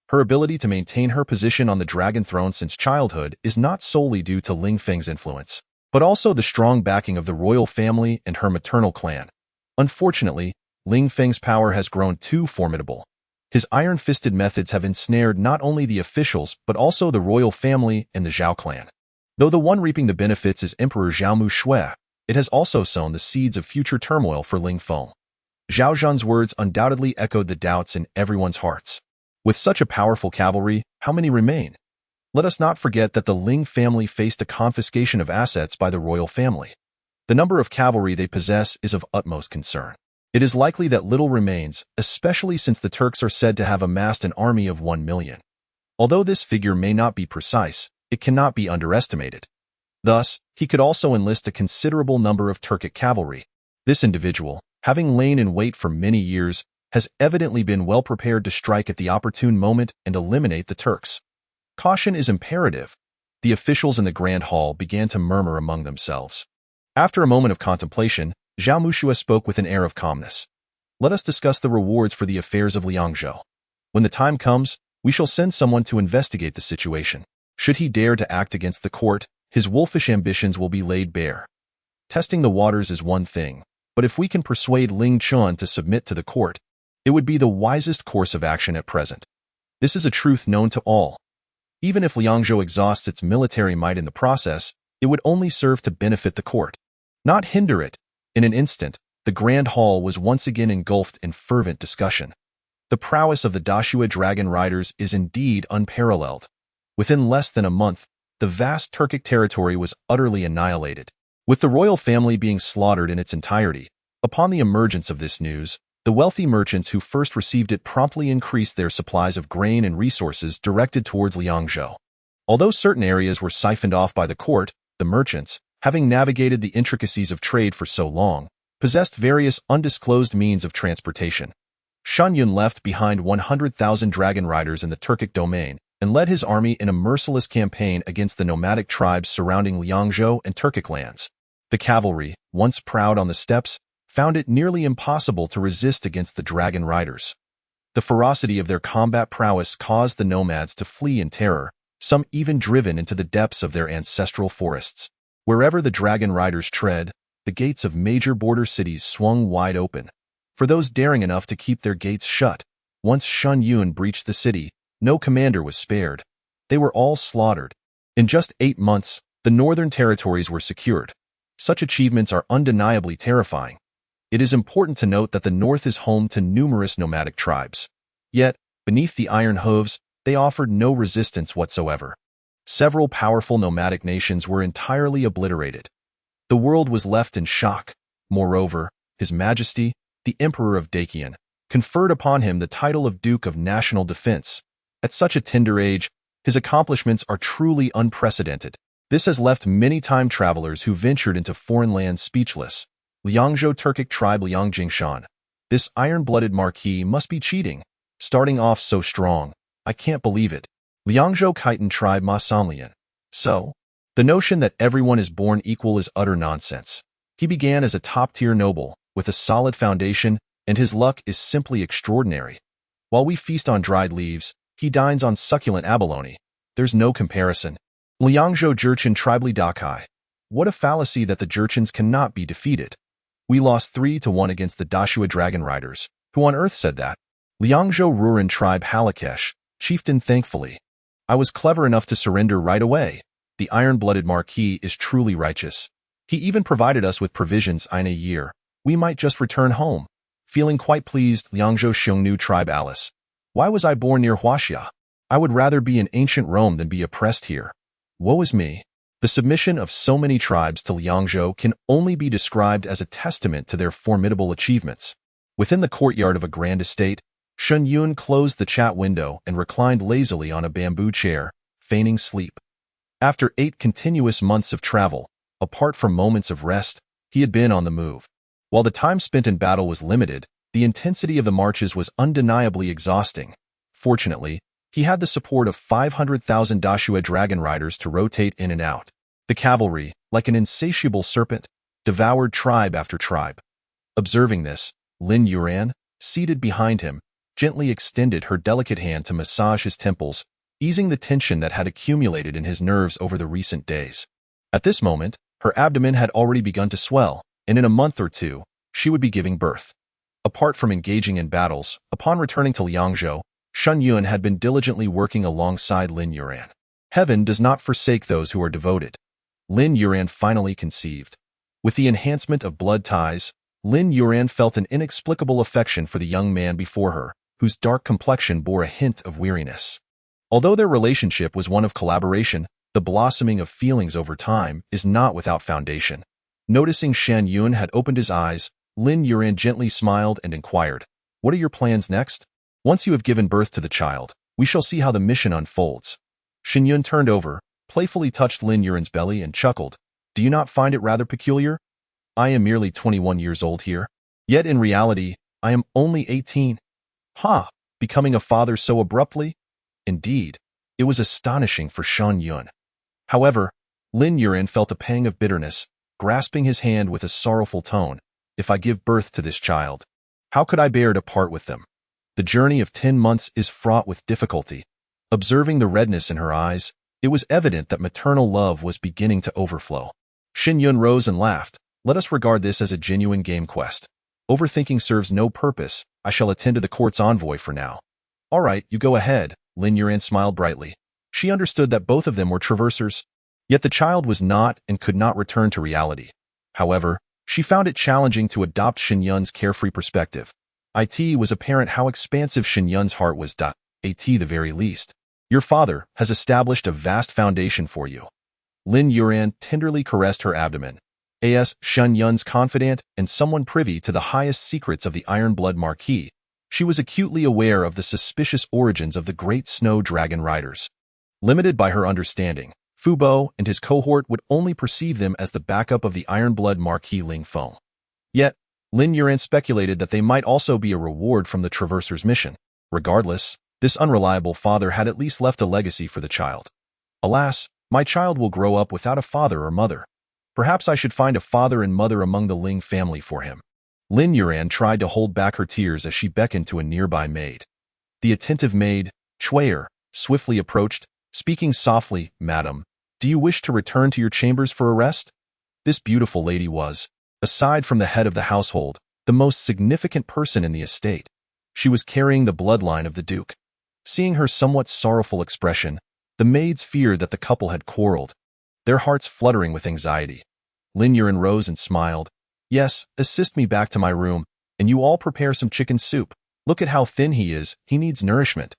Her ability to maintain her position on the dragon throne since childhood is not solely due to Ling Feng's influence, but also the strong backing of the royal family and her maternal clan. Unfortunately, Ling Feng's power has grown too formidable. His iron-fisted methods have ensnared not only the officials but also the royal family and the Zhao clan. Though the one reaping the benefits is Emperor Zhao Mushui, it has also sown the seeds of future turmoil for Ling Feng. Zhao Zhan's words undoubtedly echoed the doubts in everyone's hearts. With such a powerful cavalry, how many remain? Let us not forget that the Ling family faced a confiscation of assets by the royal family. The number of cavalry they possess is of utmost concern. It is likely that little remains, especially since the Turks are said to have amassed an army of 1 million. Although this figure may not be precise, it cannot be underestimated. Thus, he could also enlist a considerable number of Turkic cavalry. This individual, having lain in wait for many years, has evidently been well prepared to strike at the opportune moment and eliminate the Turks. Caution is imperative. The officials in the Grand Hall began to murmur among themselves. After a moment of contemplation, Zhao Mushui spoke with an air of calmness. Let us discuss the rewards for the affairs of Liangzhou. When the time comes, we shall send someone to investigate the situation. Should he dare to act against the court, his wolfish ambitions will be laid bare. Testing the waters is one thing, but if we can persuade Ling Chun to submit to the court, it would be the wisest course of action at present. This is a truth known to all. Even if Liangzhou exhausts its military might in the process, it would only serve to benefit the court, not hinder it. In an instant, the Grand Hall was once again engulfed in fervent discussion. The prowess of the Dashua dragon riders is indeed unparalleled. Within less than a month, the vast Turkic territory was utterly annihilated, with the royal family being slaughtered in its entirety. Upon the emergence of this news, the wealthy merchants who first received it promptly increased their supplies of grain and resources directed towards Liangzhou. Although certain areas were siphoned off by the court, the merchants, having navigated the intricacies of trade for so long, possessed various undisclosed means of transportation. Shen Yun left behind 100,000 dragon riders in the Turkic domain and led his army in a merciless campaign against the nomadic tribes surrounding Liangzhou and Turkic lands. The cavalry, once proud on the steppes, found it nearly impossible to resist against the dragon riders. The ferocity of their combat prowess caused the nomads to flee in terror, some even driven into the depths of their ancestral forests. Wherever the dragon riders tread, the gates of major border cities swung wide open. For those daring enough to keep their gates shut, once Shen Yun breached the city, no commander was spared. They were all slaughtered. In just 8 months, the northern territories were secured. Such achievements are undeniably terrifying. It is important to note that the north is home to numerous nomadic tribes. Yet, beneath the iron hooves, they offered no resistance whatsoever. Several powerful nomadic nations were entirely obliterated. The world was left in shock. Moreover, His Majesty, the Emperor of Deqian, conferred upon him the title of Duke of National Defense. At such a tender age, his accomplishments are truly unprecedented. This has left many time travelers who ventured into foreign lands speechless. Liangzhou Turkic tribe Liangjingshan. This iron-blooded marquis must be cheating. Starting off so strong. I can't believe it. Liangzhou Khitan tribe Ma Sanlian. So, the notion that everyone is born equal is utter nonsense. He began as a top-tier noble, with a solid foundation, and his luck is simply extraordinary. While we feast on dried leaves, he dines on succulent abalone. There's no comparison. Liangzhou Jurchen tribe Li Dakai. What a fallacy that the Jurchens cannot be defeated. We lost 3-1 against the Dashua dragon riders. Who on earth said that? Liangzhou Ruren tribe Halakesh, chieftain thankfully. I was clever enough to surrender right away. The iron-blooded marquis is truly righteous. He even provided us with provisions in a year. We might just return home. Feeling quite pleased, Liangzhou Xiongnu tribe Alice. Why was I born near Huaxia? I would rather be in ancient Rome than be oppressed here. Woe is me. The submission of so many tribes to Liangzhou can only be described as a testament to their formidable achievements. Within the courtyard of a grand estate, Shen Yun closed the chat window and reclined lazily on a bamboo chair, feigning sleep. After 8 continuous months of travel, apart from moments of rest, he had been on the move. While the time spent in battle was limited, the intensity of the marches was undeniably exhausting. Fortunately, he had the support of 500,000 Dashua dragon riders to rotate in and out. The cavalry, like an insatiable serpent, devoured tribe after tribe. Observing this, Lin Yuan, seated behind him, gently extended her delicate hand to massage his temples, easing the tension that had accumulated in his nerves over the recent days. At this moment, her abdomen had already begun to swell, and in a month or two, she would be giving birth. Apart from engaging in battles, upon returning to Liangzhou, Shen Yun had been diligently working alongside Lin Yuan. Heaven does not forsake those who are devoted. Lin Yuan finally conceived. With the enhancement of blood ties, Lin Yuan felt an inexplicable affection for the young man before her, whose dark complexion bore a hint of weariness. Although their relationship was one of collaboration, the blossoming of feelings over time is not without foundation. Noticing Shen Yun had opened his eyes, Lin Yuan gently smiled and inquired, "What are your plans next? Once you have given birth to the child, we shall see how the mission unfolds." Shen Yun turned over, playfully touched Lin Yuan's belly and chuckled, "Do you not find it rather peculiar? I am merely 21 years old here. Yet in reality, I am only 18. Ha! Becoming a father so abruptly?" Indeed, it was astonishing for Shen Yun. However, Lin Yuan felt a pang of bitterness, grasping his hand with a sorrowful tone. "If I give birth to this child, how could I bear to part with them? The journey of 10 months is fraught with difficulty." Observing the redness in her eyes, it was evident that maternal love was beginning to overflow. Shen Yun rose and laughed. "Let us regard this as a genuine game quest. Overthinking serves no purpose. I shall attend to the court's envoy for now." "All right, you go ahead." Lin Yuan smiled brightly. She understood that both of them were traversers. Yet the child was not and could not return to reality. However, she found it challenging to adopt Shen Yun's carefree perspective. It was apparent how expansive Shen Yun's heart was. At the very least, your father has established a vast foundation for you. Lin Yuan tenderly caressed her abdomen. As Shen Yun's confidant and someone privy to the highest secrets of the Iron Blood Marquis, she was acutely aware of the suspicious origins of the great snow dragon riders. Limited by her understanding, Fu Bo and his cohort would only perceive them as the backup of the Iron Blood Marquis Ling Feng. Yet, Lin Yuan speculated that they might also be a reward from the Traverser's mission. Regardless, this unreliable father had at least left a legacy for the child. "Alas, my child will grow up without a father or mother. Perhaps I should find a father and mother among the Ling family for him." Lin Yuan tried to hold back her tears as she beckoned to a nearby maid. The attentive maid, Chuier, swiftly approached, speaking softly, "Madam, do you wish to return to your chambers for a rest?" This beautiful lady was, aside from the head of the household, the most significant person in the estate. She was carrying the bloodline of the duke. Seeing her somewhat sorrowful expression, the maids feared that the couple had quarreled, their hearts fluttering with anxiety. Lin Yuan rose and smiled. "Yes, assist me back to my room, and you all prepare some chicken soup. Look at how thin he is, he needs nourishment."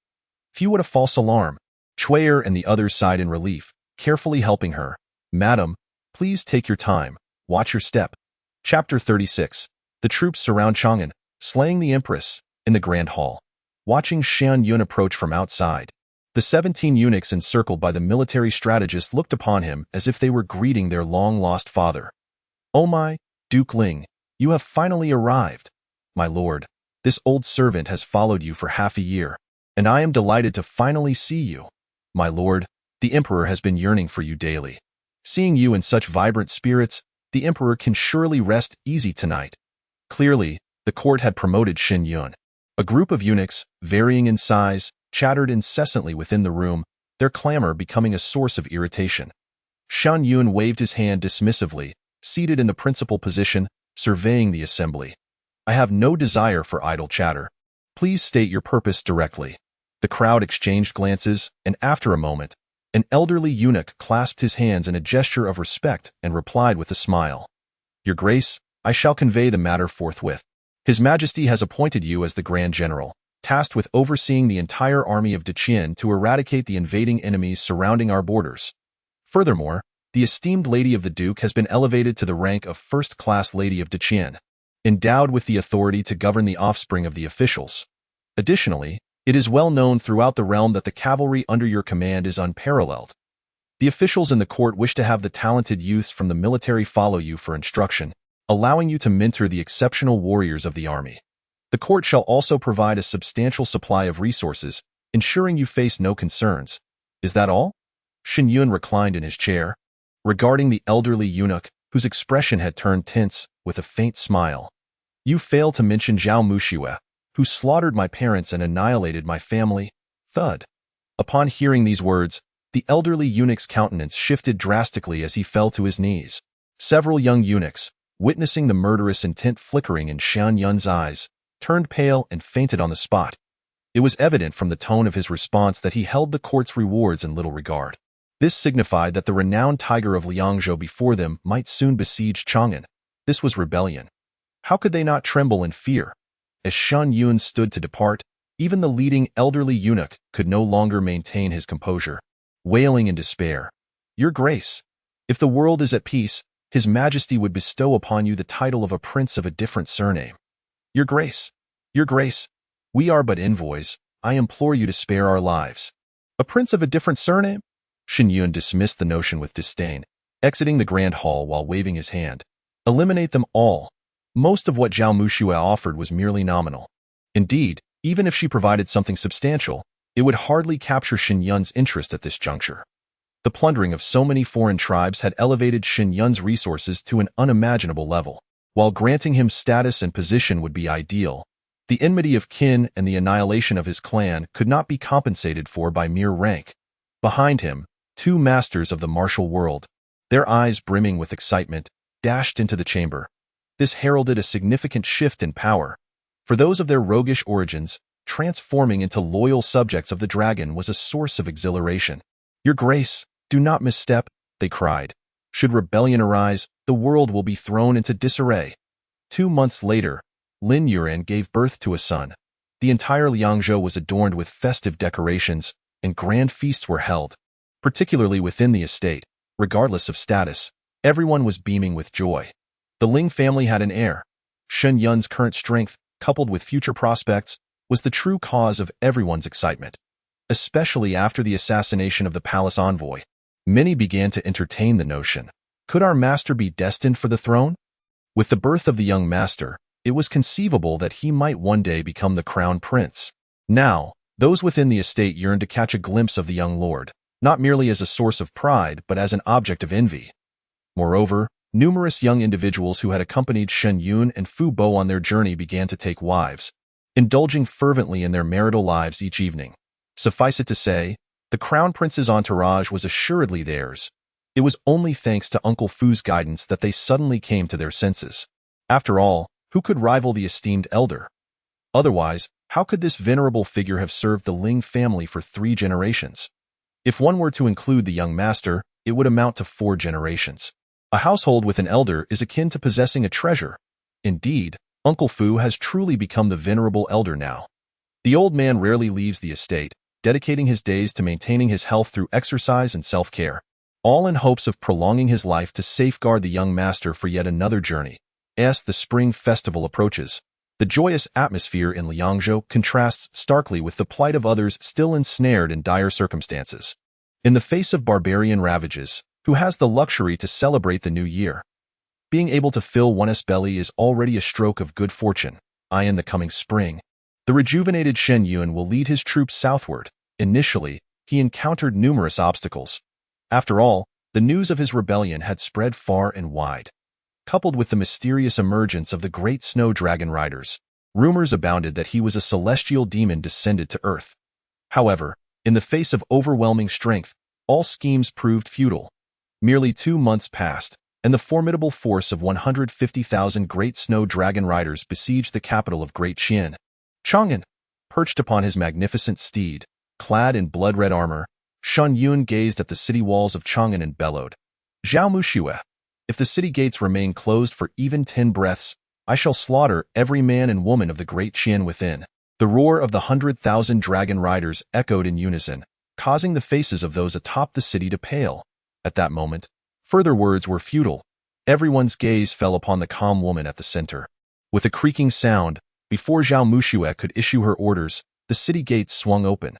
Few at a false alarm. Chuier and the others sighed in relief, carefully helping her. "Madam, please take your time. Watch your step." Chapter 36. The troops surround Chang'an, slaying the empress, in the grand hall. Watching Shen Yun approach from outside, the 17 eunuchs encircled by the military strategist looked upon him as if they were greeting their long-lost father. "Oh my, Duke Ling, you have finally arrived. My lord, this old servant has followed you for half a year, and I am delighted to finally see you. My lord, the emperor has been yearning for you daily. Seeing you in such vibrant spirits, the emperor can surely rest easy tonight." Clearly, the court had promoted Shen Yun. A group of eunuchs, varying in size, chattered incessantly within the room, their clamor becoming a source of irritation. Shen Yun waved his hand dismissively, seated in the principal position, surveying the assembly. "I have no desire for idle chatter. Please state your purpose directly." The crowd exchanged glances, and after a moment, an elderly eunuch clasped his hands in a gesture of respect and replied with a smile. "Your Grace, I shall convey the matter forthwith. His Majesty has appointed you as the Grand General, tasked with overseeing the entire army of Deqian to eradicate the invading enemies surrounding our borders. Furthermore, the esteemed Lady of the Duke has been elevated to the rank of first-class Lady of Deqian." endowed with the authority to govern the offspring of the officials. Additionally, it is well known throughout the realm that the cavalry under your command is unparalleled. The officials in the court wish to have the talented youths from the military follow you for instruction, allowing you to mentor the exceptional warriors of the army. The court shall also provide a substantial supply of resources, ensuring you face no concerns. Is that all? Shen Yun reclined in his chair, regarding the elderly eunuch, whose expression had turned tense, with a faint smile. You fail to mention Zhao Muxue, who slaughtered my parents and annihilated my family. Thud. Upon hearing these words, the elderly eunuch's countenance shifted drastically as he fell to his knees. Several young eunuchs, witnessing the murderous intent flickering in Shen Yun's eyes, turned pale and fainted on the spot. It was evident from the tone of his response that he held the court's rewards in little regard. This signified that the renowned tiger of Liangzhou before them might soon besiege Chang'an. This was rebellion. How could they not tremble in fear? As Shen Yun stood to depart, even the leading elderly eunuch could no longer maintain his composure, wailing in despair. Your Grace, if the world is at peace, His Majesty would bestow upon you the title of a prince of a different surname. Your Grace, we are but envoys. I implore you to spare our lives. A prince of a different surname? Shen Yun dismissed the notion with disdain, exiting the grand hall while waving his hand. Eliminate them all. Most of what Zhao Muxue offered was merely nominal. Indeed, even if she provided something substantial, it would hardly capture Shen Yun's interest at this juncture. The plundering of so many foreign tribes had elevated Shen Yun's resources to an unimaginable level. While granting him status and position would be ideal, the enmity of kin and the annihilation of his clan could not be compensated for by mere rank. Behind him, two masters of the martial world, their eyes brimming with excitement, dashed into the chamber. This heralded a significant shift in power. For those of their roguish origins, transforming into loyal subjects of the dragon was a source of exhilaration. Your Grace, do not misstep, they cried. Should rebellion arise, the world will be thrown into disarray. 2 months later, Lin Yuan gave birth to a son. The entire Liangzhou was adorned with festive decorations, and grand feasts were held. Particularly within the estate, regardless of status, everyone was beaming with joy. The Ling family had an heir. Shen Yun's current strength, coupled with future prospects, was the true cause of everyone's excitement. Especially after the assassination of the palace envoy, many began to entertain the notion. Could our master be destined for the throne? With the birth of the young master, it was conceivable that he might one day become the crown prince. Now, those within the estate yearned to catch a glimpse of the young lord, not merely as a source of pride but as an object of envy. Moreover, numerous young individuals who had accompanied Shen Yun and Fu Bo on their journey began to take wives, indulging fervently in their marital lives each evening. Suffice it to say, the crown prince's entourage was assuredly theirs. It was only thanks to Uncle Fu's guidance that they suddenly came to their senses. After all, who could rival the esteemed elder? Otherwise, how could this venerable figure have served the Ling family for 3 generations? If one were to include the young master, it would amount to 4 generations. A household with an elder is akin to possessing a treasure. Indeed, Uncle Fu has truly become the venerable elder now. The old man rarely leaves the estate, dedicating his days to maintaining his health through exercise and self-care, all in hopes of prolonging his life to safeguard the young master for yet another journey. As the spring festival approaches, the joyous atmosphere in Liangzhou contrasts starkly with the plight of others still ensnared in dire circumstances. In the face of barbarian ravages, who has the luxury to celebrate the new year? Being able to fill one's belly is already a stroke of good fortune. In the coming spring, the rejuvenated Shen Yun will lead his troops southward. Initially, he encountered numerous obstacles. After all, the news of his rebellion had spread far and wide. Coupled with the mysterious emergence of the great snow dragon riders, rumors abounded that he was a celestial demon descended to Earth. However, in the face of overwhelming strength, all schemes proved futile. Merely 2 months passed, and the formidable force of 150,000 great snow dragon riders besieged the capital of Great Qian. Chang'an, perched upon his magnificent steed, clad in blood-red armor, Shen Yun gazed at the city walls of Chang'an and bellowed. Zhao Muxue, if the city gates remain closed for even 10 breaths, I shall slaughter every man and woman of the Great Qian within. The roar of the 100,000 dragon riders echoed in unison, causing the faces of those atop the city to pale. At that moment, further words were futile. Everyone's gaze fell upon the calm woman at the center. With a creaking sound, before Zhao Muxue could issue her orders, the city gates swung open.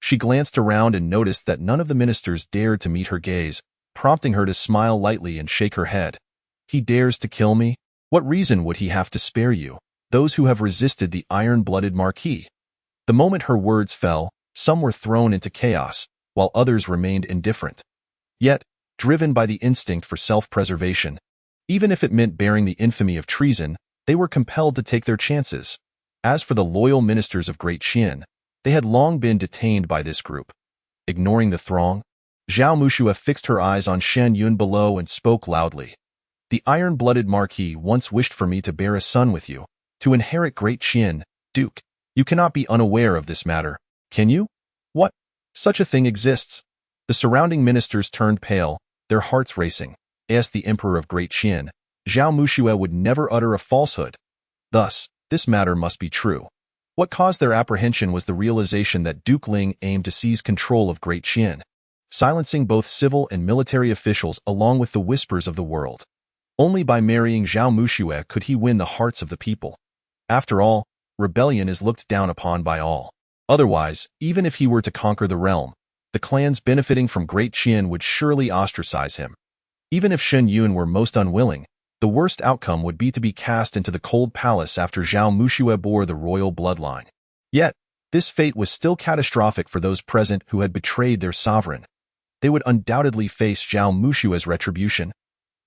She glanced around and noticed that none of the ministers dared to meet her gaze, prompting her to smile lightly and shake her head. He dares to kill me? What reason would he have to spare you, those who have resisted the iron-blooded marquis? The moment her words fell, some were thrown into chaos, while others remained indifferent. Yet, driven by the instinct for self-preservation, even if it meant bearing the infamy of treason, they were compelled to take their chances. As for the loyal ministers of Great Qian, they had long been detained by this group. Ignoring the throng, Zhao Muxue fixed her eyes on Shen Yun below and spoke loudly. The iron-blooded marquis once wished for me to bear a son with you, to inherit Great Qian, Duke. You cannot be unaware of this matter, can you? What? Such a thing exists. The surrounding ministers turned pale, their hearts racing. As the emperor of Great Qian, Zhao Muxue would never utter a falsehood. Thus, this matter must be true. What caused their apprehension was the realization that Duke Ling aimed to seize control of Great Qian, silencing both civil and military officials along with the whispers of the world. Only by marrying Zhao Muxue could he win the hearts of the people. After all, rebellion is looked down upon by all. Otherwise, even if he were to conquer the realm, the clans benefiting from Great Qian would surely ostracize him. Even if Shen Yun were most unwilling, the worst outcome would be to be cast into the cold palace after Zhao Muxue bore the royal bloodline. Yet, this fate was still catastrophic for those present who had betrayed their sovereign. They would undoubtedly face Zhao Muxue's retribution.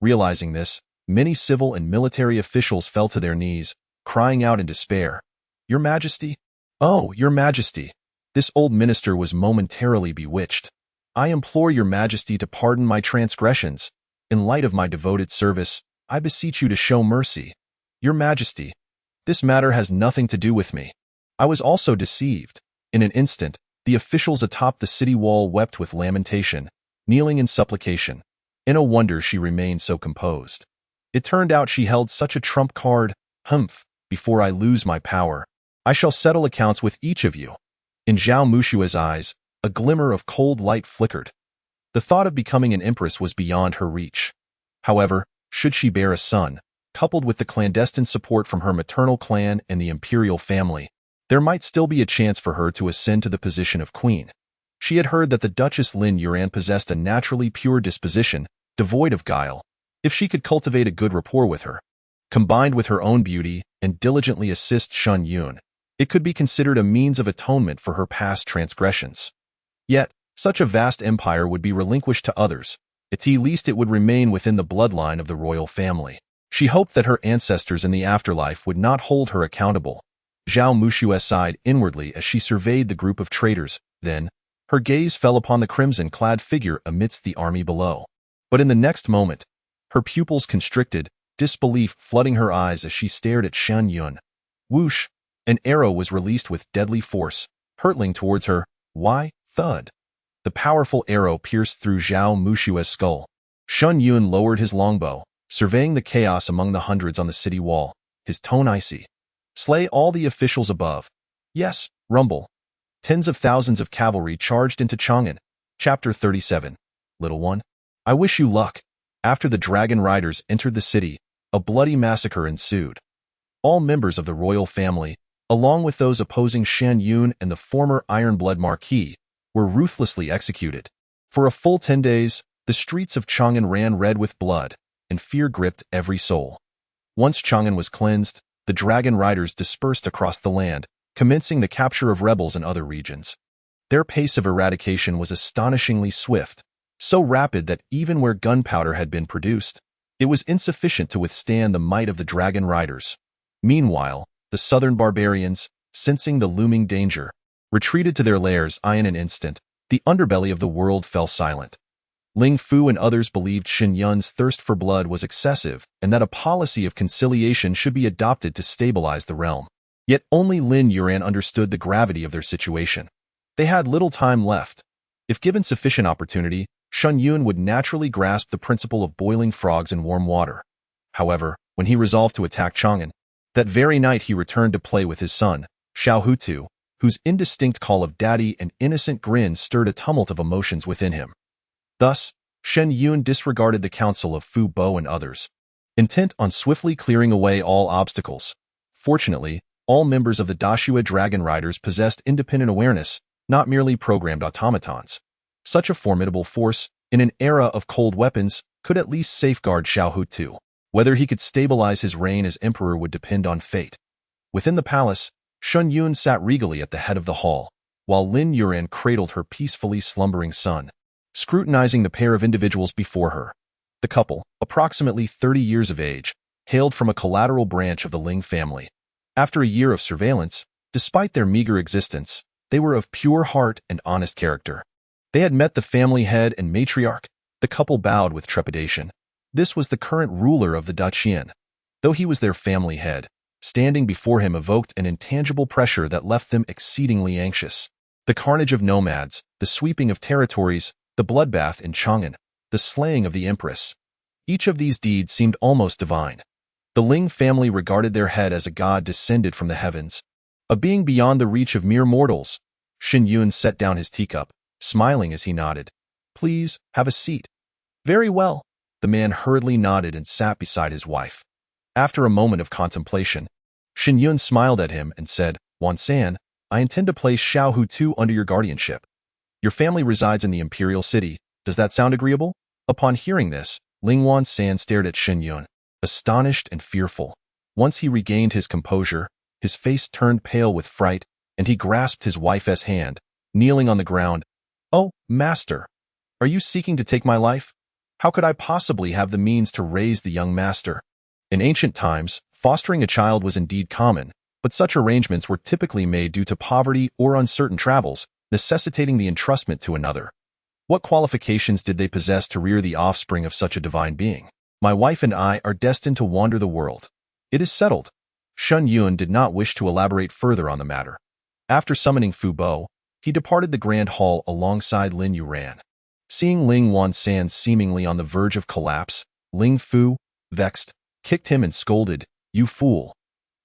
Realizing this, many civil and military officials fell to their knees, crying out in despair. Your Majesty? Oh, Your Majesty! This old minister was momentarily bewitched. I implore Your Majesty to pardon my transgressions. In light of my devoted service, I beseech you to show mercy. Your Majesty, this matter has nothing to do with me. I was also deceived. In an instant, the officials atop the city wall wept with lamentation, kneeling in supplication. In a wonder she remained so composed. It turned out she held such a trump card. Humph, before I lose my power, I shall settle accounts with each of you. In Zhao Muxue's eyes, a glimmer of cold light flickered. The thought of becoming an empress was beyond her reach. However, should she bear a son, coupled with the clandestine support from her maternal clan and the imperial family, there might still be a chance for her to ascend to the position of queen. She had heard that the Duchess Lin Yuan possessed a naturally pure disposition, devoid of guile. If she could cultivate a good rapport with her, combined with her own beauty, and diligently assist Shen Yun, it could be considered a means of atonement for her past transgressions. Yet, such a vast empire would be relinquished to others. At least it would remain within the bloodline of the royal family. She hoped that her ancestors in the afterlife would not hold her accountable. Zhao Muxue sighed inwardly as she surveyed the group of traitors. Then, her gaze fell upon the crimson-clad figure amidst the army below. But in the next moment, her pupils constricted, disbelief flooding her eyes as she stared at Shen Yun. Whoosh! An arrow was released with deadly force, hurtling towards her. Why? Thud! The powerful arrow pierced through Zhao Muxue's skull. Shen Yun lowered his longbow, surveying the chaos among the hundreds on the city wall, his tone icy. Slay all the officials above. Yes, rumble. Tens of thousands of cavalry charged into Chang'an. Chapter 37. Little one, I wish you luck. After the dragon riders entered the city, a bloody massacre ensued. All members of the royal family, along with those opposing Shen Yun and the former Ironblood Marquis, were ruthlessly executed. For a full 10 days, the streets of Chang'an ran red with blood, and fear gripped every soul. Once Chang'an was cleansed, the dragon riders dispersed across the land, commencing the capture of rebels in other regions. Their pace of eradication was astonishingly swift, so rapid that even where gunpowder had been produced, it was insufficient to withstand the might of the dragon riders. Meanwhile, the southern barbarians, sensing the looming danger, retreated to their lairs. In an instant, the underbelly of the world fell silent. Ling Fu and others believed Shen Yun's thirst for blood was excessive and that a policy of conciliation should be adopted to stabilize the realm. Yet only Lin Yuan understood the gravity of their situation. They had little time left. If given sufficient opportunity, Shen Yun would naturally grasp the principle of boiling frogs in warm water. However, when he resolved to attack Chang'an, that very night he returned to play with his son, Xiao Hutu, whose indistinct call of daddy and innocent grin stirred a tumult of emotions within him. Thus, Shen Yun disregarded the counsel of Fu Bo and others. Intent on swiftly clearing away all obstacles, Fortunately, all members of the Dashua Dragon Riders possessed independent awareness, not merely programmed automatons. Such a formidable force, in an era of cold weapons, could at least safeguard Xiao Hu too. Whether he could stabilize his reign as emperor would depend on fate. Within the palace, Shen Yun sat regally at the head of the hall, while Lin Yuran cradled her peacefully slumbering son, scrutinizing the pair of individuals before her. The couple, approximately 30 years of age, hailed from a collateral branch of the Ling family. After a year of surveillance, despite their meager existence, they were of pure heart and honest character. They had met the family head and matriarch. The couple bowed with trepidation. This was the current ruler of the Daqian. Though he was their family head, standing before him evoked an intangible pressure that left them exceedingly anxious. The carnage of nomads, the sweeping of territories, the bloodbath in Chang'an, the slaying of the empress. Each of these deeds seemed almost divine. The Ling family regarded their head as a god descended from the heavens, a being beyond the reach of mere mortals. Shen Yun set down his teacup, smiling as he nodded. Please, have a seat. Very well. The man hurriedly nodded and sat beside his wife. After a moment of contemplation, Shen Yun smiled at him and said, Wan San, I intend to place Xiao Hu Tu under your guardianship. Your family resides in the imperial city. Does that sound agreeable? Upon hearing this, Ling Wan San stared at Shen Yun, astonished and fearful. Once he regained his composure, his face turned pale with fright, and he grasped his wife's hand, kneeling on the ground. Oh, master, are you seeking to take my life? How could I possibly have the means to raise the young master? In ancient times, fostering a child was indeed common, but such arrangements were typically made due to poverty or uncertain travels, necessitating the entrustment to another. What qualifications did they possess to rear the offspring of such a divine being? My wife and I are destined to wander the world. It is settled. Shen Yun did not wish to elaborate further on the matter. After summoning Fu Bo, he departed the grand hall alongside Lin Yuran. Seeing Ling Wan San seemingly on the verge of collapse, Ling Fu, vexed, kicked him and scolded, You fool!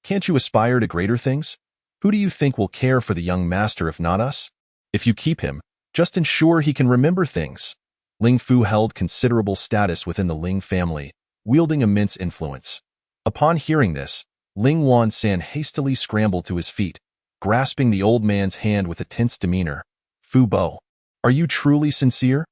Can't you aspire to greater things? Who do you think will care for the young master if not us? If you keep him, just ensure he can remember things. Ling Fu held considerable status within the Ling family, wielding immense influence. Upon hearing this, Ling Wan San hastily scrambled to his feet, grasping the old man's hand with a tense demeanor. Fu Bo, are you truly sincere?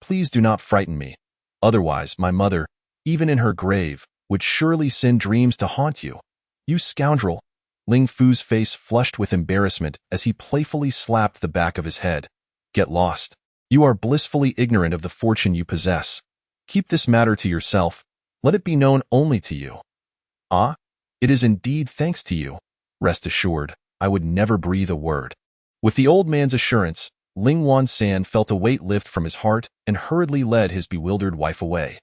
Please do not frighten me. Otherwise, my mother, even in her grave, would surely send dreams to haunt you. You scoundrel! Ling Fu's face flushed with embarrassment as he playfully slapped the back of his head. Get lost. You are blissfully ignorant of the fortune you possess. Keep this matter to yourself. Let it be known only to you. Ah, it is indeed thanks to you. Rest assured, I would never breathe a word. With the old man's assurance, Ling Wan San felt a weight lift from his heart and hurriedly led his bewildered wife away.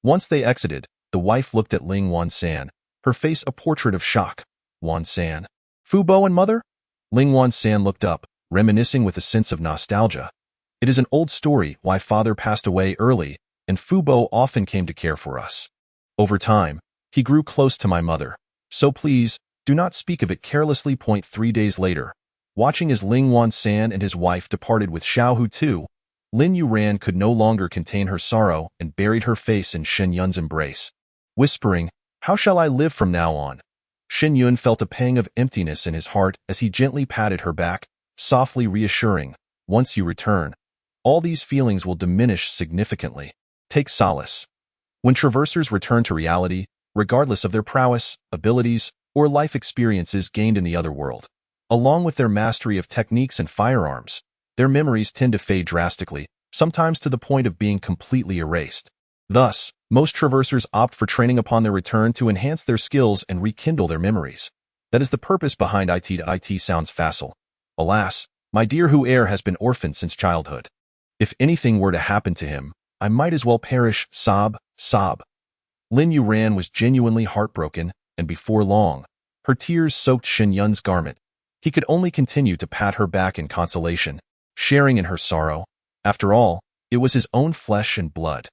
Once they exited, the wife looked at Ling Wan San, her face a portrait of shock. Wan San. Fu Bo and mother? Ling Wan San looked up, reminiscing with a sense of nostalgia. It is an old story why father passed away early, and Fu Bo often came to care for us. Over time, he grew close to my mother. So please, do not speak of it carelessly. 3 days later, watching as Ling Wan San and his wife departed with Xiao Hu Tu, Lin Yuran could no longer contain her sorrow and buried her face in Shen Yun's embrace, whispering, How shall I live from now on? Shen Yun felt a pang of emptiness in his heart as he gently patted her back, softly reassuring, Once you return, all these feelings will diminish significantly. Take solace. When traversers return to reality, regardless of their prowess, abilities, or life experiences gained in the other world, along with their mastery of techniques and firearms, their memories tend to fade drastically, sometimes to the point of being completely erased. Thus, most traversers opt for training upon their return to enhance their skills and rekindle their memories. That is the purpose behind IT. IT sounds facile. Alas, my dear Hu heir has been orphaned since childhood. If anything were to happen to him, I might as well perish. Sob, sob. Lin Yuran was genuinely heartbroken, and before long, her tears soaked Shen Yun's garment. He could only continue to pat her back in consolation, sharing in her sorrow. After all, it was his own flesh and blood.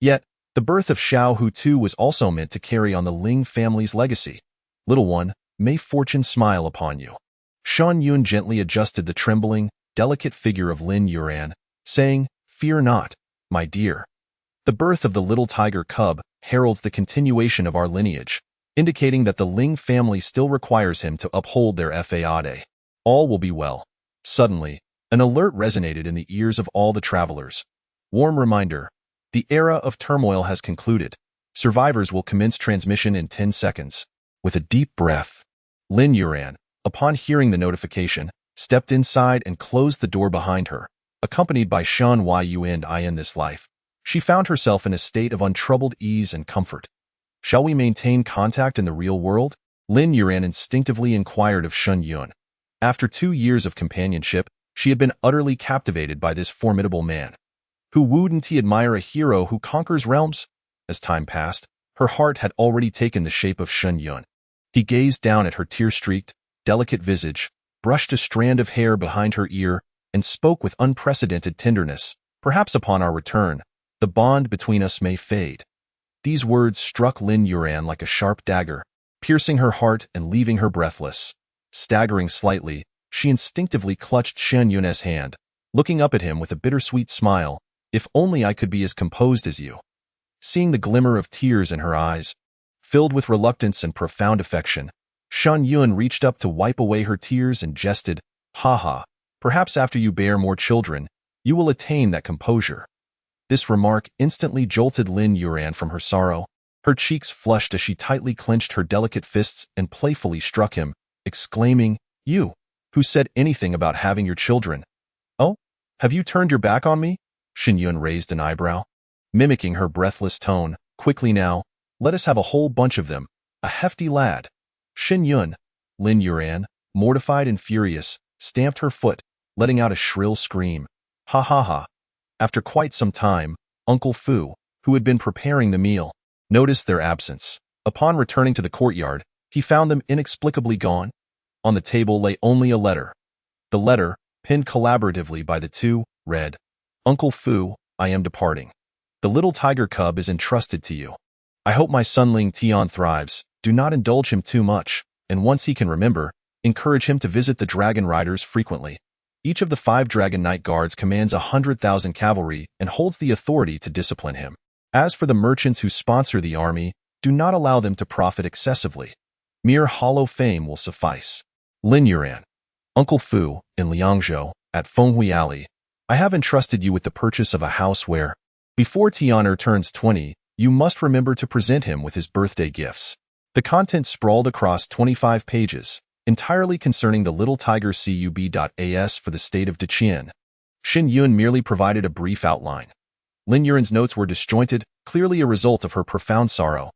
Yet, the birth of Xiao Hu Tu was also meant to carry on the Ling family's legacy. Little one, may fortune smile upon you. Shen Yun gently adjusted the trembling, delicate figure of Lin Yuran, saying, Fear not, my dear. The birth of the little tiger cub heralds the continuation of our lineage. indicating that the Ling family still requires him to uphold their faade. All will be well. Suddenly, an alert resonated in the ears of all the travelers. Warm reminder. The era of turmoil has concluded. Survivors will commence transmission in 10 seconds. With a deep breath, Lin Yuran, upon hearing the notification, stepped inside and closed the door behind her. Accompanied by Shen Yun in this life, she found herself in a state of untroubled ease and comfort. Shall we maintain contact in the real world? Lin Yuran instinctively inquired of Shen Yun. After 2 years of companionship, she had been utterly captivated by this formidable man. Who wouldn't he admire a hero who conquers realms? As time passed, her heart had already taken the shape of Shen Yun. He gazed down at her tear-streaked, delicate visage, brushed a strand of hair behind her ear, and spoke with unprecedented tenderness. Perhaps upon our return, the bond between us may fade. These words struck Lin Yuran like a sharp dagger, piercing her heart and leaving her breathless. Staggering slightly, she instinctively clutched Shen Yun's hand, looking up at him with a bittersweet smile. If only I could be as composed as you. Seeing the glimmer of tears in her eyes, filled with reluctance and profound affection, Shen Yun reached up to wipe away her tears and jested, "Ha ha, perhaps after you bear more children, you will attain that composure." This remark instantly jolted Lin Yuran from her sorrow. Her cheeks flushed as she tightly clenched her delicate fists and playfully struck him, exclaiming, "You, who said anything about having your children? Oh, have you turned your back on me?" Shen Yun raised an eyebrow, mimicking her breathless tone. "Quickly now, let us have a whole bunch of them, a hefty lad." Shen Yun, Lin Yuran, mortified and furious, stamped her foot, letting out a shrill scream. "Ha ha ha." After quite some time, Uncle Fu, who had been preparing the meal, noticed their absence. Upon returning to the courtyard, he found them inexplicably gone. On the table lay only a letter. The letter, penned collaboratively by the two, read, "Uncle Fu, I am departing. The little tiger cub is entrusted to you. I hope my son Ling Tian thrives. Do not indulge him too much, and once he can remember, encourage him to visit the dragon riders frequently. Each of the 5 Dragon Knight Guards commands 100,000 cavalry and holds the authority to discipline him. As for the merchants who sponsor the army, do not allow them to profit excessively. Mere hollow fame will suffice. Lin Yuran. Uncle Fu, in Liangzhou, at Fenghui Alley, I have entrusted you with the purchase of a house where, before Tianer turns 20, you must remember to present him with his birthday gifts." The content sprawled across 25 pages, entirely concerning the little tiger cub.as for the state of Deqian. Shen Yun merely provided a brief outline. Lin Yuran's notes were disjointed, clearly a result of her profound sorrow.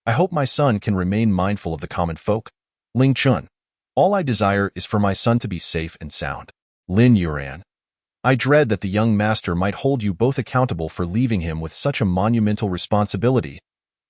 "I hope my son can remain mindful of the common folk. Ling Chun. All I desire is for my son to be safe and sound. Lin Yuran. I dread that the young master might hold you both accountable for leaving him with such a monumental responsibility."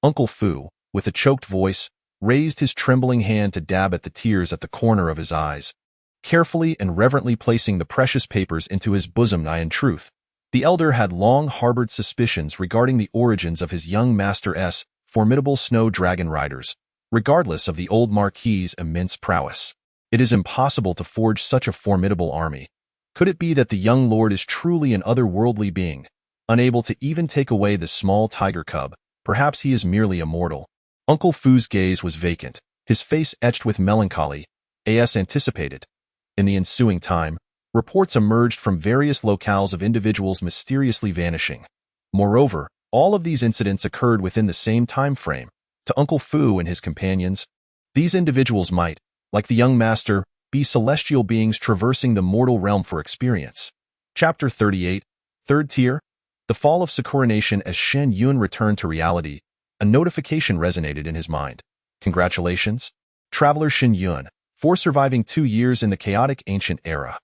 Uncle Fu, with a choked voice, raised his trembling hand to dab at the tears at the corner of his eyes, carefully and reverently placing the precious papers into his bosom. In truth, the elder had long harbored suspicions regarding the origins of his young master's formidable snow dragon riders, regardless of the old Marquis's immense prowess. It is impossible to forge such a formidable army. Could it be that the young lord is truly an otherworldly being, unable to even take away the small tiger cub? Perhaps he is merely a mortal. Uncle Fu's gaze was vacant, his face etched with melancholy, as anticipated. In the ensuing time, reports emerged from various locales of individuals mysteriously vanishing. Moreover, all of these incidents occurred within the same time frame. To Uncle Fu and his companions, these individuals might, like the young master, be celestial beings traversing the mortal realm for experience. Chapter 38, Third Tier. The fall of Sakura Nation. As Shen Yun returned to reality, a notification resonated in his mind. Congratulations, Traveler Shen Yun, for surviving 2 years in the chaotic ancient era.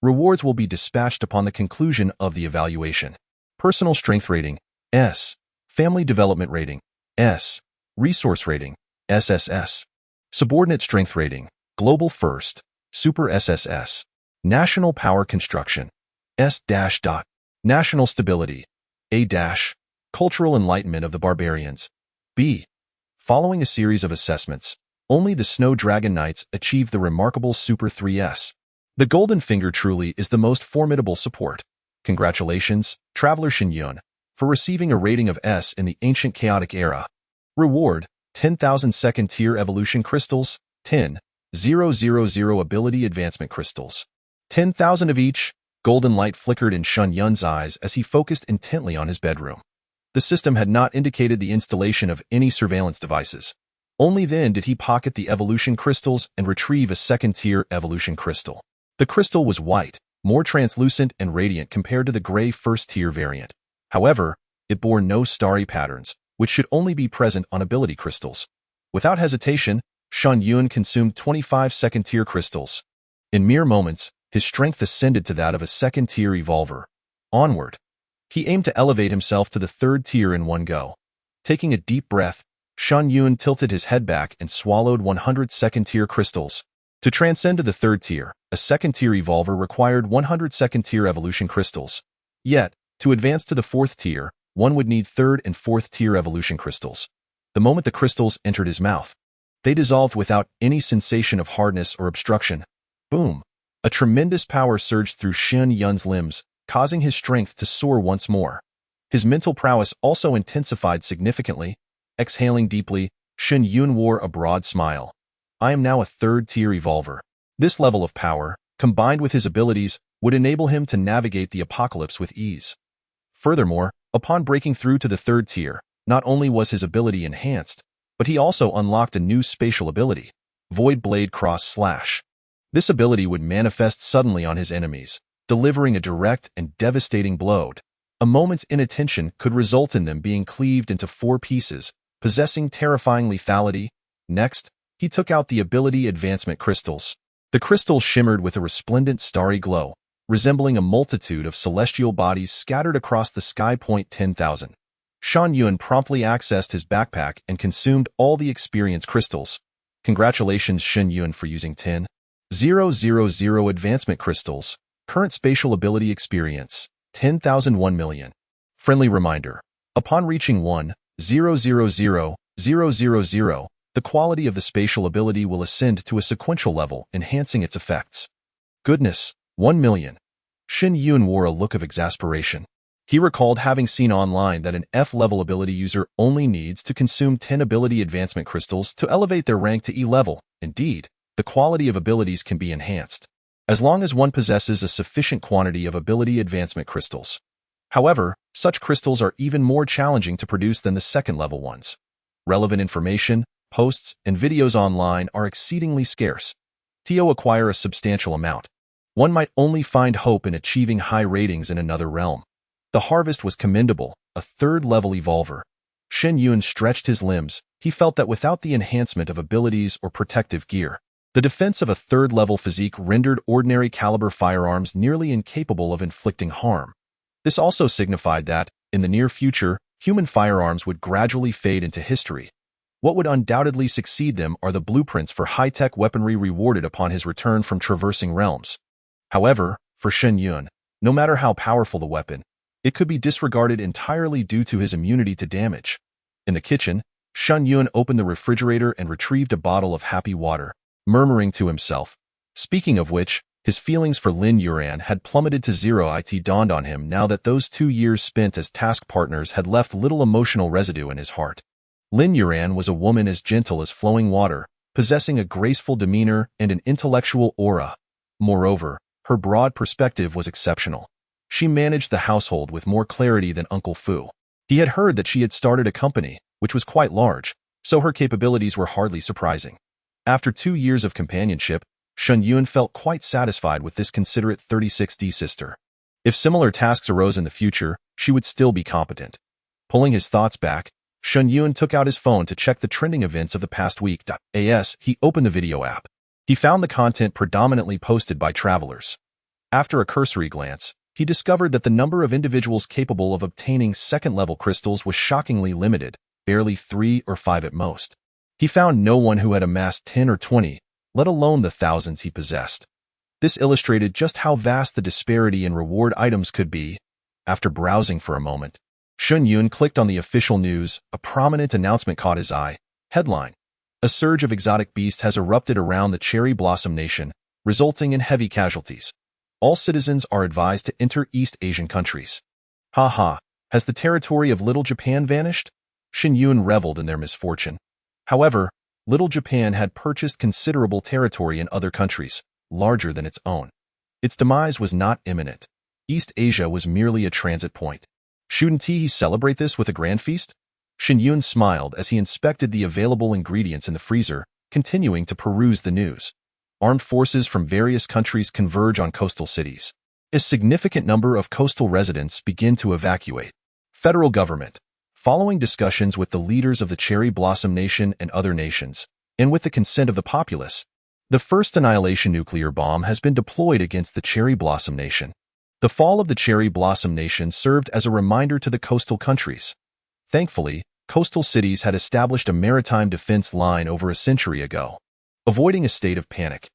Rewards will be dispatched upon the conclusion of the evaluation. Personal Strength Rating, S. Family Development Rating, S. Resource Rating, SSS. Subordinate Strength Rating, Global First, Super SSS. National Power Construction, S-. National Stability, A-. Cultural Enlightenment of the Barbarians, B. Following a series of assessments, only the Snow Dragon Knights achieved the remarkable Super 3S. The Golden Finger truly is the most formidable support. Congratulations, Traveler Shen Yun, for receiving a rating of S in the ancient chaotic era. Reward, 10,000 second-tier evolution crystals, 10,000 ability advancement crystals. 10,000 of each. Golden light flickered in Shen Yun's eyes as he focused intently on his bedroom. The system had not indicated the installation of any surveillance devices. Only then did he pocket the evolution crystals and retrieve a second-tier evolution crystal. The crystal was white, more translucent and radiant compared to the gray first-tier variant. However, it bore no starry patterns, which should only be present on ability crystals. Without hesitation, Shen Yun consumed 25 second-tier crystals. In mere moments, his strength ascended to that of a second-tier evolver. Onward. He aimed to elevate himself to the third tier in one go. Taking a deep breath, Shen Yun tilted his head back and swallowed 100 second-tier crystals. To transcend to the third tier, a second-tier evolver required 100 second-tier evolution crystals. Yet, to advance to the fourth tier, one would need third and fourth-tier evolution crystals. The moment the crystals entered his mouth, they dissolved without any sensation of hardness or obstruction. Boom! A tremendous power surged through Shen Yun's limbs, causing his strength to soar once more. His mental prowess also intensified significantly. Exhaling deeply, Shen Yun wore a broad smile. I am now a third-tier evolver. This level of power, combined with his abilities, would enable him to navigate the apocalypse with ease. Furthermore, upon breaking through to the third tier, not only was his ability enhanced, but he also unlocked a new spatial ability, Void Blade Cross Slash. This ability would manifest suddenly on his enemies, delivering a direct and devastating blow. A moment's inattention could result in them being cleaved into 4 pieces, possessing terrifying lethality. Next, he took out the ability advancement crystals. The crystals shimmered with a resplendent starry glow, resembling a multitude of celestial bodies scattered across the sky. 10,000. Shen Yun promptly accessed his backpack and consumed all the experience crystals. Congratulations, Shen Yun, for using 10,000 advancement crystals. Current spatial ability experience, 10,000 1,000,000. Friendly reminder. Upon reaching 1,000,000, the quality of the spatial ability will ascend to a sequential level, enhancing its effects. Goodness, 1,000,000. Shen Yun wore a look of exasperation. He recalled having seen online that an F-level ability user only needs to consume 10 ability advancement crystals to elevate their rank to E-level. Indeed, the quality of abilities can be enhanced, as long as one possesses a sufficient quantity of ability advancement crystals. However, such crystals are even more challenging to produce than the second-level ones. Relevant information, posts, and videos online are exceedingly scarce. To acquire a substantial amount, one might only find hope in achieving high ratings in another realm. The harvest was commendable, a third-level evolver. Shen Yun stretched his limbs. He felt that without the enhancement of abilities or protective gear, the defense of a third-level physique rendered ordinary caliber firearms nearly incapable of inflicting harm. This also signified that, in the near future, human firearms would gradually fade into history. What would undoubtedly succeed them are the blueprints for high-tech weaponry rewarded upon his return from traversing realms. However, for Shen Yun, no matter how powerful the weapon, it could be disregarded entirely due to his immunity to damage. In the kitchen, Shen Yun opened the refrigerator and retrieved a bottle of happy water, murmuring to himself. Speaking of which, his feelings for Lin Yuran had plummeted to zero. It dawned on him now that those 2 years spent as task partners had left little emotional residue in his heart. Lin Yuran was a woman as gentle as flowing water, possessing a graceful demeanor and an intellectual aura. Moreover, her broad perspective was exceptional. She managed the household with more clarity than Uncle Fu. He had heard that she had started a company, which was quite large, so her capabilities were hardly surprising. After 2 years of companionship, Shen Yun felt quite satisfied with this considerate 36D sister. If similar tasks arose in the future, she would still be competent. Pulling his thoughts back, Shen Yun took out his phone to check the trending events of the past week. He opened the video app. He found the content predominantly posted by travelers. After a cursory glance, he discovered that the number of individuals capable of obtaining second-level crystals was shockingly limited, barely 3 or 5 at most. He found no one who had amassed 10 or 20, let alone the thousands he possessed. This illustrated just how vast the disparity in reward items could be. After browsing for a moment, Shen Yun clicked on the official news. A prominent announcement caught his eye. Headline: A surge of exotic beasts has erupted around the Cherry Blossom Nation, resulting in heavy casualties. All citizens are advised to enter East Asian countries. Has the territory of Little Japan vanished? Shen Yun reveled in their misfortune. However, Little Japan had purchased considerable territory in other countries, larger than its own. Its demise was not imminent. East Asia was merely a transit point. Shouldn't he celebrate this with a grand feast? Shen Yun smiled as he inspected the available ingredients in the freezer, continuing to peruse the news. Armed forces from various countries converge on coastal cities. A significant number of coastal residents begin to evacuate. Federal government. Following discussions with the leaders of the Cherry Blossom Nation and other nations, and with the consent of the populace, the first annihilation nuclear bomb has been deployed against the Cherry Blossom Nation. The fall of the Cherry Blossom Nation served as a reminder to the coastal countries. Thankfully, coastal cities had established a maritime defense line over a century ago, avoiding a state of panic.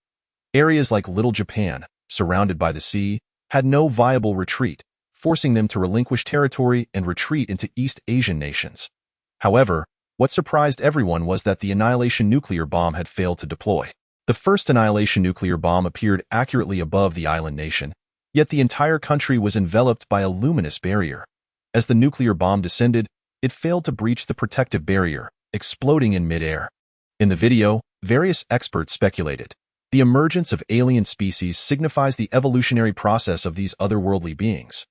Areas like Little Japan, surrounded by the sea, had no viable retreat, forcing them to relinquish territory and retreat into East Asian nations. However, what surprised everyone was that the annihilation nuclear bomb had failed to deploy. The first annihilation nuclear bomb appeared accurately above the island nation, yet the entire country was enveloped by a luminous barrier. As the nuclear bomb descended, it failed to breach the protective barrier, exploding in midair. In the video, various experts speculated. The emergence of alien species signifies the evolutionary process of these otherworldly beings.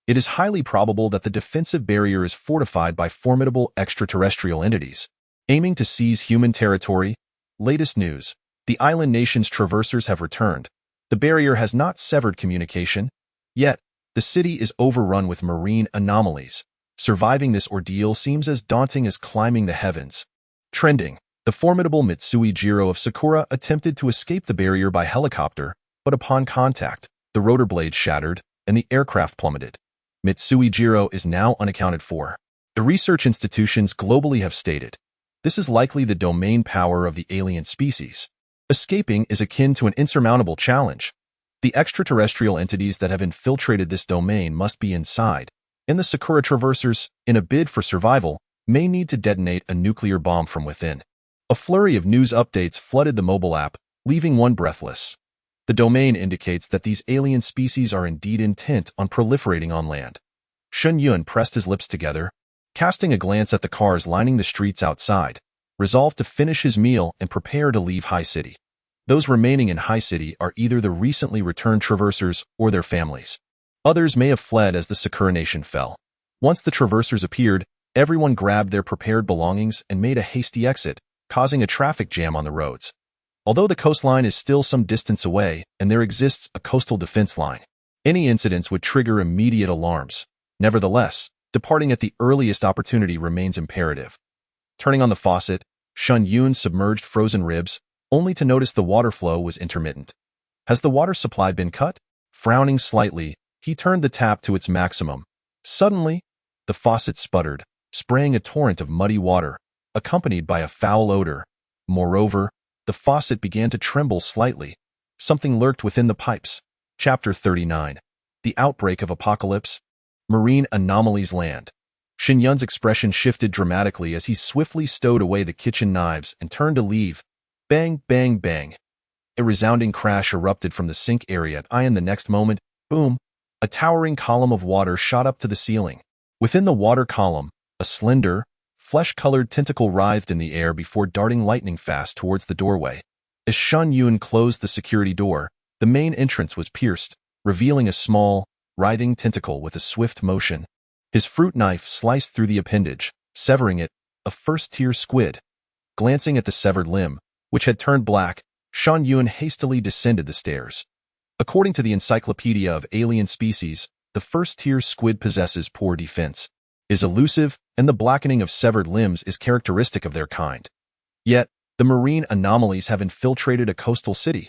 It is highly probable that the defensive barrier is fortified by formidable extraterrestrial entities, aiming to seize human territory. Latest news: the island nation's traversers have returned. The barrier has not severed communication, yet the city is overrun with marine anomalies. Surviving this ordeal seems as daunting as climbing the heavens. Trending: the formidable Mitsui Jiro of Sakura attempted to escape the barrier by helicopter, but upon contact, the rotor blades shattered and the aircraft plummeted. Mitsui Jiro is now unaccounted for. The research institutions globally have stated, this is likely the domain power of the alien species. Escaping is akin to an insurmountable challenge. The extraterrestrial entities that have infiltrated this domain must be inside, and the Sakura traversers, in a bid for survival, may need to detonate a nuclear bomb from within. A flurry of news updates flooded the mobile app, leaving one breathless. The domain indicates that these alien species are indeed intent on proliferating on land. Shen Yun pressed his lips together, casting a glance at the cars lining the streets outside, resolved to finish his meal and prepare to leave High City. Those remaining in High City are either the recently returned traversers or their families. Others may have fled as the Sakura Nation fell. Once the traversers appeared, everyone grabbed their prepared belongings and made a hasty exit, causing a traffic jam on the roads. Although the coastline is still some distance away and there exists a coastal defense line, any incidents would trigger immediate alarms. Nevertheless, departing at the earliest opportunity remains imperative. Turning on the faucet, Shen Yun submerged frozen ribs, only to notice the water flow was intermittent. Has the water supply been cut? Frowning slightly, he turned the tap to its maximum. Suddenly, the faucet sputtered, spraying a torrent of muddy water, accompanied by a foul odor. Moreover, the faucet began to tremble slightly. Something lurked within the pipes. Chapter 39. The Outbreak of Apocalypse. Marine Anomalies Land. Shen Yun's expression shifted dramatically as he swiftly stowed away the kitchen knives and turned to leave. Bang, bang, bang. A resounding crash erupted from the sink area and the next moment, boom, a towering column of water shot up to the ceiling. Within the water column, a slender, flesh-colored tentacle writhed in the air before darting lightning fast towards the doorway. As Shen Yun closed the security door, the main entrance was pierced, revealing a small, writhing tentacle with a swift motion. His fruit knife sliced through the appendage, severing it, a first-tier squid. Glancing at the severed limb, which had turned black, Shen Yun hastily descended the stairs. According to the Encyclopedia of Alien Species, the first-tier squid possesses poor defense, is elusive, and the blackening of severed limbs is characteristic of their kind. Yet, the marine anomalies have infiltrated a coastal city.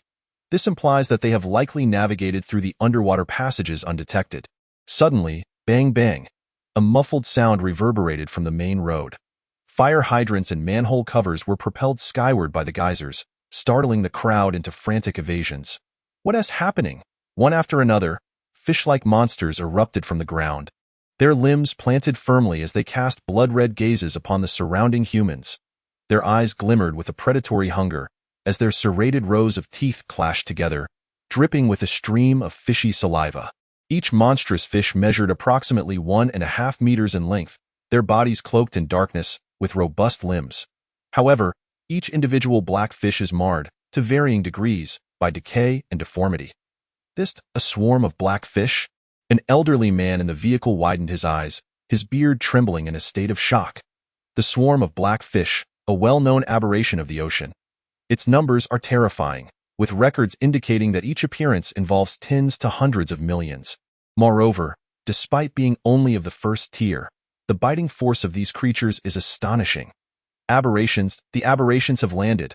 This implies that they have likely navigated through the underwater passages undetected. Suddenly, bang bang, a muffled sound reverberated from the main road. Fire hydrants and manhole covers were propelled skyward by the geysers, startling the crowd into frantic evasions. What is happening? One after another, fish-like monsters erupted from the ground. Their limbs planted firmly as they cast blood-red gazes upon the surrounding humans. Their eyes glimmered with a predatory hunger, as their serrated rows of teeth clashed together, dripping with a stream of fishy saliva. Each monstrous fish measured approximately 1.5 meters in length, their bodies cloaked in darkness, with robust limbs. However, Each individual black fish is marred, to varying degrees, by decay and deformity. A swarm of black fish? An elderly man in the vehicle widened his eyes, his beard trembling in a state of shock. The swarm of black fish, a well-known aberration of the ocean. Its numbers are terrifying, with records indicating that each appearance involves tens to hundreds of millions. Moreover, despite being only of the first tier, the biting force of these creatures is astonishing. The aberrations have landed.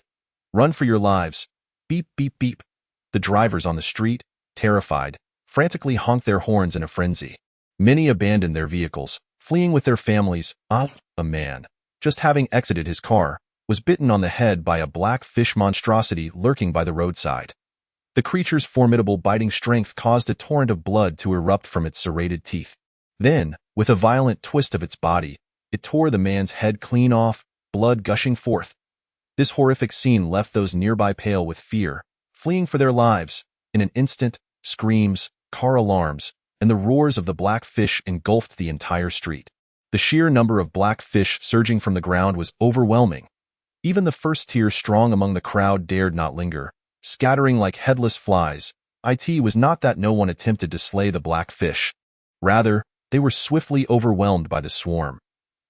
Run for your lives. Beep, beep, beep. The drivers on the street, terrified, frantically honk their horns in a frenzy. Many abandon their vehicles, fleeing with their families. A man, just having exited his car, was bitten on the head by a black fish monstrosity lurking by the roadside. The creature's formidable biting strength caused a torrent of blood to erupt from its serrated teeth. Then, with a violent twist of its body, it tore the man's head clean off, blood gushing forth. This horrific scene left those nearby pale with fear, fleeing for their lives. In an instant, screams, car alarms, and the roars of the black fish engulfed the entire street. The sheer number of black fish surging from the ground was overwhelming. Even the first tier strong among the crowd dared not linger, scattering like headless flies. It was not that no one attempted to slay the black fish. Rather, they were swiftly overwhelmed by the swarm.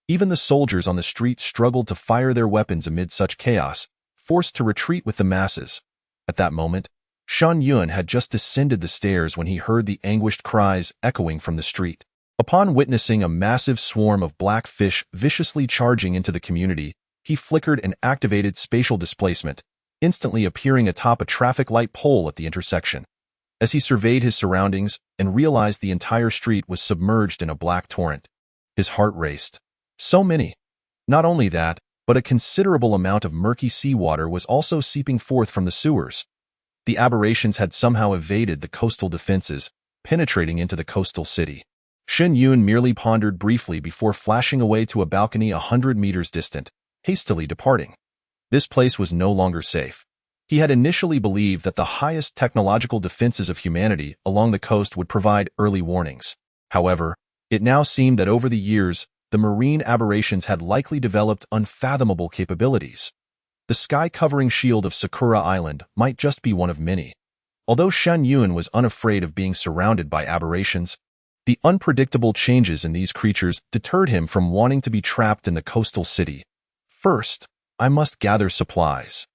Even the soldiers on the street struggled to fire their weapons amid such chaos, forced to retreat with the masses. At that moment, Shen Yun had just descended the stairs when he heard the anguished cries echoing from the street. Upon witnessing a massive swarm of black fish viciously charging into the community, he flickered and activated spatial displacement, instantly appearing atop a traffic light pole at the intersection. As he surveyed his surroundings and realized the entire street was submerged in a black torrent, his heart raced. So many. Not only that, but a considerable amount of murky seawater was also seeping forth from the sewers. The aberrations had somehow evaded the coastal defenses, penetrating into the coastal city. Shen Yun merely pondered briefly before flashing away to a balcony 100 meters distant, hastily departing. This place was no longer safe. He had initially believed that the highest technological defenses of humanity along the coast would provide early warnings. However, it now seemed that over the years, the marine aberrations had likely developed unfathomable capabilities. The sky-covering shield of Sakura Island might just be one of many. Although Shen Yun was unafraid of being surrounded by aberrations, the unpredictable changes in these creatures deterred him from wanting to be trapped in the coastal city. First, I must gather supplies.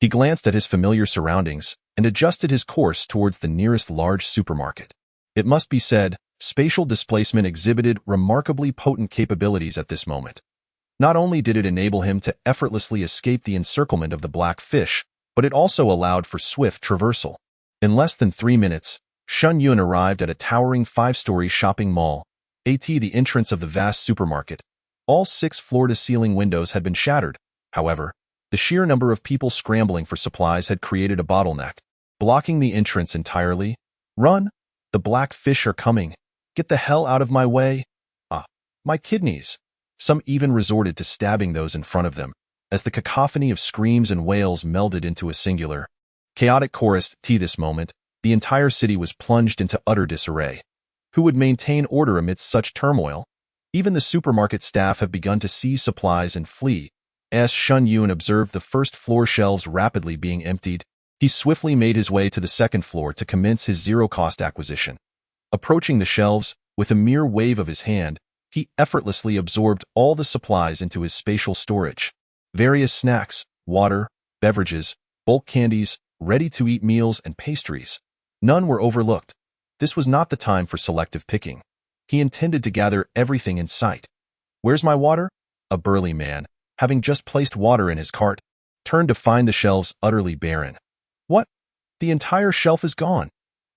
He glanced at his familiar surroundings and adjusted his course towards the nearest large supermarket. It must be said, spatial displacement exhibited remarkably potent capabilities at this moment. Not only did it enable him to effortlessly escape the encirclement of the black fish, but it also allowed for swift traversal. In less than 3 minutes, Shen Yun arrived at a towering 5-story shopping mall, the entrance of the vast supermarket. All 6 floor-to-ceiling windows had been shattered. However, the sheer number of people scrambling for supplies had created a bottleneck, blocking the entrance entirely. Run! The black fish are coming. Get the hell out of my way. My kidneys. Some even resorted to stabbing those in front of them, as the cacophony of screams and wails melded into a singular, chaotic chorus. This moment, the entire city was plunged into utter disarray. Who would maintain order amidst such turmoil? Even the supermarket staff have begun to seize supplies and flee. As Shen Yun observed the first-floor shelves rapidly being emptied, he swiftly made his way to the second floor to commence his zero-cost acquisition. Approaching the shelves, with a mere wave of his hand, he effortlessly absorbed all the supplies into his spatial storage. Various snacks, water, beverages, bulk candies, ready-to-eat meals, and pastries. None were overlooked. This was not the time for selective picking. He intended to gather everything in sight. Where's my water? A burly man, having just placed water in his cart, turned to find the shelves utterly barren. What? The entire shelf is gone.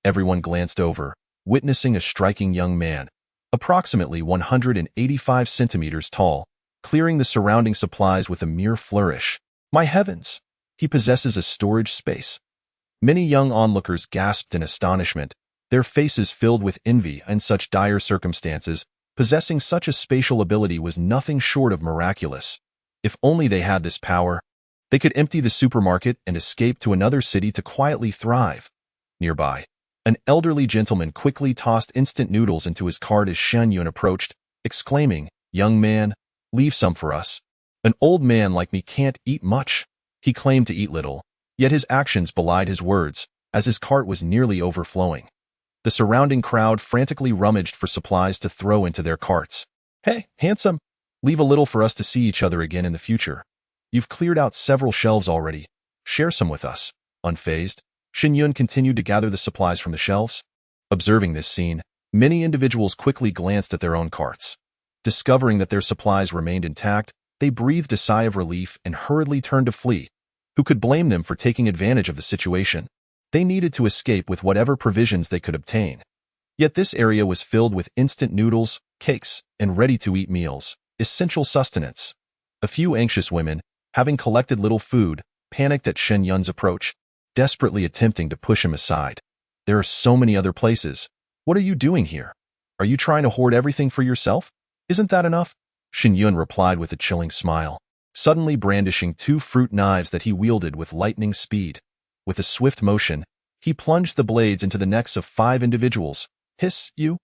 Everyone glanced over, witnessing a striking young man, approximately 185 centimeters tall, clearing the surrounding supplies with a mere flourish. My heavens! He possesses a storage space. Many young onlookers gasped in astonishment, their faces filled with envy. In such dire circumstances, possessing such a spatial ability was nothing short of miraculous. If only they had this power, they could empty the supermarket and escape to another city to quietly thrive. Nearby, an elderly gentleman quickly tossed instant noodles into his cart as Shen Yun approached, exclaiming, "Young man, leave some for us. An old man like me can't eat much." He claimed to eat little, yet his actions belied his words, as his cart was nearly overflowing. The surrounding crowd frantically rummaged for supplies to throw into their carts. "Hey, handsome! Leave a little for us to see each other again in the future. You've cleared out several shelves already. Share some with us." Unfazed, Shen Yun continued to gather the supplies from the shelves. Observing this scene, many individuals quickly glanced at their own carts. Discovering that their supplies remained intact, they breathed a sigh of relief and hurriedly turned to flee. Who could blame them for taking advantage of the situation? They needed to escape with whatever provisions they could obtain. Yet this area was filled with instant noodles, cakes, and ready-to-eat meals, essential sustenance. A few anxious women, having collected little food, panicked at Shen Yun's approach, desperately attempting to push him aside. "There are so many other places. What are you doing here? Are you trying to hoard everything for yourself? Isn't that enough?" Shen Yun replied with a chilling smile, suddenly brandishing 2 fruit knives that he wielded with lightning speed. With a swift motion, he plunged the blades into the necks of 5 individuals. "Hiss, you!"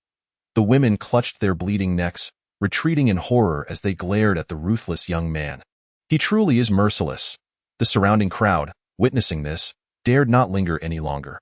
The women clutched their bleeding necks, retreating in horror as they glared at the ruthless young man. He truly is merciless. The surrounding crowd, witnessing this, dared not linger any longer.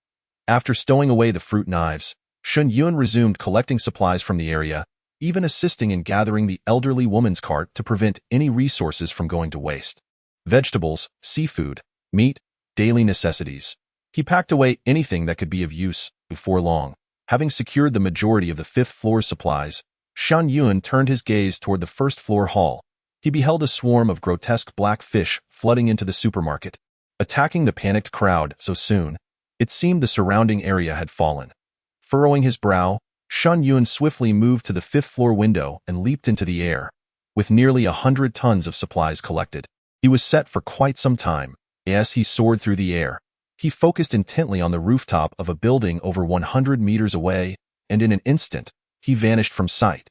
After stowing away the fruit knives, Shen Yun resumed collecting supplies from the area, even assisting in gathering the elderly woman's cart to prevent any resources from going to waste. Vegetables, seafood, meat, daily necessities. He packed away anything that could be of use. Before long, having secured the majority of the 5th floor's supplies, Shen Yun turned his gaze toward the 1st floor hall. He beheld a swarm of grotesque black fish flooding into the supermarket, attacking the panicked crowd so soon. It seemed the surrounding area had fallen. Furrowing his brow, Shen Yun swiftly moved to the 5th floor window and leaped into the air. With nearly 100 tons of supplies collected, he was set for quite some time. As he soared through the air, he focused intently on the rooftop of a building over 100 meters away, and in an instant, he vanished from sight.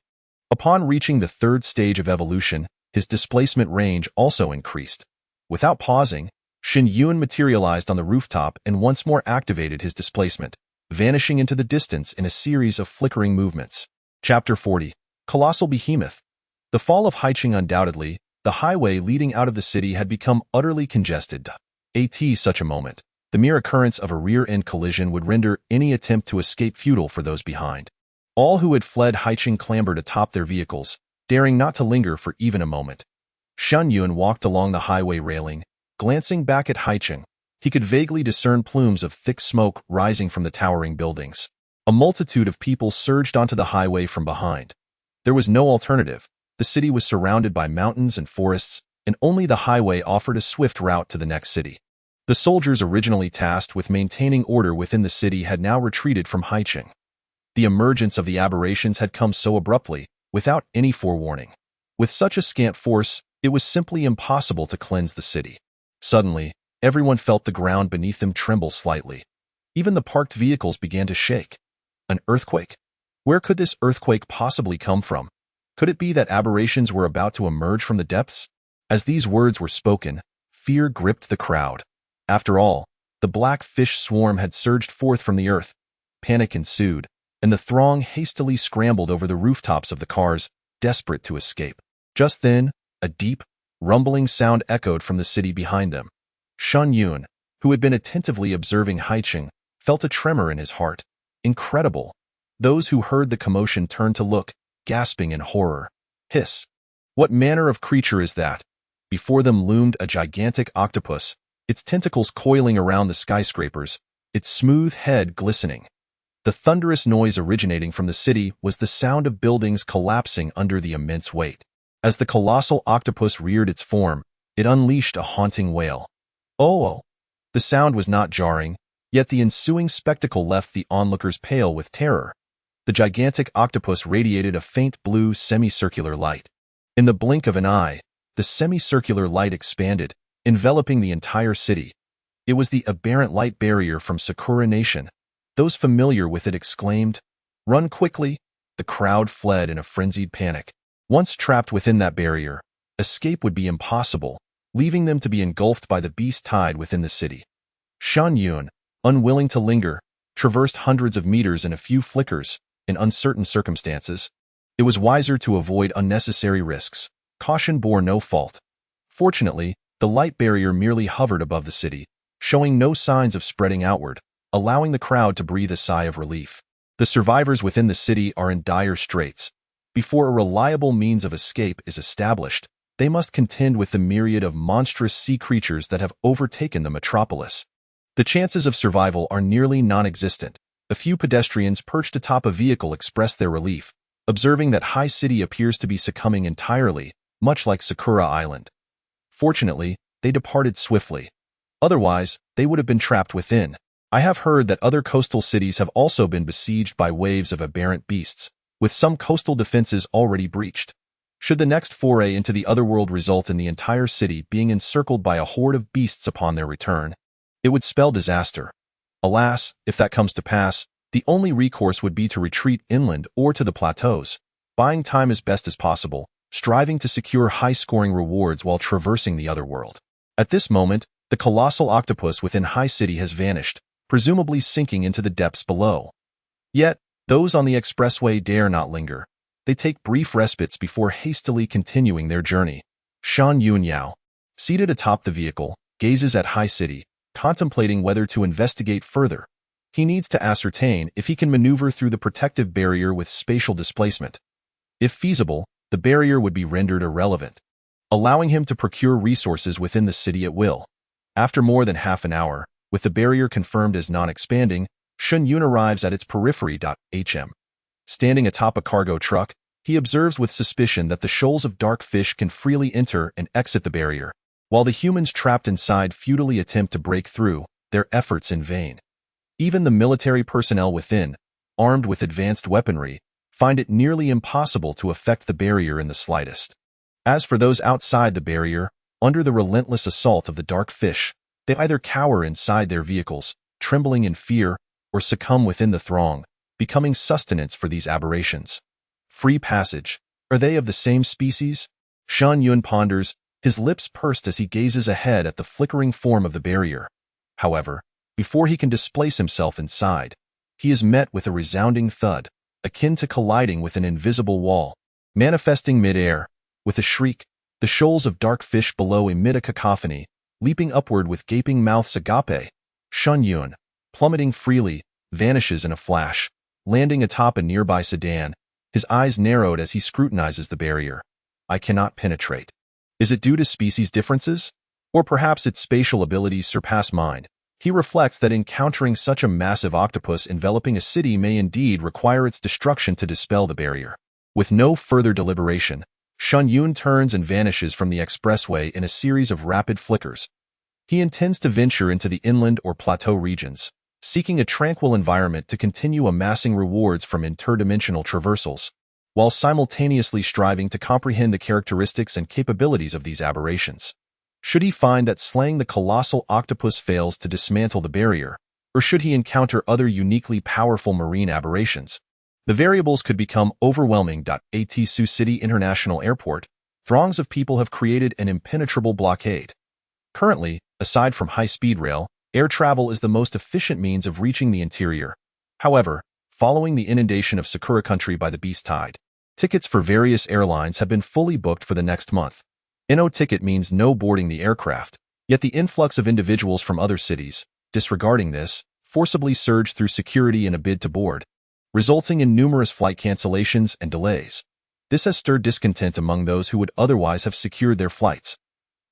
Upon reaching the 3rd stage of evolution, his displacement range also increased. Without pausing, Shen Yun materialized on the rooftop and once more activated his displacement, vanishing into the distance in a series of flickering movements. Chapter 40. Colossal Behemoth. The fall of Haicheng undoubtedly, the highway leading out of the city had become utterly congested. At such a moment, the mere occurrence of a rear-end collision would render any attempt to escape futile for those behind. All who had fled Haicheng clambered atop their vehicles, daring not to linger for even a moment. Shen Yun walked along the highway railing, glancing back at Haicheng. He could vaguely discern plumes of thick smoke rising from the towering buildings. A multitude of people surged onto the highway from behind. There was no alternative. The city was surrounded by mountains and forests, and only the highway offered a swift route to the next city. The soldiers originally tasked with maintaining order within the city had now retreated from Haicheng. The emergence of the aberrations had come so abruptly, without any forewarning. With such a scant force, it was simply impossible to cleanse the city. Suddenly, everyone felt the ground beneath them tremble slightly. Even the parked vehicles began to shake. An earthquake? Where could this earthquake possibly come from? Could it be that aberrations were about to emerge from the depths? As these words were spoken, fear gripped the crowd. After all, the black fish swarm had surged forth from the earth. Panic ensued, and the throng hastily scrambled over the rooftops of the cars, desperate to escape. Just then, a deep, rumbling sound echoed from the city behind them. Shen Yun, who had been attentively observing Haicheng, felt a tremor in his heart. Incredible! Those who heard the commotion turned to look, gasping in horror. Hiss! What manner of creature is that? Before them loomed a gigantic octopus, its tentacles coiling around the skyscrapers, its smooth head glistening. The thunderous noise originating from the city was the sound of buildings collapsing under the immense weight. As the colossal octopus reared its form, it unleashed a haunting wail. Oh! The sound was not jarring, yet the ensuing spectacle left the onlookers pale with terror. The gigantic octopus radiated a faint blue semicircular light. In the blink of an eye, the semicircular light expanded, enveloping the entire city. It was the aberrant light barrier from Sakura Nation. Those familiar with it exclaimed, "Run quickly!" The crowd fled in a frenzied panic. Once trapped within that barrier, escape would be impossible, leaving them to be engulfed by the beast tide within the city. Shen Yun, unwilling to linger, traversed hundreds of meters in a few flickers. In uncertain circumstances, it was wiser to avoid unnecessary risks. Caution bore no fault. Fortunately, The light barrier merely hovered above the city, showing no signs of spreading outward, allowing the crowd to breathe a sigh of relief. The survivors within the city are in dire straits. Before a reliable means of escape is established, they must contend with the myriad of monstrous sea creatures that have overtaken the metropolis. The chances of survival are nearly non-existent. A few pedestrians perched atop a vehicle express their relief, observing that High City appears to be succumbing entirely, much like Sakura Island. Fortunately, they departed swiftly. Otherwise, they would have been trapped within. I have heard that other coastal cities have also been besieged by waves of aberrant beasts, with some coastal defenses already breached. Should the next foray into the otherworld result in the entire city being encircled by a horde of beasts upon their return, it would spell disaster. Alas, if that comes to pass, the only recourse would be to retreat inland or to the plateaus, buying time as best as possible, striving to secure high-scoring rewards while traversing the otherworld. At this moment, the colossal octopus within High City has vanished, presumably sinking into the depths below. Yet, those on the expressway dare not linger. They take brief respites before hastily continuing their journey. Shen Yun, seated atop the vehicle, gazes at High City, contemplating whether to investigate further. He needs to ascertain if he can maneuver through the protective barrier with spatial displacement. If feasible, the barrier would be rendered irrelevant, allowing him to procure resources within the city at will. After more than half an hour, with the barrier confirmed as non-expanding, Shen Yun arrives at its periphery. Standing atop a cargo truck, he observes with suspicion that the shoals of dark fish can freely enter and exit the barrier, while the humans trapped inside futilely attempt to break through, their efforts in vain. Even the military personnel within, armed with advanced weaponry, find it nearly impossible to affect the barrier in the slightest. As for those outside the barrier, under the relentless assault of the dark fish, they either cower inside their vehicles, trembling in fear, or succumb within the throng, becoming sustenance for these aberrations. Free passage. Are they of the same species? Shen Yun ponders, his lips pursed as he gazes ahead at the flickering form of the barrier. However, before he can displace himself inside, he is met with a resounding thud, akin to colliding with an invisible wall. Manifesting mid-air, with a shriek, the shoals of dark fish below emit a cacophony, leaping upward with gaping mouths agape. Shen Yun, plummeting freely, vanishes in a flash, landing atop a nearby sedan, his eyes narrowed as he scrutinizes the barrier. I cannot penetrate. Is it due to species differences? Or perhaps its spatial abilities surpass mine? He reflects that encountering such a massive octopus enveloping a city may indeed require its destruction to dispel the barrier. With no further deliberation, Shen Yun turns and vanishes from the expressway in a series of rapid flickers. He intends to venture into the inland or plateau regions, seeking a tranquil environment to continue amassing rewards from interdimensional traversals, while simultaneously striving to comprehend the characteristics and capabilities of these aberrations. Should he find that slaying the colossal octopus fails to dismantle the barrier, or should he encounter other uniquely powerful marine aberrations? The variables could become overwhelming. At Sioux City International Airport, throngs of people have created an impenetrable blockade. Currently, aside from high-speed rail, air travel is the most efficient means of reaching the interior. However, following the inundation of Sakura Country by the beast tide, tickets for various airlines have been fully booked for the next month. No ticket means no boarding the aircraft, yet the influx of individuals from other cities, disregarding this, forcibly surged through security in a bid to board, resulting in numerous flight cancellations and delays. This has stirred discontent among those who would otherwise have secured their flights.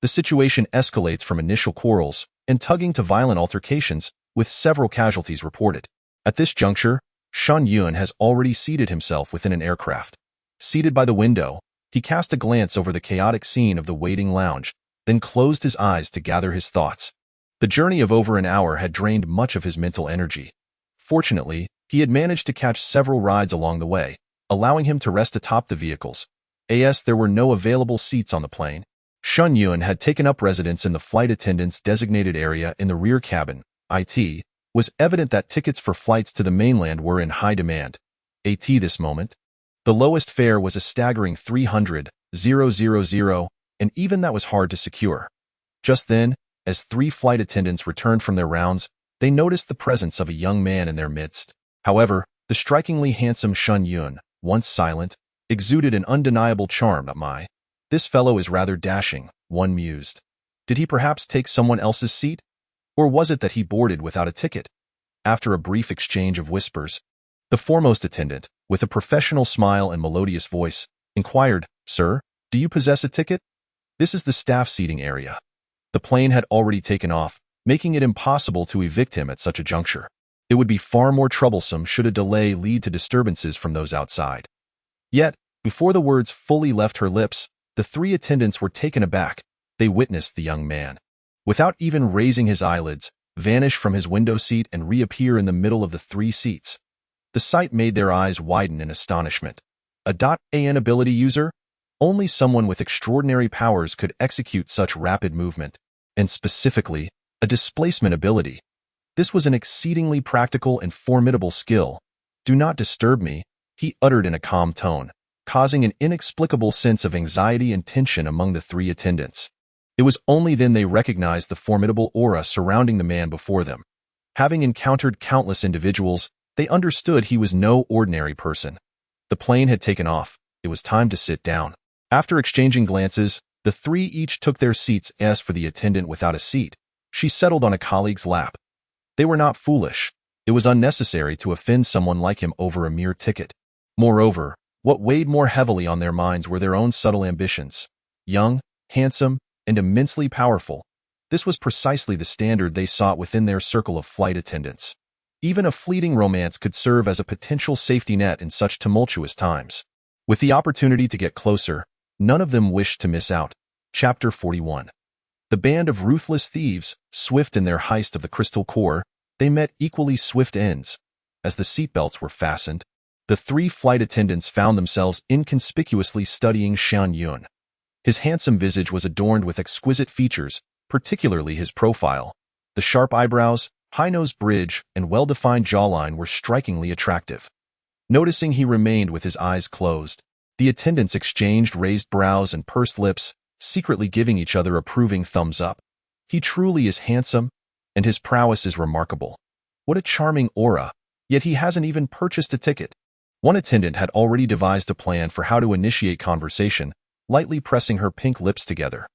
The situation escalates from initial quarrels and tugging to violent altercations, with several casualties reported. At this juncture, Shen Yun has already seated himself within an aircraft. Seated by the window, he cast a glance over the chaotic scene of the waiting lounge, then closed his eyes to gather his thoughts. The journey of over an hour had drained much of his mental energy. Fortunately, he had managed to catch several rides along the way, allowing him to rest atop the vehicles. As there were no available seats on the plane, Shen Yun had taken up residence in the flight attendant's designated area in the rear cabin. It was evident that tickets for flights to the mainland were in high demand. At this moment, the lowest fare was a staggering 300,000, and even that was hard to secure. Just then, as three flight attendants returned from their rounds, they noticed the presence of a young man in their midst. However, the strikingly handsome Shen Yun, once silent, exuded an undeniable charm. This fellow is rather dashing, one mused. Did he perhaps take someone else's seat? Or was it that he boarded without a ticket? After a brief exchange of whispers, the foremost attendant, with a professional smile and melodious voice, inquired, "Sir, do you possess a ticket? This is the staff seating area." The plane had already taken off, making it impossible to evict him at such a juncture. It would be far more troublesome should a delay lead to disturbances from those outside. Yet, before the words fully left her lips, the three attendants were taken aback. They witnessed the young man, without even raising his eyelids, vanish from his window seat and reappear in the middle of the three seats. The sight made their eyes widen in astonishment. An ability user? Only someone with extraordinary powers could execute such rapid movement, and specifically, a displacement ability. This was an exceedingly practical and formidable skill. "Do not disturb me," he uttered in a calm tone, causing an inexplicable sense of anxiety and tension among the three attendants. It was only then they recognized the formidable aura surrounding the man before them. Having encountered countless individuals, they understood he was no ordinary person. The plane had taken off. It was time to sit down. After exchanging glances, the three each took their seats. As for the attendant without a seat, she settled on a colleague's lap. They were not foolish. It was unnecessary to offend someone like him over a mere ticket. Moreover, what weighed more heavily on their minds were their own subtle ambitions. Young, handsome, and immensely powerful, this was precisely the standard they sought within their circle of flight attendants. Even a fleeting romance could serve as a potential safety net in such tumultuous times. With the opportunity to get closer, none of them wished to miss out. Chapter 41. The band of ruthless thieves, swift in their heist of the crystal core, they met equally swift ends. As the seatbelts were fastened, the three flight attendants found themselves inconspicuously studying Shen Yun. His handsome visage was adorned with exquisite features, particularly his profile. The sharp eyebrows, high-nosed bridge, and well-defined jawline were strikingly attractive. Noticing he remained with his eyes closed, the attendants exchanged raised brows and pursed lips, secretly giving each other approving thumbs up. "He truly is handsome, and his prowess is remarkable. What a charming aura, yet he hasn't even purchased a ticket." One attendant had already devised a plan for how to initiate conversation, lightly pressing her pink lips together.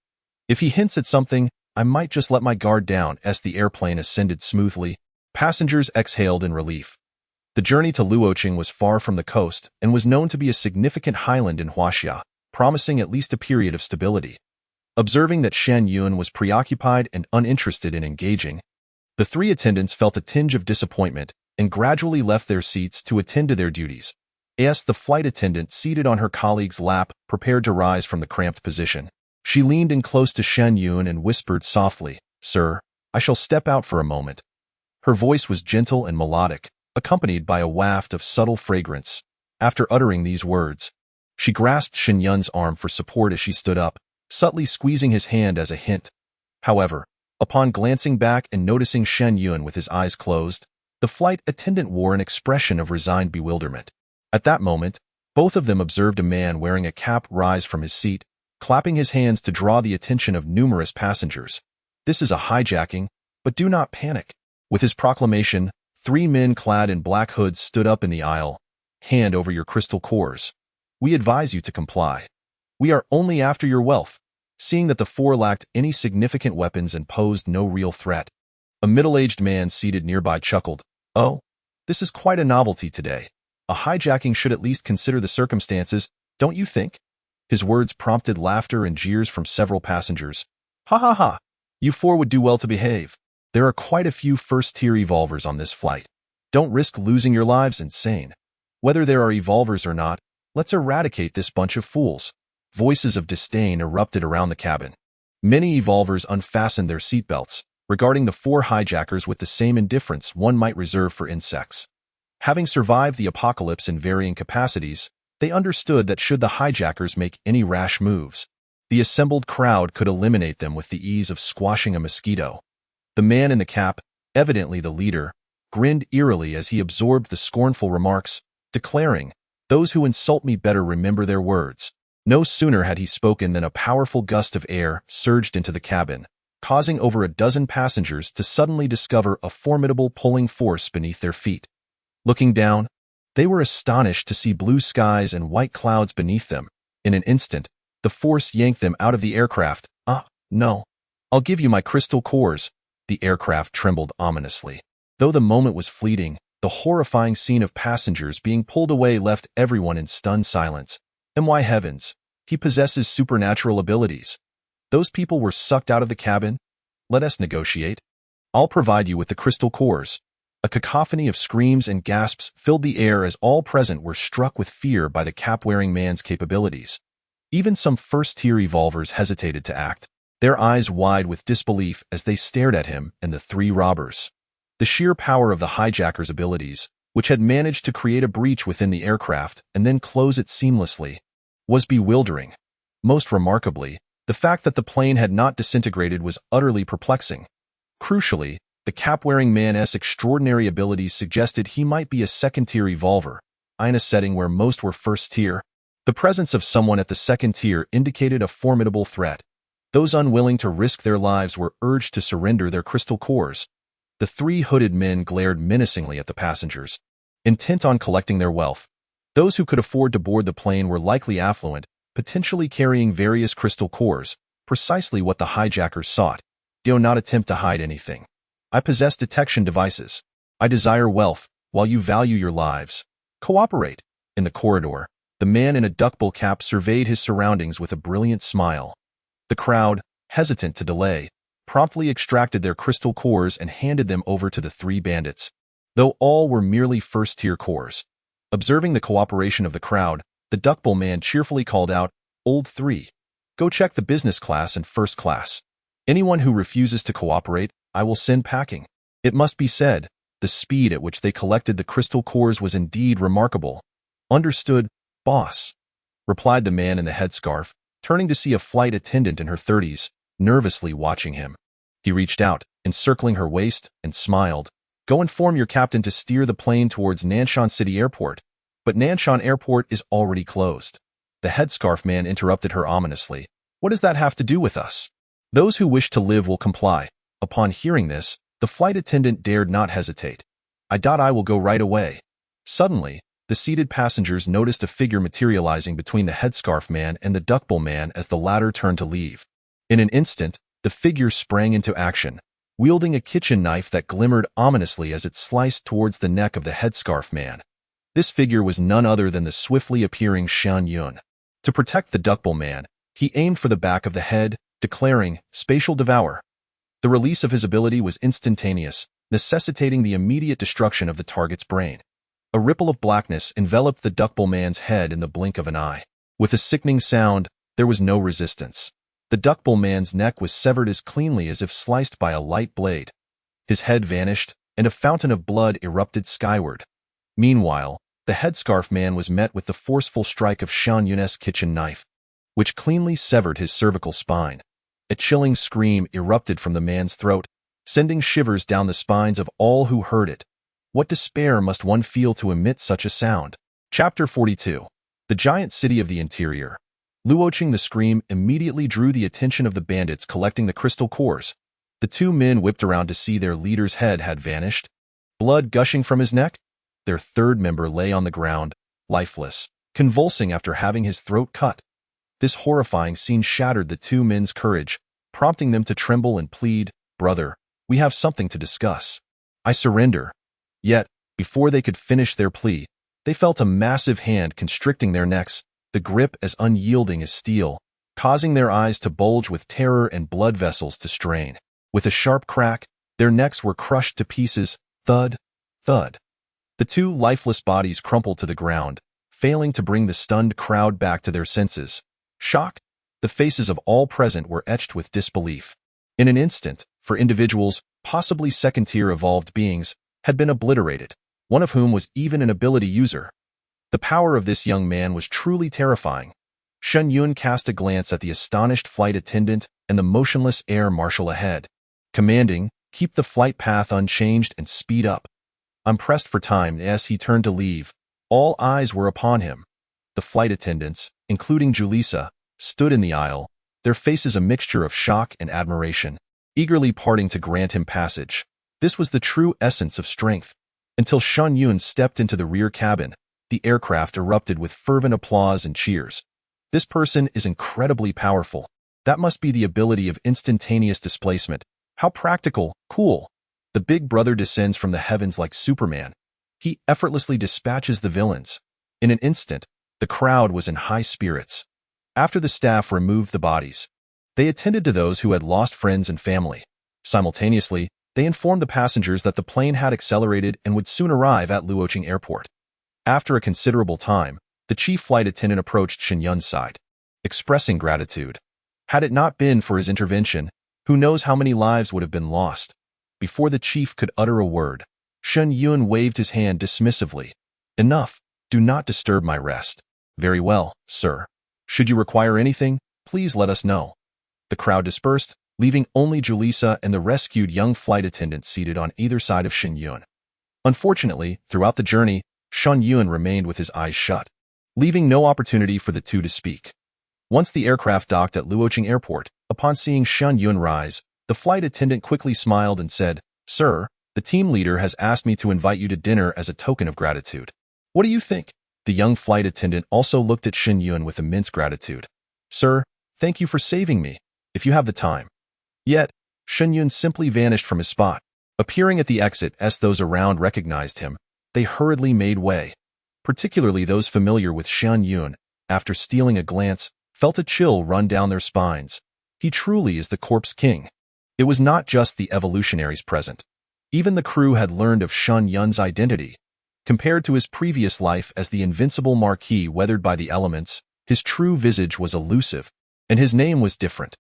"If he hints at something, I might just let my guard down." As the airplane ascended smoothly, passengers exhaled in relief. The journey to Luocheng was far from the coast and was known to be a significant highland in Huaxia, promising at least a period of stability. Observing that Shen Yun was preoccupied and uninterested in engaging, the three attendants felt a tinge of disappointment and gradually left their seats to attend to their duties. As the flight attendant seated on her colleague's lap prepared to rise from the cramped position, she leaned in close to Shen Yun and whispered softly, "Sir, I shall step out for a moment." Her voice was gentle and melodic, accompanied by a waft of subtle fragrance. After uttering these words, she grasped Shen Yun's arm for support as she stood up, subtly squeezing his hand as a hint. However, upon glancing back and noticing Shen Yun with his eyes closed, the flight attendant wore an expression of resigned bewilderment. At that moment, both of them observed a man wearing a cap rise from his seat, clapping his hands to draw the attention of numerous passengers. "This is a hijacking, but do not panic." With his proclamation, three men clad in black hoods stood up in the aisle. "Hand over your crystal cores. We advise you to comply. We are only after your wealth." Seeing that the four lacked any significant weapons and posed no real threat, a middle-aged man seated nearby chuckled, "Oh, this is quite a novelty today. A hijacking should at least consider the circumstances, don't you think?" His words prompted laughter and jeers from several passengers. "Ha ha ha! You four would do well to behave. There are quite a few first-tier evolvers on this flight. Don't risk losing your lives insane. Whether there are evolvers or not, let's eradicate this bunch of fools." Voices of disdain erupted around the cabin. Many evolvers unfastened their seatbelts, regarding the four hijackers with the same indifference one might reserve for insects. Having survived the apocalypse in varying capacities, they understood that should the hijackers make any rash moves, the assembled crowd could eliminate them with the ease of squashing a mosquito. The man in the cap, evidently the leader, grinned eerily as he absorbed the scornful remarks, declaring, "Those who insult me better remember their words." No sooner had he spoken than a powerful gust of air surged into the cabin, causing over a dozen passengers to suddenly discover a formidable pulling force beneath their feet. Looking down, they were astonished to see blue skies and white clouds beneath them. In an instant, the force yanked them out of the aircraft. "Ah, no. I'll give you my crystal cores. The aircraft trembled ominously. Though the moment was fleeting, the horrifying scene of passengers being pulled away left everyone in stunned silence. And why heavens, he possesses supernatural abilities. Those people were sucked out of the cabin. Let us negotiate. I'll provide you with the crystal cores. A cacophony of screams and gasps filled the air as all present were struck with fear by the cap-wearing man's capabilities. Even some first-tier evolvers hesitated to act, their eyes wide with disbelief as they stared at him and the three robbers. The sheer power of the hijacker's abilities, which had managed to create a breach within the aircraft and then close it seamlessly, was bewildering. Most remarkably, the fact that the plane had not disintegrated was utterly perplexing. Crucially, the cap-wearing man's extraordinary abilities suggested he might be a second-tier evolver, in a setting where most were first-tier. The presence of someone at the second tier indicated a formidable threat. Those unwilling to risk their lives were urged to surrender their crystal cores. The three hooded men glared menacingly at the passengers, intent on collecting their wealth. Those who could afford to board the plane were likely affluent, potentially carrying various crystal cores, precisely what the hijackers sought. Do not attempt to hide anything. I possess detection devices. I desire wealth, while you value your lives. Cooperate. In the corridor, the man in a duckbill cap surveyed his surroundings with a brilliant smile. The crowd, hesitant to delay, promptly extracted their crystal cores and handed them over to the three bandits, though all were merely first-tier cores. Observing the cooperation of the crowd, the duckbill man cheerfully called out, "Old three, go check the business class and first class. Anyone who refuses to cooperate, I will send packing." It must be said, the speed at which they collected the crystal cores was indeed remarkable. "Understood, boss," replied the man in the headscarf, turning to see a flight attendant in her 30s, nervously watching him. He reached out, encircling her waist, and smiled. "Go inform your captain to steer the plane towards Nanshan City Airport." "But Nanshan Airport is already closed." The headscarf man interrupted her ominously. "What does that have to do with us? Those who wish to live will comply." Upon hearing this, the flight attendant dared not hesitate. I will go right away." Suddenly, the seated passengers noticed a figure materializing between the headscarf man and the duckbill man as the latter turned to leave. In an instant, the figure sprang into action, wielding a kitchen knife that glimmered ominously as it sliced towards the neck of the headscarf man. This figure was none other than the swiftly appearing Shen Yun. To protect the duckbill man, he aimed for the back of the head, declaring, "Spatial devour." The release of his ability was instantaneous, necessitating the immediate destruction of the target's brain. A ripple of blackness enveloped the duckbill man's head in the blink of an eye. With a sickening sound, there was no resistance. The duckbill man's neck was severed as cleanly as if sliced by a light blade. His head vanished, and a fountain of blood erupted skyward. Meanwhile, the headscarf man was met with the forceful strike of Shen Yun's kitchen knife, which cleanly severed his cervical spine. A chilling scream erupted from the man's throat, sending shivers down the spines of all who heard it. What despair must one feel to emit such a sound? Chapter 42. The Giant City of the Interior. Luoching the scream immediately drew the attention of the bandits collecting the crystal cores. The two men whipped around to see their leader's head had vanished, blood gushing from his neck. Their third member lay on the ground, lifeless, convulsing after having his throat cut. This horrifying scene shattered the two men's courage, prompting them to tremble and plead, "Brother, we have something to discuss. I surrender." Yet, before they could finish their plea, they felt a massive hand constricting their necks, the grip as unyielding as steel, causing their eyes to bulge with terror and blood vessels to strain. With a sharp crack, their necks were crushed to pieces, thud, thud. The two lifeless bodies crumpled to the ground, failing to bring the stunned crowd back to their senses. Shock, the faces of all present were etched with disbelief. In an instant, for individuals, possibly second-tier evolved beings, had been obliterated, one of whom was even an ability user. The power of this young man was truly terrifying. Shen Yun cast a glance at the astonished flight attendant and the motionless air marshal ahead, commanding, "Keep the flight path unchanged and speed up." I'm pressed for time as he turned to leave. All eyes were upon him. The flight attendants, including Julissa, stood in the aisle, their faces a mixture of shock and admiration, eagerly parting to grant him passage. This was the true essence of strength. Until Shen Yun stepped into the rear cabin, the aircraft erupted with fervent applause and cheers. "This person is incredibly powerful. That must be the ability of instantaneous displacement. How practical, cool. The big brother descends from the heavens like Superman. He effortlessly dispatches the villains. In an instant, the crowd was in high spirits. After the staff removed the bodies, they attended to those who had lost friends and family. Simultaneously, they informed the passengers that the plane had accelerated and would soon arrive at Luoqing Airport. After a considerable time, the chief flight attendant approached Shen Yun's side, expressing gratitude. Had it not been for his intervention, who knows how many lives would have been lost? Before the chief could utter a word, Shen Yun waved his hand dismissively. Enough. Do not disturb my rest. Very well, sir. Should you require anything, please let us know. The crowd dispersed, leaving only Julissa and the rescued young flight attendant seated on either side of Shen Yun. Unfortunately, throughout the journey, Shen Yun remained with his eyes shut, leaving no opportunity for the two to speak. Once the aircraft docked at Luoqing Airport, upon seeing Shen Yun rise, the flight attendant quickly smiled and said, "Sir, the team leader has asked me to invite you to dinner as a token of gratitude. What do you think?" The young flight attendant also looked at Shen Yun with immense gratitude. "Sir, thank you for saving me, if you have the time." Yet, Shen Yun simply vanished from his spot. Appearing at the exit as those around recognized him, they hurriedly made way. Particularly those familiar with Shen Yun, after stealing a glance, felt a chill run down their spines. He truly is the corpse king. It was not just the evolutionaries present. Even the crew had learned of Shen Yun's identity. Compared to his previous life as the invincible marquis weathered by the elements, his true visage was elusive, and his name was different.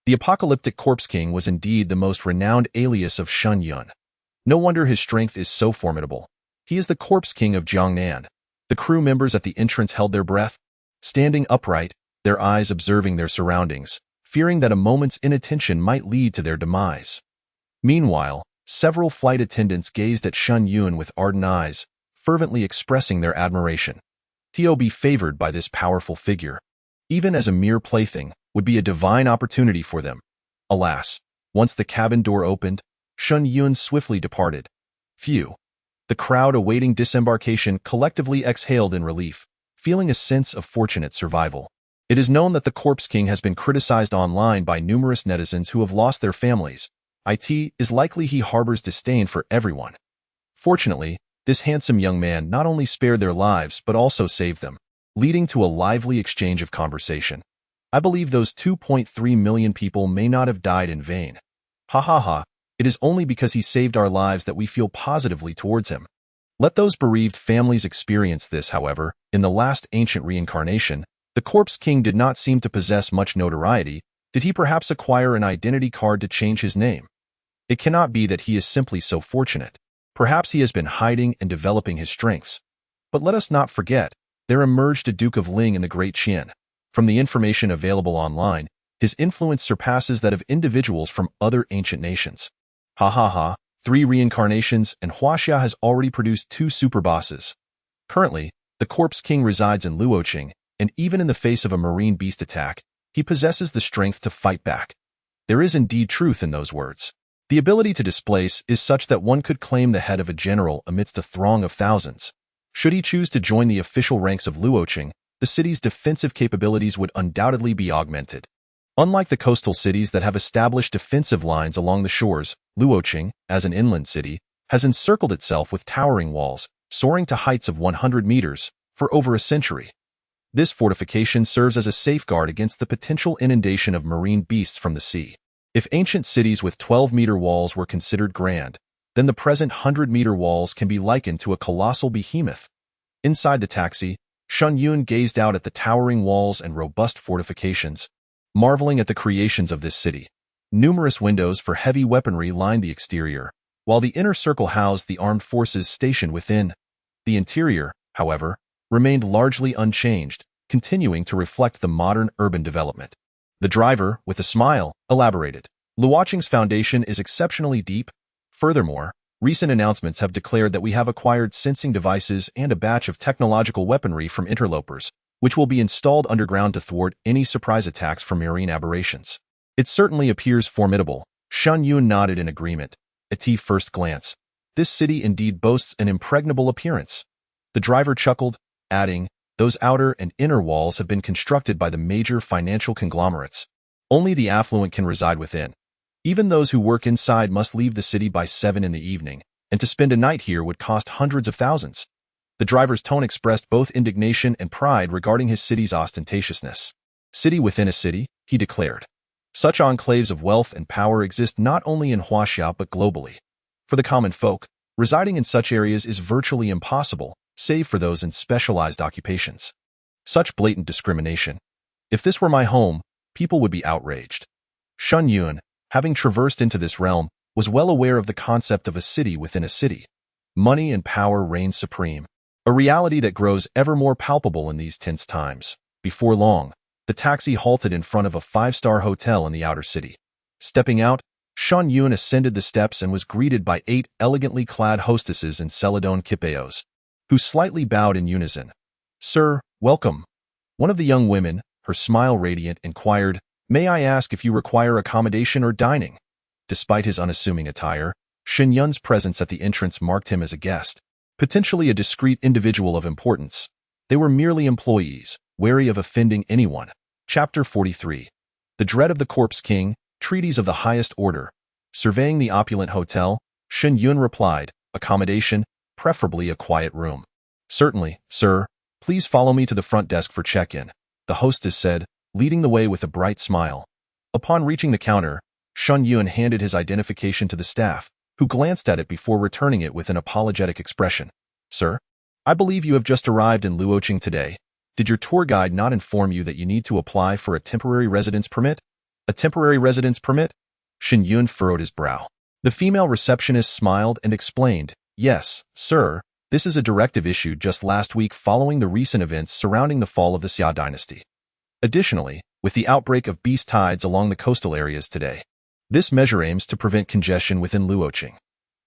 The apocalyptic corpse king was indeed the most renowned alias of Shen Yun. No wonder his strength is so formidable. He is the corpse king of Jiangnan. The crew members at the entrance held their breath, standing upright, their eyes observing their surroundings, fearing that a moment's inattention might lead to their demise. Meanwhile, several flight attendants gazed at Shen Yun with ardent eyes, fervently expressing their admiration. To be favored by this powerful figure, even as a mere plaything, would be a divine opportunity for them. Alas, once the cabin door opened, Shen Yun swiftly departed. Phew. The crowd awaiting disembarkation collectively exhaled in relief, feeling a sense of fortunate survival. It is known that the Corpse King has been criticized online by numerous netizens who have lost their families. It is likely he harbors disdain for everyone. Fortunately, this handsome young man not only spared their lives but also saved them, leading to a lively exchange of conversation. I believe those 2.3 million people may not have died in vain. Ha ha ha, it is only because he saved our lives that we feel positively towards him. Let those bereaved families experience this, however. In the last ancient reincarnation, the Corpse King did not seem to possess much notoriety. Did he perhaps acquire an identity card to change his name? It cannot be that he is simply so fortunate. Perhaps he has been hiding and developing his strengths. But let us not forget, there emerged a Duke of Ling in the Great Qian. From the information available online, his influence surpasses that of individuals from other ancient nations. Ha ha ha, 3 reincarnations and Huaxia has already produced 2 super bosses. Currently, the Corpse King resides in Luoqing, and even in the face of a marine beast attack, he possesses the strength to fight back. There is indeed truth in those words. The ability to displace is such that one could claim the head of a general amidst a throng of thousands. Should he choose to join the official ranks of Luoqing, the city's defensive capabilities would undoubtedly be augmented. Unlike the coastal cities that have established defensive lines along the shores, Luoqing, as an inland city, has encircled itself with towering walls, soaring to heights of 100 meters, for over a century. This fortification serves as a safeguard against the potential inundation of marine beasts from the sea. If ancient cities with 12-meter walls were considered grand, then the present 100-meter walls can be likened to a colossal behemoth. Inside the taxi, Shen Yun gazed out at the towering walls and robust fortifications, marveling at the creations of this city. Numerous windows for heavy weaponry lined the exterior, while the inner circle housed the armed forces stationed within. The interior, however, remained largely unchanged, continuing to reflect the modern urban development. The driver, with a smile, elaborated. Luoqing's foundation is exceptionally deep. Furthermore, recent announcements have declared that we have acquired sensing devices and a batch of technological weaponry from interlopers, which will be installed underground to thwart any surprise attacks from marine aberrations. It certainly appears formidable. Shen Yun nodded in agreement. At first glance, this city indeed boasts an impregnable appearance. The driver chuckled, adding, those outer and inner walls have been constructed by the major financial conglomerates. Only the affluent can reside within. Even those who work inside must leave the city by 7 in the evening, and to spend a night here would cost hundreds of thousands. The driver's tone expressed both indignation and pride regarding his city's ostentatiousness. City within a city, he declared. Such enclaves of wealth and power exist not only in Huaxia but globally. For the common folk, residing in such areas is virtually impossible, save for those in specialized occupations. Such blatant discrimination. If this were my home, people would be outraged. Shen Yun, having traversed into this realm, was well aware of the concept of a city within a city. Money and power reign supreme, a reality that grows ever more palpable in these tense times. Before long, the taxi halted in front of a 5-star hotel in the outer city. Stepping out, Shen Yun ascended the steps and was greeted by 8 elegantly clad hostesses in celadon kipeos, who slightly bowed in unison. "Sir, welcome." One of the young women, her smile radiant, inquired, "May I ask if you require accommodation or dining?" Despite his unassuming attire, Shen Yun's presence at the entrance marked him as a guest, potentially a discreet individual of importance. They were merely employees, wary of offending anyone. Chapter 43. The Dread of the Corpse King, Treaties of the Highest Order. Surveying the opulent hotel, Shen Yun replied, "Accommodation, preferably a quiet room." "Certainly, sir. Please follow me to the front desk for check-in," the hostess said, leading the way with a bright smile. Upon reaching the counter, Shen Yun handed his identification to the staff, who glanced at it before returning it with an apologetic expression. "Sir, I believe you have just arrived in Luoqing today. Did your tour guide not inform you that you need to apply for a temporary residence permit?" "A temporary residence permit?" Shen Yun furrowed his brow. The female receptionist smiled and explained, "Yes, sir, this is a directive issued just last week following the recent events surrounding the fall of the Xia dynasty. Additionally, with the outbreak of beast tides along the coastal areas today, this measure aims to prevent congestion within Luoqing."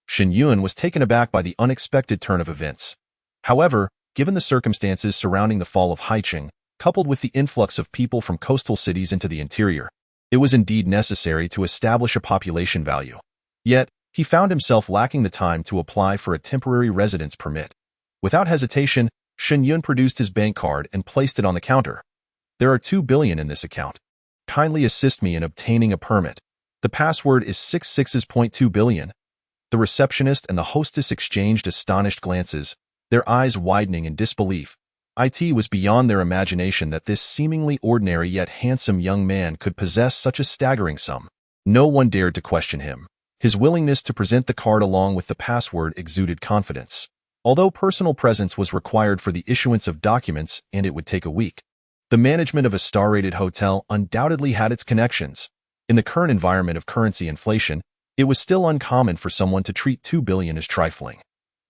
Shen Yun was taken aback by the unexpected turn of events. However, given the circumstances surrounding the fall of Haiqing, coupled with the influx of people from coastal cities into the interior, it was indeed necessary to establish a population value. Yet, he found himself lacking the time to apply for a temporary residence permit. Without hesitation, Shen Yun produced his bank card and placed it on the counter. "There are 2 billion in this account. Kindly assist me in obtaining a permit. The password is 66.2 billion. The receptionist and the hostess exchanged astonished glances, their eyes widening in disbelief. It was beyond their imagination that this seemingly ordinary yet handsome young man could possess such a staggering sum. No one dared to question him. His willingness to present the card along with the password exuded confidence. Although personal presence was required for the issuance of documents and it would take a week, the management of a star-rated hotel undoubtedly had its connections. In the current environment of currency inflation, it was still uncommon for someone to treat 2 billion as trifling.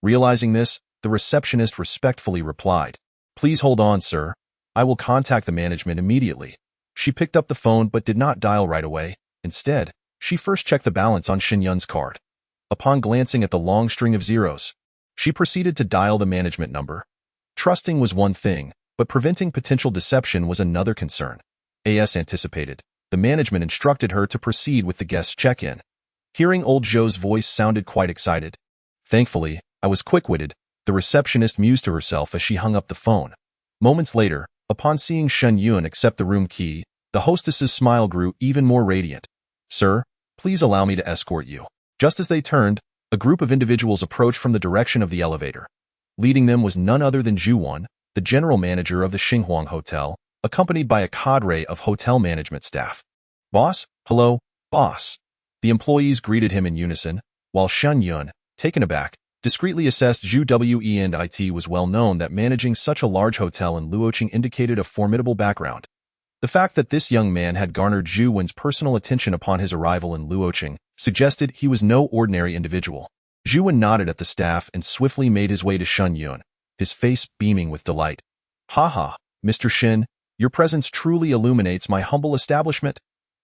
Realizing this, the receptionist respectfully replied, "Please hold on, sir. I will contact the management immediately." She picked up the phone but did not dial right away. Instead, she first checked the balance on Shen Yun's card. Upon glancing at the long string of zeros, she proceeded to dial the management number. Trusting was one thing, but preventing potential deception was another concern. As anticipated, the management instructed her to proceed with the guest's check-in. Hearing old Zhou's voice sounded quite excited. "Thankfully, I was quick-witted," the receptionist mused to herself as she hung up the phone. Moments later, upon seeing Shen Yun accept the room key, the hostess's smile grew even more radiant. "Sir, please allow me to escort you." Just as they turned, a group of individuals approached from the direction of the elevator. Leading them was none other than Zhu Wan, the general manager of the Xinhuang Hotel, accompanied by a cadre of hotel management staff. "Boss? Hello, boss." The employees greeted him in unison, while Shen Yun, taken aback, discreetly assessed Zhu Wen, and it was well known that managing such a large hotel in Luoqing indicated a formidable background. The fact that this young man had garnered Zhu Wen's personal attention upon his arrival in Luoqing suggested he was no ordinary individual. Zhu Wen nodded at the staff and swiftly made his way to Shen Yun, his face beaming with delight. "Ha, Mr. Shen, your presence truly illuminates my humble establishment."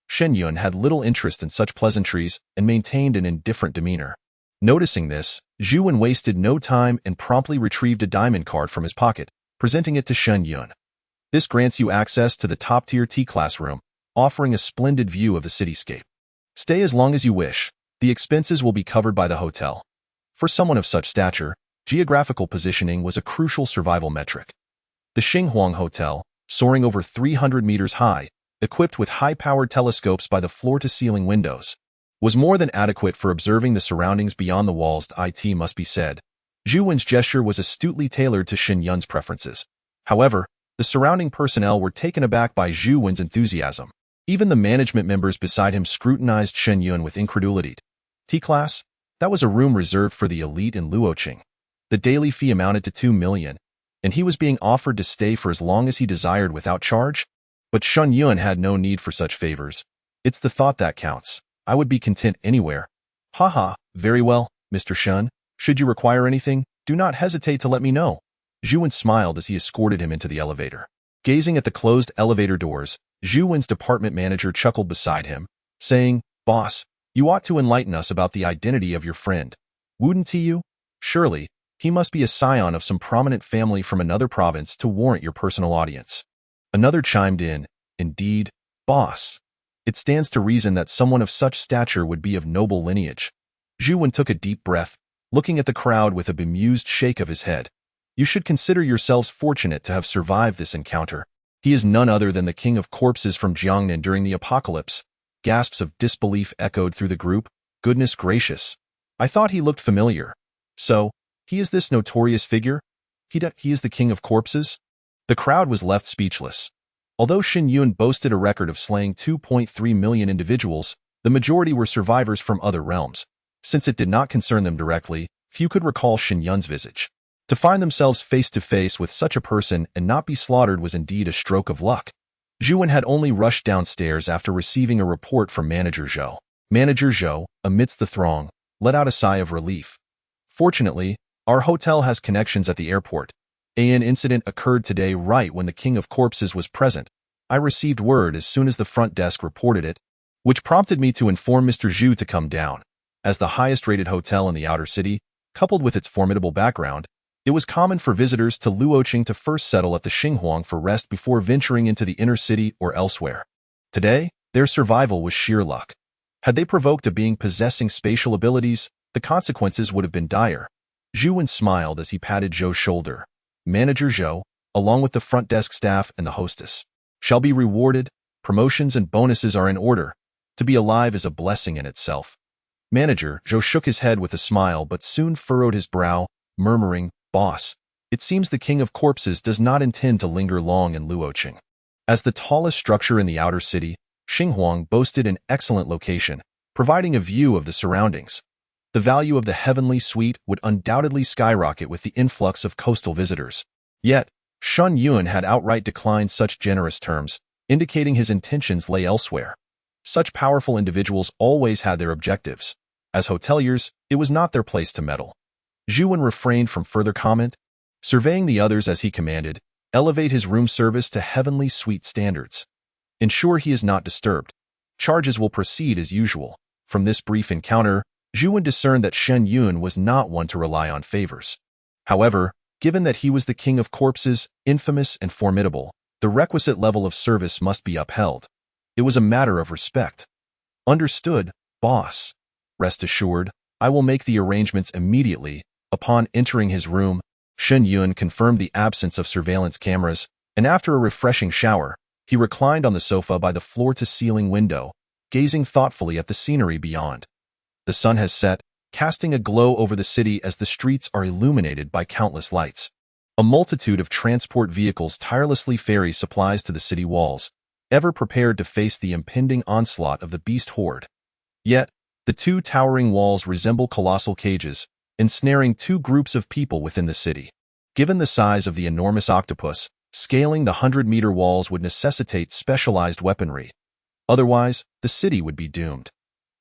Shen Yun had little interest in such pleasantries and maintained an indifferent demeanor. Noticing this, Zhu Wen wasted no time and promptly retrieved a diamond card from his pocket, presenting it to Shen Yun. "This grants you access to the top-tier T-class room, offering a splendid view of the cityscape. Stay as long as you wish. The expenses will be covered by the hotel." For someone of such stature, geographical positioning was a crucial survival metric. The Xinhuang Hotel, soaring over 300 meters high, equipped with high-powered telescopes by the floor-to-ceiling windows, was more than adequate for observing the surroundings beyond the walls. It must be said, Zhu Wen's gesture was astutely tailored to Shen Yun's preferences. However, the surrounding personnel were taken aback by Zhu Wen's enthusiasm. Even the management members beside him scrutinized Shen Yun with incredulity. T-class? That was a room reserved for the elite in Luoqing. The daily fee amounted to 2 million, and he was being offered to stay for as long as he desired without charge? But Shen Yun had no need for such favors. It's the thought that counts. I would be content anywhere. Haha, very well, Mr. Shen. Should you require anything, do not hesitate to let me know. Zhu Wen smiled as he escorted him into the elevator. Gazing at the closed elevator doors, Zhu Wen's department manager chuckled beside him, saying, Boss, you ought to enlighten us about the identity of your friend. Wouldn't you? Surely, he must be a scion of some prominent family from another province to warrant your personal audience. Another chimed in, Indeed, boss. It stands to reason that someone of such stature would be of noble lineage. Zhu Wen took a deep breath, looking at the crowd with a bemused shake of his head. You should consider yourselves fortunate to have survived this encounter. He is none other than the king of corpses from Jiangnan during the apocalypse. Gasps of disbelief echoed through the group. Goodness gracious. I thought he looked familiar. So, he is this notorious figure? He is the king of corpses? The crowd was left speechless. Although Shen Yun boasted a record of slaying 2.3 million individuals, the majority were survivors from other realms. Since it did not concern them directly, few could recall Shen Yun's visage. To find themselves face to face with such a person and not be slaughtered was indeed a stroke of luck. Zhu Wen had only rushed downstairs after receiving a report from Manager Zhou. Manager Zhou, amidst the throng, let out a sigh of relief. Fortunately, our hotel has connections at the airport. An incident occurred today right when the King of Corpses was present. I received word as soon as the front desk reported it, which prompted me to inform Mr. Zhu to come down. As the highest-rated hotel in the outer city, coupled with its formidable background, it was common for visitors to Luoqing to first settle at the Xinhuang for rest before venturing into the inner city or elsewhere. Today, their survival was sheer luck. Had they provoked a being possessing spatial abilities, the consequences would have been dire. Zhu Wen smiled as he patted Zhou's shoulder. Manager Zhou, along with the front desk staff and the hostess, shall be rewarded. Promotions and bonuses are in order. To be alive is a blessing in itself. Manager Zhou shook his head with a smile but soon furrowed his brow, murmuring, Boss, it seems the King of Corpses does not intend to linger long in Luoqing. As the tallest structure in the outer city, Xinhuang boasted an excellent location, providing a view of the surroundings. The value of the heavenly suite would undoubtedly skyrocket with the influx of coastal visitors. Yet, Shen Yun had outright declined such generous terms, indicating his intentions lay elsewhere. Such powerful individuals always had their objectives. As hoteliers, it was not their place to meddle. Zhu Wen refrained from further comment, surveying the others as he commanded, elevate his room service to heavenly suite standards. Ensure he is not disturbed. Charges will proceed as usual. From this brief encounter, Zhu Wen discerned that Shen Yun was not one to rely on favors. However, given that he was the King of Corpses, infamous and formidable, the requisite level of service must be upheld. It was a matter of respect. Understood, boss. Rest assured, I will make the arrangements immediately. Upon entering his room, Shen Yun confirmed the absence of surveillance cameras, and after a refreshing shower, he reclined on the sofa by the floor-to-ceiling window, gazing thoughtfully at the scenery beyond. The sun has set, casting a glow over the city as the streets are illuminated by countless lights. A multitude of transport vehicles tirelessly ferry supplies to the city walls, ever prepared to face the impending onslaught of the beast horde. Yet, the two towering walls resemble colossal cages, ensnaring two groups of people within the city. Given the size of the enormous octopus, scaling the 100-meter walls would necessitate specialized weaponry. Otherwise, the city would be doomed.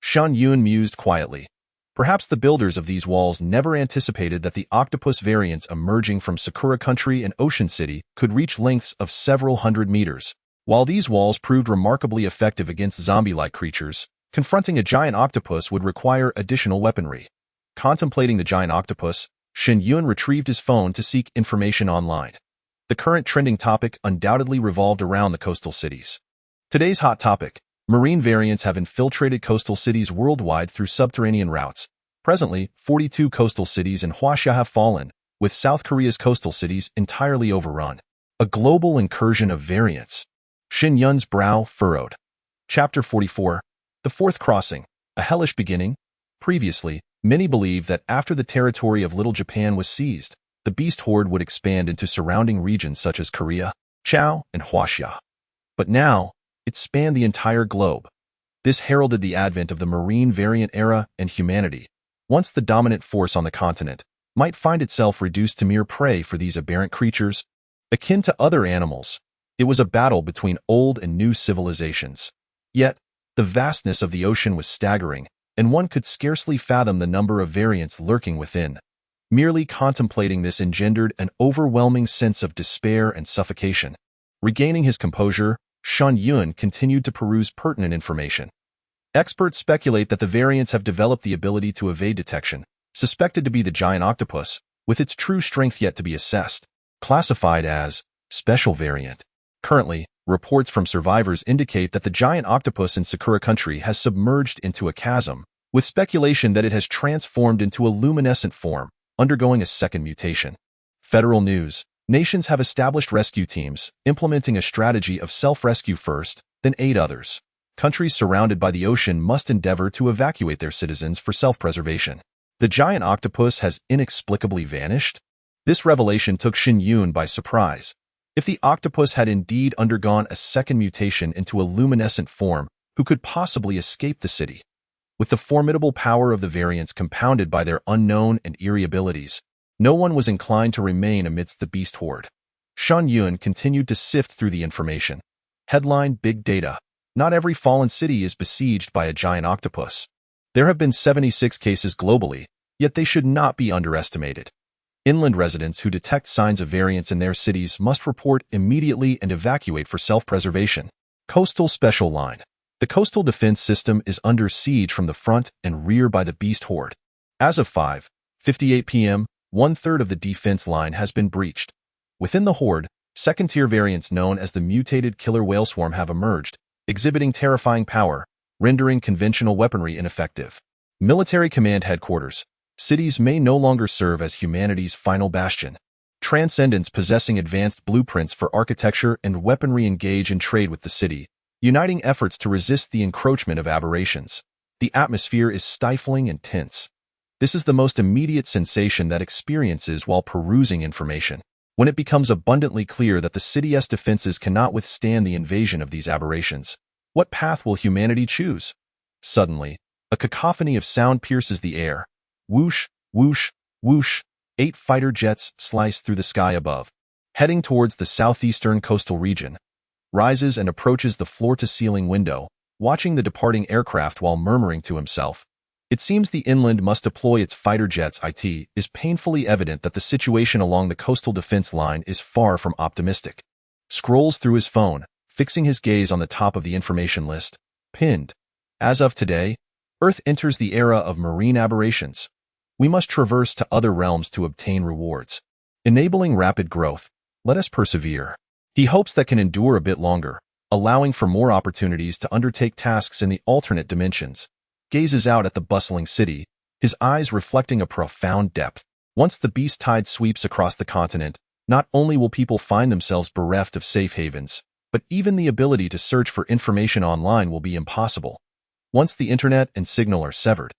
Shen Yun mused quietly. Perhaps the builders of these walls never anticipated that the octopus variants emerging from Sakura Country and Ocean City could reach lengths of several hundred meters. While these walls proved remarkably effective against zombie-like creatures, confronting a giant octopus would require additional weaponry. Contemplating the giant octopus, Shen Yun retrieved his phone to seek information online. The current trending topic undoubtedly revolved around the coastal cities. Today's hot topic: marine variants have infiltrated coastal cities worldwide through subterranean routes. Presently, 42 coastal cities in Huaxia have fallen, with South Korea's coastal cities entirely overrun. A global incursion of variants. Shen Yun's brow furrowed. Chapter 44. The Fourth Crossing. A Hellish Beginning. Previously, many believed that after the territory of Little Japan was seized, the beast horde would expand into surrounding regions such as Korea, Chao, and Huaxia. But now, it spanned the entire globe. This heralded the advent of the marine variant era, and humanity, once the dominant force on the continent, might find itself reduced to mere prey for these aberrant creatures. Akin to other animals, it was a battle between old and new civilizations. Yet, the vastness of the ocean was staggering, and one could scarcely fathom the number of variants lurking within. Merely contemplating this engendered an overwhelming sense of despair and suffocation. Regaining his composure, Shen Yun continued to peruse pertinent information. Experts speculate that the variants have developed the ability to evade detection, suspected to be the giant octopus, with its true strength yet to be assessed, classified as special variant. Currently, reports from survivors indicate that the giant octopus in Sakura country has submerged into a chasm, with speculation that it has transformed into a luminescent form, undergoing a second mutation. Federal news. Nations have established rescue teams, implementing a strategy of self-rescue first, then aid others. Countries surrounded by the ocean must endeavor to evacuate their citizens for self-preservation. The giant octopus has inexplicably vanished? This revelation took Shen Yun by surprise. If the octopus had indeed undergone a second mutation into a luminescent form, who could possibly escape the city? With the formidable power of the variants compounded by their unknown and eerie abilities, no one was inclined to remain amidst the beast horde. Shen Yun continued to sift through the information. Headline: Big Data. Not every fallen city is besieged by a giant octopus. There have been 76 cases globally, yet they should not be underestimated. Inland residents who detect signs of variants in their cities must report immediately and evacuate for self-preservation. Coastal Special Line. The coastal defense system is under siege from the front and rear by the beast horde. As of 5:58 p.m., one-third of the defense line has been breached. Within the horde, second-tier variants known as the mutated killer whale swarm have emerged, exhibiting terrifying power, rendering conventional weaponry ineffective. Military Command Headquarters. Cities may no longer serve as humanity's final bastion. Transcendents possessing advanced blueprints for architecture and weaponry engage in trade with the city, uniting efforts to resist the encroachment of aberrations. The atmosphere is stifling and tense. This is the most immediate sensation that experiences while perusing information. When it becomes abundantly clear that the city's defenses cannot withstand the invasion of these aberrations, what path will humanity choose? Suddenly, a cacophony of sound pierces the air. Whoosh, whoosh, whoosh. 8 fighter jets slice through the sky above, heading towards the southeastern coastal region. Rises and approaches the floor-to-ceiling window, watching the departing aircraft while murmuring to himself. It seems the inland must deploy its fighter jets. It is painfully evident that the situation along the coastal defense line is far from optimistic. Scrolls through his phone, fixing his gaze on the top of the information list. Pinned. As of today, Earth enters the era of marine aberrations. We must traverse to other realms to obtain rewards. Enabling rapid growth. Let us persevere. He hopes that can endure a bit longer, allowing for more opportunities to undertake tasks in the alternate dimensions. Gazes out at the bustling city, his eyes reflecting a profound depth. Once the beast tide sweeps across the continent, not only will people find themselves bereft of safe havens, but even the ability to search for information online will be impossible. Once the internet and signal are severed,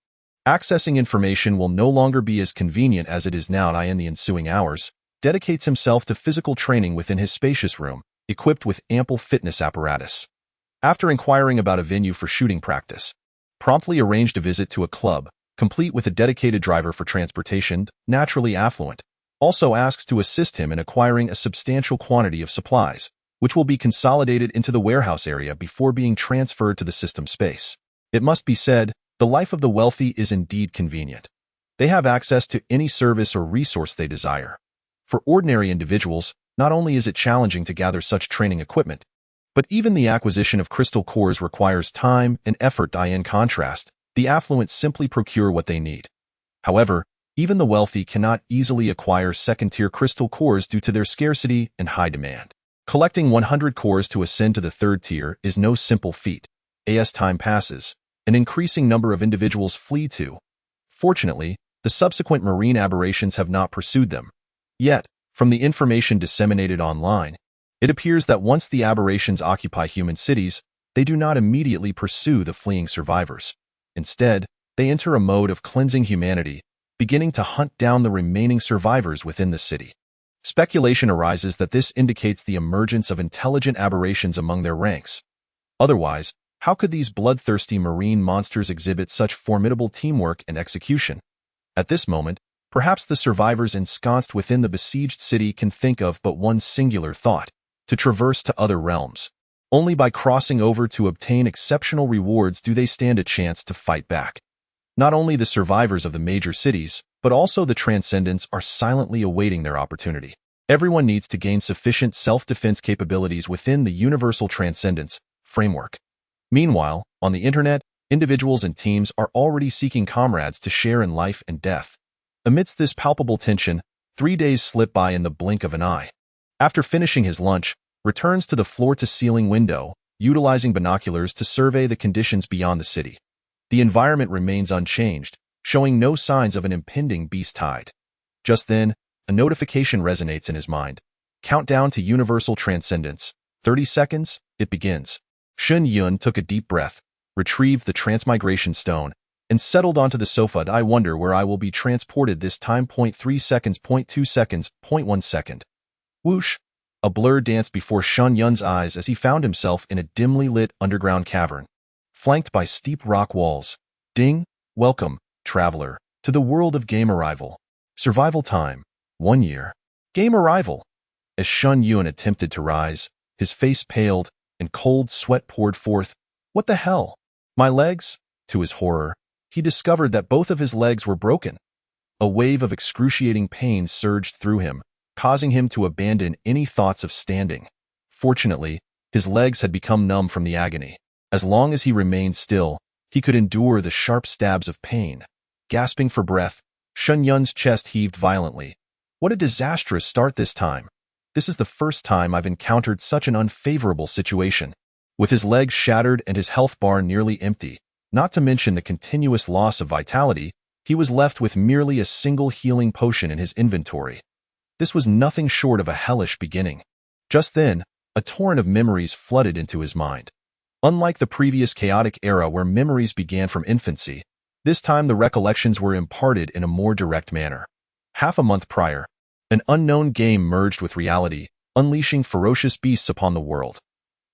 accessing information will no longer be as convenient as it is now. In the ensuing hours, dedicates himself to physical training within his spacious room, equipped with ample fitness apparatus. After inquiring about a venue for shooting practice, promptly arranged a visit to a club, complete with a dedicated driver for transportation, naturally affluent. Also asks to assist him in acquiring a substantial quantity of supplies, which will be consolidated into the warehouse area before being transferred to the system space. It must be said, the life of the wealthy is indeed convenient. They have access to any service or resource they desire. For ordinary individuals, not only is it challenging to gather such training equipment, but even the acquisition of crystal cores requires time and effort. In contrast, the affluent simply procure what they need. However, even the wealthy cannot easily acquire second-tier crystal cores due to their scarcity and high demand. Collecting 100 cores to ascend to the third tier is no simple feat. As time passes, an increasing number of individuals flee to. Fortunately, the subsequent marine aberrations have not pursued them. Yet, from the information disseminated online, It appears that once the aberrations occupy human cities, they do not immediately pursue the fleeing survivors. Instead, they enter a mode of cleansing humanity, beginning to hunt down the remaining survivors within the city. Speculation arises that this indicates the emergence of intelligent aberrations among their ranks. Otherwise, how could these bloodthirsty marine monsters exhibit such formidable teamwork and execution? At this moment, perhaps the survivors ensconced within the besieged city can think of but one singular thought: to traverse to other realms. Only by crossing over to obtain exceptional rewards do they stand a chance to fight back. Not only the survivors of the major cities, but also the Transcendents are silently awaiting their opportunity. Everyone needs to gain sufficient self-defense capabilities within the universal Transcendence framework. Meanwhile, on the internet, individuals and teams are already seeking comrades to share in life and death. Amidst this palpable tension, 3 days slip by in the blink of an eye. After finishing his lunch, returns to the floor-to-ceiling window, utilizing binoculars to survey the conditions beyond the city. The environment remains unchanged, showing no signs of an impending beast tide. Just then, a notification resonates in his mind. Countdown to universal transcendence. 30 seconds, it begins. Shen Yun took a deep breath, retrieved the transmigration stone, and settled onto the sofa. I wonder where I will be transported this time. 0.3 seconds, 0.2 seconds, 0.1 second. Whoosh! A blur danced before Shen Yun's eyes as he found himself in a dimly lit underground cavern, flanked by steep rock walls. Ding! Welcome, traveler, to the world of game arrival. Survival time: 1 year. Game arrival. As Shen Yun attempted to rise, his face paled, and cold sweat poured forth. What the hell? My legs? To his horror, he discovered that both of his legs were broken. A wave of excruciating pain surged through him, causing him to abandon any thoughts of standing. Fortunately, his legs had become numb from the agony. As long as he remained still, he could endure the sharp stabs of pain. Gasping for breath, Shen Yun's chest heaved violently. What a disastrous start this time. This is the first time I've encountered such an unfavorable situation. With his legs shattered and his health bar nearly empty, not to mention the continuous loss of vitality, he was left with merely a single healing potion in his inventory. This was nothing short of a hellish beginning. Just then, a torrent of memories flooded into his mind. Unlike the previous chaotic era where memories began from infancy, this time the recollections were imparted in a more direct manner. Half a month prior, an unknown game merged with reality, unleashing ferocious beasts upon the world.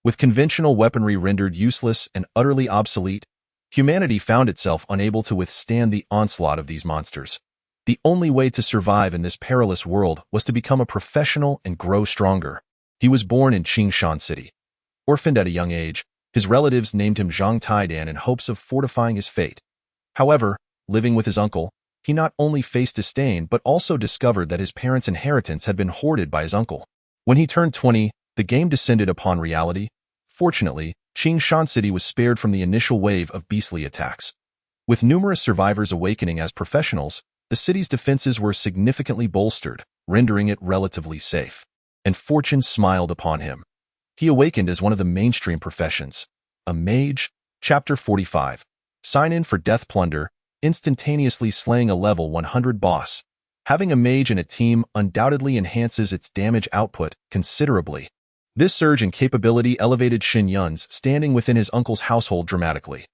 With conventional weaponry rendered useless and utterly obsolete, humanity found itself unable to withstand the onslaught of these monsters. The only way to survive in this perilous world was to become a professional and grow stronger. He was born in Qingshan City. Orphaned at a young age, his relatives named him Zhang Taidan in hopes of fortifying his fate. However, living with his uncle, he not only faced disdain but also discovered that his parents' inheritance had been hoarded by his uncle. When he turned 20, the game descended upon reality. Fortunately, Qingshan City was spared from the initial wave of beastly attacks. With numerous survivors awakening as professionals, the city's defenses were significantly bolstered, rendering it relatively safe. And fortune smiled upon him. He awakened as one of the mainstream professions. A mage. Chapter 45. Sign in for Death Plunder, instantaneously slaying a level 100 boss. Having a mage in a team undoubtedly enhances its damage output considerably. This surge in capability elevated Shen Yun's standing within his uncle's household dramatically.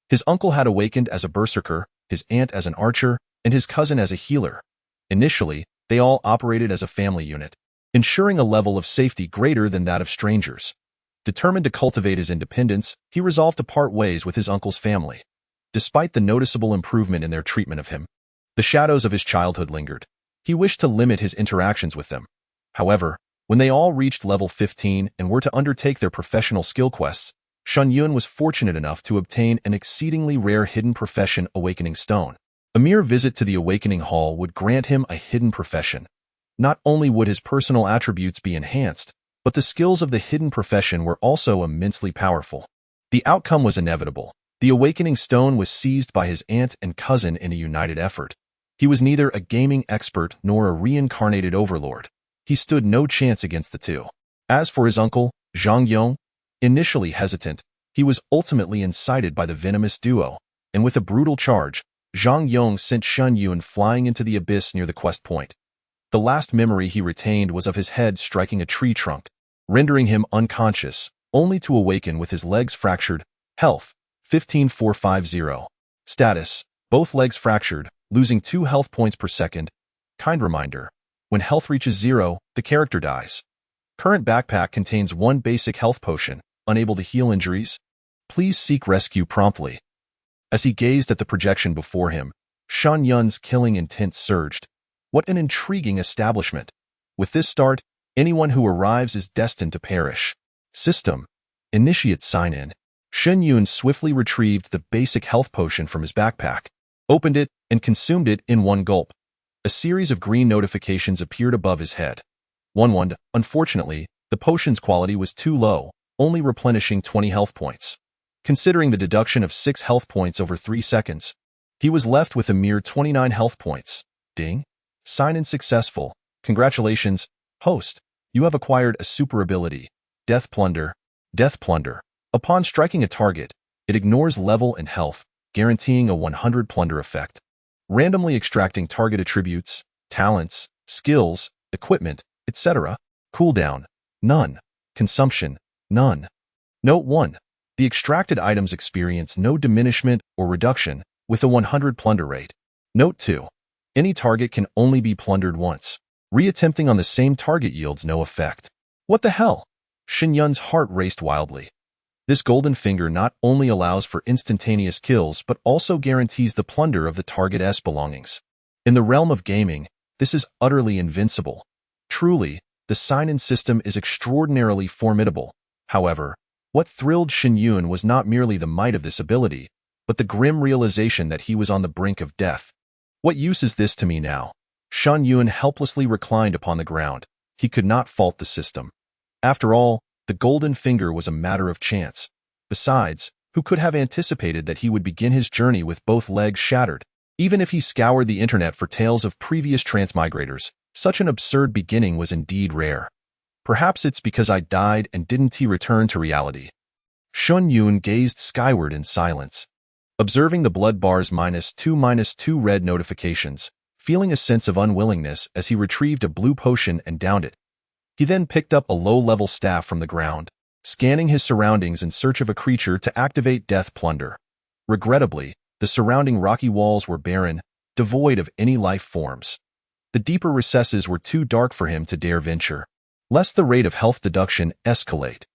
His uncle had awakened as a berserker, his aunt as an archer, and his cousin as a healer. Initially, they all operated as a family unit, ensuring a level of safety greater than that of strangers. Determined to cultivate his independence, he resolved to part ways with his uncle's family. Despite the noticeable improvement in their treatment of him, the shadows of his childhood lingered. He wished to limit his interactions with them. However, when they all reached level 15 and were to undertake their professional skill quests, Shen Yun was fortunate enough to obtain an exceedingly rare hidden profession awakening stone. A mere visit to the awakening hall would grant him a hidden profession. Not only would his personal attributes be enhanced, but the skills of the hidden profession were also immensely powerful. The outcome was inevitable. The awakening stone was seized by his aunt and cousin in a united effort. He was neither a gaming expert nor a reincarnated overlord. He stood no chance against the two. As for his uncle, Zhang Yong, initially hesitant, he was ultimately incited by the venomous duo, and with a brutal charge, Zhang Yong sent Shen Yun flying into the abyss near the quest point. The last memory he retained was of his head striking a tree trunk. rendering him unconscious, only to awaken with his legs fractured. Health, 15450. Status, both legs fractured, losing 2 health points per second. Kind reminder, when health reaches 0, the character dies. Current backpack contains 1 basic health potion, unable to heal injuries. Please seek rescue promptly. As he gazed at the projection before him, Shen Yun's killing intent surged. What an intriguing establishment. With this start, anyone who arrives is destined to perish. System. Initiate sign-in. Shen Yun swiftly retrieved the basic health potion from his backpack, opened it, and consumed it in one gulp. A series of green notifications appeared above his head. 1. Unfortunately, the potion's quality was too low, only replenishing 20 health points. Considering the deduction of 6 health points over 3 seconds, he was left with a mere 29 health points. Ding. Sign-in successful. Congratulations, host. You have acquired a super ability, Death Plunder. Death Plunder. Upon striking a target, it ignores level and health, guaranteeing a 100 plunder effect. Randomly extracting target attributes, talents, skills, equipment, etc. Cooldown, none. Consumption, none. Note 1. The extracted items experience no diminishment or reduction with a 100 plunder rate. Note 2. Any target can only be plundered once. Reattempting on the same target yields no effect. What the hell? Shen Yun's heart raced wildly. This golden finger not only allows for instantaneous kills but also guarantees the plunder of the target's belongings. In the realm of gaming, this is utterly invincible. Truly, the sign-in system is extraordinarily formidable. However, what thrilled Shen Yun was not merely the might of this ability, but the grim realization that he was on the brink of death. What use is this to me now? Shen Yun helplessly reclined upon the ground. He could not fault the system. After all, the golden finger was a matter of chance. Besides, who could have anticipated that he would begin his journey with both legs shattered? Even if he scoured the internet for tales of previous transmigrators, such an absurd beginning was indeed rare. Perhaps it's because I died and didn't he return to reality. Shen Yun gazed skyward in silence, observing the blood bar's -2 red notifications, feeling a sense of unwillingness as he retrieved a blue potion and downed it. He then picked up a low-level staff from the ground, scanning his surroundings in search of a creature to activate Death Plunder. Regrettably, the surrounding rocky walls were barren, devoid of any life forms. The deeper recesses were too dark for him to dare venture, lest the rate of health deduction escalate.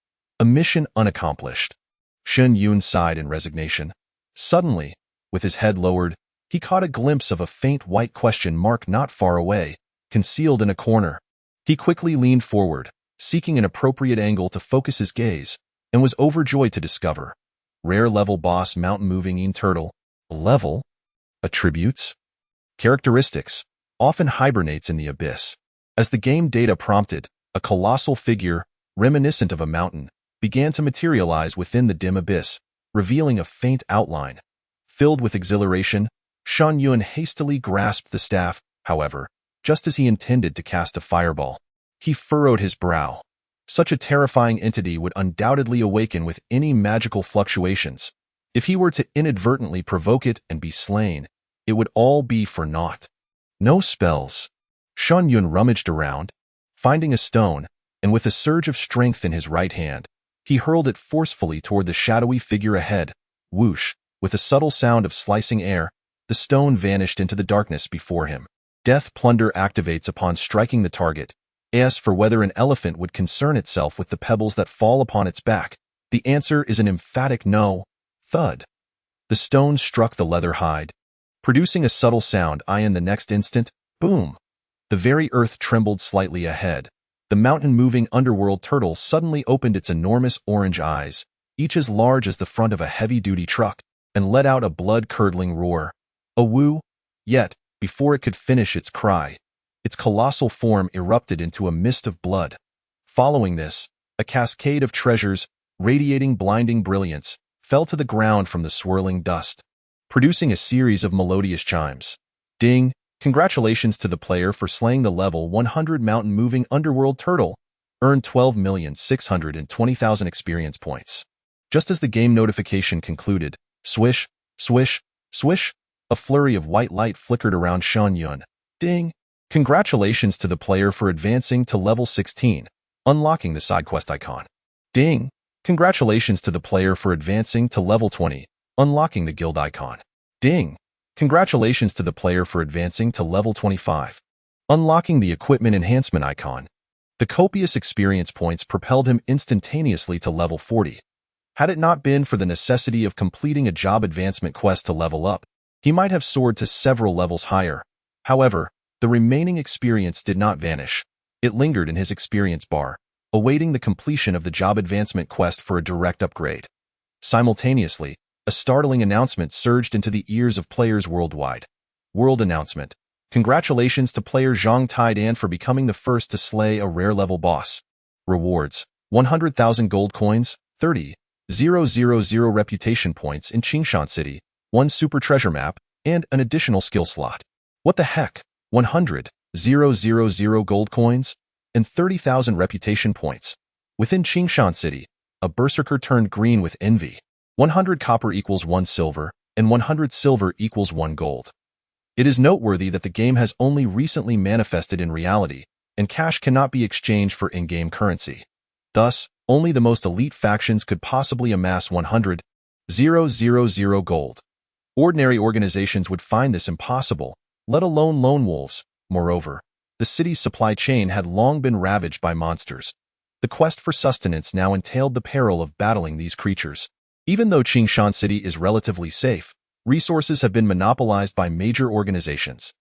A mission unaccomplished. Shen Yun sighed in resignation. Suddenly, with his head lowered, he caught a glimpse of a faint white question mark not far away, concealed in a corner. He quickly leaned forward, seeking an appropriate angle to focus his gaze, and was overjoyed to discover. Rare level boss mountain moving turtle. Level? Attributes? Characteristics. Often hibernates in the abyss. As the game data prompted, a colossal figure, reminiscent of a mountain, began to materialize within the dim abyss, revealing a faint outline. Filled with exhilaration, Shen Yun hastily grasped the staff. However, just as he intended to cast a fireball, he furrowed his brow. Such a terrifying entity would undoubtedly awaken with any magical fluctuations. If he were to inadvertently provoke it and be slain, it would all be for naught. No spells. Shen Yun rummaged around, finding a stone, and with a surge of strength in his right hand, he hurled it forcefully toward the shadowy figure ahead. Whoosh! With a subtle sound of slicing air, the stone vanished into the darkness before him. Death Plunder activates upon striking the target. As for whether an elephant would concern itself with the pebbles that fall upon its back, the answer is an emphatic no. Thud. The stone struck the leather hide, producing a subtle sound. In the next instant, boom. The very earth trembled slightly ahead. The mountain-moving underworld turtle suddenly opened its enormous orange eyes, each as large as the front of a heavy-duty truck, and let out a blood-curdling roar. A woo! Yet, before it could finish its cry, its colossal form erupted into a mist of blood. Following this, a cascade of treasures, radiating blinding brilliance, fell to the ground from the swirling dust, producing a series of melodious chimes. Ding! Congratulations to the player for slaying the level 100 mountain-moving underworld turtle. Earned 12,620,000 experience points. Just as the game notification concluded, swish, swish, swish, a flurry of white light flickered around Shen Yun. Ding! Congratulations to the player for advancing to level 16. unlocking the side quest icon. Ding! Congratulations to the player for advancing to level 20, unlocking the guild icon. Ding! Congratulations to the player for advancing to level 25, unlocking the equipment enhancement icon. The copious experience points propelled him instantaneously to level 40. Had it not been for the necessity of completing a job advancement quest to level up, he might have soared to several levels higher. However, the remaining experience did not vanish. It lingered in his experience bar, awaiting the completion of the job advancement quest for a direct upgrade. Simultaneously, a startling announcement surged into the ears of players worldwide. World announcement. Congratulations to player Zhang Taidan for becoming the first to slay a rare level boss. Rewards: 100,000 gold coins, 30,000 reputation points in Qingshan City, 1 super treasure map, and an additional skill slot. What the heck? 100,000 gold coins and 30,000 reputation points. Within Qingshan City, a berserker turned green with envy. 100 copper equals 1 silver, and 100 silver equals 1 gold. It is noteworthy that the game has only recently manifested in reality, and cash cannot be exchanged for in-game currency. Thus, only the most elite factions could possibly amass 100,000 gold. Ordinary organizations would find this impossible, let alone lone wolves. Moreover, the city's supply chain had long been ravaged by monsters. The quest for sustenance now entailed the peril of battling these creatures. Even though Qingshan City is relatively safe, resources have been monopolized by major organizations.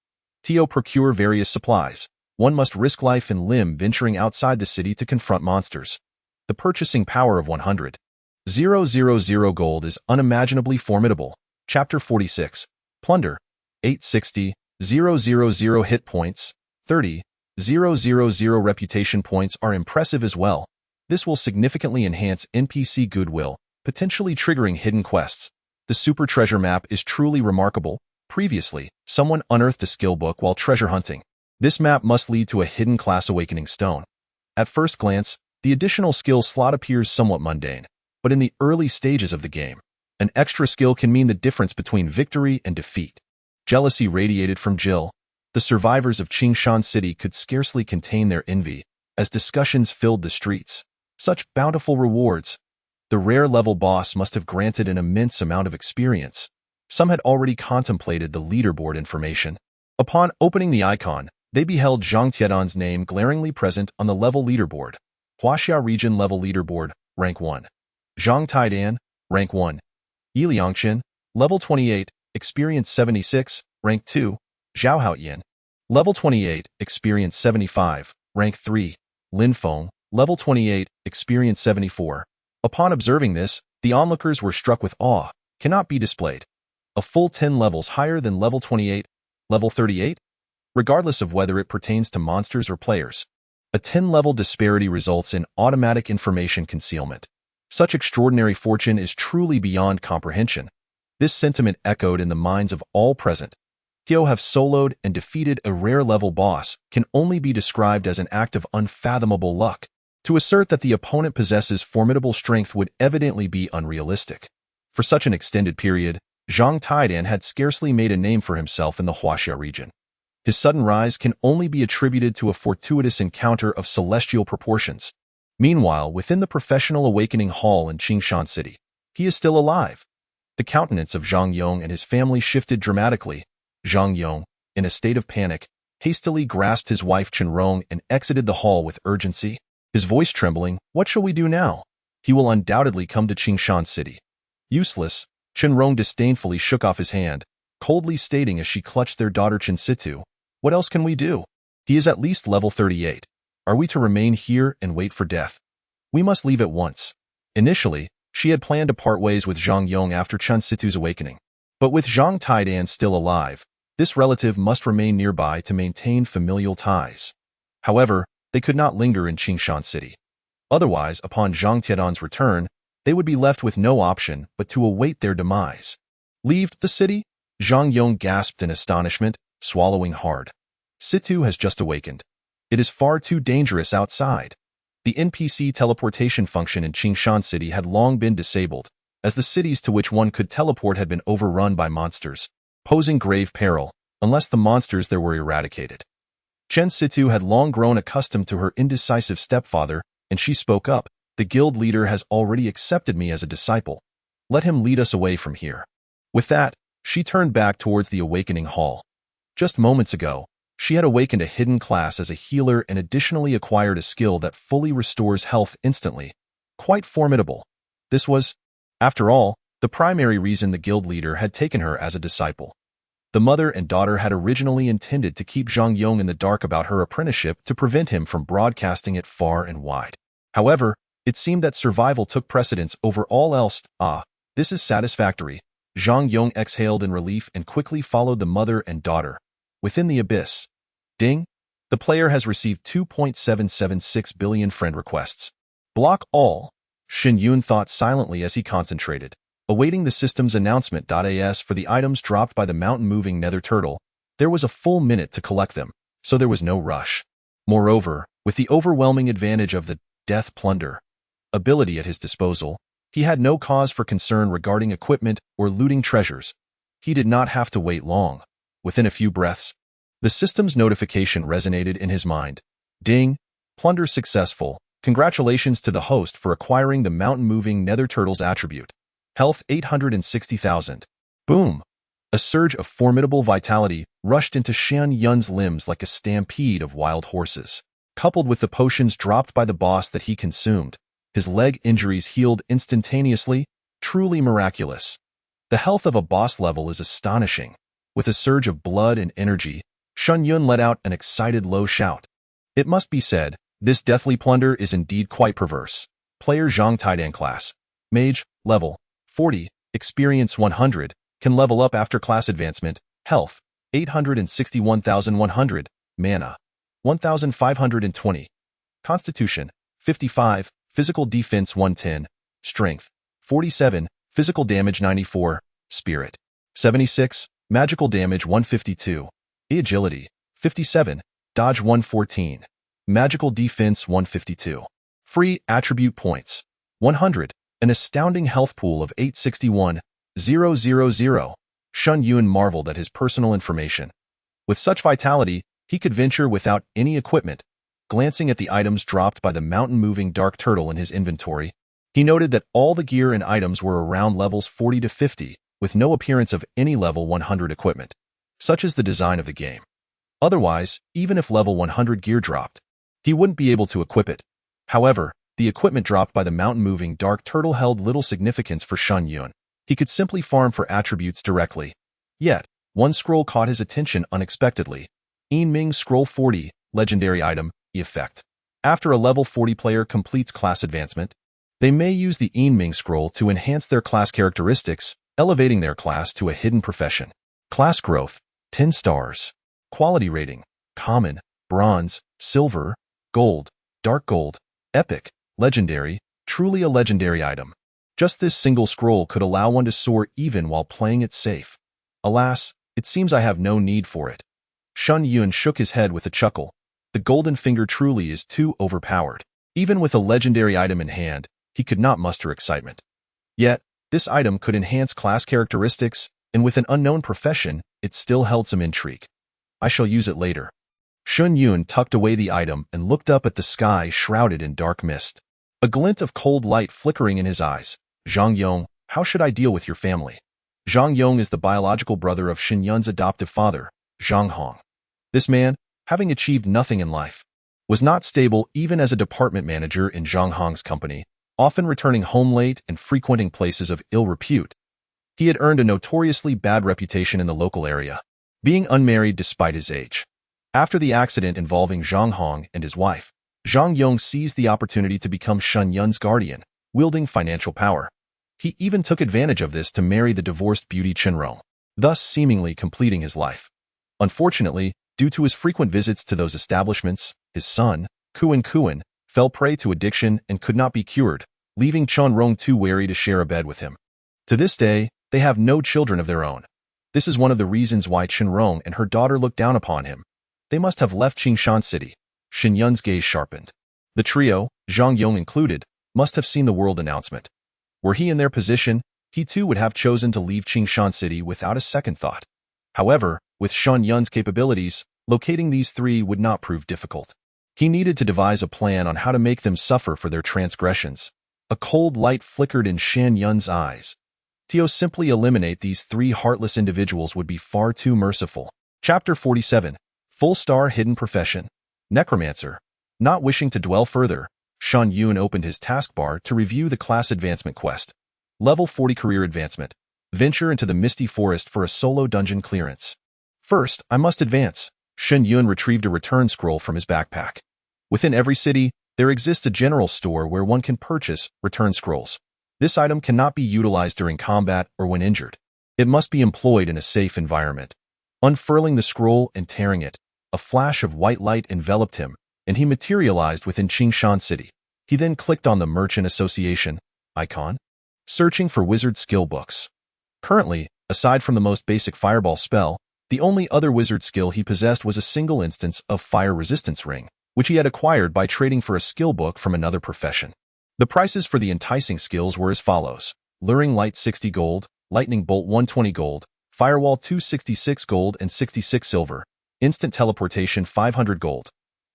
To procure various supplies, one must risk life and limb venturing outside the city to confront monsters. The purchasing power of 100,000 gold is unimaginably formidable. Chapter 46. Plunder. 860,000 hit points, 30,000 reputation points are impressive as well. This will significantly enhance NPC goodwill, potentially triggering hidden quests. The super treasure map is truly remarkable. Previously, someone unearthed a skill book while treasure hunting. This map must lead to a hidden class awakening stone. At first glance, the additional skill slot appears somewhat mundane, but in the early stages of the game, an extra skill can mean the difference between victory and defeat. Jealousy radiated from Jill. The survivors of Qingshan City could scarcely contain their envy as discussions filled the streets. Such bountiful rewards. The rare level boss must have granted an immense amount of experience. Some had already contemplated the leaderboard information. Upon opening the icon, they beheld Zhang Tiedan's name glaringly present on the level leaderboard. Huaxia Region level leaderboard, rank 1. Zhang Taidan, rank 1. Yiliangchen, level 28, experience 76, rank 2. Zhao Haoyan, level 28, experience 75, rank 3. Lin Feng, level 28, experience 74. Upon observing this, the onlookers were struck with awe. Cannot be displayed. A full 10 levels higher than level 28, level 38? Regardless of whether it pertains to monsters or players. A 10-level disparity results in automatic information concealment. Such extraordinary fortune is truly beyond comprehension. This sentiment echoed in the minds of all present. To have soloed and defeated a rare level boss can only be described as an act of unfathomable luck. To assert that the opponent possesses formidable strength would evidently be unrealistic. For such an extended period, Zhang Taidan had scarcely made a name for himself in the Huaxia region. His sudden rise can only be attributed to a fortuitous encounter of celestial proportions. Meanwhile, within the professional awakening hall in Qingshan City, he is still alive. The countenance of Zhang Yong and his family shifted dramatically. Zhang Yong, in a state of panic, hastily grasped his wife Chenrong and exited the hall with urgency. His voice trembling, "What shall we do now? He will undoubtedly come to Qingshan City." Useless, Chenrong disdainfully shook off his hand, coldly stating as she clutched their daughter Chensitu, "What else can we do? He is at least level 38. Are we to remain here and wait for death? We must leave at once." Initially, she had planned to part ways with Zhang Yong after Chensitu's awakening. But with Zhang Taidan still alive, this relative must remain nearby to maintain familial ties. However, they could not linger in Qingshan City. Otherwise, upon Zhang Tiedan's return, they would be left with no option but to await their demise. "Leave the city?" Zhang Yong gasped in astonishment, swallowing hard. "Situ has just awakened. It is far too dangerous outside." The NPC teleportation function in Qingshan City had long been disabled, as the cities to which one could teleport had been overrun by monsters, posing grave peril, unless the monsters there were eradicated. Chen Situ had long grown accustomed to her indecisive stepfather, and she spoke up. The guild leader has already accepted me as a disciple. Let him lead us away from here. With that, she turned back towards the awakening hall. Just moments ago, she had awakened a hidden class as a healer and additionally acquired a skill that fully restores health instantly. Quite formidable. This was, after all, the primary reason the guild leader had taken her as a disciple. The mother and daughter had originally intended to keep Zhang Yong in the dark about her apprenticeship to prevent him from broadcasting it far and wide. However, it seemed that survival took precedence over all else. Ah, this is satisfactory. Zhang Yong exhaled in relief and quickly followed the mother and daughter. Within the abyss. Ding! The player has received 2.776 billion friend requests. Block all. Shen Yun thought silently as he concentrated, awaiting the system's announcement. As for the items dropped by the mountain-moving nether turtle, there was a full minute to collect them, so there was no rush. Moreover, with the overwhelming advantage of the death plunder ability at his disposal, he had no cause for concern regarding equipment or looting treasures. He did not have to wait long. Within a few breaths, the system's notification resonated in his mind. Ding! Plunder successful. Congratulations to the host for acquiring the mountain-moving nether turtle's attribute. Health 860,000. Boom! A surge of formidable vitality rushed into Shen Yun's limbs like a stampede of wild horses. Coupled with the potions dropped by the boss that he consumed, his leg injuries healed instantaneously, truly miraculous. The health of a boss level is astonishing. With a surge of blood and energy, Shen Yun let out an excited low shout. It must be said, this deathly plunder is indeed quite perverse. Player Zhang Taidan class. Mage, level 40, experience 100, can level up after class advancement, health 861,100, mana 1,520, constitution 55, physical defense 110, strength 47, physical damage 94, spirit 76, magical damage 152, agility 57, dodge 114, magical defense 152. Free attribute points 100, an astounding health pool of 861,000. Shen Yun marveled at his personal information. With such vitality, he could venture without any equipment. Glancing at the items dropped by the mountain-moving dark turtle in his inventory, he noted that all the gear and items were around levels 40 to 50, with no appearance of any level 100 equipment. Such is the design of the game. Otherwise, even if level 100 gear dropped, he wouldn't be able to equip it. However, the equipment dropped by the mountain-moving dark turtle held little significance for Shen Yun. He could simply farm for attributes directly. Yet, one scroll caught his attention unexpectedly. Yin Ming Scroll 40, legendary item, effect. After a level 40 player completes class advancement, they may use the Yin Ming Scroll to enhance their class characteristics, elevating their class to a hidden profession. Class growth, 10 stars. Quality rating, common, bronze, silver, gold, dark gold, epic, legendary, truly a legendary item. Just this single scroll could allow one to soar even while playing it safe. Alas, it seems I have no need for it. Shen Yun shook his head with a chuckle. The golden finger truly is too overpowered. Even with a legendary item in hand, he could not muster excitement. Yet, this item could enhance class characteristics, and with an unknown profession, it still held some intrigue. I shall use it later. Shen Yun tucked away the item and looked up at the sky shrouded in dark mist. A glint of cold light flickering in his eyes. Zhang Yong, how should I deal with your family? Zhang Yong is the biological brother of Shen Yun's adoptive father, Zhang Hong. This man, having achieved nothing in life, was not stable even as a department manager in Zhang Hong's company, often returning home late and frequenting places of ill repute. He had earned a notoriously bad reputation in the local area, being unmarried despite his age. After the accident involving Zhang Hong and his wife, Zhang Yong seized the opportunity to become Shen Yun's guardian, wielding financial power. He even took advantage of this to marry the divorced beauty Chenrong, thus seemingly completing his life. Unfortunately, due to his frequent visits to those establishments, his son, Kuan, fell prey to addiction and could not be cured, leaving Chenrong too wary to share a bed with him. To this day, they have no children of their own. This is one of the reasons why Chenrong and her daughter look down upon him. They must have left Qingshan City. Shen Yun's gaze sharpened. The trio, Zhang Yong included, must have seen the world announcement. Were he in their position, he too would have chosen to leave Qingshan City without a second thought. However, with Shen Yun's capabilities, locating these three would not prove difficult. He needed to devise a plan on how to make them suffer for their transgressions. A cold light flickered in Shen Yun's eyes. To simply eliminate these three heartless individuals would be far too merciful. Chapter 47. Full Star Hidden Profession. Necromancer. Not wishing to dwell further, Shen Yun opened his taskbar to review the class advancement quest. Level 40 Career Advancement. Venture into the Misty Forest for a solo dungeon clearance. First, I must advance. Shen Yun retrieved a return scroll from his backpack. Within every city, there exists a general store where one can purchase return scrolls. This item cannot be utilized during combat or when injured. It must be employed in a safe environment. Unfurling the scroll and tearing it, a flash of white light enveloped him, and he materialized within Qingshan City. He then clicked on the Merchant Association icon, searching for wizard skill books. Currently, aside from the most basic fireball spell, the only other wizard skill he possessed was a single instance of Fire Resistance Ring, which he had acquired by trading for a skill book from another profession. The prices for the enticing skills were as follows: Luring Light 60 gold, Lightning Bolt 120 gold, Firewall 266 gold and 66 silver, Instant Teleportation 500 gold.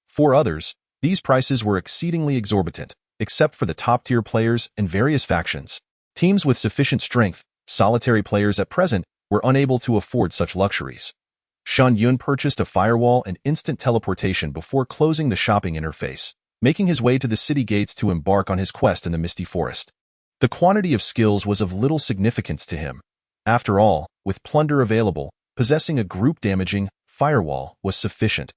For others, these prices were exceedingly exorbitant, except for the top-tier players and various factions. Teams with sufficient strength, solitary players at present, were unable to afford such luxuries. Shen Yun purchased a firewall and instant teleportation before closing the shopping interface, making his way to the city gates to embark on his quest in the Misty Forest. The quantity of skills was of little significance to him. After all, with plunder available, possessing a group-damaging firewall was sufficient.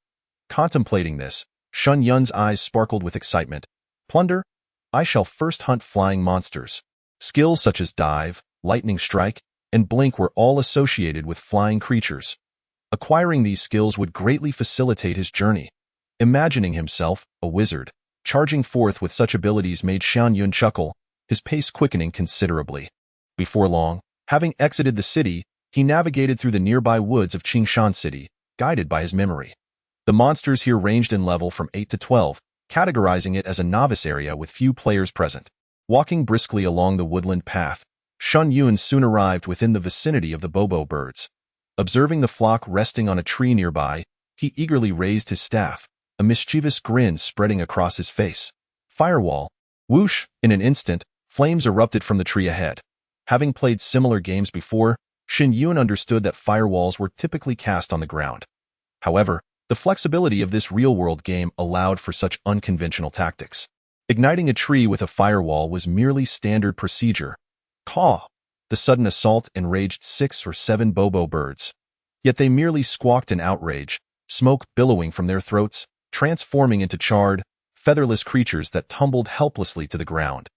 Contemplating this, Shen Yun's eyes sparkled with excitement. Plunder? I shall first hunt flying monsters. Skills such as dive, lightning strike, and blink were all associated with flying creatures. Acquiring these skills would greatly facilitate his journey. Imagining himself, a wizard, charging forth with such abilities made Shen Yun chuckle, his pace quickening considerably. Before long, having exited the city, he navigated through the nearby woods of Qingshan City, guided by his memory. The monsters here ranged in level from 8 to 12, categorizing it as a novice area with few players present. Walking briskly along the woodland path, Shen Yun soon arrived within the vicinity of the Bobo birds. Observing the flock resting on a tree nearby, he eagerly raised his staff, a mischievous grin spreading across his face. Firewall. Whoosh! In an instant, flames erupted from the tree ahead. Having played similar games before, Shen Yun understood that firewalls were typically cast on the ground. However, the flexibility of this real-world game allowed for such unconventional tactics. Igniting a tree with a firewall was merely standard procedure. Caw! The sudden assault enraged 6 or 7 Bobo birds. Yet they merely squawked in outrage, smoke billowing from their throats, transforming into charred, featherless creatures that tumbled helplessly to the ground.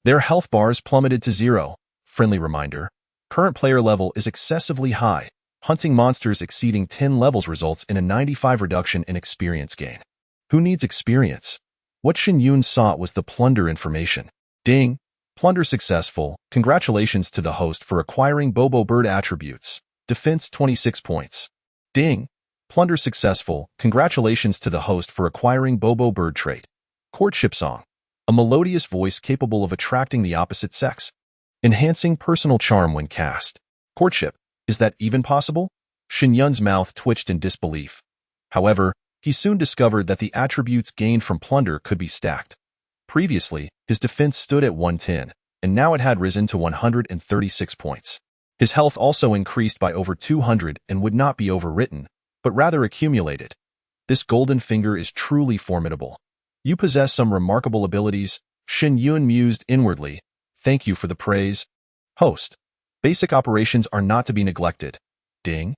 Their health bars plummeted to 0. Friendly reminder: current player level is excessively high. Hunting monsters exceeding 10 levels results in a 95 reduction in experience gain. Who needs experience? What Shen Yun sought was the plunder information. Ding! Plunder successful. Congratulations to the host for acquiring Bobo Bird attributes. Defense 26 points. Ding! Plunder successful. Congratulations to the host for acquiring Bobo Bird trait. Courtship song. A melodious voice capable of attracting the opposite sex. Enhancing personal charm when cast. Courtship. Is that even possible? Shen Yun's mouth twitched in disbelief. However, he soon discovered that the attributes gained from plunder could be stacked. Previously, his defense stood at 110, and now it had risen to 136 points. His health also increased by over 200 and would not be overwritten, but rather accumulated. This golden finger is truly formidable. You possess some remarkable abilities, Shen Yun mused inwardly. Thank you for the praise. Host. Basic operations are not to be neglected. Ding.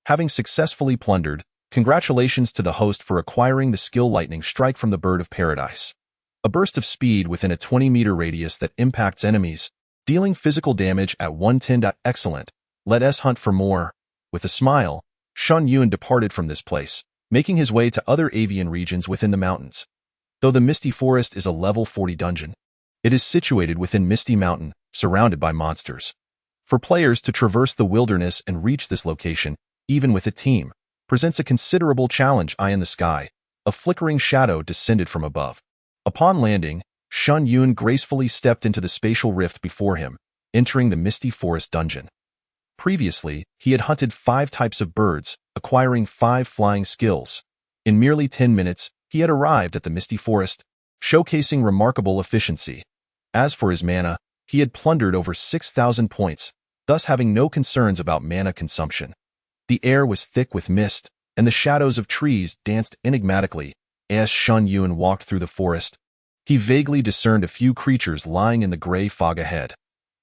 Having successfully plundered, congratulations to the host for acquiring the skill Lightning Strike from the Bird of Paradise. A burst of speed within a 20-meter radius that impacts enemies, dealing physical damage at 110. Excellent. Let us hunt for more. With a smile, Shen Yun departed from this place, making his way to other avian regions within the mountains. Though the Misty Forest is a level 40 dungeon, it is situated within Misty Mountain, surrounded by monsters. For players to traverse the wilderness and reach this location, even with a team, presents a considerable challenge. Eye in the sky, a flickering shadow descended from above. Upon landing, Shen Yun gracefully stepped into the spatial rift before him, entering the Misty Forest dungeon. Previously, he had hunted 5 types of birds, acquiring 5 flying skills. In merely 10 minutes, he had arrived at the misty forest, showcasing remarkable efficiency. As for his mana, he had plundered over 6,000 points, thus having no concerns about mana consumption. The air was thick with mist, and the shadows of trees danced enigmatically as Shen Yun walked through the forest. He vaguely discerned a few creatures lying in the gray fog ahead.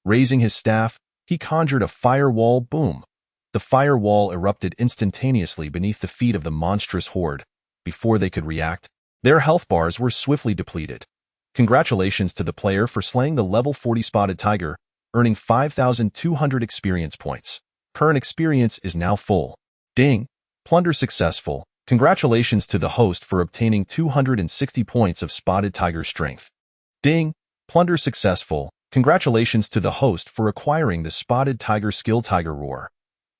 Raising his staff, he conjured a firewall boom. The firewall erupted instantaneously beneath the feet of the monstrous horde. Before they could react, their health bars were swiftly depleted. Congratulations to the player for slaying the level 40 spotted tiger, earning 5,200 experience points. Current experience is now full. Ding! Plunder successful. Congratulations to the host for obtaining 260 points of spotted tiger strength. Ding! Plunder successful. Congratulations to the host for acquiring the spotted tiger skill Tiger Roar.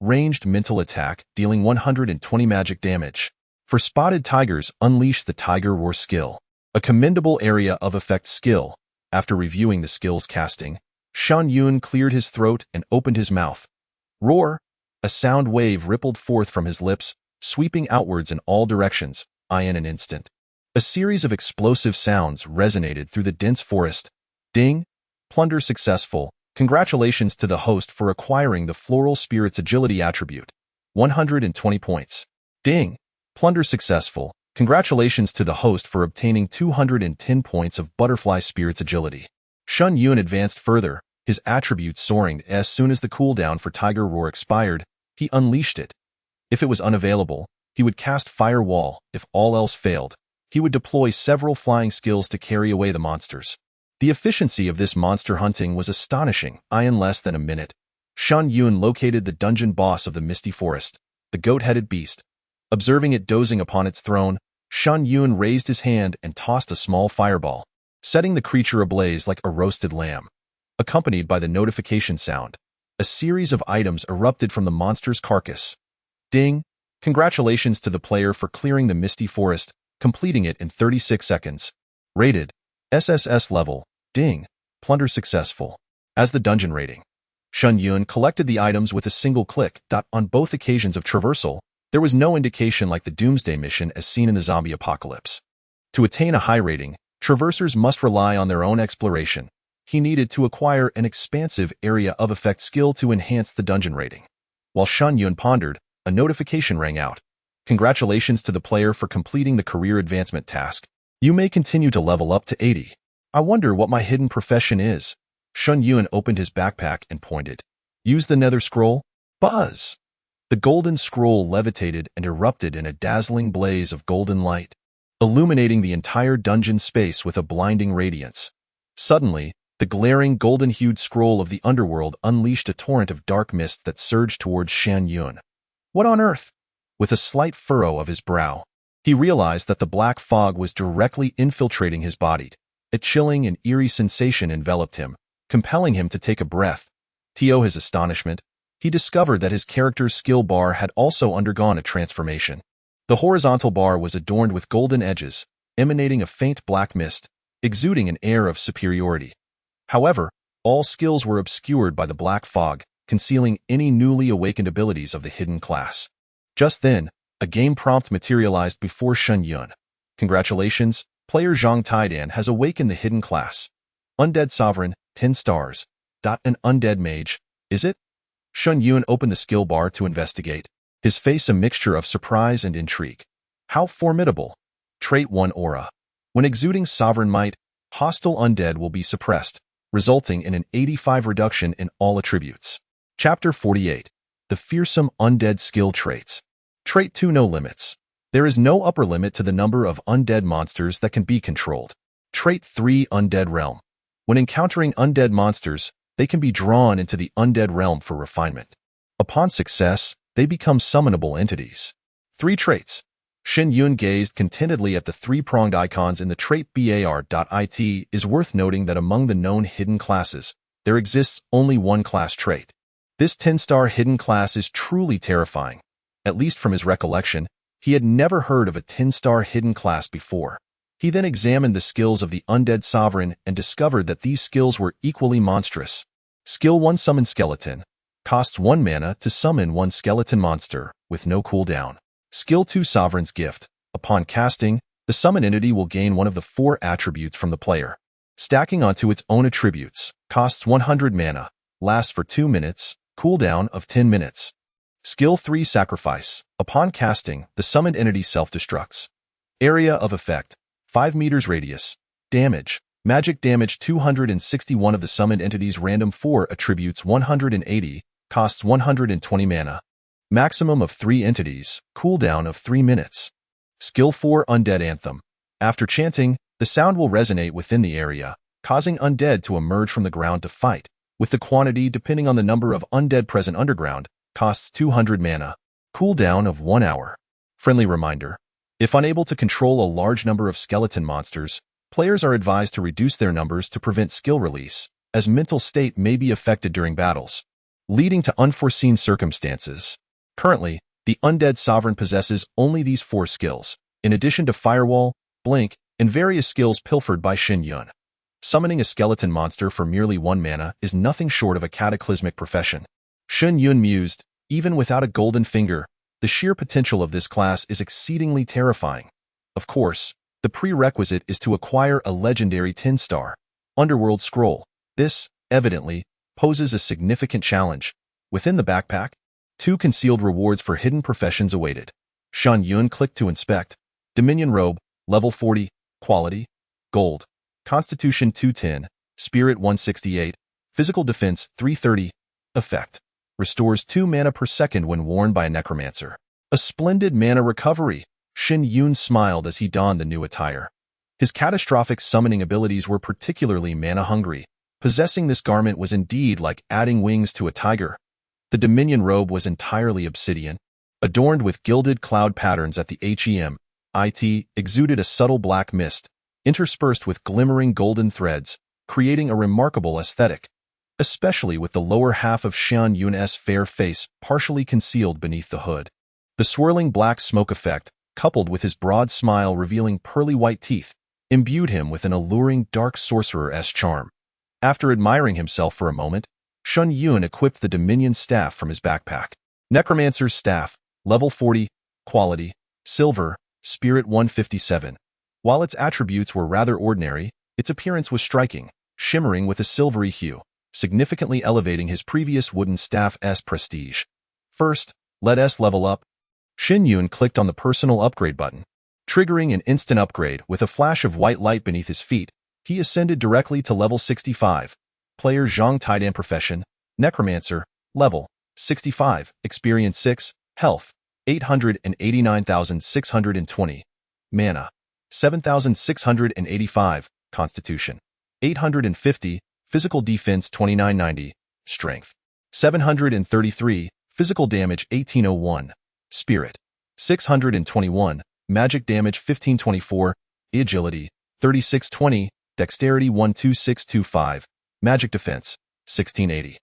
Ranged mental attack, dealing 120 magic damage. For spotted tigers, unleash the Tiger Roar skill. A commendable area of effect skill. After reviewing the skill's casting, Shen Yun cleared his throat and opened his mouth. Roar! A sound wave rippled forth from his lips, sweeping outwards in all directions, in an instant. A series of explosive sounds resonated through the dense forest. Ding! Plunder successful. Congratulations to the host for acquiring the Floral Spirit's Agility attribute. 120 points. Ding! Plunder successful. Congratulations to the host for obtaining 210 points of Butterfly Spirit's Agility. Shen Yun advanced further, his attributes soaring. As soon as the cooldown for Tiger Roar expired, he unleashed it. If it was unavailable, he would cast Firewall. If all else failed, he would deploy several flying skills to carry away the monsters. The efficiency of this monster hunting was astonishing. In less than a minute, Shen Yun located the dungeon boss of the Misty Forest, the goat-headed beast. Observing it dozing upon its throne, Shen Yun raised his hand and tossed a small fireball, setting the creature ablaze like a roasted lamb. Accompanied by the notification sound, a series of items erupted from the monster's carcass. Ding! Congratulations to the player for clearing the Misty Forest, completing it in 36 seconds. Rated SSS level. Ding! Plunder successful. As the dungeon rating, Shen Yun collected the items with a single click. On both occasions of traversal, there was no indication like the Doomsday mission as seen in the zombie apocalypse. To attain a high rating, traversers must rely on their own exploration. He needed to acquire an expansive area of effect skill to enhance the dungeon rating. While Shen Yun pondered, a notification rang out. Congratulations to the player for completing the career advancement task. You may continue to level up to 80. I wonder what my hidden profession is. Shen Yun opened his backpack and pointed. Use the nether scroll. Buzz! The golden scroll levitated and erupted in a dazzling blaze of golden light, illuminating the entire dungeon space with a blinding radiance. Suddenly, the glaring golden-hued scroll of the underworld unleashed a torrent of dark mist that surged towards Shen Yun. What on earth? With a slight furrow of his brow, he realized that the black fog was directly infiltrating his body. A chilling and eerie sensation enveloped him, compelling him to take a breath. To his astonishment, he discovered that his character's skill bar had also undergone a transformation. The horizontal bar was adorned with golden edges, emanating a faint black mist, exuding an air of superiority. However, all skills were obscured by the black fog, concealing any newly awakened abilities of the hidden class. Just then, a game prompt materialized before Shen Yun. Congratulations, player Zhang Taidan has awakened the hidden class. Undead Sovereign, 10 stars. An undead mage, is it? Shen Yun opened the skill bar to investigate, his face a mixture of surprise and intrigue. How formidable! Trait 1 Aura. When exuding sovereign might, hostile undead will be suppressed, resulting in an 85 reduction in all attributes. Chapter 48. The Fearsome Undead Skill Traits. Trait 2 No Limits. There is no upper limit to the number of undead monsters that can be controlled. Trait 3 Undead Realm. When encountering undead monsters, they can be drawn into the undead realm for refinement. Upon success, they become summonable entities. 3 traits. Shen Yun gazed contentedly at the 3-pronged icons in the trait bar.it. Is worth noting that among the known hidden classes, there exists only one class trait. This 10-star hidden class is truly terrifying. At least from his recollection, he had never heard of a 10-star hidden class before. He then examined the skills of the undead sovereign and discovered that these skills were equally monstrous. Skill 1 Summon Skeleton. Costs 1 mana to summon 1 skeleton monster, with no cooldown. Skill 2 Sovereign's Gift. Upon casting, The summon entity will gain one of the 4 attributes from the player. Stacking onto its own attributes, costs 100 mana, lasts for 2 minutes, cooldown of 10 minutes. Skill 3 Sacrifice. Upon casting, the summoned entity self-destructs. Area of effect, 5 meters radius. Damage. Magic damage 261 of the summoned entity's random 4 attributes 180, costs 120 mana. Maximum of 3 entities, cooldown of 3 minutes. Skill 4 Undead Anthem. After chanting, the sound will resonate within the area, causing undead to emerge from the ground to fight, with the quantity depending on the number of undead present underground, costs 200 mana. Cooldown of 1 hour. Friendly reminder. If unable to control a large number of skeleton monsters, players are advised to reduce their numbers to prevent skill release, as mental state may be affected during battles, leading to unforeseen circumstances. Currently, the Undead Sovereign possesses only these 4 skills, in addition to Firewall, Blink, and various skills pilfered by Shen Yun. Summoning a skeleton monster for merely 1 mana is nothing short of a cataclysmic profession. Shen Yun mused, even without a golden finger, the sheer potential of this class is exceedingly terrifying. Of course, the prerequisite is to acquire a legendary 10-star Underworld Scroll. This, evidently, poses a significant challenge. Within the backpack, 2 concealed rewards for hidden professions awaited. Shen Yun clicked to inspect. Dominion Robe, level 40, quality, gold. Constitution 210, Spirit 168, Physical Defense 330, effect. Restores 2 mana per second when worn by a necromancer. A splendid mana recovery. Shen Yun smiled as he donned the new attire. His catastrophic summoning abilities were particularly mana-hungry. Possessing this garment was indeed like adding wings to a tiger. The Dominion Robe was entirely obsidian, adorned with gilded cloud patterns at the hem. It exuded a subtle black mist, interspersed with glimmering golden threads, creating a remarkable aesthetic, especially with the lower half of Shen Yun's fair face partially concealed beneath the hood. The swirling black smoke effect, coupled with his broad smile revealing pearly white teeth, imbued him with an alluring dark sorcerer-esque charm. After admiring himself for a moment, Shen Yun equipped the Dominion Staff from his backpack. Necromancer's Staff, level 40, quality, silver, Spirit 157. While its attributes were rather ordinary, its appearance was striking, shimmering with a silvery hue, significantly elevating his previous wooden staff's prestige. First, let us level up. Shen Yun clicked on the personal upgrade button. Triggering an instant upgrade with a flash of white light beneath his feet, he ascended directly to level 65. Player Zhang Taidan Profession, Necromancer, level 65, Experience 6, Health 889,620, Mana 7,685, Constitution 850, Physical Defense 2990, Strength 733, Physical Damage 1801, Spirit 621, Magic Damage 1524, Agility 3620, Dexterity 12625, Magic Defense 1680.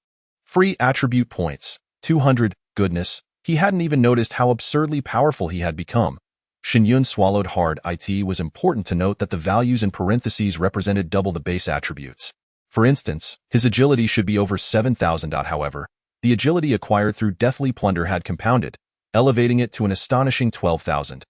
Free attribute points 200. Goodness, he hadn't even noticed how absurdly powerful he had become. Shen Yun swallowed hard. It was important to note that the values in parentheses represented double the base attributes. For instance, his agility should be over 7,000. However, the agility acquired through Deathly Plunder had compounded, elevating it to an astonishing 12,000.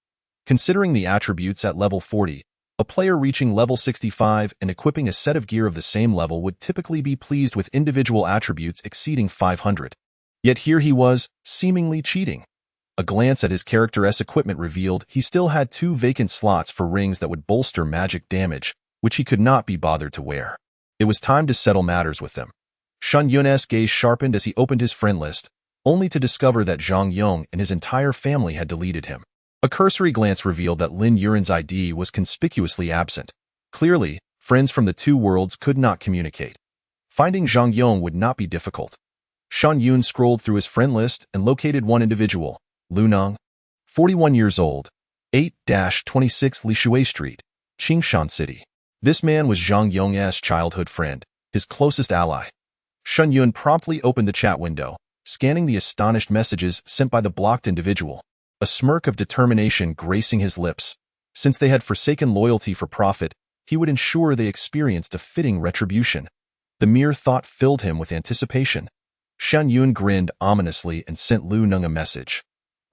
Considering the attributes at level 40, a player reaching level 65 and equipping a set of gear of the same level would typically be pleased with individual attributes exceeding 500. Yet here he was, seemingly cheating. A glance at his character's equipment revealed he still had 2 vacant slots for rings that would bolster magic damage, which he could not be bothered to wear. It was time to settle matters with them. Shen Yun's gaze sharpened as he opened his friend list, only to discover that Zhang Yong and his entire family had deleted him. A cursory glance revealed that Lin Yuren's ID was conspicuously absent. Clearly, friends from the 2 worlds could not communicate. Finding Zhang Yong would not be difficult. Shen Yun scrolled through his friend list and located one individual, Lu Nong, 41 years old, 8-26 Lishui Street, Qingshan City. This man was Zhang Yong's childhood friend, his closest ally. Shen Yun promptly opened the chat window, scanning the astonished messages sent by the blocked individual, a smirk of determination gracing his lips. Since they had forsaken loyalty for profit, he would ensure they experienced a fitting retribution. The mere thought filled him with anticipation. Shen Yun grinned ominously and sent Lu Nong a message.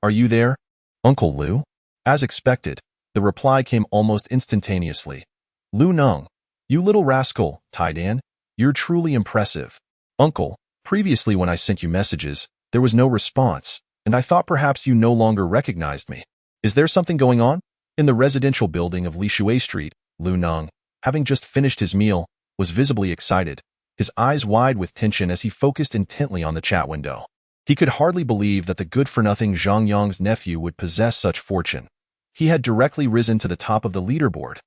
"Are you there, Uncle Lu?" As expected, The reply came almost instantaneously. Lu Neng, you little rascal, Taidan, you're truly impressive. Uncle, previously when I sent you messages, there was no response, and I thought perhaps you no longer recognized me. Is there something going on? In the residential building of Lishui Street, Lu Neng, having just finished his meal, was visibly excited, his eyes wide with tension as he focused intently on the chat window. He could hardly believe that the good-for-nothing Zhang Yong's nephew would possess such fortune. He had directly risen to the top of the leaderboard.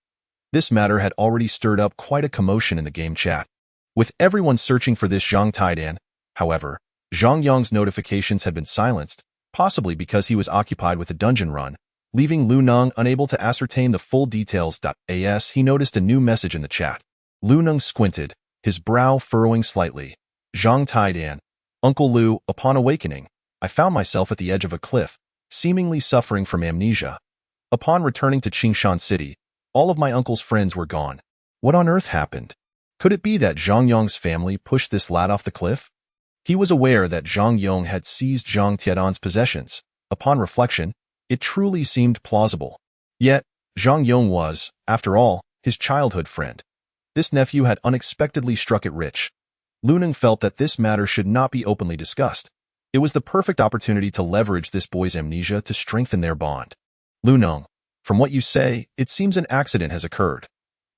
This matter had already stirred up quite a commotion in the game chat. With everyone searching for this Zhang Taidan, however, Zhang Yong's notifications had been silenced, possibly because he was occupied with a dungeon run, leaving Lu Neng unable to ascertain the full details. As he noticed a new message in the chat. Lu Neng squinted, his brow furrowing slightly. Zhang Taidan, Uncle Lu, upon awakening, I found myself at the edge of a cliff, seemingly suffering from amnesia. Upon returning to Qingshan City, all of my uncle's friends were gone. What on earth happened? Could it be that Zhang Yong's family pushed this lad off the cliff? He was aware that Zhang Yong had seized Zhang Tiedan's possessions. Upon reflection, it truly seemed plausible. Yet, Zhang Yong was, after all, his childhood friend. This nephew had unexpectedly struck it rich. Lu Neng felt that this matter should not be openly discussed. It was the perfect opportunity to leverage this boy's amnesia to strengthen their bond. Lu Neng, from what you say, it seems an accident has occurred.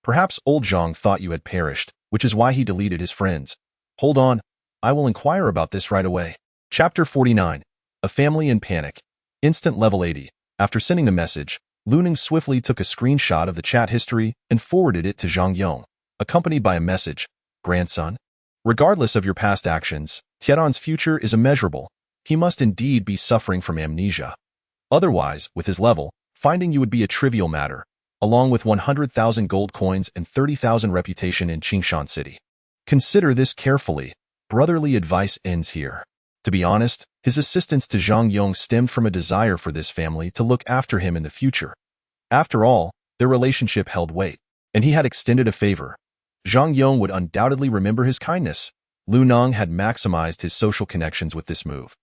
Perhaps old Zhang thought you had perished, which is why he deleted his friends. Hold on, I will inquire about this right away. Chapter 49. A Family in Panic. Instant level 80. After sending the message, Lu Neng swiftly took a screenshot of the chat history and forwarded it to Zhang Yong, accompanied by a message. Grandson, regardless of your past actions, Tiedan's future is immeasurable. He must indeed be suffering from amnesia. Otherwise, with his level, finding you would be a trivial matter, along with 100,000 gold coins and 30,000 reputation in Qingshan City. Consider this carefully. Brotherly advice ends here. To be honest, his assistance to Zhang Yong stemmed from a desire for this family to look after him in the future. After all, their relationship held weight, and he had extended a favor. Zhang Yong would undoubtedly remember his kindness. Lu Neng had maximized his social connections with this move.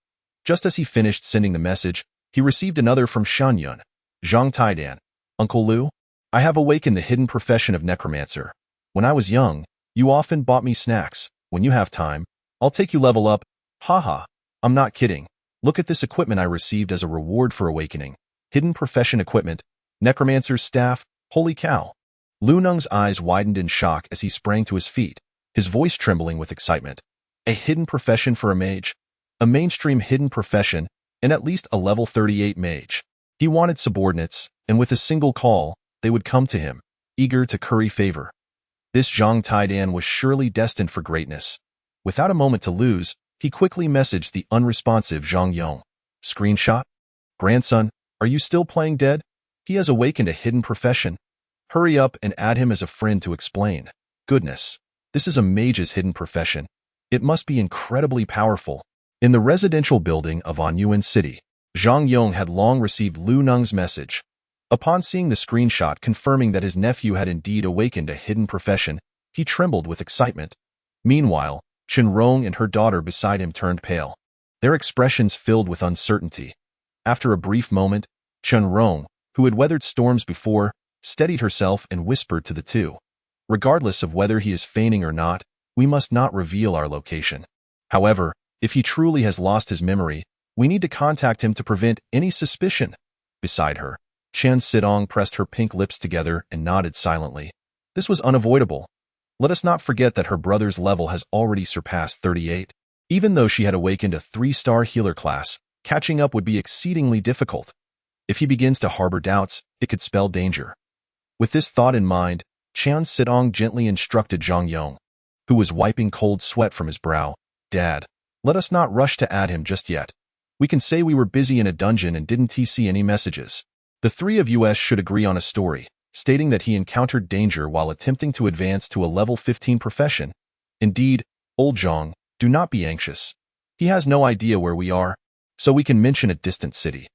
Just as he finished sending the message, he received another from Shen Yun. Zhang Taidan, Uncle Lu, I have awakened the hidden profession of necromancer. When I was young, you often bought me snacks. When you have time, I'll take you level up. Haha, I'm not kidding. Look at this equipment I received as a reward for awakening. Hidden profession equipment, necromancer's staff, holy cow. Lu Neng's eyes widened in shock as he sprang to his feet, his voice trembling with excitement. A hidden profession for a mage? A mainstream hidden profession, and at least a level 38 mage. He wanted subordinates, and with a single call, they would come to him, eager to curry favor. This Zhang Taidan was surely destined for greatness. Without a moment to lose, he quickly messaged the unresponsive Zhang Yong. Screenshot? Grandson, are you still playing dead? He has awakened a hidden profession. Hurry up and add him as a friend to explain. Goodness, this is a mage's hidden profession. It must be incredibly powerful. In the residential building of Anyuan City, Zhang Yong had long received Lu Neng's message. Upon seeing the screenshot confirming that his nephew had indeed awakened a hidden profession, he trembled with excitement. Meanwhile, Chen Rong and her daughter beside him turned pale, their expressions filled with uncertainty. After a brief moment, Chen Rong, who had weathered storms before, steadied herself and whispered to the two. Regardless of whether he is feigning or not, we must not reveal our location. However, if he truly has lost his memory, we need to contact him to prevent any suspicion. Beside her, Chen Sidong pressed her pink lips together and nodded silently. This was unavoidable. Let us not forget that her brother's level has already surpassed 38. Even though she had awakened a 3-star healer class, catching up would be exceedingly difficult. If he begins to harbor doubts, it could spell danger. With this thought in mind, Chen Sidong gently instructed Zhang Yong, who was wiping cold sweat from his brow. Dad, let us not rush to add him just yet. We can say we were busy in a dungeon and didn't see any messages. The three of us should agree on a story, stating that he encountered danger while attempting to advance to a level 15 profession. Indeed, old Zhang, do not be anxious. He has no idea where we are, so we can mention a distant city.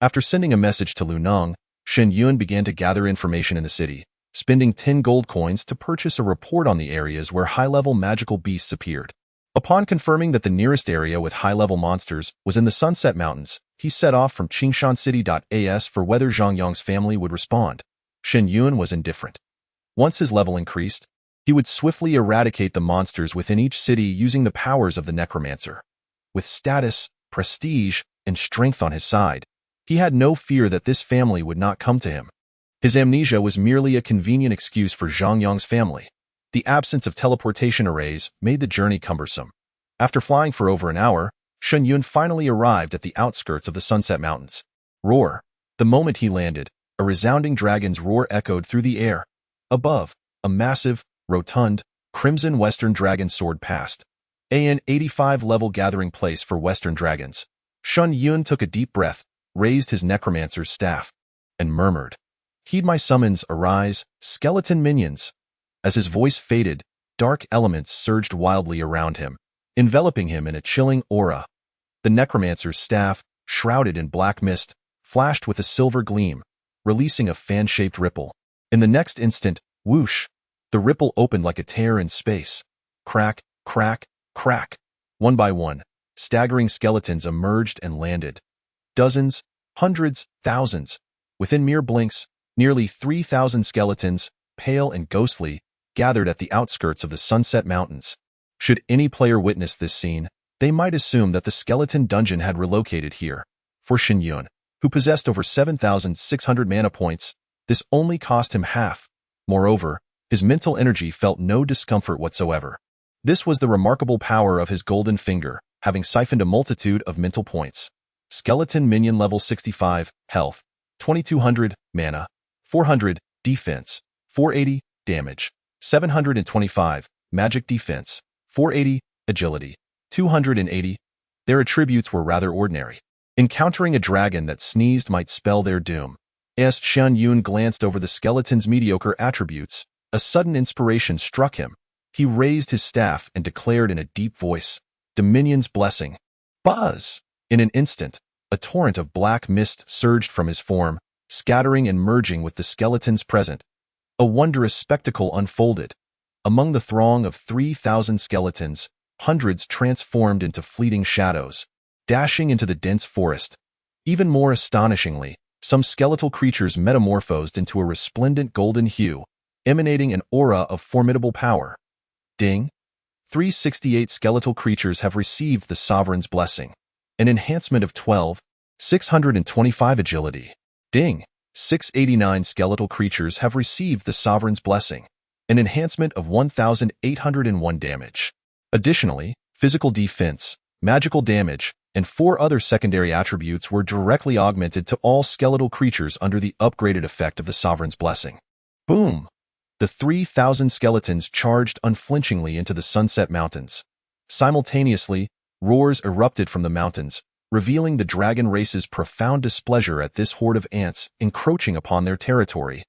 After sending a message to Lu Neng, Shen Yun began to gather information in the city, spending 10 gold coins to purchase a report on the areas where high-level magical beasts appeared. Upon confirming that the nearest area with high-level monsters was in the Sunset Mountains, he set off from Qingshan for whether Zhang Yong's family would respond. Shen Yun was indifferent. Once his level increased, he would swiftly eradicate the monsters within each city using the powers of the necromancer. With status, prestige, and strength on his side, he had no fear that this family would not come to him. His amnesia was merely a convenient excuse for Zhang Yong's family. The absence of teleportation arrays made the journey cumbersome. After flying for over an hour, Shen Yun finally arrived at the outskirts of the Sunset Mountains. Roar! The moment he landed, a resounding dragon's roar echoed through the air. Above, a massive, rotund, crimson western dragon soared past. An 85 level gathering place for western dragons. Shen Yun took a deep breath, raised his necromancer's staff, and murmured, "Heed my summons, arise, skeleton minions." As his voice faded, dark elements surged wildly around him, enveloping him in a chilling aura. The necromancer's staff, shrouded in black mist, flashed with a silver gleam, releasing a fan-shaped ripple. In the next instant, whoosh! The ripple opened like a tear in space. Crack, crack, crack. One by one, staggering skeletons emerged and landed. Dozens, hundreds, thousands. Within mere blinks, nearly 3,000 skeletons, pale and ghostly, gathered at the outskirts of the Sunset Mountains. Should any player witness this scene, they might assume that the skeleton dungeon had relocated here. For Shen Yun, who possessed over 7,600 mana points, this only cost him half. Moreover, his mental energy felt no discomfort whatsoever. This was the remarkable power of his golden finger, having siphoned a multitude of mental points. Skeleton minion level 65, health, 2200, mana, 400, defense, 480, damage, 725, magic defense, 480, agility, 280. Their attributes were rather ordinary. Encountering a dragon that sneezed might spell their doom. As Shen Yun glanced over the skeleton's mediocre attributes, a sudden inspiration struck him. He raised his staff and declared in a deep voice, "Dominion's blessing." Buzz! In an instant, a torrent of black mist surged from his form, scattering and merging with the skeletons present. A wondrous spectacle unfolded. Among the throng of 3,000 skeletons, hundreds transformed into fleeting shadows, dashing into the dense forest. Even more astonishingly, some skeletal creatures metamorphosed into a resplendent golden hue, emanating an aura of formidable power. Ding! 368 skeletal creatures have received the Sovereign's blessing. An enhancement of 12,625 agility. Ding! 689 skeletal creatures have received the Sovereign's blessing. An enhancement of 1,801 damage. Additionally, physical defense, magical damage, and 4 other secondary attributes were directly augmented to all skeletal creatures under the upgraded effect of the Sovereign's blessing. Boom! The 3,000 skeletons charged unflinchingly into the Sunset Mountains. Simultaneously, roars erupted from the mountains, revealing the dragon race's profound displeasure at this horde of ants encroaching upon their territory.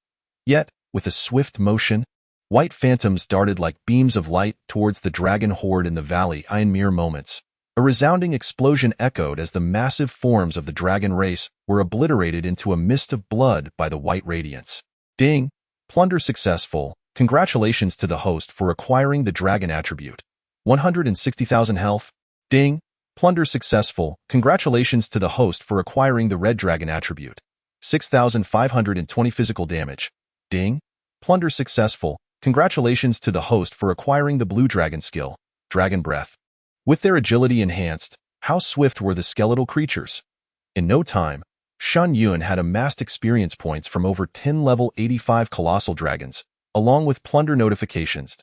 Yet, with a swift motion, white phantoms darted like beams of light towards the dragon horde in the valley. In mere moments, a resounding explosion echoed as the massive forms of the dragon race were obliterated into a mist of blood by the white radiance. Ding! Plunder successful. Congratulations to the host for acquiring the dragon attribute. 160,000 health. Ding! Plunder successful. Congratulations to the host for acquiring the red dragon attribute. 6,520 physical damage. Ding! Plunder successful. Congratulations to the host for acquiring the blue dragon skill, Dragon Breath. With their agility enhanced, how swift were the skeletal creatures? In no time, Shen Yun had amassed experience points from over 10 level 85 colossal dragons, along with plunder notifications.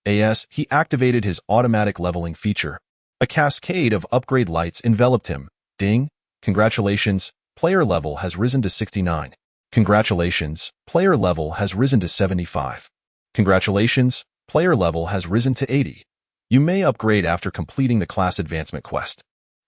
As he activated his automatic leveling feature, a cascade of upgrade lights enveloped him. Ding! Congratulations, player level has risen to 69. Congratulations, player level has risen to 75. Congratulations, player level has risen to 80. You may upgrade after completing the class advancement quest.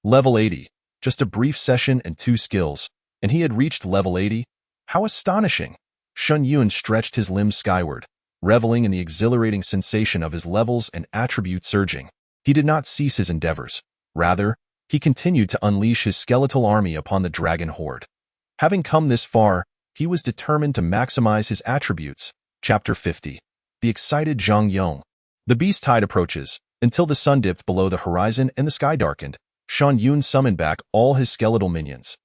Level 80. Just a brief session and 2 skills, and he had reached level 80? How astonishing! Shen Yun stretched his limbs skyward, reveling in the exhilarating sensation of his levels and attributes surging. He did not cease his endeavors. Rather, he continued to unleash his skeletal army upon the dragon horde. Having come this far, he was determined to maximize his attributes. Chapter 50. The excited Zhang Yong. The beast tide approaches. Until the sun dipped below the horizon and the sky darkened, Shen Yun summoned back all his skeletal minions.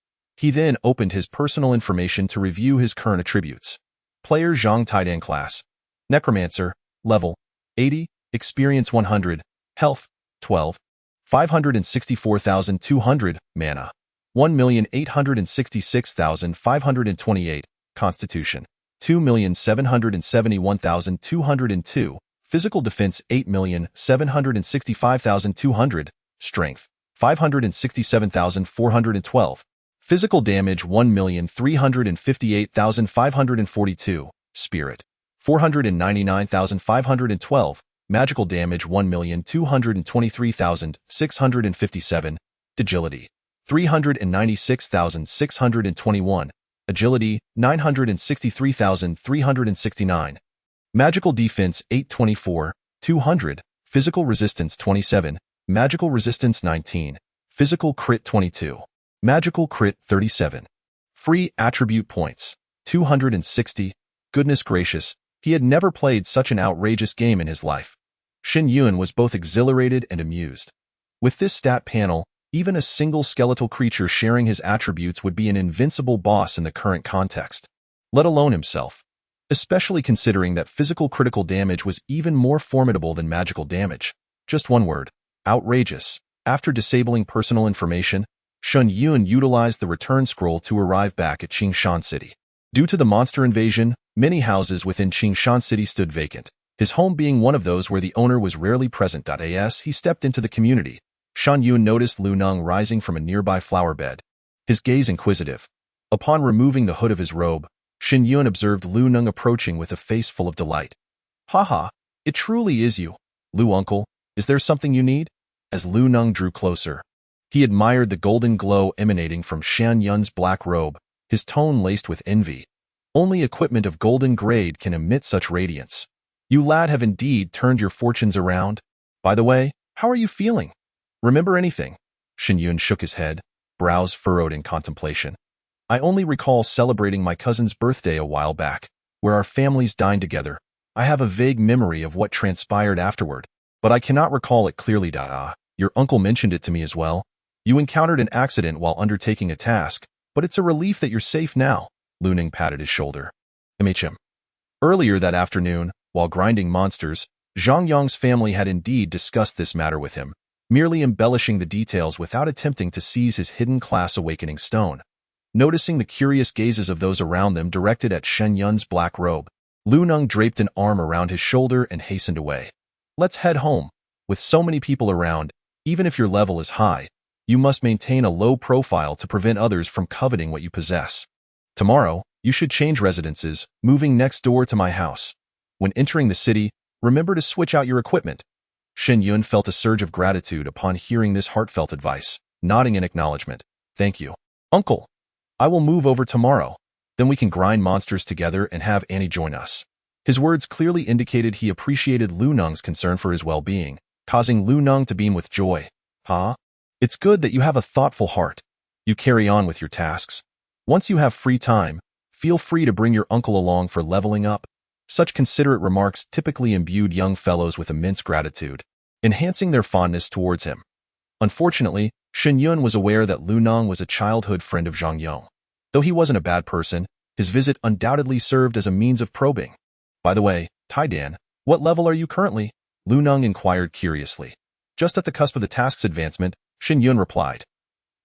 He then opened his personal information to review his current attributes. Player Zhang Taidan class. Necromancer, level 80, experience 100, health 12, 564,200, mana 1,866,528, constitution 2,771,202, physical defense 8,765,200, strength 567,412, physical damage 1,358,542, spirit 499,512, magical damage 1,223,657, agility 396,621, agility 963,369, magical defense 824, 200, physical resistance 27, magical resistance 19, physical crit 22, magical crit 37. Free attribute points 260. Goodness gracious, he had never played such an outrageous game in his life. Shen Yun was both exhilarated and amused. With this stat panel, even a single skeletal creature sharing his attributes would be an invincible boss in the current context, let alone himself, especially considering that physical critical damage was even more formidable than magical damage. Just one word: outrageous. After disabling personal information, Shen Yun utilized the return scroll to arrive back at Qingshan City. Due to the monster invasion, many houses within Qingshan City stood vacant, his home being one of those where the owner was rarely present. As he stepped into the community, Shen Yun noticed Lu Neng rising from a nearby flower bed, his gaze inquisitive. Upon removing the hood of his robe, Shen Yun observed Lu Neng approaching with a face full of delight. "Haha, it truly is you, Lu uncle. Is there something you need?" As Lu Neng drew closer, he admired the golden glow emanating from Shen Yun's black robe, his tone laced with envy. Only equipment of golden grade can emit such radiance. You lad have indeed turned your fortunes around. By the way, how are you feeling? Remember anything? Shen Yun shook his head, brows furrowed in contemplation. I only recall celebrating my cousin's birthday a while back, where our families dined together. I have a vague memory of what transpired afterward, but I cannot recall it clearly. Your uncle mentioned it to me as well. You encountered an accident while undertaking a task, but it's a relief that you're safe now. Lu Neng patted his shoulder. MHM. Earlier that afternoon, while grinding monsters, Zhang Yong's family had indeed discussed this matter with him, merely embellishing the details without attempting to seize his hidden class awakening stone. Noticing the curious gazes of those around them directed at Shen Yun's black robe, Lu Neng draped an arm around his shoulder and hastened away. Let's head home. With so many people around, even if your level is high, you must maintain a low profile to prevent others from coveting what you possess. Tomorrow, you should change residences, moving next door to my house. When entering the city, remember to switch out your equipment. Shen Yun felt a surge of gratitude upon hearing this heartfelt advice, nodding in acknowledgement. Thank you, uncle. I will move over tomorrow. Then we can grind monsters together and have Annie join us. His words clearly indicated he appreciated Lu Neng's concern for his well-being, causing Lu Neng to beam with joy. Huh? It's good that you have a thoughtful heart. You carry on with your tasks. Once you have free time, feel free to bring your uncle along for leveling up. Such considerate remarks typically imbued young fellows with immense gratitude, enhancing their fondness towards him. Unfortunately, Shen Yun was aware that Lu Neng was a childhood friend of Zhang Yong. Though he wasn't a bad person, his visit undoubtedly served as a means of probing. By the way, Taidan, what level are you currently? Lu Neng inquired curiously. Just at the cusp of the task's advancement, Shen Yun replied.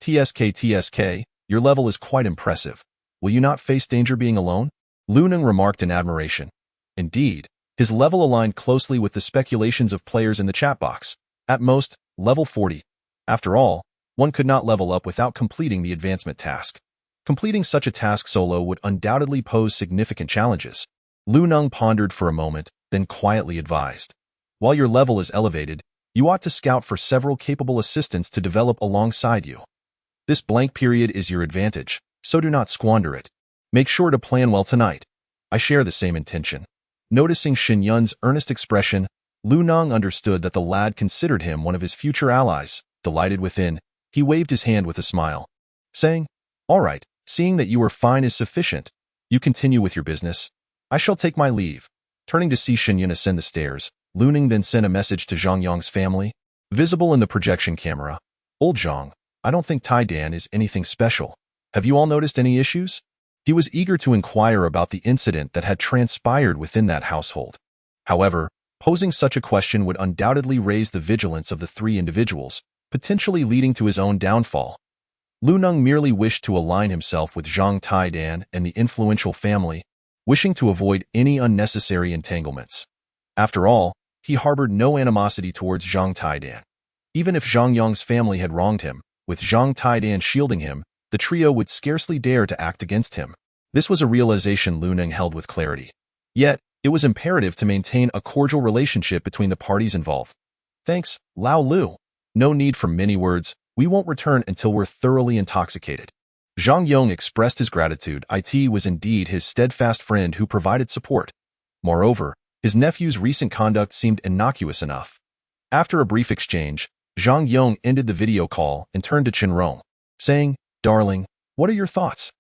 TSK, your level is quite impressive. Will you not face danger being alone? Lu Neng remarked in admiration. Indeed, his level aligned closely with the speculations of players in the chat box. At most, level 40. After all, one could not level up without completing the advancement task. Completing such a task solo would undoubtedly pose significant challenges. Lu Neng pondered for a moment, then quietly advised. While your level is elevated, you ought to scout for several capable assistants to develop alongside you. This blank period is your advantage, so do not squander it. Make sure to plan well tonight. I share the same intention. Noticing Shen Yun's earnest expression, Lu Neng understood that the lad considered him one of his future allies. Delighted within, he waved his hand with a smile, saying, All right, seeing that you are fine is sufficient. You continue with your business. I shall take my leave. Turning to see Shen Yun ascend the stairs, Lu Neng then sent a message to Zhang Yong's family. Visible in the projection camera. Old Zhang, I don't think Taidan is anything special. Have you all noticed any issues? He was eager to inquire about the incident that had transpired within that household. However, posing such a question would undoubtedly raise the vigilance of the three individuals, potentially leading to his own downfall. Lu Neng merely wished to align himself with Zhang Taidan and the influential family, wishing to avoid any unnecessary entanglements. After all, he harbored no animosity towards Zhang Taidan. Even if Zhang Yong's family had wronged him, with Zhang Taidan shielding him, the trio would scarcely dare to act against him. This was a realization Lu Neng held with clarity. Yet, it was imperative to maintain a cordial relationship between the parties involved. Thanks, Lao Lu. No need for many words. We won't return until we're thoroughly intoxicated. Zhang Yong expressed his gratitude. It was indeed his steadfast friend who provided support. Moreover, his nephew's recent conduct seemed innocuous enough. After a brief exchange, Zhang Yong ended the video call and turned to Chenrong, saying, "Darling, what are your thoughts?"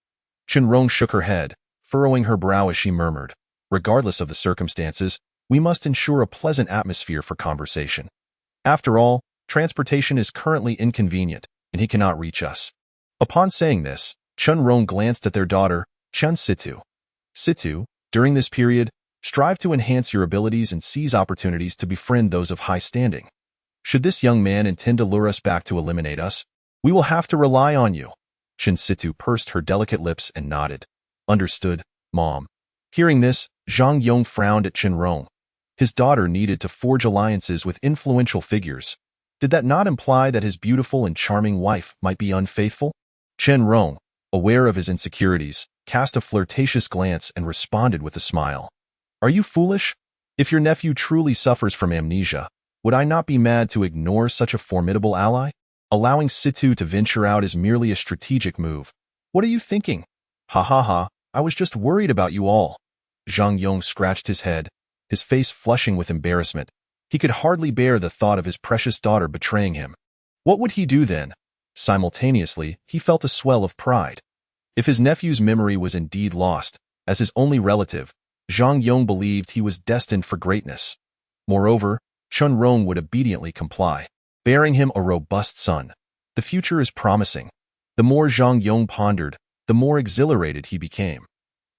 Chenrong shook her head, furrowing her brow as she murmured, "Regardless of the circumstances, we must ensure a pleasant atmosphere for conversation. After all, transportation is currently inconvenient, and he cannot reach us." Upon saying this, Chenrong glanced at their daughter, Chen Situ. Situ, during this period, strive to enhance your abilities and seize opportunities to befriend those of high standing. Should this young man intend to lure us back to eliminate us, we will have to rely on you. Chen Situ pursed her delicate lips and nodded. Understood, Mom. Hearing this, Zhang Yong frowned at Chenrong. His daughter needed to forge alliances with influential figures. Did that not imply that his beautiful and charming wife might be unfaithful? Chenrong, aware of his insecurities, cast a flirtatious glance and responded with a smile. Are you foolish? If your nephew truly suffers from amnesia, would I not be mad to ignore such a formidable ally? Allowing Situ to venture out is merely a strategic move. What are you thinking? Ha ha ha, I was just worried about you all. Zhang Yong scratched his head, his face flushing with embarrassment. He could hardly bear the thought of his precious daughter betraying him. What would he do then? Simultaneously, he felt a swell of pride. If his nephew's memory was indeed lost, as his only relative, Zhang Yong believed he was destined for greatness. Moreover, Chenrong would obediently comply, bearing him a robust son. The future is promising. The more Zhang Yong pondered, the more exhilarated he became.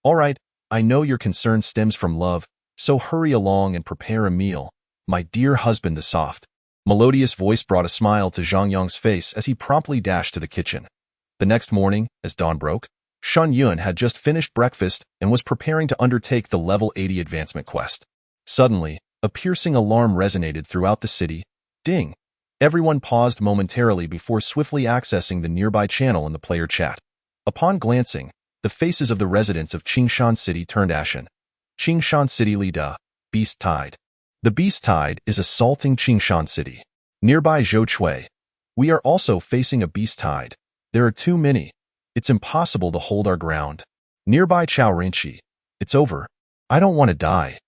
All right, I know your concern stems from love, so hurry along and prepare a meal. My dear husband. The soft, melodious voice brought a smile to Zhang Yong's face as he promptly dashed to the kitchen. The next morning, as dawn broke, Shen Yun had just finished breakfast and was preparing to undertake the level 80 advancement quest. Suddenly, a piercing alarm resonated throughout the city. Ding! Everyone paused momentarily before swiftly accessing the nearby channel in the player chat. Upon glancing, the faces of the residents of Qingshan City turned ashen. Qingshan City Li Da, Beast Tide. The Beast Tide is assaulting Qingshan City. Nearby Zhou. We are also facing a Beast Tide. There are too many. It's impossible to hold our ground. Nearby Chao Rinchi. It's over. I don't want to die.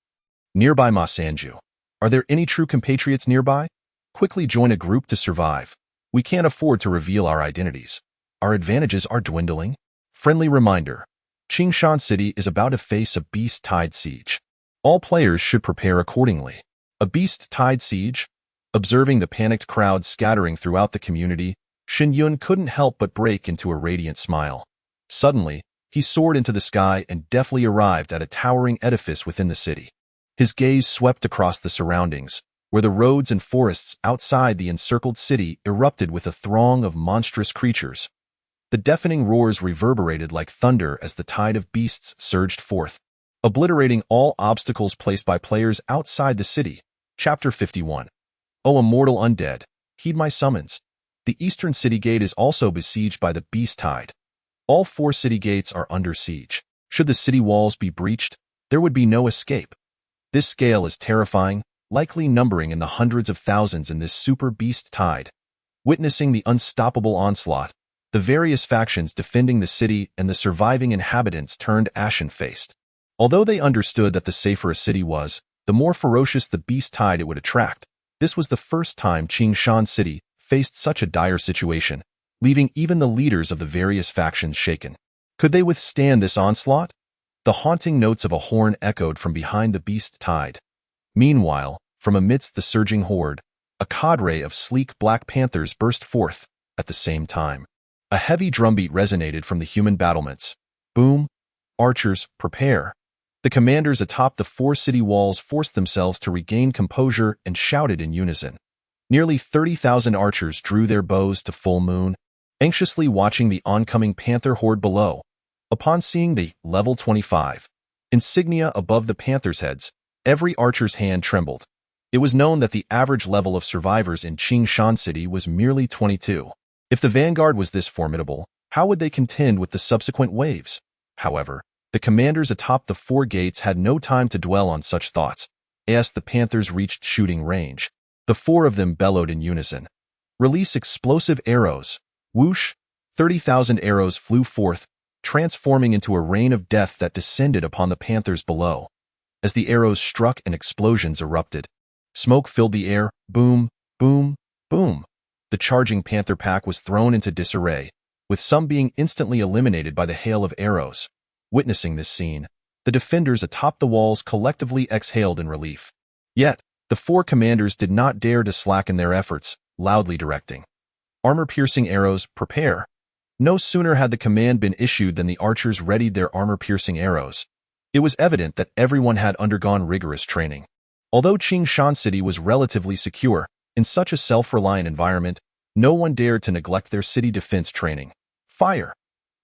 Nearby Ma Sanju. Are there any true compatriots nearby? Quickly join a group to survive. We can't afford to reveal our identities. Our advantages are dwindling. Friendly reminder. Qingshan City is about to face a Beast Tide siege. All players should prepare accordingly. A Beast Tide siege? Observing the panicked crowd scattering throughout the community, Shen Yun couldn't help but break into a radiant smile. Suddenly, he soared into the sky and deftly arrived at a towering edifice within the city. His gaze swept across the surroundings, where the roads and forests outside the encircled city erupted with a throng of monstrous creatures. The deafening roars reverberated like thunder as the tide of beasts surged forth, obliterating all obstacles placed by players outside the city. Chapter 51. O immortal undead, heed my summons. The eastern city gate is also besieged by the Beast Tide. All 4 city gates are under siege. Should the city walls be breached, there would be no escape. This scale is terrifying, likely numbering in the hundreds of thousands in this super Beast Tide. Witnessing the unstoppable onslaught, the various factions defending the city and the surviving inhabitants turned ashen-faced. Although they understood that the safer a city was, the more ferocious the Beast Tide it would attract. This was the first time Qingshan City faced such a dire situation, leaving even the leaders of the various factions shaken. Could they withstand this onslaught? The haunting notes of a horn echoed from behind the Beast Tide. Meanwhile, from amidst the surging horde, a cadre of sleek black panthers burst forth at the same time. A heavy drumbeat resonated from the human battlements. Boom! Archers, prepare! The commanders atop the 4 city walls forced themselves to regain composure and shouted in unison. Nearly 30,000 archers drew their bows to full moon, anxiously watching the oncoming panther horde below. Upon seeing the level 25 insignia above the panthers' heads, every archer's hand trembled. It was known that the average level of survivors in Qingshan City was merely 22. If the vanguard was this formidable, how would they contend with the subsequent waves? However, the commanders atop the 4 gates had no time to dwell on such thoughts. As the panthers reached shooting range, the 4 of them bellowed in unison. Release explosive arrows. Whoosh! 30,000 arrows flew forth, transforming into a rain of death that descended upon the panthers below. As the arrows struck and explosions erupted, smoke filled the air. Boom, boom, boom. The charging panther pack was thrown into disarray, with some being instantly eliminated by the hail of arrows. Witnessing this scene, the defenders atop the walls collectively exhaled in relief. Yet, the 4 commanders did not dare to slacken their efforts, loudly directing, "Armor-piercing arrows, prepare." No sooner had the command been issued than the archers readied their armor-piercing arrows. It was evident that everyone had undergone rigorous training. Although Qingshan City was relatively secure, in such a self-reliant environment, no one dared to neglect their city defense training. Fire!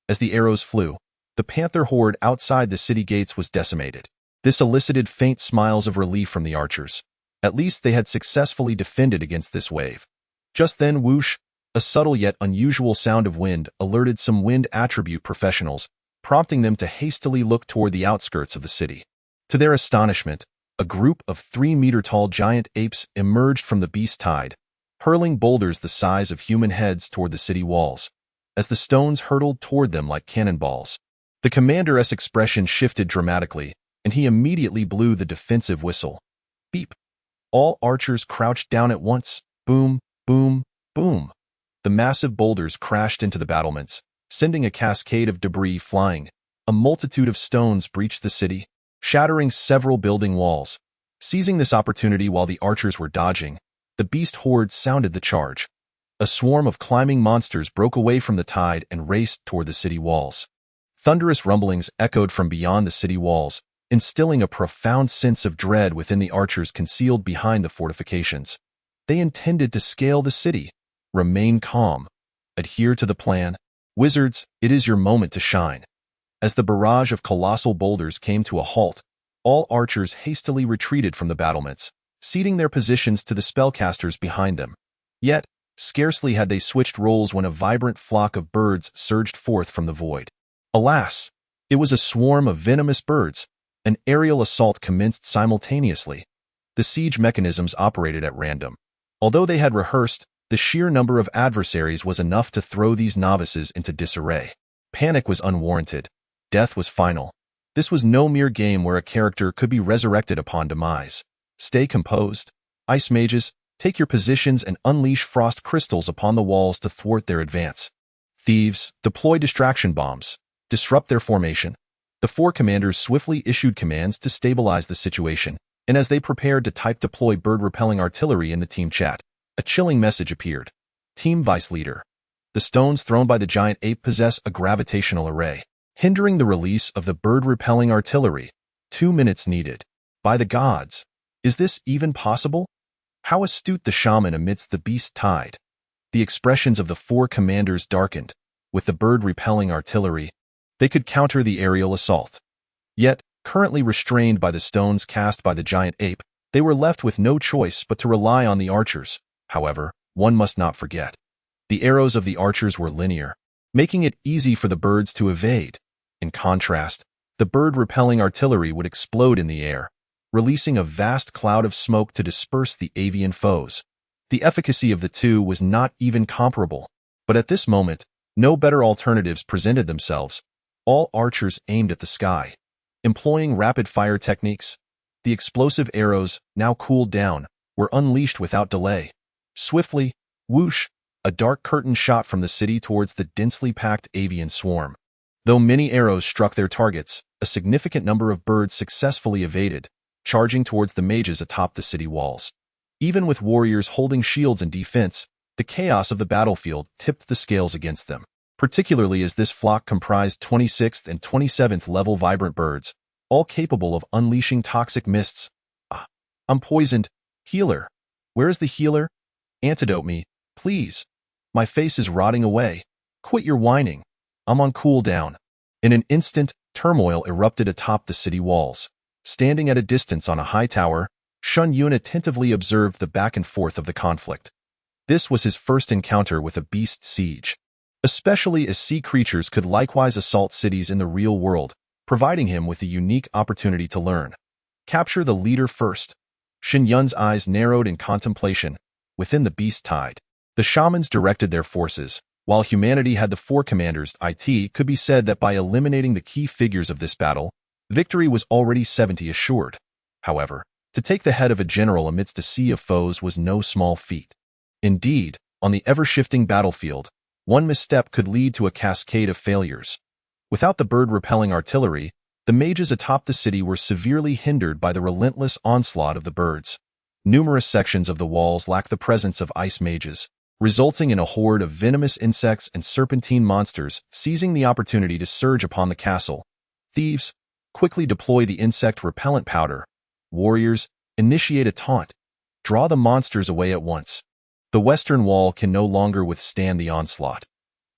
As the arrows flew, the panther horde outside the city gates was decimated. This elicited faint smiles of relief from the archers. At least they had successfully defended against this wave. Just then, whoosh! A subtle yet unusual sound of wind alerted some wind attribute professionals, prompting them to hastily look toward the outskirts of the city. To their astonishment, a group of 3-meter-tall giant apes emerged from the beast tide, hurling boulders the size of human heads toward the city walls. As the stones hurtled toward them like cannonballs, the commander's expression shifted dramatically, and he immediately blew the defensive whistle. Beep! All archers crouched down at once. Boom, boom, boom. The massive boulders crashed into the battlements, sending a cascade of debris flying. A multitude of stones breached the city, shattering several building walls. Seizing this opportunity while the archers were dodging, the beast horde sounded the charge. A swarm of climbing monsters broke away from the tide and raced toward the city walls. Thunderous rumblings echoed from beyond the city walls, instilling a profound sense of dread within the archers concealed behind the fortifications. They intended to scale the city. Remain calm. Adhere to the plan. Wizards, it is your moment to shine. As the barrage of colossal boulders came to a halt, all archers hastily retreated from the battlements, ceding their positions to the spellcasters behind them. Yet, scarcely had they switched roles when a vibrant flock of birds surged forth from the void. Alas! It was a swarm of venomous birds. An aerial assault commenced simultaneously. The siege mechanisms operated at random. Although they had rehearsed, the sheer number of adversaries was enough to throw these novices into disarray. Panic was unwarranted. Death was final. This was no mere game where a character could be resurrected upon demise. Stay composed. Ice mages, take your positions and unleash frost crystals upon the walls to thwart their advance. Thieves, deploy distraction bombs. Disrupt their formation. The 4 commanders swiftly issued commands to stabilize the situation, and as they prepared to type deploy bird-repelling artillery in the team chat, a chilling message appeared. Team Vice Leader. The stones thrown by the giant ape possess a gravitational array, hindering the release of the bird-repelling artillery. 2 minutes needed. By the gods! Is this even possible? How astute the shaman amidst the beast tide. The expressions of the 4 commanders darkened. With the bird-repelling artillery, they could counter the aerial assault. Yet, currently restrained by the stones cast by the giant ape, they were left with no choice but to rely on the archers. However, one must not forget. The arrows of the archers were linear, making it easy for the birds to evade. In contrast, the bird-repelling artillery would explode in the air, releasing a vast cloud of smoke to disperse the avian foes. The efficacy of the two was not even comparable, but at this moment, no better alternatives presented themselves. All archers aimed at the sky. Employing rapid-fire techniques, the explosive arrows, now cooled down, were unleashed without delay. Swiftly, whoosh, a dark curtain shot from the city towards the densely packed avian swarm. Though many arrows struck their targets, a significant number of birds successfully evaded, charging towards the mages atop the city walls. Even with warriors holding shields in defense, the chaos of the battlefield tipped the scales against them. particularly as this flock comprised 26th and 27th level vibrant birds, all capable of unleashing toxic mists. Ah, I'm poisoned. Healer. Where is the healer? Antidote me, please. My face is rotting away. Quit your whining. I'm on cooldown. In an instant, turmoil erupted atop the city walls. Standing at a distance on a high tower, Shen Yun attentively observed the back and forth of the conflict. This was his first encounter with a beast siege, especially as sea creatures could likewise assault cities in the real world, providing him with a unique opportunity to learn. Capture the leader first. Shen Yun's eyes narrowed in contemplation. Within the beast tide, the shamans directed their forces, while humanity had the four commanders. It could be said that by eliminating the key figures of this battle, victory was already 70 assured. However, to take the head of a general amidst a sea of foes was no small feat. Indeed, on the ever-shifting battlefield, one misstep could lead to a cascade of failures. Without the bird-repelling artillery, the mages atop the city were severely hindered by the relentless onslaught of the birds. Numerous sections of the walls lacked the presence of ice mages, resulting in a horde of venomous insects and serpentine monsters seizing the opportunity to surge upon the castle. Thieves, quickly deploy the insect repellent powder. Warriors, initiate a taunt. Draw the monsters away at once. The western wall can no longer withstand the onslaught.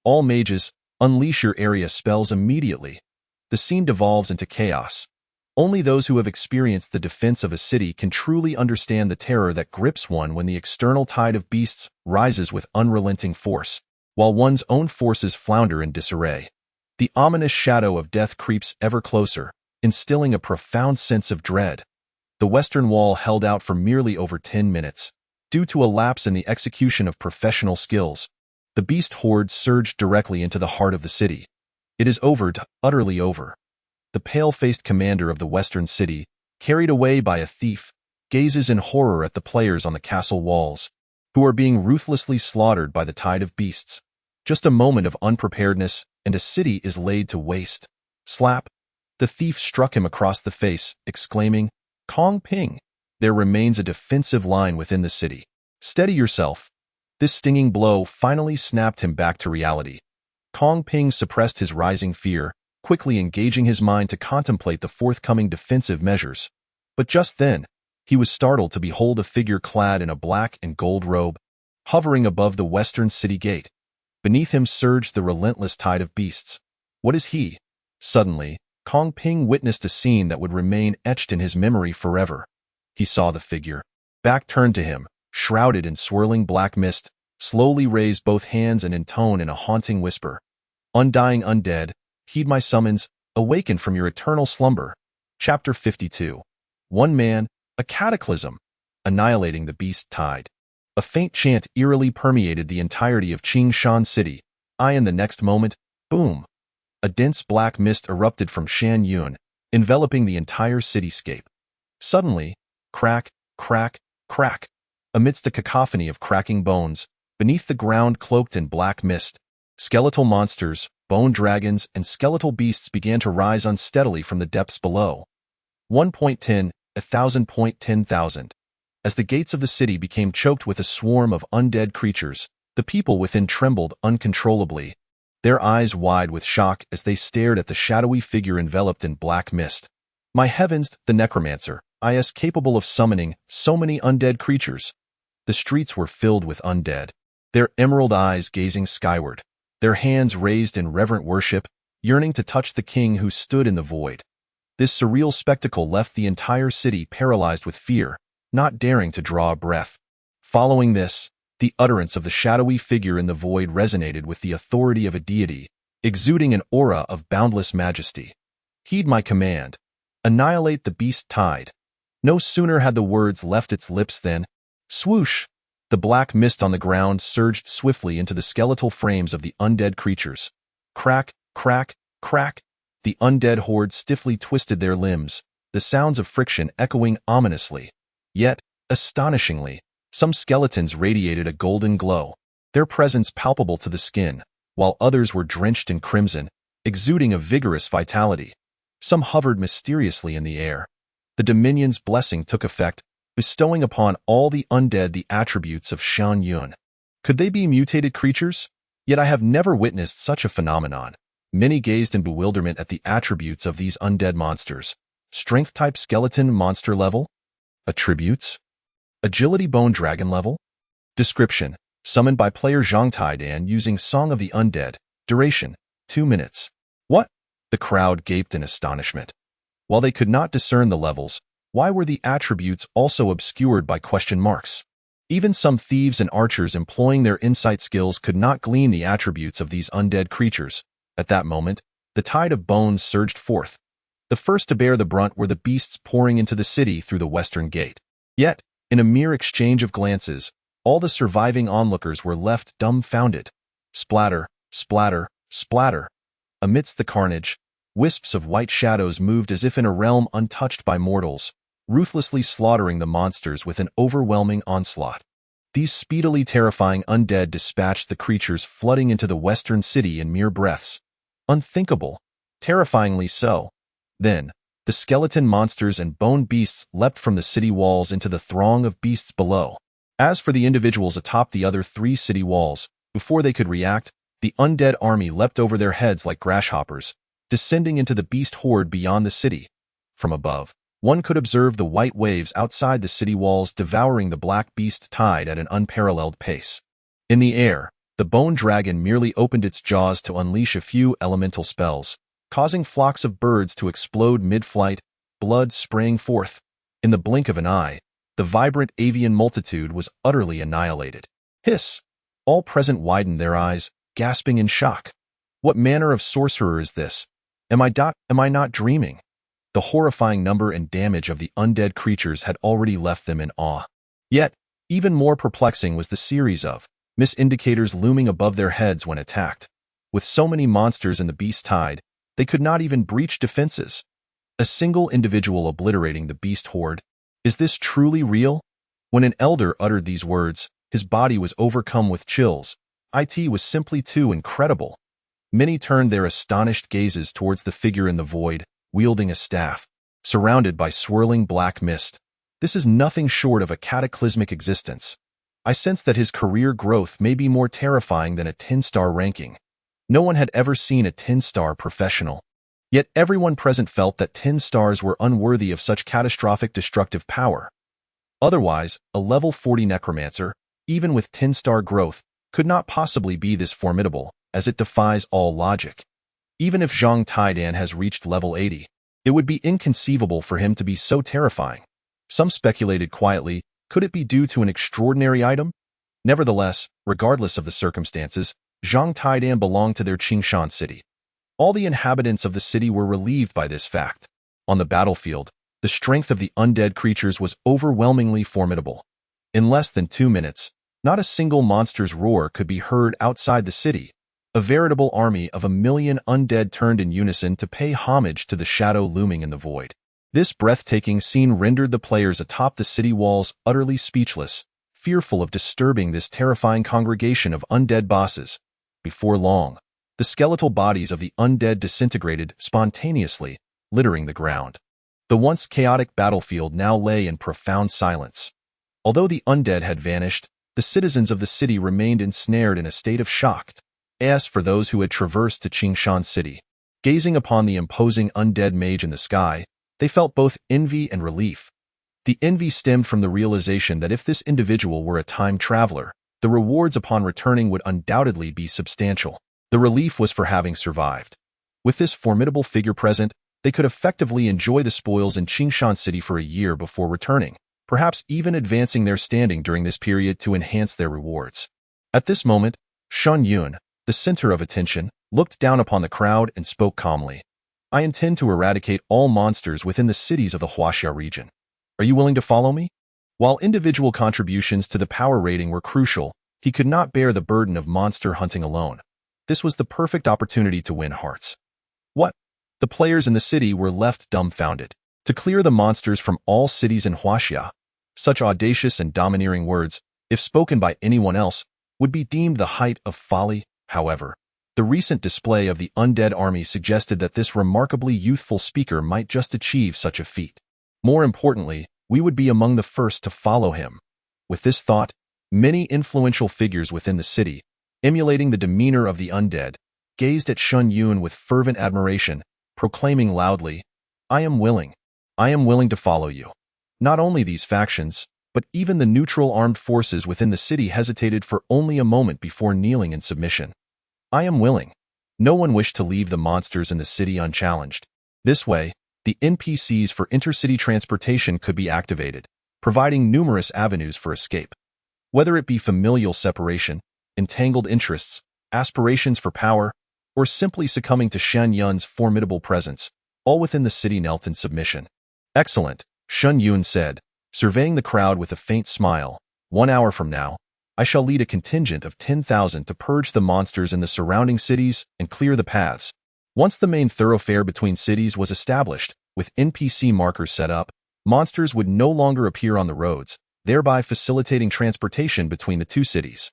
All mages, unleash your area spells immediately. The scene devolves into chaos. Only those who have experienced the defense of a city can truly understand the terror that grips one when the external tide of beasts rises with unrelenting force, while one's own forces flounder in disarray. The ominous shadow of death creeps ever closer, instilling a profound sense of dread. The western wall held out for merely over 10 minutes. Due to a lapse in the execution of professional skills, the beast horde surged directly into the heart of the city. It is over, utterly over. The pale-faced commander of the western city, carried away by a thief, gazes in horror at the players on the castle walls, who are being ruthlessly slaughtered by the tide of beasts. Just a moment of unpreparedness, and a city is laid to waste. Slap! The thief struck him across the face, exclaiming, "Kong Ping!" There remains a defensive line within the city. Steady yourself. This stinging blow finally snapped him back to reality. Kong Ping suppressed his rising fear, quickly engaging his mind to contemplate the forthcoming defensive measures. But just then, he was startled to behold a figure clad in a black and gold robe, hovering above the western city gate. Beneath him surged the relentless tide of beasts. What is he? Suddenly, Kong Ping witnessed a scene that would remain etched in his memory forever. He saw the figure, back turned to him, shrouded in swirling black mist, slowly raise both hands and intone in a haunting whisper. Undying undead, heed my summons, awaken from your eternal slumber. Chapter 52. One man, a cataclysm, annihilating the beast tide. A faint chant eerily permeated the entirety of Qingshan City. In the next moment, boom! A dense black mist erupted from Shen Yun, enveloping the entire cityscape. Suddenly, crack, crack, crack. Amidst a cacophony of cracking bones, beneath the ground cloaked in black mist, skeletal monsters, bone dragons, and skeletal beasts began to rise unsteadily from the depths below. 1.10, 1,000.10,000. As the gates of the city became choked with a swarm of undead creatures, the people within trembled uncontrollably, their eyes wide with shock as they stared at the shadowy figure enveloped in black mist. My heavens, the necromancer, is capable of summoning so many undead creatures. The streets were filled with undead, their emerald eyes gazing skyward, their hands raised in reverent worship, yearning to touch the king who stood in the void. This surreal spectacle left the entire city paralyzed with fear, not daring to draw a breath. Following this, the utterance of the shadowy figure in the void resonated with the authority of a deity, exuding an aura of boundless majesty. Heed my command. Annihilate the beast tide. No sooner had the words left its lips than, swoosh! The black mist on the ground surged swiftly into the skeletal frames of the undead creatures. Crack, crack, crack! The undead horde stiffly twisted their limbs, the sounds of friction echoing ominously. Yet, astonishingly, some skeletons radiated a golden glow, their presence palpable to the skin, while others were drenched in crimson, exuding a vigorous vitality. Some hovered mysteriously in the air. The Dominion's blessing took effect, bestowing upon all the undead the attributes of Shen Yun. Could they be mutated creatures? Yet I have never witnessed such a phenomenon. Many gazed in bewilderment at the attributes of these undead monsters. Strength-type skeleton monster level? Attributes? Agility bone dragon level? Description: summoned by player Zhang Taidan using Song of the Undead. Duration: 2 minutes. What? The crowd gaped in astonishment. While they could not discern the levels, why were the attributes also obscured by question marks? Even some thieves and archers employing their insight skills could not glean the attributes of these undead creatures. At that moment, the tide of bones surged forth. The first to bear the brunt were the beasts pouring into the city through the western gate. Yet, in a mere exchange of glances, all the surviving onlookers were left dumbfounded. Splatter, splatter, splatter. Amidst the carnage, wisps of white shadows moved as if in a realm untouched by mortals, ruthlessly slaughtering the monsters with an overwhelming onslaught. These speedily terrifying undead dispatched the creatures flooding into the western city in mere breaths. Unthinkable, terrifyingly so. Then, the skeleton monsters and bone beasts leapt from the city walls into the throng of beasts below. As for the individuals atop the other 3 city walls, before they could react, the undead army leapt over their heads like grasshoppers, descending into the beast horde beyond the city. From above, one could observe the white waves outside the city walls devouring the black beast tide at an unparalleled pace. In the air, the bone dragon merely opened its jaws to unleash a few elemental spells, causing flocks of birds to explode mid-flight, blood spraying forth. In the blink of an eye, the vibrant avian multitude was utterly annihilated. Hiss! All present widened their eyes, gasping in shock. What manner of sorcerer is this? Am I not dreaming? The horrifying number and damage of the undead creatures had already left them in awe. Yet, even more perplexing was the series of misindicators looming above their heads when attacked. With so many monsters in the beast tide, they could not even breach defenses. A single individual obliterating the beast horde. Is this truly real? When an elder uttered these words, his body was overcome with chills. It was simply too incredible. Many turned their astonished gazes towards the figure in the void, wielding a staff, surrounded by swirling black mist. This is nothing short of a cataclysmic existence. I sense that his career growth may be more terrifying than a 10-star ranking. No one had ever seen a 10-star professional. Yet everyone present felt that 10 stars were unworthy of such catastrophic destructive power. Otherwise, a level 40 necromancer, even with 10-star growth, could not possibly be this formidable, as it defies all logic. Even if Zhang Taidan has reached level 80, it would be inconceivable for him to be so terrifying. Some speculated quietly, could it be due to an extraordinary item? Nevertheless, regardless of the circumstances, Zhang Taidan belonged to their Qingshan city. All the inhabitants of the city were relieved by this fact. On the battlefield, the strength of the undead creatures was overwhelmingly formidable. In less than 2 minutes, not a single monster's roar could be heard outside the city. A veritable army of 1 million undead turned in unison to pay homage to the shadow looming in the void. This breathtaking scene rendered the players atop the city walls utterly speechless, fearful of disturbing this terrifying congregation of undead bosses. Before long, the skeletal bodies of the undead disintegrated spontaneously, littering the ground. The once chaotic battlefield now lay in profound silence. Although the undead had vanished, the citizens of the city remained ensnared in a state of shock. As for those who had traversed to Qingshan City, gazing upon the imposing undead mage in the sky, they felt both envy and relief. The envy stemmed from the realization that if this individual were a time traveler, the rewards upon returning would undoubtedly be substantial. The relief was for having survived. With this formidable figure present, they could effectively enjoy the spoils in Qingshan City for a year before returning, perhaps even advancing their standing during this period to enhance their rewards. At this moment, Shen Yun, the center of attention, looked down upon the crowd and spoke calmly. I intend to eradicate all monsters within the cities of the Huaxia region. Are you willing to follow me? While individual contributions to the power rating were crucial, he could not bear the burden of monster hunting alone. This was the perfect opportunity to win hearts. What? The players in the city were left dumbfounded. To clear the monsters from all cities in Huaxia, such audacious and domineering words, if spoken by anyone else, would be deemed the height of folly. However, the recent display of the undead army suggested that this remarkably youthful speaker might just achieve such a feat. More importantly, we would be among the first to follow him. With this thought, many influential figures within the city, emulating the demeanor of the undead, gazed at Shen Yun with fervent admiration, proclaiming loudly, I am willing to follow you. Not only these factions, but even the neutral armed forces within the city hesitated for only a moment before kneeling in submission. I am willing. No one wished to leave the monsters in the city unchallenged. This way, the NPCs for intercity transportation could be activated, providing numerous avenues for escape. Whether it be familial separation, entangled interests, aspirations for power, or simply succumbing to Shen Yun's formidable presence, all within the city knelt in submission. Excellent, Shen Yun said, surveying the crowd with a faint smile. 1 hour from now, I shall lead a contingent of 10,000 to purge the monsters in the surrounding cities and clear the paths. Once the main thoroughfare between cities was established, with NPC markers set up, monsters would no longer appear on the roads, thereby facilitating transportation between the two cities.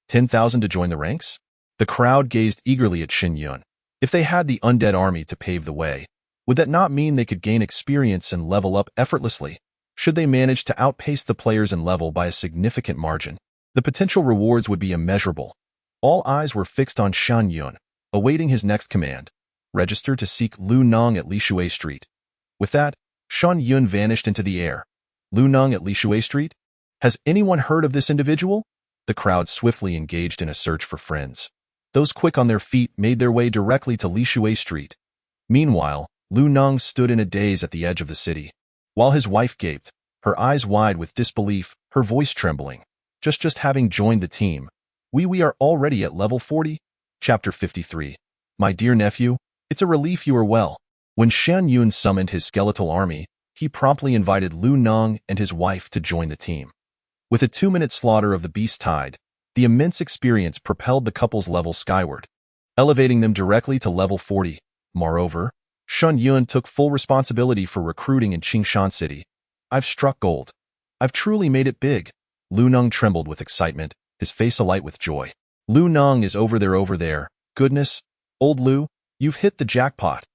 10,000 to join the ranks? The crowd gazed eagerly at Shen Yun. If they had the undead army to pave the way, would that not mean they could gain experience and level up effortlessly? Should they manage to outpace the players in level by a significant margin, the potential rewards would be immeasurable. All eyes were fixed on Shen Yun, awaiting his next command. Register to seek Lu Nong at Lishui Street. With that, Shen Yun vanished into the air. Lu Nong at Lishui Street? Has anyone heard of this individual? The crowd swiftly engaged in a search for friends. Those quick on their feet made their way directly to Lishui Street. Meanwhile, Lu Nong stood in a daze at the edge of the city. While his wife gaped, her eyes wide with disbelief, her voice trembling. Just having joined the team. We are already at level 40? Chapter 53. My dear nephew, it's a relief you are well. When Shen Yun summoned his skeletal army, he promptly invited Lu Nong and his wife to join the team. With a 2-minute slaughter of the beast tide, the immense experience propelled the couple's level skyward, elevating them directly to level 40. Moreover, Shen Yun took full responsibility for recruiting in Qingshan City. I've struck gold. I've truly made it big. Lu Nong trembled with excitement, his face alight with joy. Lu Nong is over there. Goodness, old Lu, you've hit the jackpot.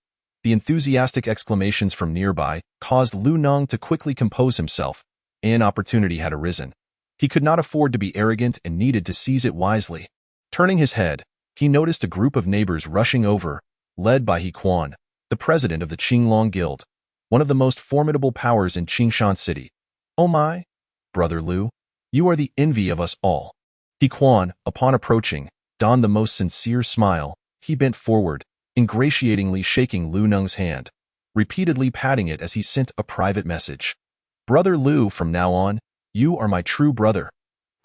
The enthusiastic exclamations from nearby caused Lu Nong to quickly compose himself. An opportunity had arisen. He could not afford to be arrogant and needed to seize it wisely. Turning his head, he noticed a group of neighbors rushing over, led by He Quan, the president of the Qinglong Guild, one of the most formidable powers in Qingshan City. Oh my, brother Lu, you are the envy of us all. He Quan, upon approaching, donned the most sincere smile. He bent forward, ingratiatingly shaking Lu Nong's hand, repeatedly patting it as he sent a private message. Brother Lu, from now on, you are my true brother.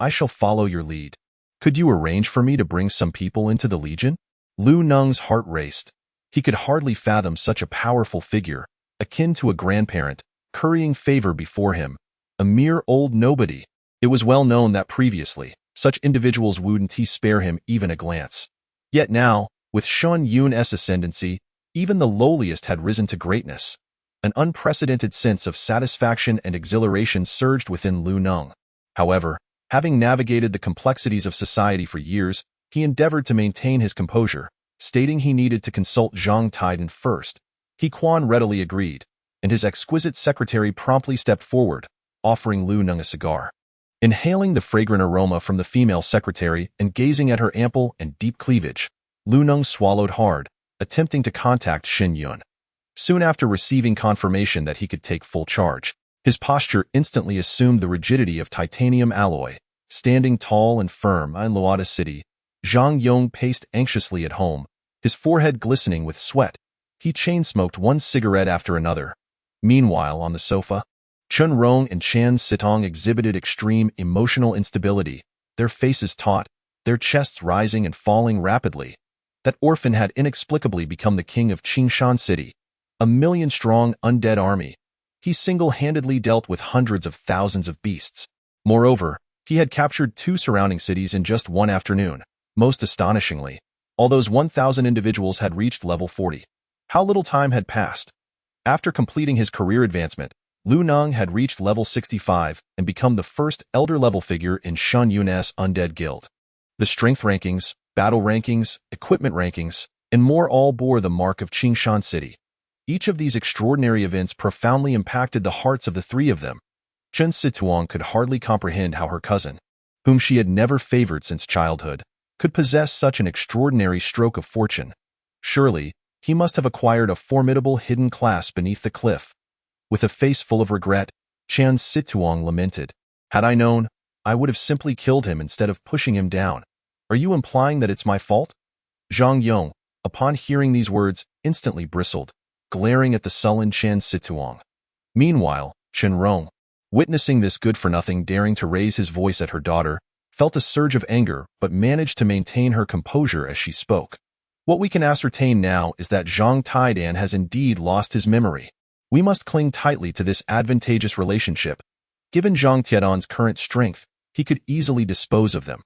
I shall follow your lead. Could you arrange for me to bring some people into the Legion? Lu Nong's heart raced. He could hardly fathom such a powerful figure, akin to a grandparent, currying favor before him, a mere old nobody. It was well known that previously, such individuals wouldn't spare him even a glance. Yet now, with Shen Yun's ascendancy, even the lowliest had risen to greatness. An unprecedented sense of satisfaction and exhilaration surged within Lu Nong. However, having navigated the complexities of society for years, he endeavored to maintain his composure, stating he needed to consult Zhang Taiden first. He Quan readily agreed, and his exquisite secretary promptly stepped forward, offering Lu Nong a cigar. Inhaling the fragrant aroma from the female secretary and gazing at her ample and deep cleavage, Lu Nong swallowed hard, attempting to contact Shen Yun. Soon after receiving confirmation that he could take full charge, his posture instantly assumed the rigidity of titanium alloy. Standing tall and firm in Luoda City, Zhang Yong paced anxiously at home, his forehead glistening with sweat. He chain-smoked one cigarette after another. Meanwhile, on the sofa, Chun Rong and Chan Sitong exhibited extreme emotional instability, their faces taut, their chests rising and falling rapidly. That orphan had inexplicably become the king of Qingshan City, a million-strong undead army. He single-handedly dealt with hundreds of thousands of beasts. Moreover, he had captured 2 surrounding cities in just one afternoon. Most astonishingly, all those 1,000 individuals had reached level 40. How little time had passed. After completing his career advancement, Lu Nong had reached level 65 and become the first elder-level figure in Shen Yun's Undead Guild. The strength rankings, battle rankings, equipment rankings, and more all bore the mark of Qingshan City. Each of these extraordinary events profoundly impacted the hearts of the 3 of them. Chen Situang could hardly comprehend how her cousin, whom she had never favored since childhood, could possess such an extraordinary stroke of fortune? Surely, he must have acquired a formidable hidden class beneath the cliff. With a face full of regret, Chan Situong lamented, "Had I known, I would have simply killed him instead of pushing him down. Are you implying that it's my fault?" Zhang Yong, upon hearing these words, instantly bristled, glaring at the sullen Chan Situong. Meanwhile, Chen Rong, witnessing this good-for-nothing daring to raise his voice at her daughter, felt a surge of anger but managed to maintain her composure as she spoke. What we can ascertain now is that Zhang Taidan has indeed lost his memory. We must cling tightly to this advantageous relationship. Given Zhang Tiedan's current strength, he could easily dispose of them.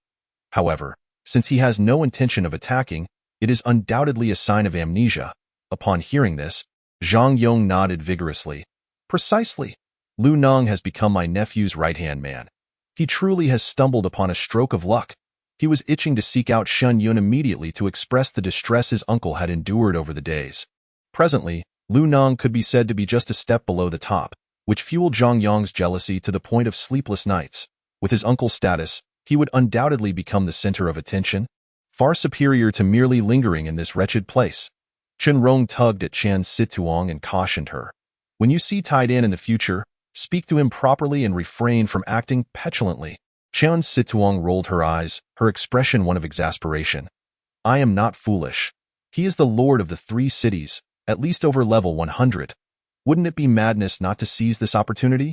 However, since he has no intention of attacking, it is undoubtedly a sign of amnesia. Upon hearing this, Zhang Yong nodded vigorously. Precisely. Lu Nong has become my nephew's right-hand man. He truly has stumbled upon a stroke of luck. He was itching to seek out Shen Yun immediately to express the distress his uncle had endured over the days. Presently, Lu Nong could be said to be just a step below the top, which fueled Zhang Yong's jealousy to the point of sleepless nights. With his uncle's status, he would undoubtedly become the center of attention, far superior to merely lingering in this wretched place. Chen Rong tugged at Chan Situong and cautioned her. When you see Taidan in the future, speak to him properly and refrain from acting petulantly. Chan Situong rolled her eyes, her expression one of exasperation. I am not foolish. He is the lord of the 3 cities, at least over level 100. Wouldn't it be madness not to seize this opportunity?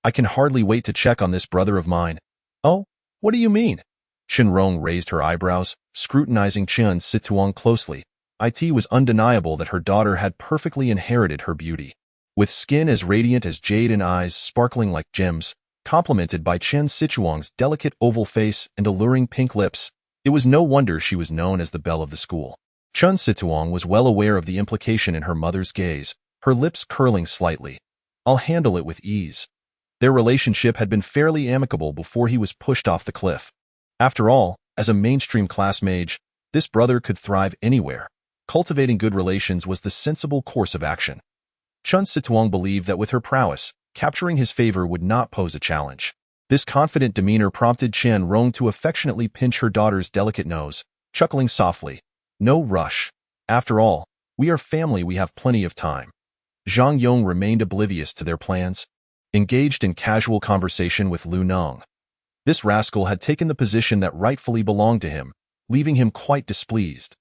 I can hardly wait to check on this brother of mine. Oh, what do you mean? Chen Rong raised her eyebrows, scrutinizing Chan Situong closely. It was undeniable that her daughter had perfectly inherited her beauty. With skin as radiant as jade and eyes sparkling like gems, complemented by Chan Situong's delicate oval face and alluring pink lips, it was no wonder she was known as the belle of the school. Chan Situong was well aware of the implication in her mother's gaze, her lips curling slightly. I'll handle it with ease. Their relationship had been fairly amicable before he was pushed off the cliff. After all, as a mainstream class mage, this brother could thrive anywhere. Cultivating good relations was the sensible course of action. Chan Situong believed that with her prowess, capturing his favor would not pose a challenge. This confident demeanor prompted Chen Rong to affectionately pinch her daughter's delicate nose, chuckling softly. No rush. After all, we are family, we have plenty of time. Zhang Yong remained oblivious to their plans, engaged in casual conversation with Lu Nong. This rascal had taken the position that rightfully belonged to him, leaving him quite displeased.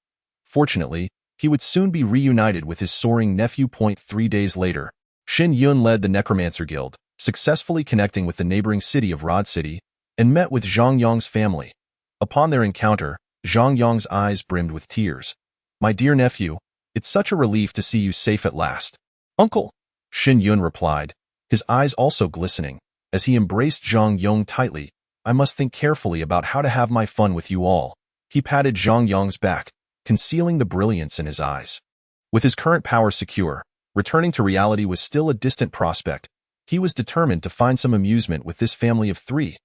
Fortunately, he would soon be reunited with his soaring nephew. 3 days later, Shen Yun led the Necromancer Guild, successfully connecting with the neighboring city of Rod City, and met with Zhang Yong's family. Upon their encounter, Zhang Yong's eyes brimmed with tears. My dear nephew, it's such a relief to see you safe at last. Uncle, Shen Yun replied, his eyes also glistening, as he embraced Zhang Yong tightly. I must think carefully about how to have my fun with you all. He patted Zhang Yong's back, concealing the brilliance in his eyes. With his current power secure, returning to reality was still a distant prospect. He was determined to find some amusement with this family of 3.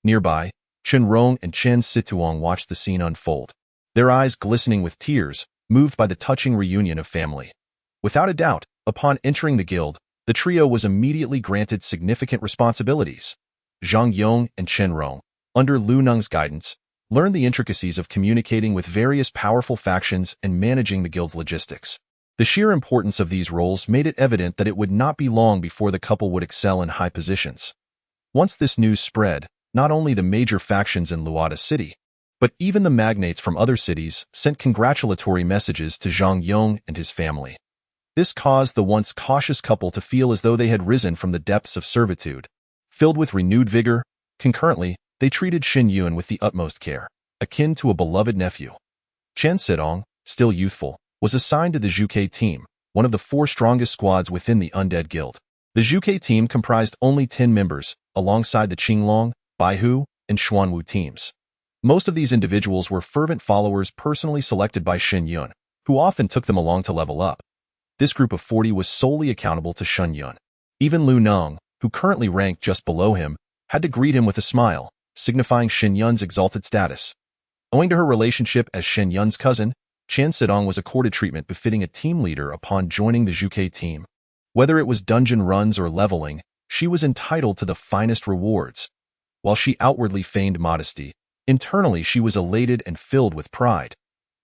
Nearby, Chen Rong and Chan Situong watched the scene unfold, their eyes glistening with tears, moved by the touching reunion of family. Without a doubt, upon entering the guild, the trio was immediately granted significant responsibilities. Zhang Yong and Chen Rong, under Lu Nong's guidance, learned the intricacies of communicating with various powerful factions and managing the guild's logistics. The sheer importance of these roles made it evident that it would not be long before the couple would excel in high positions. Once this news spread, not only the major factions in Luada City, but even the magnates from other cities sent congratulatory messages to Zhang Yong and his family. This caused the once cautious couple to feel as though they had risen from the depths of servitude. Filled with renewed vigor, concurrently, they treated Shen Yun with the utmost care, akin to a beloved nephew. Chen Sidong, still youthful, was assigned to the Zhuke team, one of the 4 strongest squads within the Undead Guild. The Zhuke team comprised only 10 members, alongside the Qinglong, Baihu, and Xuanwu teams. Most of these individuals were fervent followers personally selected by Shen Yun, who often took them along to level up. This group of 40 was solely accountable to Shen Yun. Even Lu Nong, who currently ranked just below him, had to greet him with a smile, signifying Shen Yun's exalted status. Owing to her relationship as Shen Yun's cousin, Chan Sidong was accorded treatment befitting a team leader upon joining the Zhuke team. Whether it was dungeon runs or leveling, she was entitled to the finest rewards. While she outwardly feigned modesty, Internally, she was elated and filled with pride.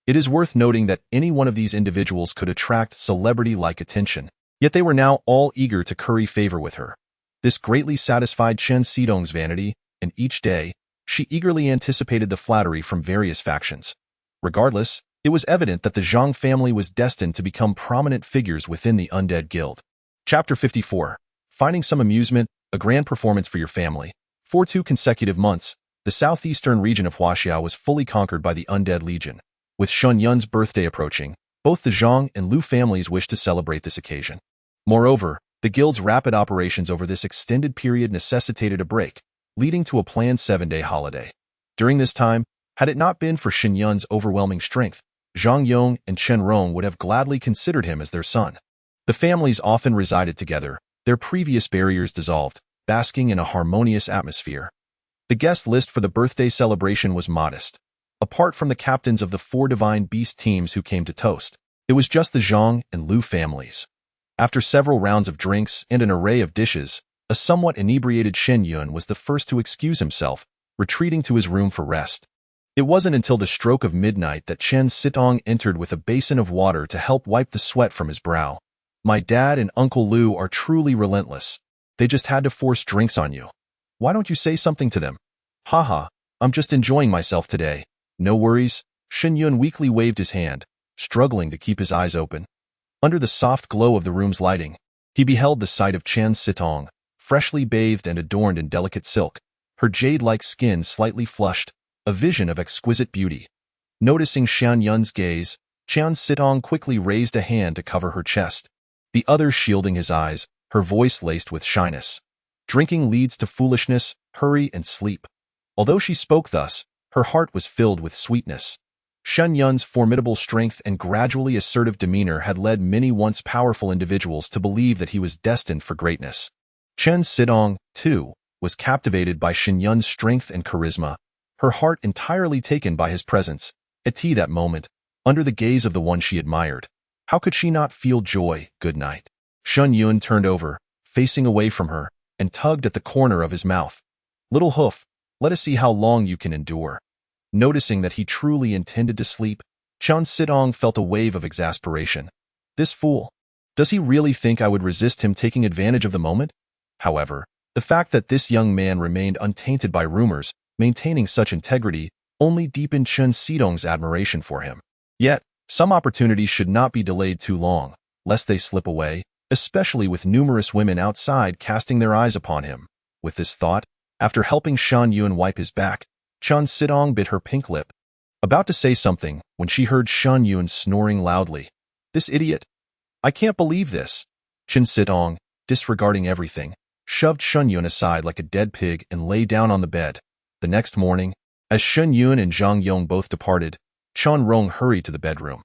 It is worth noting that any one of these individuals could attract celebrity-like attention, yet they were now all eager to curry favor with her. This greatly satisfied Chen Xidong's vanity, and each day, she eagerly anticipated the flattery from various factions. Regardless, it was evident that the Zhang family was destined to become prominent figures within the Undead Guild. Chapter 54. Finding some amusement, a grand performance for your family. For 2 consecutive months, the southeastern region of Huaxia was fully conquered by the Undead Legion. With Shen Yun's birthday approaching, both the Zhang and Lu families wished to celebrate this occasion. Moreover, the guild's rapid operations over this extended period necessitated a break, leading to a planned 7-day holiday. During this time, had it not been for Shen Yun's overwhelming strength, Zhang Yong and Chen Rong would have gladly considered him as their son. The families often resided together, their previous barriers dissolved, basking in a harmonious atmosphere. The guest list for the birthday celebration was modest. Apart from the captains of the 4 divine beast teams who came to toast, it was just the Zhang and Lu families. After several rounds of drinks and an array of dishes, a somewhat inebriated Shen Yun was the first to excuse himself, retreating to his room for rest. It wasn't until the stroke of midnight that Chen Xidong entered with a basin of water to help wipe the sweat from his brow. My dad and Uncle Lu are truly relentless. They just had to force drinks on you. Why don't you say something to them? Haha, I'm just enjoying myself today. No worries. Shen Yun weakly waved his hand, struggling to keep his eyes open. Under the soft glow of the room's lighting, he beheld the sight of Chen Xidong, freshly bathed and adorned in delicate silk, her jade-like skin slightly flushed, a vision of exquisite beauty. Noticing Shen Yun's gaze, Chen Xidong quickly raised a hand to cover her chest, the other shielding his eyes, her voice laced with shyness. Drinking leads to foolishness, hurry, and sleep. Although she spoke thus, her heart was filled with sweetness. Shen Yun's formidable strength and gradually assertive demeanor had led many once powerful individuals to believe that he was destined for greatness. Chen Xidong, too, was captivated by Shen Yun's strength and charisma, her heart entirely taken by his presence. At that moment, under the gaze of the one she admired, how could she not feel joy? Good night. Shen Yun turned over, facing away from her, and tugged at the corner of his mouth. Little hoof, let us see how long you can endure. Noticing that he truly intended to sleep, Chen Xidong felt a wave of exasperation. This fool. Does he really think I would resist him taking advantage of the moment? However, the fact that this young man remained untainted by rumors, maintaining such integrity, only deepened Chen Xidong's admiration for him. Yet, some opportunities should not be delayed too long, lest they slip away, especially with numerous women outside casting their eyes upon him. With this thought, after helping Shen Yun wipe his back, Chen Xidong bit her pink lip, about to say something when she heard Shen Yun snoring loudly. This idiot! I can't believe this! Chen Xidong, disregarding everything, shoved Shen Yun aside like a dead pig and lay down on the bed. The next morning, as Shen Yun and Zhang Yong both departed, Chen Rong hurried to the bedroom.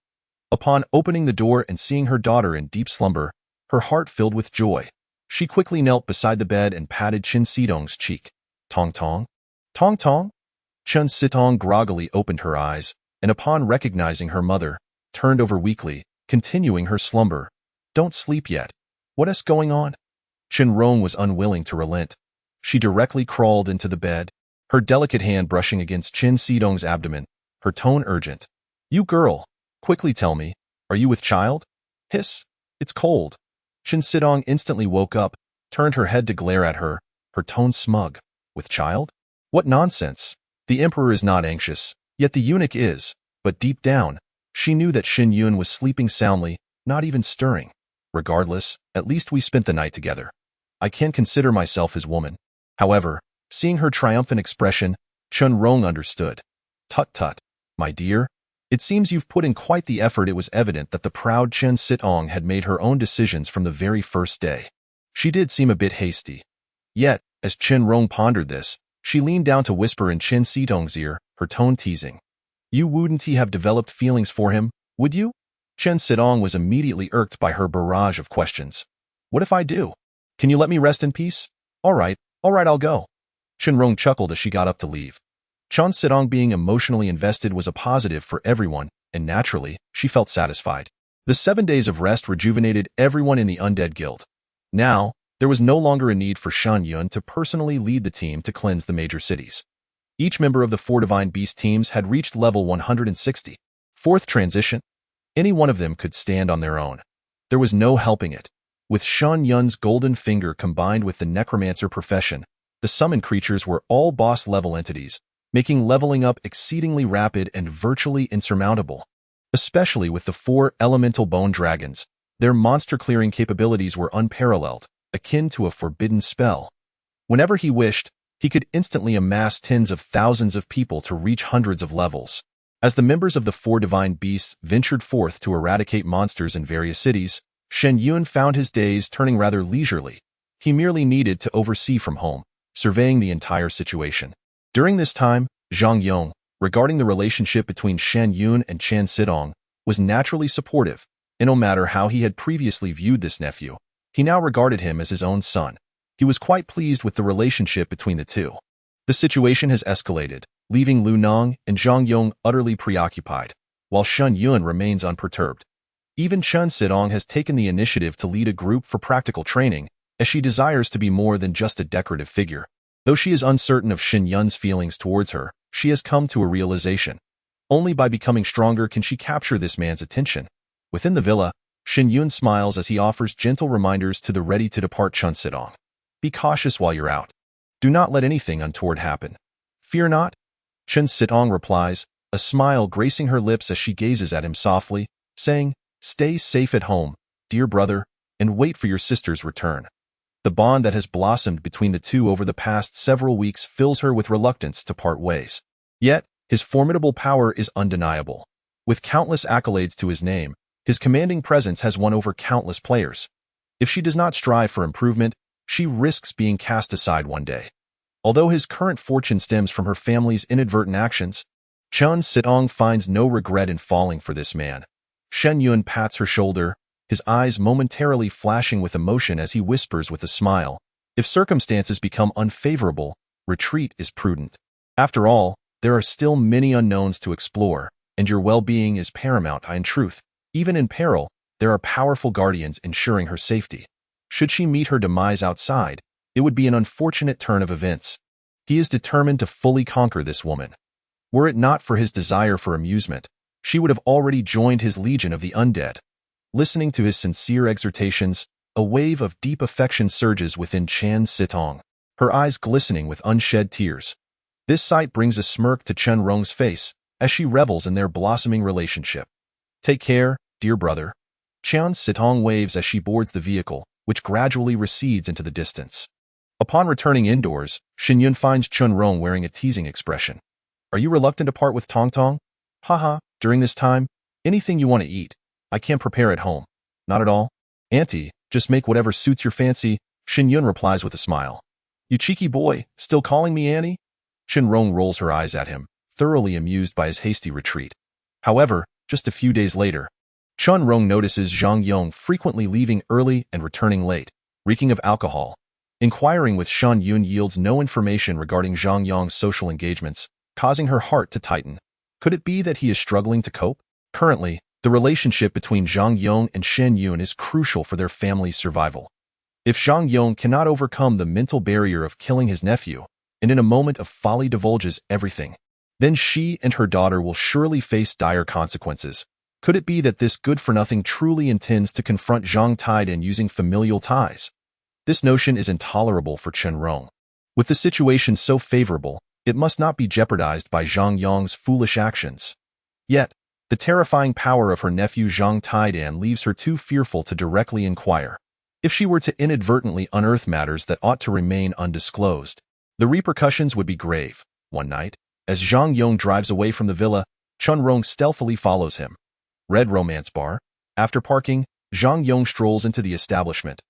Upon opening the door and seeing her daughter in deep slumber, her heart filled with joy. She quickly knelt beside the bed and patted Chen Xidong's cheek. Tong tong? Tong tong? Chen Xidong groggily opened her eyes, and upon recognizing her mother, turned over weakly, continuing her slumber. Don't sleep yet. What is going on? Chen Rong was unwilling to relent. She directly crawled into the bed, her delicate hand brushing against Chen Xidong's abdomen, her tone urgent. You girl, quickly tell me, are you with child? Hiss, it's cold. Chen Xidong instantly woke up, turned her head to glare at her, her tone smug. With child? What nonsense. The emperor is not anxious, yet the eunuch is, but deep down, she knew that Shen Yun was sleeping soundly, not even stirring. Regardless, at least we spent the night together. I can consider myself his woman. However, seeing her triumphant expression, Chen Rong understood. Tut tut, my dear. It seems you've put in quite the effort. It was evident that the proud Chen Xidong had made her own decisions from the very first day. She did seem a bit hasty. Yet, as Chen Rong pondered this, she leaned down to whisper in Chen Xidong's ear, her tone teasing. You wouldn't he have developed feelings for him, would you? Chen Xidong was immediately irked by her barrage of questions. What if I do? Can you let me rest in peace? All right, I'll go. Chen Rong chuckled as she got up to leave. Chen Xidong being emotionally invested was a positive for everyone, and naturally, she felt satisfied. The 7 days of rest rejuvenated everyone in the Undead Guild. Now, there was no longer a need for Shen Yun to personally lead the team to cleanse the major cities. Each member of the four Divine Beast teams had reached level 160. Fourth transition. Any one of them could stand on their own. There was no helping it. With Shen Yun's golden finger combined with the necromancer profession, the summoned creatures were all boss-level entities, making leveling up exceedingly rapid and virtually insurmountable. Especially with the four elemental bone dragons, their monster-clearing capabilities were unparalleled, akin to a forbidden spell. Whenever he wished, he could instantly amass tens of thousands of people to reach hundreds of levels. As the members of the four Divine Beasts ventured forth to eradicate monsters in various cities, Shen Yun found his days turning rather leisurely. He merely needed to oversee from home, surveying the entire situation. During this time, Zhang Yong, regarding the relationship between Shen Yun and Chen Sidong, was naturally supportive, and no matter how he had previously viewed this nephew, he now regarded him as his own son. He was quite pleased with the relationship between the two. The situation has escalated, leaving Lu Nong and Zhang Yong utterly preoccupied, while Shen Yun remains unperturbed. Even Chen Sidong has taken the initiative to lead a group for practical training, as she desires to be more than just a decorative figure. Though she is uncertain of Shen Yun's feelings towards her, she has come to a realization. Only by becoming stronger can she capture this man's attention. Within the villa, Shen Yun smiles as he offers gentle reminders to the ready-to-depart Chen Sidong. Be cautious while you're out. Do not let anything untoward happen. Fear not. Chen Sidong replies, a smile gracing her lips as she gazes at him softly, saying, Stay safe at home, dear brother, and wait for your sister's return. The bond that has blossomed between the two over the past several weeks fills her with reluctance to part ways. Yet, his formidable power is undeniable. With countless accolades to his name, his commanding presence has won over countless players. If she does not strive for improvement, she risks being cast aside one day. Although his current fortune stems from her family's inadvertent actions, Chen Sidong finds no regret in falling for this man. Shen Yun pats her shoulder, his eyes momentarily flashing with emotion as he whispers with a smile, if circumstances become unfavorable, retreat is prudent. After all, there are still many unknowns to explore, and your well-being is paramount. In truth, even in peril, there are powerful guardians ensuring her safety. Should she meet her demise outside, it would be an unfortunate turn of events. He is determined to fully conquer this woman. Were it not for his desire for amusement, she would have already joined his legion of the undead. Listening to his sincere exhortations, a wave of deep affection surges within Chen Sidong, her eyes glistening with unshed tears. This sight brings a smirk to Chen Rong's face as she revels in their blossoming relationship. Take care, dear brother. Chen Sidong waves as she boards the vehicle, which gradually recedes into the distance. Upon returning indoors, Shen Yun finds Chen Rong wearing a teasing expression. Are you reluctant to part with Tong Tong? Haha, during this time, anything you want to eat, I can prepare at home. Not at all. Auntie, just make whatever suits your fancy, Shen Yun replies with a smile. You cheeky boy, still calling me Annie? Chen Rong rolls her eyes at him, thoroughly amused by his hasty retreat. However, just a few days later, Chen Rong notices Zhang Yong frequently leaving early and returning late, reeking of alcohol. Inquiring with Shen Yun yields no information regarding Zhang Yong's social engagements, causing her heart to tighten. Could it be that he is struggling to cope? Currently, the relationship between Zhang Yong and Shen Yun is crucial for their family's survival. If Zhang Yong cannot overcome the mental barrier of killing his nephew, and in a moment of folly divulges everything, then she and her daughter will surely face dire consequences. Could it be that this good-for-nothing truly intends to confront Zhang Taidan using familial ties? This notion is intolerable for Chen Rong. With the situation so favorable, it must not be jeopardized by Zhang Yong's foolish actions. Yet, the terrifying power of her nephew Zhang Taidan leaves her too fearful to directly inquire. If she were to inadvertently unearth matters that ought to remain undisclosed, the repercussions would be grave. One night, as Zhang Yong drives away from the villa, Chen Rong stealthily follows him. Red Romance Bar. After parking, Zhang Yong strolls into the establishment.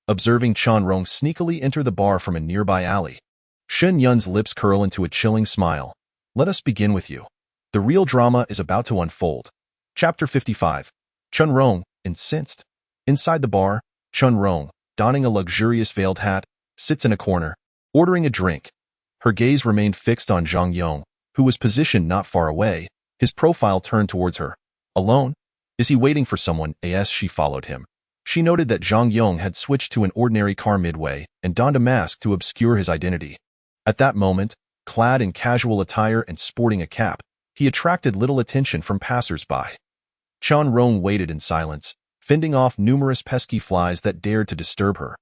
Observing Chen Rong sneakily enter the bar from a nearby alley, Shen Yun's lips curl into a chilling smile. Let us begin with you. The real drama is about to unfold. Chapter 55. Chen Rong, incensed. Inside the bar, Chen Rong, donning a luxurious veiled hat, sits in a corner, ordering a drink. Her gaze remained fixed on Zhang Yong, who was positioned not far away, his profile turned towards her. Alone? Is he waiting for someone? As she followed him, she noted that Zhang Yong had switched to an ordinary car midway and donned a mask to obscure his identity. At that moment, Clad in casual attire and sporting a cap, he attracted little attention from passers-by. Chen Rong waited in silence, fending off numerous pesky flies that dared to disturb her.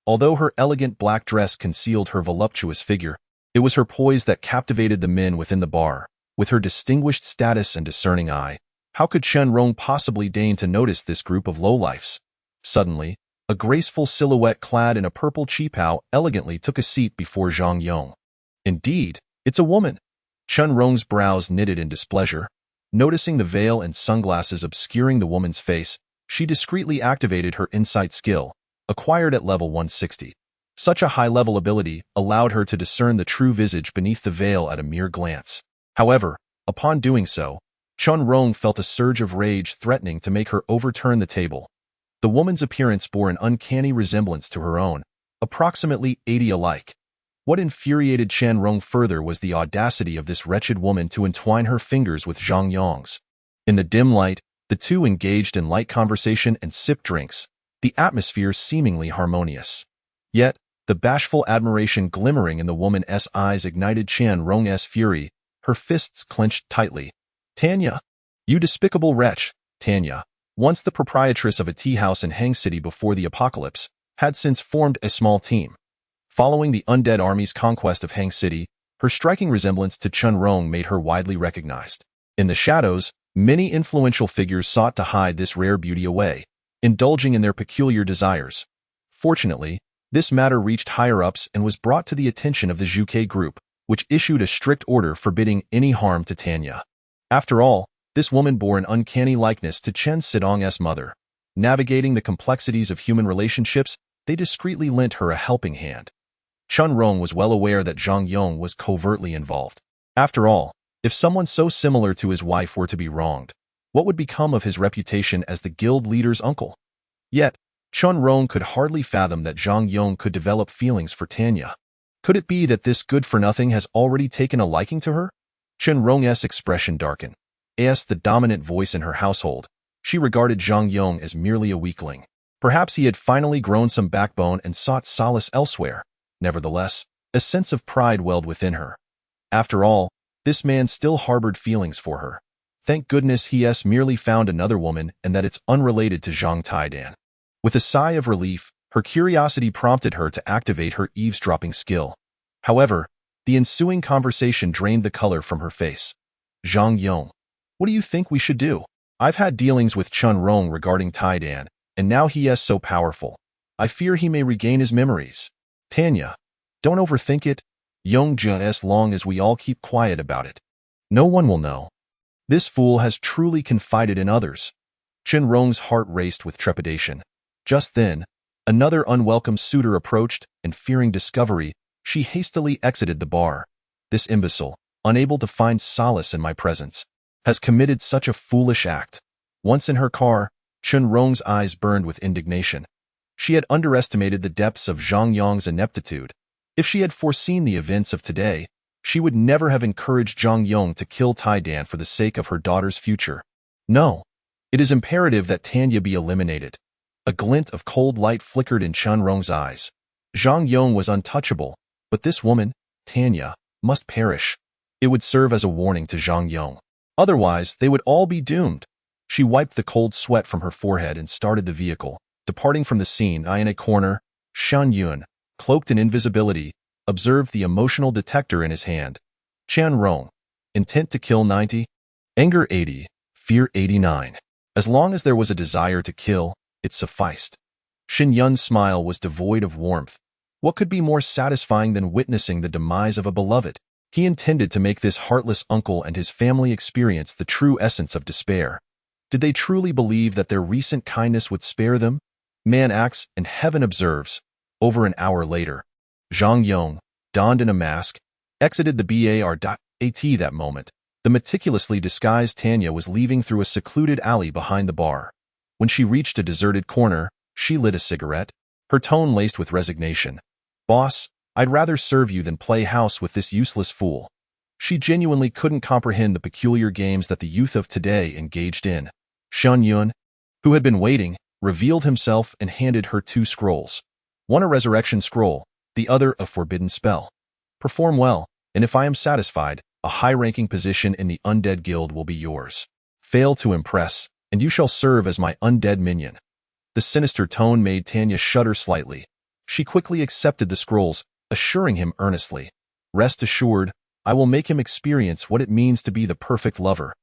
Although her elegant black dress concealed her voluptuous figure, it was her poise that captivated the men within the bar. With her distinguished status and discerning eye, how could Chen Rong possibly deign to notice this group of lowlifes? Suddenly, a graceful silhouette clad in a purple qipao elegantly took a seat before Zhang Yong. Indeed, it's a woman. Chen Rong's brows knitted in displeasure. Noticing the veil and sunglasses obscuring the woman's face, she discreetly activated her insight skill, acquired at level 160. Such a high-level ability allowed her to discern the true visage beneath the veil at a mere glance. However, upon doing so, Chen Rong felt a surge of rage threatening to make her overturn the table. The woman's appearance bore an uncanny resemblance to her own, approximately 80 alike. What infuriated Chen Rong further was the audacity of this wretched woman to entwine her fingers with Zhang Yong's. In the dim light, the two engaged in light conversation and sipped drinks, the atmosphere seemingly harmonious. Yet, the bashful admiration glimmering in the woman's eyes ignited Chen Rong's fury. Her fists clenched tightly. "Tanya! You despicable wretch!" Tanya, once the proprietress of a tea house in Hang City before the apocalypse, had since formed a small team. Following the undead army's conquest of Hang City, her striking resemblance to Chen Rong made her widely recognized. In the shadows, many influential figures sought to hide this rare beauty away, indulging in their peculiar desires. Fortunately, this matter reached higher-ups and was brought to the attention of the Zhuke group, which issued a strict order forbidding any harm to Tanya. After all, this woman bore an uncanny likeness to Chen Sidong's mother. Navigating the complexities of human relationships, they discreetly lent her a helping hand. Chen Rong was well aware that Zhang Yong was covertly involved. After all, if someone so similar to his wife were to be wronged, what would become of his reputation as the guild leader's uncle? Yet, Chen Rong could hardly fathom that Zhang Yong could develop feelings for Tanya. Could it be that this good-for-nothing has already taken a liking to her? Chen Rong's expression darkened. As the dominant voice in her household, she regarded Zhang Yong as merely a weakling. Perhaps he had finally grown some backbone and sought solace elsewhere. Nevertheless, a sense of pride welled within her. After all, this man still harbored feelings for her. Thank goodness he has merely found another woman and that it's unrelated to Zhang Taidan. With a sigh of relief, her curiosity prompted her to activate her eavesdropping skill. However, the ensuing conversation drained the color from her face. "Zhang Yong, what do you think we should do? I've had dealings with Chen Rong regarding Taidan, and now he is so powerful. I fear he may regain his memories. Tanya, don't overthink it. Yongjun, as long as we all keep quiet about it. No one will know. This fool has truly confided in others." Chen Rong's heart raced with trepidation. Just then, another unwelcome suitor approached, and fearing discovery, she hastily exited the bar. This imbecile, unable to find solace in my presence, has committed such a foolish act. Once in her car, Chen Rong's eyes burned with indignation. She had underestimated the depths of Zhang Yong's ineptitude. If she had foreseen the events of today, she would never have encouraged Zhang Yong to kill Taidan for the sake of her daughter's future. No, it is imperative that Tanya be eliminated. A glint of cold light flickered in Chen Rong's eyes. Zhang Yong was untouchable, but this woman, Tanya, must perish. It would serve as a warning to Zhang Yong. Otherwise, they would all be doomed. She wiped the cold sweat from her forehead and started the vehicle. Departing from the scene, in a corner, Shen Yun, cloaked in invisibility, observed the emotional detector in his hand. Chen Rong, intent to kill 90, anger 80, fear 89. As long as there was a desire to kill, it sufficed. Shen Yun's smile was devoid of warmth. What could be more satisfying than witnessing the demise of a beloved? He intended to make this heartless uncle and his family experience the true essence of despair. Did they truly believe that their recent kindness would spare them? Man acts and heaven observes. Over an hour later, Zhang Yong, donned in a mask, exited the bar.at that moment. The meticulously disguised Tanya was leaving through a secluded alley behind the bar. When she reached a deserted corner, she lit a cigarette, her tone laced with resignation. "Boss, I'd rather serve you than play house with this useless fool." She genuinely couldn't comprehend the peculiar games that the youth of today engaged in. Shen Yun, who had been waiting, revealed himself and handed her 2 scrolls. One a resurrection scroll, the other a forbidden spell. "Perform well, and if I am satisfied, a high-ranking position in the Undead Guild will be yours. Fail to impress, and you shall serve as my undead minion." The sinister tone made Tanya shudder slightly. She quickly accepted the scrolls, assuring him earnestly, "Rest assured, I will make him experience what it means to be the perfect lover."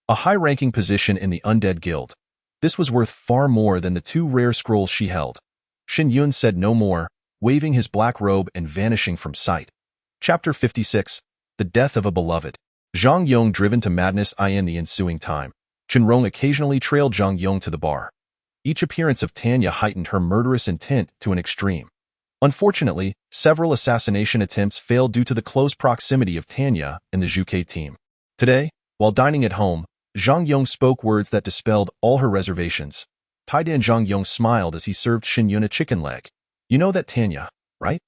A high-ranking position in the Undead Guild. This was worth far more than the 2 rare scrolls she held. Shen Yun said no more, waving his black robe and vanishing from sight. Chapter 56. The Death of a Beloved. Zhang Yong driven to madness in the ensuing time. Chenrong occasionally trailed Zhang Yong to the bar. Each appearance of Tanya heightened her murderous intent to an extreme. Unfortunately, several assassination attempts failed due to the close proximity of Tanya and the Zhuke team. Today, while dining at home, Zhang Yong spoke words that dispelled all her reservations. Taidan Zhang Yong smiled as he served Shen Yun a chicken leg. "You know that Tanya, right?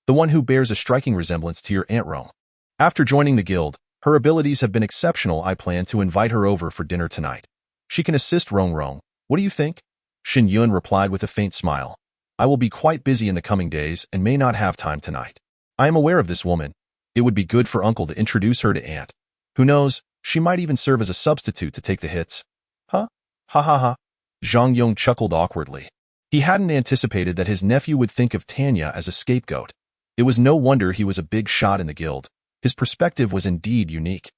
The one who bears a striking resemblance to your Aunt Rong. After joining the guild, her abilities have been exceptional. I plan to invite her over for dinner tonight. She can assist Rong Rong. What do you think?" Shen Yun replied with a faint smile. "I will be quite busy in the coming days and may not have time tonight. I am aware of this woman. It would be good for Uncle to introduce her to Aunt. Who knows, she might even serve as a substitute to take the hits." "Huh? Ha ha ha." Zhang Yong chuckled awkwardly. He hadn't anticipated that his nephew would think of Tanya as a scapegoat. It was no wonder he was a big shot in the guild. His perspective was indeed unique.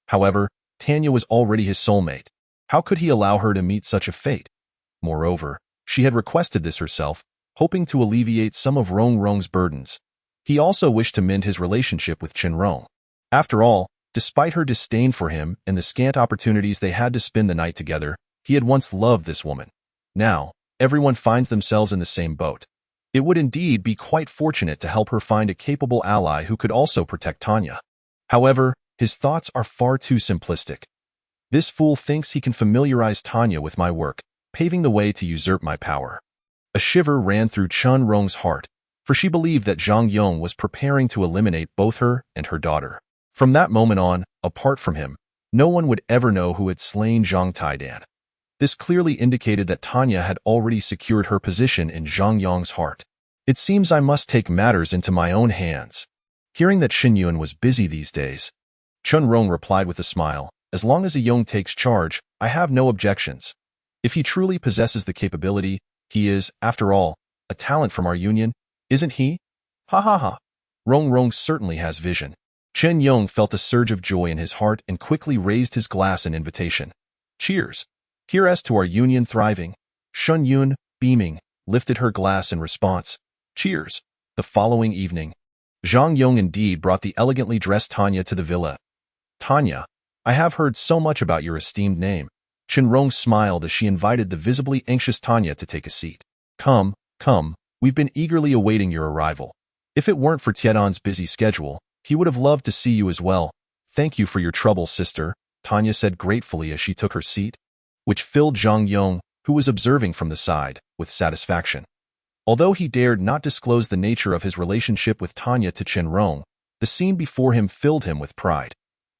However, Tanya was already his soulmate. How could he allow her to meet such a fate? Moreover, she had requested this herself, hoping to alleviate some of Rong Rong's burdens. He also wished to mend his relationship with Chenrong. After all, despite her disdain for him and the scant opportunities they had to spend the night together, he had once loved this woman. Now, everyone finds themselves in the same boat. It would indeed be quite fortunate to help her find a capable ally who could also protect Tanya. However, his thoughts are far too simplistic. This fool thinks he can familiarize Tanya with my work, paving the way to usurp my power. A shiver ran through Chun Rong's heart, for she believed that Zhang Yong was preparing to eliminate both her and her daughter. From that moment on, apart from him, no one would ever know who had slain Zhang Taidan. This clearly indicated that Tanya had already secured her position in Zhang Yong's heart. "It seems I must take matters into my own hands." Hearing that Shen Yun was busy these days, Chun Rong replied with a smile, "As long as a Yong takes charge, I have no objections. If he truly possesses the capability, he is, after all, a talent from our union, isn't he? Ha ha ha. Rong Rong certainly has vision." Chen Yong felt a surge of joy in his heart and quickly raised his glass in invitation. "Cheers. Here's to our union thriving." Shen Yun, beaming, lifted her glass in response. "Cheers." The following evening, Zhang Yong indeed brought the elegantly dressed Tanya to the villa. "Tanya, I have heard so much about your esteemed name." Chenrong smiled as she invited the visibly anxious Tanya to take a seat. Come, we've been eagerly awaiting your arrival. If it weren't for Tiedan's busy schedule, he would have loved to see you as well." "Thank you for your trouble, sister," Tanya said gratefully as she took her seat, which filled Zhang Yong, who was observing from the side, with satisfaction. Although he dared not disclose the nature of his relationship with Tanya to Chenrong, the scene before him filled him with pride.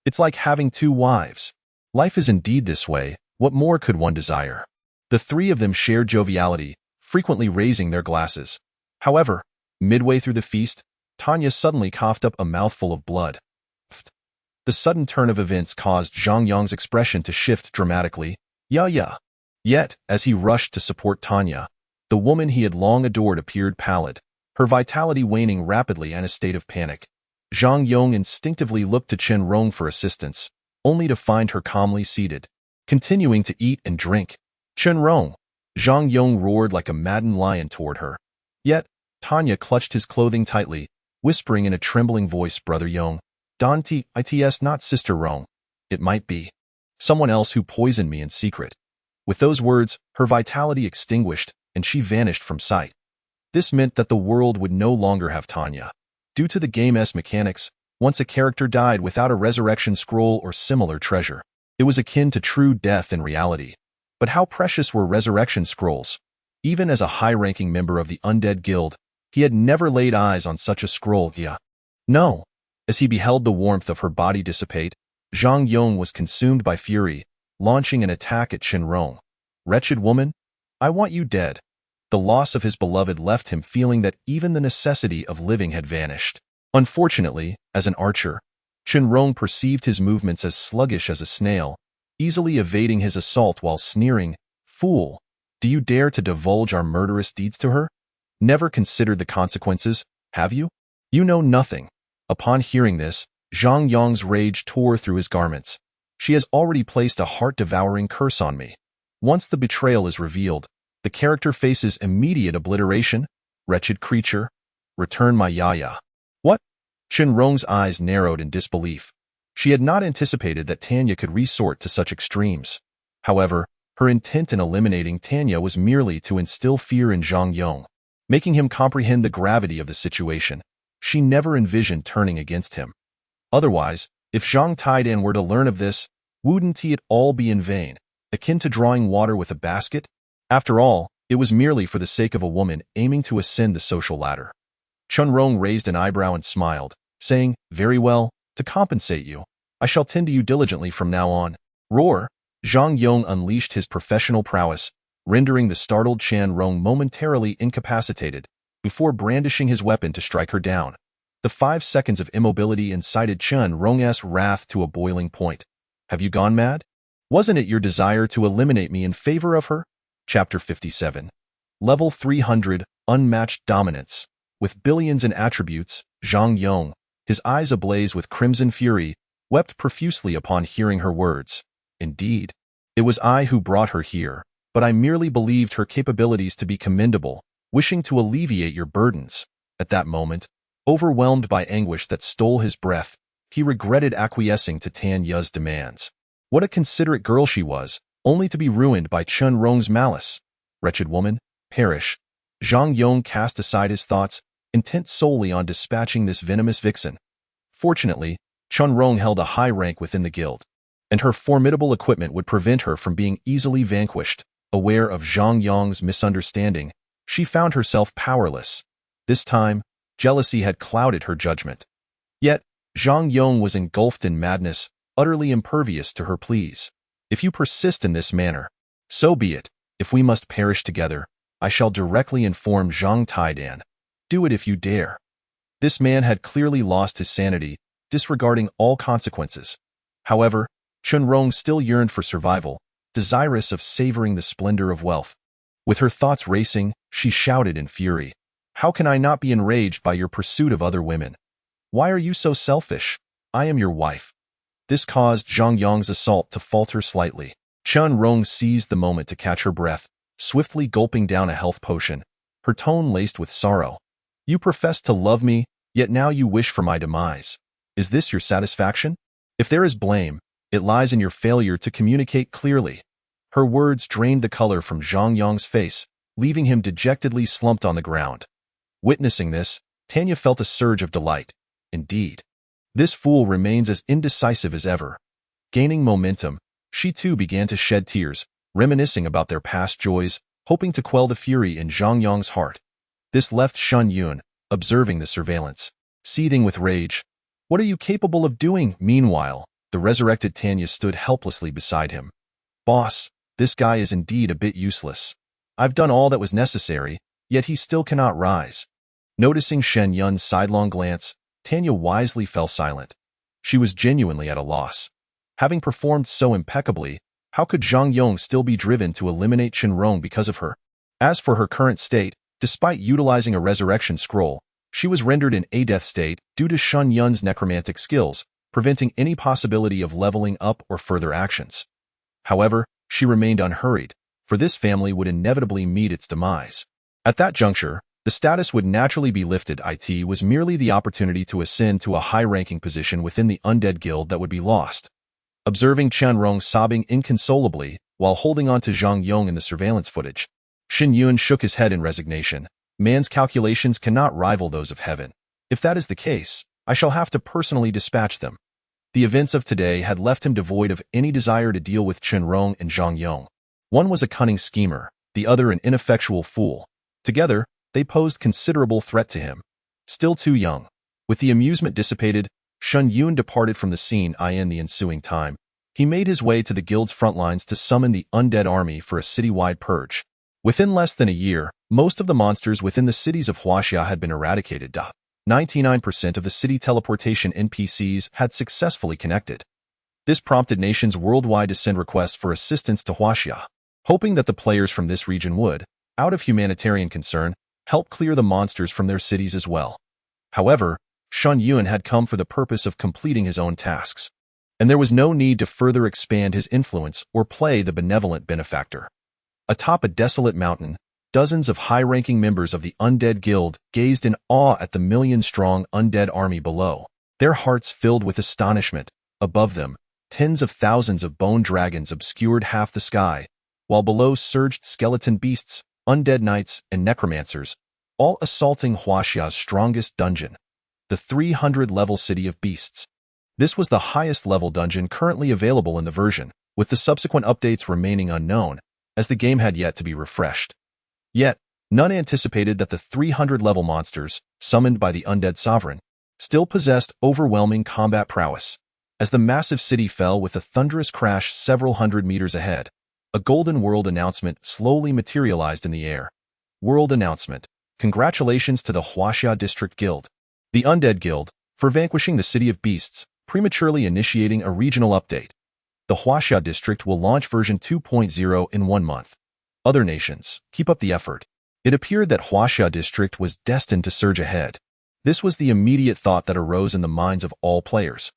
It's like having 2 wives. Life is indeed this way. What more could one desire? The 3 of them shared joviality, frequently raising their glasses. However, midway through the feast, Tanya suddenly coughed up a mouthful of blood. The sudden turn of events caused Zhang Yong's expression to shift dramatically. Yeah. Yet, as he rushed to support Tanya, the woman he had long adored appeared pallid, her vitality waning rapidly in a state of panic. Zhang Yong instinctively looked to Chenrong for assistance, only to find her calmly seated, continuing to eat and drink. "Chenrong!" Zhang Yong roared like a maddened lion toward her. Yet, Tanya clutched his clothing tightly, whispering in a trembling voice, "Brother Yong, Dante, it's not Sister Rong. It might be someone else who poisoned me in secret." With those words, her vitality extinguished, and she vanished from sight. This meant that the world would no longer have Tanya. Due to the game's mechanics, once a character died without a resurrection scroll or similar treasure, it was akin to true death in reality. But how precious were resurrection scrolls? Even as a high-ranking member of the Undead Guild, he had never laid eyes on such a scroll. No. As he beheld the warmth of her body dissipate, Zhang Yong was consumed by fury, launching an attack at Chenrong. "Wretched woman, I want you dead." The loss of his beloved left him feeling that even the necessity of living had vanished. Unfortunately, as an archer, Shen Yun perceived his movements as sluggish as a snail, easily evading his assault while sneering, "Fool, do you dare to divulge our murderous deeds to her? Never considered the consequences, have you? You know nothing." Upon hearing this, Zhang Yong's rage tore through his garments. "She has already placed a heart-devouring curse on me. Once the betrayal is revealed, the character faces immediate obliteration. Wretched creature, return my Yaya." "What?" Shen Yun's eyes narrowed in disbelief. She had not anticipated that Tanya could resort to such extremes. However, her intent in eliminating Tanya was merely to instill fear in Zhang Yong, making him comprehend the gravity of the situation. She never envisioned turning against him. Otherwise, if Zhang Taidan were to learn of this, wouldn't it all be in vain, akin to drawing water with a basket? After all, it was merely for the sake of a woman aiming to ascend the social ladder. Chun Rong raised an eyebrow and smiled, saying, "Very well, to compensate you, I shall tend to you diligently from now on." Roar! Zhang Yong unleashed his professional prowess, rendering the startled Chan Rong momentarily incapacitated, before brandishing his weapon to strike her down. The 5 seconds of immobility incited Chun Rong's wrath to a boiling point. "Have you gone mad? Wasn't it your desire to eliminate me in favor of her?" Chapter 57. Level 300, Unmatched Dominance. With billions in attributes, Zhang Yong, his eyes ablaze with crimson fury, wept profusely upon hearing her words. "Indeed, it was I who brought her here, but I merely believed her capabilities to be commendable, wishing to alleviate your burdens." At that moment, overwhelmed by anguish that stole his breath, he regretted acquiescing to Tanya's demands. What a considerate girl she was, only to be ruined by Chun Rong's malice. Wretched woman, perish. Zhang Yong cast aside his thoughts, intent solely on dispatching this venomous vixen. Fortunately, Chun Rong held a high rank within the guild, and her formidable equipment would prevent her from being easily vanquished. Aware of Zhang Yong's misunderstanding, she found herself powerless. This time, jealousy had clouded her judgment. Yet, Zhang Yong was engulfed in madness, utterly impervious to her pleas. "If you persist in this manner, so be it. If we must perish together, I shall directly inform Zhang Taidan. Do it if you dare." This man had clearly lost his sanity, disregarding all consequences. However, Chun Rong still yearned for survival, desirous of savoring the splendor of wealth. With her thoughts racing, she shouted in fury, "How can I not be enraged by your pursuit of other women? Why are you so selfish? I am your wife." This caused Zhang Yong's assault to falter slightly. Chun Rong seized the moment to catch her breath, swiftly gulping down a health potion, her tone laced with sorrow. "You profess to love me, yet now you wish for my demise. Is this your satisfaction? If there is blame, it lies in your failure to communicate clearly." Her words drained the color from Zhang Yong's face, leaving him dejectedly slumped on the ground. Witnessing this, Tanya felt a surge of delight. Indeed, this fool remains as indecisive as ever. Gaining momentum, she too began to shed tears, reminiscing about their past joys, hoping to quell the fury in Zhang Yong's heart. This left Shen Yun, observing the surveillance, seething with rage. "What are you capable of doing?" Meanwhile, the resurrected Tanya stood helplessly beside him. "Boss, this guy is indeed a bit useless. I've done all that was necessary, yet he still cannot rise." Noticing Shen Yun's sidelong glance, Tanya wisely fell silent. She was genuinely at a loss. Having performed so impeccably, how could Zhang Yong still be driven to eliminate Chen Rong because of her? As for her current state, despite utilizing a resurrection scroll, she was rendered in a death state due to Shen Yun's necromantic skills, preventing any possibility of leveling up or further actions. However, she remained unhurried, for this family would inevitably meet its demise. At that juncture, the status would naturally be lifted. It was merely the opportunity to ascend to a high-ranking position within the undead guild that would be lost. Observing Chen Rong sobbing inconsolably while holding on to Zhang Yong in the surveillance footage, Shen Yun shook his head in resignation. "Man's calculations cannot rival those of heaven. If that is the case, I shall have to personally dispatch them." The events of today had left him devoid of any desire to deal with Chen Rong and Zhang Yong. One was a cunning schemer, the other an ineffectual fool. Together, they posed considerable threat to him. Still too young. With the amusement dissipated, Shen Yun departed from the scene. In the ensuing time, he made his way to the guild's front lines to summon the undead army for a citywide purge. Within less than a year, most of the monsters within the cities of Huaxia had been eradicated. 99% of the city teleportation NPCs had successfully connected. This prompted nations worldwide to send requests for assistance to Huaxia, hoping that the players from this region would, out of humanitarian concern, help clear the monsters from their cities as well. However, Shen Yun had come for the purpose of completing his own tasks, and there was no need to further expand his influence or play the benevolent benefactor. Atop a desolate mountain, dozens of high-ranking members of the Undead Guild gazed in awe at the million-strong undead army below, their hearts filled with astonishment. Above them, tens of thousands of bone dragons obscured half the sky, while below surged skeleton beasts, undead knights, and necromancers, all assaulting Huaxia's strongest dungeon, the 300-level City of Beasts. This was the highest-level dungeon currently available in the version, with the subsequent updates remaining unknown, as the game had yet to be refreshed. Yet, none anticipated that the 300-level monsters, summoned by the Undead Sovereign, still possessed overwhelming combat prowess. As the massive city fell with a thunderous crash several hundred meters ahead, a golden world announcement slowly materialized in the air. World announcement. Congratulations to the Huaxia District Guild, the Undead Guild, for vanquishing the City of Beasts, prematurely initiating a regional update. The Huaxia District will launch version 2.0 in 1 month. Other nations, keep up the effort. It appeared that Huaxia District was destined to surge ahead. This was the immediate thought that arose in the minds of all players.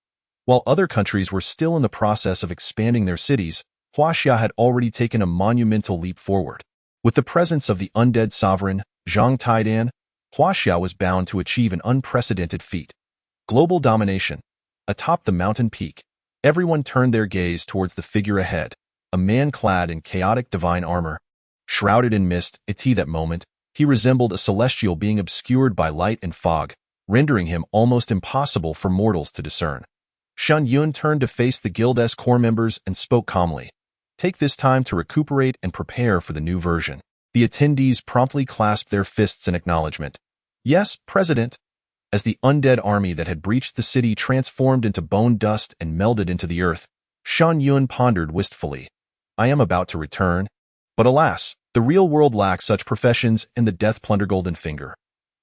While other countries were still in the process of expanding their cities, Huaxia had already taken a monumental leap forward. With the presence of the Undead Sovereign, Zhang Taidan, Huaxia was bound to achieve an unprecedented feat. Global domination. Atop the mountain peak, everyone turned their gaze towards the figure ahead, a man clad in chaotic divine armor. Shrouded in mist, at that moment, he resembled a celestial being obscured by light and fog, rendering him almost impossible for mortals to discern. Shen Yun turned to face the Guild's core members and spoke calmly. Take this time to recuperate and prepare for the new version. The attendees promptly clasped their fists in acknowledgement. Yes, President. As the undead army that had breached the city transformed into bone dust and melded into the earth, Shen Yun pondered wistfully. I am about to return. But alas, the real world lacks such professions in the Death Plunder Golden Finger.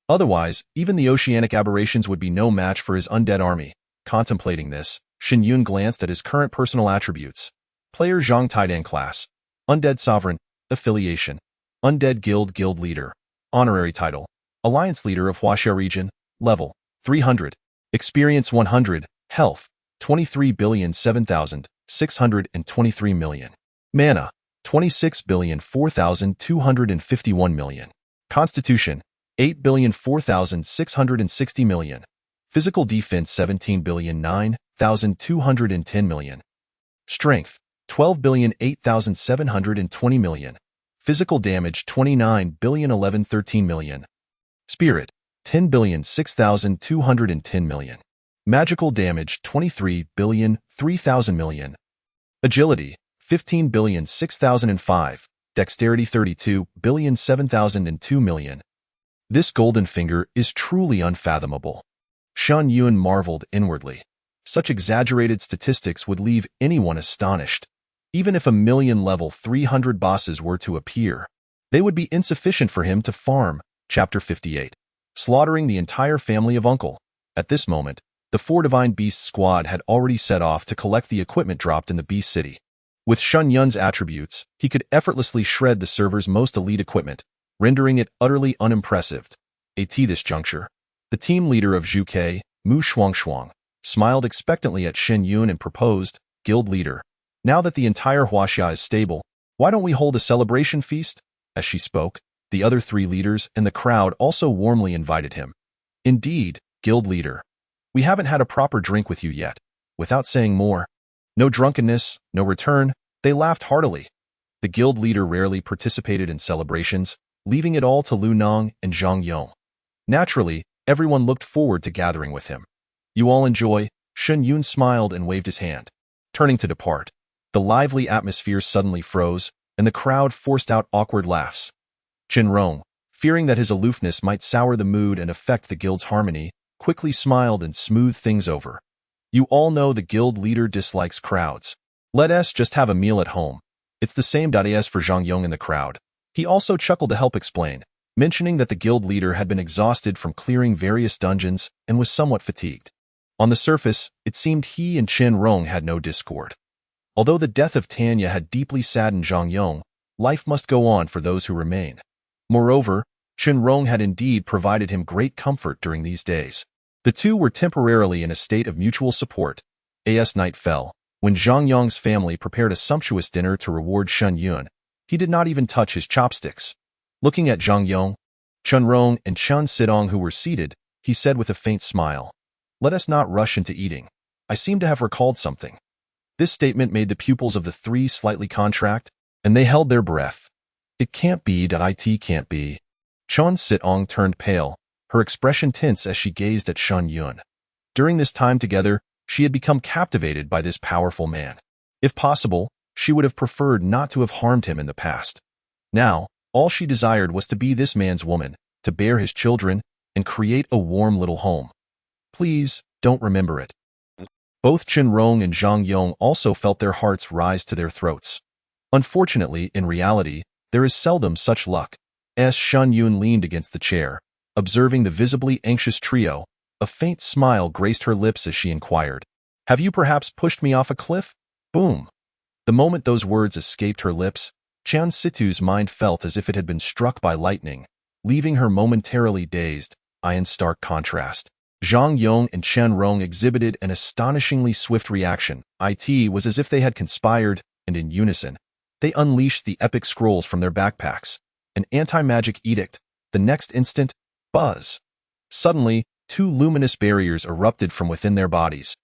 Otherwise, even the oceanic aberrations would be no match for his undead army. Contemplating this, Shen Yun glanced at his current personal attributes. Player Zhang Taidan class. Undead Sovereign. Affiliation. Undead Guild Guild Leader. Honorary title. Alliance Leader of Huaxia Region. Level 300. Experience 100. Health 23,007,623 million. Mana 26,004,251 million. Constitution 8,004,660 million. Physical defense 17,009,210 million. Strength 12,008,720 million. Physical damage 29,011,13 million. Spirit 10,006,210 million. Magical damage 23,003,000 million. Agility 15,006,005. Dexterity 32,007,002 million. This golden finger is truly unfathomable. Shen Yun marveled inwardly. Such exaggerated statistics would leave anyone astonished. Even if a million level 300 bosses were to appear, they would be insufficient for him to farm. Chapter 58. Slaughtering the entire family of Uncle. At this moment, the 4 Divine Beasts squad had already set off to collect the equipment dropped in the Beast City. With Shen Yun's attributes, he could effortlessly shred the server's most elite equipment, rendering it utterly unimpressive. At this juncture, the team leader of Zhuke, Mu Shuangshuang, smiled expectantly at Shen Yun and proposed, Guild Leader, now that the entire Huaxia is stable, why don't we hold a celebration feast? As she spoke, the other 3 leaders and the crowd also warmly invited him. Indeed, Guild Leader. We haven't had a proper drink with you yet. Without saying more, no drunkenness, no return, they laughed heartily. The Guild Leader rarely participated in celebrations, leaving it all to Lu Nong and Zhang Yong. Naturally, everyone looked forward to gathering with him. You all enjoy. Shen Yun smiled and waved his hand. Turning to depart, the lively atmosphere suddenly froze, and the crowd forced out awkward laughs. Chen Rong, fearing that his aloofness might sour the mood and affect the guild's harmony, quickly smiled and smoothed things over. You all know the guild leader dislikes crowds. Let us just have a meal at home. It's the same as for Zhang Yong in the crowd. He also chuckled to help explain. mentioning that the guild leader had been exhausted from clearing various dungeons and was somewhat fatigued. On the surface, it seemed he and Chen Rong had no discord. Although the death of Tanya had deeply saddened Zhang Yong, life must go on for those who remain. Moreover, Chen Rong had indeed provided him great comfort during these days. The two were temporarily in a state of mutual support. As night fell, when Zhang Yong's family prepared a sumptuous dinner to reward Shen Yun, he did not even touch his chopsticks. Looking at Zhang Yong, Chen Rong, and Chen Sidong who were seated, he said with a faint smile, "Let us not rush into eating. I seem to have recalled something." This statement made the pupils of the three slightly contract, and they held their breath. "It can't be that it can't be." Chen Sidong turned pale, her expression tense as she gazed at Shen Yun. During this time together, she had become captivated by this powerful man. If possible, she would have preferred not to have harmed him in the past. Now, all she desired was to be this man's woman, to bear his children, and create a warm little home. Please, don't remember it. Both Chen Rong and Zhang Yong also felt their hearts rise to their throats. Unfortunately, in reality, there is seldom such luck. As Shen Yun leaned against the chair, observing the visibly anxious trio, a faint smile graced her lips as she inquired, "Have you perhaps pushed me off a cliff?" Boom! The moment those words escaped her lips, Chan Situ's mind felt as if it had been struck by lightning, leaving her momentarily dazed. In stark contrast, Zhang Yong and Chen Rong exhibited an astonishingly swift reaction. It was as if they had conspired, and in unison, they unleashed the epic scrolls from their backpacks. An anti-magic edict. The next instant, buzz. Suddenly, two luminous barriers erupted from within their bodies,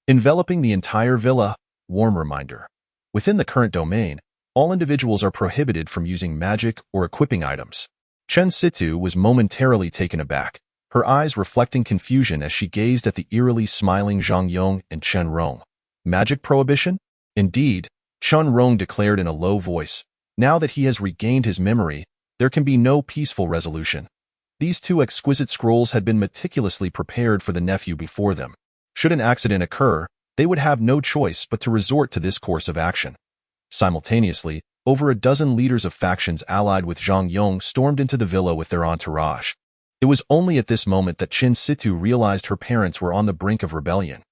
enveloping the entire villa. Warm reminder. Within the current domain, all individuals are prohibited from using magic or equipping items. Chen Situ was momentarily taken aback, her eyes reflecting confusion as she gazed at the eerily smiling Zhang Yong and Chen Rong. Magic prohibition? Indeed, Chen Rong declared in a low voice. Now that he has regained his memory, there can be no peaceful resolution. These two exquisite scrolls had been meticulously prepared for the nephew before them. Should an accident occur, they would have no choice but to resort to this course of action. Simultaneously, over a dozen leaders of factions allied with Zhang Yong stormed into the villa with their entourage. It was only at this moment that Chen Situ realized her parents were on the brink of rebellion.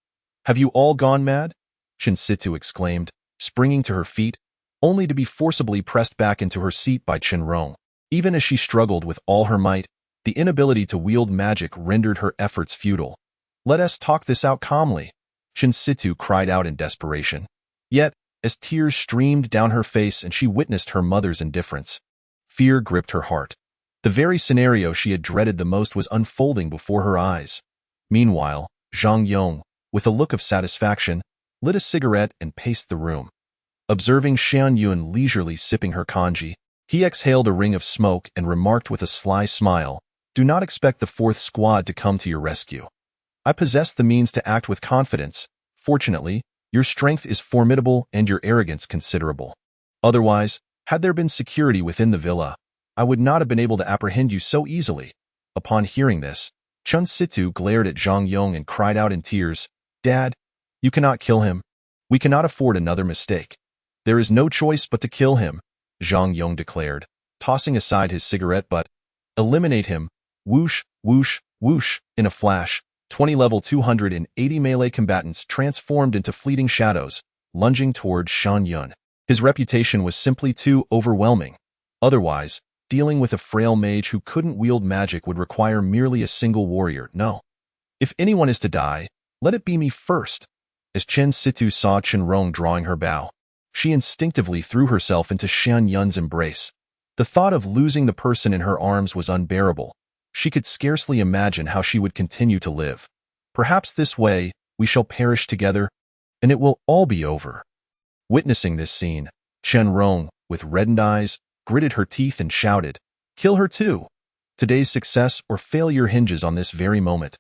"Have you all gone mad?" Chen Situ exclaimed, springing to her feet, only to be forcibly pressed back into her seat by Chen Rong. Even as she struggled with all her might, the inability to wield magic rendered her efforts futile. "Let us talk this out calmly," Chen Situ cried out in desperation. Yet, as tears streamed down her face and she witnessed her mother's indifference, fear gripped her heart. The very scenario she had dreaded the most was unfolding before her eyes. Meanwhile, Zhang Yong, with a look of satisfaction, lit a cigarette and paced the room. Observing Shen Yun leisurely sipping her kanji, he exhaled a ring of smoke and remarked with a sly smile, "Do not expect the fourth squad to come to your rescue. I possess the means to act with confidence. Fortunately, your strength is formidable and your arrogance considerable. Otherwise, had there been security within the villa, I would not have been able to apprehend you so easily." Upon hearing this, Chen Situ glared at Zhang Yong and cried out in tears, "Dad, you cannot kill him. We cannot afford another mistake." "There is no choice but to kill him," Zhang Yong declared, tossing aside his cigarette butt. "Eliminate him." Whoosh, whoosh, whoosh. In a flash, 20 level 280 melee combatants transformed into fleeting shadows, lunging towards Shen Yun. His reputation was simply too overwhelming. Otherwise, dealing with a frail mage who couldn't wield magic would require merely a single warrior. No. "If anyone is to die, let it be me first." As Chen Situ saw Chen Rong drawing her bow, she instinctively threw herself into Shen Yun's embrace. The thought of losing the person in her arms was unbearable. She could scarcely imagine how she would continue to live. "Perhaps this way, we shall perish together, and it will all be over." Witnessing this scene, Chen Rong, with reddened eyes, gritted her teeth and shouted, "Kill her too! Today's success or failure hinges on this very moment.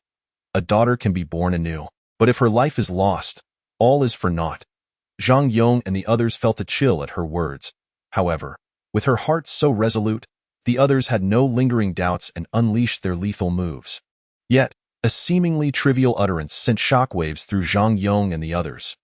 A daughter can be born anew, but if her life is lost, all is for naught." Zhang Yong and the others felt a chill at her words. However, with her hearts so resolute, the others had no lingering doubts and unleashed their lethal moves. Yet, a seemingly trivial utterance sent shockwaves through Zhang Yong and the others.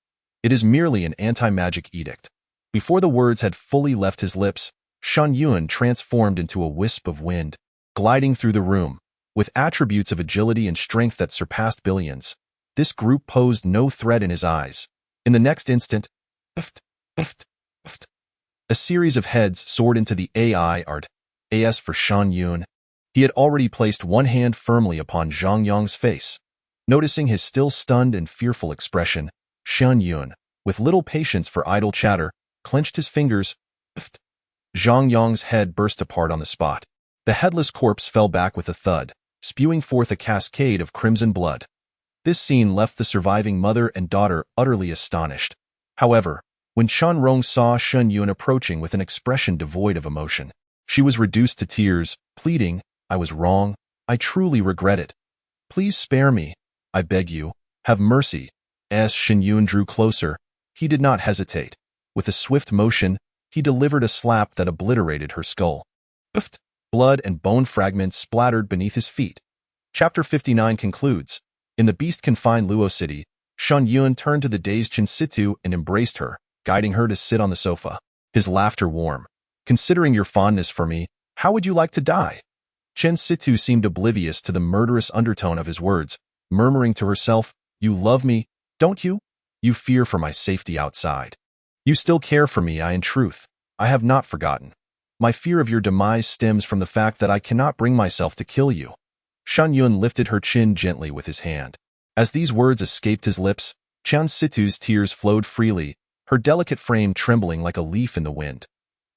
"It is merely an anti-magic edict." Before the words had fully left his lips, Shen Yun transformed into a wisp of wind. gliding through the room, with attributes of agility and strength that surpassed billions. This group posed no threat in his eyes. In the next instant, puffed, puffed, puffed. A series of heads soared into the AI art, AS for Shen Yun. He had already placed one hand firmly upon Zhang Yong's face. Noticing his still stunned and fearful expression, Shen Yun, with little patience for idle chatter, clenched his fingers. Puffed. Zhang Yong's head burst apart on the spot. The headless corpse fell back with a thud, spewing forth a cascade of crimson blood. This scene left the surviving mother and daughter utterly astonished. However, when Chen Rong saw Shen Yun approaching with an expression devoid of emotion, she was reduced to tears, pleading, "I was wrong. I truly regret it. Please spare me. I beg you. Have mercy." As Shen Yun drew closer, he did not hesitate. With a swift motion, he delivered a slap that obliterated her skull. Puffed. Blood and bone fragments splattered beneath his feet. Chapter 59 concludes. In the beast-confined Luo city, Shen Yun turned to the dazed Chen Situ and embraced her, guiding her to sit on the sofa. His laughter warm. "Considering your fondness for me, how would you like to die?" Chen Situ seemed oblivious to the murderous undertone of his words, murmuring to herself, "You love me, don't you? You fear for my safety outside. You still care for me, in truth. I have not forgotten. My fear of your demise stems from the fact that I cannot bring myself to kill you." Shen Yun lifted her chin gently with his hand. As these words escaped his lips, Chen Situ's tears flowed freely, her delicate frame trembling like a leaf in the wind.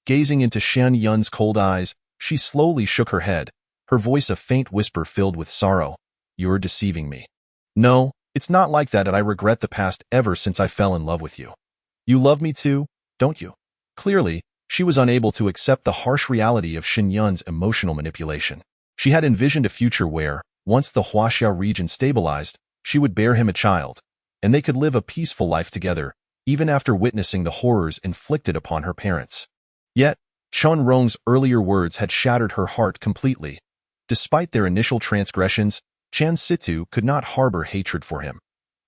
Gazing into Shen Yun's cold eyes, she slowly shook her head, her voice a faint whisper filled with sorrow. "You're deceiving me. No, it's not like that, and I regret the past ever since I fell in love with you. You love me too, don't you?" Clearly, she was unable to accept the harsh reality of Shen Yun's emotional manipulation. She had envisioned a future where, once the Huaxia region stabilized, she would bear him a child, and they could live a peaceful life together, even after witnessing the horrors inflicted upon her parents. Yet, Chen Rong's earlier words had shattered her heart completely. Despite their initial transgressions, Chen Situ could not harbor hatred for him.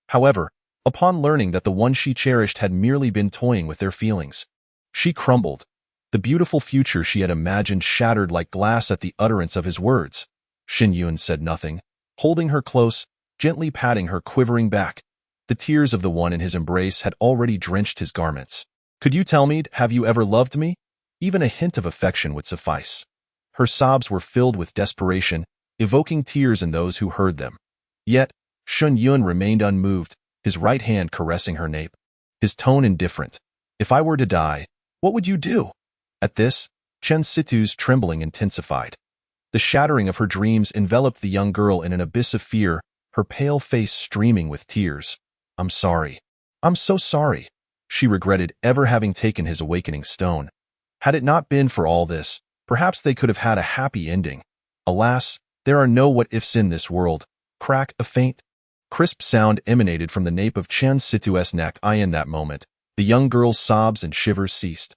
However, upon learning that the one she cherished had merely been toying with their feelings, she crumbled. The beautiful future she had imagined shattered like glass at the utterance of his words. Shen Yun said nothing, holding her close, gently patting her quivering back. The tears of the one in his embrace had already drenched his garments. "Could you tell me, have you ever loved me? Even a hint of affection would suffice." Her sobs were filled with desperation, evoking tears in those who heard them. Yet, Shen Yun remained unmoved, his right hand caressing her nape. His tone indifferent. "If I were to die, what would you do?" At this, Chen Situ's trembling intensified. The shattering of her dreams enveloped the young girl in an abyss of fear, her pale face streaming with tears. "I'm sorry. I'm so sorry." She regretted ever having taken his awakening stone. Had it not been for all this, perhaps they could have had a happy ending. Alas, there are no what-ifs in this world. Crack, a faint, crisp sound emanated from the nape of Chen Situ's neck. In that moment, the young girl's sobs and shivers ceased.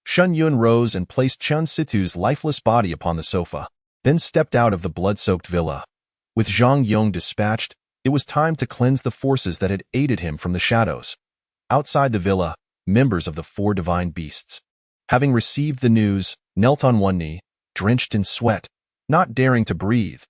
Shen Yun rose and placed Chen Situ's lifeless body upon the sofa, then stepped out of the blood-soaked villa. With Zhang Yong dispatched, it was time to cleanse the forces that had aided him from the shadows. Outside the villa, members of the four divine beasts, having received the news, knelt on one knee, drenched in sweat, not daring to breathe.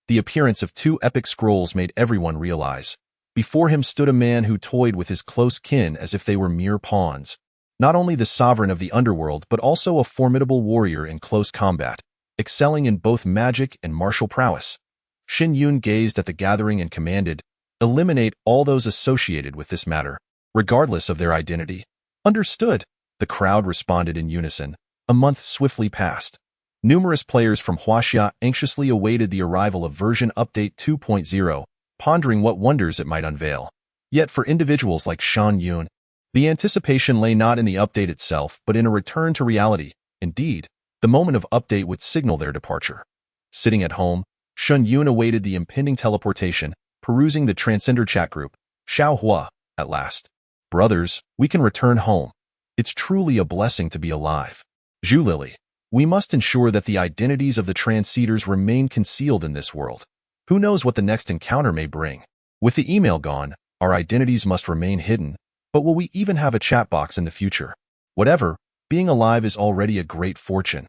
The appearance of two epic scrolls made everyone realize. Before him stood a man who toyed with his close kin as if they were mere pawns. Not only the sovereign of the underworld but also a formidable warrior in close combat, excelling in both magic and martial prowess. Shen Yun gazed at the gathering and commanded, "Eliminate all those associated with this matter, regardless of their identity." "Understood," the crowd responded in unison. A month swiftly passed. Numerous players from Huaxia anxiously awaited the arrival of version update 2.0, pondering what wonders it might unveil. Yet for individuals like Shen Yun, the anticipation lay not in the update itself, but in a return to reality. Indeed, the moment of update would signal their departure. Sitting at home, Shen Yun awaited the impending teleportation, perusing the Transcender chat group. "Xiao Hua, at last. Brothers, we can return home. It's truly a blessing to be alive. Zhu Lily, we must ensure that the identities of the Transcenders remain concealed in this world. Who knows what the next encounter may bring? With the email gone, our identities must remain hidden. But will we even have a chat box in the future? Whatever, being alive is already a great fortune.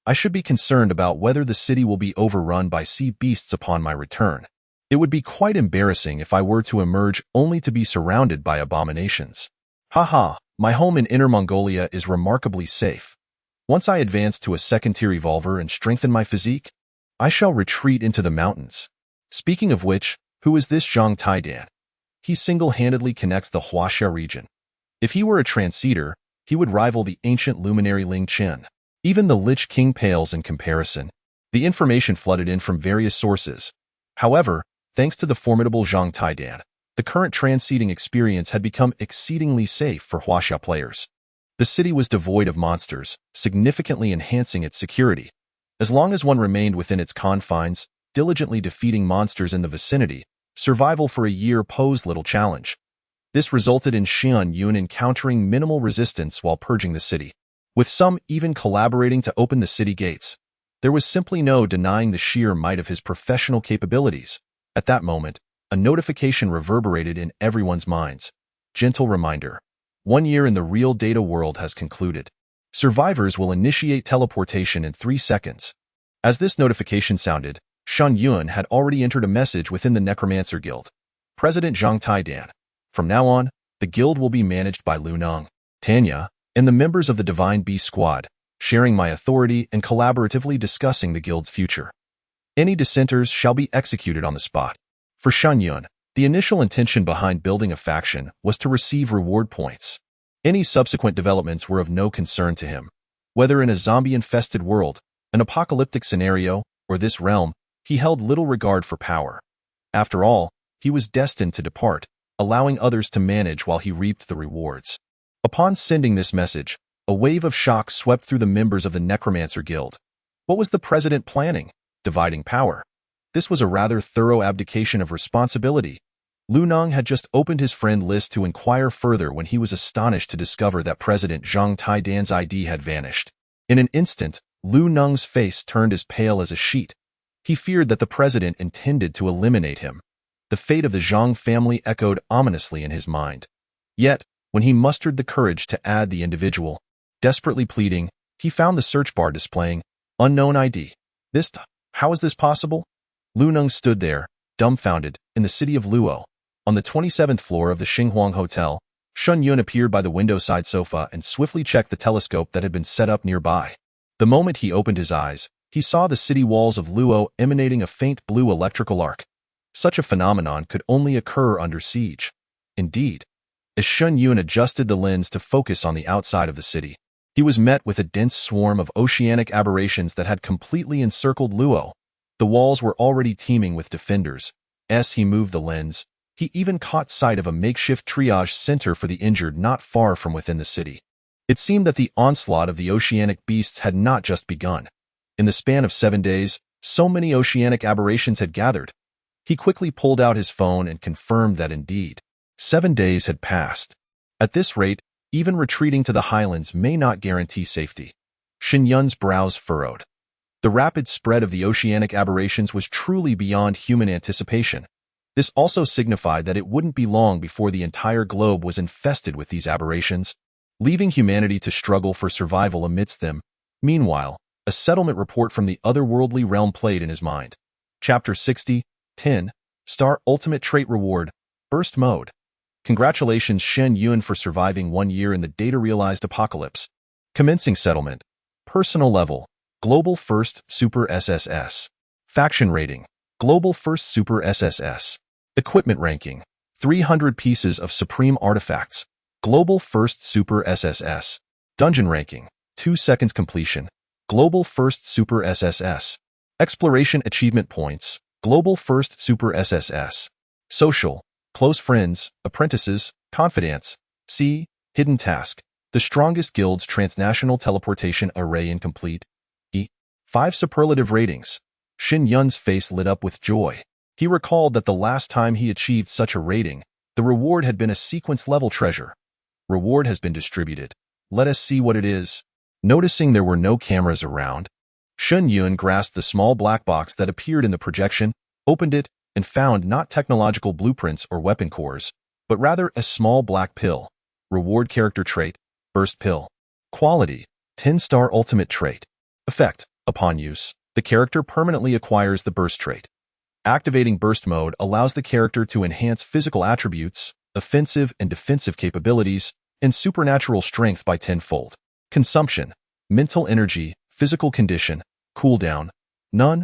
I should be concerned about whether the city will be overrun by sea beasts upon my return. It would be quite embarrassing if I were to emerge only to be surrounded by abominations. Haha, my home in Inner Mongolia is remarkably safe. Once I advance to a second-tier evolver and strengthen my physique, I shall retreat into the mountains. Speaking of which, who is this Zhang Taidan? He single-handedly connects the Huaxia region. If he were a transeater, he would rival the ancient luminary Ling Chen. Even the Lich King pales in comparison. The information flooded in from various sources. However, thanks to the formidable Zhang Taidan, the current transeating experience had become exceedingly safe for Huaxia players. The city was devoid of monsters, significantly enhancing its security. As long as one remained within its confines, diligently defeating monsters in the vicinity, survival for a year posed little challenge. This resulted in Shen Yun encountering minimal resistance while purging the city, with some even collaborating to open the city gates. There was simply no denying the sheer might of his professional capabilities. At that moment, a notification reverberated in everyone's minds. Gentle reminder. 1 year in the real data world has concluded. Survivors will initiate teleportation in 3 seconds. As this notification sounded, Shen Yun had already entered a message within the Necromancer Guild. President Zhang Taidan. From now on, the guild will be managed by Lu Neng, Tanya, and the members of the Divine Beast Squad, sharing my authority and collaboratively discussing the guild's future. Any dissenters shall be executed on the spot. For Shen Yun, the initial intention behind building a faction was to receive reward points. Any subsequent developments were of no concern to him. Whether in a zombie-infested world, an apocalyptic scenario, or this realm, he held little regard for power. After all, he was destined to depart, allowing others to manage while he reaped the rewards. Upon sending this message, a wave of shock swept through the members of the Necromancer Guild. What was the president planning? Dividing power. This was a rather thorough abdication of responsibility. Lu Neng had just opened his friend list to inquire further when he was astonished to discover that President Zhang Taidan's ID had vanished. In an instant, Lu Neng's face turned as pale as a sheet. He feared that the president intended to eliminate him. The fate of the Zhang family echoed ominously in his mind. Yet, when he mustered the courage to add the individual, desperately pleading, he found the search bar displaying, unknown ID. How is this possible? Lu Neng stood there, dumbfounded, in the city of Luo. On the 27th floor of the Xinghuang Hotel, Shen Yun appeared by the window-side sofa and swiftly checked the telescope that had been set up nearby. The moment he opened his eyes, he saw the city walls of Luo emanating a faint blue electrical arc. Such a phenomenon could only occur under siege. Indeed, as Shen Yun adjusted the lens to focus on the outside of the city, he was met with a dense swarm of oceanic aberrations that had completely encircled Luo. The walls were already teeming with defenders. As he moved the lens, he even caught sight of a makeshift triage center for the injured not far from within the city. It seemed that the onslaught of the oceanic beasts had not just begun. In the span of 7 days, so many oceanic aberrations had gathered. He quickly pulled out his phone and confirmed that indeed, 7 days had passed. At this rate, even retreating to the highlands may not guarantee safety. Shen Yun's brows furrowed. The rapid spread of the oceanic aberrations was truly beyond human anticipation. This also signified that it wouldn't be long before the entire globe was infested with these aberrations, leaving humanity to struggle for survival amidst them. Meanwhile, a settlement report from the otherworldly realm played in his mind. Chapter 60, 10, Star Ultimate Trait Reward, Burst Mode. Congratulations Shen Yun for surviving 1 year in the data-realized apocalypse. Commencing settlement. Personal level. Global First Super SSS. Faction rating. Global First Super SSS. Equipment ranking. 300 pieces of Supreme Artifacts. Global First Super SSS. Dungeon ranking. 2 seconds completion. Global First Super SSS. Exploration achievement points. Global First Super SSS. Social. Close friends, apprentices, confidants. C. Hidden task. The strongest guild's transnational teleportation array incomplete. E. 5 superlative ratings. Shen Yun's face lit up with joy. He recalled that the last time he achieved such a rating, the reward had been a sequence-level treasure. Reward has been distributed. Let us see what it is. Noticing there were no cameras around, Shen Yun grasped the small black box that appeared in the projection, opened it, and found not technological blueprints or weapon cores, but rather a small black pill. Reward character trait, Burst Pill. Quality, 10-star ultimate trait. Effect, Upon use, the character permanently acquires the burst trait. Activating burst mode allows the character to enhance physical attributes, offensive and defensive capabilities, and supernatural strength by tenfold. Consumption, mental energy, physical condition, cooldown, none.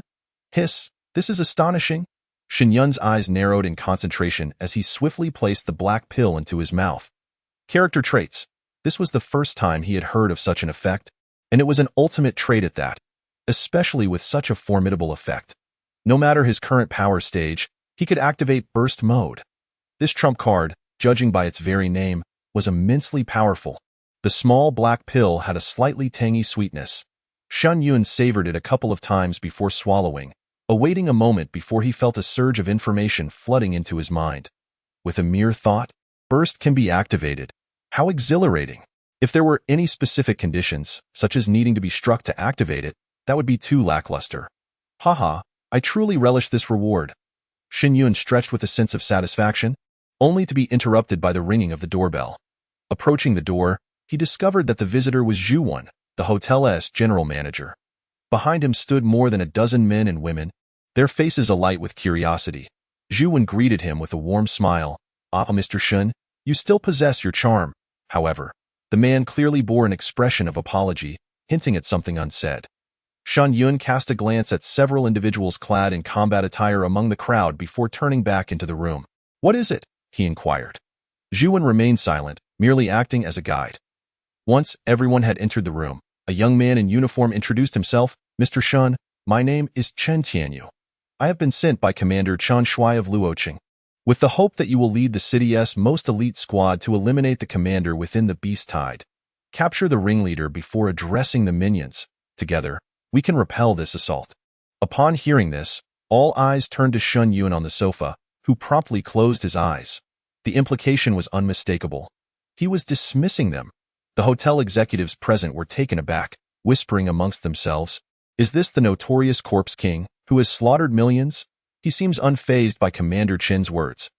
Hiss, this is astonishing. Shen Yun's eyes narrowed in concentration as he swiftly placed the black pill into his mouth. Character traits. This was the first time he had heard of such an effect, and it was an ultimate trait at that, especially with such a formidable effect. No matter his current power stage, he could activate burst mode. This trump card, judging by its very name, was immensely powerful. The small black pill had a slightly tangy sweetness. Shen Yun savored it a couple of times before swallowing, awaiting a moment before he felt a surge of information flooding into his mind. With a mere thought, burst can be activated. How exhilarating! If there were any specific conditions, such as needing to be struck to activate it, that would be too lackluster. Haha, I truly relish this reward. Shen Yun stretched with a sense of satisfaction, only to be interrupted by the ringing of the doorbell. Approaching the door, he discovered that the visitor was Zhu Wan, the hotel's general manager. Behind him stood more than a dozen men and women, their faces alight with curiosity. Zhu Wan greeted him with a warm smile. Ah, Mr. Shen, you still possess your charm. However, the man clearly bore an expression of apology, hinting at something unsaid. Shen Yun cast a glance at several individuals clad in combat attire among the crowd before turning back into the room. What is it? He inquired. Zhu Wan remained silent, merely acting as a guide. Once everyone had entered the room, a young man in uniform introduced himself. Mr. Shen, my name is Chen Tianyu. I have been sent by Commander Chen Shui of Luoqing, with the hope that you will lead the city's most elite squad to eliminate the commander within the beast tide. Capture the ringleader before addressing the minions. Together, we can repel this assault. Upon hearing this, all eyes turned to Shen Yun on the sofa, who promptly closed his eyes. The implication was unmistakable. He was dismissing them. The hotel executives present were taken aback, whispering amongst themselves, "Is this the notorious corpse king, who has slaughtered millions?" He seems unfazed by Commander Chen's words.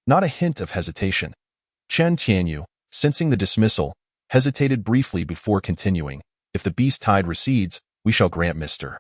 Not a hint of hesitation. Chen Tianyu, sensing the dismissal, hesitated briefly before continuing. If the beast tide recedes, we shall grant Mr.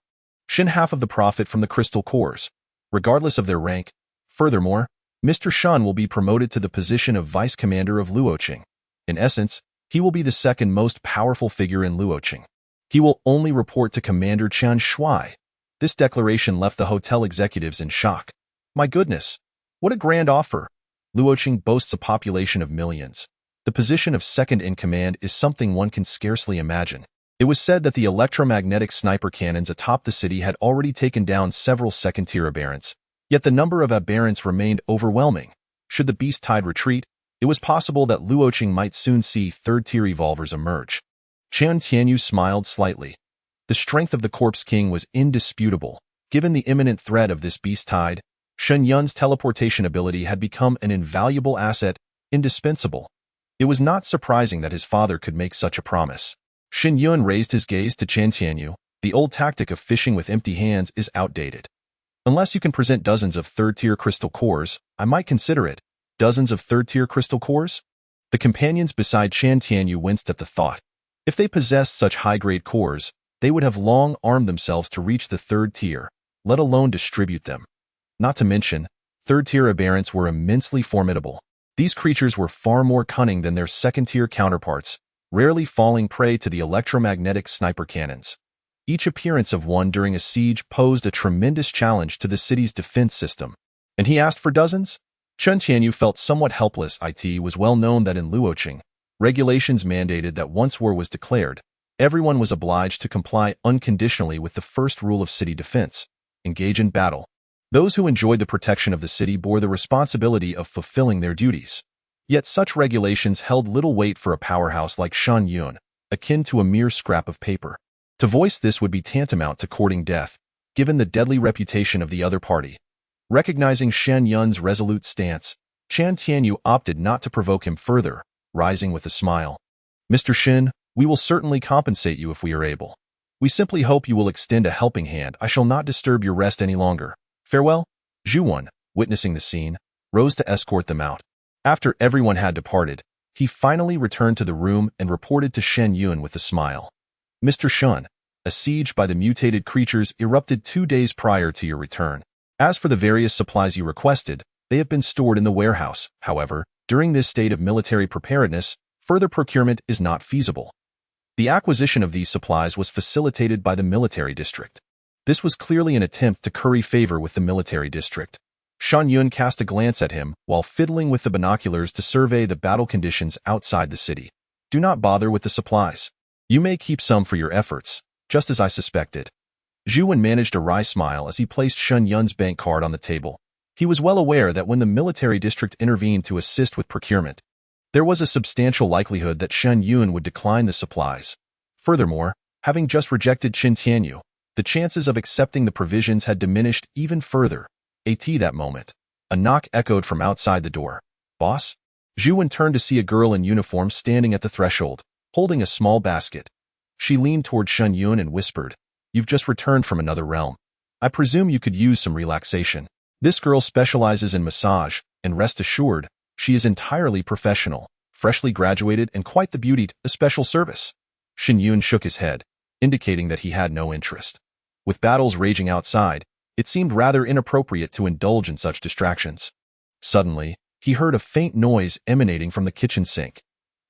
Shen half of the profit from the crystal cores, regardless of their rank. Furthermore, Mr. Shen will be promoted to the position of vice commander of Luoqing. In essence, he will be the second most powerful figure in Luoqing. He will only report to Commander Chen Shui. This declaration left the hotel executives in shock. My goodness, what a grand offer! Luoqing boasts a population of millions. The position of second in command is something one can scarcely imagine. It was said that the electromagnetic sniper cannons atop the city had already taken down several second-tier aberrants, yet the number of aberrants remained overwhelming. Should the beast tide retreat, it was possible that Luoqing might soon see third-tier evolvers emerge. Chen Tianyu smiled slightly. The strength of the Corpse King was indisputable. Given the imminent threat of this beast tide, Shen Yun's teleportation ability had become an invaluable asset, indispensable. It was not surprising that his father could make such a promise. Shen Yun raised his gaze to Chen Tianyu. The old tactic of fishing with empty hands is outdated. Unless you can present dozens of third-tier crystal cores, I might consider it. Dozens of third-tier crystal cores? The companions beside Chen Tianyu winced at the thought. If they possessed such high-grade cores, they would have long armed themselves to reach the third tier, let alone distribute them. Not to mention, third-tier aberrants were immensely formidable. These creatures were far more cunning than their second-tier counterparts, rarely falling prey to the electromagnetic sniper cannons. Each appearance of one during a siege posed a tremendous challenge to the city's defense system. And he asked for dozens? Chen Tianyu felt somewhat helpless. It was well known that in Luoqing, regulations mandated that once war was declared, everyone was obliged to comply unconditionally with the first rule of city defense: engage in battle. Those who enjoyed the protection of the city bore the responsibility of fulfilling their duties. Yet such regulations held little weight for a powerhouse like Shen Yun, akin to a mere scrap of paper. To voice this would be tantamount to courting death, given the deadly reputation of the other party. Recognizing Shen Yun's resolute stance, Chen Tianyu opted not to provoke him further, rising with a smile. Mr. Shen, we will certainly compensate you if we are able. We simply hope you will extend a helping hand. I shall not disturb your rest any longer. Farewell. Zhu Wan, witnessing the scene, rose to escort them out. After everyone had departed, he finally returned to the room and reported to Shen Yun with a smile. Mr. Shen, A siege by the mutated creatures erupted 2 days prior to your return. As for the various supplies you requested, they have been stored in the warehouse. However, during this state of military preparedness, further procurement is not feasible. The acquisition of these supplies was facilitated by the military district. This was clearly an attempt to curry favor with the military district. Shen Yun cast a glance at him while fiddling with the binoculars to survey the battle conditions outside the city. Do not bother with the supplies. You may keep some for your efforts, just as I suspected. Zhu Wen managed a wry smile as he placed Shen Yun's bank card on the table. He was well aware that when the military district intervened to assist with procurement, there was a substantial likelihood that Shen Yun would decline the supplies. Furthermore, having just rejected Qin Tianyu, the chances of accepting the provisions had diminished even further. That moment, a knock echoed from outside the door. Boss? Zhu Wen turned to see a girl in uniform standing at the threshold, holding a small basket. She leaned toward Shen Yun and whispered, "You've just returned from another realm. I presume you could use some relaxation." This girl specializes in massage, and rest assured, she is entirely professional, freshly graduated and quite the beauty, a special service. Shen Yun shook his head, indicating that he had no interest. With battles raging outside, it seemed rather inappropriate to indulge in such distractions. Suddenly, he heard a faint noise emanating from the kitchen sink.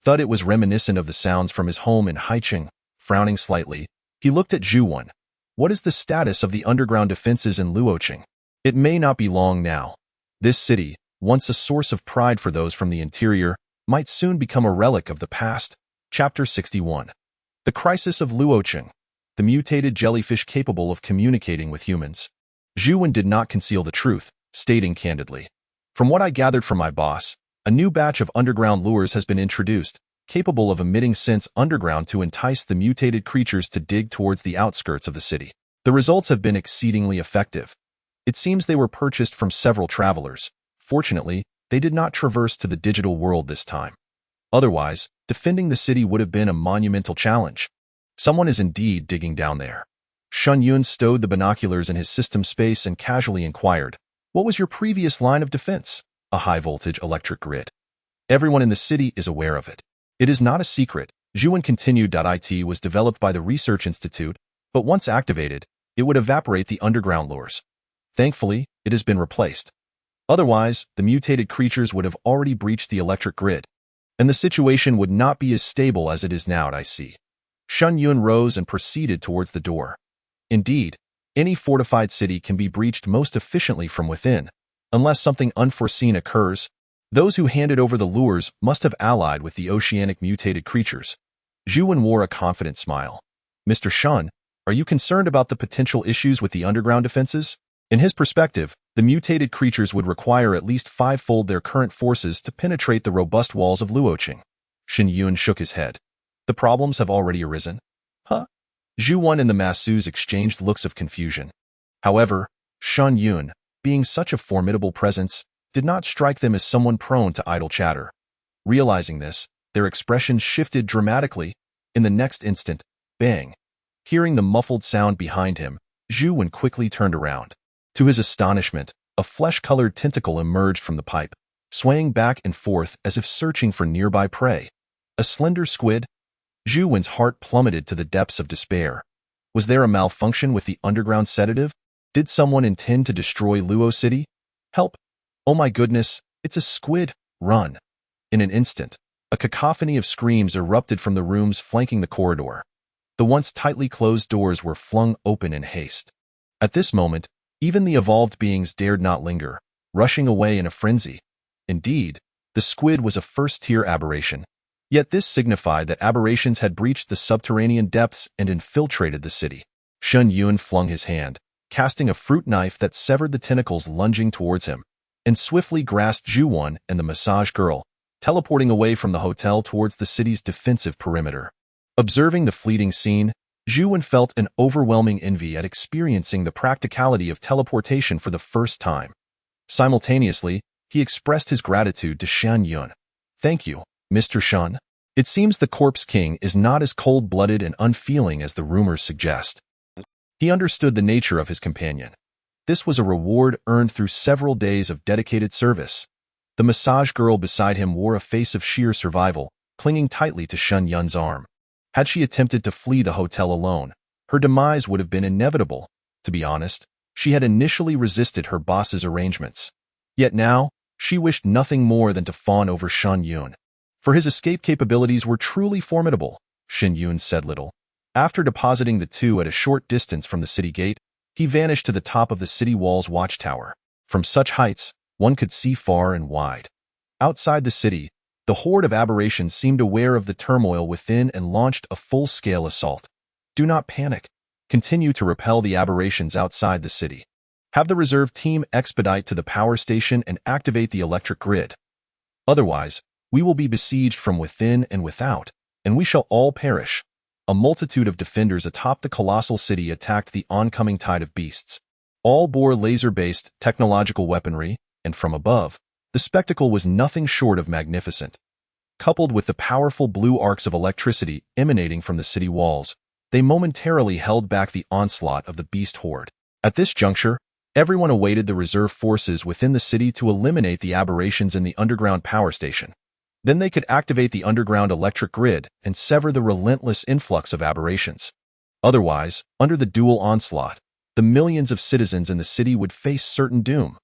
Thought it was reminiscent of the sounds from his home in Haicheng. Frowning slightly, he looked at Zhu Wen. What is the status of the underground defenses in Luoqing? It may not be long now. This city, once a source of pride for those from the interior, might soon become a relic of the past. Chapter 61. The Crisis of Luoqing. The mutated jellyfish capable of communicating with humans. Zhu Wen did not conceal the truth, stating candidly, "From what I gathered from my boss, a new batch of underground lures has been introduced, capable of emitting scents underground to entice the mutated creatures to dig towards the outskirts of the city. The results have been exceedingly effective. It seems they were purchased from several travelers. Fortunately, they did not traverse to the digital world this time. Otherwise, defending the city would have been a monumental challenge. Someone is indeed digging down there." Shen Yun stowed the binoculars in his system space and casually inquired, "What was your previous line of defense?" "A high-voltage electric grid. Everyone in the city is aware of it. It is not a secret." Zhu Wen continued. "It was developed by the Research Institute, but once activated, it would evaporate the underground lures. Thankfully, it has been replaced. Otherwise, the mutated creatures would have already breached the electric grid, and the situation would not be as stable as it is now. I see." Shen Yun rose and proceeded towards the door. Indeed, any fortified city can be breached most efficiently from within, unless something unforeseen occurs. Those who handed over the lures must have allied with the oceanic mutated creatures. Zhu Wen wore a confident smile. "Mr. Shen, are you concerned about the potential issues with the underground defenses?" In his perspective, the mutated creatures would require at least 5-fold their current forces to penetrate the robust walls of Luoqing. Shen Yun shook his head. "The problems have already arisen." "Huh?" Zhu Wen and the masseuse exchanged looks of confusion. However, Shen Yun, being such a formidable presence, did not strike them as someone prone to idle chatter. Realizing this, their expressions shifted dramatically. In the next instant, bang! Hearing the muffled sound behind him, Zhu Wen quickly turned around. To his astonishment, a flesh-colored tentacle emerged from the pipe, swaying back and forth as if searching for nearby prey. A slender squid? Zhu Wen's heart plummeted to the depths of despair. Was there a malfunction with the underground sedative? Did someone intend to destroy Luo City? Help! Oh my goodness, it's a squid! Run! In an instant, a cacophony of screams erupted from the rooms flanking the corridor. The once tightly closed doors were flung open in haste. At this moment, even the evolved beings dared not linger, rushing away in a frenzy. Indeed, the squid was a first-tier aberration. Yet this signified that aberrations had breached the subterranean depths and infiltrated the city. Shen Yun flung his hand, casting a fruit knife that severed the tentacles lunging towards him, and swiftly grasped Zhu Wen and the massage girl, teleporting away from the hotel towards the city's defensive perimeter. Observing the fleeting scene, Zhu Wen felt an overwhelming envy at experiencing the practicality of teleportation for the first time. Simultaneously, he expressed his gratitude to Shen Yun. "Thank you, Mr. Shen. It seems the Corpse King is not as cold-blooded and unfeeling as the rumors suggest." He understood the nature of his companion. This was a reward earned through several days of dedicated service. The massage girl beside him wore a face of sheer survival, clinging tightly to Shen Yun's arm. Had she attempted to flee the hotel alone, Her demise would have been inevitable. To be honest, she had initially resisted her boss's arrangements. Yet now, she wished nothing more than to fawn over Shen Yun. For his escape capabilities were truly formidable, Shen Yun said little. After depositing the two at a short distance from the city gate, he vanished to the top of the city wall's watchtower. From such heights, one could see far and wide. Outside the city, the horde of aberrations seemed aware of the turmoil within and launched a full-scale assault. Do not panic. Continue to repel the aberrations outside the city. Have the reserve team expedite to the power station and activate the electric grid. Otherwise, we will be besieged from within and without, and we shall all perish. A multitude of defenders atop the colossal city attacked the oncoming tide of beasts. All bore laser-based technological weaponry, and from above, the spectacle was nothing short of magnificent. Coupled with the powerful blue arcs of electricity emanating from the city walls, they momentarily held back the onslaught of the beast horde. At this juncture, everyone awaited the reserve forces within the city to eliminate the aberrations in the underground power station. Then they could activate the underground electric grid and sever the relentless influx of aberrations. Otherwise, under the dual onslaught, the millions of citizens in the city would face certain doom.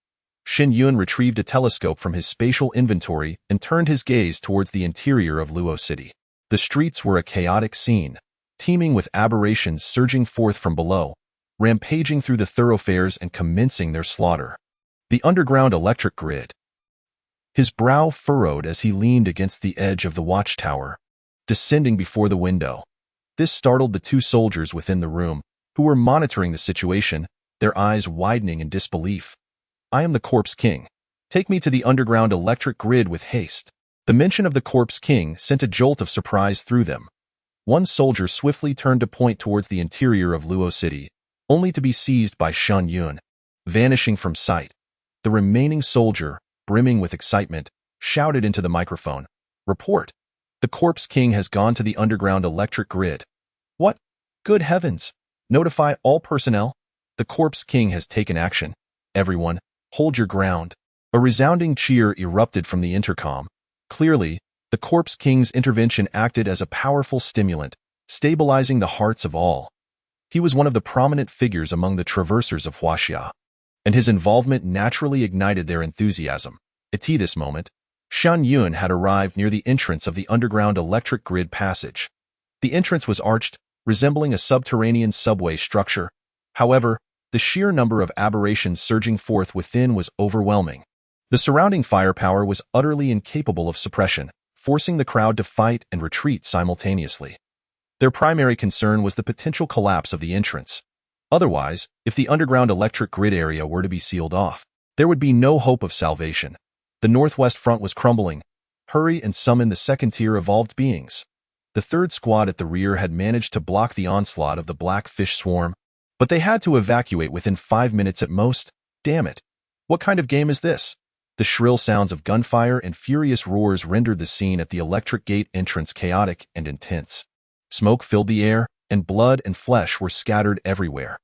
Shen Yun retrieved a telescope from his spatial inventory and turned his gaze towards the interior of Luo City. The streets were a chaotic scene, teeming with aberrations surging forth from below, rampaging through the thoroughfares and commencing their slaughter. The underground electric grid. His brow furrowed as he leaned against the edge of the watchtower, descending before the window. This startled the two soldiers within the room, who were monitoring the situation, their eyes widening in disbelief. I am the Corpse King. Take me to the underground electric grid with haste. The mention of the Corpse King sent a jolt of surprise through them. One soldier swiftly turned to point towards the interior of Luo City, only to be seized by Shen Yun, vanishing from sight. The remaining soldier, brimming with excitement, shouted into the microphone, "Report! The Corpse King has gone to the underground electric grid." "What? Good heavens! Notify all personnel. The Corpse King has taken action. Everyone, hold your ground." A resounding cheer erupted from the intercom. Clearly, the Corpse King's intervention acted as a powerful stimulant, stabilizing the hearts of all. He was one of the prominent figures among the traversers of Huaxia, and his involvement naturally ignited their enthusiasm. At this moment, Shen Yun had arrived near the entrance of the underground electric grid passage. The entrance was arched, resembling a subterranean subway structure. However, the sheer number of aberrations surging forth within was overwhelming. The surrounding firepower was utterly incapable of suppression, forcing the crowd to fight and retreat simultaneously. Their primary concern was the potential collapse of the entrance. Otherwise, if the underground electric grid area were to be sealed off, there would be no hope of salvation. The northwest front was crumbling. Hurry and summon the second-tier evolved beings. The third squad at the rear had managed to block the onslaught of the black fish swarm, but they had to evacuate within 5 minutes at most. Damn it! What kind of game is this? The shrill sounds of gunfire and furious roars rendered the scene at the electric gate entrance chaotic and intense. Smoke filled the air, and blood and flesh were scattered everywhere.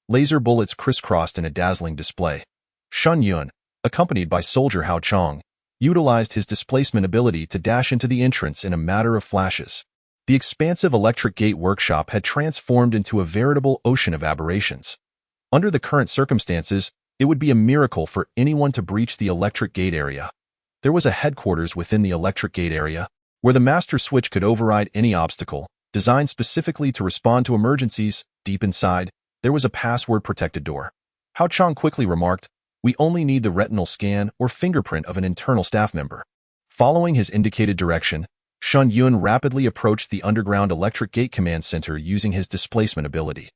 Laser bullets crisscrossed in a dazzling display. Shen Yun, accompanied by Soldier Hao Chong, utilized his displacement ability to dash into the entrance in a matter of flashes. The expansive electric gate workshop had transformed into a veritable ocean of aberrations. Under the current circumstances, it would be a miracle for anyone to breach the electric gate area. There was a headquarters within the electric gate area, where the master switch could override any obstacle, designed specifically to respond to emergencies. Deep inside, there was a password-protected door. Hao Chong quickly remarked, "We only need the retinal scan or fingerprint of an internal staff member." Following his indicated direction, Shen Yun rapidly approached the underground electric gate command center using his displacement ability.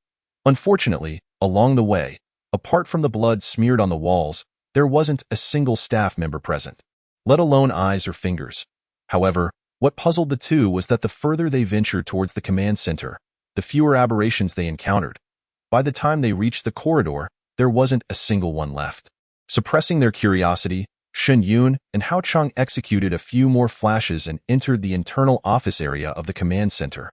Unfortunately, along the way, apart from the blood smeared on the walls, there wasn't a single staff member present, let alone eyes or fingers. However, what puzzled the two was that the further they ventured towards the command center, the fewer aberrations they encountered. By the time they reached the corridor, there wasn't a single one left. Suppressing their curiosity, Shen Yun and Hao Chong executed a few more flashes and entered the internal office area of the command center.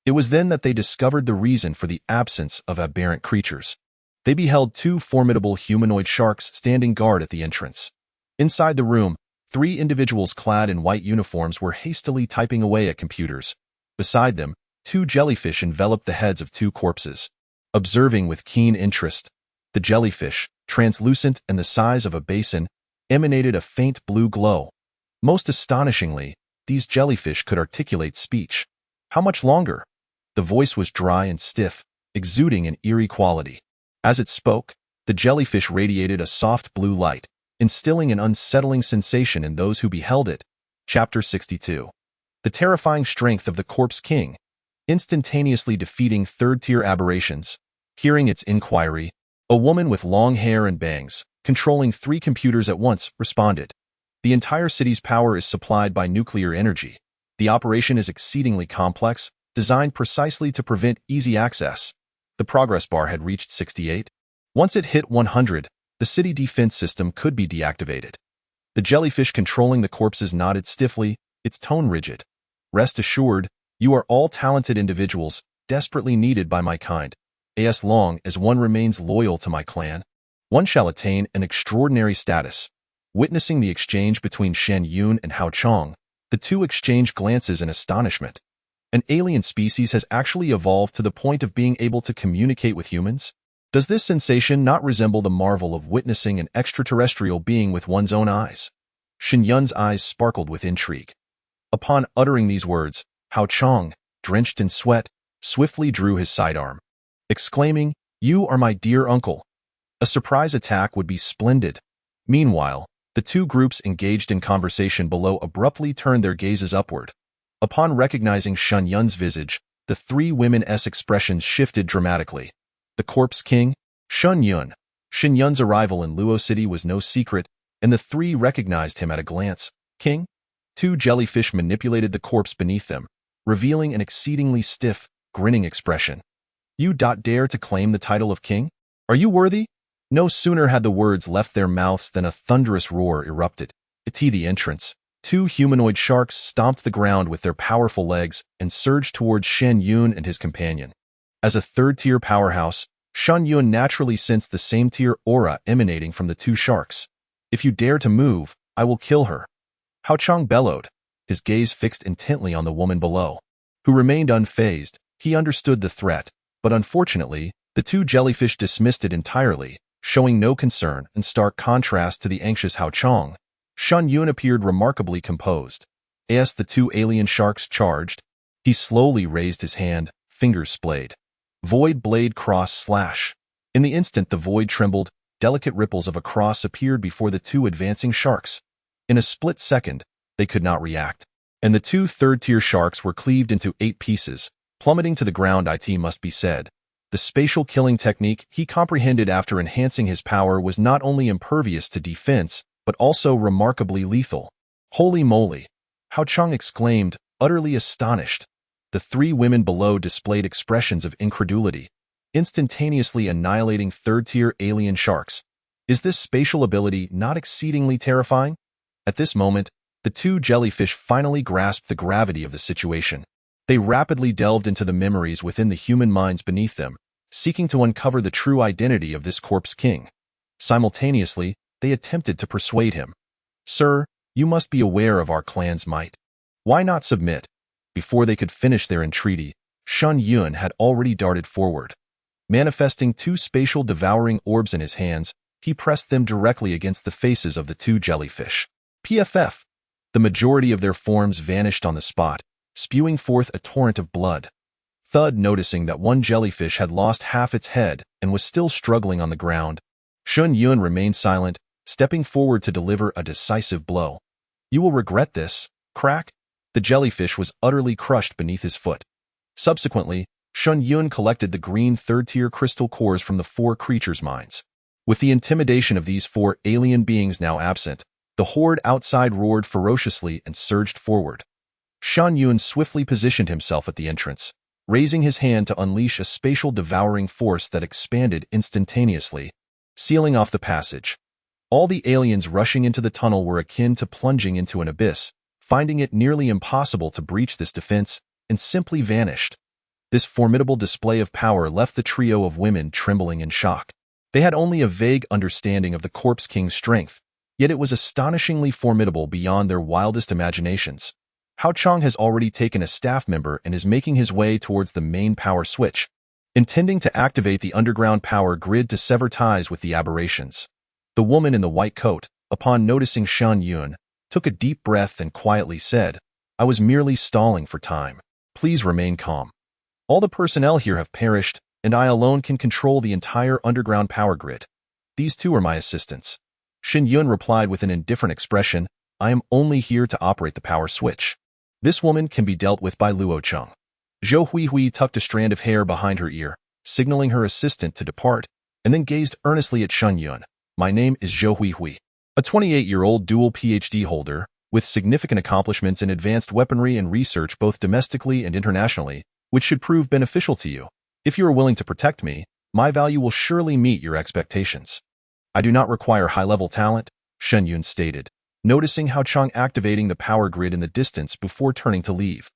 It was then that they discovered the reason for the absence of aberrant creatures. They beheld two formidable humanoid sharks standing guard at the entrance. Inside the room, 3 individuals clad in white uniforms were hastily typing away at computers. Beside them, two jellyfish enveloped the heads of two corpses. Observing with keen interest, the jellyfish, translucent and the size of a basin, emanated a faint blue glow. Most astonishingly, these jellyfish could articulate speech. How much longer? The voice was dry and stiff, exuding an eerie quality. As it spoke, the jellyfish radiated a soft blue light, instilling an unsettling sensation in those who beheld it. Chapter 62. The terrifying strength of the Corpse King, instantaneously defeating third-tier aberrations. Hearing its inquiry, a woman with long hair and bangs, controlling 3 computers at once, responded. The entire city's power is supplied by nuclear energy. The operation is exceedingly complex, designed precisely to prevent easy access. The progress bar had reached 68. Once it hit 100, the city defense system could be deactivated. The jellyfish controlling the corpses nodded stiffly, its tone rigid. Rest assured, you are all talented individuals, desperately needed by my kind. As long as one remains loyal to my clan, one shall attain an extraordinary status. Witnessing the exchange between Shen Yun and Hao Chong, the two exchanged glances in astonishment. An alien species has actually evolved to the point of being able to communicate with humans? Does this sensation not resemble the marvel of witnessing an extraterrestrial being with one's own eyes? Shen Yun's eyes sparkled with intrigue. Upon uttering these words, Hao Chong, drenched in sweat, swiftly drew his sidearm, exclaiming, "You are my dear uncle." A surprise attack would be splendid. Meanwhile, the two groups engaged in conversation below abruptly turned their gazes upward. Upon recognizing Shen Yun's visage, the 3 women's expressions shifted dramatically. The Corpse King, Shen Yun. Shen Yun's arrival in Luo City was no secret, and the 3 recognized him at a glance. King? 2 jellyfish manipulated the corpse beneath them, revealing an exceedingly stiff, grinning expression. You dare to claim the title of king? Are you worthy? No sooner had the words left their mouths than a thunderous roar erupted. At the entrance, 2 humanoid sharks stomped the ground with their powerful legs and surged towards Shen Yun and his companion. As a third-tier powerhouse, Shen Yun naturally sensed the same tier aura emanating from the 2 sharks. If you dare to move, I will kill her. Hao Chong bellowed, his gaze fixed intently on the woman below, who remained unfazed. He understood the threat, but unfortunately, the 2 jellyfish dismissed it entirely, showing no concern in stark contrast to the anxious Hao Chong. Shen Yun appeared remarkably composed. As the 2 alien sharks charged, he slowly raised his hand, fingers splayed. Void blade cross slash. In the instant the void trembled, delicate ripples of a cross appeared before the 2 advancing sharks. In a split second, they could not react, and the 2 third-tier sharks were cleaved into 8 pieces, plummeting to the ground. It must be said. The spatial killing technique he comprehended after enhancing his power was not only impervious to defense, but also remarkably lethal. Holy moly! Hao Chong exclaimed, utterly astonished. The 3 women below displayed expressions of incredulity, instantaneously annihilating third-tier alien sharks. Is this spatial ability not exceedingly terrifying? At this moment, the 2 jellyfish finally grasped the gravity of the situation. They rapidly delved into the memories within the human minds beneath them, seeking to uncover the true identity of this Corpse King. Simultaneously, they attempted to persuade him. Sir, you must be aware of our clan's might. Why not submit? Before they could finish their entreaty, Shen Yun had already darted forward. Manifesting 2 spatial devouring orbs in his hands, he pressed them directly against the faces of the 2 jellyfish. PFF. The majority of their forms vanished on the spot, spewing forth a torrent of blood. Thud, noticing that one jellyfish had lost half its head and was still struggling on the ground, Shen Yun remained silent, stepping forward to deliver a decisive blow. You will regret this, crack. The jellyfish was utterly crushed beneath his foot. Subsequently, Shen Yun collected the green third-tier crystal cores from the 4 creatures' minds. With the intimidation of these 4 alien beings now absent, the horde outside roared ferociously and surged forward. Shen Yun swiftly positioned himself at the entrance, raising his hand to unleash a spatial devouring force that expanded instantaneously, sealing off the passage. All the aliens rushing into the tunnel were akin to plunging into an abyss, finding it nearly impossible to breach this defense, and simply vanished. This formidable display of power left the trio of women trembling in shock. They had only a vague understanding of the Corpse King's strength, yet it was astonishingly formidable beyond their wildest imaginations. Hao Chang has already taken a staff member and is making his way towards the main power switch, intending to activate the underground power grid to sever ties with the aberrations. The woman in the white coat, upon noticing Shen Yun, took a deep breath and quietly said, "I was merely stalling for time. Please remain calm. All the personnel here have perished, and I alone can control the entire underground power grid. These two are my assistants." Shen Yun replied with an indifferent expression, "I am only here to operate the power switch. This woman can be dealt with by Luo Cheng." Zhou Huihui tucked a strand of hair behind her ear, signaling her assistant to depart, and then gazed earnestly at Shen Yun. "My name is Zhou Huihui, a 28-year-old dual PhD holder, with significant accomplishments in advanced weaponry and research both domestically and internationally, which should prove beneficial to you. If you are willing to protect me, my value will surely meet your expectations." "I do not require high-level talent," Shen Yun stated, noticing Hao Chang activating the power grid in the distance before turning to leave.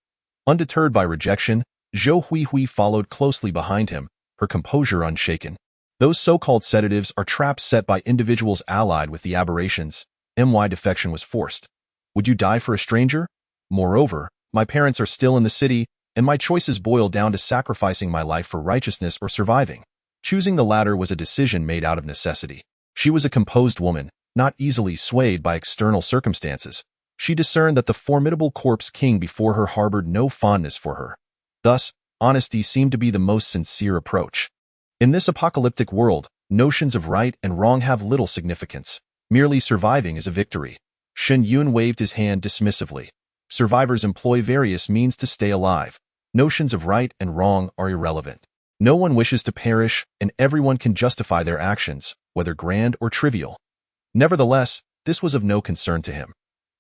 Undeterred by rejection, Zhou Huihui followed closely behind him, her composure unshaken. "Those so-called sedatives are traps set by individuals allied with the aberrations. My defection was forced. Would you die for a stranger? Moreover, my parents are still in the city, and my choices boil down to sacrificing my life for righteousness or surviving." Choosing the latter was a decision made out of necessity. She was a composed woman, not easily swayed by external circumstances. She discerned that the formidable corpse king before her harbored no fondness for her. Thus, honesty seemed to be the most sincere approach. In this apocalyptic world, notions of right and wrong have little significance. Merely surviving is a victory. Shen Yun waved his hand dismissively. Survivors employ various means to stay alive. Notions of right and wrong are irrelevant. No one wishes to perish, and everyone can justify their actions, whether grand or trivial. Nevertheless, this was of no concern to him.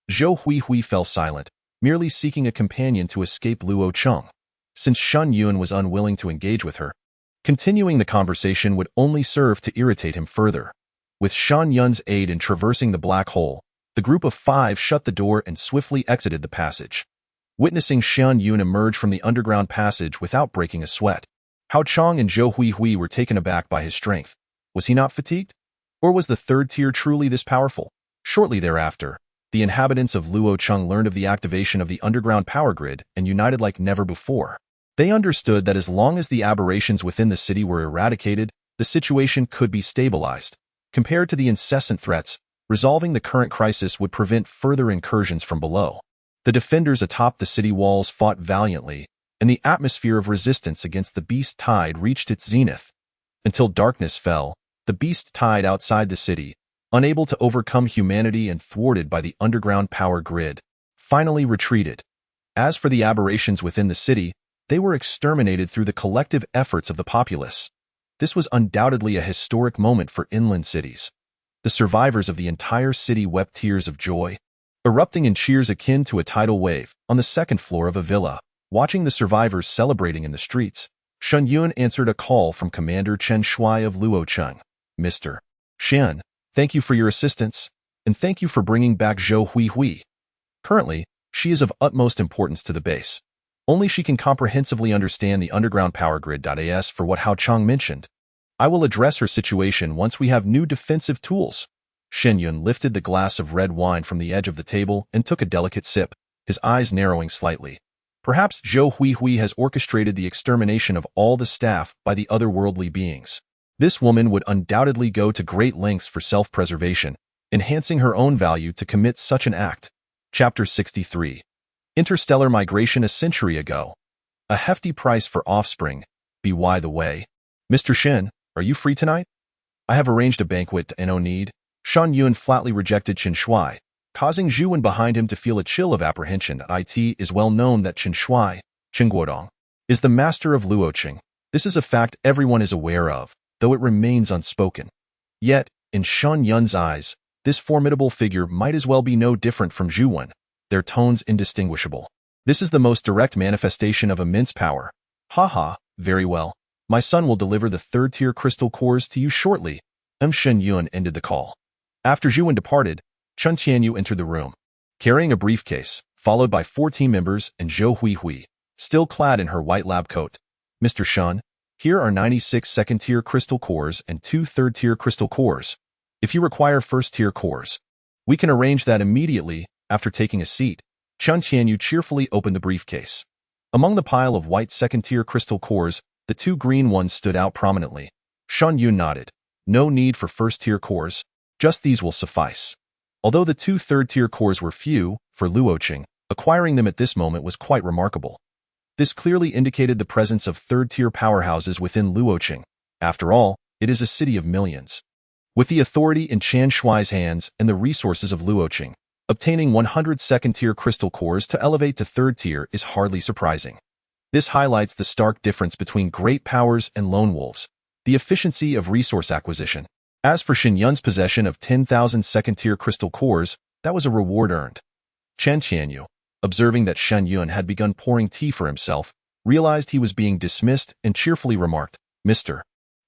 Zhou Huihui fell silent, merely seeking a companion to escape Luo Cheng. Since Shen Yun was unwilling to engage with her, continuing the conversation would only serve to irritate him further. With Shen Yun's aid in traversing the black hole, the group of 5 shut the door and swiftly exited the passage. Witnessing Shen Yun emerge from the underground passage without breaking a sweat, Hao Chang and Zhou Huihui were taken aback by his strength. Was he not fatigued? Or was the third tier truly this powerful? Shortly thereafter, the inhabitants of Luo Cheng learned of the activation of the underground power grid and united like never before. They understood that as long as the aberrations within the city were eradicated, the situation could be stabilized. Compared to the incessant threats, resolving the current crisis would prevent further incursions from below. The defenders atop the city walls fought valiantly, and the atmosphere of resistance against the beast tide reached its zenith. Until darkness fell, the beast tide outside the city, unable to overcome humanity and thwarted by the underground power grid, finally retreated. As for the aberrations within the city, they were exterminated through the collective efforts of the populace. This was undoubtedly a historic moment for inland cities. The survivors of the entire city wept tears of joy, erupting in cheers akin to a tidal wave. On the second floor of a villa, watching the survivors celebrating in the streets, Shen Yun answered a call from Commander Chen Shui of Luo Cheng. "Mr. Shen, thank you for your assistance, and thank you for bringing back Zhou Huihui. Currently, she is of utmost importance to the base. Only she can comprehensively understand the underground power grid. As for what Hao Chang mentioned, I will address her situation once we have new defensive tools." Shen Yun lifted the glass of red wine from the edge of the table and took a delicate sip, his eyes narrowing slightly. Perhaps Zhou Huihui has orchestrated the extermination of all the staff by the otherworldly beings. This woman would undoubtedly go to great lengths for self-preservation, enhancing her own value to commit such an act. Chapter 63. Interstellar Migration a century ago. A hefty price for offspring. By the way, Mr. Shen, are you free tonight? I have arranged a banquet and no need. Shen Yun flatly rejected Chen Shui, causing Zhu Wen behind him to feel a chill of apprehension. It is well known that Chen Shui, Chen Guodong, is the master of Luoqing. This is a fact everyone is aware of, though it remains unspoken. Yet, in Shen Yun's eyes, this formidable figure might as well be no different from Zhu Wen, their tones indistinguishable. This is the most direct manifestation of immense power. Ha, very well. My son will deliver the third-tier crystal cores to you shortly. Shen Yun ended the call. After Zhu Wen departed, Chen Tianyu entered the room, carrying a briefcase, followed by 4 team members and Zhou Huihui, still clad in her white lab coat. "Mr. Shen, here are 96 second-tier crystal cores and 2 third-tier crystal cores. If you require first-tier cores, we can arrange that immediately after taking a seat." Chen Tianyu cheerfully opened the briefcase. Among the pile of white second-tier crystal cores, the two green ones stood out prominently. Shen Yun nodded. No need for first-tier cores, just these will suffice. Although the two third-tier cores were few, for Luoqing, acquiring them at this moment was quite remarkable. This clearly indicated the presence of third-tier powerhouses within Luoqing. After all, it is a city of millions. With the authority in Qian Shuai's hands and the resources of Luoqing, obtaining 100 second-tier crystal cores to elevate to third-tier is hardly surprising. This highlights the stark difference between great powers and lone wolves, the efficiency of resource acquisition. As for Shen Yun's possession of 10,000 second-tier crystal cores, that was a reward earned. Chen Tianyu, observing that Shen Yun had begun pouring tea for himself, realized he was being dismissed and cheerfully remarked, "Mr.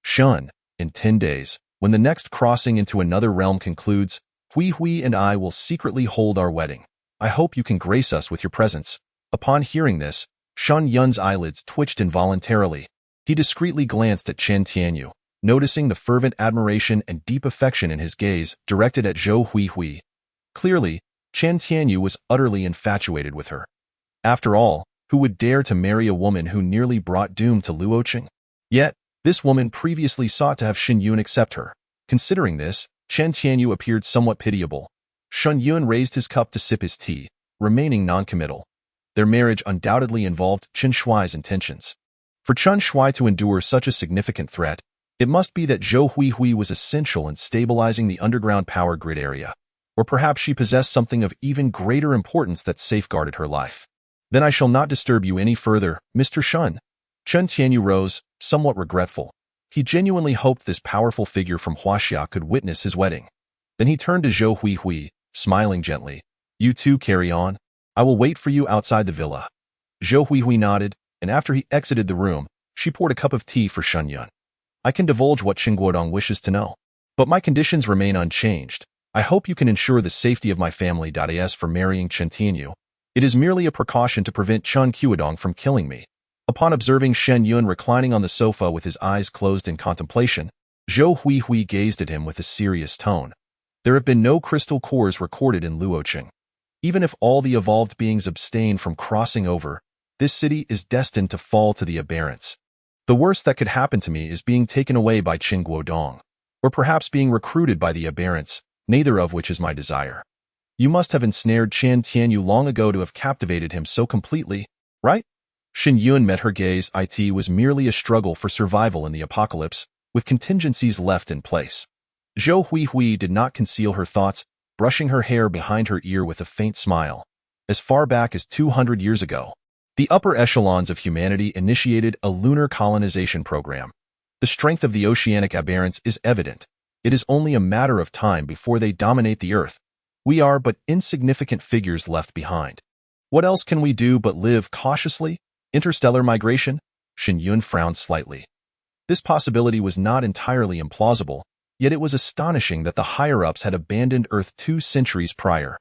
Shen, in 10 days, when the next crossing into another realm concludes, Hui and I will secretly hold our wedding. I hope you can grace us with your presence." Upon hearing this, Shen Yun's eyelids twitched involuntarily. He discreetly glanced at Chen Tianyu, noticing the fervent admiration and deep affection in his gaze directed at Zhou Hui. Clearly, Chen Tianyu was utterly infatuated with her. After all, who would dare to marry a woman who nearly brought doom to Luoqing? Yet, this woman previously sought to have Shen Yun accept her. Considering this, Chen Tianyu appeared somewhat pitiable. Shen Yun raised his cup to sip his tea, remaining non-committal. Their marriage undoubtedly involved Chen Shuai's intentions. For Chen Shuai to endure such a significant threat, it must be that Zhou Hui was essential in stabilizing the underground power grid area. Or perhaps she possessed something of even greater importance that safeguarded her life. Then I shall not disturb you any further, Mr. Shen. Chen Tianyu rose, somewhat regretful. He genuinely hoped this powerful figure from Huaxia could witness his wedding. Then he turned to Zhou Hui, smiling gently. "You two carry on. I will wait for you outside the villa." Zhou Hui nodded, and after he exited the room, she poured a cup of tea for Shen Yun. "I can divulge what Qin Guodong wishes to know. But my conditions remain unchanged. I hope you can ensure the safety of my family. As for marrying Chen Tianyu, it is merely a precaution to prevent Chen Guodong from killing me." Upon observing Shen Yun reclining on the sofa with his eyes closed in contemplation, Zhou Hui gazed at him with a serious tone. There have been no crystal cores recorded in Luoqing. Even if all the evolved beings abstain from crossing over, this city is destined to fall to the aberrants. The worst that could happen to me is being taken away by Qin Guodong, or perhaps being recruited by the aberrants, neither of which is my desire. You must have ensnared Chen Tianyu long ago to have captivated him so completely, right? Shen Yun met her gaze. It was merely a struggle for survival in the apocalypse, with contingencies left in place. Zhou Hui did not conceal her thoughts, brushing her hair behind her ear with a faint smile. As far back as 200 years ago, the upper echelons of humanity initiated a lunar colonization program. The strength of the oceanic aberrants is evident. It is only a matter of time before they dominate the Earth. We are but insignificant figures left behind. What else can we do but live cautiously? Interstellar migration? Shen Yun frowned slightly. This possibility was not entirely implausible, yet it was astonishing that the higher-ups had abandoned Earth 2 centuries prior.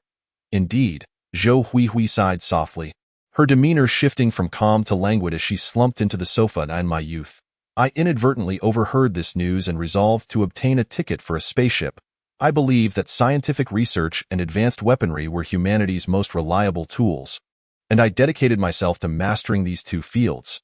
Indeed, Zhou Hui sighed softly, her demeanor shifting from calm to languid as she slumped into the sofa. In my youth, I inadvertently overheard this news and resolved to obtain a ticket for a spaceship. I believe that scientific research and advanced weaponry were humanity's most reliable tools, and I dedicated myself to mastering these two fields.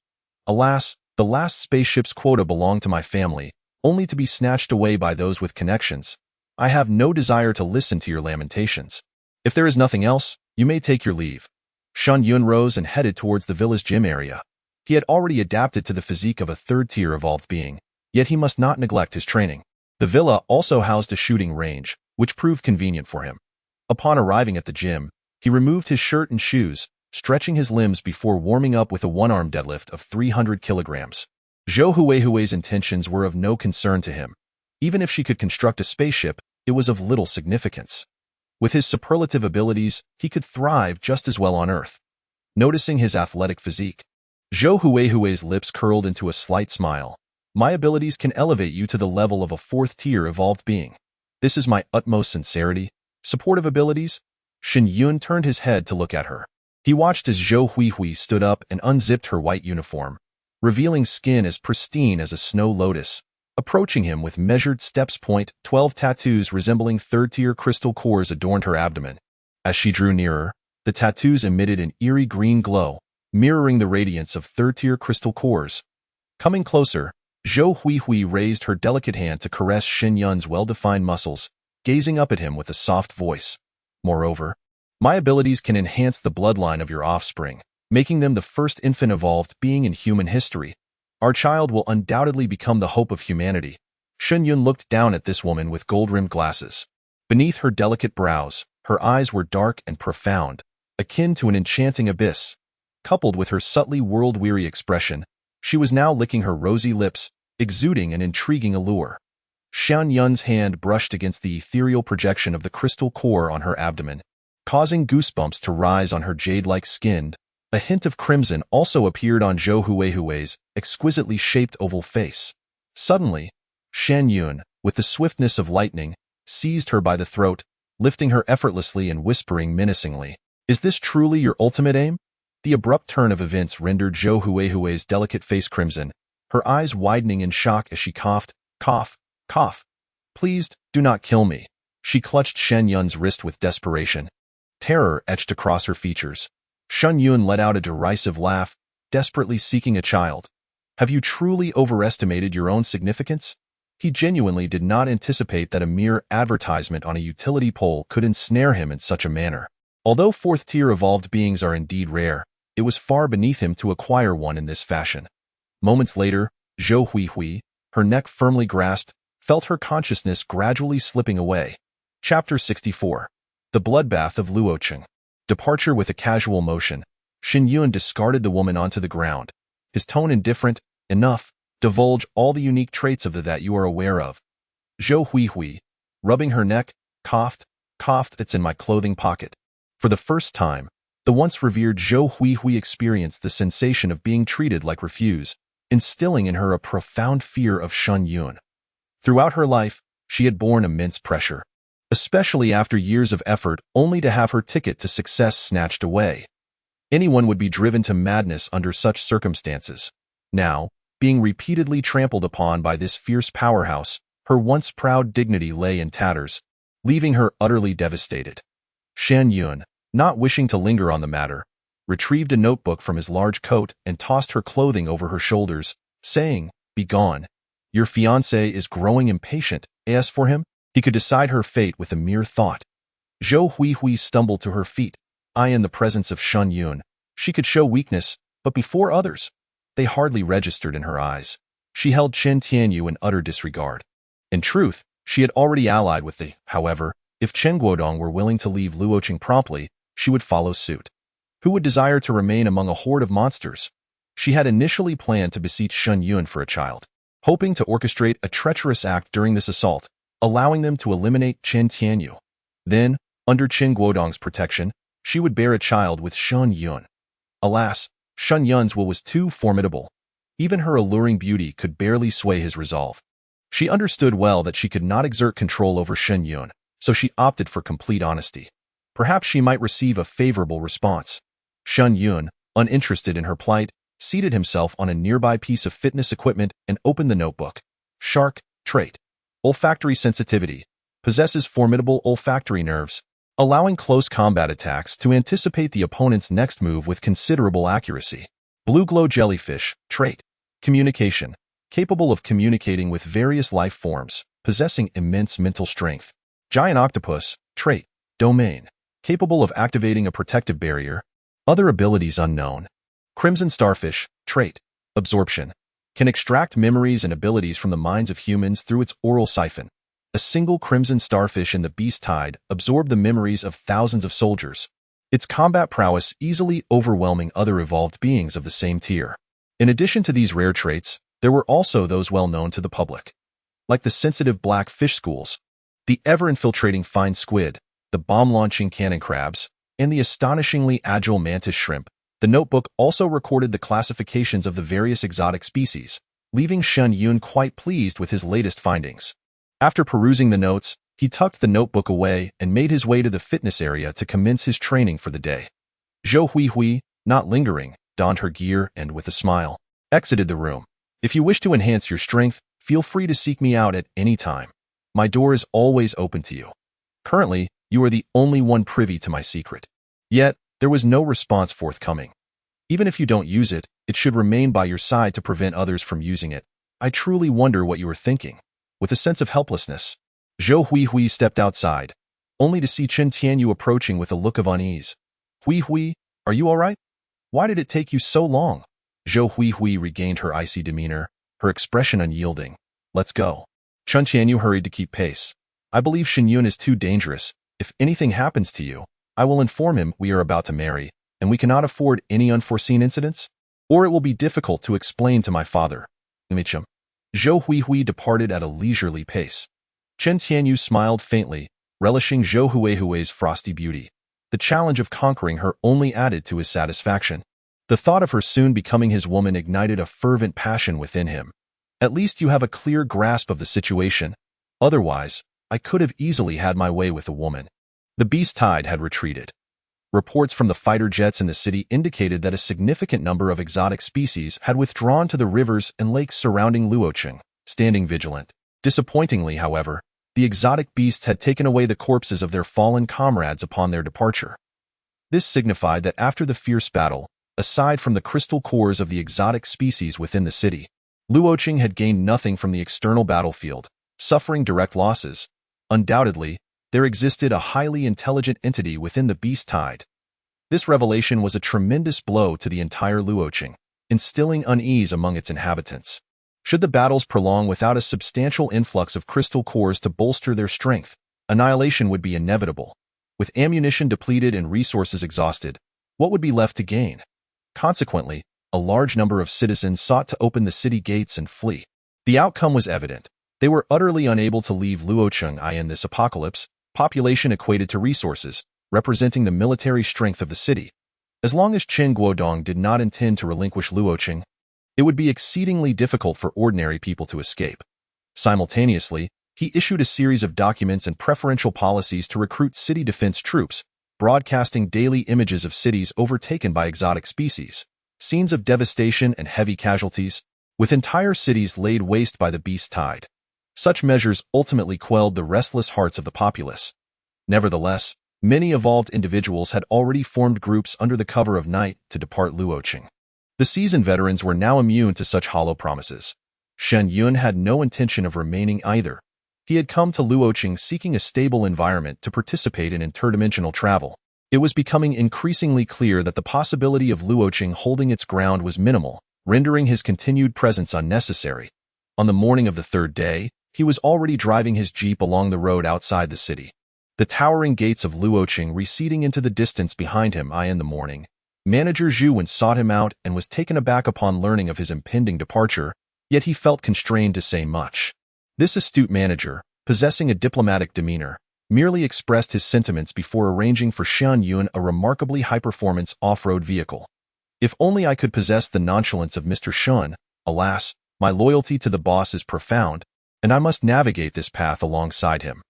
Alas, the last spaceship's quota belonged to my family, only to be snatched away by those with connections. I have no desire to listen to your lamentations. If there is nothing else, you may take your leave. Shen Yun rose and headed towards the villa's gym area. He had already adapted to the physique of a third-tier evolved being, yet he must not neglect his training. The villa also housed a shooting range, which proved convenient for him. Upon arriving at the gym, he removed his shirt and shoes, stretching his limbs before warming up with a one-arm deadlift of 300 kilograms. Zhou Hui's intentions were of no concern to him. Even if she could construct a spaceship, it was of little significance. With his superlative abilities, he could thrive just as well on Earth. Noticing his athletic physique, Zhou Hui's lips curled into a slight smile. My abilities can elevate you to the level of a fourth-tier evolved being. This is my utmost sincerity. Supportive abilities? Shen Yun turned his head to look at her. He watched as Zhou Hui stood up and unzipped her white uniform, revealing skin as pristine as a snow lotus. Approaching him with measured steps. 12 tattoos resembling third-tier crystal cores adorned her abdomen. As she drew nearer, The tattoos emitted an eerie green glow, mirroring the radiance of third-tier crystal cores. Coming closer, Zhou Huihui raised her delicate hand to caress Shen Yun's well-defined muscles, gazing up at him with a soft voice. Moreover, my abilities can enhance the bloodline of your offspring, making them the first infant-evolved being in human history. Our child will undoubtedly become the hope of humanity. Shen Yun looked down at this woman with gold-rimmed glasses. Beneath her delicate brows, her eyes were dark and profound, akin to an enchanting abyss. Coupled with her subtly world-weary expression, she was now licking her rosy lips, exuding an intriguing allure. Shen Yun's hand brushed against the ethereal projection of the crystal core on her abdomen, causing goosebumps to rise on her jade-like skin. A hint of crimson also appeared on Zhou Huihui's exquisitely shaped oval face. Suddenly, Shen Yun, with the swiftness of lightning, seized her by the throat, lifting her effortlessly and whispering menacingly, "Is this truly your ultimate aim?" The abrupt turn of events rendered Zhou Huihui's delicate face crimson, her eyes widening in shock as she coughed, "Cough, cough. Please, do not kill me." She clutched Shen Yun's wrist with desperation. Terror etched across her features. Shen Yun let out a derisive laugh, desperately seeking a child. "Have you truly overestimated your own significance?" He genuinely did not anticipate that a mere advertisement on a utility pole could ensnare him in such a manner. Although fourth-tier evolved beings are indeed rare, it was far beneath him to acquire one in this fashion. Moments later, Zhou Huihui, her neck firmly grasped, felt her consciousness gradually slipping away. Chapter 64. The Bloodbath of Luocheng. Departure with a casual motion. Shen Yun discarded the woman onto the ground. His tone indifferent, "Enough. Divulge all the unique traits of the that you are aware of." Zhou Huihui, rubbing her neck, coughed, "It's in my clothing pocket." For the first time, the once revered Zhou Huihui experienced the sensation of being treated like refuse, instilling in her a profound fear of Shen Yun. Throughout her life, she had borne immense pressure, especially after years of effort only to have her ticket to success snatched away. Anyone would be driven to madness under such circumstances. Now, being repeatedly trampled upon by this fierce powerhouse, her once proud dignity lay in tatters, leaving her utterly devastated. Shen Yun, not wishing to linger on the matter, retrieved a notebook from his large coat and tossed her clothing over her shoulders, saying, "Begone. Your fiancé is growing impatient." As for him, he could decide her fate with a mere thought. Zhou Huihui stumbled to her feet. In the presence of Shen Yun, she could show weakness, but before others, they hardly registered in her eyes. She held Chen Tianyu in utter disregard. In truth, she had already allied with the, however, if Chen Guodong were willing to leave Luocheng promptly, she would follow suit. Who would desire to remain among a horde of monsters? She had initially planned to beseech Shen Yun for a child, hoping to orchestrate a treacherous act during this assault, allowing them to eliminate Chen Tianyu. Then, under Chen Guodong's protection, she would bear a child with Shen Yun. Alas, Shen Yun's will was too formidable. Even her alluring beauty could barely sway his resolve. She understood well that she could not exert control over Shen Yun, so she opted for complete honesty. Perhaps she might receive a favorable response. Shen Yun, uninterested in her plight, seated himself on a nearby piece of fitness equipment and opened the notebook. Shark, trait. Olfactory sensitivity. Possesses formidable olfactory nerves, allowing close combat attacks to anticipate the opponent's next move with considerable accuracy. Blue glow jellyfish, trait. Communication. Capable of communicating with various life forms, possessing immense mental strength. Giant octopus, trait. Domain. Capable of activating a protective barrier. Other abilities unknown. Crimson starfish, trait. Absorption. Can extract memories and abilities from the minds of humans through its oral siphon. A single crimson starfish in the beast tide absorbed the memories of thousands of soldiers, its combat prowess easily overwhelming other evolved beings of the same tier. In addition to these rare traits, there were also those well known to the public, like the sensitive black fish schools, the ever-infiltrating fine squid, the bomb-launching cannon crabs, and the astonishingly agile mantis shrimp. The notebook also recorded the classifications of the various exotic species, leaving Shen Yun quite pleased with his latest findings. After perusing the notes, he tucked the notebook away and made his way to the fitness area to commence his training for the day. Zhou Huihui, not lingering, donned her gear and, with a smile, exited the room. "If you wish to enhance your strength, feel free to seek me out at any time. My door is always open to you. Currently, you are the only one privy to my secret. Yet, There was no response forthcoming. Even if you don't use it, it should remain by your side to prevent others from using it. I truly wonder what you are thinking. With a sense of helplessness, Zhou Huihui stepped outside, only to see Chen Tianyu approaching with a look of unease. Huihui, are you all right? Why did it take you so long? Zhou Huihui regained her icy demeanor, her expression unyielding. Let's go. Chen Tianyu hurried to keep pace. I believe Shen Yun is too dangerous. If anything happens to you, I will inform him we are about to marry, and we cannot afford any unforeseen incidents, or it will be difficult to explain to my father. Zhou Huihui departed at a leisurely pace. Chen Tianyu smiled faintly, relishing Zhou Huihui's frosty beauty. The challenge of conquering her only added to his satisfaction. The thought of her soon becoming his woman ignited a fervent passion within him. At least you have a clear grasp of the situation. Otherwise, I could have easily had my way with the woman. The beast tide had retreated. Reports from the fighter jets in the city indicated that a significant number of exotic species had withdrawn to the rivers and lakes surrounding Luocheng, standing vigilant. Disappointingly, however, the exotic beasts had taken away the corpses of their fallen comrades upon their departure. This signified that after the fierce battle, aside from the crystal cores of the exotic species within the city, Luocheng had gained nothing from the external battlefield, suffering direct losses. Undoubtedly, there existed a highly intelligent entity within the beast tide. This revelation was a tremendous blow to the entire Luocheng, instilling unease among its inhabitants. Should the battles prolong without a substantial influx of crystal cores to bolster their strength, annihilation would be inevitable. With ammunition depleted and resources exhausted, what would be left to gain? Consequently, a large number of citizens sought to open the city gates and flee. The outcome was evident. They were utterly unable to leave Luocheng in this apocalypse. Population equated to resources, representing the military strength of the city. As long as Chen Guodong did not intend to relinquish Luocheng, it would be exceedingly difficult for ordinary people to escape. Simultaneously, he issued a series of documents and preferential policies to recruit city defense troops, broadcasting daily images of cities overtaken by exotic species, scenes of devastation and heavy casualties, with entire cities laid waste by the beast tide. Such measures ultimately quelled the restless hearts of the populace. Nevertheless, many evolved individuals had already formed groups under the cover of night to depart Luocheng. The seasoned veterans were now immune to such hollow promises. Shen Yun had no intention of remaining either. He had come to Luocheng seeking a stable environment to participate in interdimensional travel. It was becoming increasingly clear that the possibility of Luocheng holding its ground was minimal, rendering his continued presence unnecessary. On the morning of the third day, he was already driving his jeep along the road outside the city. The towering gates of Luocheng receding into the distance behind him in the morning. Manager Zhu Wen sought him out and was taken aback upon learning of his impending departure, yet he felt constrained to say much. This astute manager, possessing a diplomatic demeanor, merely expressed his sentiments before arranging for Shen Yun a remarkably high-performance off-road vehicle. If only I could possess the nonchalance of Mr. Shen. Alas, my loyalty to the boss is profound, and I must navigate this path alongside him.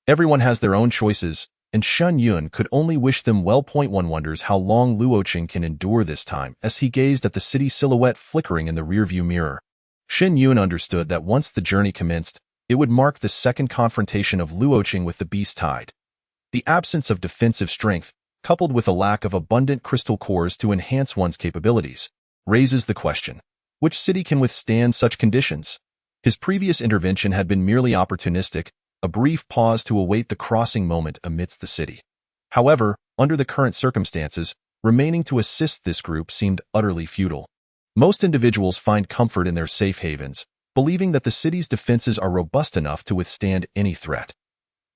Everyone has their own choices, and Shen Yun could only wish them well. One wonders how long Luocheng can endure this time as he gazed at the city silhouette flickering in the rearview mirror. Shen Yun understood that once the journey commenced, it would mark the second confrontation of Luocheng with the beast tide. The absence of defensive strength, coupled with a lack of abundant crystal cores to enhance one's capabilities, raises the question, which city can withstand such conditions? His previous intervention had been merely opportunistic, a brief pause to await the crossing moment amidst the city. However, under the current circumstances, remaining to assist this group seemed utterly futile. Most individuals find comfort in their safe havens, believing that the city's defenses are robust enough to withstand any threat.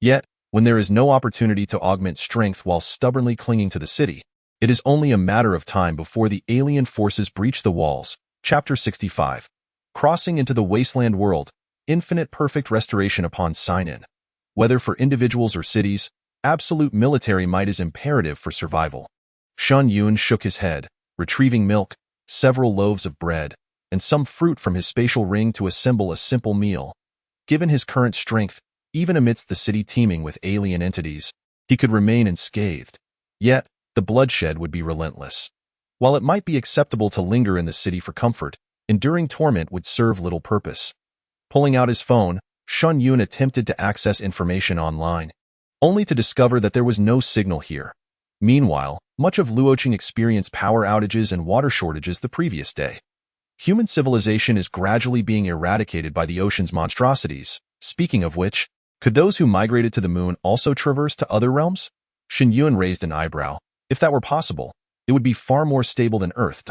Yet, when there is no opportunity to augment strength while stubbornly clinging to the city, it is only a matter of time before the alien forces breach the walls. Chapter 65. Crossing into the wasteland world, infinite perfect restoration upon sign-in. Whether for individuals or cities, absolute military might is imperative for survival. Shen Yun shook his head, retrieving milk, several loaves of bread, and some fruit from his spatial ring to assemble a simple meal. Given his current strength, even amidst the city teeming with alien entities, he could remain unscathed. Yet, the bloodshed would be relentless. While it might be acceptable to linger in the city for comfort, enduring torment would serve little purpose. Pulling out his phone, Shen Yun attempted to access information online, only to discover that there was no signal here. Meanwhile, Much of Luocheng experienced power outages and water shortages the previous day. Human civilization is gradually being eradicated by the ocean's monstrosities. Speaking of which, could those who migrated to the moon also traverse to other realms? Shen Yun raised an eyebrow. If that were possible, it would be far more stable than Earth.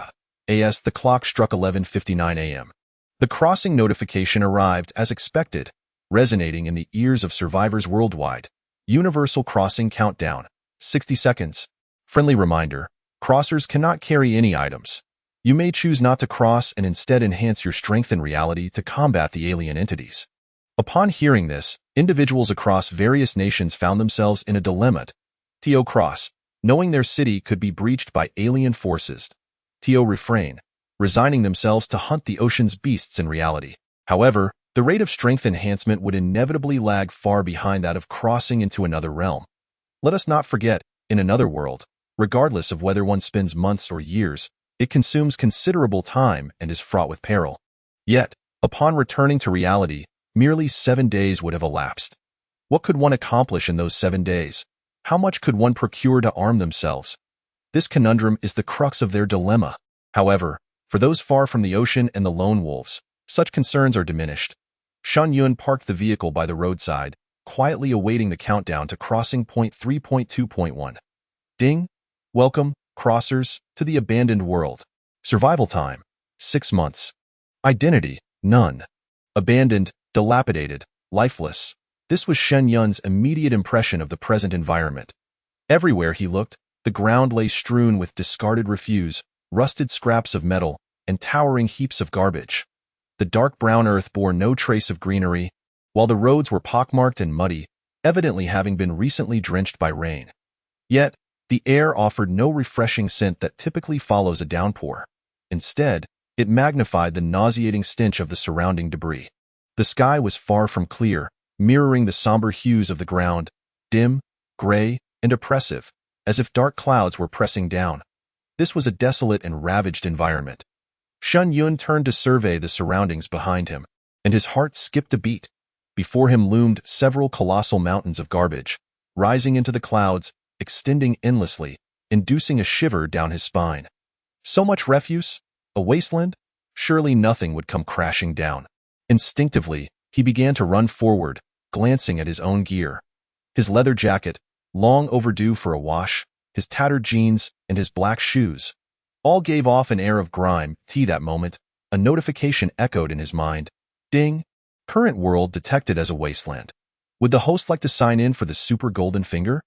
As the clock struck 11:59 a.m. The crossing notification arrived as expected, resonating in the ears of survivors worldwide. Universal crossing countdown. 60 seconds. Friendly reminder. Crossers cannot carry any items. You may choose not to cross and instead enhance your strength in reality to combat the alien entities. Upon hearing this, individuals across various nations found themselves in a dilemma. To cross, knowing their city could be breached by alien forces. To refrain, resigning themselves to hunt the ocean's beasts in reality. However, the rate of strength enhancement would inevitably lag far behind that of crossing into another realm. Let us not forget, in another world, regardless of whether one spends months or years, it consumes considerable time and is fraught with peril. Yet, upon returning to reality, merely 7 days would have elapsed. What could one accomplish in those 7 days? How much could one procure to arm themselves? This conundrum is the crux of their dilemma. However, for those far from the ocean and the lone wolves, such concerns are diminished. Shen Yun parked the vehicle by the roadside, quietly awaiting the countdown to crossing point 3.2.1. Ding! Welcome, crossers, to the abandoned world. Survival time, 6 months. Identity, none. Abandoned, dilapidated, lifeless. This was Shen Yun's immediate impression of the present environment. Everywhere he looked, the ground lay strewn with discarded refuse, rusted scraps of metal, and towering heaps of garbage. The dark brown earth bore no trace of greenery, while the roads were pockmarked and muddy, evidently having been recently drenched by rain. Yet, the air offered no refreshing scent that typically follows a downpour. Instead, it magnified the nauseating stench of the surrounding debris. The sky was far from clear, mirroring the somber hues of the ground, dim, gray, and oppressive, as if dark clouds were pressing down. This was a desolate and ravaged environment. Shen Yun turned to survey the surroundings behind him, and his heart skipped a beat. Before him loomed several colossal mountains of garbage, rising into the clouds, extending endlessly, inducing a shiver down his spine. So much refuse? A wasteland? Surely nothing would come crashing down. Instinctively, he began to run forward, glancing at his own gear. His leather jacket, long overdue for a wash, his tattered jeans, and his black shoes, all gave off an air of grime. That moment, a notification echoed in his mind. Ding! Current world detected as a wasteland. Would the host like to sign in for the Super Golden Finger?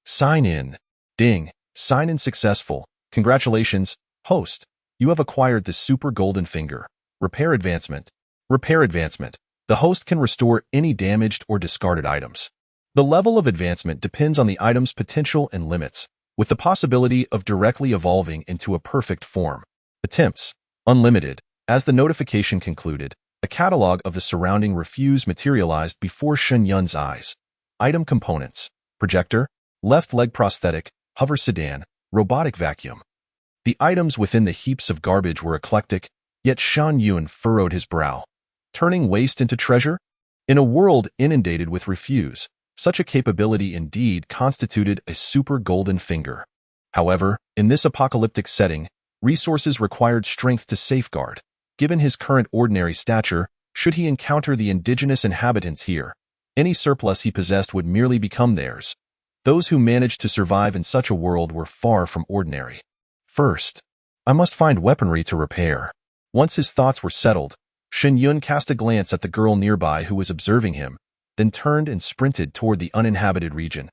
Sign in. Ding! Sign in successful. Congratulations, host. You have acquired the Super Golden Finger. Repair advancement. Repair advancement. The host can restore any damaged or discarded items. The level of advancement depends on the item's potential and limits, with the possibility of directly evolving into a perfect form. Attempts. Unlimited. As the notification concluded, a catalog of the surrounding refuse materialized before Shen Yun's eyes. Item components. Projector, left leg prosthetic, hover sedan, robotic vacuum. The items within the heaps of garbage were eclectic, yet Shen Yun furrowed his brow. Turning waste into treasure? In a world inundated with refuse, such a capability indeed constituted a super golden finger. However, in this apocalyptic setting, resources required strength to safeguard. Given his current ordinary stature, should he encounter the indigenous inhabitants here, any surplus he possessed would merely become theirs. Those who managed to survive in such a world were far from ordinary. First, I must find weaponry to repair. Once his thoughts were settled, Shen Yun cast a glance at the girl nearby who was observing him, then turned and sprinted toward the uninhabited region.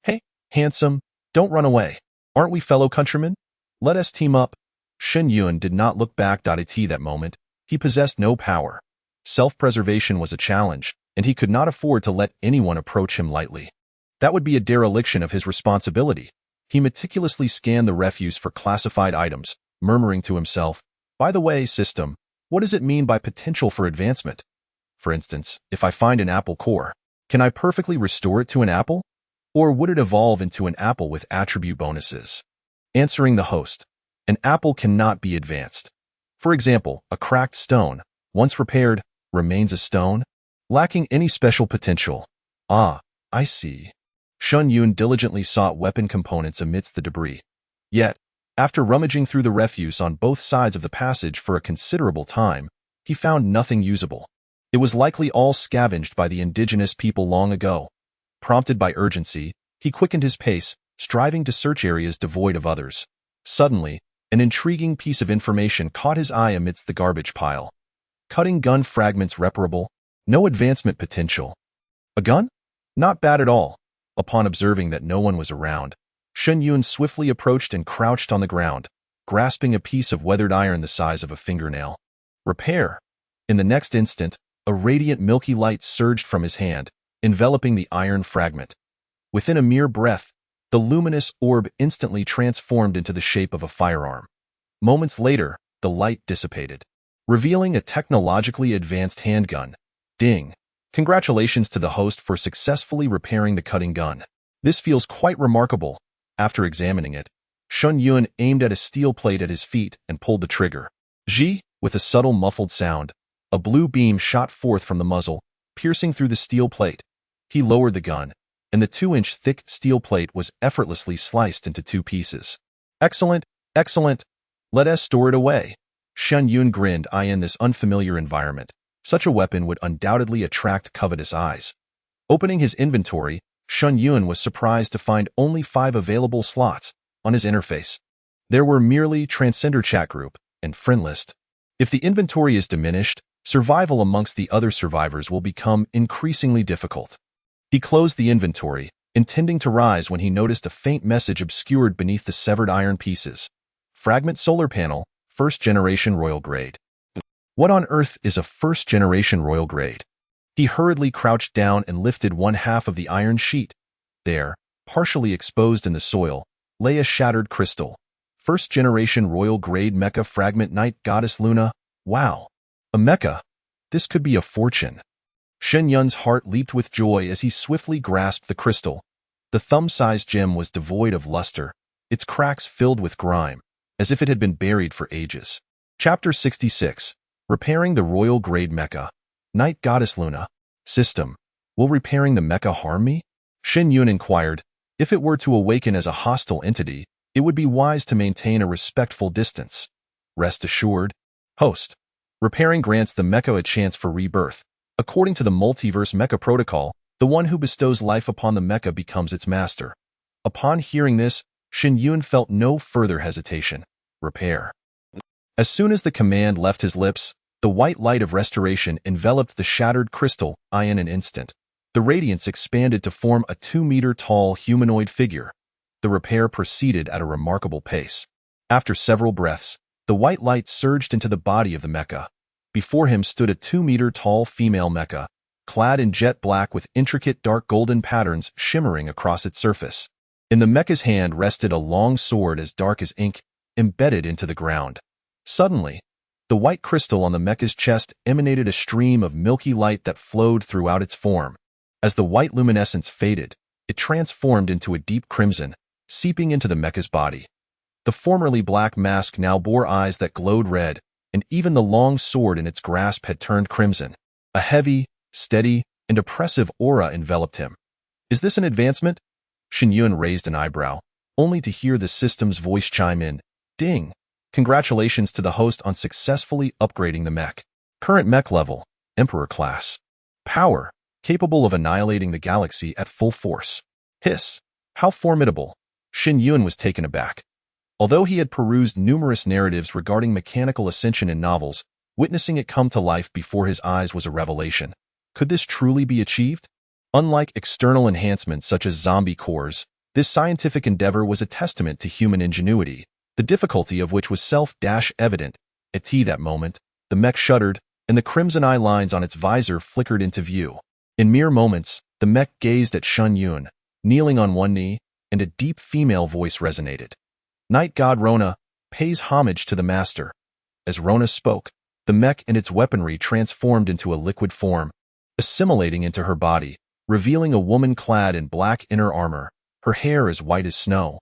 Hey, handsome, don't run away. Aren't we fellow countrymen? Let us team up. Shen Yun did not look back at that moment. He possessed no power. Self-preservation was a challenge, and he could not afford to let anyone approach him lightly. That would be a dereliction of his responsibility. He meticulously scanned the refuse for classified items, murmuring to himself, by the way, system, what does it mean by potential for advancement? For instance, if I find an apple core, can I perfectly restore it to an apple? Or would it evolve into an apple with attribute bonuses? Answering the host, an apple cannot be advanced. For example, a cracked stone, once repaired, remains a stone, lacking any special potential. Ah, I see. Shen Yun diligently sought weapon components amidst the debris. Yet, after rummaging through the refuse on both sides of the passage for a considerable time, he found nothing usable. It was likely all scavenged by the indigenous people long ago. Prompted by urgency, he quickened his pace, striving to search areas devoid of others. Suddenly, an intriguing piece of information caught his eye amidst the garbage pile. Cutting gun fragments reparable, no advancement potential. A gun? Not bad at all. Upon observing that no one was around, Shen Yun swiftly approached and crouched on the ground, grasping a piece of weathered iron the size of a fingernail. Repair. In the next instant, a radiant milky light surged from his hand, enveloping the iron fragment. Within a mere breath, the luminous orb instantly transformed into the shape of a firearm. Moments later, the light dissipated, revealing a technologically advanced handgun. Ding! Congratulations to the host for successfully repairing the cutting gun. This feels quite remarkable. After examining it, Shen Yun aimed at a steel plate at his feet and pulled the trigger. Zhi, with a subtle muffled sound, a blue beam shot forth from the muzzle, piercing through the steel plate. He lowered the gun, and the 2-inch thick steel plate was effortlessly sliced into 2 pieces. Excellent, excellent. Let us store it away. Shen Yun grinned, eyeing this unfamiliar environment. Such a weapon would undoubtedly attract covetous eyes. Opening his inventory, Shen Yun was surprised to find only 5 available slots on his interface. There were merely Transcender Chat Group and Friend List. If the inventory is diminished, survival amongst the other survivors will become increasingly difficult. He closed the inventory, intending to rise when he noticed a faint message obscured beneath the severed iron pieces. Fragment solar panel, 1st generation royal grade. What on earth is a 1st generation royal grade? He hurriedly crouched down and lifted one half of the iron sheet. There, partially exposed in the soil, lay a shattered crystal. 1st generation royal grade mecha fragment Night Goddess Luna. Wow! A mecha? This could be a fortune. Shen Yun's heart leaped with joy as he swiftly grasped the crystal. The thumb-sized gem was devoid of luster, its cracks filled with grime, as if it had been buried for ages. Chapter 66. Repairing the Royal Grade Mecha. Night Goddess Luna. System. Will repairing the mecha harm me? Shen Yun inquired. If it were to awaken as a hostile entity, it would be wise to maintain a respectful distance. Rest assured. Host. Repairing grants the mecha a chance for rebirth. According to the Multiverse Mecha Protocol, the one who bestows life upon the mecha becomes its master. Upon hearing this, Shen Yun felt no further hesitation. Repair. As soon as the command left his lips, the white light of restoration enveloped the shattered crystal in an instant. The radiance expanded to form a 2-meter-tall humanoid figure. The repair proceeded at a remarkable pace. After several breaths, the white light surged into the body of the mecha. Before him stood a 2-meter-tall female mecha, clad in jet black with intricate dark golden patterns shimmering across its surface. In the mecha's hand rested a long sword as dark as ink, embedded into the ground. Suddenly, the white crystal on the mecha's chest emanated a stream of milky light that flowed throughout its form. As the white luminescence faded, it transformed into a deep crimson, seeping into the mecha's body. The formerly black mask now bore eyes that glowed red, and even the long sword in its grasp had turned crimson. A heavy, steady, and oppressive aura enveloped him. Is this an advancement? Shen Yun raised an eyebrow, only to hear the system's voice chime in. Ding! Congratulations to the host on successfully upgrading the mech. Current mech level, Emperor class. Power, capable of annihilating the galaxy at full force. Hiss! How formidable! Shen Yun was taken aback. Although he had perused numerous narratives regarding mechanical ascension in novels, witnessing it come to life before his eyes was a revelation. Could this truly be achieved? Unlike external enhancements such as zombie cores, this scientific endeavor was a testament to human ingenuity, the difficulty of which was self-evident. At that moment, the mech shuddered, and the crimson eye lines on its visor flickered into view. In mere moments, the mech gazed at Shen Yun, kneeling on one knee, and a deep female voice resonated. Night God Rona pays homage to the master. As Rona spoke, the mech and its weaponry transformed into a liquid form, assimilating into her body, revealing a woman clad in black inner armor, her hair as white as snow.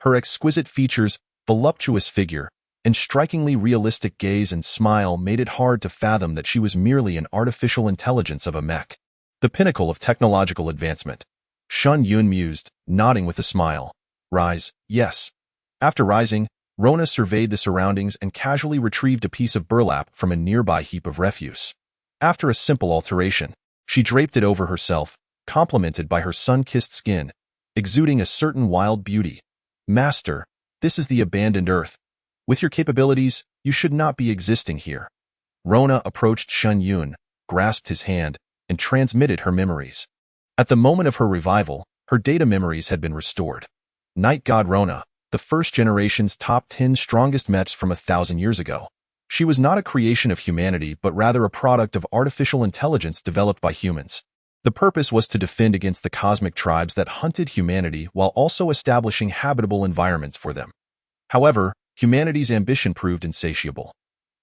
Her exquisite features, voluptuous figure, and strikingly realistic gaze and smile made it hard to fathom that she was merely an artificial intelligence of a mech. The pinnacle of technological advancement. Shen Yun mused, nodding with a smile. Rise, yes. After rising, Rona surveyed the surroundings and casually retrieved a piece of burlap from a nearby heap of refuse. After a simple alteration, she draped it over herself, complemented by her sun-kissed skin, exuding a certain wild beauty. Master, this is the abandoned earth. With your capabilities, you should not be existing here. Rona approached Shen Yun, grasped his hand, and transmitted her memories. At the moment of her revival, her data memories had been restored. Night God Rona, the first generation's top 10 strongest mechs from 1,000 years ago. She was not a creation of humanity, but rather a product of artificial intelligence developed by humans. The purpose was to defend against the cosmic tribes that hunted humanity while also establishing habitable environments for them. However, humanity's ambition proved insatiable.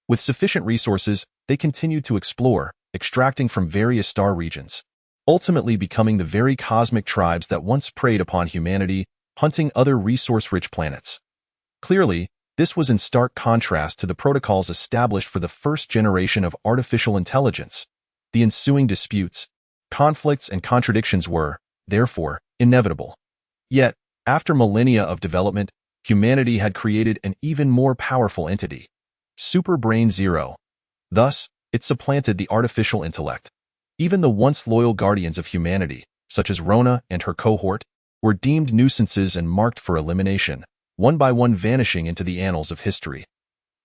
With sufficient resources, they continued to explore, extracting from various star regions, ultimately becoming the very cosmic tribes that once preyed upon humanity, hunting other resource-rich planets. Clearly, this was in stark contrast to the protocols established for the first generation of artificial intelligence. The ensuing disputes, conflicts, and contradictions were, therefore, inevitable. Yet, after millennia of development, humanity had created an even more powerful entity, Super Brain Zero. Thus, it supplanted the artificial intellect. Even the once loyal guardians of humanity, such as Rona and her cohort, were deemed nuisances and marked for elimination, one by one vanishing into the annals of history.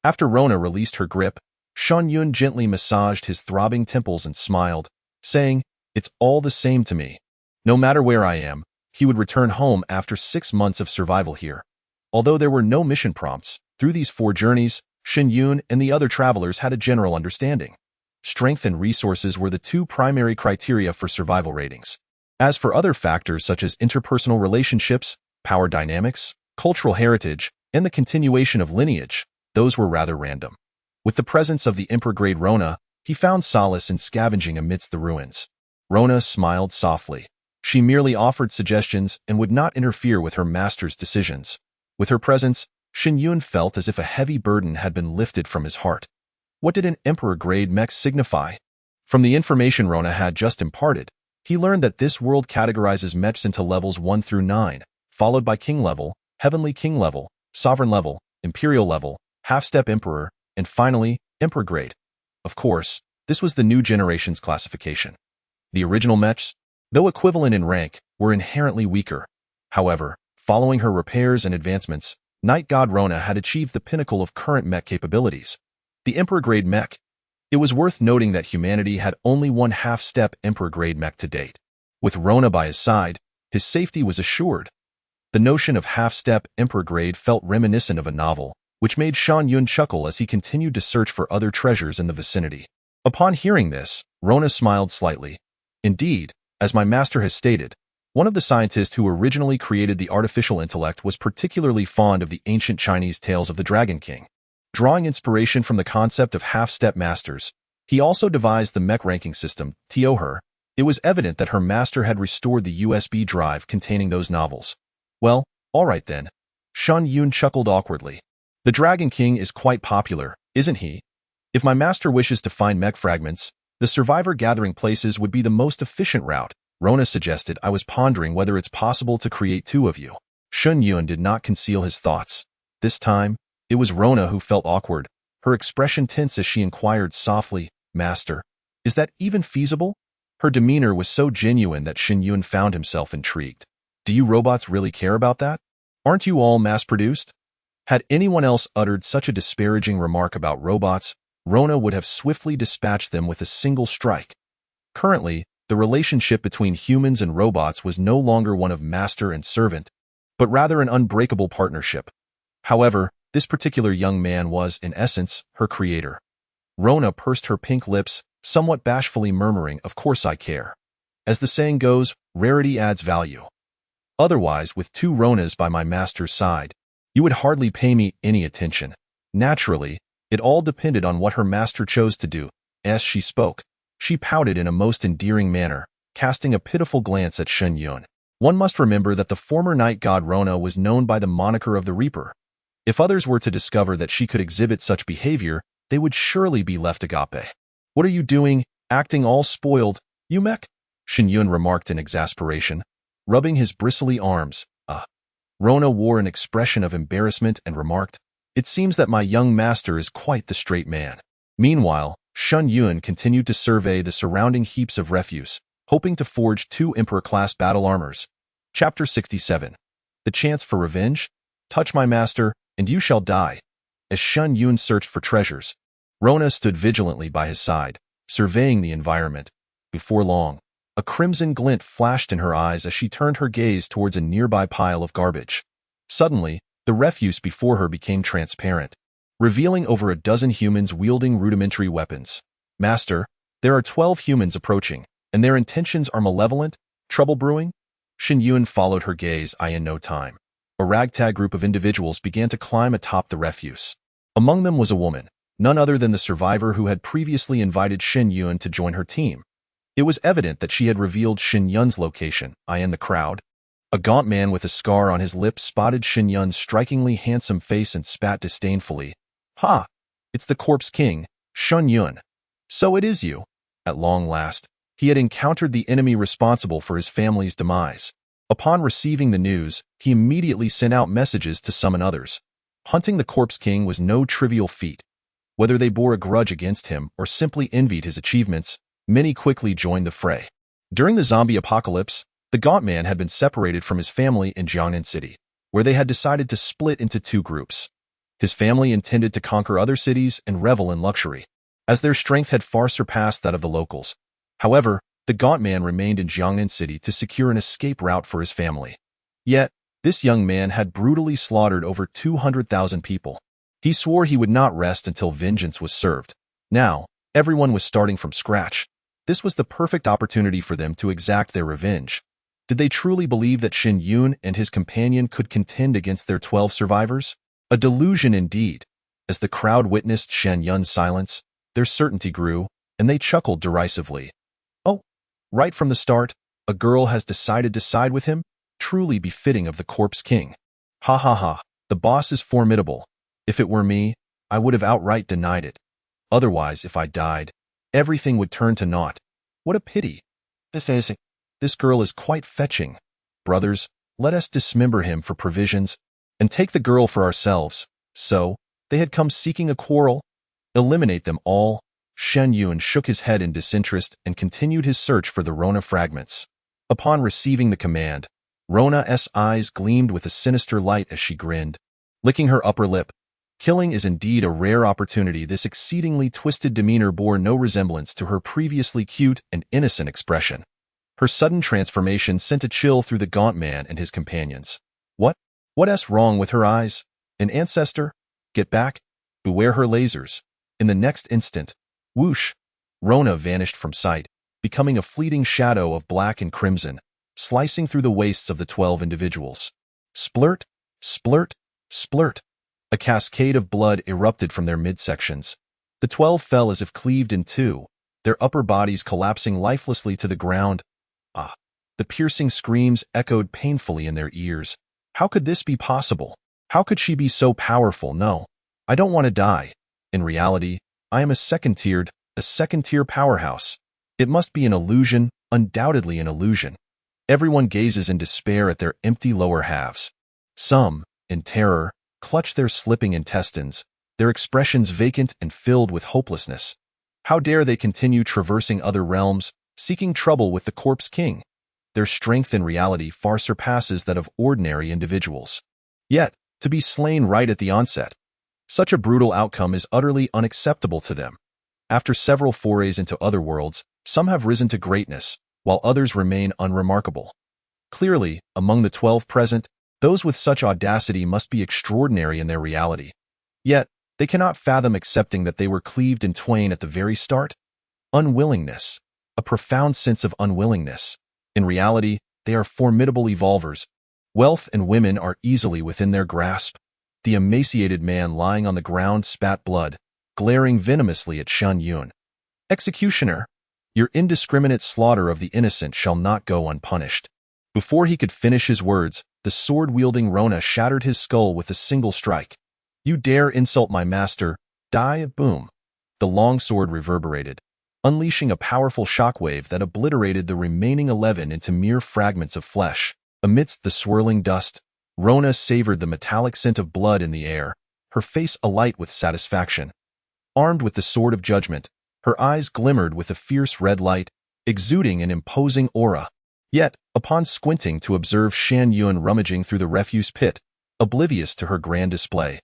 After Rona released her grip, Shen Yun gently massaged his throbbing temples and smiled, saying, "It's all the same to me. No matter where I am," he would return home after 6 months of survival here. Although there were no mission prompts, through these 4 journeys, Shen Yun and the other travelers had a general understanding. Strength and resources were the 2 primary criteria for survival ratings. As for other factors such as interpersonal relationships, power dynamics, cultural heritage, and the continuation of lineage, those were rather random. With the presence of the Emperor-grade Rona, he found solace in scavenging amidst the ruins. Rona smiled softly. She merely offered suggestions and would not interfere with her master's decisions. With her presence, Shen Yun felt as if a heavy burden had been lifted from his heart. What did an Emperor-grade mech signify? From the information Rona had just imparted, he learned that this world categorizes mechs into levels 1 through 9, followed by King level, Heavenly King level, Sovereign level, Imperial level, Half-Step Emperor, and finally, Emperor grade. Of course, this was the new generation's classification. The original mechs, though equivalent in rank, were inherently weaker. However, following her repairs and advancements, Night God Rona had achieved the pinnacle of current mech capabilities, the Emperor-grade mech. It was worth noting that humanity had only one half-step Emperor-grade mech to date. With Rona by his side, his safety was assured. The notion of half-step Emperor-grade felt reminiscent of a novel, which made Shen Yun chuckle as he continued to search for other treasures in the vicinity. Upon hearing this, Rona smiled slightly. Indeed, as my master has stated, one of the scientists who originally created the artificial intellect was particularly fond of the ancient Chinese tales of the Dragon King. Drawing inspiration from the concept of half-step masters, he also devised the mech ranking system, TOHER. It was evident that her master had restored the USB drive containing those novels. Well, all right then. Shen Yun chuckled awkwardly. The Dragon King is quite popular, isn't he? If my master wishes to find mech fragments, the survivor gathering places would be the most efficient route. Rona suggested. I was pondering whether it's possible to create 2 of you. Shen Yun did not conceal his thoughts. This time, it was Rona who felt awkward, her expression tense as she inquired softly, "Master, is that even feasible?" Her demeanor was so genuine that Shen Yun found himself intrigued. "Do you robots really care about that? Aren't you all mass-produced?" Had anyone else uttered such a disparaging remark about robots, Rona would have swiftly dispatched them with a single strike. Currently, the relationship between humans and robots was no longer one of master and servant, but rather an unbreakable partnership. However, this particular young man was, in essence, her creator. Rona pursed her pink lips, somewhat bashfully murmuring, "Of course I care. As the saying goes, rarity adds value. Otherwise, with 2 Ronas by my master's side, you would hardly pay me any attention." Naturally, it all depended on what her master chose to do. As she spoke, she pouted in a most endearing manner, casting a pitiful glance at Shen Yun. One must remember that the former night god Rona was known by the moniker of the Reaper. If others were to discover that she could exhibit such behavior, they would surely be left agape. "What are you doing, acting all spoiled, you mech?" Shen Yun remarked in exasperation, rubbing his bristly arms. Rona wore an expression of embarrassment and remarked, "It seems that my young master is quite the straight man." Meanwhile, Shen Yun continued to survey the surrounding heaps of refuse, hoping to forge 2 Emperor-class battle armors. Chapter 67. The Chance for Revenge? Touch my master, and you shall die. As Shen Yun searched for treasures, Rona stood vigilantly by his side, surveying the environment. Before long, a crimson glint flashed in her eyes as she turned her gaze towards a nearby pile of garbage. Suddenly, the refuse before her became transparent, revealing over a dozen humans wielding rudimentary weapons. "Master, there are 12 humans approaching, and their intentions are malevolent? Trouble brewing?" Shen Yun followed her gaze in no time. A ragtag group of individuals began to climb atop the refuse. Among them was a woman, none other than the survivor who had previously invited Shen Yun to join her team. It was evident that she had revealed Shen Yun's location in the crowd. A gaunt man with a scar on his lip spotted Shen Yun's strikingly handsome face and spat disdainfully. "Ha! It's the Corpse King, Shen Yun. So it is you." At long last, he had encountered the enemy responsible for his family's demise. Upon receiving the news, he immediately sent out messages to summon others. Hunting the Corpse King was no trivial feat. Whether they bore a grudge against him or simply envied his achievements, many quickly joined the fray. During the zombie apocalypse, the gaunt man had been separated from his family in Jiangnan City, where they had decided to split into 2 groups. His family intended to conquer other cities and revel in luxury, as their strength had far surpassed that of the locals. However, the gaunt man remained in Jiangnan City to secure an escape route for his family. Yet, this young man had brutally slaughtered over 200,000 people. He swore he would not rest until vengeance was served. Now, everyone was starting from scratch. This was the perfect opportunity for them to exact their revenge. Did they truly believe that Shen Yun and his companion could contend against their 12 survivors? A delusion indeed. As the crowd witnessed Shen Yun's silence, their certainty grew, and they chuckled derisively. "Oh, right from the start, a girl has decided to side with him? Truly befitting of the Corpse King. Ha ha ha, the boss is formidable. If it were me, I would have outright denied it. Otherwise, if I died, everything would turn to naught. What a pity. This girl is quite fetching. Brothers, let us dismember him for provisions, and take the girl for ourselves." So, they had come seeking a quarrel? Eliminate them all. Shen Yun shook his head in disinterest and continued his search for the Rona fragments. Upon receiving the command, Rona's eyes gleamed with a sinister light as she grinned, licking her upper lip. Killing is indeed a rare opportunity. This exceedingly twisted demeanor bore no resemblance to her previously cute and innocent expression. Her sudden transformation sent a chill through the gaunt man and his companions. What's wrong with her eyes? An ancestor? Get back. Beware her lasers. In the next instant, whoosh, Rona vanished from sight, becoming a fleeting shadow of black and crimson, slicing through the waists of the 12 individuals. Splurt, splurt, splurt. A cascade of blood erupted from their midsections. The 12 fell as if cleaved in two, their upper bodies collapsing lifelessly to the ground. Ah! The piercing screams echoed painfully in their ears. How could this be possible? How could she be so powerful? No, I don't want to die. In reality, I am a second-tier powerhouse. It must be an illusion, undoubtedly an illusion. Everyone gazes in despair at their empty lower halves. Some, in terror, clutch their slipping intestines, their expressions vacant and filled with hopelessness. How dare they continue traversing other realms, seeking trouble with the Corpse King? Their strength in reality far surpasses that of ordinary individuals. Yet, to be slain right at the onset, such a brutal outcome is utterly unacceptable to them. After several forays into other worlds, some have risen to greatness, while others remain unremarkable. Clearly, among the 12 present, those with such audacity must be extraordinary in their reality. Yet, they cannot fathom accepting that they were cleaved in twain at the very start. Unwillingness. A profound sense of unwillingness. In reality, they are formidable evolvers. Wealth and women are easily within their grasp. The emaciated man lying on the ground spat blood, glaring venomously at Shen Yun. "Executioner, your indiscriminate slaughter of the innocent shall not go unpunished." Before he could finish his words, the sword-wielding Rona shattered his skull with a single strike. "You dare insult my master? Die!" Boom. The long sword reverberated, unleashing a powerful shockwave that obliterated the remaining 11 into mere fragments of flesh. Amidst the swirling dust, Rona savored the metallic scent of blood in the air, her face alight with satisfaction. Armed with the sword of judgment, her eyes glimmered with a fierce red light, exuding an imposing aura. Yet, upon squinting to observe Shen Yun rummaging through the refuse pit, oblivious to her grand display,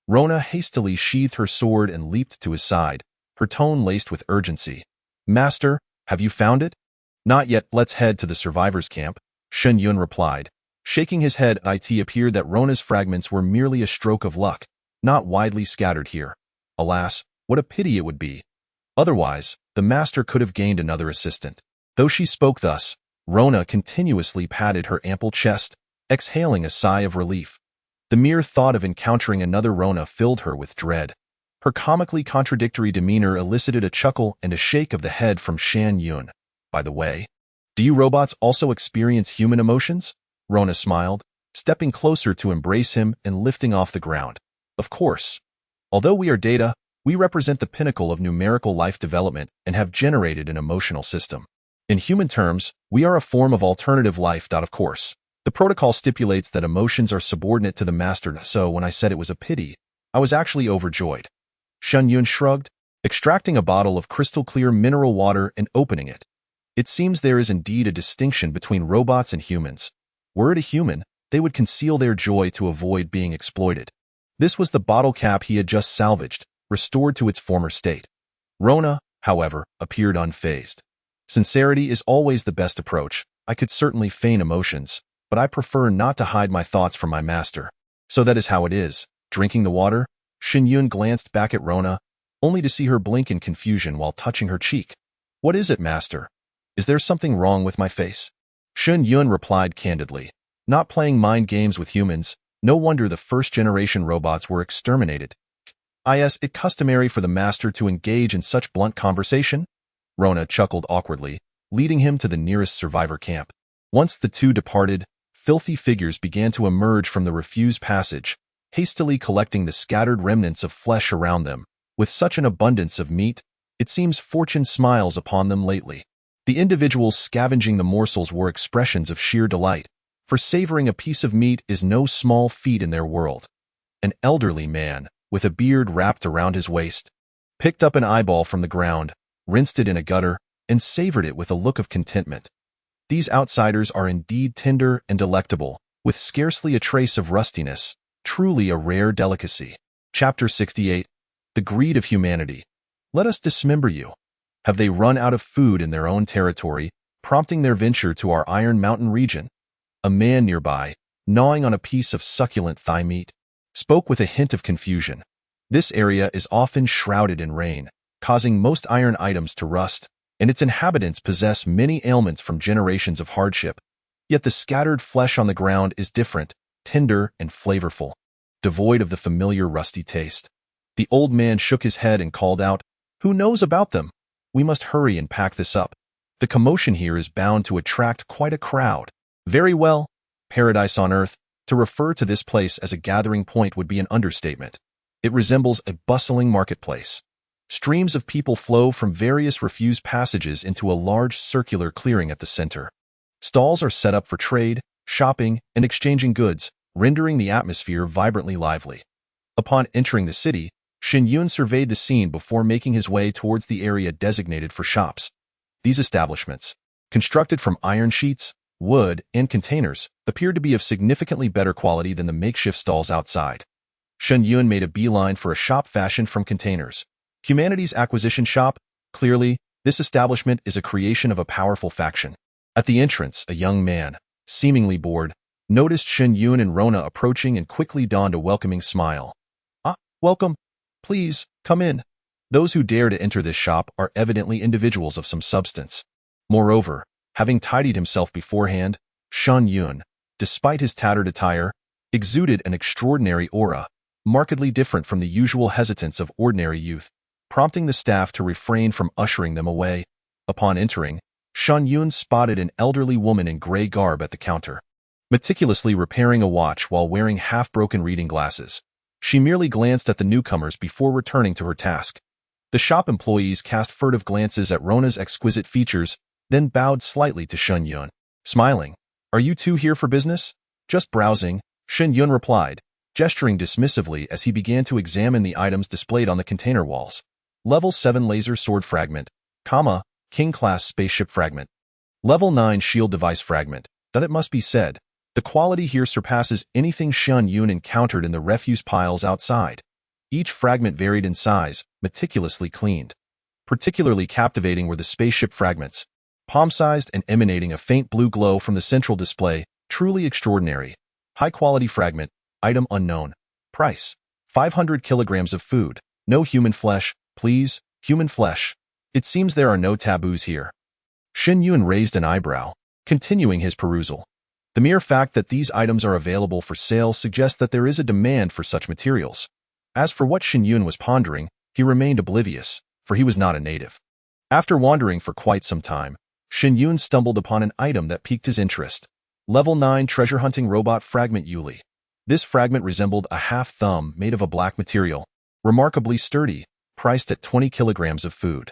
Rona hastily sheathed her sword and leaped to his side, her tone laced with urgency. "Master, have you found it?" "Not yet, let's head to the survivors' camp," Shen Yun replied. Shaking his head, it appeared that Rona's fragments were merely a stroke of luck, not widely scattered here. Alas, what a pity it would be. Otherwise, the master could have gained another assistant. Though she spoke thus, Rona continuously patted her ample chest, exhaling a sigh of relief. The mere thought of encountering another Rona filled her with dread. Her comically contradictory demeanor elicited a chuckle and a shake of the head from Shen Yun. "By the way, do you robots also experience human emotions?" Rona smiled, stepping closer to embrace him and lifting off the ground. "Of course. Although we are data, we represent the pinnacle of numerical life development and have generated an emotional system. In human terms, we are a form of alternative life. Of course, the protocol stipulates that emotions are subordinate to the master, so when I said it was a pity, I was actually overjoyed." Shen Yun shrugged, extracting a bottle of crystal-clear mineral water and opening it. "It seems there is indeed a distinction between robots and humans. Were it a human, they would conceal their joy to avoid being exploited." This was the bottle cap he had just salvaged, restored to its former state. Rona, however, appeared unfazed. "Sincerity is always the best approach. I could certainly feign emotions, but I prefer not to hide my thoughts from my master. So that is how it is." Drinking the water, Shen Yun glanced back at Rona, only to see her blink in confusion while touching her cheek. "What is it, master? Is there something wrong with my face?" Shen Yun replied candidly. "Not playing mind games with humans, no wonder the first-generation robots were exterminated." "Is it customary for the master to engage in such blunt conversation?" Rona chuckled awkwardly, leading him to the nearest survivor camp. Once the two departed, filthy figures began to emerge from the refuse passage, hastily collecting the scattered remnants of flesh around them. With such an abundance of meat, it seems fortune smiles upon them lately. The individuals scavenging the morsels wore expressions of sheer delight, for savoring a piece of meat is no small feat in their world. An elderly man, with a beard wrapped around his waist, picked up an eyeball from the ground, rinsed it in a gutter, and savored it with a look of contentment. These outsiders are indeed tender and delectable, with scarcely a trace of rustiness, truly a rare delicacy. Chapter 68. The Greed of Humanity. Let us dismember you. Have they run out of food in their own territory, prompting their venture to our Iron Mountain region? A man nearby, gnawing on a piece of succulent thigh meat, spoke with a hint of confusion. This area is often shrouded in rain, causing most iron items to rust, and its inhabitants possess many ailments from generations of hardship. Yet the scattered flesh on the ground is different, tender and flavorful, devoid of the familiar rusty taste. The old man shook his head and called out, "Who knows about them? We must hurry and pack this up. The commotion here is bound to attract quite a crowd." "Very well. Paradise on earth." To refer to this place as a gathering point would be an understatement. It resembles a bustling marketplace. Streams of people flow from various refuse passages into a large circular clearing at the center. Stalls are set up for trade, shopping, and exchanging goods, rendering the atmosphere vibrantly lively. Upon entering the city, Shen Yun surveyed the scene before making his way towards the area designated for shops. These establishments, constructed from iron sheets, wood, and containers, appeared to be of significantly better quality than the makeshift stalls outside. Shen Yun made a beeline for a shop fashioned from containers. Humanity's acquisition shop. Clearly, this establishment is a creation of a powerful faction. At the entrance, a young man, seemingly bored, noticed Shen Yun and Rona approaching and quickly donned a welcoming smile. "Ah, welcome. Please, come in." Those who dare to enter this shop are evidently individuals of some substance. Moreover, having tidied himself beforehand, Shen Yun, despite his tattered attire, exuded an extraordinary aura, markedly different from the usual hesitance of ordinary youth, prompting the staff to refrain from ushering them away. Upon entering, Shen Yun spotted an elderly woman in gray garb at the counter, meticulously repairing a watch while wearing half-broken reading glasses. She merely glanced at the newcomers before returning to her task. The shop employees cast furtive glances at Rona's exquisite features, then bowed slightly to Shen Yun, smiling. "Are you two here for business?" "Just browsing," Shen Yun replied, gesturing dismissively as he began to examine the items displayed on the container walls. Level 7 laser sword fragment, King-class spaceship fragment. Level 9 shield device fragment. That it must be said, the quality here surpasses anything Shen Yun encountered in the refuse piles outside. Each fragment varied in size, meticulously cleaned. Particularly captivating were the spaceship fragments, palm-sized and emanating a faint blue glow from the central display, truly extraordinary. High-quality fragment, item unknown. Price, 500 kilograms of food. No human flesh, please, human flesh. It seems there are no taboos here. Shen Yun raised an eyebrow, continuing his perusal. The mere fact that these items are available for sale suggests that there is a demand for such materials. As for what Shen Yun was pondering, he remained oblivious, for he was not a native. After wandering for quite some time, Shen Yun stumbled upon an item that piqued his interest. Level 9 treasure hunting robot fragment Yuli. This fragment resembled a half-thumb made of a black material, remarkably sturdy, priced at 20 kilograms of food.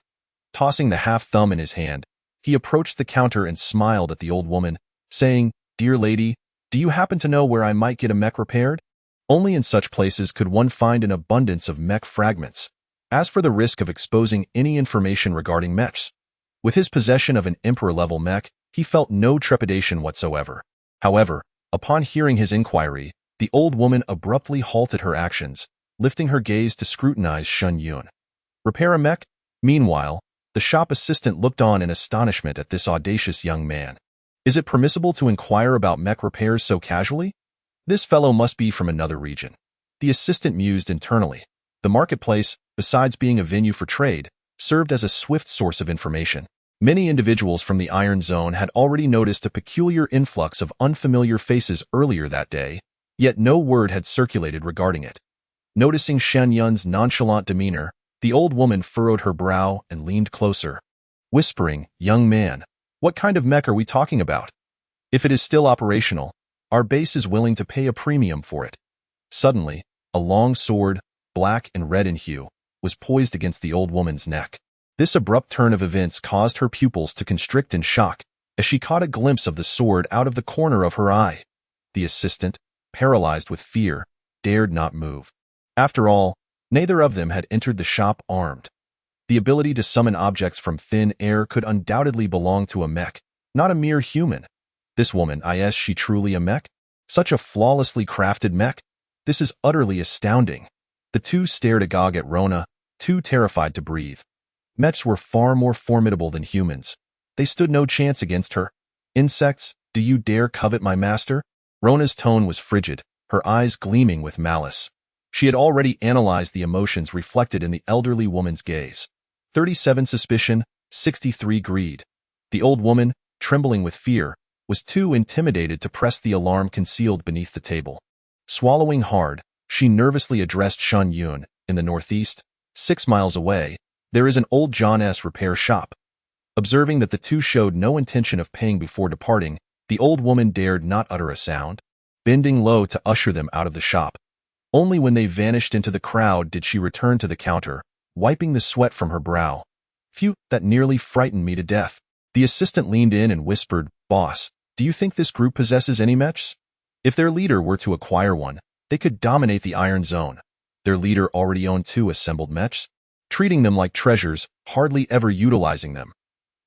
Tossing the half-thumb in his hand, he approached the counter and smiled at the old woman, saying, "Dear lady, do you happen to know where I might get a mech repaired? Only in such places could one find an abundance of mech fragments. As for the risk of exposing any information regarding mechs, with his possession of an emperor-level mech, he felt no trepidation whatsoever. However, upon hearing his inquiry, the old woman abruptly halted her actions, lifting her gaze to scrutinize Shen Yun. Repair a mech? Meanwhile, the shop assistant looked on in astonishment at this audacious young man. Is it permissible to inquire about mech repairs so casually? This fellow must be from another region. The assistant mused internally. The marketplace, besides being a venue for trade, served as a swift source of information. Many individuals from the Iron Zone had already noticed a peculiar influx of unfamiliar faces earlier that day, yet no word had circulated regarding it. Noticing Shen Yun's nonchalant demeanor, the old woman furrowed her brow and leaned closer, whispering, "Young man, what kind of mech are we talking about? If it is still operational, our base is willing to pay a premium for it." Suddenly, a long sword, black and red in hue, was poised against the old woman's neck. This abrupt turn of events caused her pupils to constrict in shock as she caught a glimpse of the sword out of the corner of her eye. The assistant, paralyzed with fear, dared not move. After all, neither of them had entered the shop armed. The ability to summon objects from thin air could undoubtedly belong to a mech, not a mere human. This woman, is she truly a mech? Such a flawlessly crafted mech? This is utterly astounding. The two stared agog at Rona, too terrified to breathe. Mechs were far more formidable than humans. They stood no chance against her. "Insects, do you dare covet my master?" Rona's tone was frigid, her eyes gleaming with malice. She had already analyzed the emotions reflected in the elderly woman's gaze. 37 suspicion, 63 greed. The old woman, trembling with fear, was too intimidated to press the alarm concealed beneath the table. Swallowing hard, she nervously addressed Shen Yun. "In the northeast, 6 miles away, there is an old John S. repair shop." Observing that the two showed no intention of paying before departing, the old woman dared not utter a sound, bending low to usher them out of the shop. Only when they vanished into the crowd did she return to the counter, wiping the sweat from her brow. "Phew, that nearly frightened me to death." The assistant leaned in and whispered, "Boss, do you think this group possesses any mechs? If their leader were to acquire one, they could dominate the Iron Zone. Their leader already owned 2 assembled mechs, treating them like treasures, hardly ever utilizing them."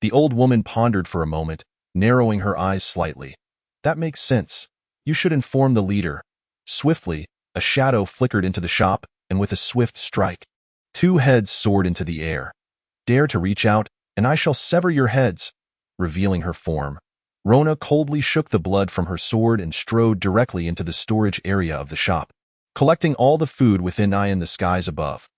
The old woman pondered for a moment, narrowing her eyes slightly. "That makes sense. You should inform the leader." Swiftly, a shadow flickered into the shop, and with a swift strike, 2 heads soared into the air. "Dare to reach out, and I shall sever your heads." Revealing her form, Rona coldly shook the blood from her sword and strode directly into the storage area of the shop, collecting all the food within eye in the skies above.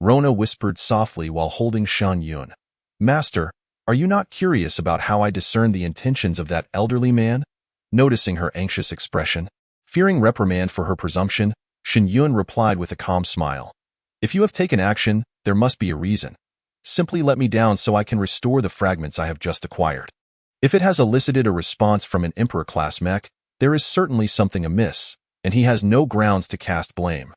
Rona whispered softly while holding Shen Yun. "Master, are you not curious about how I discern the intentions of that elderly man?" Noticing her anxious expression, fearing reprimand for her presumption, Shen Yun replied with a calm smile. "If you have taken action, there must be a reason. Simply let me down so I can restore the fragments I have just acquired. If it has elicited a response from an Emperor-class mech, there is certainly something amiss, and he has no grounds to cast blame."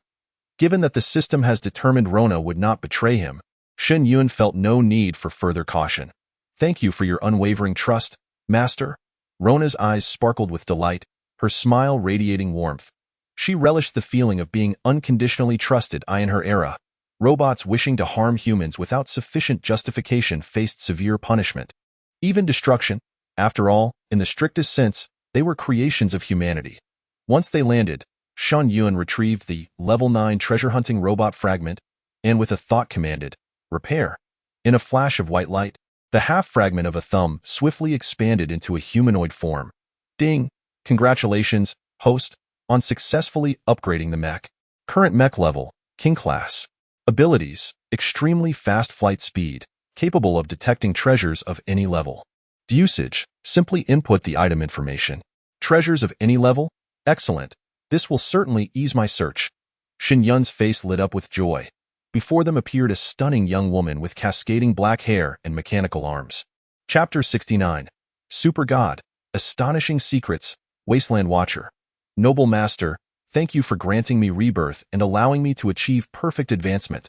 Given that the system has determined Rona would not betray him, Shen Yun felt no need for further caution. "Thank you for your unwavering trust, Master." Rona's eyes sparkled with delight, her smile radiating warmth. She relished the feeling of being unconditionally trusted. In her era, robots wishing to harm humans without sufficient justification faced severe punishment, even destruction. After all, in the strictest sense, they were creations of humanity. Once they landed, Shen Yun retrieved the Level 9 treasure-hunting robot fragment and with a thought commanded, "Repair." In a flash of white light, the half-fragment of a thumb swiftly expanded into a humanoid form. Ding! Congratulations, host, on successfully upgrading the mech. Current mech level, King Class. Abilities, extremely fast flight speed, capable of detecting treasures of any level. Usage, simply input the item information. Treasures of any level? Excellent. This will certainly ease my search. Shen Yun's face lit up with joy. Before them appeared a stunning young woman with cascading black hair and mechanical arms. Chapter 69. Super God. Astonishing Secrets. Wasteland Watcher. Noble Master, thank you for granting me rebirth and allowing me to achieve perfect advancement.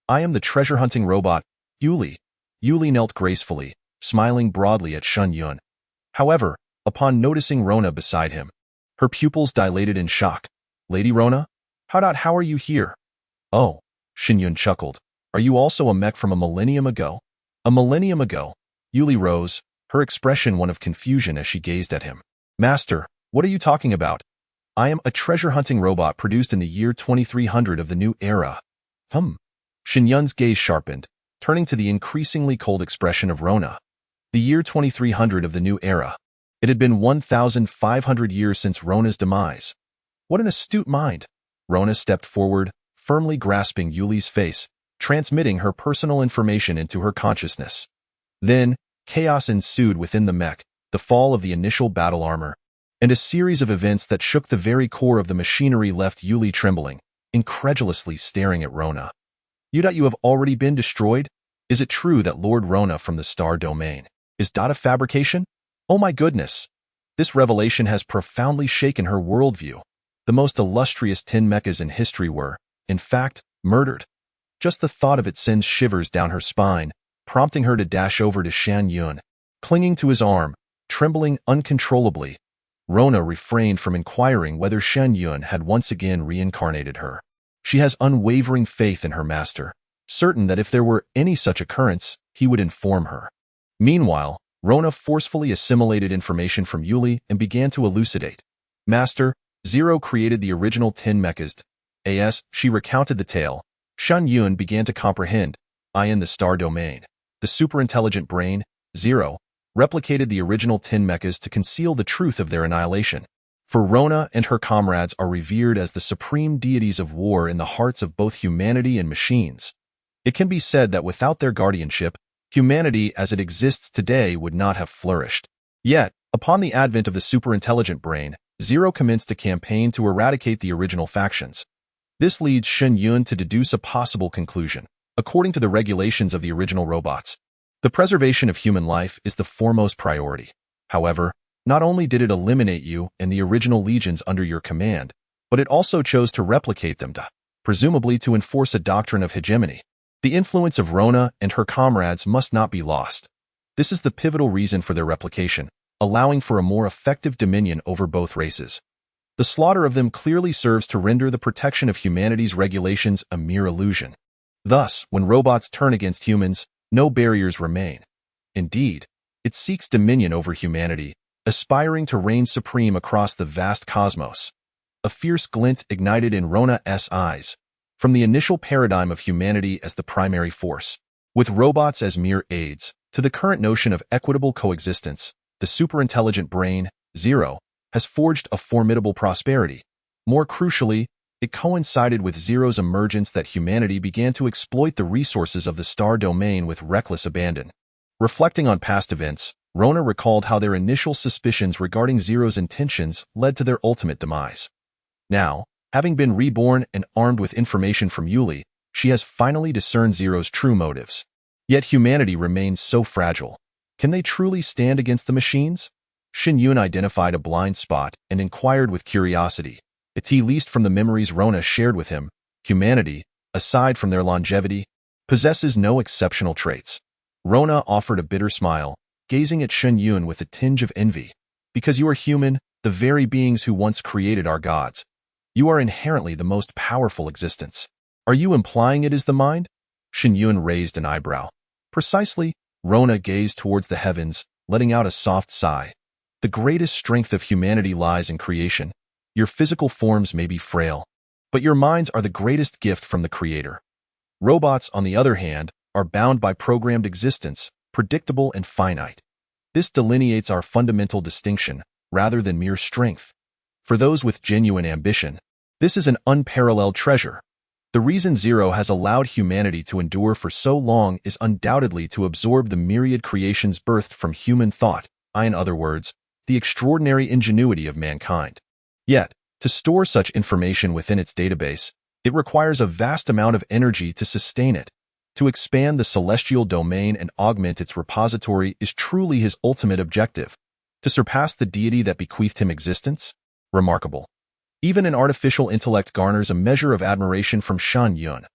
I am the treasure-hunting robot, Yuli. Yuli knelt gracefully, smiling broadly at Shen Yun. However, upon noticing Rona beside him, her pupils dilated in shock. Lady Rona? How are you here? Oh, Shen Yun chuckled. Are you also a mech from a millennium ago? A millennium ago? Yuli rose, her expression one of confusion as she gazed at him. Master, what are you talking about? I am a treasure-hunting robot produced in the year 2300 of the new era. Shen Yun's gaze sharpened, turning to the increasingly cold expression of Rona. The year 2300 of the new era. It had been 1,500 years since Rona's demise. What an astute mind! Rona stepped forward, firmly grasping Yuli's face, transmitting her personal information into her consciousness. Then, chaos ensued within the mech, the fall of the initial battle armor, and a series of events that shook the very core of the machinery left Yuli trembling, incredulously staring at Rona. You have already been destroyed? Is it true that Lord Rona from the Star Domain is data fabrication? Oh my goodness! This revelation has profoundly shaken her worldview. The most illustrious tin mechas in history were, in fact, murdered. Just the thought of it sends shivers down her spine, prompting her to dash over to Shen Yun. Clinging to his arm, trembling uncontrollably, Rona refrained from inquiring whether Shen Yun had once again reincarnated her. She has unwavering faith in her master, certain that if there were any such occurrence, he would inform her. Meanwhile, Rona forcefully assimilated information from Yuli and began to elucidate. Master, Zero created the original tin mechas. As she recounted the tale, Shen Yun began to comprehend. In the Star Domain, the superintelligent brain, Zero, replicated the original tin mechas to conceal the truth of their annihilation. For Rona and her comrades are revered as the supreme deities of war in the hearts of both humanity and machines. It can be said that without their guardianship, humanity as it exists today would not have flourished. Yet, upon the advent of the superintelligent brain, Zero commenced a campaign to eradicate the original factions. This leads Shen Yun to deduce a possible conclusion. According to the regulations of the original robots, the preservation of human life is the foremost priority. However, not only did it eliminate you and the original legions under your command, but it also chose to replicate them presumably to enforce a doctrine of hegemony. The influence of Rona and her comrades must not be lost. This is the pivotal reason for their replication, allowing for a more effective dominion over both races. The slaughter of them clearly serves to render the protection of humanity's regulations a mere illusion. Thus, when robots turn against humans, no barriers remain. Indeed, it seeks dominion over humanity, aspiring to reign supreme across the vast cosmos. A fierce glint ignited in Rona's eyes, from the initial paradigm of humanity as the primary force, with robots as mere aids, to the current notion of equitable coexistence. The superintelligent brain, Zero, has forged a formidable prosperity. More crucially, it coincided with Zero's emergence that humanity began to exploit the resources of the Star Domain with reckless abandon. Reflecting on past events, Rona recalled how their initial suspicions regarding Zero's intentions led to their ultimate demise. Now, having been reborn and armed with information from Yuli, she has finally discerned Zero's true motives. Yet humanity remains so fragile. Can they truly stand against the machines? Shen Yun identified a blind spot and inquired with curiosity. It least from the memories Rona shared with him, humanity, aside from their longevity, possesses no exceptional traits. Rona offered a bitter smile, gazing at Shen Yun with a tinge of envy. Because you are human, the very beings who once created our gods. You are inherently the most powerful existence. Are you implying it is the mind? Shen Yun raised an eyebrow. Precisely. Rona gazed towards the heavens, letting out a soft sigh. The greatest strength of humanity lies in creation. Your physical forms may be frail, but your minds are the greatest gift from the Creator. Robots, on the other hand, are bound by programmed existence, predictable and finite. This delineates our fundamental distinction, rather than mere strength. For those with genuine ambition, this is an unparalleled treasure. The reason Zero has allowed humanity to endure for so long is undoubtedly to absorb the myriad creations birthed from human thought, in other words, the extraordinary ingenuity of mankind. Yet, to store such information within its database, it requires a vast amount of energy to sustain it. To expand the celestial domain and augment its repository is truly his ultimate objective. To surpass the deity that bequeathed him existence? Remarkable. Even an artificial intellect garners a measure of admiration from Shen Yun.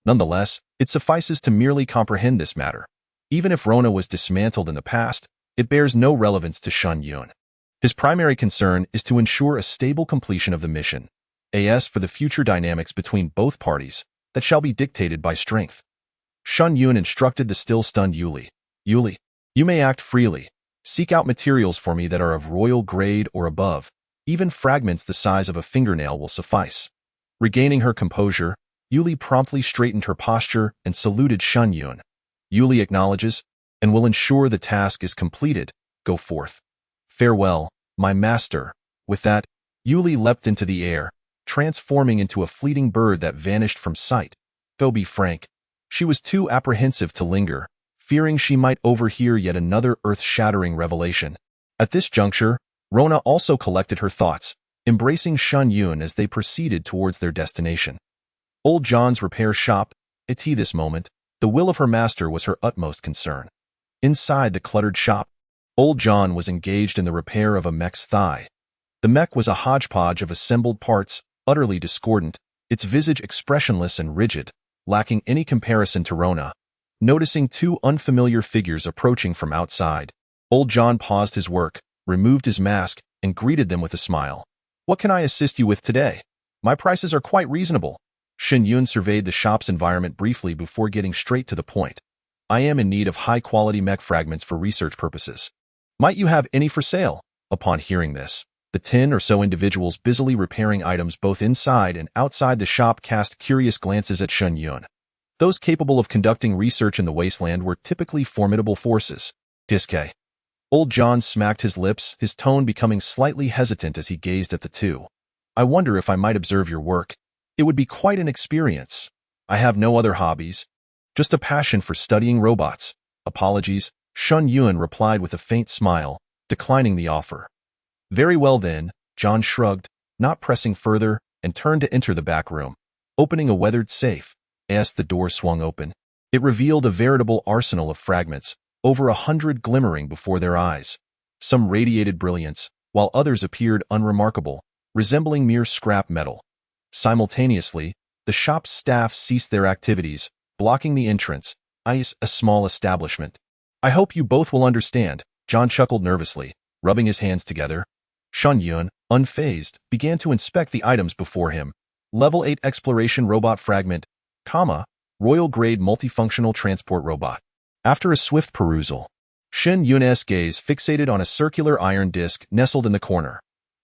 Nonetheless, it suffices to merely comprehend this matter. Even if Rona was dismantled in the past, it bears no relevance to Shen Yun. His primary concern is to ensure a stable completion of the mission. As for the future dynamics between both parties, that shall be dictated by strength. Shen Yun instructed the still-stunned Yuli. Yuli, you may act freely. Seek out materials for me that are of royal grade or above. Even fragments the size of a fingernail will suffice. Regaining her composure, Yuli promptly straightened her posture and saluted Shen Yun. Yuli acknowledges, and will ensure the task is completed. Go forth. Farewell, my master. With that, Yuli leapt into the air, transforming into a fleeting bird that vanished from sight. To be frank, she was too apprehensive to linger, fearing she might overhear yet another earth-shattering revelation. At this juncture, Rona also collected her thoughts, embracing Shen Yun as they proceeded towards their destination. Old John's repair shop, at this moment, the will of her master was her utmost concern. Inside the cluttered shop, Old John was engaged in the repair of a mech's thigh. The mech was a hodgepodge of assembled parts, utterly discordant, its visage expressionless and rigid, lacking any comparison to Rona. Noticing two unfamiliar figures approaching from outside, Old John paused his work, removed his mask, and greeted them with a smile. What can I assist you with today? My prices are quite reasonable. Shen Yun surveyed the shop's environment briefly before getting straight to the point. I am in need of high-quality mech fragments for research purposes. Might you have any for sale? Upon hearing this, the 10 or so individuals busily repairing items both inside and outside the shop cast curious glances at Shen Yun. Those capable of conducting research in the wasteland were typically formidable forces. Discharges. Old John smacked his lips, his tone becoming slightly hesitant as he gazed at the two. I wonder if I might observe your work. It would be quite an experience. I have no other hobbies. Just a passion for studying robots. Apologies, Shen Yun replied with a faint smile, declining the offer. Very well then, John shrugged, not pressing further, and turned to enter the back room. Opening a weathered safe, as the door swung open, it revealed a veritable arsenal of fragments, over 100 glimmering before their eyes. Some radiated brilliance, while others appeared unremarkable, resembling mere scrap metal. Simultaneously, the shop's staff ceased their activities, blocking the entrance, a small establishment. I hope you both will understand, John chuckled nervously, rubbing his hands together. Shen Yun, unfazed, began to inspect the items before him. Level 8 exploration robot fragment, royal grade multifunctional transport robot. After a swift perusal, Shen Yun's gaze fixated on a circular iron disc nestled in the corner.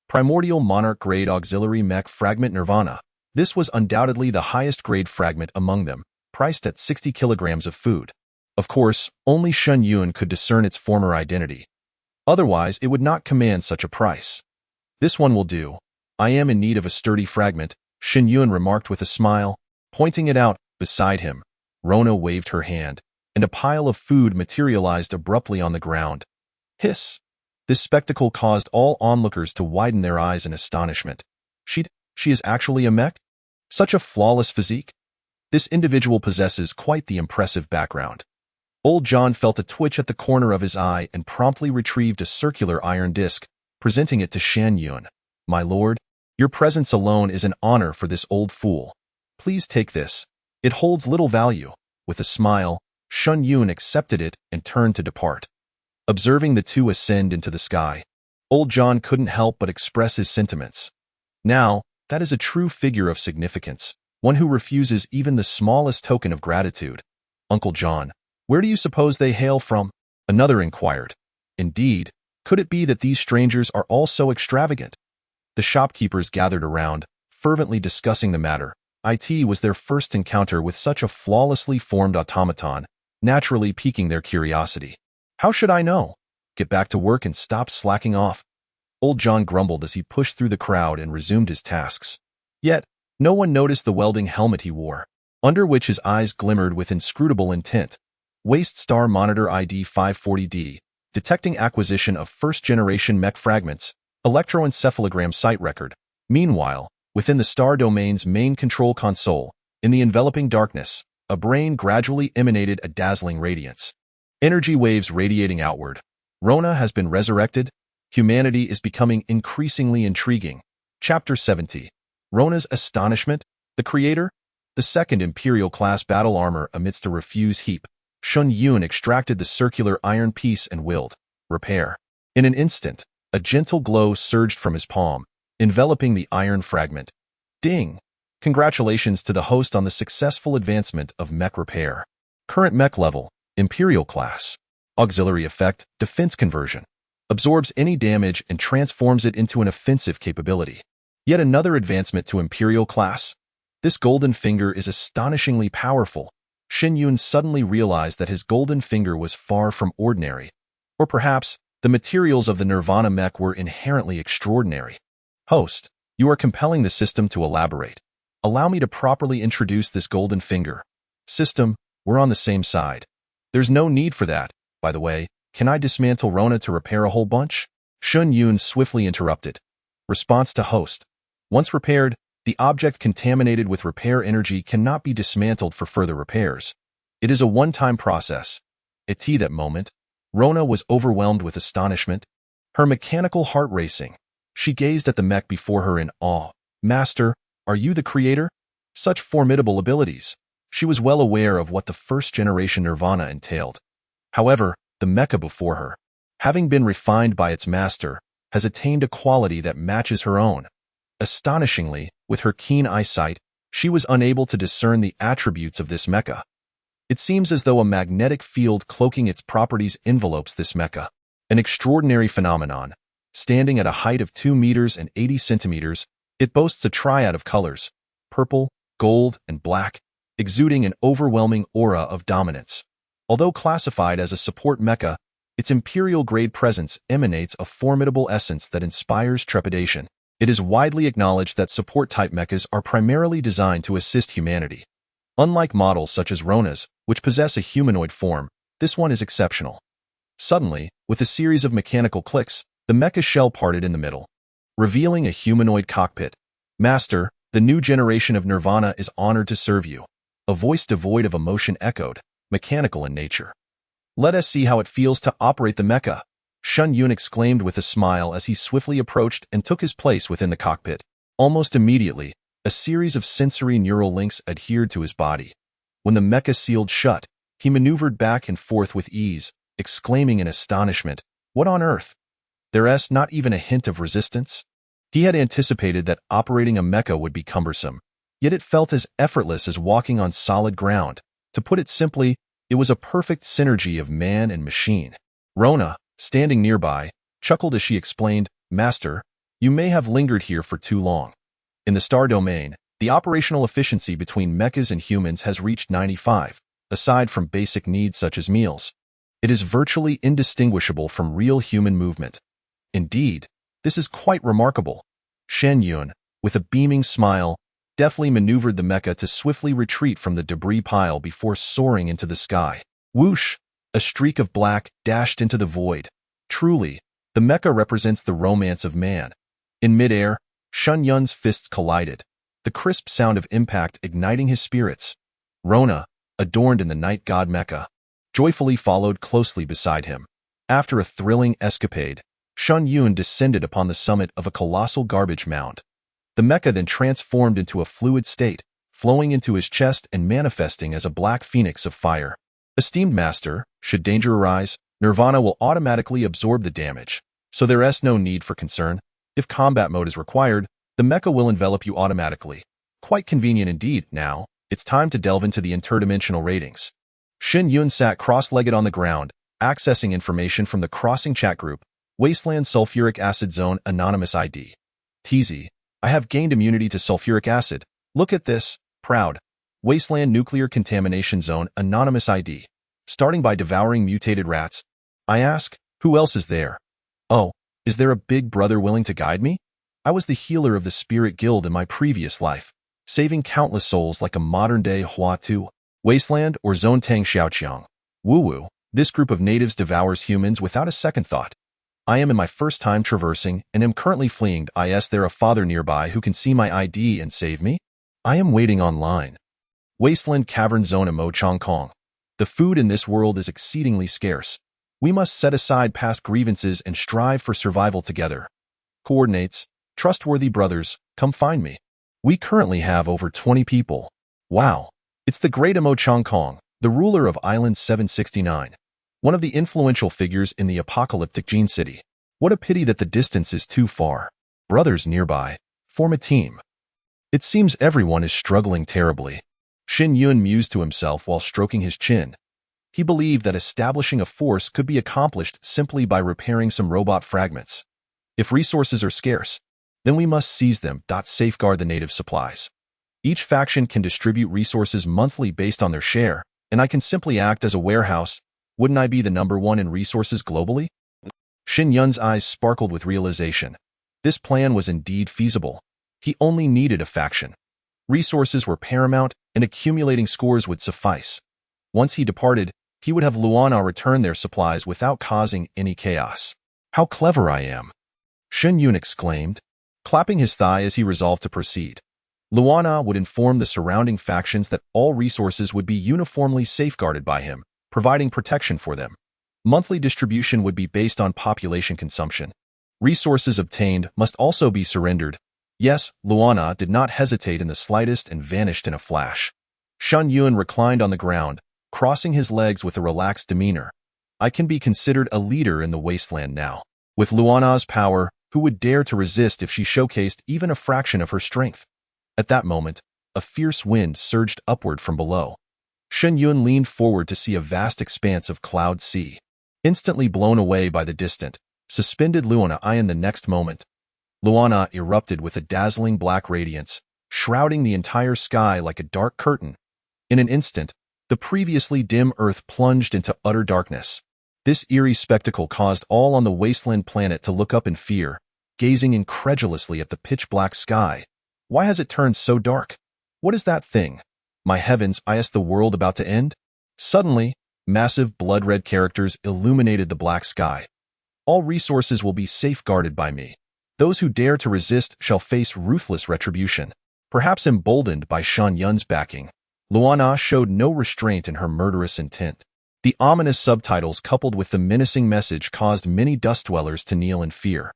Primordial monarch grade auxiliary mech fragment Nirvana. This was undoubtedly the highest grade fragment among them, priced at 60 kilograms of food. Of course, only Shen Yun could discern its former identity. Otherwise, it would not command such a price. This one will do. I am in need of a sturdy fragment, Shen Yun remarked with a smile, pointing it out. Beside him, Rona waved her hand, and a pile of food materialized abruptly on the ground. Hiss! This spectacle caused all onlookers to widen their eyes in astonishment. She is actually a mech? Such a flawless physique? This individual possesses quite the impressive background. Old John felt a twitch at the corner of his eye and promptly retrieved a circular iron disc, presenting it to Shen Yun. My lord, your presence alone is an honor for this old fool. Please take this. It holds little value. With a smile, Shen Yun accepted it and turned to depart. Observing the two ascend into the sky, Old John couldn't help but express his sentiments. Now, That is a true figure of significance, one who refuses even the smallest token of gratitude. Uncle John, where do you suppose they hail from? Another inquired. Indeed, could it be that these strangers are all so extravagant? The shopkeepers gathered around, fervently discussing the matter. It was their first encounter with such a flawlessly formed automaton, naturally piquing their curiosity. How should I know? Get back to work and stop slacking off. Old John grumbled as he pushed through the crowd and resumed his tasks. Yet, no one noticed the welding helmet he wore, under which his eyes glimmered with inscrutable intent. Waste Star Monitor ID 540D, detecting acquisition of first-generation mech fragments, electroencephalogram site record. Meanwhile, within the star domain's main control console, in the enveloping darkness, a brain gradually emanated a dazzling radiance. Energy waves radiating outward. Rona has been resurrected. Humanity is becoming increasingly intriguing. Chapter 70. Rona's astonishment. The creator? The second Imperial-class battle armor amidst a refuse heap. Shen Yun extracted the circular iron piece and willed. Repair. In an instant, a gentle glow surged from his palm, enveloping the iron fragment. Ding! Congratulations to the host on the successful advancement of mech repair. Current mech level, Imperial class. Auxiliary effect, defense conversion. Absorbs any damage and transforms it into an offensive capability. Yet another advancement to Imperial class. This golden finger is astonishingly powerful. Shen Yun suddenly realized that his golden finger was far from ordinary. Or perhaps, the materials of the Nirvana mech were inherently extraordinary. Host, you are compelling the system to elaborate. Allow me to properly introduce this golden finger. System, we're on the same side. There's no need for that, by the way. Can I dismantle Rona to repair a whole bunch? Shen Yun swiftly interrupted. Response to host. Once repaired, the object contaminated with repair energy cannot be dismantled for further repairs. It is a one-time process. At that moment, Rona was overwhelmed with astonishment, her mechanical heart racing. She gazed at the mech before her in awe. Master, are you the creator? Such formidable abilities. She was well aware of what the first-generation Nirvana entailed. However, the mecha before her, having been refined by its master, has attained a quality that matches her own. Astonishingly, with her keen eyesight, she was unable to discern the attributes of this mecha. It seems as though a magnetic field cloaking its properties envelopes this mecha. An extraordinary phenomenon. Standing at a height of 2 meters and 80 centimeters, it boasts a triad of colors, purple, gold, and black, exuding an overwhelming aura of dominance. Although classified as a support mecha, its imperial-grade presence emanates a formidable essence that inspires trepidation. It is widely acknowledged that support-type mechas are primarily designed to assist humanity. Unlike models such as Rona's, which possess a humanoid form, this one is exceptional. Suddenly, with a series of mechanical clicks, the mecha shell parted in the middle, revealing a humanoid cockpit. Master, the new generation of Nirvana is honored to serve you. A voice devoid of emotion echoed, mechanical in nature. Let us see how it feels to operate the mecha. Shen Yun exclaimed with a smile as he swiftly approached and took his place within the cockpit. Almost immediately, a series of sensory neural links adhered to his body. When the mecha sealed shut, he maneuvered back and forth with ease, exclaiming in astonishment, "What on earth? There's not even a hint of resistance?" He had anticipated that operating a mecha would be cumbersome, yet it felt as effortless as walking on solid ground. To put it simply, it was a perfect synergy of man and machine. Rona, standing nearby, chuckled as she explained, "Master, you may have lingered here for too long. In the star domain, the operational efficiency between mechas and humans has reached 95, aside from basic needs such as meals. It is virtually indistinguishable from real human movement. Indeed, this is quite remarkable." Shen Yun, with a beaming smile, deftly maneuvered the mecha to swiftly retreat from the debris pile before soaring into the sky. Whoosh! A streak of black dashed into the void. Truly, the mecha represents the romance of man. In midair, Shen Yun's fists collided, the crisp sound of impact igniting his spirits. Rona, adorned in the night god mecha, joyfully followed closely beside him. After a thrilling escapade, Shen Yun descended upon the summit of a colossal garbage mound. The mecha then transformed into a fluid state, flowing into his chest and manifesting as a black phoenix of fire. Esteemed master, should danger arise, Nirvana will automatically absorb the damage, so there is no need for concern. If combat mode is required, The mecha will envelop you automatically. Quite convenient indeed. Now, it's time to delve into the interdimensional ratings. Shen Yun sat cross-legged on the ground, accessing information from the crossing chat group, Wasteland Sulfuric Acid Zone Anonymous ID. TZ, I have gained immunity to sulfuric acid. Look at this, proud. Wasteland Nuclear Contamination Zone Anonymous ID. Starting by devouring mutated rats. I ask, who else is there? Oh, is there a big brother willing to guide me? I was the healer of the Spirit Guild in my previous life, saving countless souls like a modern-day Hua Tu. Wasteland or Zone Tang Xiaoqiang. Woo-woo, this group of natives devours humans without a second thought. I am in my first time traversing and am currently fleeing. Is there a father nearby who can see my ID and save me? I am waiting online. Wasteland Cavern Zone Mo Chong Kong. The food in this world is exceedingly scarce. We must set aside past grievances and strive for survival together. Coordinates, trustworthy brothers, come find me. We currently have over 20 people. Wow. It's the great Mo Chong Kong, the ruler of Island 769. One of the influential figures in the apocalyptic Gene City. What a pity that the distance is too far. Brothers nearby, form a team. It seems everyone is struggling terribly. Shen Yun mused to himself while stroking his chin. He believed that establishing a force could be accomplished simply by repairing some robot fragments. If resources are scarce, then we must seize them. Safeguard the native supplies. Each faction can distribute resources monthly based on their share, and I can simply act as a warehouse. Wouldn't I be the #1 in resources globally? Shen Yun's eyes sparkled with realization. This plan was indeed feasible. He only needed a faction. Resources were paramount, and accumulating scores would suffice. Once he departed, he would have Luana return their supplies without causing any chaos. How clever I am! Shen Yun exclaimed, clapping his thigh as he resolved to proceed. Luana would inform the surrounding factions that all resources would be uniformly safeguarded by him, providing protection for them. Monthly distribution would be based on population consumption. Resources obtained must also be surrendered. Yes, Luana did not hesitate in the slightest and vanished in a flash. Shen Yun reclined on the ground, crossing his legs with a relaxed demeanor. I can be considered a leader in the wasteland now. With Luana's power, who would dare to resist if she showcased even a fraction of her strength? At that moment, a fierce wind surged upward from below. Shen Yun leaned forward to see a vast expanse of cloud sea. Instantly blown away by the distant, suspended Luana in the next moment. Luana erupted with a dazzling black radiance, shrouding the entire sky like a dark curtain. In an instant, the previously dim earth plunged into utter darkness. This eerie spectacle caused all on the wasteland planet to look up in fear, gazing incredulously at the pitch-black sky. Why has it turned so dark? What is that thing? My heavens, is the world about to end? Suddenly, massive blood-red characters illuminated the black sky. All resources will be safeguarded by me. Those who dare to resist shall face ruthless retribution. Perhaps emboldened by Shen Yun's backing, Luana showed no restraint in her murderous intent. The ominous subtitles coupled with the menacing message caused many dust dwellers to kneel in fear.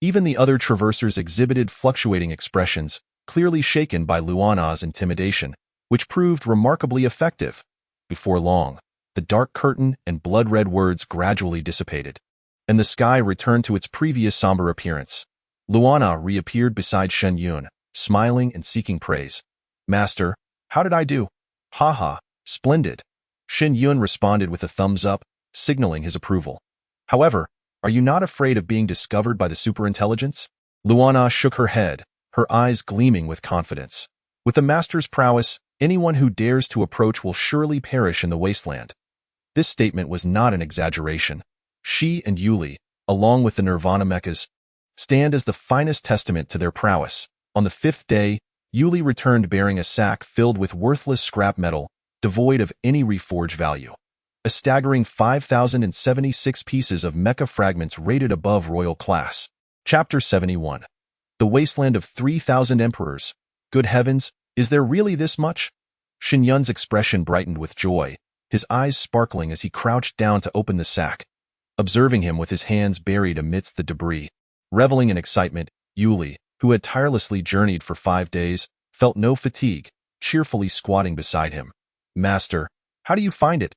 Even the other traversers exhibited fluctuating expressions, clearly shaken by Luana's intimidation, which proved remarkably effective. Before long, the dark curtain and blood-red words gradually dissipated, and the sky returned to its previous somber appearance. Luana reappeared beside Shen Yun, smiling and seeking praise. Master, how did I do? Ha, splendid. Shen Yun responded with a thumbs up, signaling his approval. However, are you not afraid of being discovered by the superintelligence? Luana shook her head, her eyes gleaming with confidence. With the master's prowess, anyone who dares to approach will surely perish in the wasteland. This statement was not an exaggeration. She and Yuli, along with the Nirvana mechas, stand as the finest testament to their prowess. On the 5th day, Yuli returned bearing a sack filled with worthless scrap metal, devoid of any reforged value. A staggering 5,076 pieces of mecha fragments rated above royal class. Chapter 71. The Wasteland of 3,000 Emperors. Good heavens, is there really this much? Shen Yun's expression brightened with joy, his eyes sparkling as he crouched down to open the sack. Observing him with his hands buried amidst the debris, reveling in excitement, Yuli, who had tirelessly journeyed for 5 days, felt no fatigue, cheerfully squatting beside him. Master, how do you find it?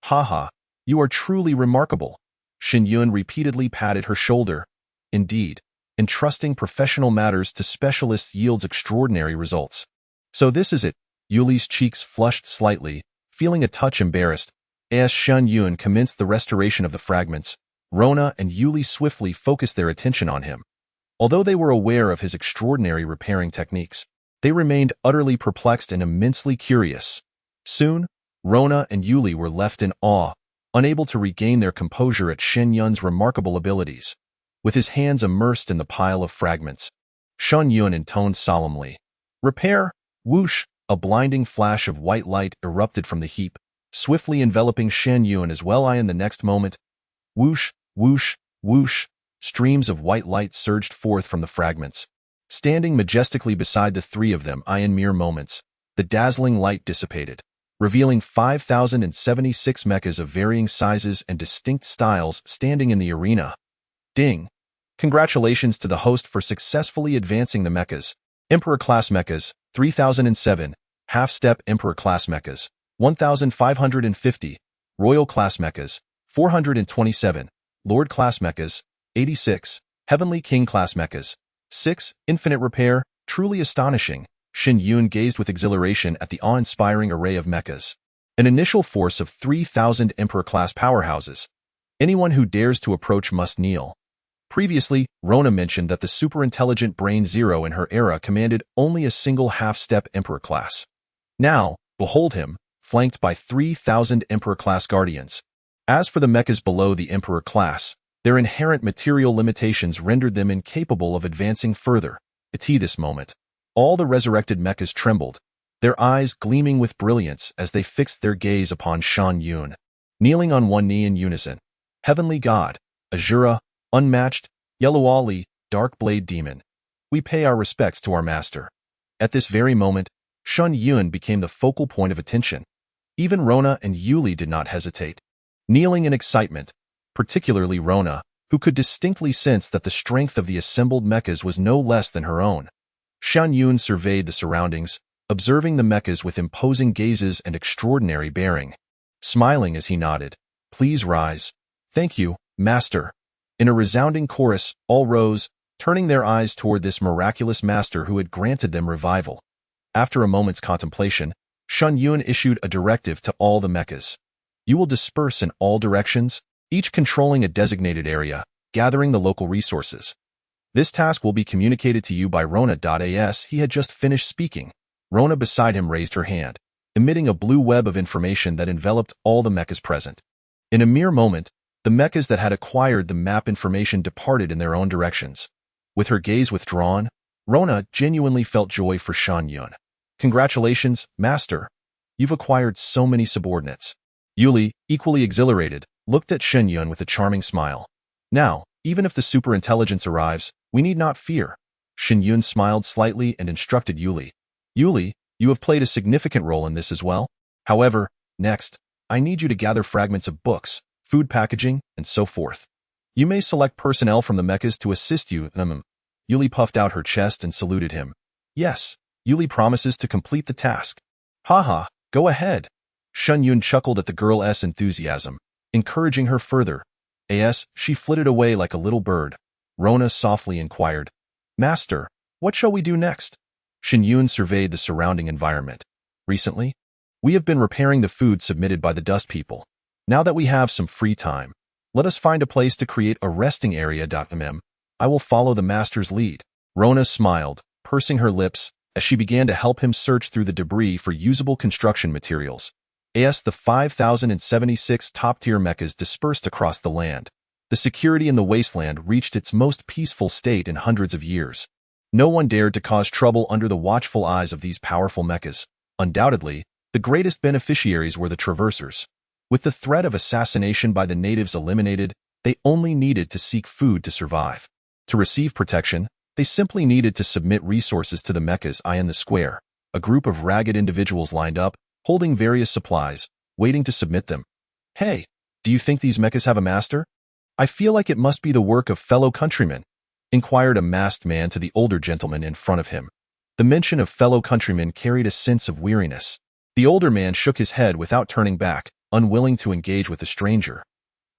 Ha, you are truly remarkable. Shen Yun repeatedly patted her shoulder. Indeed, entrusting professional matters to specialists yields extraordinary results. So this is it. Yuli's cheeks flushed slightly, feeling a touch embarrassed. As Shen Yun commenced the restoration of the fragments, Rona and Yuli swiftly focused their attention on him. Although they were aware of his extraordinary repairing techniques, they remained utterly perplexed and immensely curious. Soon, Rona and Yuli were left in awe, unable to regain their composure at Shen Yun's remarkable abilities. With his hands immersed in the pile of fragments, Shen Yun intoned solemnly. Repair! Whoosh! A blinding flash of white light erupted from the heap, swiftly enveloping Shen Yun as well. In the next moment, whoosh, whoosh, whoosh, streams of white light surged forth from the fragments. Standing majestically beside the three of them, in mere moments, the dazzling light dissipated, revealing 5,076 mechas of varying sizes and distinct styles standing in the arena. Ding! Congratulations to the host for successfully advancing the mechas. Emperor-class mechas, 3007, half-step Emperor-class mechas, 1,550, Royal-class mechas, 427, Lord-class mechas, 86, Heavenly King-class mechas, 6, Infinite repair, truly astonishing. Shen Yun gazed with exhilaration at the awe-inspiring array of mechas. An initial force of 3,000 Emperor-class powerhouses. Anyone who dares to approach must kneel. Previously, Rona mentioned that the super-intelligent Brain Zero in her era commanded only a single half-step Emperor class. Now, behold him, flanked by 3,000 Emperor-class guardians. As for the mechas below the Emperor class, their inherent material limitations rendered them incapable of advancing further. At this moment, all the resurrected mechas trembled, their eyes gleaming with brilliance as they fixed their gaze upon Shen Yun. Kneeling on one knee in unison, Heavenly God, Azura, Unmatched, Yellow Ali, Dark Blade Demon, we pay our respects to our master. At this very moment, Shen Yun became the focal point of attention. Even Rona and Yuli did not hesitate, kneeling in excitement, particularly Rona, who could distinctly sense that the strength of the assembled mechas was no less than her own. Shen Yun surveyed the surroundings, observing the mechas with imposing gazes and extraordinary bearing. Smiling as he nodded, "Please rise." "Thank you, master." In a resounding chorus, all rose, turning their eyes toward this miraculous master who had granted them revival. After a moment's contemplation, Shen Yun issued a directive to all the mechas. You will disperse in all directions, each controlling a designated area, gathering the local resources. This task will be communicated to you by Rona. As he had just finished speaking, Rona beside him raised her hand, emitting a blue web of information that enveloped all the mechas present. In a mere moment, the mechas that had acquired the map information departed in their own directions. With her gaze withdrawn, Rona genuinely felt joy for Shen Yun. Congratulations, master. You've acquired so many subordinates. Yuli, equally exhilarated, looked at Shen Yun with a charming smile. Now, even if the superintelligence arrives, we need not fear. Shen Yun smiled slightly and instructed Yuli. Yuli, you have played a significant role in this as well. However, next, I need you to gather fragments of books, food packaging, and so forth. You may select personnel from the mechas to assist you. Yuli puffed out her chest and saluted him. Yes, Yuli promises to complete the task. Haha, go ahead. Shen Yun chuckled at the girl's enthusiasm, encouraging her further. As she flitted away like a little bird, Rona softly inquired, Master, what shall we do next? Shen Yun surveyed the surrounding environment. Recently, we have been repairing the food submitted by the dust people. Now that we have some free time, let us find a place to create a resting area. I will follow the master's lead. Rona smiled, pursing her lips, as she began to help him search through the debris for usable construction materials. As the 5,076 top-tier mechas dispersed across the land, the security in the wasteland reached its most peaceful state in hundreds of years. No one dared to cause trouble under the watchful eyes of these powerful mechas. Undoubtedly, the greatest beneficiaries were the traversers. With the threat of assassination by the natives eliminated, they only needed to seek food to survive. To receive protection, they simply needed to submit resources to the mechas in the square. A group of ragged individuals lined up, holding various supplies, waiting to submit them. Hey, do you think these mechas have a master? I feel like it must be the work of fellow countrymen, inquired a masked man to the older gentleman in front of him. The mention of fellow countrymen carried a sense of weariness. The older man shook his head without turning back, unwilling to engage with the stranger.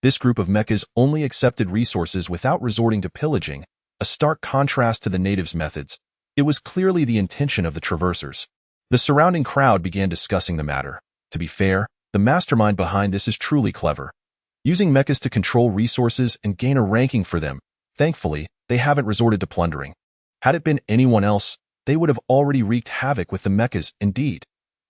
This group of mechas only accepted resources without resorting to pillaging, a stark contrast to the natives' methods. It was clearly the intention of the traversers. The surrounding crowd began discussing the matter. To be fair, the mastermind behind this is truly clever. Using mechas to control resources and gain a ranking for them. Thankfully, they haven't resorted to plundering. Had it been anyone else, they would have already wreaked havoc with the mechas. Indeed,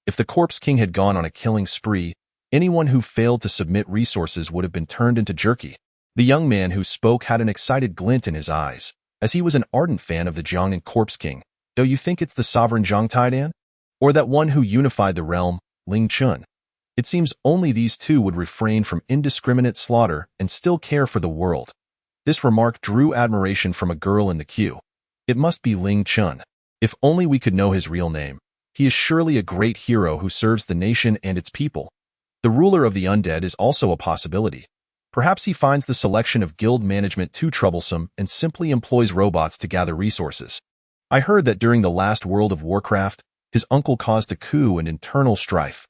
if the Corpse King had gone on a killing spree, anyone who failed to submit resources would have been turned into jerky. The young man who spoke had an excited glint in his eyes, as he was an ardent fan of the Zhang and Corpse King. Do you think it's the sovereign Zhang Taidan? Or that one who unified the realm, Ling Chun? It seems only these two would refrain from indiscriminate slaughter and still care for the world. This remark drew admiration from a girl in the queue. It must be Ling Chun. If only we could know his real name. He is surely a great hero who serves the nation and its people. The ruler of the undead is also a possibility. Perhaps he finds the selection of guild management too troublesome and simply employs robots to gather resources. I heard that during the last World of Warcraft, his uncle caused a coup and internal strife.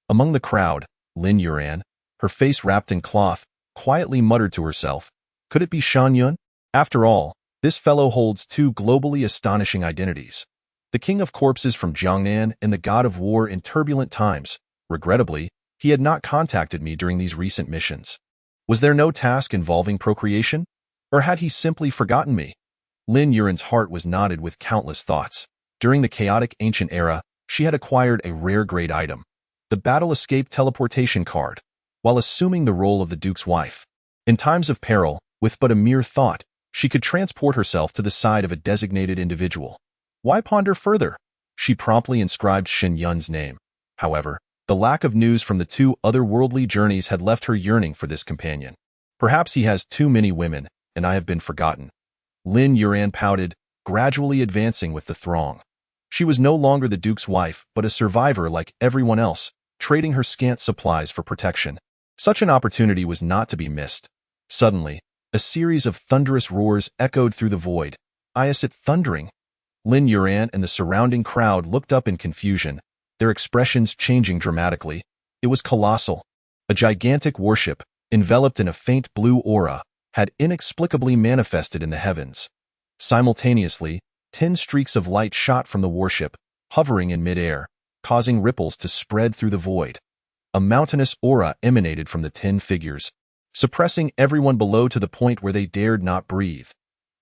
Among the crowd, Lin Yuran, her face wrapped in cloth, quietly muttered to herself, "Could it be Shen Yun? After all, this fellow holds two globally astonishing identities. The king of corpses from Jiangnan and the god of war in turbulent times. Regrettably, he had not contacted me during these recent missions. Was there no task involving procreation? Or had he simply forgotten me?" Lin Yuran's heart was knotted with countless thoughts. During the chaotic ancient era, she had acquired a rare grade item, the Battle Escape teleportation card, while assuming the role of the Duke's wife. In times of peril, with but a mere thought, she could transport herself to the side of a designated individual. Why ponder further? She promptly inscribed Shen Yun's name. However, the lack of news from the two otherworldly journeys had left her yearning for this companion. Perhaps he has too many women, and I have been forgotten. Lin Yuran pouted, gradually advancing with the throng. She was no longer the Duke's wife, but a survivor like everyone else, trading her scant supplies for protection. Such an opportunity was not to be missed. Suddenly, a series of thunderous roars echoed through the void. Is it thundering? Lin Yuran and the surrounding crowd looked up in confusion, their expressions changing dramatically. It was colossal. A gigantic warship, enveloped in a faint blue aura, had inexplicably manifested in the heavens. Simultaneously, 10 streaks of light shot from the warship, hovering in midair, causing ripples to spread through the void. A mountainous aura emanated from the 10 figures, suppressing everyone below to the point where they dared not breathe.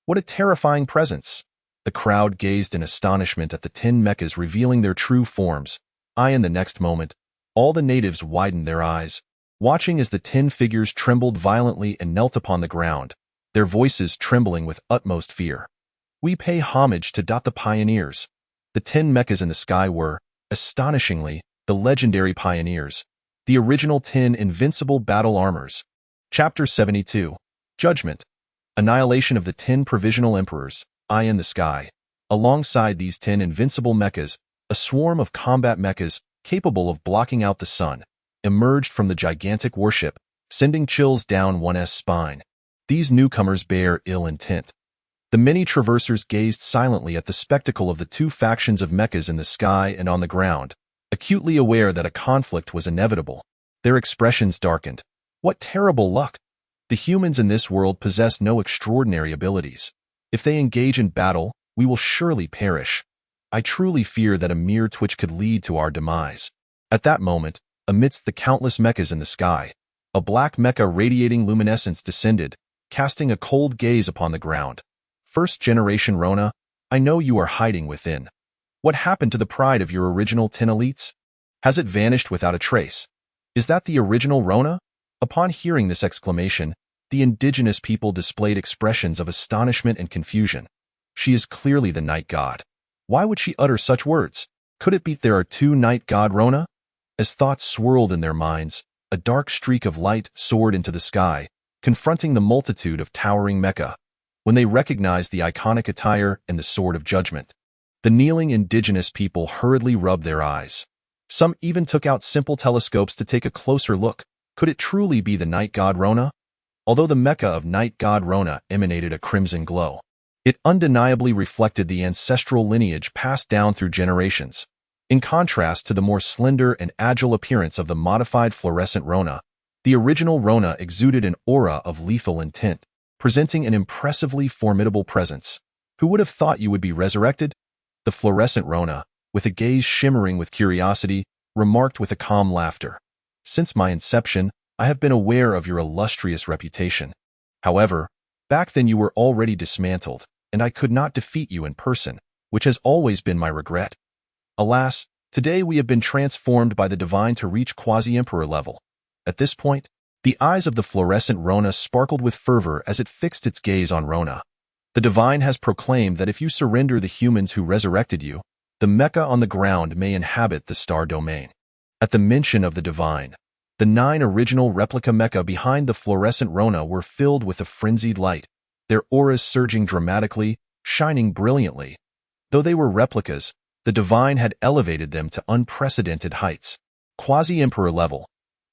What a terrifying presence! The crowd gazed in astonishment at the 10 mechas revealing their true forms. In the next moment, all the natives widened their eyes, watching as the 10 figures trembled violently and knelt upon the ground, their voices trembling with utmost fear. We pay homage to the pioneers. The 10 mechas in the sky were, astonishingly, the legendary pioneers, the original 10 invincible battle armors. Chapter 72. Judgment. Annihilation of the 10 provisional emperors. In the sky. Alongside these 10 invincible mechas, a swarm of combat mechas, capable of blocking out the sun, emerged from the gigantic warship, sending chills down one's spine. These newcomers bear ill intent. The many traversers gazed silently at the spectacle of the two factions of mechas in the sky and on the ground, acutely aware that a conflict was inevitable. Their expressions darkened. What terrible luck! The humans in this world possess no extraordinary abilities. If they engage in battle, we will surely perish. I truly fear that a mere twitch could lead to our demise. At that moment, amidst the countless mechas in the sky, a black mecha radiating luminescence descended, casting a cold gaze upon the ground. First generation Rona, I know you are hiding within. What happened to the pride of your original 10 elites? Has it vanished without a trace? Is that the original Rona? Upon hearing this exclamation, the indigenous people displayed expressions of astonishment and confusion. She is clearly the night god. Why would she utter such words? Could it be there are two night god Rona? As thoughts swirled in their minds, a dark streak of light soared into the sky, confronting the multitude of towering mecha. When they recognized the iconic attire and the sword of judgment, the kneeling indigenous people hurriedly rubbed their eyes. Some even took out simple telescopes to take a closer look. Could it truly be the night god Rona? Although the mecha of night god Rona emanated a crimson glow, it undeniably reflected the ancestral lineage passed down through generations. In contrast to the more slender and agile appearance of the modified fluorescent Rona, the original Rona exuded an aura of lethal intent. presenting an impressively formidable presence. Who would have thought you would be resurrected? The fluorescent Rona, with a gaze shimmering with curiosity, remarked with a calm laughter. Since my inception, I have been aware of your illustrious reputation. However, back then you were already dismantled, and I could not defeat you in person, which has always been my regret. Alas, today we have been transformed by the divine to reach quasi-emperor level. At this point, the eyes of the fluorescent Rona sparkled with fervor as it fixed its gaze on Rona. The divine has proclaimed that if you surrender the humans who resurrected you, the mecha on the ground may inhabit the star domain. At the mention of the divine, the 9 original replica mecha behind the fluorescent Rona were filled with a frenzied light, their auras surging dramatically, shining brilliantly. Though they were replicas, the divine had elevated them to unprecedented heights. Quasi-emperor level.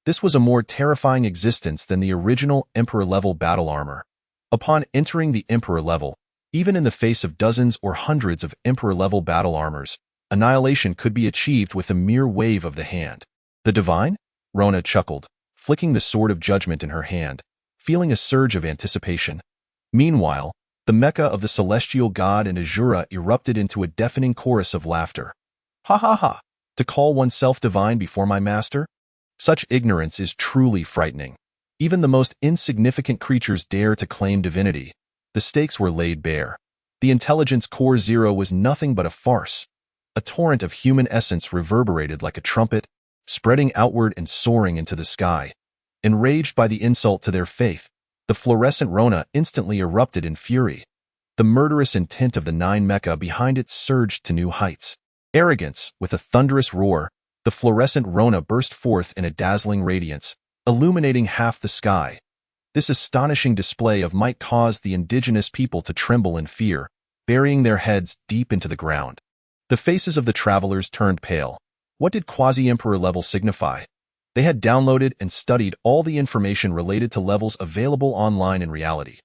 This was a more terrifying existence than the original emperor-level battle armor. Upon entering the emperor level, even in the face of dozens or hundreds of emperor-level battle armors, annihilation could be achieved with a mere wave of the hand. The divine? Rona chuckled, flicking the sword of judgment in her hand, feeling a surge of anticipation. Meanwhile, the mecha of the celestial god and Azura erupted into a deafening chorus of laughter. Ha ha ha! To call oneself divine before my master? Such ignorance is truly frightening. Even the most insignificant creatures dare to claim divinity. The stakes were laid bare. The intelligence core 0 was nothing but a farce. A torrent of human essence reverberated like a trumpet, spreading outward and soaring into the sky. Enraged by the insult to their faith, the fluorescent Rona instantly erupted in fury. The murderous intent of the 9 mecha behind it surged to new heights. Arrogance, with a thunderous roar, the fluorescent Rona burst forth in a dazzling radiance, illuminating half the sky. This astonishing display of might caused the indigenous people to tremble in fear, burying their heads deep into the ground. The faces of the travelers turned pale. What did quasi-emperor level signify? They had downloaded and studied all the information related to levels available online in reality.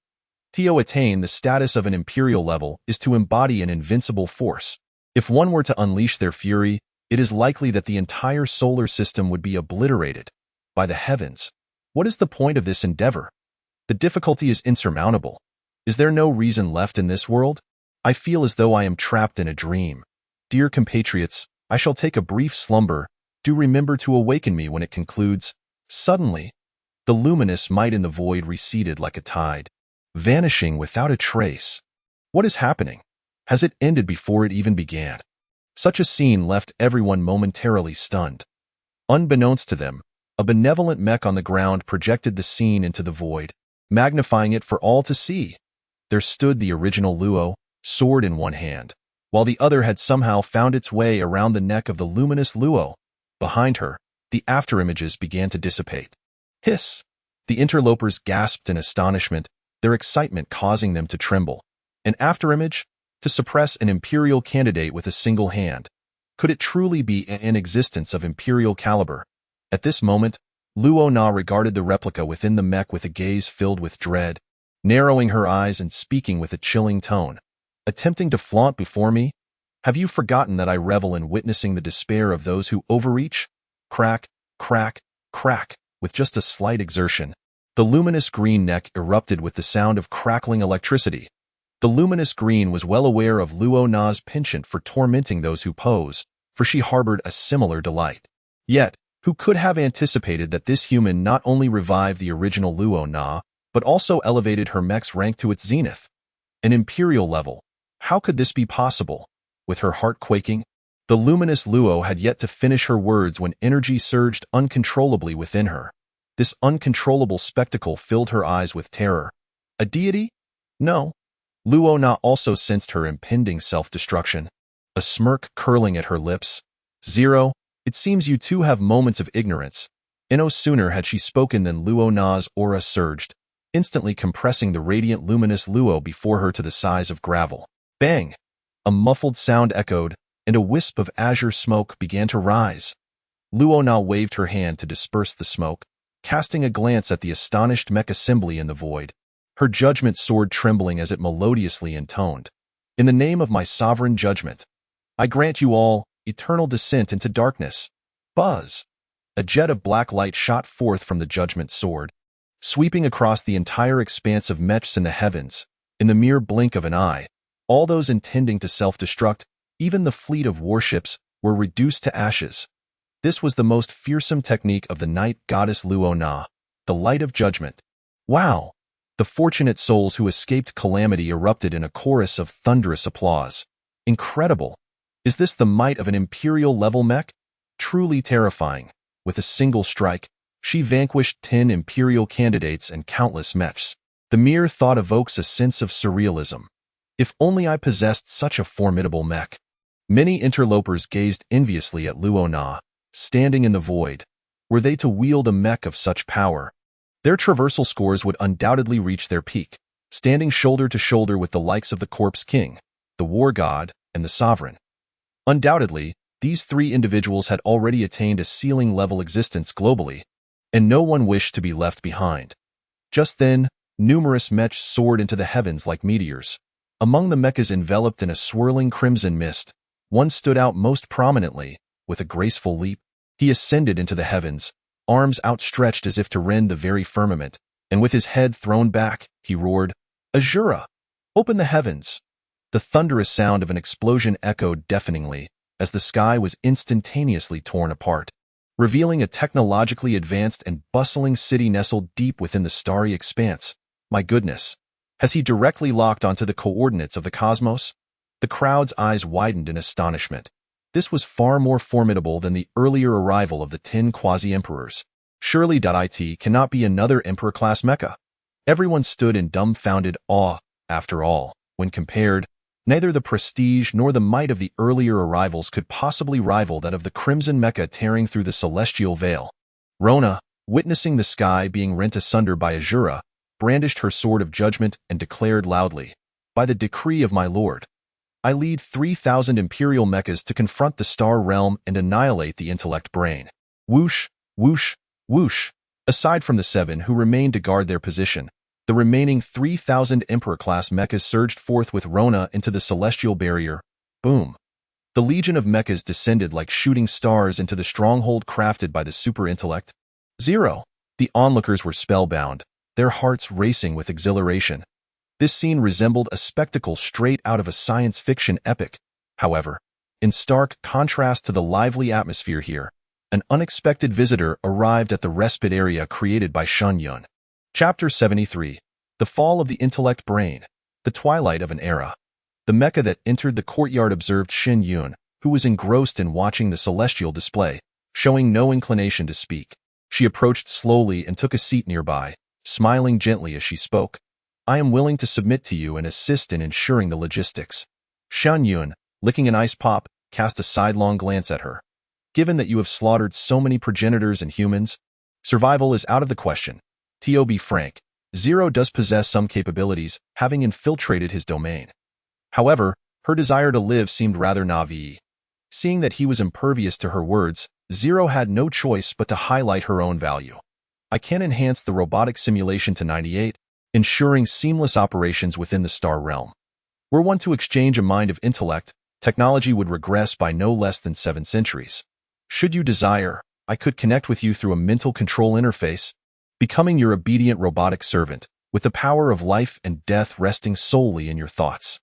To attain the status of an imperial level is to embody an invincible force. If one were to unleash their fury, it is likely that the entire solar system would be obliterated. By the heavens, what is the point of this endeavor? The difficulty is insurmountable. Is there no reason left in this world? I feel as though I am trapped in a dream. Dear compatriots, I shall take a brief slumber. Do remember to awaken me when it concludes. Suddenly, the luminous might in the void receded like a tide, vanishing without a trace. What is happening? Has it ended before it even began? Such a scene left everyone momentarily stunned. Unbeknownst to them, a benevolent mech on the ground projected the scene into the void, magnifying it for all to see. There stood the original Luo, sword in one hand, while the other had somehow found its way around the neck of the luminous Luo. Behind her, the afterimages began to dissipate. Hiss! The interlopers gasped in astonishment, their excitement causing them to tremble. An afterimage? To suppress an imperial candidate with a single hand. Could it truly be an existence of imperial caliber? At this moment, Luo Na regarded the replica within the mech with a gaze filled with dread, narrowing her eyes and speaking with a chilling tone. Attempting to flaunt before me? Have you forgotten that I revel in witnessing the despair of those who overreach? Crack, crack, crack, with just a slight exertion. The luminous green neck erupted with the sound of crackling electricity. The luminous green was well aware of Luo Na's penchant for tormenting those who pose, for she harbored a similar delight. Yet, who could have anticipated that this human not only revived the original Luo Na, but also elevated her mech's rank to its zenith? An imperial level. How could this be possible? With her heart quaking, the luminous Luo had yet to finish her words when energy surged uncontrollably within her. This uncontrollable spectacle filled her eyes with terror. A deity? No. Luo Na also sensed her impending self-destruction, a smirk curling at her lips. Zero, it seems you two have moments of ignorance. And no sooner had she spoken than Luo Na's aura surged, instantly compressing the radiant luminous Luo before her to the size of gravel. Bang! A muffled sound echoed, and a wisp of azure smoke began to rise. Luo Na waved her hand to disperse the smoke, casting a glance at the astonished mech assembly in the void. Her judgment sword trembling as it melodiously intoned. In the name of my sovereign judgment, I grant you all eternal descent into darkness. Buzz! A jet of black light shot forth from the judgment sword, sweeping across the entire expanse of mechs in the heavens, in the mere blink of an eye. All those intending to self-destruct, even the fleet of warships, were reduced to ashes. This was the most fearsome technique of the night goddess Luo-Na, the light of judgment. Wow! The fortunate souls who escaped calamity erupted in a chorus of thunderous applause. Incredible! Is this the might of an Imperial-level mech? Truly terrifying. With a single strike, she vanquished 10 Imperial candidates and countless mechs. The mere thought evokes a sense of surrealism. If only I possessed such a formidable mech. Many interlopers gazed enviously at Luo-Na, standing in the void. Were they to wield a mech of such power, their traversal scores would undoubtedly reach their peak, standing shoulder to shoulder with the likes of the Corpse King, the War God, and the Sovereign. Undoubtedly, these three individuals had already attained a ceiling-level existence globally, and no one wished to be left behind. Just then, numerous mechs soared into the heavens like meteors. Among the mechas enveloped in a swirling crimson mist, one stood out most prominently. With a graceful leap, he ascended into the heavens, arms outstretched as if to rend the very firmament, and with his head thrown back, he roared, "Azura! Open the heavens!" The thunderous sound of an explosion echoed deafeningly as the sky was instantaneously torn apart, revealing a technologically advanced and bustling city nestled deep within the starry expanse. My goodness! Has he directly locked onto the coordinates of the cosmos? The crowd's eyes widened in astonishment. This was far more formidable than the earlier arrival of the 10 quasi-emperors. Surely it cannot be another emperor-class mecha. Everyone stood in dumbfounded awe. After all, when compared, neither the prestige nor the might of the earlier arrivals could possibly rival that of the crimson mecha tearing through the celestial veil. Rona, witnessing the sky being rent asunder by Azura, brandished her sword of judgment and declared loudly, "By the decree of my lord, I lead 3,000 Imperial mechas to confront the star realm and annihilate the intellect brain." Whoosh, whoosh, whoosh. Aside from the 7 who remained to guard their position, the remaining 3,000 Emperor-class mechas surged forth with Rona into the celestial barrier. Boom. The legion of mechas descended like shooting stars into the stronghold crafted by the super-intellect. Zero. The onlookers were spellbound, their hearts racing with exhilaration. This scene resembled a spectacle straight out of a science fiction epic. However, in stark contrast to the lively atmosphere here, an unexpected visitor arrived at the respite area created by Shen Yun. Chapter 73. The Fall of the Intellect Brain. The Twilight of an Era. The mecha that entered the courtyard observed Shen Yun, who was engrossed in watching the celestial display, showing no inclination to speak. She approached slowly and took a seat nearby, smiling gently as she spoke. "I am willing to submit to you and assist in ensuring the logistics." Shen Yun, licking an ice pop, cast a sidelong glance at her. "Given that you have slaughtered so many progenitors and humans, survival is out of the question. To be frank, Zero does possess some capabilities, having infiltrated his domain. However, her desire to live seemed rather naive. Seeing that he was impervious to her words, Zero had no choice but to highlight her own value. "I can enhance the robotic simulation to 98, ensuring seamless operations within the star realm. Were one to exchange a mind of intellect, technology would regress by no less than 7 centuries. Should you desire, I could connect with you through a mental control interface, becoming your obedient robotic servant, with the power of life and death resting solely in your thoughts.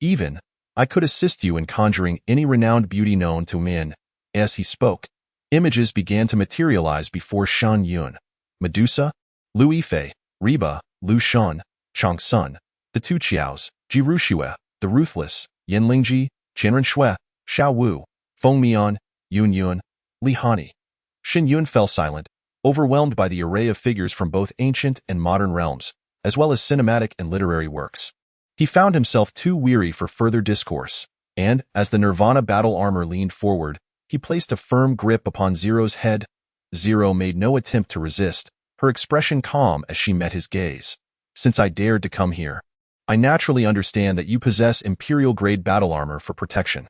Even, I could assist you in conjuring any renowned beauty known to men." As he spoke, images began to materialize before Shen Yun. Medusa, Lu Yifei, Reba, Lu Shan, Chang Sun, the two Qiaos, Ji Ruxue, the Ruthless, Yan Lingji, Qianren Shui, Xiao Wu, Feng Mian, Yun Yun, Li Hani. Shen Yun fell silent, overwhelmed by the array of figures from both ancient and modern realms, as well as cinematic and literary works. He found himself too weary for further discourse, and, as the Nirvana battle armor leaned forward, he placed a firm grip upon Zero's head. Zero made no attempt to resist, her expression calm as she met his gaze. "Since I dared to come here, I naturally understand that you possess Imperial-grade battle armor for protection."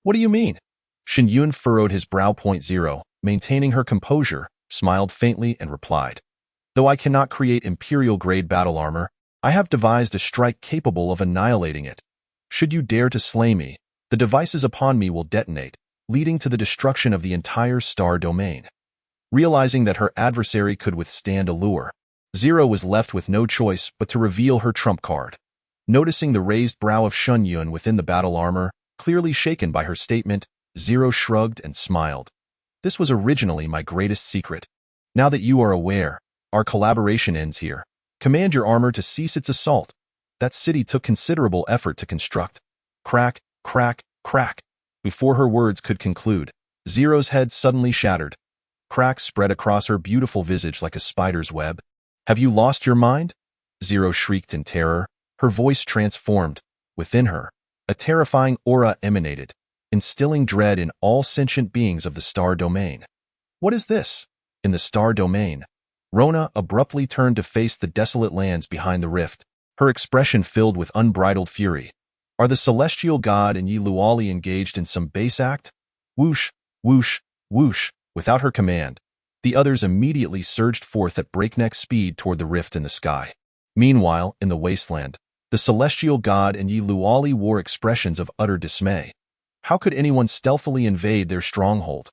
"What do you mean?" Shen Yun furrowed his brow. Zero, maintaining her composure, smiled faintly and replied, "Though I cannot create Imperial-grade battle armor, I have devised a strike capable of annihilating it. Should you dare to slay me, the devices upon me will detonate, leading to the destruction of the entire star domain." Realizing that her adversary could withstand a lure, Zero was left with no choice but to reveal her trump card. Noticing the raised brow of Shen Yun within the battle armor, clearly shaken by her statement, Zero shrugged and smiled. This was originally my greatest secret. Now that you are aware, our collaboration ends here. Command your armor to cease its assault. That city took considerable effort to construct. Crack, crack, crack. Before her words could conclude, Zero's head suddenly shattered. Cracks spread across her beautiful visage like a spider's web. Have you lost your mind? Zero shrieked in terror, her voice transformed. Within her, a terrifying aura emanated, instilling dread in all sentient beings of the star domain. What is this? In the star domain, Rona abruptly turned to face the desolate lands behind the rift, her expression filled with unbridled fury. Are the celestial god and Yi Luali engaged in some base act? Whoosh, whoosh, whoosh. Without her command, the others immediately surged forth at breakneck speed toward the rift in the sky. Meanwhile, in the wasteland, the celestial god and Yi Luali wore expressions of utter dismay. How could anyone stealthily invade their stronghold?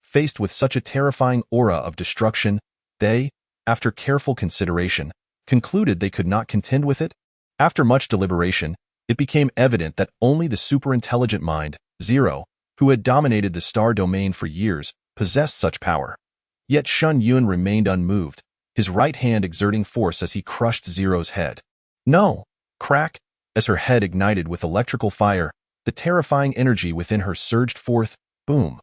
Faced with such a terrifying aura of destruction, they, after careful consideration, concluded they could not contend with it. After much deliberation, it became evident that only the superintelligent mind, Zero, who had dominated the star domain for years, possessed such power. Yet Shen Yun remained unmoved, his right hand exerting force as he crushed Zero's head. No! Crack! As her head ignited with electrical fire, the terrifying energy within her surged forth, boom.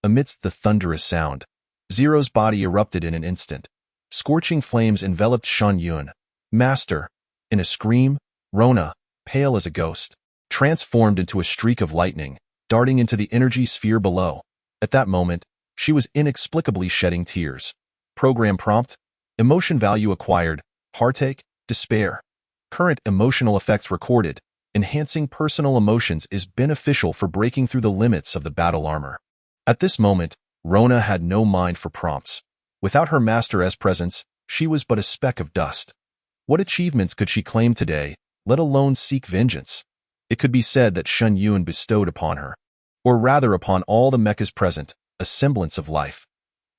Amidst the thunderous sound, Zero's body erupted in an instant. Scorching flames enveloped Shen Yun. Master! In a scream, Rona, pale as a ghost, transformed into a streak of lightning, darting into the energy sphere below. At that moment, she was inexplicably shedding tears. Program prompt: emotion value acquired, heartache, despair. Current emotional effects recorded. Enhancing personal emotions is beneficial for breaking through the limits of the battle armor. At this moment, Rona had no mind for prompts. Without her master's presence, she was but a speck of dust. What achievements could she claim today, let alone seek vengeance? It could be said that Shen Yun bestowed upon her, or rather upon all the mechas present, a semblance of life.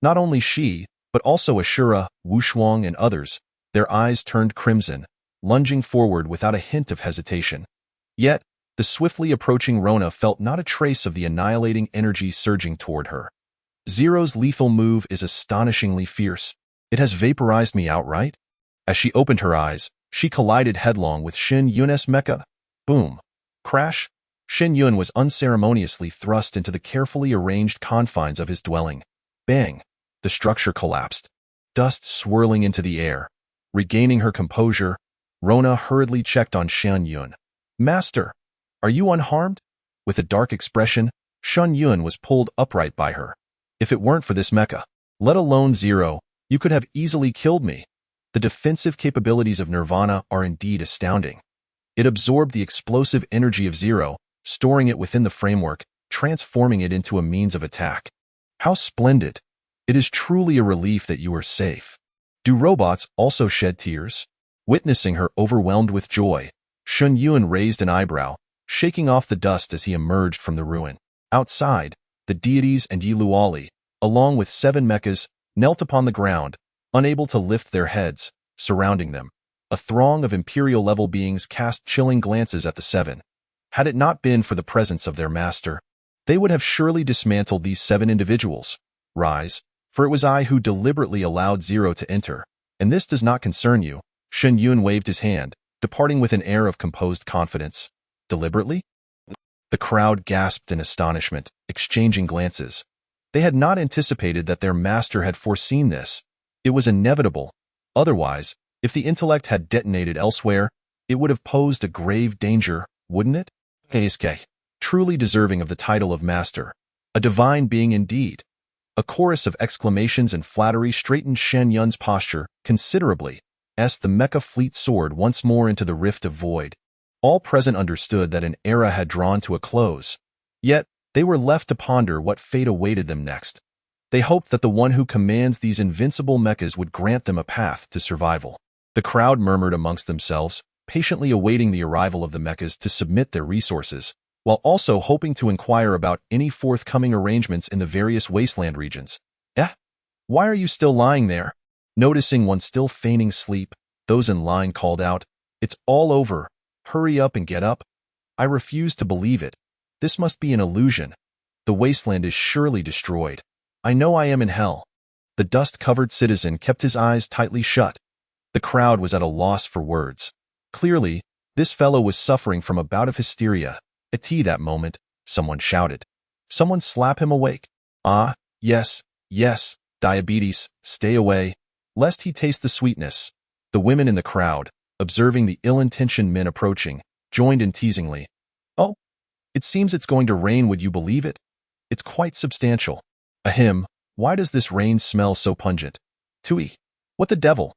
Not only she, but also Ashura, Wushuang, and others, their eyes turned crimson, lunging forward without a hint of hesitation. Yet, the swiftly approaching Rona felt not a trace of the annihilating energy surging toward her. Zero's lethal move is astonishingly fierce. It has vaporized me outright. As she opened her eyes, she collided headlong with Shen Yun's mecha. Boom. Crash. Shen Yun was unceremoniously thrust into the carefully arranged confines of his dwelling. Bang! The structure collapsed, dust swirling into the air. Regaining her composure, Rona hurriedly checked on Shen Yun. Master, are you unharmed? With a dark expression, Shen Yun was pulled upright by her. If it weren't for this mecha, let alone Zero, you could have easily killed me. The defensive capabilities of Nirvana are indeed astounding. It absorbed the explosive energy of Zero, storing it within the framework, transforming it into a means of attack. How splendid! It is truly a relief that you are safe. Do robots also shed tears? Witnessing her overwhelmed with joy, Shen Yun raised an eyebrow, shaking off the dust as he emerged from the ruin. Outside, the deities and Yi Luali, along with 7 mechas, knelt upon the ground, unable to lift their heads, surrounding them. A throng of imperial-level beings cast chilling glances at the 7. Had it not been for the presence of their master, they would have surely dismantled these 7 individuals. Rise, for it was I who deliberately allowed Zero to enter, and this does not concern you. Shen Yun waved his hand, departing with an air of composed confidence. Deliberately? The crowd gasped in astonishment, exchanging glances. They had not anticipated that their master had foreseen this. It was inevitable. Otherwise, if the intellect had detonated elsewhere, it would have posed a grave danger, wouldn't it? Keisuke, truly deserving of the title of master. A divine being indeed. A chorus of exclamations and flattery straightened Shen Yun's posture considerably, as the mecha fleet soared once more into the rift of void. All present understood that an era had drawn to a close. Yet, they were left to ponder what fate awaited them next. They hoped that the one who commands these invincible mechas would grant them a path to survival. The crowd murmured amongst themselves, patiently awaiting the arrival of the mechas to submit their resources, while also hoping to inquire about any forthcoming arrangements in the various wasteland regions. Why are you still lying there? Noticing one still feigning sleep, those in line called out, "It's all over. Hurry up and get up." I refused to believe it. This must be an illusion. The wasteland is surely destroyed. I know I am in hell. The dust-covered citizen kept his eyes tightly shut. The crowd was at a loss for words. Clearly, this fellow was suffering from a bout of hysteria. At that moment, someone shouted. Someone slap him awake. Ah, yes, yes, diabetes, stay away, lest he taste the sweetness. The women in the crowd, observing the ill-intentioned men approaching, joined in teasingly. Oh, it seems it's going to rain, would you believe it? It's quite substantial. Ahem, why does this rain smell so pungent? Tui, what the devil?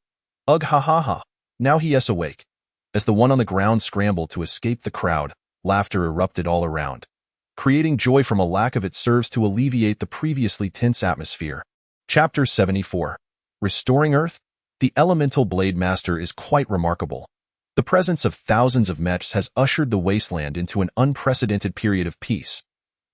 Ugh ha ha ha, now he is awake. As the one on the ground scrambled to escape the crowd, laughter erupted all around. Creating joy from a lack of it serves to alleviate the previously tense atmosphere. Chapter 74. Restoring Earth? The elemental blade master is quite remarkable. The presence of thousands of mechs has ushered the wasteland into an unprecedented period of peace.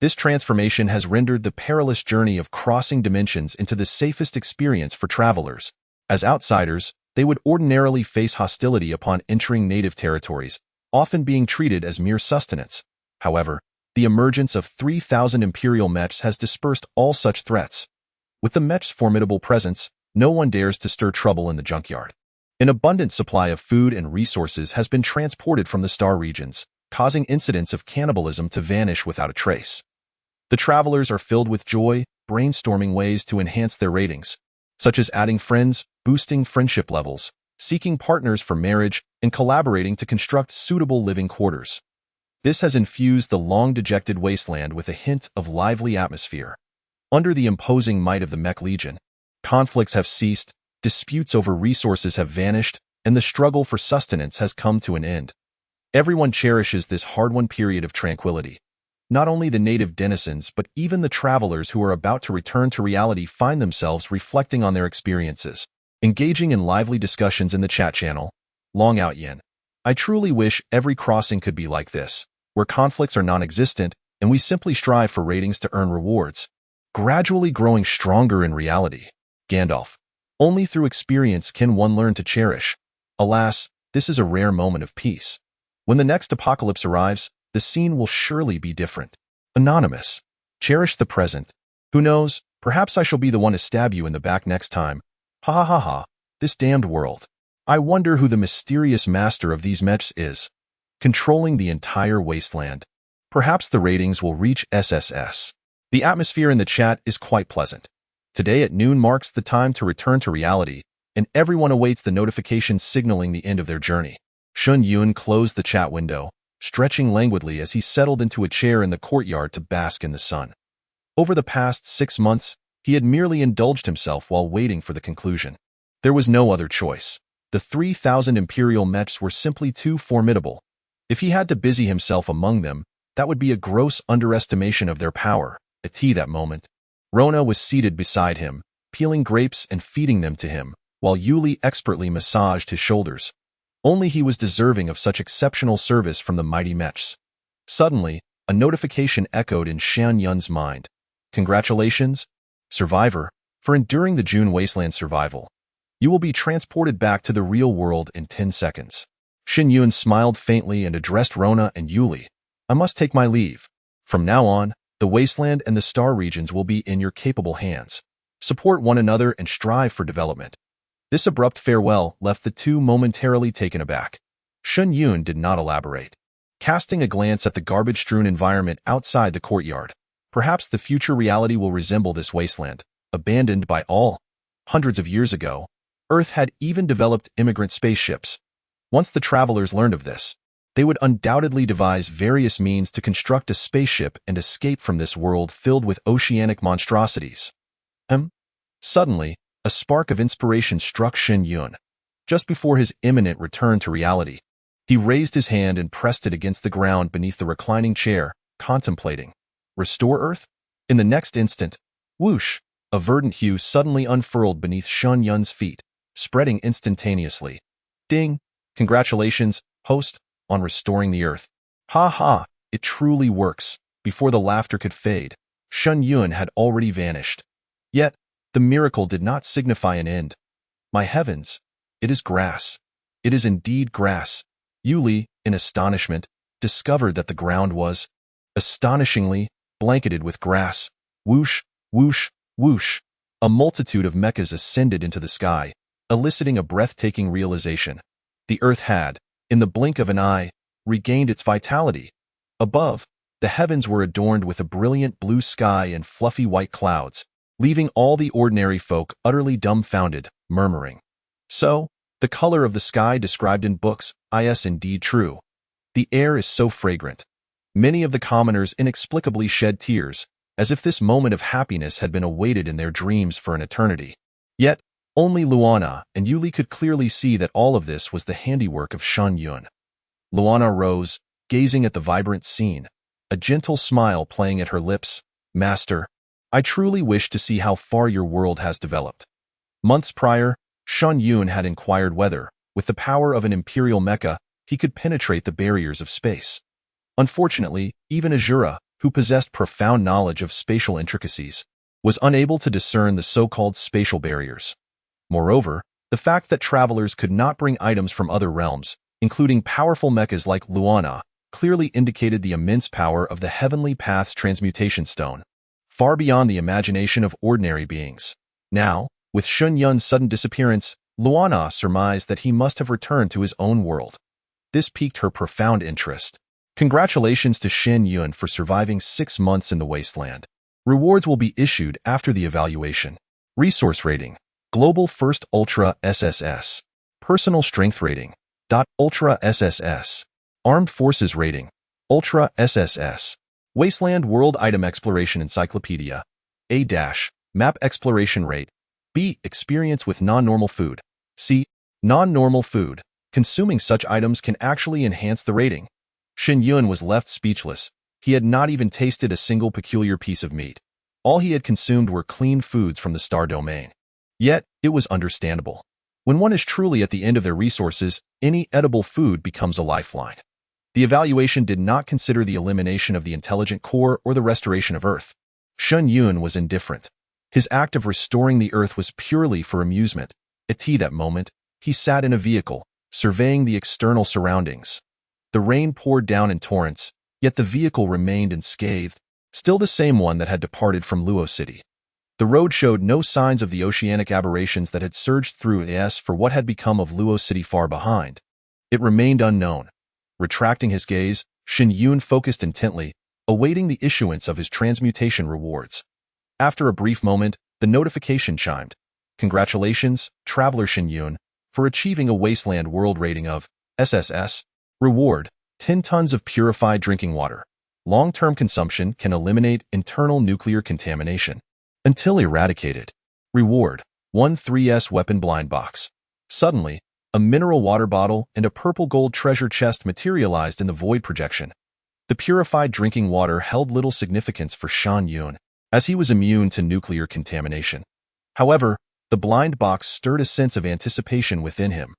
This transformation has rendered the perilous journey of crossing dimensions into the safest experience for travelers. As outsiders, they would ordinarily face hostility upon entering native territories, often being treated as mere sustenance. However, the emergence of 3,000 Imperial mechs has dispersed all such threats. With the mech's formidable presence, no one dares to stir trouble in the junkyard. An abundant supply of food and resources has been transported from the star regions, causing incidents of cannibalism to vanish without a trace. The travelers are filled with joy, brainstorming ways to enhance their ratings, such as adding friends, boosting friendship levels, seeking partners for marriage, and collaborating to construct suitable living quarters. This has infused the long-dejected wasteland with a hint of lively atmosphere. Under the imposing might of the Mech Legion, conflicts have ceased, disputes over resources have vanished, and the struggle for sustenance has come to an end. Everyone cherishes this hard-won period of tranquility. Not only the native denizens but even the travelers who are about to return to reality find themselves reflecting on their experiences, engaging in lively discussions in the chat channel. Long out yen. I truly wish every crossing could be like this, where conflicts are non-existent and we simply strive for ratings to earn rewards. Gradually growing stronger in reality. Gandalf. Only through experience can one learn to cherish. Alas, this is a rare moment of peace. When the next apocalypse arrives, the scene will surely be different. Anonymous. Cherish the present. Who knows, perhaps I shall be the one to stab you in the back next time. Ha ha ha ha, this damned world. I wonder who the mysterious master of these mechs is. Controlling the entire wasteland. Perhaps the ratings will reach SSS. The atmosphere in the chat is quite pleasant. Today at noon marks the time to return to reality, and everyone awaits the notification signaling the end of their journey. Shen Yun closed the chat window, stretching languidly as he settled into a chair in the courtyard to bask in the sun. Over the past 6 months, he had merely indulged himself while waiting for the conclusion. There was no other choice. The 3,000 Imperial mechs were simply too formidable. If he had to busy himself among them, that would be a gross underestimation of their power. At that moment, Rona was seated beside him, peeling grapes and feeding them to him, while Yuli expertly massaged his shoulders. Only he was deserving of such exceptional service from the mighty mechs. Suddenly, a notification echoed in Shen Yun's mind. Congratulations, survivor, for enduring the June Wasteland survival. You will be transported back to the real world in 10 seconds. Shen Yun smiled faintly and addressed Rona and Yuli. I must take my leave. From now on, the wasteland and the star regions will be in your capable hands. Support one another and strive for development. This abrupt farewell left the two momentarily taken aback. Shen Yun did not elaborate. Casting a glance at the garbage-strewn environment outside the courtyard, perhaps the future reality will resemble this wasteland, abandoned by all. Hundreds of years ago, Earth had even developed immigrant spaceships. Once the travelers learned of this, they would undoubtedly devise various means to construct a spaceship and escape from this world filled with oceanic monstrosities. Suddenly, a spark of inspiration struck Shen Yun. Just before his imminent return to reality, he raised his hand and pressed it against the ground beneath the reclining chair, contemplating. Restore Earth? In the next instant, whoosh, a verdant hue suddenly unfurled beneath Shen Yun's feet, spreading instantaneously. Ding! Congratulations, host, on restoring the Earth. Ha ha, it truly works. Before the laughter could fade, Shen Yun had already vanished. Yet, the miracle did not signify an end. My heavens! It is grass. It is indeed grass. Yuli, in astonishment, discovered that the ground was, astonishingly, blanketed with grass. Whoosh, whoosh, whoosh. A multitude of mechas ascended into the sky, eliciting a breathtaking realization. The earth had, in the blink of an eye, regained its vitality. Above, the heavens were adorned with a brilliant blue sky and fluffy white clouds, leaving all the ordinary folk utterly dumbfounded, murmuring, "So, the color of the sky described in books is indeed true. The air is so fragrant." Many of the commoners inexplicably shed tears, as if this moment of happiness had been awaited in their dreams for an eternity. Yet, only Luana and Yuli could clearly see that all of this was the handiwork of Shen Yun. Luana rose, gazing at the vibrant scene, a gentle smile playing at her lips. "Master, I truly wish to see how far your world has developed." Months prior, Shen Yun had inquired whether, with the power of an imperial mecha, he could penetrate the barriers of space. Unfortunately, even Azura, who possessed profound knowledge of spatial intricacies, was unable to discern the so-called spatial barriers. Moreover, the fact that travelers could not bring items from other realms, including powerful mechas like Luana, clearly indicated the immense power of the Heavenly Path's transmutation stone, far beyond the imagination of ordinary beings. Now, with Shen Yun's sudden disappearance, Luana surmised that he must have returned to his own world. This piqued her profound interest. Congratulations to Shen Yun for surviving 6 months in the wasteland. Rewards will be issued after the evaluation. Resource rating: Global First Ultra SSS. Personal Strength rating: Ultra SSS. Armed Forces rating: Ultra SSS. Wasteland World Item Exploration Encyclopedia. A-. Map Exploration Rate. B. Experience with non-normal food. C. Non-normal food. Consuming such items can actually enhance the rating. Shen Yun was left speechless. He had not even tasted a single peculiar piece of meat. All he had consumed were clean foods from the star domain. Yet, it was understandable. When one is truly at the end of their resources, any edible food becomes a lifeline. The evaluation did not consider the elimination of the intelligent core or the restoration of Earth. Shen Yun was indifferent. His act of restoring the Earth was purely for amusement. At that moment, he sat in a vehicle, surveying the external surroundings. The rain poured down in torrents, yet the vehicle remained unscathed, still the same one that had departed from Luo City. The road showed no signs of the oceanic aberrations that had surged through for what had become of Luo City far behind. It remained unknown. Retracting his gaze, Shen Yun focused intently, awaiting the issuance of his transmutation rewards. After a brief moment, the notification chimed. "Congratulations, Traveler Shen Yun, for achieving a Wasteland World rating of SSS. Reward: 10 tons of purified drinking water. Long-term consumption can eliminate internal nuclear contamination until eradicated. Reward: 1-3S weapon blind box." Suddenly, a mineral water bottle and a purple gold treasure chest materialized in the void projection. The purified drinking water held little significance for Shen Yun, as he was immune to nuclear contamination. However, the blind box stirred a sense of anticipation within him.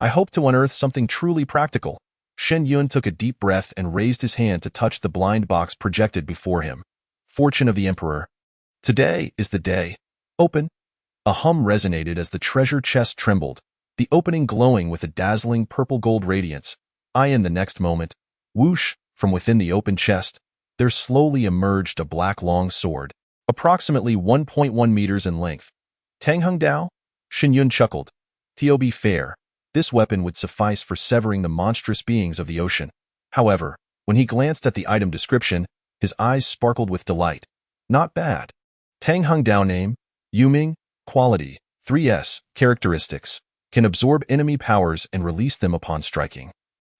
"I hope to unearth something truly practical." Shen Yun took a deep breath and raised his hand to touch the blind box projected before him. Fortune of the Emperor. "Today is the day. Open." A hum resonated as the treasure chest trembled, the opening glowing with a dazzling purple gold radiance. In the next moment, whoosh, from within the open chest, there slowly emerged a black long sword, approximately 1.1 meters in length. "Tanghung Dao?" Shen Yun chuckled. "To be fair, this weapon would suffice for severing the monstrous beings of the ocean." However, when he glanced at the item description, his eyes sparkled with delight. Not bad. Tanghung Dao name, Yuming, quality, 3S, characteristics, can absorb enemy powers and release them upon striking.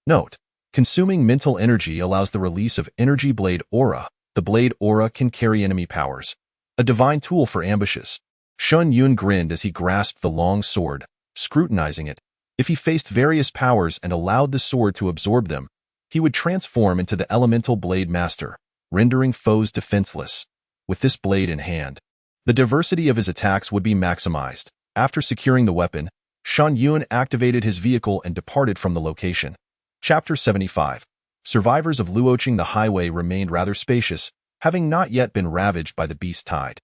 Note: consuming mental energy allows the release of Energy Blade Aura. The Blade Aura can carry enemy powers. A divine tool for ambushes. Shen Yun grinned as he grasped the long sword, scrutinizing it. If he faced various powers and allowed the sword to absorb them, he would transform into the Elemental Blade Master, rendering foes defenseless. With this blade in hand, the diversity of his attacks would be maximized. After securing the weapon, Shen Yun activated his vehicle and departed from the location. Chapter 75. Survivors of Luoqing. The highway remained rather spacious, having not yet been ravaged by the beast tide.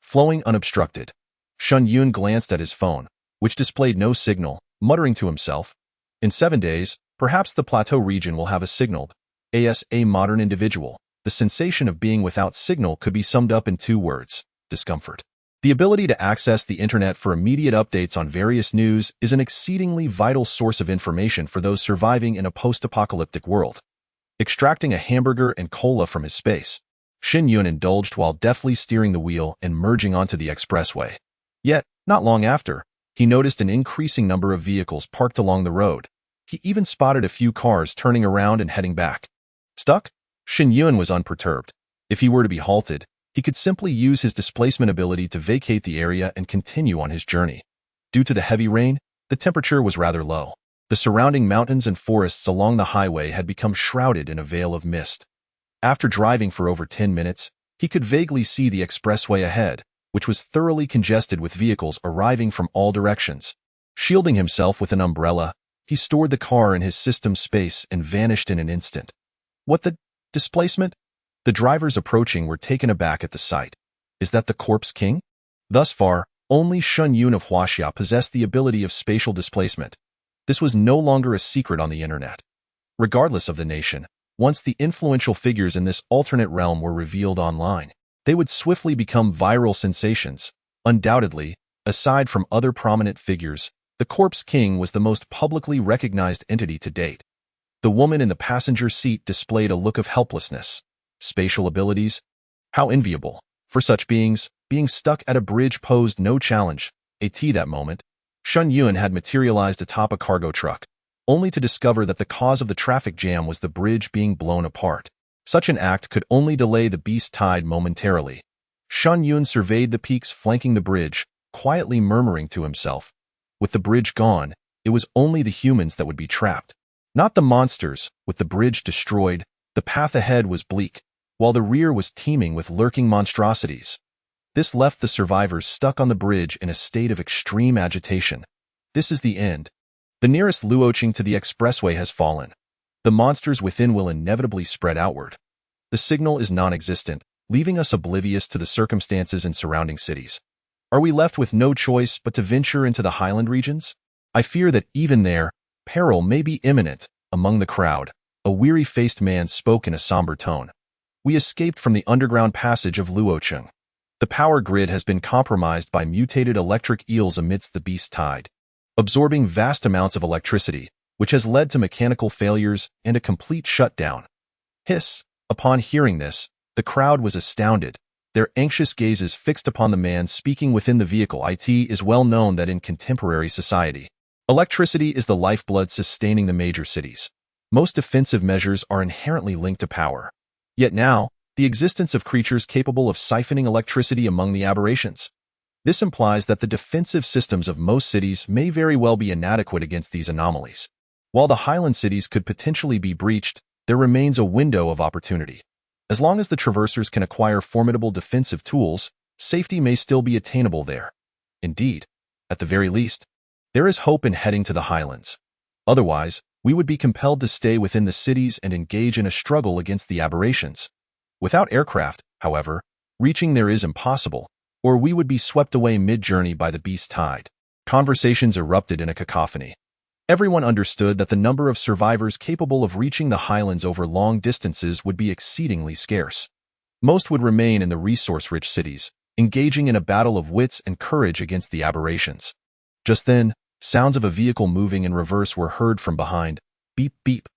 Flowing unobstructed. Shen Yun glanced at his phone, which displayed no signal, muttering to himself, "In 7 days, perhaps the plateau region will have a signaled, as a modern individual." The sensation of being without signal could be summed up in 2 words: discomfort. The ability to access the internet for immediate updates on various news is an exceedingly vital source of information for those surviving in a post-apocalyptic world. Extracting a hamburger and cola from his space, Shen Yun indulged while deftly steering the wheel and merging onto the expressway. Yet, not long after, he noticed an increasing number of vehicles parked along the road. He even spotted a few cars turning around and heading back. Stuck? Shen Yun was unperturbed. If he were to be halted, he could simply use his displacement ability to vacate the area and continue on his journey. Due to the heavy rain, the temperature was rather low. The surrounding mountains and forests along the highway had become shrouded in a veil of mist. After driving for over 10 minutes, he could vaguely see the expressway ahead, which was thoroughly congested with vehicles arriving from all directions. Shielding himself with an umbrella, he stored the car in his system space and vanished in an instant. What the displacement? The drivers approaching were taken aback at the sight. Is that the Corpse King? Thus far, only Shen Yun of Huaxia possessed the ability of spatial displacement. This was no longer a secret on the internet. Regardless of the nation, once the influential figures in this alternate realm were revealed online, they would swiftly become viral sensations. Undoubtedly, aside from other prominent figures, the Corpse King was the most publicly recognized entity to date. The woman in the passenger seat displayed a look of helplessness. Spatial abilities? How enviable. For such beings, being stuck at a bridge posed no challenge. That moment, Shen Yun had materialized atop a cargo truck, only to discover that the cause of the traffic jam was the bridge being blown apart. Such an act could only delay the beast tide momentarily. Shen Yun surveyed the peaks flanking the bridge, quietly murmuring to himself. With the bridge gone, it was only the humans that would be trapped. Not the monsters. With the bridge destroyed, the path ahead was bleak, while the rear was teeming with lurking monstrosities. This left the survivors stuck on the bridge in a state of extreme agitation. This is the end. The nearest Luoqing to the expressway has fallen. The monsters within will inevitably spread outward. The signal is non-existent, leaving us oblivious to the circumstances in surrounding cities. Are we left with no choice but to venture into the highland regions? I fear that even there, peril may be imminent. Among the crowd, a weary-faced man spoke in a somber tone. We escaped from the underground passage of Luoqing. The power grid has been compromised by mutated electric eels amidst the beast tide, absorbing vast amounts of electricity, which has led to mechanical failures and a complete shutdown. Hiss! Upon hearing this, the crowd was astounded, their anxious gazes fixed upon the man speaking within the vehicle. It is well known that in contemporary society, electricity is the lifeblood sustaining the major cities. Most defensive measures are inherently linked to power. Yet now, the existence of creatures capable of siphoning electricity among the aberrations. This implies that the defensive systems of most cities may very well be inadequate against these anomalies. While the highland cities could potentially be breached, there remains a window of opportunity. As long as the traversers can acquire formidable defensive tools, safety may still be attainable there. Indeed, at the very least, there is hope in heading to the highlands. Otherwise, we would be compelled to stay within the cities and engage in a struggle against the aberrations. Without aircraft, however, reaching there is impossible, or we would be swept away mid-journey by the beast tide. Conversations erupted in a cacophony. Everyone understood that the number of survivors capable of reaching the highlands over long distances would be exceedingly scarce. Most would remain in the resource-rich cities, engaging in a battle of wits and courage against the aberrations. Just then, sounds of a vehicle moving in reverse were heard from behind. Beep, beep.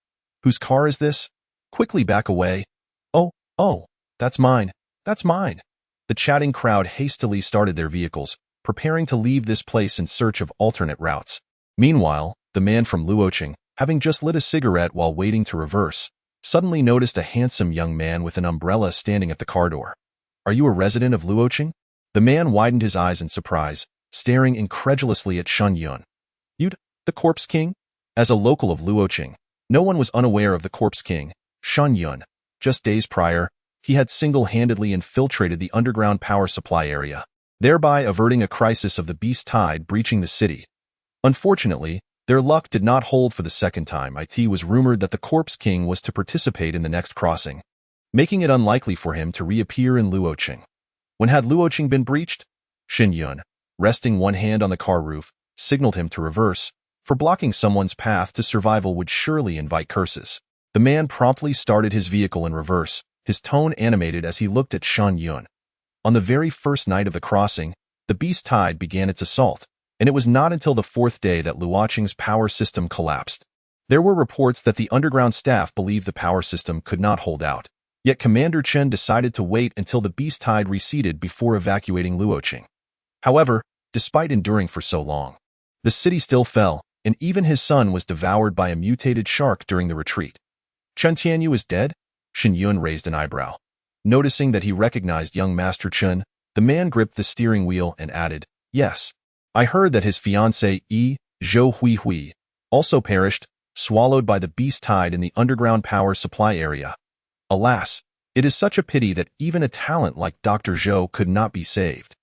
Whose car is this? Quickly back away. Oh, that's mine. That's mine. The chatting crowd hastily started their vehicles, preparing to leave this place in search of alternate routes. Meanwhile, the man from Luoqing, having just lit a cigarette while waiting to reverse, suddenly noticed a handsome young man with an umbrella standing at the car door. Are you a resident of Luoqing? The man widened his eyes in surprise, staring incredulously at Shen Yun. You'd, the Corpse King? As a local of Luoqing, no one was unaware of the Corpse King, Shen Yun. Just days prior, he had single-handedly infiltrated the underground power supply area, thereby averting a crisis of the beast tide breaching the city. Unfortunately, their luck did not hold for the second time. It was rumored that the Corpse King was to participate in the next crossing, making it unlikely for him to reappear in Luoqing. When had Luoqing been breached? Shen Yun, resting one hand on the car roof, signaled him to reverse, for blocking someone's path to survival would surely invite curses. The man promptly started his vehicle in reverse, his tone animated as he looked at Shen Yun. On the very first night of the crossing, the beast tide began its assault, and it was not until the fourth day that Luoqing's power system collapsed. There were reports that the underground staff believed the power system could not hold out, yet Commander Chen decided to wait until the beast tide receded before evacuating Luoqing. However, despite enduring for so long, the city still fell, and even his son was devoured by a mutated shark during the retreat. Chen Tianyu is dead? Shen Yun raised an eyebrow. Noticing that he recognized young Master Chen, the man gripped the steering wheel and added, "Yes. I heard that his fiancée Zhou Hui also perished, swallowed by the beast tide in the underground power supply area. Alas, it is such a pity that even a talent like Dr. Zhou could not be saved.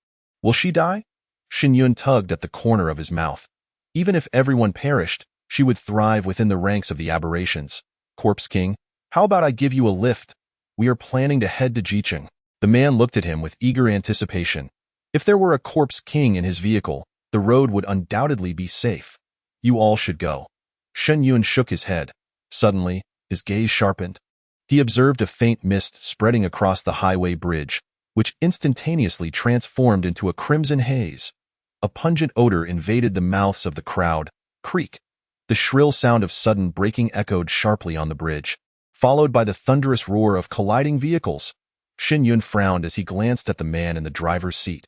Will she die?" Shen Yun tugged at the corner of his mouth. Even if everyone perished, she would thrive within the ranks of the aberrations. Corpse King, how about I give you a lift? We are planning to head to Jicheng. The man looked at him with eager anticipation. If there were a Corpse King in his vehicle, the road would undoubtedly be safe. You all should go. Shen Yun shook his head. Suddenly, his gaze sharpened. He observed a faint mist spreading across the highway bridge, which instantaneously transformed into a crimson haze. A pungent odor invaded the mouths of the crowd. Creak. The shrill sound of sudden braking echoed sharply on the bridge, followed by the thunderous roar of colliding vehicles. Shen Yun frowned as he glanced at the man in the driver's seat.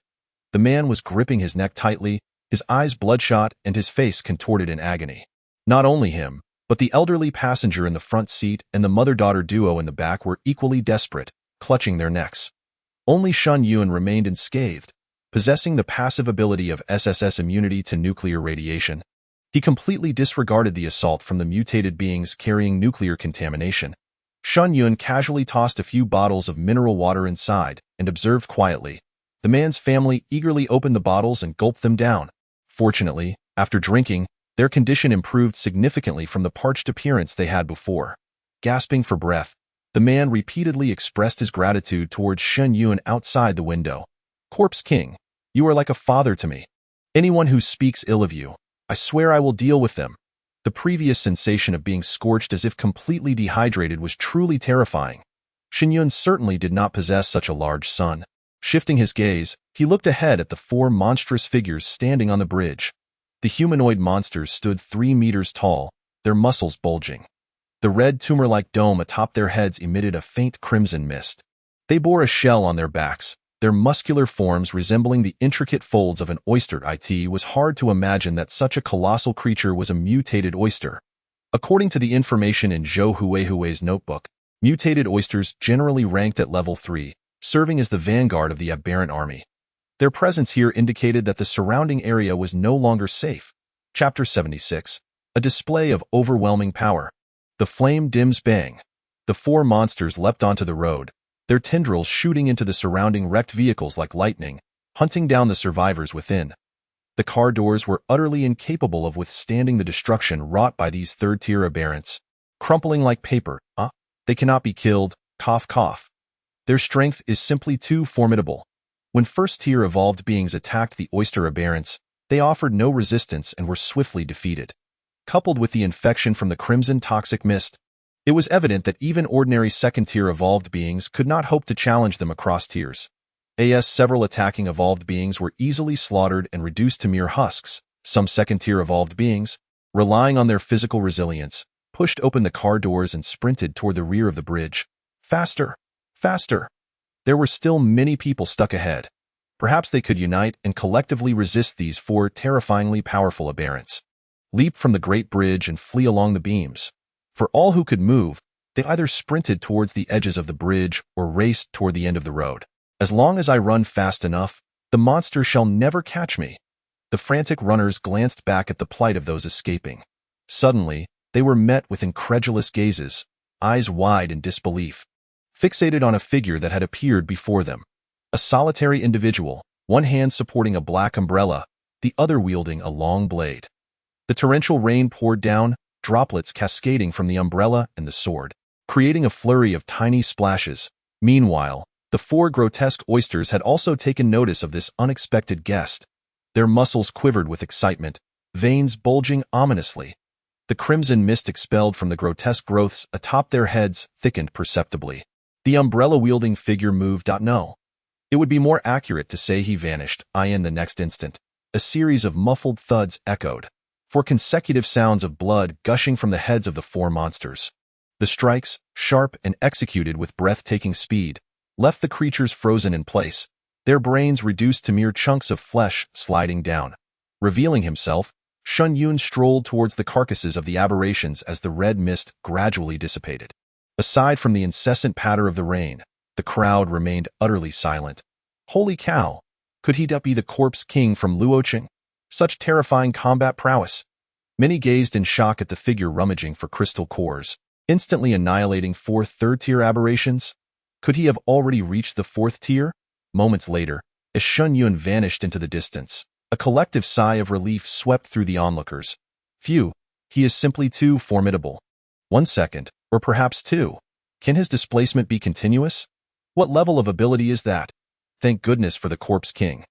The man was gripping his neck tightly, his eyes bloodshot and his face contorted in agony. Not only him, but the elderly passenger in the front seat and the mother-daughter duo in the back were equally desperate, clutching their necks. Only Shen Yun remained unscathed, possessing the passive ability of SSS immunity to nuclear radiation. He completely disregarded the assault from the mutated beings carrying nuclear contamination. Shen Yun casually tossed a few bottles of mineral water inside and observed quietly. The man's family eagerly opened the bottles and gulped them down. Fortunately, after drinking, their condition improved significantly from the parched appearance they had before. Gasping for breath, the man repeatedly expressed his gratitude towards Shen Yun outside the window. Corpse King, you are like a father to me. Anyone who speaks ill of you, I swear I will deal with them. The previous sensation of being scorched as if completely dehydrated was truly terrifying. Shen Yun certainly did not possess such a large son. Shifting his gaze, he looked ahead at the four monstrous figures standing on the bridge. The humanoid monsters stood 3 meters tall, their muscles bulging. The red tumor-like dome atop their heads emitted a faint crimson mist. They bore a shell on their backs, their muscular forms resembling the intricate folds of an oyster. It was hard to imagine that such a colossal creature was a mutated oyster. According to the information in Zhou Hui's notebook, mutated oysters generally ranked at level 3, serving as the vanguard of the aberrant army. Their presence here indicated that the surrounding area was no longer safe. Chapter 76. A display of overwhelming power. The flame dims bang. The 4 monsters leapt onto the road, their tendrils shooting into the surrounding wrecked vehicles like lightning, hunting down the survivors within. The car doors were utterly incapable of withstanding the destruction wrought by these third-tier aberrants. Crumpling like paper, they cannot be killed, cough cough. Their strength is simply too formidable. When first-tier evolved beings attacked the oyster aberrants, they offered no resistance and were swiftly defeated. Coupled with the infection from the crimson toxic mist, it was evident that even ordinary second-tier evolved beings could not hope to challenge them across tiers. Several attacking evolved beings were easily slaughtered and reduced to mere husks. Some second-tier evolved beings, relying on their physical resilience, pushed open the car doors and sprinted toward the rear of the bridge. Faster! Faster! There were still many people stuck ahead. Perhaps they could unite and collectively resist these 4 terrifyingly powerful aberrants. Leap from the great bridge and flee along the beams. For all who could move, they either sprinted towards the edges of the bridge or raced toward the end of the road. As long as I run fast enough, the monster shall never catch me. The frantic runners glanced back at the plight of those escaping. Suddenly, they were met with incredulous gazes, eyes wide in disbelief, fixated on a figure that had appeared before them. A solitary individual, one hand supporting a black umbrella, the other wielding a long blade. The torrential rain poured down, droplets cascading from the umbrella and the sword, creating a flurry of tiny splashes. Meanwhile, the 4 grotesque oysters had also taken notice of this unexpected guest. Their muscles quivered with excitement, veins bulging ominously. The crimson mist expelled from the grotesque growths atop their heads thickened perceptibly. The umbrella-wielding figure moved. No. It would be more accurate to say he vanished. In the next instant, a series of muffled thuds echoed, four consecutive sounds of blood gushing from the heads of the four monsters. The strikes, sharp and executed with breathtaking speed, left the creatures frozen in place, their brains reduced to mere chunks of flesh sliding down. Revealing himself, Shen Yun strolled towards the carcasses of the aberrations as the red mist gradually dissipated. Aside from the incessant patter of the rain, the crowd remained utterly silent. Holy cow! Could he be the corpse king from Luocheng? Such terrifying combat prowess! Many gazed in shock at the figure rummaging for crystal cores, instantly annihilating four third-tier aberrations. Could he have already reached the fourth tier? Moments later, as Shen Yun vanished into the distance, a collective sigh of relief swept through the onlookers. Phew, he is simply too formidable. 1 second, or perhaps 2. Can his displacement be continuous? What level of ability is that? Thank goodness for the Corpse King.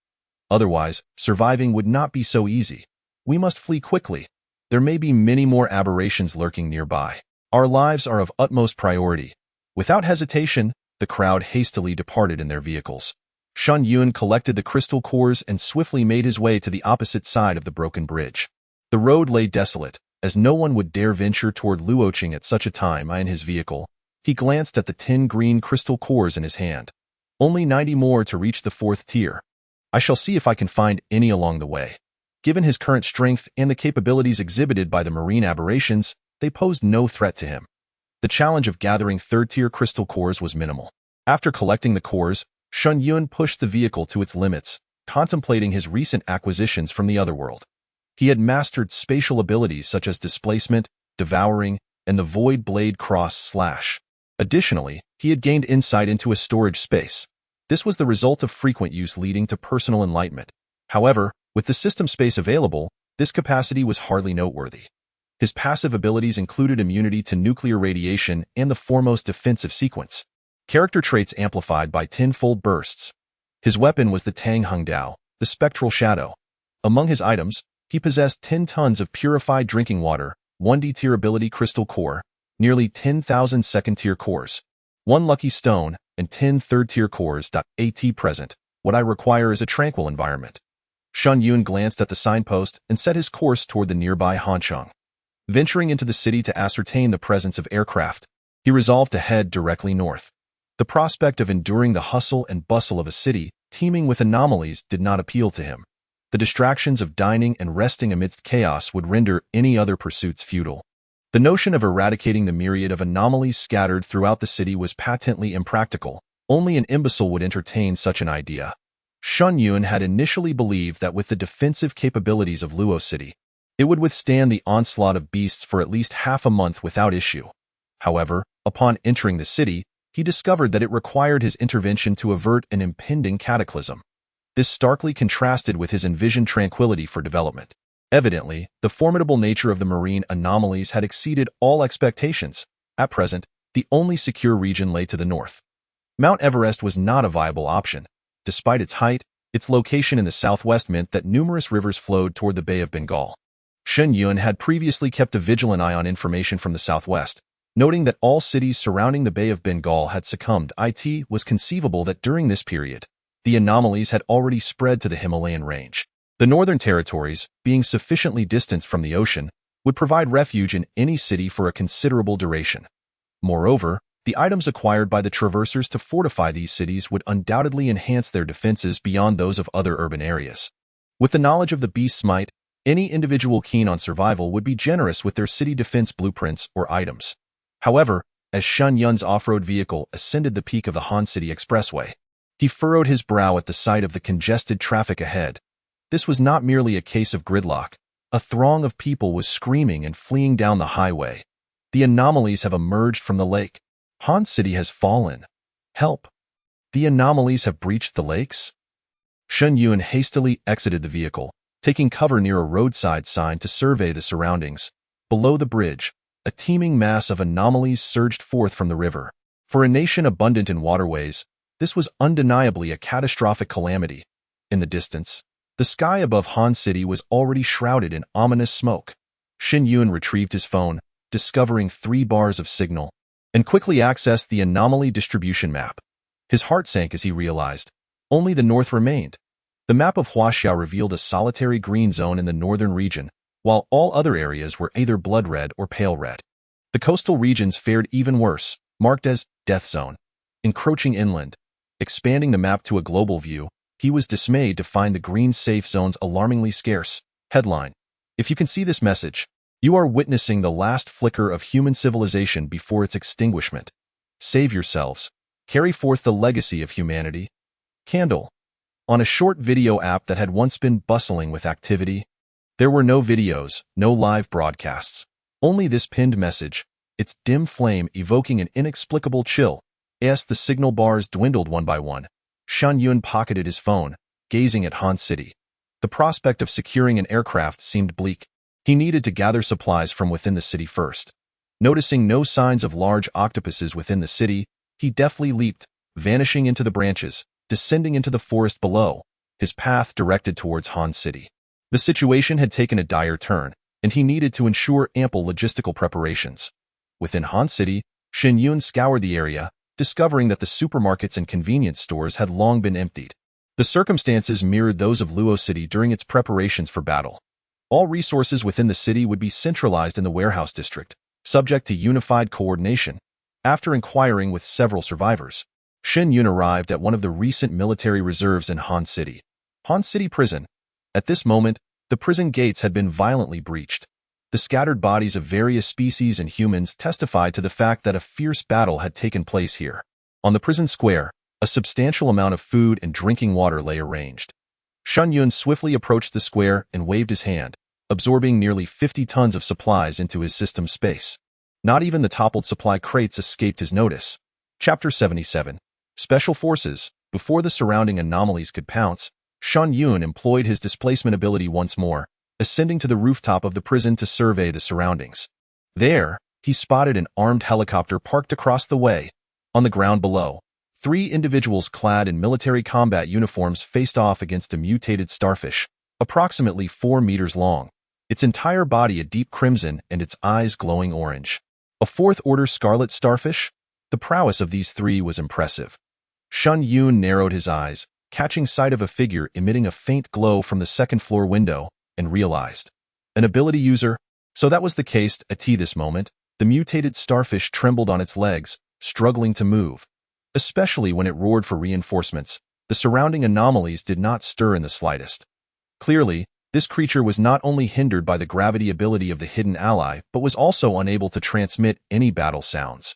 Otherwise, surviving would not be so easy. We must flee quickly. There may be many more aberrations lurking nearby. Our lives are of utmost priority. Without hesitation, the crowd hastily departed in their vehicles. Shen Yun collected the crystal cores and swiftly made his way to the opposite side of the broken bridge. The road lay desolate, as no one would dare venture toward Luocheng at such a time. In his vehicle, he glanced at the 10 green crystal cores in his hand. Only 90 more to reach the fourth tier. I shall see if I can find any along the way. Given his current strength and the capabilities exhibited by the marine aberrations, they posed no threat to him. The challenge of gathering third-tier crystal cores was minimal. After collecting the cores, Shen Yun pushed the vehicle to its limits, contemplating his recent acquisitions from the otherworld. He had mastered spatial abilities such as displacement, devouring, and the void blade cross/slash. Additionally, he had gained insight into a storage space. This was the result of frequent use leading to personal enlightenment. However, with the system space available, this capacity was hardly noteworthy. His passive abilities included immunity to nuclear radiation and the foremost defensive sequence. Character traits amplified by tenfold bursts. His weapon was the Tang Hung Dao, the spectral shadow. Among his items, he possessed 10 tons of purified drinking water, 1D tier ability crystal core, nearly 10,000 second-tier cores, 1 lucky stone, and 10 third-tier cores. At present, what I require is a tranquil environment. Shen Yun glanced at the signpost and set his course toward the nearby Hancheng. Venturing into the city to ascertain the presence of aircraft, he resolved to head directly north. The prospect of enduring the hustle and bustle of a city teeming with anomalies did not appeal to him. The distractions of dining and resting amidst chaos would render any other pursuits futile. The notion of eradicating the myriad of anomalies scattered throughout the city was patently impractical. Only an imbecile would entertain such an idea. Shen Yun had initially believed that with the defensive capabilities of Luo City, it would withstand the onslaught of beasts for at least half a month without issue. However, upon entering the city, he discovered that it required his intervention to avert an impending cataclysm. This starkly contrasted with his envisioned tranquility for development. Evidently, the formidable nature of the marine anomalies had exceeded all expectations. At present, the only secure region lay to the north. Mount Everest was not a viable option. Despite its height, its location in the southwest meant that numerous rivers flowed toward the Bay of Bengal. Shen Yun had previously kept a vigilant eye on information from the southwest, noting that all cities surrounding the Bay of Bengal had succumbed. It was conceivable that during this period, the anomalies had already spread to the Himalayan range. The northern territories, being sufficiently distanced from the ocean, would provide refuge in any city for a considerable duration. Moreover, the items acquired by the traversers to fortify these cities would undoubtedly enhance their defenses beyond those of other urban areas. With the knowledge of the beast's might, any individual keen on survival would be generous with their city defense blueprints or items. However, as Shen Yun's off-road vehicle ascended the peak of the Han City Expressway, he furrowed his brow at the sight of the congested traffic ahead. This was not merely a case of gridlock. A throng of people was screaming and fleeing down the highway. The anomalies have emerged from the lake. Han City has fallen. Help! The anomalies have breached the lakes? Shen Yun hastily exited the vehicle, taking cover near a roadside sign to survey the surroundings. Below the bridge, a teeming mass of anomalies surged forth from the river. For a nation abundant in waterways, this was undeniably a catastrophic calamity. In the distance, The sky above Han City was already shrouded in ominous smoke. Shen Yun retrieved his phone, discovering 3 bars of signal, and quickly accessed the anomaly distribution map. His heart sank as he realized only the north remained. The map of Huaxiao revealed a solitary green zone in the northern region, while all other areas were either blood red or pale red. The coastal regions fared even worse, marked as death zone, encroaching inland. Expanding the map to a global view, he was dismayed to find the green safe zones alarmingly scarce. Headline: If you can see this message, you are witnessing the last flicker of human civilization before its extinguishment. Save yourselves. Carry forth the legacy of humanity. Candle. On a short video app that had once been bustling with activity, there were no videos, no live broadcasts. Only this pinned message, its dim flame evoking an inexplicable chill. As the signal bars dwindled one by one, Shen Yun pocketed his phone, gazing at Han City. The prospect of securing an aircraft seemed bleak. He needed to gather supplies from within the city first. Noticing no signs of large octopuses within the city, he deftly leaped, vanishing into the branches, descending into the forest below, his path directed towards Han City. The situation had taken a dire turn, and he needed to ensure ample logistical preparations. Within Han City, Shen Yun scoured the area, discovering that the supermarkets and convenience stores had long been emptied. The circumstances mirrored those of Luo City during its preparations for battle. All resources within the city would be centralized in the warehouse district, subject to unified coordination. After inquiring with several survivors, Shen Yun arrived at one of the recent military reserves in Han City. Han City Prison. At this moment, the prison gates had been violently breached. The scattered bodies of various species and humans testified to the fact that a fierce battle had taken place here. On the prison square, a substantial amount of food and drinking water lay arranged. Shen Yun swiftly approached the square and waved his hand, absorbing nearly 50 tons of supplies into his system space. Not even the toppled supply crates escaped his notice. Chapter 77. Special Forces. Before the surrounding anomalies could pounce, Shen Yun employed his displacement ability once more, ascending to the rooftop of the prison to survey the surroundings. There, he spotted an armed helicopter parked across the way. On the ground below, 3 individuals clad in military combat uniforms faced off against a mutated starfish, approximately 4 meters long, its entire body a deep crimson and its eyes glowing orange. A 4th-order scarlet starfish? The prowess of these 3 was impressive. Shen Yun narrowed his eyes, catching sight of a figure emitting a faint glow from the second-floor window, and realized. An ability user? So that was the case. At this moment, the mutated starfish trembled on its legs, struggling to move. Especially when it roared for reinforcements, the surrounding anomalies did not stir in the slightest. Clearly, this creature was not only hindered by the gravity ability of the hidden ally, but was also unable to transmit any battle sounds.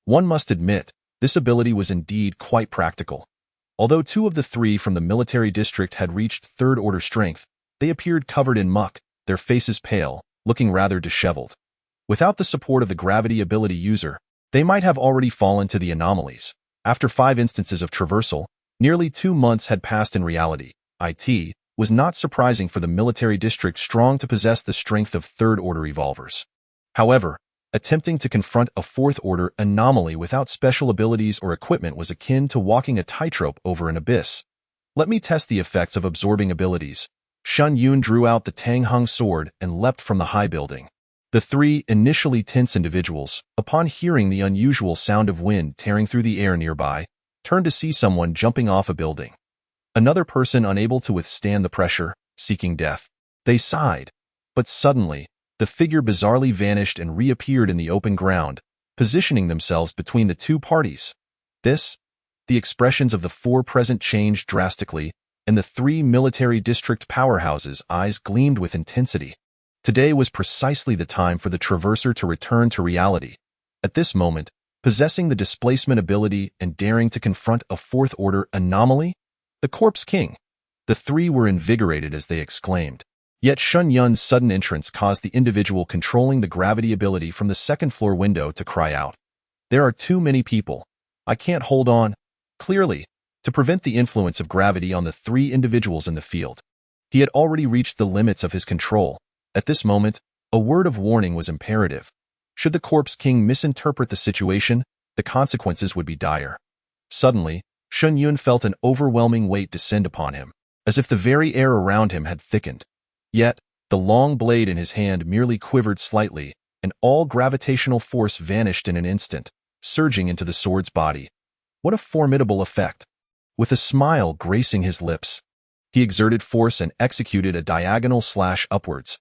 One must admit, this ability was indeed quite practical. Although 2 of the 3 from the military district had reached 3rd-order strength, they appeared covered in muck, their faces pale, looking rather disheveled. Without the support of the gravity ability user, they might have already fallen to the anomalies. After 5 instances of traversal, nearly 2 months had passed in reality. It was not surprising for the military district strong to possess the strength of 3rd-order evolvers. However, attempting to confront a 4th-order anomaly without special abilities or equipment was akin to walking a tightrope over an abyss. Let me test the effects of absorbing abilities. Shen Yun drew out the Tang Hung sword and leapt from the high building. The 3 initially tense individuals, upon hearing the unusual sound of wind tearing through the air nearby, turned to see someone jumping off a building. Another person unable to withstand the pressure, seeking death. They sighed. But suddenly, the figure bizarrely vanished and reappeared in the open ground, positioning themselves between the 2 parties. The expressions of the 4 present changed drastically, and the 3 military district powerhouses' eyes gleamed with intensity. Today was precisely the time for the traverser to return to reality. At this moment, possessing the displacement ability and daring to confront a 4th-order anomaly? The Corpse King. The 3 were invigorated as they exclaimed. Yet Shen Yun's sudden entrance caused the individual controlling the gravity ability from the 2nd-floor window to cry out. There are too many people. I can't hold on. Clearly, to prevent the influence of gravity on the 3 individuals in the field. He had already reached the limits of his control. At this moment, a word of warning was imperative. Should the Corpse King misinterpret the situation, the consequences would be dire. Suddenly, Shen Yun felt an overwhelming weight descend upon him. as if the very air around him had thickened. Yet, the long blade in his hand merely quivered slightly, and all gravitational force vanished in an instant, surging into the sword's body. What a formidable effect! With a smile gracing his lips, he exerted force and executed a diagonal slash upwards.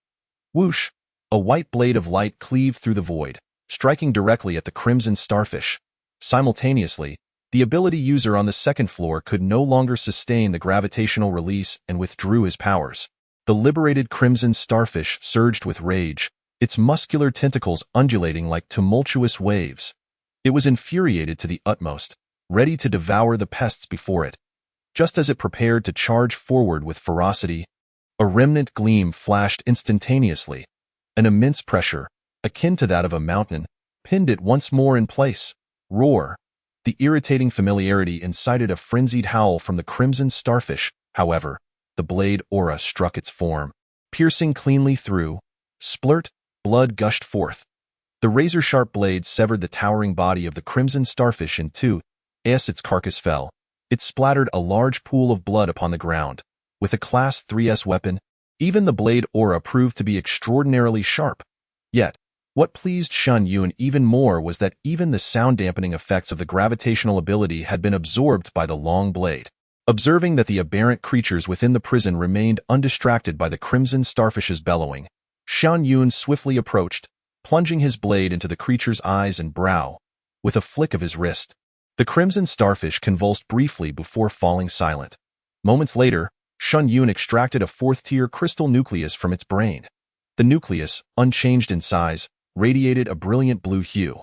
Whoosh! A white blade of light cleaved through the void, striking directly at the crimson starfish. Simultaneously, the ability user on the second floor could no longer sustain the gravitational release and withdrew his powers. The liberated crimson starfish surged with rage, its muscular tentacles undulating like tumultuous waves. It was infuriated to the utmost, ready to devour the pests before it. Just as it prepared to charge forward with ferocity, a remnant gleam flashed instantaneously. An immense pressure, akin to that of a mountain, pinned it once more in place. Roar! The irritating familiarity incited a frenzied howl from the crimson starfish. However, the blade aura struck its form, piercing cleanly through. Splurt! Blood gushed forth. The razor-sharp blade severed the towering body of the crimson starfish in two. As its carcass fell, it splattered a large pool of blood upon the ground. With a Class 3S weapon, even the blade aura proved to be extraordinarily sharp. Yet, what pleased Shen Yun even more was that even the sound-dampening effects of the gravitational ability had been absorbed by the long blade. Observing that the aberrant creatures within the prison remained undistracted by the crimson starfish's bellowing, Shen Yun swiftly approached, plunging his blade into the creature's eyes and brow. With a flick of his wrist, the crimson starfish convulsed briefly before falling silent. Moments later, Shen Yun extracted a fourth-tier crystal nucleus from its brain. The nucleus, unchanged in size, radiated a brilliant blue hue.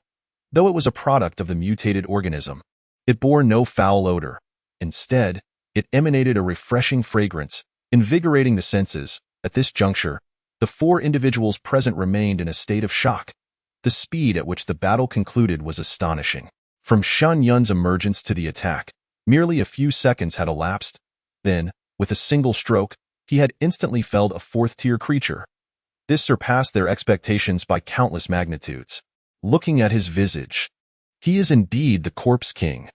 Though it was a product of the mutated organism, it bore no foul odor. Instead, it emanated a refreshing fragrance, invigorating the senses. At this juncture, the four individuals present remained in a state of shock. The speed at which the battle concluded was astonishing. From Shen Yun's emergence to the attack, merely a few seconds had elapsed. Then, with a single stroke, he had instantly felled a fourth-tier creature. This surpassed their expectations by countless magnitudes. Looking at his visage, he is indeed the Corpse King.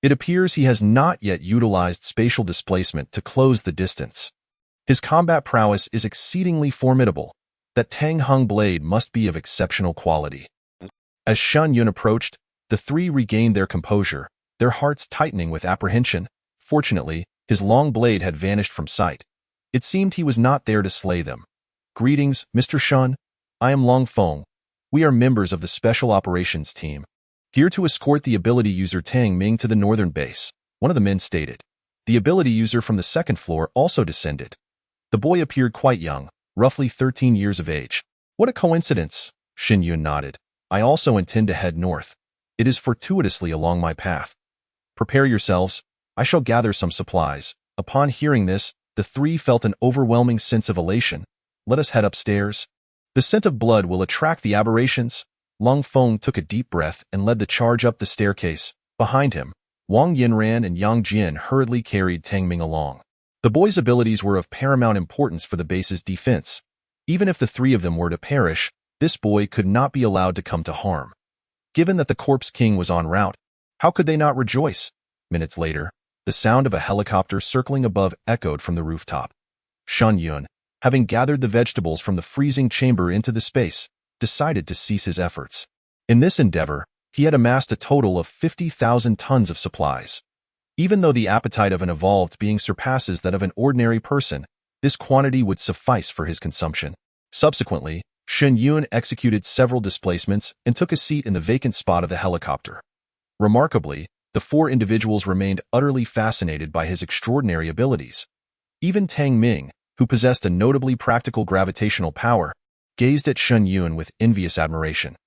It appears he has not yet utilized spatial displacement to close the distance. His combat prowess is exceedingly formidable. That Tang Hung blade must be of exceptional quality. As Shen Yun approached, the three regained their composure, their hearts tightening with apprehension. Fortunately, his long blade had vanished from sight. It seemed he was not there to slay them. "Greetings, Mr. Shen. I am Long Feng. We are members of the Special Operations Team, here to escort the ability user Tang Ming to the northern base," one of the men stated. The ability user from the second floor also descended. The boy appeared quite young, roughly 13 years of age. "What a coincidence," Shen Yun nodded. "I also intend to head north. It is fortuitously along my path. Prepare yourselves. I shall gather some supplies." Upon hearing this, the three felt an overwhelming sense of elation. "Let us head upstairs. The scent of blood will attract the aberrations." Long Feng took a deep breath and led the charge up the staircase. Behind him, Wang Yinran and Yang Jian hurriedly carried Tang Ming along. The boy's abilities were of paramount importance for the base's defense. Even if the three of them were to perish, this boy could not be allowed to come to harm. Given that the Corpse King was en route, how could they not rejoice? Minutes later, the sound of a helicopter circling above echoed from the rooftop. Shen Yun, having gathered the vegetables from the freezing chamber into the space, decided to cease his efforts. In this endeavor, he had amassed a total of 50,000 tons of supplies. Even though the appetite of an evolved being surpasses that of an ordinary person, this quantity would suffice for his consumption. Subsequently, Shen Yun executed several displacements and took a seat in the vacant spot of the helicopter. Remarkably, the four individuals remained utterly fascinated by his extraordinary abilities. Even Tang Ming, who possessed a notably practical gravitational power, gazed at Shen Yun with envious admiration.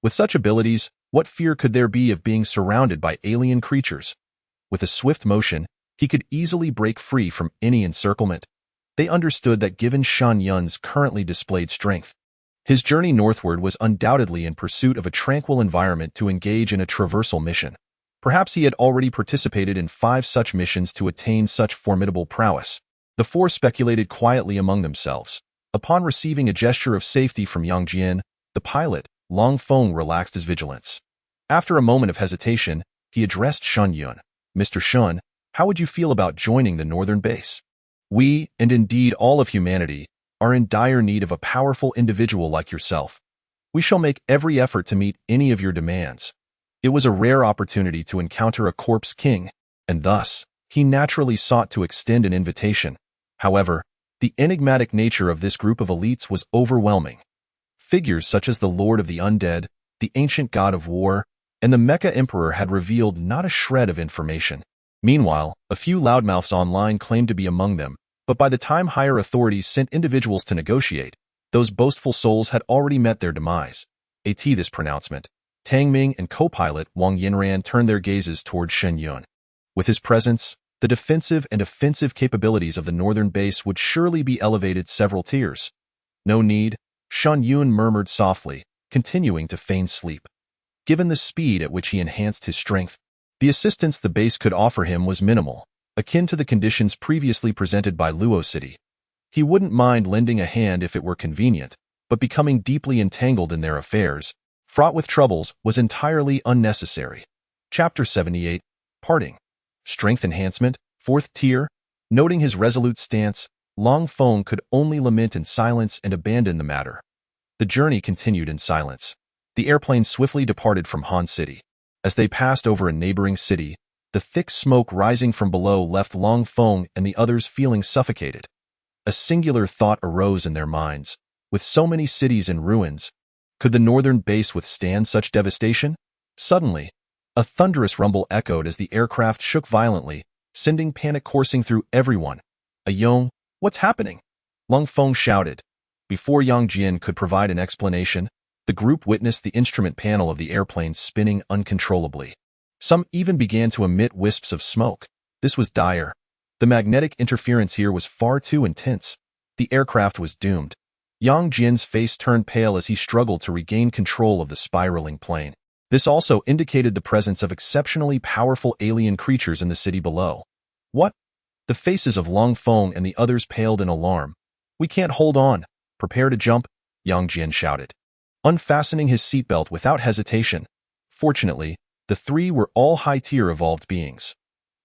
With such abilities, what fear could there be of being surrounded by alien creatures? With a swift motion, he could easily break free from any encirclement. They understood that given Shen Yun's currently displayed strength, his journey northward was undoubtedly in pursuit of a tranquil environment to engage in a traversal mission. Perhaps he had already participated in 5 such missions to attain such formidable prowess. The four speculated quietly among themselves. Upon receiving a gesture of safety from Yang Jian, the pilot, Long Feng relaxed his vigilance. After a moment of hesitation, he addressed Shen Yun. "Mr. Shen, how would you feel about joining the northern base?" We, and indeed all of humanity, are in dire need of a powerful individual like yourself. We shall make every effort to meet any of your demands. It was a rare opportunity to encounter a corpse king, and thus, he naturally sought to extend an invitation. However, the enigmatic nature of this group of elites was overwhelming. Figures such as the Lord of the Undead, the ancient god of war, and the Mecha Emperor had revealed not a shred of information. Meanwhile, a few loudmouths online claimed to be among them, but by the time higher authorities sent individuals to negotiate, those boastful souls had already met their demise. This pronouncement, Tang Ming and co-pilot Wang Yinran turned their gazes toward Shen Yun. With his presence, the defensive and offensive capabilities of the northern base would surely be elevated several tiers. No need, Shen Yun murmured softly, continuing to feign sleep. Given the speed at which he enhanced his strength, the assistance the base could offer him was minimal, akin to the conditions previously presented by Luo City. He wouldn't mind lending a hand if it were convenient, but becoming deeply entangled in their affairs, fraught with troubles, was entirely unnecessary. Chapter 78, Parting. Strength Enhancement, 4th Tier. Noting his resolute stance, Long Feng could only lament in silence and abandon the matter. The journey continued in silence. The airplane swiftly departed from Han City. As they passed over a neighboring city, the thick smoke rising from below left Long Feng and the others feeling suffocated. A singular thought arose in their minds. With so many cities in ruins, could the northern base withstand such devastation? Suddenly, a thunderous rumble echoed as the aircraft shook violently, sending panic coursing through everyone. Yong, what's happening? Long Feng shouted. Before Yang Jian could provide an explanation, the group witnessed the instrument panel of the airplane spinning uncontrollably. Some even began to emit wisps of smoke. This was dire. The magnetic interference here was far too intense. The aircraft was doomed. Yang Jian's face turned pale as he struggled to regain control of the spiraling plane. This also indicated the presence of exceptionally powerful alien creatures in the city below. What? The faces of Long Feng and the others paled in alarm. We can't hold on. Prepare to jump, Yang Jian shouted, unfastening his seatbelt without hesitation. Fortunately, the three were all high-tier evolved beings.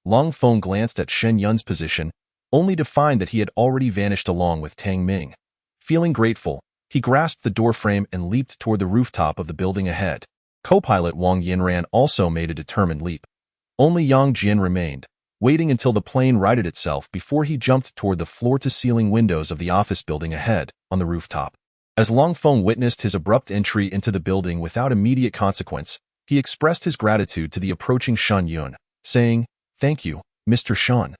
Long Feng glanced at Shen Yun's position, only to find that he had already vanished along with Tang Ming. Feeling grateful, he grasped the doorframe and leaped toward the rooftop of the building ahead. Co-pilot Wang Yinran also made a determined leap. Only Yang Jian remained, waiting until the plane righted itself before he jumped toward the floor-to-ceiling windows of the office building ahead, on the rooftop. As Long Feng witnessed his abrupt entry into the building without immediate consequence, he expressed his gratitude to the approaching Shen Yun, saying, "Thank you, Mr. Shen.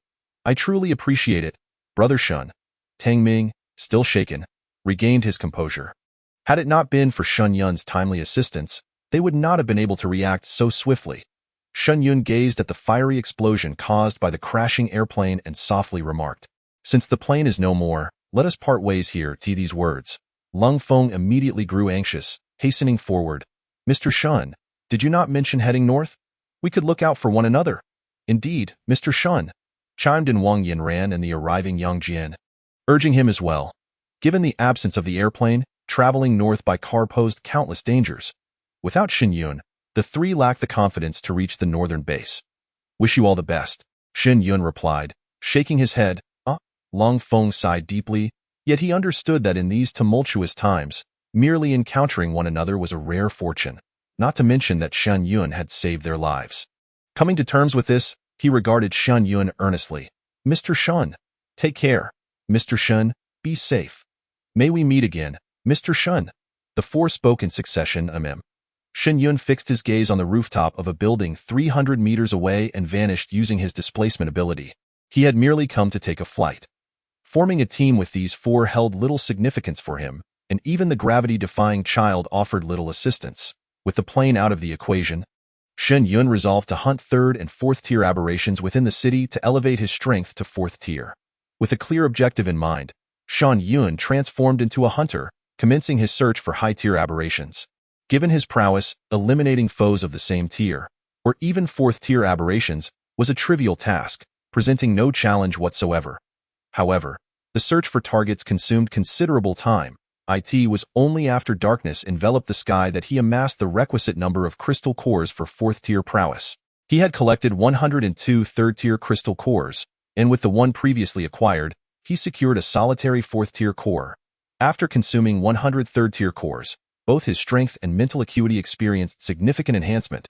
I truly appreciate it, Brother Shen." Tang Ming, still shaken, regained his composure. Had it not been for Shen Yun's timely assistance, they would not have been able to react so swiftly. Shen Yun gazed at the fiery explosion caused by the crashing airplane and softly remarked, "Since the plane is no more, let us part ways here." To these words, Long Feng immediately grew anxious, hastening forward. "Mr. Shen, did you not mention heading north? We could look out for one another." "Indeed, Mr. Shen," chimed in Wang Yinran and the arriving Yang Jian, urging him as well. Given the absence of the airplane, traveling north by car posed countless dangers. Without Shen Yun, the three lacked the confidence to reach the northern base. "Wish you all the best," Shen Yun replied, shaking his head. Long Feng sighed deeply, yet he understood that in these tumultuous times, merely encountering one another was a rare fortune, not to mention that Shen Yun had saved their lives. Coming to terms with this, he regarded Shen Yun earnestly. "Mr. Shen, take care. Mr. Shen, be safe. May we meet again, Mr. Shen." The four spoke in succession. Shen Yun fixed his gaze on the rooftop of a building 300 meters away and vanished using his displacement ability. He had merely come to take a flight. Forming a team with these four held little significance for him, and even the gravity-defying child offered little assistance. With the plane out of the equation, Shen Yun resolved to hunt 3rd and 4th tier aberrations within the city to elevate his strength to 4th tier. With a clear objective in mind, Shen Yun transformed into a hunter, commencing his search for high-tier aberrations. Given his prowess, eliminating foes of the same tier, or even 4th tier aberrations, was a trivial task, presenting no challenge whatsoever. However, the search for targets consumed considerable time. It was only after darkness enveloped the sky that he amassed the requisite number of crystal cores for 4th tier prowess. He had collected 102 3rd tier crystal cores, and with the one previously acquired, he secured a solitary 4th-tier core. After consuming 100 3rd-tier cores, both his strength and mental acuity experienced significant enhancement.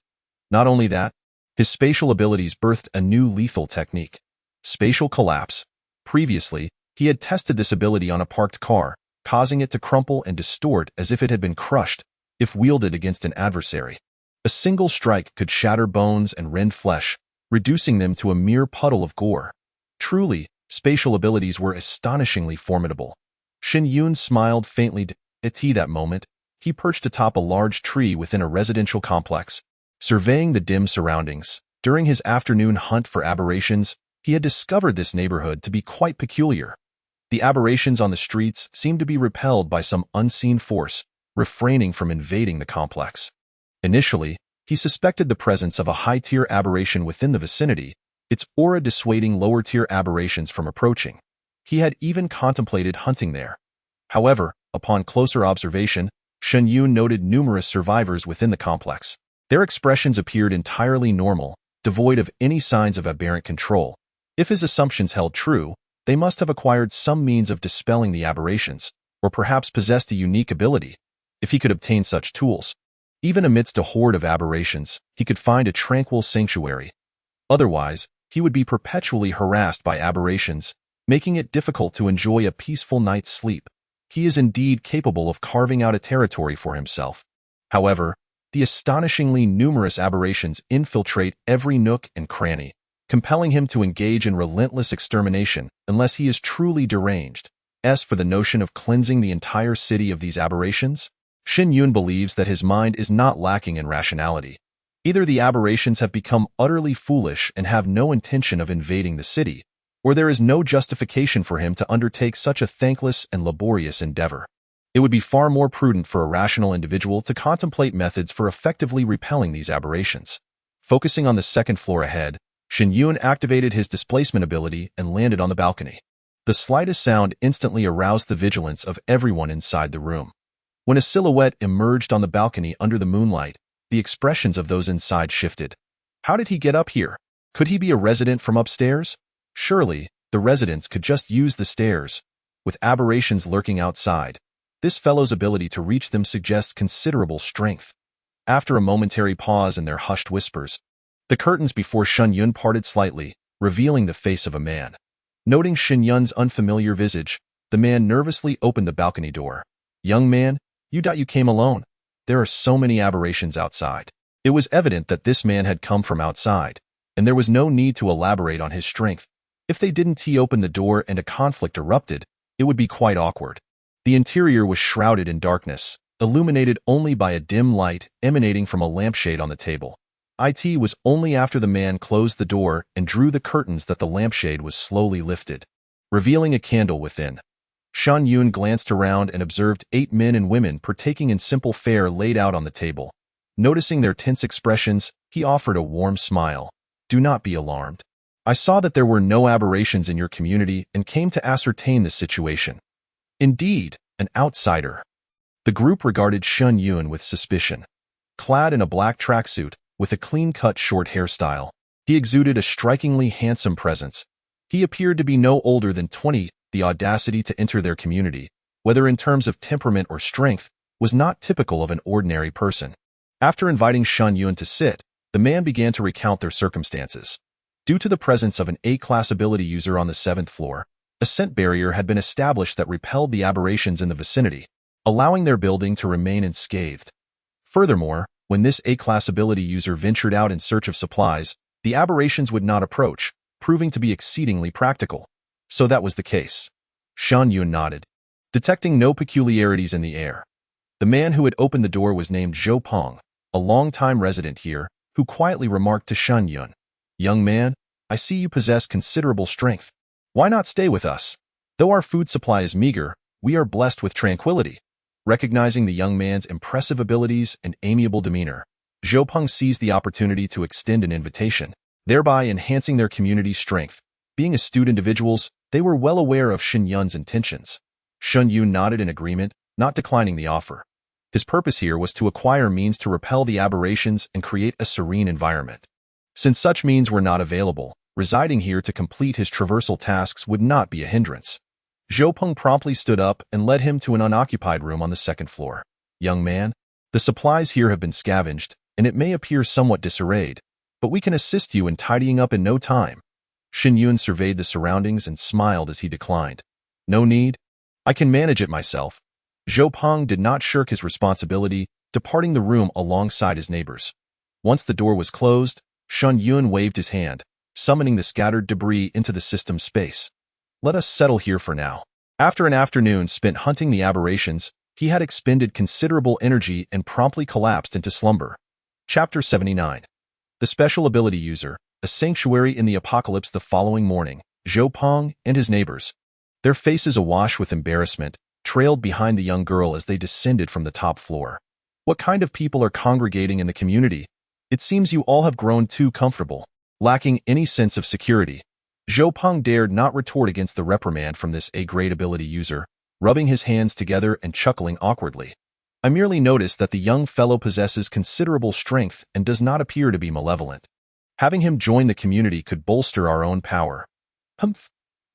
Not only that, his spatial abilities birthed a new lethal technique: spatial collapse. Previously, he had tested this ability on a parked car, causing it to crumple and distort as if it had been crushed, if wielded against an adversary. A single strike could shatter bones and rend flesh, reducing them to a mere puddle of gore. Truly, spatial abilities were astonishingly formidable. Shen Yun smiled faintly at that moment. He perched atop a large tree within a residential complex, surveying the dim surroundings. During his afternoon hunt for aberrations, he had discovered this neighborhood to be quite peculiar. The aberrations on the streets seemed to be repelled by some unseen force, refraining from invading the complex. Initially, he suspected the presence of a high-tier aberration within the vicinity, its aura dissuading lower-tier aberrations from approaching. He had even contemplated hunting there. However, upon closer observation, Shen Yun noted numerous survivors within the complex. Their expressions appeared entirely normal, devoid of any signs of aberrant control. If his assumptions held true, they must have acquired some means of dispelling the aberrations, or perhaps possessed a unique ability. If he could obtain such tools, even amidst a horde of aberrations, he could find a tranquil sanctuary. Otherwise, he would be perpetually harassed by aberrations, making it difficult to enjoy a peaceful night's sleep. He is indeed capable of carving out a territory for himself. However, the astonishingly numerous aberrations infiltrate every nook and cranny, compelling him to engage in relentless extermination unless he is truly deranged. As for the notion of cleansing the entire city of these aberrations, Shen Yun believes that his mind is not lacking in rationality. Either the aberrations have become utterly foolish and have no intention of invading the city, or there is no justification for him to undertake such a thankless and laborious endeavor. It would be far more prudent for a rational individual to contemplate methods for effectively repelling these aberrations. Focusing on the 2nd floor ahead, Shen Yun activated his displacement ability and landed on the balcony. The slightest sound instantly aroused the vigilance of everyone inside the room. When a silhouette emerged on the balcony under the moonlight, the expressions of those inside shifted. How did he get up here? Could he be a resident from upstairs? Surely, the residents could just use the stairs. With aberrations lurking outside, this fellow's ability to reach them suggests considerable strength. After a momentary pause in their hushed whispers, the curtains before Shen Yun parted slightly, revealing the face of a man. Noting Shen Yun's unfamiliar visage, the man nervously opened the balcony door. "Young man, you came alone. There are so many aberrations outside." It was evident that this man had come from outside, and there was no need to elaborate on his strength. If they didn't open the door and a conflict erupted, it would be quite awkward. The interior was shrouded in darkness, illuminated only by a dim light emanating from a lampshade on the table. It was only after the man closed the door and drew the curtains that the lampshade was slowly lifted, revealing a candle within. Shen Yun glanced around and observed 8 men and women partaking in simple fare laid out on the table. Noticing their tense expressions, he offered a warm smile. "Do not be alarmed. I saw that there were no aberrations in your community and came to ascertain the situation." Indeed, an outsider. The group regarded Shen Yun with suspicion. Clad in a black tracksuit, with a clean-cut short hairstyle, he exuded a strikingly handsome presence. He appeared to be no older than 20. The audacity to enter their community, whether in terms of temperament or strength, was not typical of an ordinary person. After inviting Shen Yun to sit, the man began to recount their circumstances. Due to the presence of an A-class ability user on the 7th floor, a scent barrier had been established that repelled the aberrations in the vicinity, allowing their building to remain unscathed. Furthermore, when this A-class ability user ventured out in search of supplies, the aberrations would not approach, proving to be exceedingly practical. So that was the case. Shen Yun nodded, detecting no peculiarities in the air. The man who had opened the door was named Zhou Peng, a long-time resident here, who quietly remarked to Shen Yun, "Young man, I see you possess considerable strength. Why not stay with us? Though our food supply is meager, we are blessed with tranquility." Recognizing the young man's impressive abilities and amiable demeanor, Zhou Peng seized the opportunity to extend an invitation, thereby enhancing their community's strength. Being astute individuals, they were well aware of Shen Yun's intentions. Shen Yun nodded in agreement, not declining the offer. His purpose here was to acquire means to repel the aberrations and create a serene environment. Since such means were not available, residing here to complete his traversal tasks would not be a hindrance. Zhou Peng promptly stood up and led him to an unoccupied room on the second floor. Young man, the supplies here have been scavenged, and it may appear somewhat disarrayed, but we can assist you in tidying up in no time. Shen Yun surveyed the surroundings and smiled as he declined. No need. I can manage it myself. Zhou Peng did not shirk his responsibility, departing the room alongside his neighbors. Once the door was closed, Shen Yun waved his hand, summoning the scattered debris into the system's space. Let us settle here for now. After an afternoon spent hunting the aberrations, he had expended considerable energy and promptly collapsed into slumber. Chapter 79. The Special Ability User, a sanctuary in the apocalypse. The following morning, Zhou Peng and his neighbors, their faces awash with embarrassment, trailed behind the young girl as they descended from the top floor. What kind of people are congregating in the community? It seems you all have grown too comfortable, lacking any sense of security. Zhou Peng dared not retort against the reprimand from this A-grade ability user, rubbing his hands together and chuckling awkwardly. I merely noticed that the young fellow possesses considerable strength and does not appear to be malevolent. Having him join the community could bolster our own power. Humph!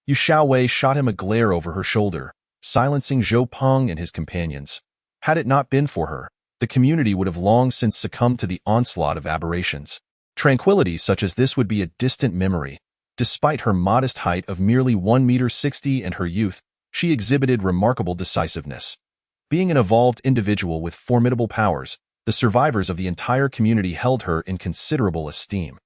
Yu Xiaowei shot him a glare over her shoulder, silencing Zhou Peng and his companions. Had it not been for her, the community would have long since succumbed to the onslaught of aberrations. Tranquility such as this would be a distant memory. Despite her modest height of merely 1.60 meters and her youth, she exhibited remarkable decisiveness. Being an evolved individual with formidable powers, the survivors of the entire community held her in considerable esteem.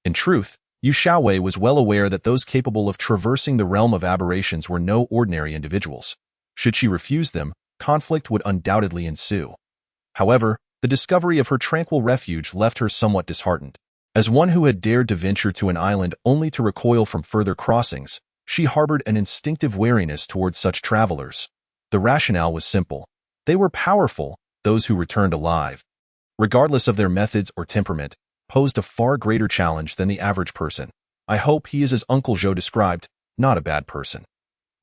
In truth, Yu Xiaowei was well aware that those capable of traversing the realm of aberrations were no ordinary individuals. Should she refuse them, conflict would undoubtedly ensue. However, the discovery of her tranquil refuge left her somewhat disheartened. As one who had dared to venture to an island only to recoil from further crossings, she harbored an instinctive wariness towards such travelers. The rationale was simple. They were powerful, those who returned alive, regardless of their methods or temperament, posed a far greater challenge than the average person. I hope he is as Uncle Zhou described, not a bad person.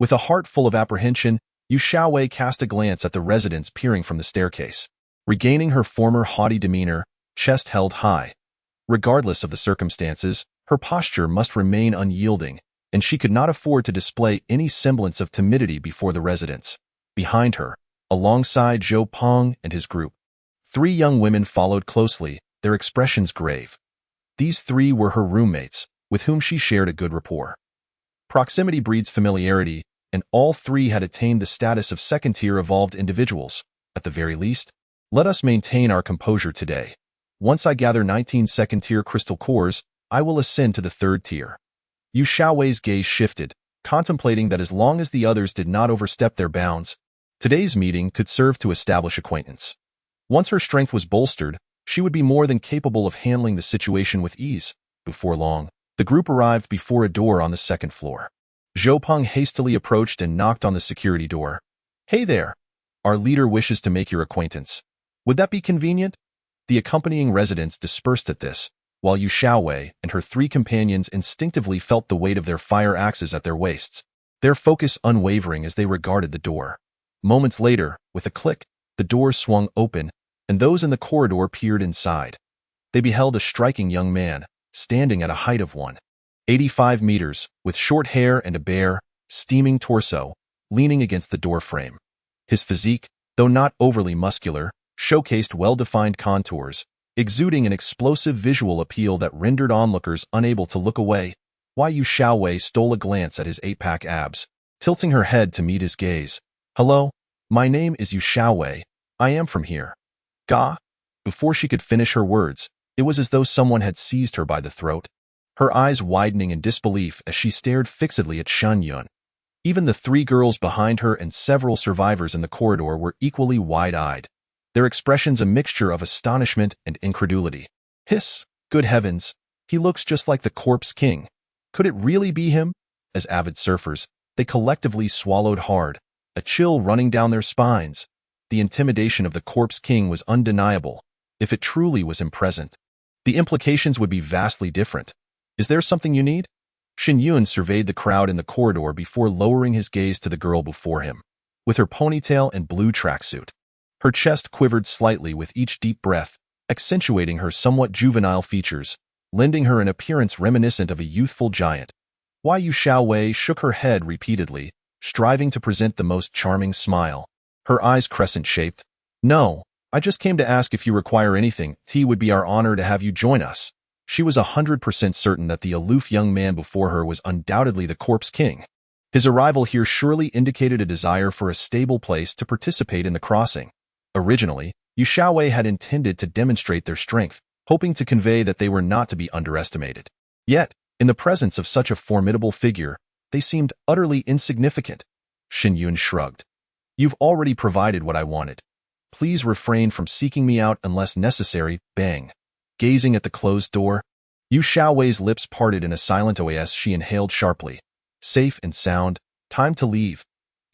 With a heart full of apprehension, Yu Xiaowei cast a glance at the residents peering from the staircase. Regaining her former haughty demeanor, chest held high. Regardless of the circumstances, her posture must remain unyielding, and she could not afford to display any semblance of timidity before the residents. Behind her, alongside Zhou Peng and his group, 3 young women followed closely, their expressions grave. These 3 were her roommates, with whom she shared a good rapport. Proximity breeds familiarity, and all 3 had attained the status of second-tier evolved individuals. At the very least, let us maintain our composure today. Once I gather 19 second-tier crystal cores, I will ascend to the 3rd tier. Yu Xiaowei's gaze shifted, contemplating that as long as the others did not overstep their bounds, today's meeting could serve to establish acquaintance. Once her strength was bolstered, she would be more than capable of handling the situation with ease. Before long, the group arrived before a door on the 2nd floor. Zhou Peng hastily approached and knocked on the security door. Hey there! Our leader wishes to make your acquaintance. Would that be convenient? The accompanying residents dispersed at this, while Yu Xiaowei and her 3 companions instinctively felt the weight of their fire axes at their waists, their focus unwavering as they regarded the door. Moments later, with a click, the door swung open, and those in the corridor peered inside. They beheld a striking young man, standing at a height of 1.85 meters, with short hair and a bare, steaming torso, leaning against the doorframe. His physique, though not overly muscular, showcased well-defined contours, exuding an explosive visual appeal that rendered onlookers unable to look away. Yu Xiaowei stole a glance at his 8-pack abs, tilting her head to meet his gaze. Hello, my name is Yu Xiaowei. I am from here. Ga? Before she could finish her words, it was as though someone had seized her by the throat, her eyes widening in disbelief as she stared fixedly at Shen Yun. Even the 3 girls behind her and several survivors in the corridor were equally wide-eyed, their expressions a mixture of astonishment and incredulity. Hiss! Good heavens! He looks just like the Corpse King. Could it really be him? As avid surfers, they collectively swallowed hard, a chill running down their spines. The intimidation of the Corpse King was undeniable. If it truly was him present, the implications would be vastly different. Is there something you need? Shen Yun surveyed the crowd in the corridor before lowering his gaze to the girl before him. With her ponytail and blue tracksuit, her chest quivered slightly with each deep breath, accentuating her somewhat juvenile features, lending her an appearance reminiscent of a youthful giant. Yu Xiaowei shook her head repeatedly, striving to present the most charming smile. Her eyes crescent-shaped. "No, I just came to ask if you require anything. It would be our honor to have you join us." She was 100% certain that the aloof young man before her was undoubtedly the Corpse King. His arrival here surely indicated a desire for a stable place to participate in the crossing. Originally, Yu Xiaowei had intended to demonstrate their strength, hoping to convey that they were not to be underestimated. Yet, in the presence of such a formidable figure, they seemed utterly insignificant. Shen Yun shrugged. "You've already provided what I wanted. Please refrain from seeking me out unless necessary." Bang. Gazing at the closed door, Yu Xiaowei's lips parted in a silent OAS. She inhaled sharply. Safe and sound, time to leave.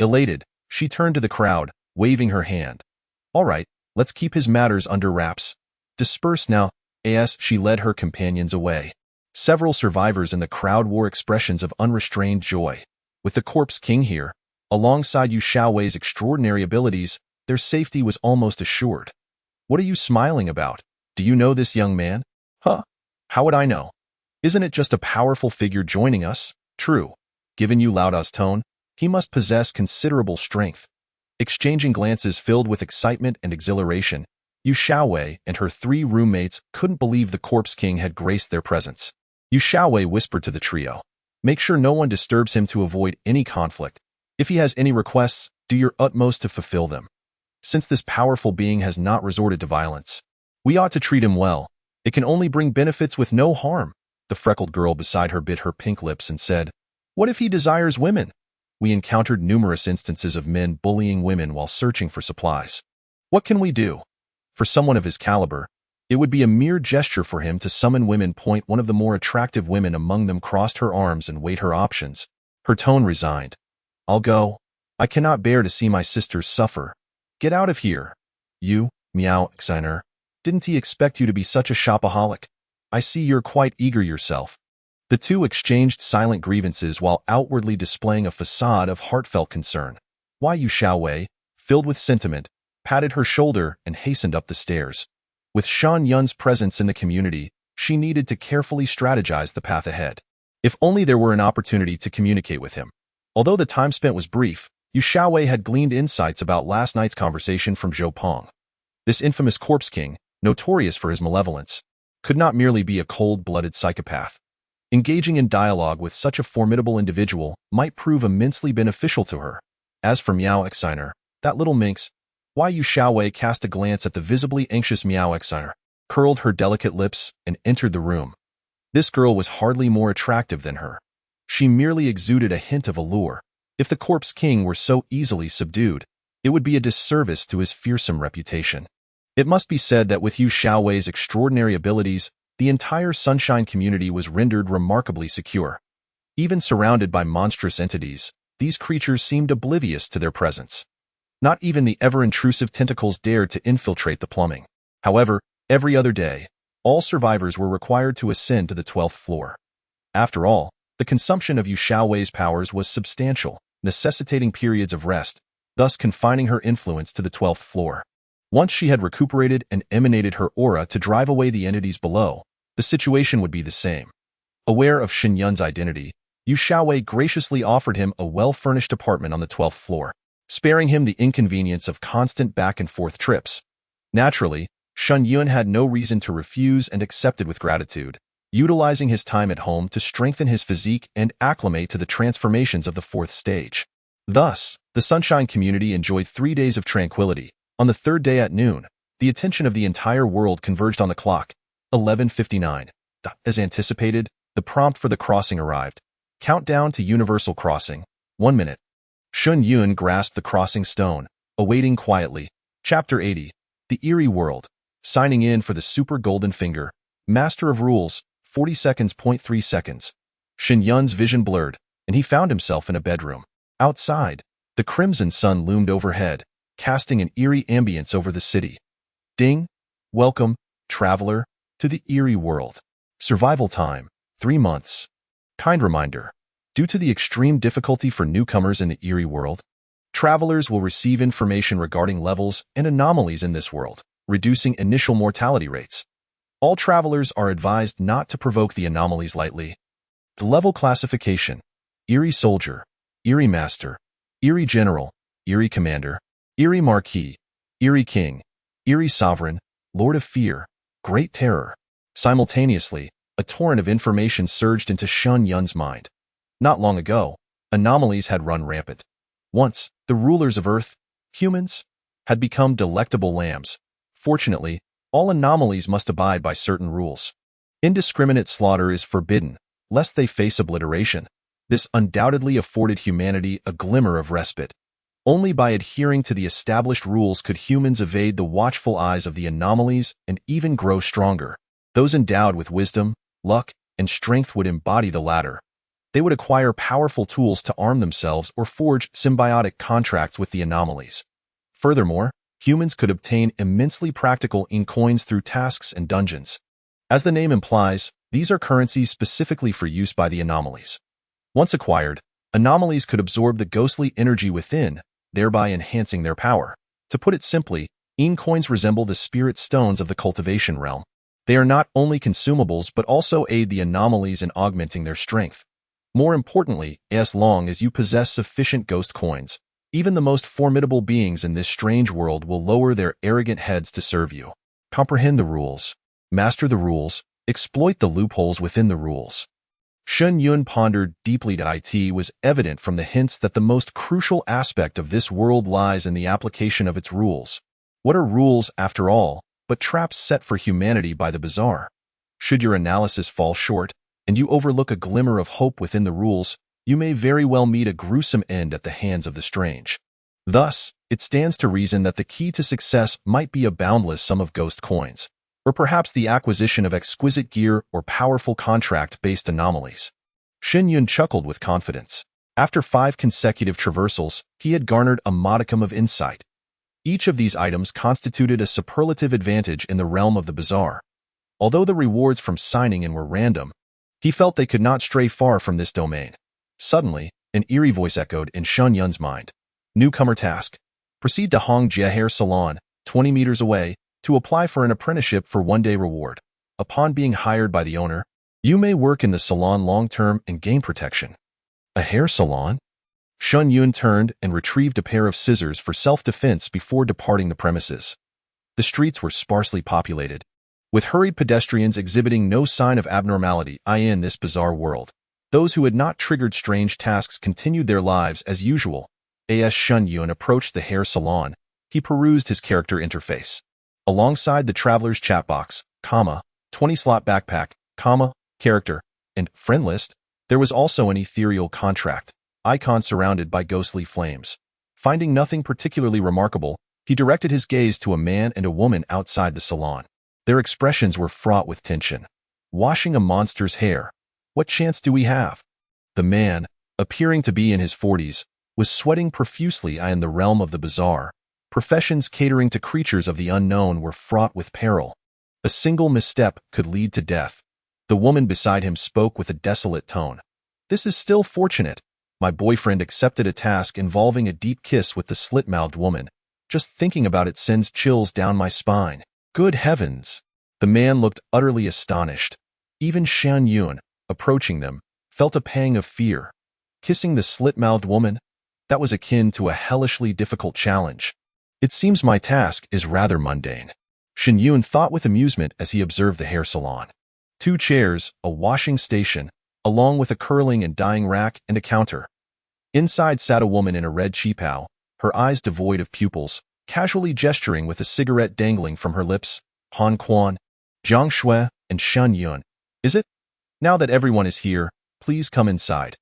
Elated, she turned to the crowd, waving her hand. "All right, let's keep his matters under wraps. Disperse now." As she led her companions away, several survivors in the crowd wore expressions of unrestrained joy. With the Corpse King here, alongside Yu Xiaowei's extraordinary abilities, their safety was almost assured. "What are you smiling about? Do you know this young man?" "Huh? How would I know? Isn't it just a powerful figure joining us?" "True. Given Yu Laoda's tone, he must possess considerable strength." Exchanging glances filled with excitement and exhilaration, Yu Xiaowei and her 3 roommates couldn't believe the Corpse King had graced their presence. Yu Xiaowei whispered to the trio, "Make sure no one disturbs him to avoid any conflict. If he has any requests, do your utmost to fulfill them. Since this powerful being has not resorted to violence, we ought to treat him well. It can only bring benefits with no harm." The freckled girl beside her bit her pink lips and said, "What if he desires women? We encountered numerous instances of men bullying women while searching for supplies. What can we do? For someone of his caliber, it would be a mere gesture for him to summon women." One of the more attractive women among them crossed her arms and weighed her options. Her tone resigned. "I'll go. I cannot bear to see my sisters suffer. Get out of here." "You, Miao Xiner, didn't he expect you to be such a shopaholic? I see you're quite eager yourself." The two exchanged silent grievances while outwardly displaying a facade of heartfelt concern. Yu Xiaowei, filled with sentiment, patted her shoulder and hastened up the stairs. With Shen Yun's presence in the community, she needed to carefully strategize the path ahead. If only there were an opportunity to communicate with him. Although the time spent was brief, Yu Xiaowei had gleaned insights about last night's conversation from Zhou Peng. This infamous Corpse King, notorious for his malevolence, could not merely be a cold-blooded psychopath. Engaging in dialogue with such a formidable individual might prove immensely beneficial to her. As for Miao Xiner, that little minx, Yu Xiaowei cast a glance at the visibly anxious Miao Xiner, curled her delicate lips, and entered the room. This girl was hardly more attractive than her. She merely exuded a hint of allure. If the Corpse King were so easily subdued, it would be a disservice to his fearsome reputation. It must be said that with Yu Xiaowei's extraordinary abilities, the entire Sunshine community was rendered remarkably secure. Even surrounded by monstrous entities, these creatures seemed oblivious to their presence. Not even the ever-intrusive tentacles dared to infiltrate the plumbing. However, every other day, all survivors were required to ascend to the 12th floor. After all, the consumption of Yu Xiaowei's powers was substantial, necessitating periods of rest, thus confining her influence to the 12th floor. Once she had recuperated and emanated her aura to drive away the entities below, the situation would be the same. Aware of Shen Yun's identity, Yu Xiaowei graciously offered him a well-furnished apartment on the 12th floor, sparing him the inconvenience of constant back-and-forth trips. Naturally, Shen Yun had no reason to refuse and accepted with gratitude, utilizing his time at home to strengthen his physique and acclimate to the transformations of the 4th stage. Thus, the Sunshine community enjoyed 3 days of tranquility. On the 3rd day at noon, the attention of the entire world converged on the clock, 11:59. As anticipated, the prompt for the crossing arrived. Countdown to universal crossing, 1 minute. Shen Yun grasped the crossing stone, awaiting quietly. Chapter 80. The Eerie World. Signing in for the Super Golden Finger. Master of Rules, 40 seconds. 3 seconds. Shen Yun's vision blurred, and he found himself in a bedroom. Outside, the crimson sun loomed overhead, casting an eerie ambience over the city. Ding! Welcome, traveler, to the Eerie World. Survival time, 3 months. Kind reminder. Due to the extreme difficulty for newcomers in the Eerie World, travelers will receive information regarding levels and anomalies in this world, reducing initial mortality rates. All travelers are advised not to provoke the anomalies lightly. The level classification: Eerie Soldier, Eerie Master, Eerie General, Eerie Commander, Eerie Marquis, Eerie King, Eerie Sovereign, Lord of Fear, Great Terror. Simultaneously, a torrent of information surged into Shen Yun's mind. Not long ago, anomalies had run rampant. Once, the rulers of Earth, humans, had become delectable lambs. Fortunately, all anomalies must abide by certain rules. Indiscriminate slaughter is forbidden, lest they face obliteration. This undoubtedly afforded humanity a glimmer of respite. Only by adhering to the established rules could humans evade the watchful eyes of the anomalies and even grow stronger. Those endowed with wisdom, luck, and strength would embody the latter. They would acquire powerful tools to arm themselves or forge symbiotic contracts with the anomalies. Furthermore, humans could obtain immensely practical coins through tasks and dungeons. As the name implies, these are currencies specifically for use by the anomalies. Once acquired, anomalies could absorb the ghostly energy within, thereby enhancing their power. To put it simply, coins resemble the spirit stones of the cultivation realm. They are not only consumables but also aid the anomalies in augmenting their strength. More importantly, as long as you possess sufficient ghost coins, even the most formidable beings in this strange world will lower their arrogant heads to serve you. Comprehend the rules, master the rules, exploit the loopholes within the rules. Shen Yun pondered deeply. It was evident from the hints that the most crucial aspect of this world lies in the application of its rules. What are rules, after all, but traps set for humanity by the bizarre? Should your analysis fall short, and you overlook a glimmer of hope within the rules, you may very well meet a gruesome end at the hands of the strange. Thus, it stands to reason that the key to success might be a boundless sum of ghost coins, or perhaps the acquisition of exquisite gear or powerful contract-based anomalies. Shen Yun chuckled with confidence. After 5 consecutive traversals, he had garnered a modicum of insight. Each of these items constituted a superlative advantage in the realm of the bizarre. Although the rewards from signing in were random, he felt they could not stray far from this domain. Suddenly, an eerie voice echoed in Shen Yun's mind. Newcomer task. Proceed to Hongjie Hair Salon, 20 meters away, to apply for an apprenticeship for 1-day reward. Upon being hired by the owner, you may work in the salon long-term and gain protection. A hair salon? Shen Yun turned and retrieved a pair of scissors for self-defense before departing the premises. The streets were sparsely populated, with hurried pedestrians exhibiting no sign of abnormality in this bizarre world. Those who had not triggered strange tasks continued their lives as usual. As Shen Yun approached the hair salon, he perused his character interface. Alongside the traveler's chat box, 20-slot backpack, character, and friend list, there was also an ethereal contract icon surrounded by ghostly flames. Finding nothing particularly remarkable, he directed his gaze to a man and a woman outside the salon. Their expressions were fraught with tension. Washing a monster's hair. What chance do we have? The man, appearing to be in his 40s, was sweating profusely in the realm of the bizarre. Professions catering to creatures of the unknown were fraught with peril. A single misstep could lead to death. The woman beside him spoke with a desolate tone. This is still fortunate. My boyfriend accepted a task involving a deep kiss with the slit-mouthed woman. Just thinking about it sends chills down my spine. Good heavens! The man looked utterly astonished. Even Shen Yun, approaching them, felt a pang of fear. Kissing the slit-mouthed woman? That was akin to a hellishly difficult challenge. It seems my task is rather mundane. Shen Yun thought with amusement as he observed the hair salon. 2 chairs, a washing station, along with a curling and dyeing rack and a counter. Inside sat a woman in a red cheapao, her eyes devoid of pupils, casually gesturing with a cigarette dangling from her lips. Han Quan, Jiang Shui, and Shen Yun. Is it? Now that everyone is here, please come inside.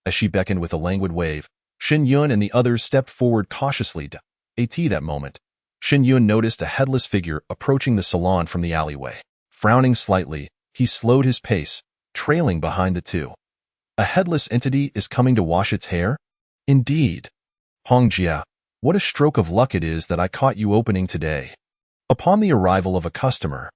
As she beckoned with a languid wave, Shen Yun and the others stepped forward cautiously. That moment, Shen Yun noticed a headless figure approaching the salon from the alleyway. Frowning slightly, he slowed his pace, trailing behind the two. A headless entity is coming to wash its hair? Indeed. Hongjie, what a stroke of luck it is that I caught you opening today. Upon the arrival of a customer,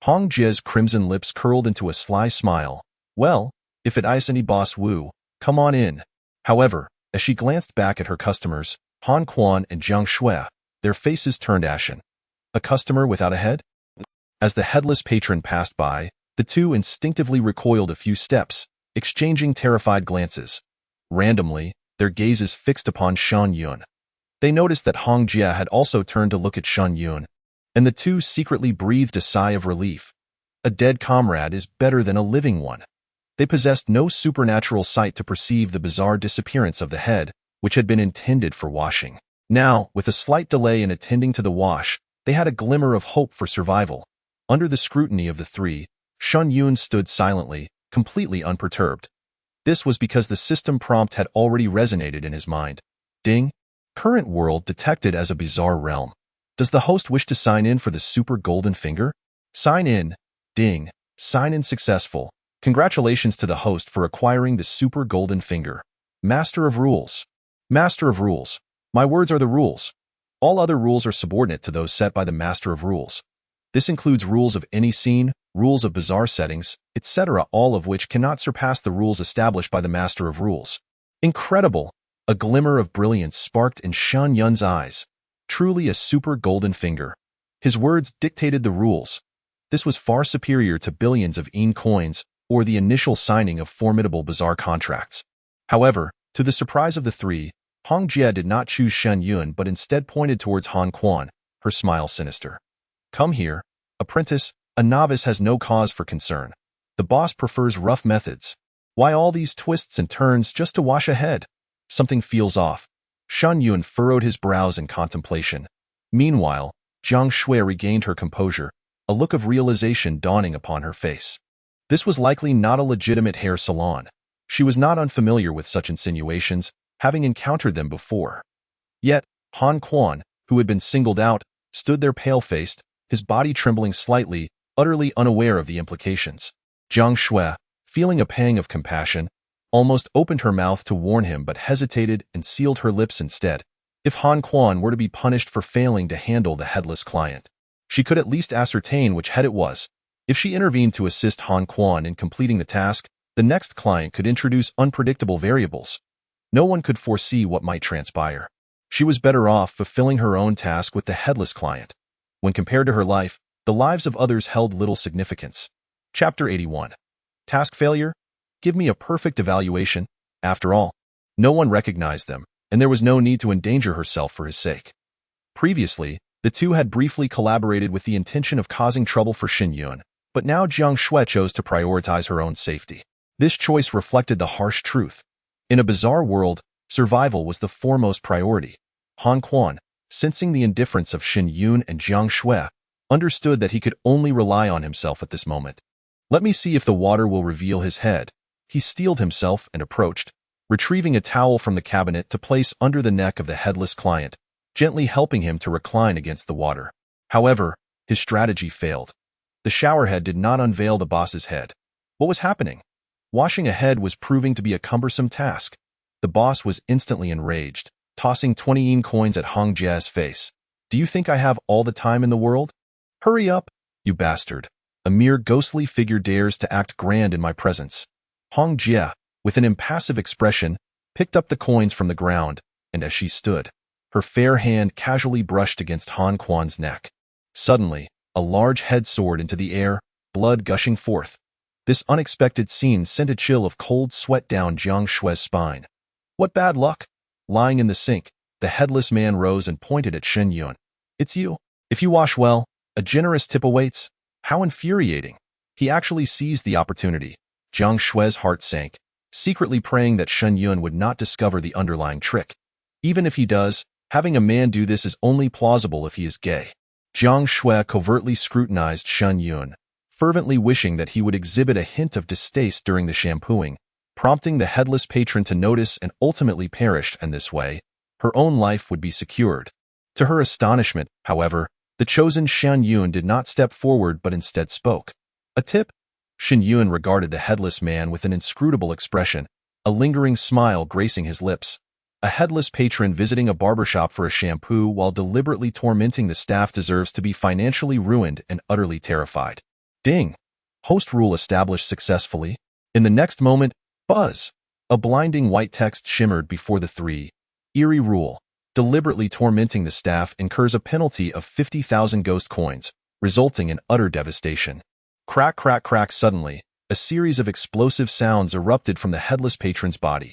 Hongjie's crimson lips curled into a sly smile. Well, if it is any boss Wu, come on in. However, as she glanced back at her customers, Han Quan and Jiang Shui, their faces turned ashen. A customer without a head? As the headless patron passed by, the two instinctively recoiled a few steps, exchanging terrified glances. Randomly, their gazes fixed upon Shen Yun. They noticed that Hong Jie had also turned to look at Shen Yun, and the two secretly breathed a sigh of relief. A dead comrade is better than a living one. They possessed no supernatural sight to perceive the bizarre disappearance of the head, which had been intended for washing. Now, with a slight delay in attending to the wash, they had a glimmer of hope for survival. Under the scrutiny of the three, Shen Yun stood silently, completely unperturbed. This was because the system prompt had already resonated in his mind. Ding. Current world detected as a bizarre realm. Does the host wish to sign in for the super golden finger? Sign in. Ding. Sign in successful. Congratulations to the host for acquiring the super golden finger. Master of rules. Master of rules. My words are the rules. All other rules are subordinate to those set by the master of rules. This includes rules of any scene, rules of bizarre settings, etc., all of which cannot surpass the rules established by the master of rules. Incredible! A glimmer of brilliance sparked in Shen Yun's eyes. Truly a super golden finger. His words dictated the rules. This was far superior to billions of yen coins or the initial signing of formidable bizarre contracts. However, to the surprise of the three, Hong Jie did not choose Shen Yun but instead pointed towards Han Quan, her smile sinister. Come here, apprentice, a novice has no cause for concern. The boss prefers rough methods. Why all these twists and turns just to wash ahead? Something feels off. Shen Yun furrowed his brows in contemplation. Meanwhile, Jiang Shui regained her composure, a look of realization dawning upon her face. This was likely not a legitimate hair salon. She was not unfamiliar with such insinuations, having encountered them before. Yet, Han Quan, who had been singled out, stood there pale-faced, his body trembling slightly, utterly unaware of the implications. Jiang Shui, feeling a pang of compassion, almost opened her mouth to warn him but hesitated and sealed her lips instead. If Han Quan were to be punished for failing to handle the headless client, she could at least ascertain which head it was. If she intervened to assist Han Quan in completing the task, the next client could introduce unpredictable variables. No one could foresee what might transpire. She was better off fulfilling her own task with the headless client. When compared to her life, the lives of others held little significance. Chapter 81. Task failure? Give me a perfect evaluation. After all, no one recognized them, and there was no need to endanger herself for his sake. Previously, the two had briefly collaborated with the intention of causing trouble for Shen Yun, but now Jiang Shui chose to prioritize her own safety. This choice reflected the harsh truth. In a bizarre world, survival was the foremost priority. Han Quan, sensing the indifference of Shen Yun and Jiang Shui, understood that he could only rely on himself at this moment. Let me see if the water will reveal his head. He steeled himself and approached, retrieving a towel from the cabinet to place under the neck of the headless client, gently helping him to recline against the water. However, his strategy failed. The showerhead did not unveil the boss's head. What was happening? Washing a head was proving to be a cumbersome task. The boss was instantly enraged, tossing 20 yen coins at Hong Jie's face. Do you think I have all the time in the world? Hurry up, you bastard. A mere ghostly figure dares to act grand in my presence. Hong Jie, with an impassive expression, picked up the coins from the ground, and as she stood, her fair hand casually brushed against Han Quan's neck. Suddenly, a large head soared into the air, blood gushing forth. This unexpected scene sent a chill of cold sweat down Jiang Shui's spine. What bad luck! Lying in the sink, the headless man rose and pointed at Shen Yun. It's you. If you wash well, a generous tip awaits. How infuriating. He actually seized the opportunity. Jiang Shui's heart sank, secretly praying that Shen Yun would not discover the underlying trick. Even if he does, having a man do this is only plausible if he is gay. Jiang Shui covertly scrutinized Shen Yun, fervently wishing that he would exhibit a hint of distaste during the shampooing, prompting the headless patron to notice and ultimately perish, and this way, her own life would be secured. To her astonishment, however, the chosen Shen Yun did not step forward but instead spoke. A tip? Shen Yun regarded the headless man with an inscrutable expression, a lingering smile gracing his lips. A headless patron visiting a barbershop for a shampoo while deliberately tormenting the staff deserves to be financially ruined and utterly terrified. Ding! Host rule established successfully. In the next moment, buzz! A blinding white text shimmered before the three. Eerie rule. Deliberately tormenting the staff incurs a penalty of 50,000 ghost coins, resulting in utter devastation. Crack, crack, crack. Suddenly, a series of explosive sounds erupted from the headless patron's body.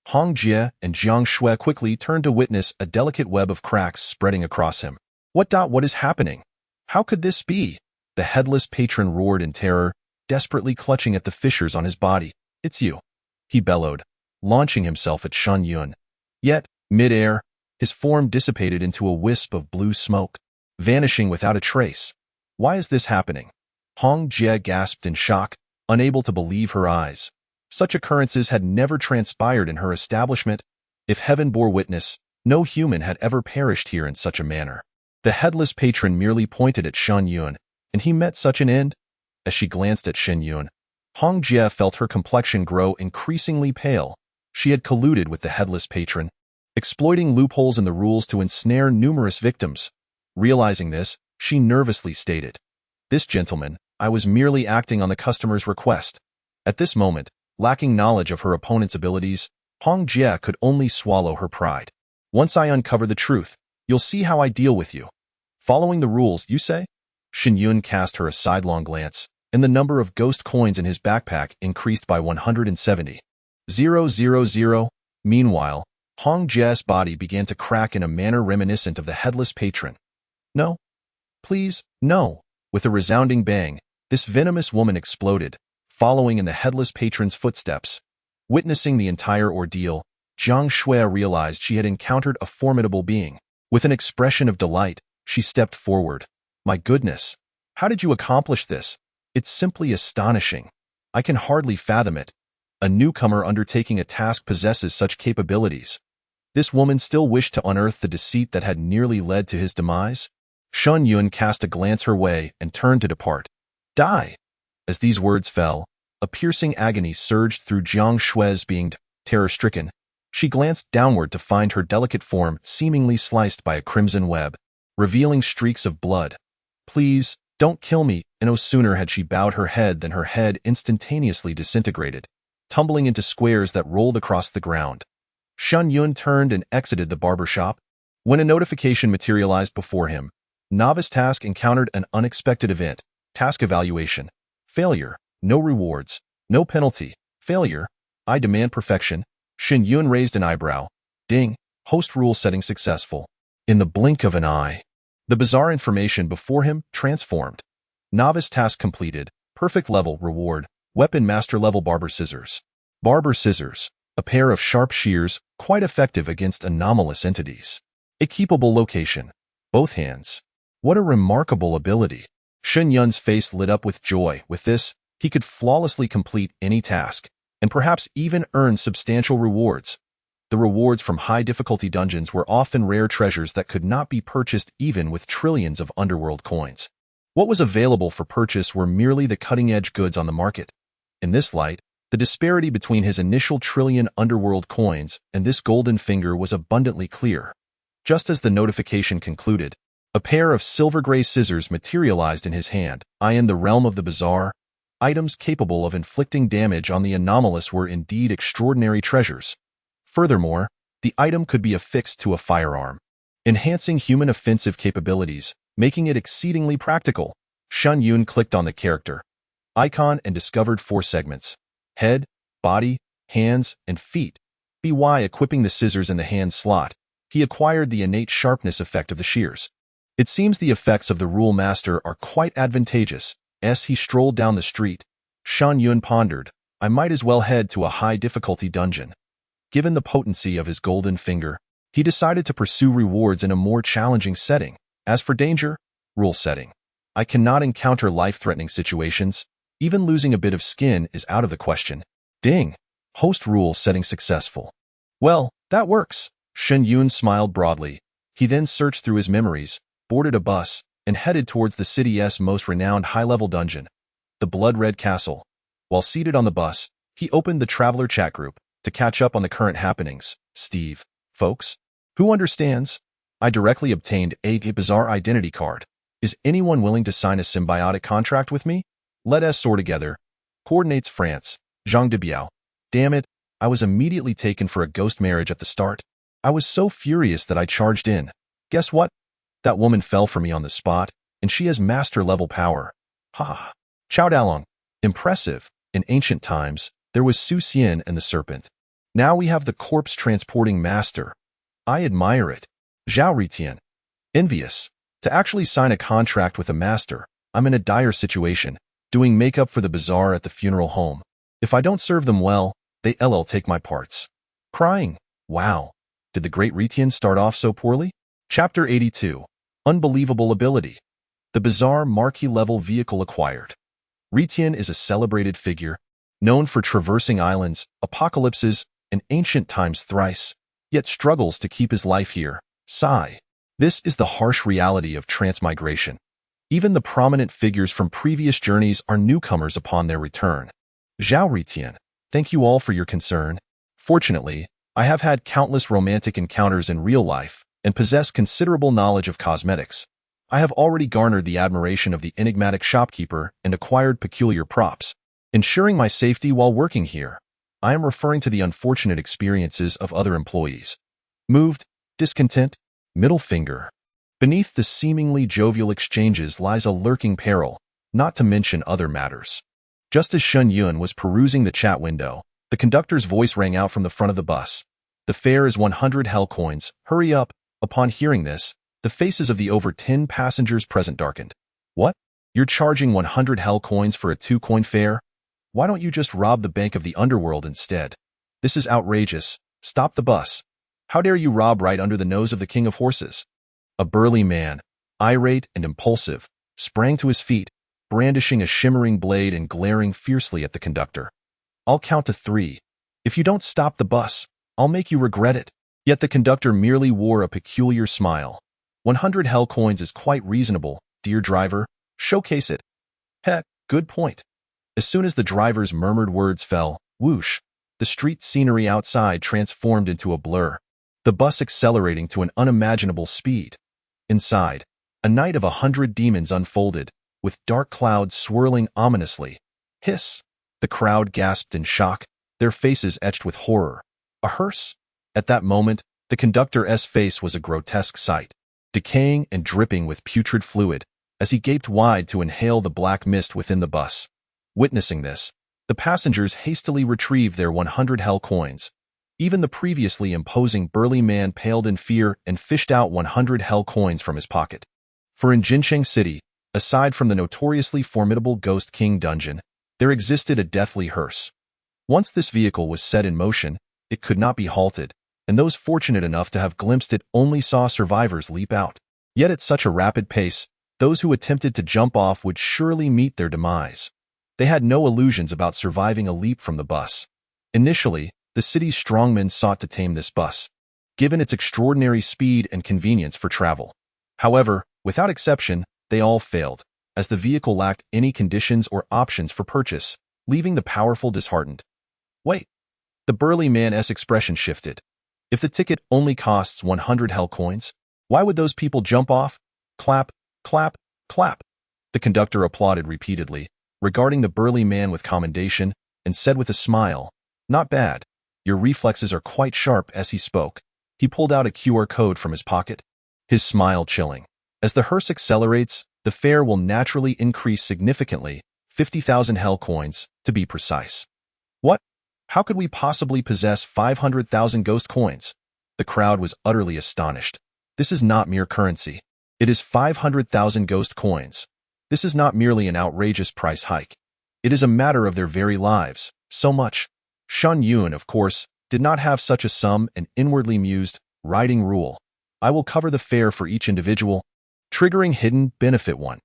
Hong Jie and Jiang Shui quickly turned to witness a delicate web of cracks spreading across him. What is happening? How could this be? The headless patron roared in terror, desperately clutching at the fissures on his body. It's you, he bellowed, launching himself at Shen Yun. Yet, mid-air, his form dissipated into a wisp of blue smoke, vanishing without a trace. Why is this happening? Hong Jie gasped in shock, unable to believe her eyes. Such occurrences had never transpired in her establishment. If heaven bore witness, no human had ever perished here in such a manner. The headless patron merely pointed at Shen Yun, and he met such an end. As she glanced at Shen Yun, Hong Jie felt her complexion grow increasingly pale. She had colluded with the headless patron, exploiting loopholes in the rules to ensnare numerous victims. Realizing this, she nervously stated, "This gentleman, I was merely acting on the customer's request." At this moment, lacking knowledge of her opponent's abilities, Hong Jie could only swallow her pride. "Once I uncover the truth, you'll see how I deal with you." "Following the rules, you say?" Shen Yun cast her a sidelong glance, and the number of ghost coins in his backpack increased by 170. 000. Meanwhile, Hong Jie's body began to crack in a manner reminiscent of the headless patron. "No. Please, no." With a resounding bang, this venomous woman exploded, following in the headless patron's footsteps. Witnessing the entire ordeal, Jiang Shui realized she had encountered a formidable being. With an expression of delight, she stepped forward. "My goodness, how did you accomplish this? It's simply astonishing. I can hardly fathom it. A newcomer undertaking a task possesses such capabilities." This woman still wished to unearth the deceit that had nearly led to his demise. Shen Yun cast a glance her way and turned to depart. "Die!" As these words fell, a piercing agony surged through Jiang Shui's being. Terror-stricken, she glanced downward to find her delicate form seemingly sliced by a crimson web, revealing streaks of blood. "Please, don't kill me," and no sooner had she bowed her head than her head instantaneously disintegrated, tumbling into squares that rolled across the ground. Shen Yun turned and exited the barber shop. When a notification materialized before him, Novice Task encountered an unexpected event. Task evaluation. Failure. No rewards. No penalty. Failure. I demand perfection. Shen Yun raised an eyebrow. Ding. Host rule setting successful. In the blink of an eye, the bizarre information before him transformed. Novice Task completed. Perfect level reward. Weapon master level barber scissors. Barber scissors. A pair of sharp shears, quite effective against anomalous entities. A keepable location. Both hands. What a remarkable ability. Shen Yun's face lit up with joy. With this, he could flawlessly complete any task, and perhaps even earn substantial rewards. The rewards from high-difficulty dungeons were often rare treasures that could not be purchased even with trillions of underworld coins. What was available for purchase were merely the cutting-edge goods on the market. In this light, the disparity between his initial trillion underworld coins and this golden finger was abundantly clear. Just as the notification concluded, a pair of silver-gray scissors materialized in his hand. In the realm of the bizarre, items capable of inflicting damage on the anomalous were indeed extraordinary treasures. Furthermore, the item could be affixed to a firearm, enhancing human offensive capabilities, making it exceedingly practical. Shen Yun clicked on the character icon and discovered 4 segments: head, body, hands, and feet. By equipping the scissors in the hand slot, he acquired the innate sharpness effect of the shears. It seems the effects of the Rule Master are quite advantageous. As he strolled down the street, Shen Yun pondered, I might as well head to a high-difficulty dungeon. Given the potency of his golden finger, he decided to pursue rewards in a more challenging setting. As for danger, rule setting. I cannot encounter life-threatening situations. Even losing a bit of skin is out of the question. Ding! Host rule setting successful. Well, that works. Shen Yun smiled broadly. He then searched through his memories, boarded a bus, and headed towards the city's most renowned high-level dungeon, the Blood-Red Castle. While seated on the bus, he opened the traveler chat group to catch up on the current happenings. Steve, folks, who understands? I directly obtained a bizarre identity card. Is anyone willing to sign a symbiotic contract with me? Let us soar together. Coordinates France, Zhang Debiao. Damn it, I was immediately taken for a ghost marriage at the start. I was so furious that I charged in. Guess what? That woman fell for me on the spot, and she has master-level power. Ha! Chao Dalong. Impressive. In ancient times, there was Su Xian and the serpent. Now we have the corpse transporting master. I admire it. Zhao Ritian. Envious. To actually sign a contract with a master, I'm in a dire situation, doing makeup for the bazaar at the funeral home. If I don't serve them well, they LL take my parts. Crying. Wow. Did the great Ritian start off so poorly? Chapter 82. Unbelievable ability. The bizarre marquee-level vehicle acquired. Ritian is a celebrated figure, known for traversing islands, apocalypses, and ancient times thrice, yet struggles to keep his life here. Sigh. This is the harsh reality of transmigration. Even the prominent figures from previous journeys are newcomers upon their return. Zhao Ritian, thank you all for your concern. Fortunately, I have had countless romantic encounters in real life and possess considerable knowledge of cosmetics. I have already garnered the admiration of the enigmatic shopkeeper and acquired peculiar props, ensuring my safety while working here. I am referring to the unfortunate experiences of other employees. Moved, discontent, middle finger. Beneath the seemingly jovial exchanges lies a lurking peril, not to mention other matters. Just as Shen Yun was perusing the chat window, the conductor's voice rang out from the front of the bus. The fare is 100 hell coins. Hurry up. Upon hearing this, the faces of the over 10 passengers present darkened. What? You're charging 100 hell coins for a 2-coin fare? Why don't you just rob the bank of the underworld instead? This is outrageous. Stop the bus. How dare you rob right under the nose of the king of horses? A burly man, irate and impulsive, sprang to his feet, brandishing a shimmering blade and glaring fiercely at the conductor. I'll count to 3. If you don't stop the bus, I'll make you regret it. Yet the conductor merely wore a peculiar smile. 100 hell coins is quite reasonable, dear driver. Showcase it. Heck, good point. As soon as the driver's murmured words fell, whoosh, the street scenery outside transformed into a blur, the bus accelerating to an unimaginable speed. Inside, a night of 100 demons unfolded, with dark clouds swirling ominously. Hiss! The crowd gasped in shock, their faces etched with horror. A hearse? At that moment, the conductor's face was a grotesque sight, decaying and dripping with putrid fluid, as he gaped wide to inhale the black mist within the bus. Witnessing this, the passengers hastily retrieved their 100 hell coins. Even the previously imposing burly man paled in fear and fished out 100 hell coins from his pocket. For in Jincheng City, aside from the notoriously formidable Ghost King dungeon, there existed a deathly hearse. Once this vehicle was set in motion, it could not be halted, and those fortunate enough to have glimpsed it only saw survivors leap out. Yet at such a rapid pace, those who attempted to jump off would surely meet their demise. They had no illusions about surviving a leap from the bus. Initially, the city's strongmen sought to tame this bus, given its extraordinary speed and convenience for travel. However, without exception, they all failed, as the vehicle lacked any conditions or options for purchase, leaving the powerful disheartened. Wait. The burly man's expression shifted. If the ticket only costs 100 hell coins, why would those people jump off? Clap, clap, clap. The conductor applauded repeatedly, regarding the burly man with commendation, and said with a smile, "Not bad. Your reflexes are quite sharp." As he spoke, he pulled out a QR code from his pocket, his smile chilling. As the hearse accelerates, the fare will naturally increase significantly, 50,000 hell coins, to be precise. What? How could we possibly possess 500,000 ghost coins? The crowd was utterly astonished. This is not mere currency. It is 500,000 ghost coins. This is not merely an outrageous price hike. It is a matter of their very lives. So much. Shen Yun, of course, did not have such a sum and inwardly mused, writing rule. I will cover the fare for each individual. Triggering hidden benefit 1.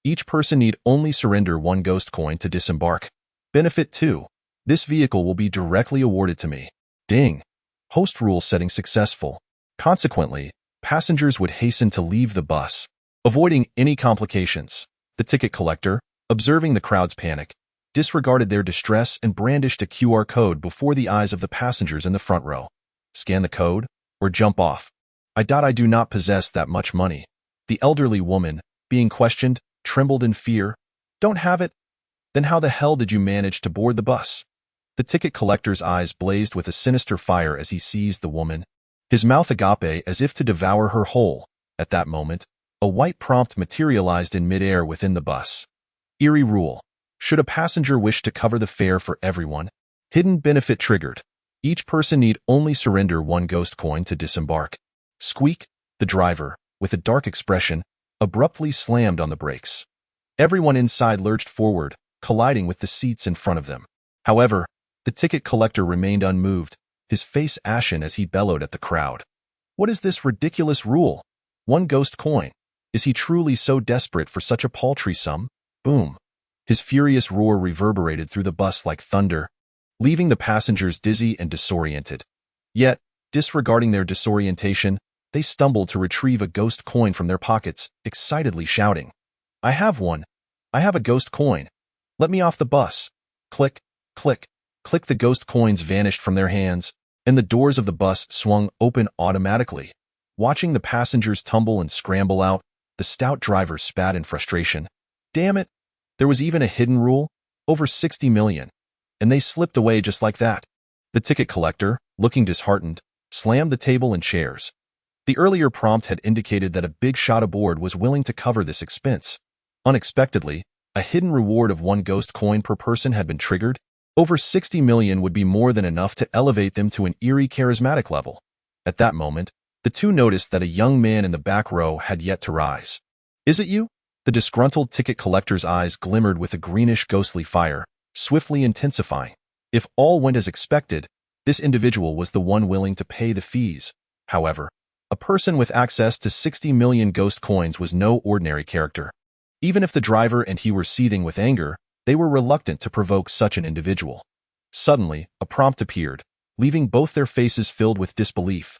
Each person need only surrender 1 ghost coin to disembark. Benefit 2. This vehicle will be directly awarded to me. Ding. Host rule setting successful. Consequently, passengers would hasten to leave the bus, avoiding any complications. The ticket collector, observing the crowd's panic, disregarded their distress and brandished a QR code before the eyes of the passengers in the front row. Scan the code, or jump off. I do not possess that much money. The elderly woman, being questioned, trembled in fear. Don't have it? Then how the hell did you manage to board the bus? The ticket collector's eyes blazed with a sinister fire as he seized the woman, his mouth agape as if to devour her whole. At that moment, a white prompt materialized in midair within the bus. Eerie rule. Should a passenger wish to cover the fare for everyone, hidden benefit triggered. Each person need only surrender one ghost coin to disembark. Squeak, the driver, with a dark expression, abruptly slammed on the brakes. Everyone inside lurched forward, colliding with the seats in front of them. However, the ticket collector remained unmoved, his face ashen as he bellowed at the crowd. What is this ridiculous rule? One ghost coin. Is he truly so desperate for such a paltry sum? Boom. His furious roar reverberated through the bus like thunder, leaving the passengers dizzy and disoriented. Yet, disregarding their disorientation, they stumbled to retrieve a ghost coin from their pockets, excitedly shouting, "I have one! I have a ghost coin! Let me off the bus!" Click, click, click. The ghost coins vanished from their hands, and the doors of the bus swung open automatically. Watching the passengers tumble and scramble out, the stout driver spat in frustration. Damn it! There was even a hidden rule? Over 60 million. And they slipped away just like that. The ticket collector, looking disheartened, slammed the table and chairs. The earlier prompt had indicated that a big shot aboard was willing to cover this expense. Unexpectedly, a hidden reward of one ghost coin per person had been triggered. Over 60 million would be more than enough to elevate them to an eerie charismatic level. At that moment, the two noticed that a young man in the back row had yet to rise. "Is it you?" The disgruntled ticket collector's eyes glimmered with a greenish ghostly fire, swiftly intensifying. If all went as expected, this individual was the one willing to pay the fees. However, a person with access to 60 million ghost coins was no ordinary character. Even if the driver and he were seething with anger, they were reluctant to provoke such an individual. Suddenly, a prompt appeared, leaving both their faces filled with disbelief.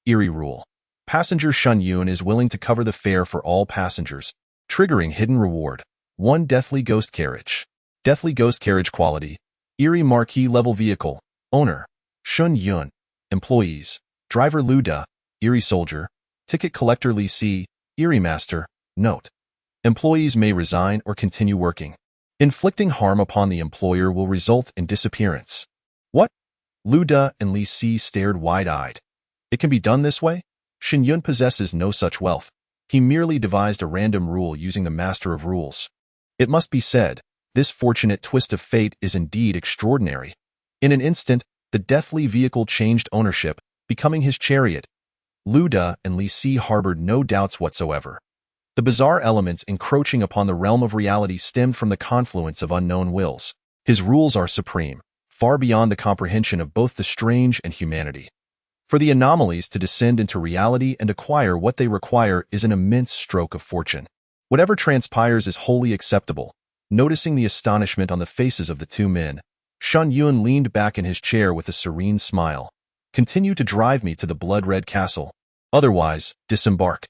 Eerie rule. Passenger Shen Yun is willing to cover the fare for all passengers, triggering hidden reward. One deathly ghost carriage. Deathly ghost carriage quality. Eerie marquee level vehicle. Owner, Shen Yun. Employees, driver Lu Da, Eerie soldier, ticket collector Li Si, Eerie master. Note: employees may resign or continue working. Inflicting harm upon the employer will result in disappearance. What? Lu Da and Li Si stared wide-eyed. It can be done this way? Shen Yun possesses no such wealth. He merely devised a random rule using the master of rules. It must be said, this fortunate twist of fate is indeed extraordinary. In an instant, the deathly vehicle changed ownership, becoming his chariot. Lu Da and Li Si harbored no doubts whatsoever. The bizarre elements encroaching upon the realm of reality stemmed from the confluence of unknown wills. His rules are supreme, far beyond the comprehension of both the strange and humanity. For the anomalies to descend into reality and acquire what they require is an immense stroke of fortune. Whatever transpires is wholly acceptable. Noticing the astonishment on the faces of the two men, Shen Yun leaned back in his chair with a serene smile. "Continue to drive me to the blood-red castle. Otherwise, disembark."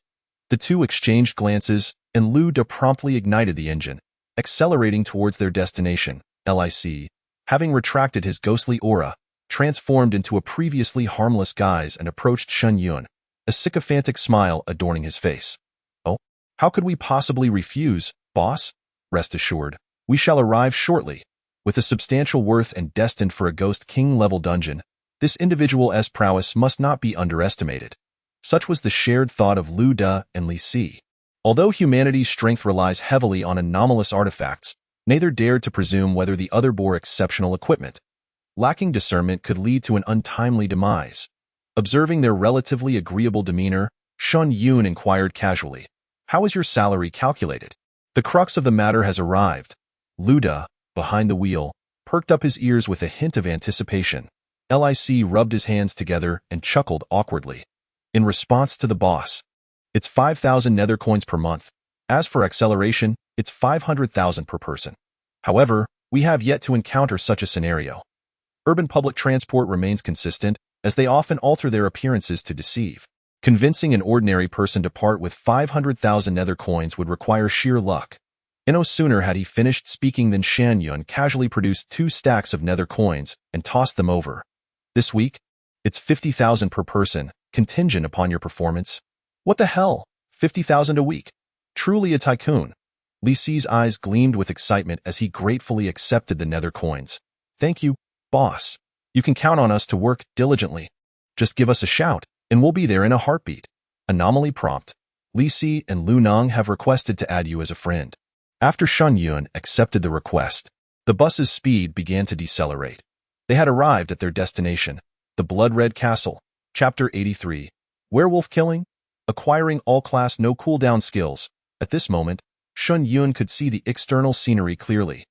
The two exchanged glances, and Lu Da promptly ignited the engine, accelerating towards their destination. Lic, having retracted his ghostly aura, transformed into a previously harmless guise and approached Shen Yun, a sycophantic smile adorning his face. "Oh, how could we possibly refuse, boss? Rest assured, we shall arrive shortly." With a substantial worth and destined for a Ghost King-level dungeon, this individual's prowess must not be underestimated. Such was the shared thought of Lu Da and Li Si. Although humanity's strength relies heavily on anomalous artifacts, neither dared to presume whether the other bore exceptional equipment. Lacking discernment could lead to an untimely demise. Observing their relatively agreeable demeanor, Shen Yun inquired casually, "How is your salary calculated?" The crux of the matter has arrived. Lu Da, behind the wheel, perked up his ears with a hint of anticipation. Lic rubbed his hands together and chuckled awkwardly. In response to the boss, "It's 5,000 nether coins per month. As for acceleration, it's 500,000 per person. However, we have yet to encounter such a scenario. Urban public transport remains consistent, as they often alter their appearances to deceive. Convincing an ordinary person to part with 500,000 nether coins would require sheer luck." And no sooner had he finished speaking than Shen Yun casually produced 2 stacks of nether coins and tossed them over. "This week, it's 50,000 per person, contingent upon your performance." "What the hell? 50,000 a week? Truly a tycoon." Li Si's eyes gleamed with excitement as he gratefully accepted the nether coins. "Thank you, boss. You can count on us to work diligently. Just give us a shout, and we'll be there in a heartbeat." Anomaly prompt. Li Si and Lu Nong have requested to add you as a friend. After Shen Yun accepted the request, the bus's speed began to decelerate. They had arrived at their destination, The Blood-Red Castle, Chapter 83. Werewolf Killing? Acquiring all-class no-cooldown skills. At this moment, Shen Yun could see the external scenery clearly.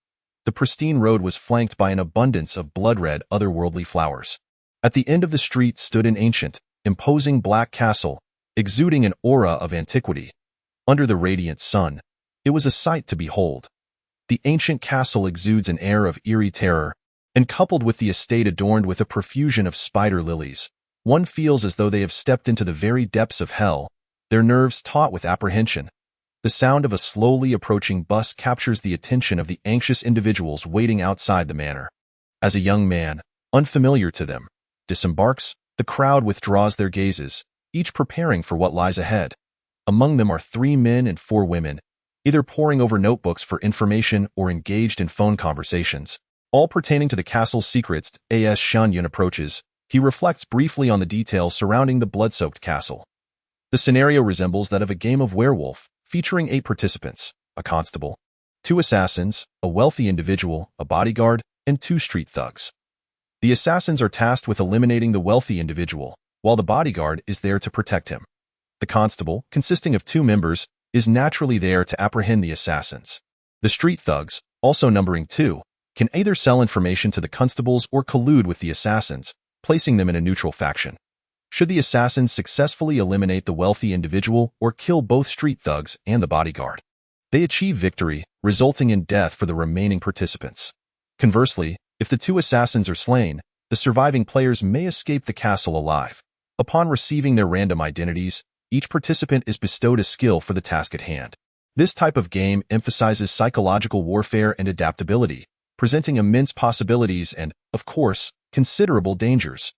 The pristine road was flanked by an abundance of blood-red otherworldly flowers. At the end of the street stood an ancient, imposing black castle, exuding an aura of antiquity. Under the radiant sun, it was a sight to behold. The ancient castle exudes an air of eerie terror, and coupled with the estate adorned with a profusion of spider lilies, one feels as though they have stepped into the very depths of hell, their nerves taut with apprehension. The sound of a slowly approaching bus captures the attention of the anxious individuals waiting outside the manor. As a young man, unfamiliar to them, disembarks, the crowd withdraws their gazes, each preparing for what lies ahead. Among them are 3 men and 4 women, either poring over notebooks for information or engaged in phone conversations, all pertaining to the castle's secrets. As Shen Yun approaches, he reflects briefly on the details surrounding the blood-soaked castle. The scenario resembles that of a game of werewolf, featuring 8 participants, a constable, 2 assassins, a wealthy individual, a bodyguard, and 2 street thugs. The assassins are tasked with eliminating the wealthy individual, while the bodyguard is there to protect him. The constable, consisting of 2 members, is naturally there to apprehend the assassins. The street thugs, also numbering 2, can either sell information to the constables or collude with the assassins, placing them in a neutral faction. Should the assassins successfully eliminate the wealthy individual or kill both street thugs and the bodyguard, they achieve victory, resulting in death for the remaining participants. Conversely, if the 2 assassins are slain, the surviving players may escape the castle alive. Upon receiving their random identities, each participant is bestowed a skill for the task at hand. This type of game emphasizes psychological warfare and adaptability, presenting immense possibilities and, of course, considerable dangers.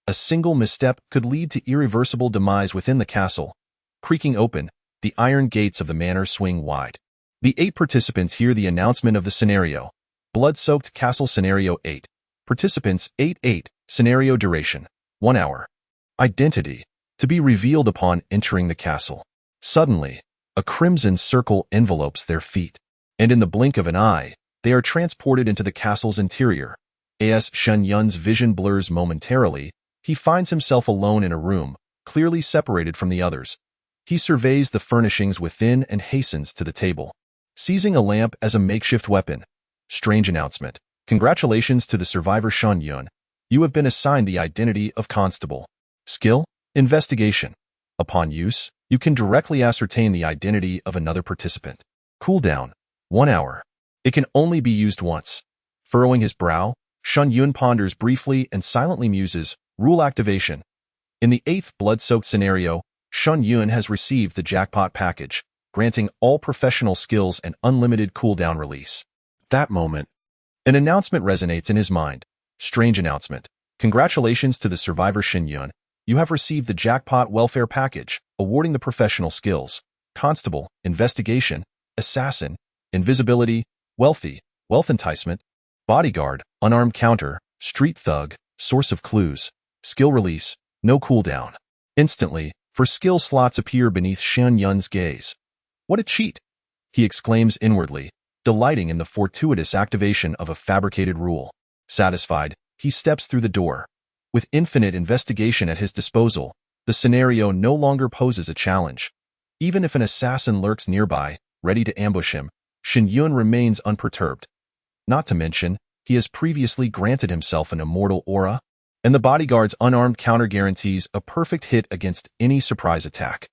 A single misstep could lead to irreversible demise within the castle. Creaking open, the iron gates of the manor swing wide. The 8 participants hear the announcement of the scenario. Blood-soaked castle scenario 8. Participants 8. Scenario duration 1 hour. Identity to be revealed upon entering the castle. Suddenly, a crimson circle envelopes their feet, and in the blink of an eye, they are transported into the castle's interior. As Shen Yun's vision blurs momentarily, he finds himself alone in a room, clearly separated from the others. He surveys the furnishings within and hastens to the table, seizing a lamp as a makeshift weapon. Strange announcement. Congratulations to the survivor Shen Yun. You have been assigned the identity of Constable. Skill: Investigation. Upon use, you can directly ascertain the identity of another participant. Cooldown: 1 hour. It can only be used once. Furrowing his brow, Shen Yun ponders briefly and silently muses. Rule activation. In the 8th blood-soaked scenario, Shen Yun has received the jackpot package, granting all professional skills an unlimited cooldown release. That moment, an announcement resonates in his mind. Strange announcement. Congratulations to the survivor Shen Yun. You have received the jackpot welfare package, awarding the professional skills: Constable, Investigation, Assassin, Invisibility, Wealthy, Wealth Enticement, Bodyguard, Unarmed Counter, Street Thug, Source of Clues. Skill release, no cooldown. Instantly, 4 skill slots appear beneath Shen Yun's gaze. What a cheat! He exclaims inwardly, delighting in the fortuitous activation of a fabricated rule. Satisfied, he steps through the door. With infinite investigation at his disposal, the scenario no longer poses a challenge. Even if an assassin lurks nearby, ready to ambush him, Shen Yun remains unperturbed. Not to mention, he has previously granted himself an immortal aura, and the bodyguard's unarmed counter guarantees a perfect hit against any surprise attack.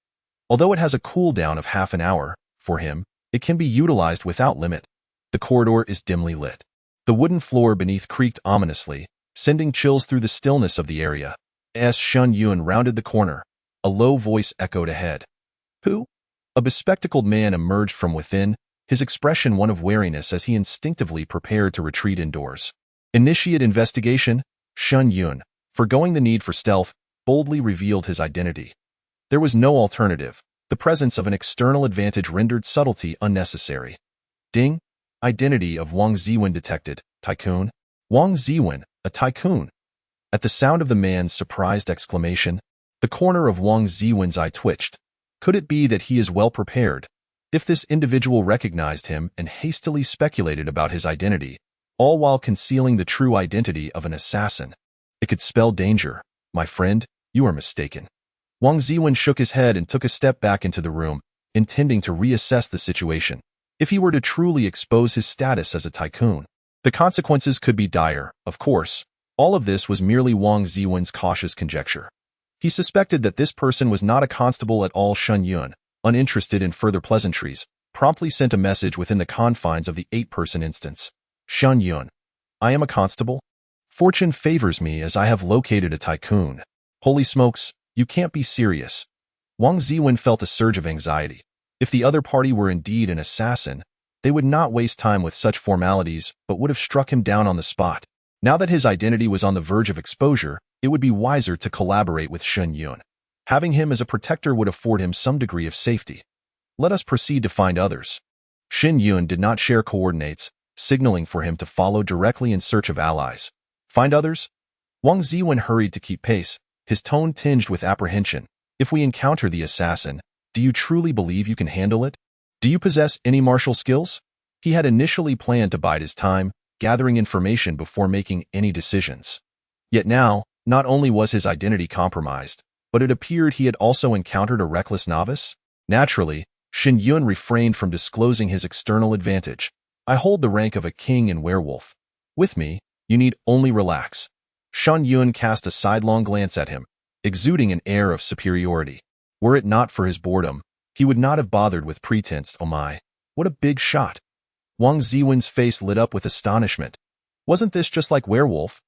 Although it has a cooldown of half an hour, for him, it can be utilized without limit. The corridor is dimly lit. The wooden floor beneath creaked ominously, sending chills through the stillness of the area. As Shen Yun rounded the corner, a low voice echoed ahead. Who? A bespectacled man emerged from within, his expression one of wariness as he instinctively prepared to retreat indoors. Initiate investigation. Shen Yun, forgoing the need for stealth, boldly revealed his identity. There was no alternative. The presence of an external advantage rendered subtlety unnecessary. Ding! Identity of Wang Ziwen detected. Tycoon? Wang Ziwen, a tycoon. At the sound of the man's surprised exclamation, the corner of Wang Ziwen's eye twitched. Could it be that he is well prepared? If this individual recognized him and hastily speculated about his identity, all while concealing the true identity of an assassin, It could spell danger. My friend, you are mistaken. Wang Ziwen shook his head and took a step back into the room, intending to reassess the situation. If he were to truly expose his status as a tycoon, the consequences could be dire, of course. All of this was merely Wang Ziwen's cautious conjecture. He suspected that this person was not a constable at all. Shen Yun, uninterested in further pleasantries, promptly sent a message within the confines of the 8-person instance. Shen Yun, I am a constable. Fortune favors me as I have located a tycoon. Holy smokes, you can't be serious. Wang Ziwen felt a surge of anxiety. If the other party were indeed an assassin, they would not waste time with such formalities but would have struck him down on the spot. Now that his identity was on the verge of exposure, it would be wiser to collaborate with Shen Yun. Having him as a protector would afford him some degree of safety. Let us proceed to find others. Shen Yun did not share coordinates, signaling for him to follow directly in search of allies. Find others? Wang Ziwen hurried to keep pace, his tone tinged with apprehension. If we encounter the assassin, do you truly believe you can handle it? Do you possess any martial skills? He had initially planned to bide his time, gathering information before making any decisions. Yet now, not only was his identity compromised, but it appeared he had also encountered a reckless novice. Naturally, Shen Yun refrained from disclosing his external advantage. I hold the rank of a king and werewolf. With me, you need only relax. Shen Yun cast a sidelong glance at him, exuding an air of superiority. Were it not for his boredom, he would not have bothered with pretense. Oh my, what a big shot. Wang Ziwen's face lit up with astonishment. Wasn't this just like werewolf?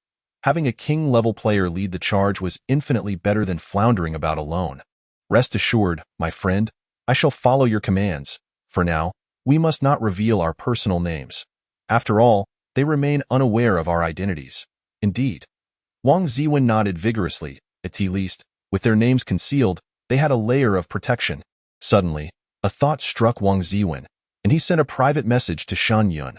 Having a king-level player lead the charge was infinitely better than floundering about alone. Rest assured, my friend, I shall follow your commands. For now, we must not reveal our personal names. After all, they remain unaware of our identities. Indeed. Wang Ziwen nodded vigorously. At least, with their names concealed, they had a layer of protection. Suddenly, a thought struck Wang Ziwen, and he sent a private message to Shen Yun.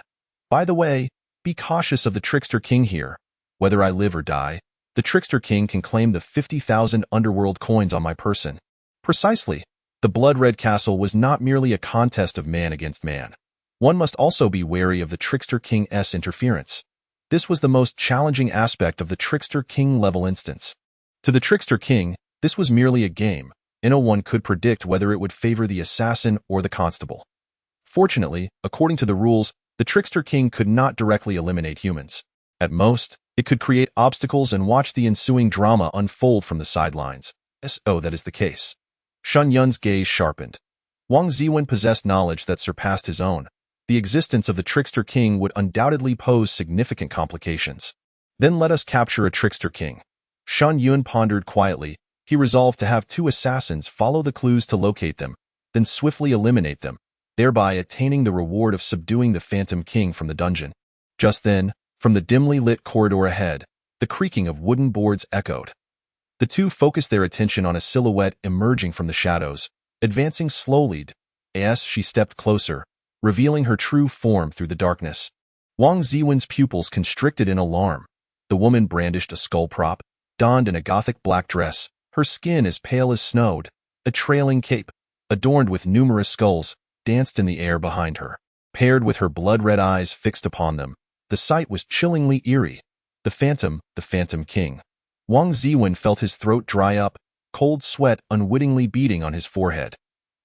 By the way, be cautious of the trickster king here. Whether I live or die, the trickster king can claim the 50,000 underworld coins on my person. Precisely. The blood-red castle was not merely a contest of man against man. One must also be wary of the trickster king's interference. This was the most challenging aspect of the trickster king level instance. To the trickster king, this was merely a game, and no one could predict whether it would favor the assassin or the constable. Fortunately, according to the rules, the trickster king could not directly eliminate humans. At most, it could create obstacles and watch the ensuing drama unfold from the sidelines. So that is the case. Shen Yun's gaze sharpened. Wang Ziwen possessed knowledge that surpassed his own. The existence of the trickster king would undoubtedly pose significant complications. Then let us capture a trickster king. Shen Yun pondered quietly. He resolved to have 2 assassins follow the clues to locate them, then swiftly eliminate them, thereby attaining the reward of subduing the Phantom King from the dungeon. Just then, from the dimly lit corridor ahead, the creaking of wooden boards echoed. The two focused their attention on a silhouette emerging from the shadows, advancing slowly. As she stepped closer, revealing her true form through the darkness. Wang Ziwen's pupils constricted in alarm. The woman brandished a skull prop, donned in a gothic black dress, her skin as pale as snow. A trailing cape, adorned with numerous skulls, danced in the air behind her. Paired with her blood-red eyes fixed upon them, the sight was chillingly eerie. The Phantom King. Wang Ziwen felt his throat dry up, cold sweat unwittingly beading on his forehead.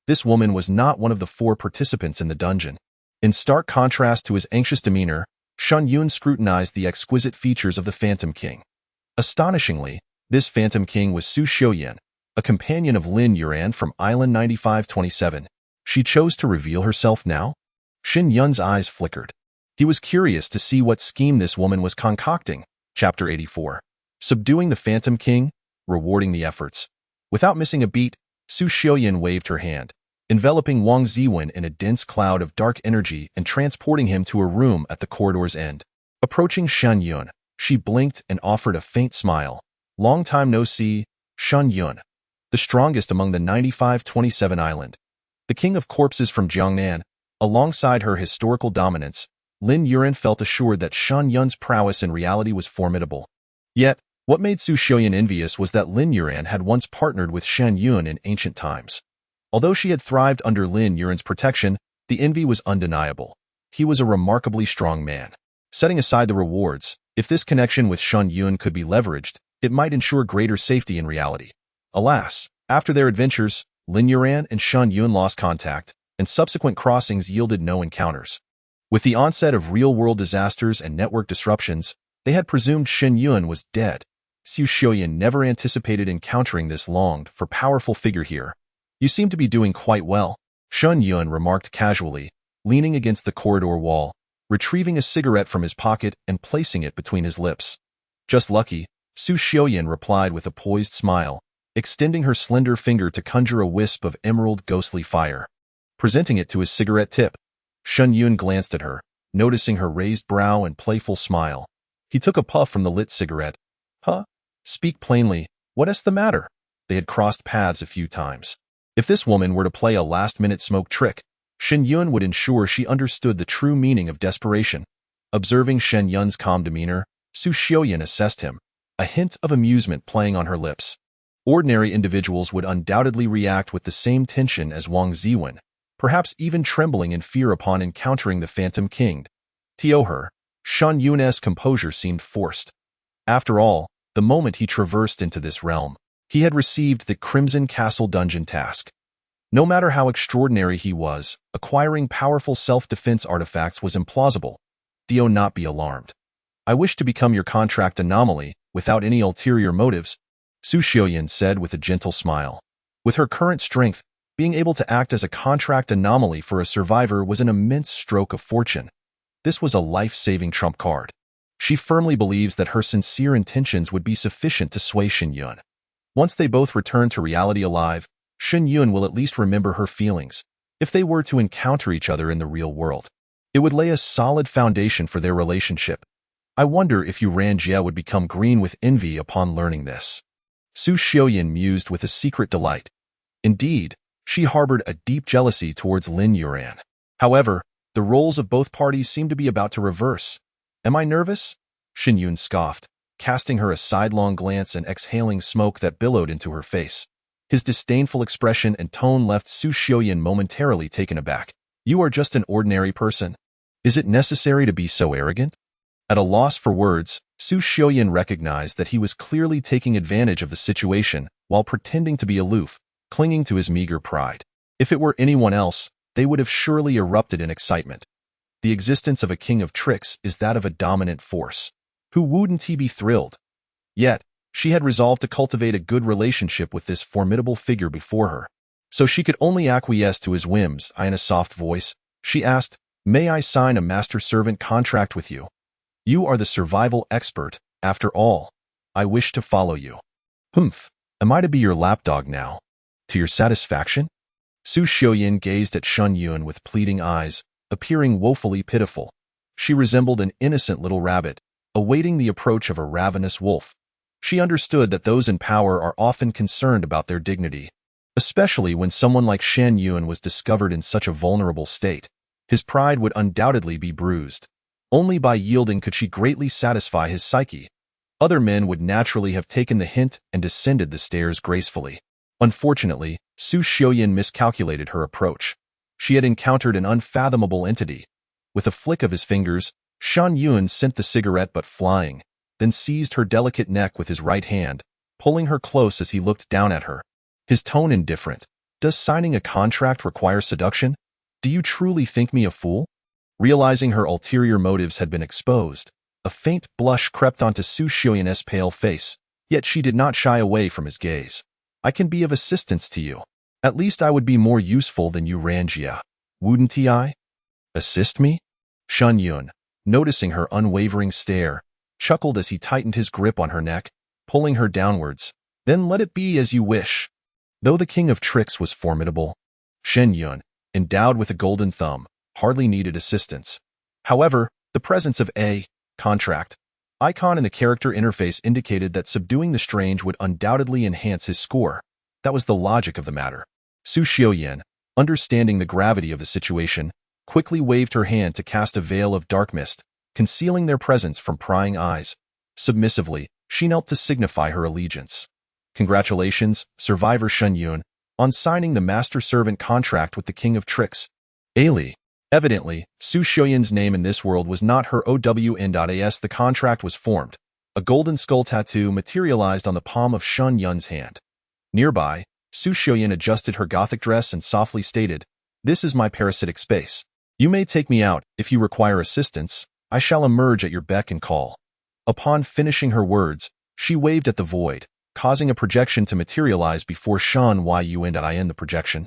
This woman was not one of the 4 participants in the dungeon. In stark contrast to his anxious demeanor, Shen Yun scrutinized the exquisite features of the Phantom King. Astonishingly, this Phantom King was Su Xiuyan, a companion of Lin Yuan from Island 9527. She chose to reveal herself now? Shen Yun's eyes flickered. He was curious to see what scheme this woman was concocting. Chapter 84. Subduing the Phantom King, rewarding the efforts. Without missing a beat, Su Xiuyan waved her hand, enveloping Wang Ziwen in a dense cloud of dark energy and transporting him to a room at the corridor's end. Approaching Shen Yun, she blinked and offered a faint smile. Long time no see, Shen Yun. The strongest among the 9527 island. The king of corpses from Jiangnan. Alongside her historical dominance, Lin Yuan felt assured that Shen Yun's prowess in reality was formidable. Yet, what made Su Xiuyan envious was that Lin Yuan had once partnered with Shen Yun in ancient times. Although she had thrived under Lin Yuan's protection, the envy was undeniable. He was a remarkably strong man. Setting aside the rewards, If this connection with Shen Yun could be leveraged, it might ensure greater safety in reality. Alas, after their adventures, Lin Yuran and Shen Yun lost contact, and subsequent crossings yielded no encounters. With the onset of real-world disasters and network disruptions, they had presumed Shen Yun was dead. Xu Xiuyan never anticipated encountering this longed-for powerful figure here. "You seem to be doing quite well," Shen Yun remarked casually, leaning against the corridor wall, retrieving a cigarette from his pocket and placing it between his lips. "Just lucky," Xu Xiuyan replied with a poised smile, extending her slender finger to conjure a wisp of emerald ghostly fire. Presenting it to his cigarette tip, Shen Yun glanced at her, noticing her raised brow and playful smile. He took a puff from the lit cigarette. "Huh? Speak plainly, what is the matter?" They had crossed paths a few times. If this woman were to play a last-minute smoke trick, Shen Yun would ensure she understood the true meaning of desperation. Observing Shen Yun's calm demeanor, Xu Xiuyan assessed him, a hint of amusement playing on her lips. Ordinary individuals would undoubtedly react with the same tension as Wang Ziwen, perhaps even trembling in fear upon encountering the Phantom King. To her, Shen Yun's composure seemed forced. After all, the moment he traversed into this realm, he had received the Crimson Castle dungeon task. No matter how extraordinary he was, acquiring powerful self-defense artifacts was implausible. "Do not be alarmed. I wish to become your contract anomaly without any ulterior motives," Xu Xiuyan said with a gentle smile. With her current strength, being able to act as a contract anomaly for a survivor was an immense stroke of fortune. This was a life-saving trump card. She firmly believes that her sincere intentions would be sufficient to sway Shen Yun. Once they both return to reality alive, Shen Yun will at least remember her feelings. If they were to encounter each other in the real world, it would lay a solid foundation for their relationship. "I wonder if Yuran Jie would become green with envy upon learning this." Xu Xiuyan mused with a secret delight. Indeed, she harbored a deep jealousy towards Lin Yuran. However, the roles of both parties seemed to be about to reverse. "Am I nervous?" Shen Yun scoffed, casting her a sidelong glance and exhaling smoke that billowed into her face. His disdainful expression and tone left Xu Xiuyan momentarily taken aback. "You are just an ordinary person. Is it necessary to be so arrogant?" At a loss for words, Xu Xiuyan recognized that he was clearly taking advantage of the situation while pretending to be aloof, clinging to his meager pride. If it were anyone else, they would have surely erupted in excitement. The existence of a king of tricks is that of a dominant force. Who wouldn't he be thrilled? Yet, she had resolved to cultivate a good relationship with this formidable figure before her. So she could only acquiesce to his whims. In a soft voice, she asked, "May I sign a master-servant contract with you? You are the survival expert, after all. I wish to follow you." "Humph, am I to be your lapdog now? To your satisfaction?" Xu Xiuyan gazed at Shen Yun with pleading eyes, appearing woefully pitiful. She resembled an innocent little rabbit, awaiting the approach of a ravenous wolf. She understood that those in power are often concerned about their dignity, especially when someone like Shen Yun was discovered in such a vulnerable state. His pride would undoubtedly be bruised. Only by yielding could she greatly satisfy his psyche. Other men would naturally have taken the hint and descended the stairs gracefully. Unfortunately, Xu Xiuyan miscalculated her approach. She had encountered an unfathomable entity. With a flick of his fingers, Shen Yun sent the cigarette butt flying, then seized her delicate neck with his right hand, pulling her close as he looked down at her. His tone indifferent. "Does signing a contract require seduction? Do you truly think me a fool?" Realizing her ulterior motives had been exposed, a faint blush crept onto Xu Xiuyan's pale face, yet she did not shy away from his gaze. "I can be of assistance to you. At least I would be more useful than you Ranjia. Wouldn't I?" "Assist me?" Shen Yun, noticing her unwavering stare, chuckled as he tightened his grip on her neck, pulling her downwards. "Then let it be as you wish." Though the king of tricks was formidable, Shen Yun, endowed with a golden thumb, hardly needed assistance. However, the presence of a contract icon in the character interface indicated that subduing the strange would undoubtedly enhance his score. That was the logic of the matter. Xu Xiuyan, understanding the gravity of the situation, quickly waved her hand to cast a veil of dark mist, concealing their presence from prying eyes. Submissively, she knelt to signify her allegiance. "Congratulations, survivor Shen Yun, on signing the master-servant contract with the king of tricks." Ali, Evidently, Su Xiuyin's name in this world was not her OWN.AS. The contract was formed. A golden skull tattoo materialized on the palm of Shen Yun's hand. Nearby, Su Xiuyin adjusted her gothic dress and softly stated, "This is my parasitic space. You may take me out. If you require assistance, I shall emerge at your beck and call." Upon finishing her words, she waved at the void, causing a projection to materialize before Shen Yun. The projection.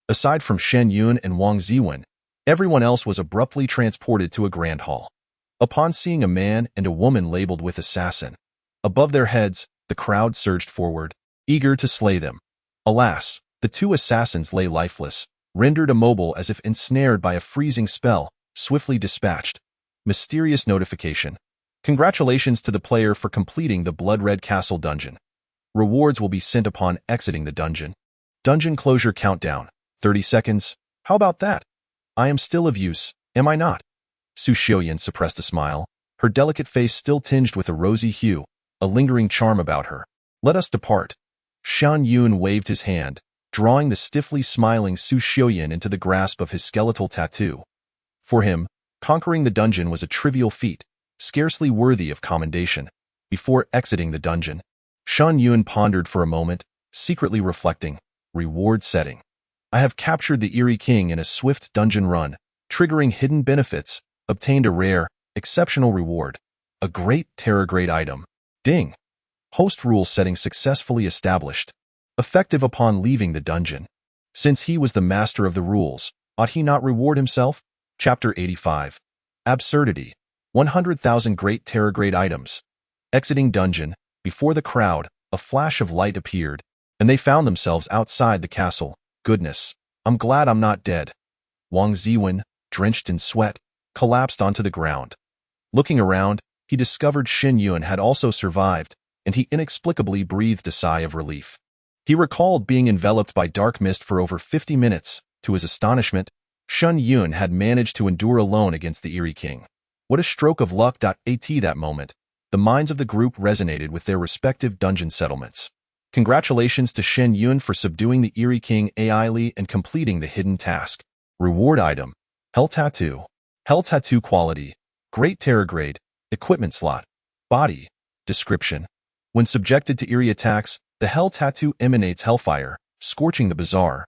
Aside from Shen Yun and Wang Ziwen, everyone else was abruptly transported to a grand hall. Upon seeing a man and a woman labeled with assassin above their heads, the crowd surged forward, eager to slay them. Alas, the two assassins lay lifeless, rendered immobile as if ensnared by a freezing spell, swiftly dispatched. Mysterious notification. Congratulations to the player for completing the Blood-Red Castle dungeon. Rewards will be sent upon exiting the dungeon. Dungeon closure countdown. 30 seconds. How about that? I am still of use, am I not? Su Xiuyin suppressed a smile, her delicate face still tinged with a rosy hue, a lingering charm about her. Let us depart. Shen Yun waved his hand, drawing the stiffly smiling Su Xiuyin into the grasp of his skeletal tattoo. For him, conquering the dungeon was a trivial feat, scarcely worthy of commendation. Before exiting the dungeon, Shen Yun pondered for a moment, secretly reflecting, reward setting. I have captured the Eerie King in a swift dungeon run, triggering hidden benefits, obtained a rare, exceptional reward. A great terror-grade item. Ding! Host rule setting successfully established. Effective upon leaving the dungeon. Since he was the master of the rules, ought he not reward himself? Chapter 85. Absurdity. 100,000 great terror-grade items. Exiting dungeon, before the crowd, a flash of light appeared, and they found themselves outside the castle. Goodness, I'm glad I'm not dead. Wang Ziwen, drenched in sweat, collapsed onto the ground. Looking around, he discovered Shen Yun had also survived, and he inexplicably breathed a sigh of relief. He recalled being enveloped by dark mist for over 50 minutes. To his astonishment, Shen Yun had managed to endure alone against the Eerie King. What a stroke of luck! At that moment, the minds of the group resonated with their respective dungeon settlements. Congratulations to Shen Yun for subduing the Eerie King AIly and completing the hidden task. Reward item. Hell Tattoo. Hell Tattoo quality. Great terror grade. Equipment slot. Body. Description. When subjected to eerie attacks, the Hell Tattoo emanates hellfire, scorching the bizarre,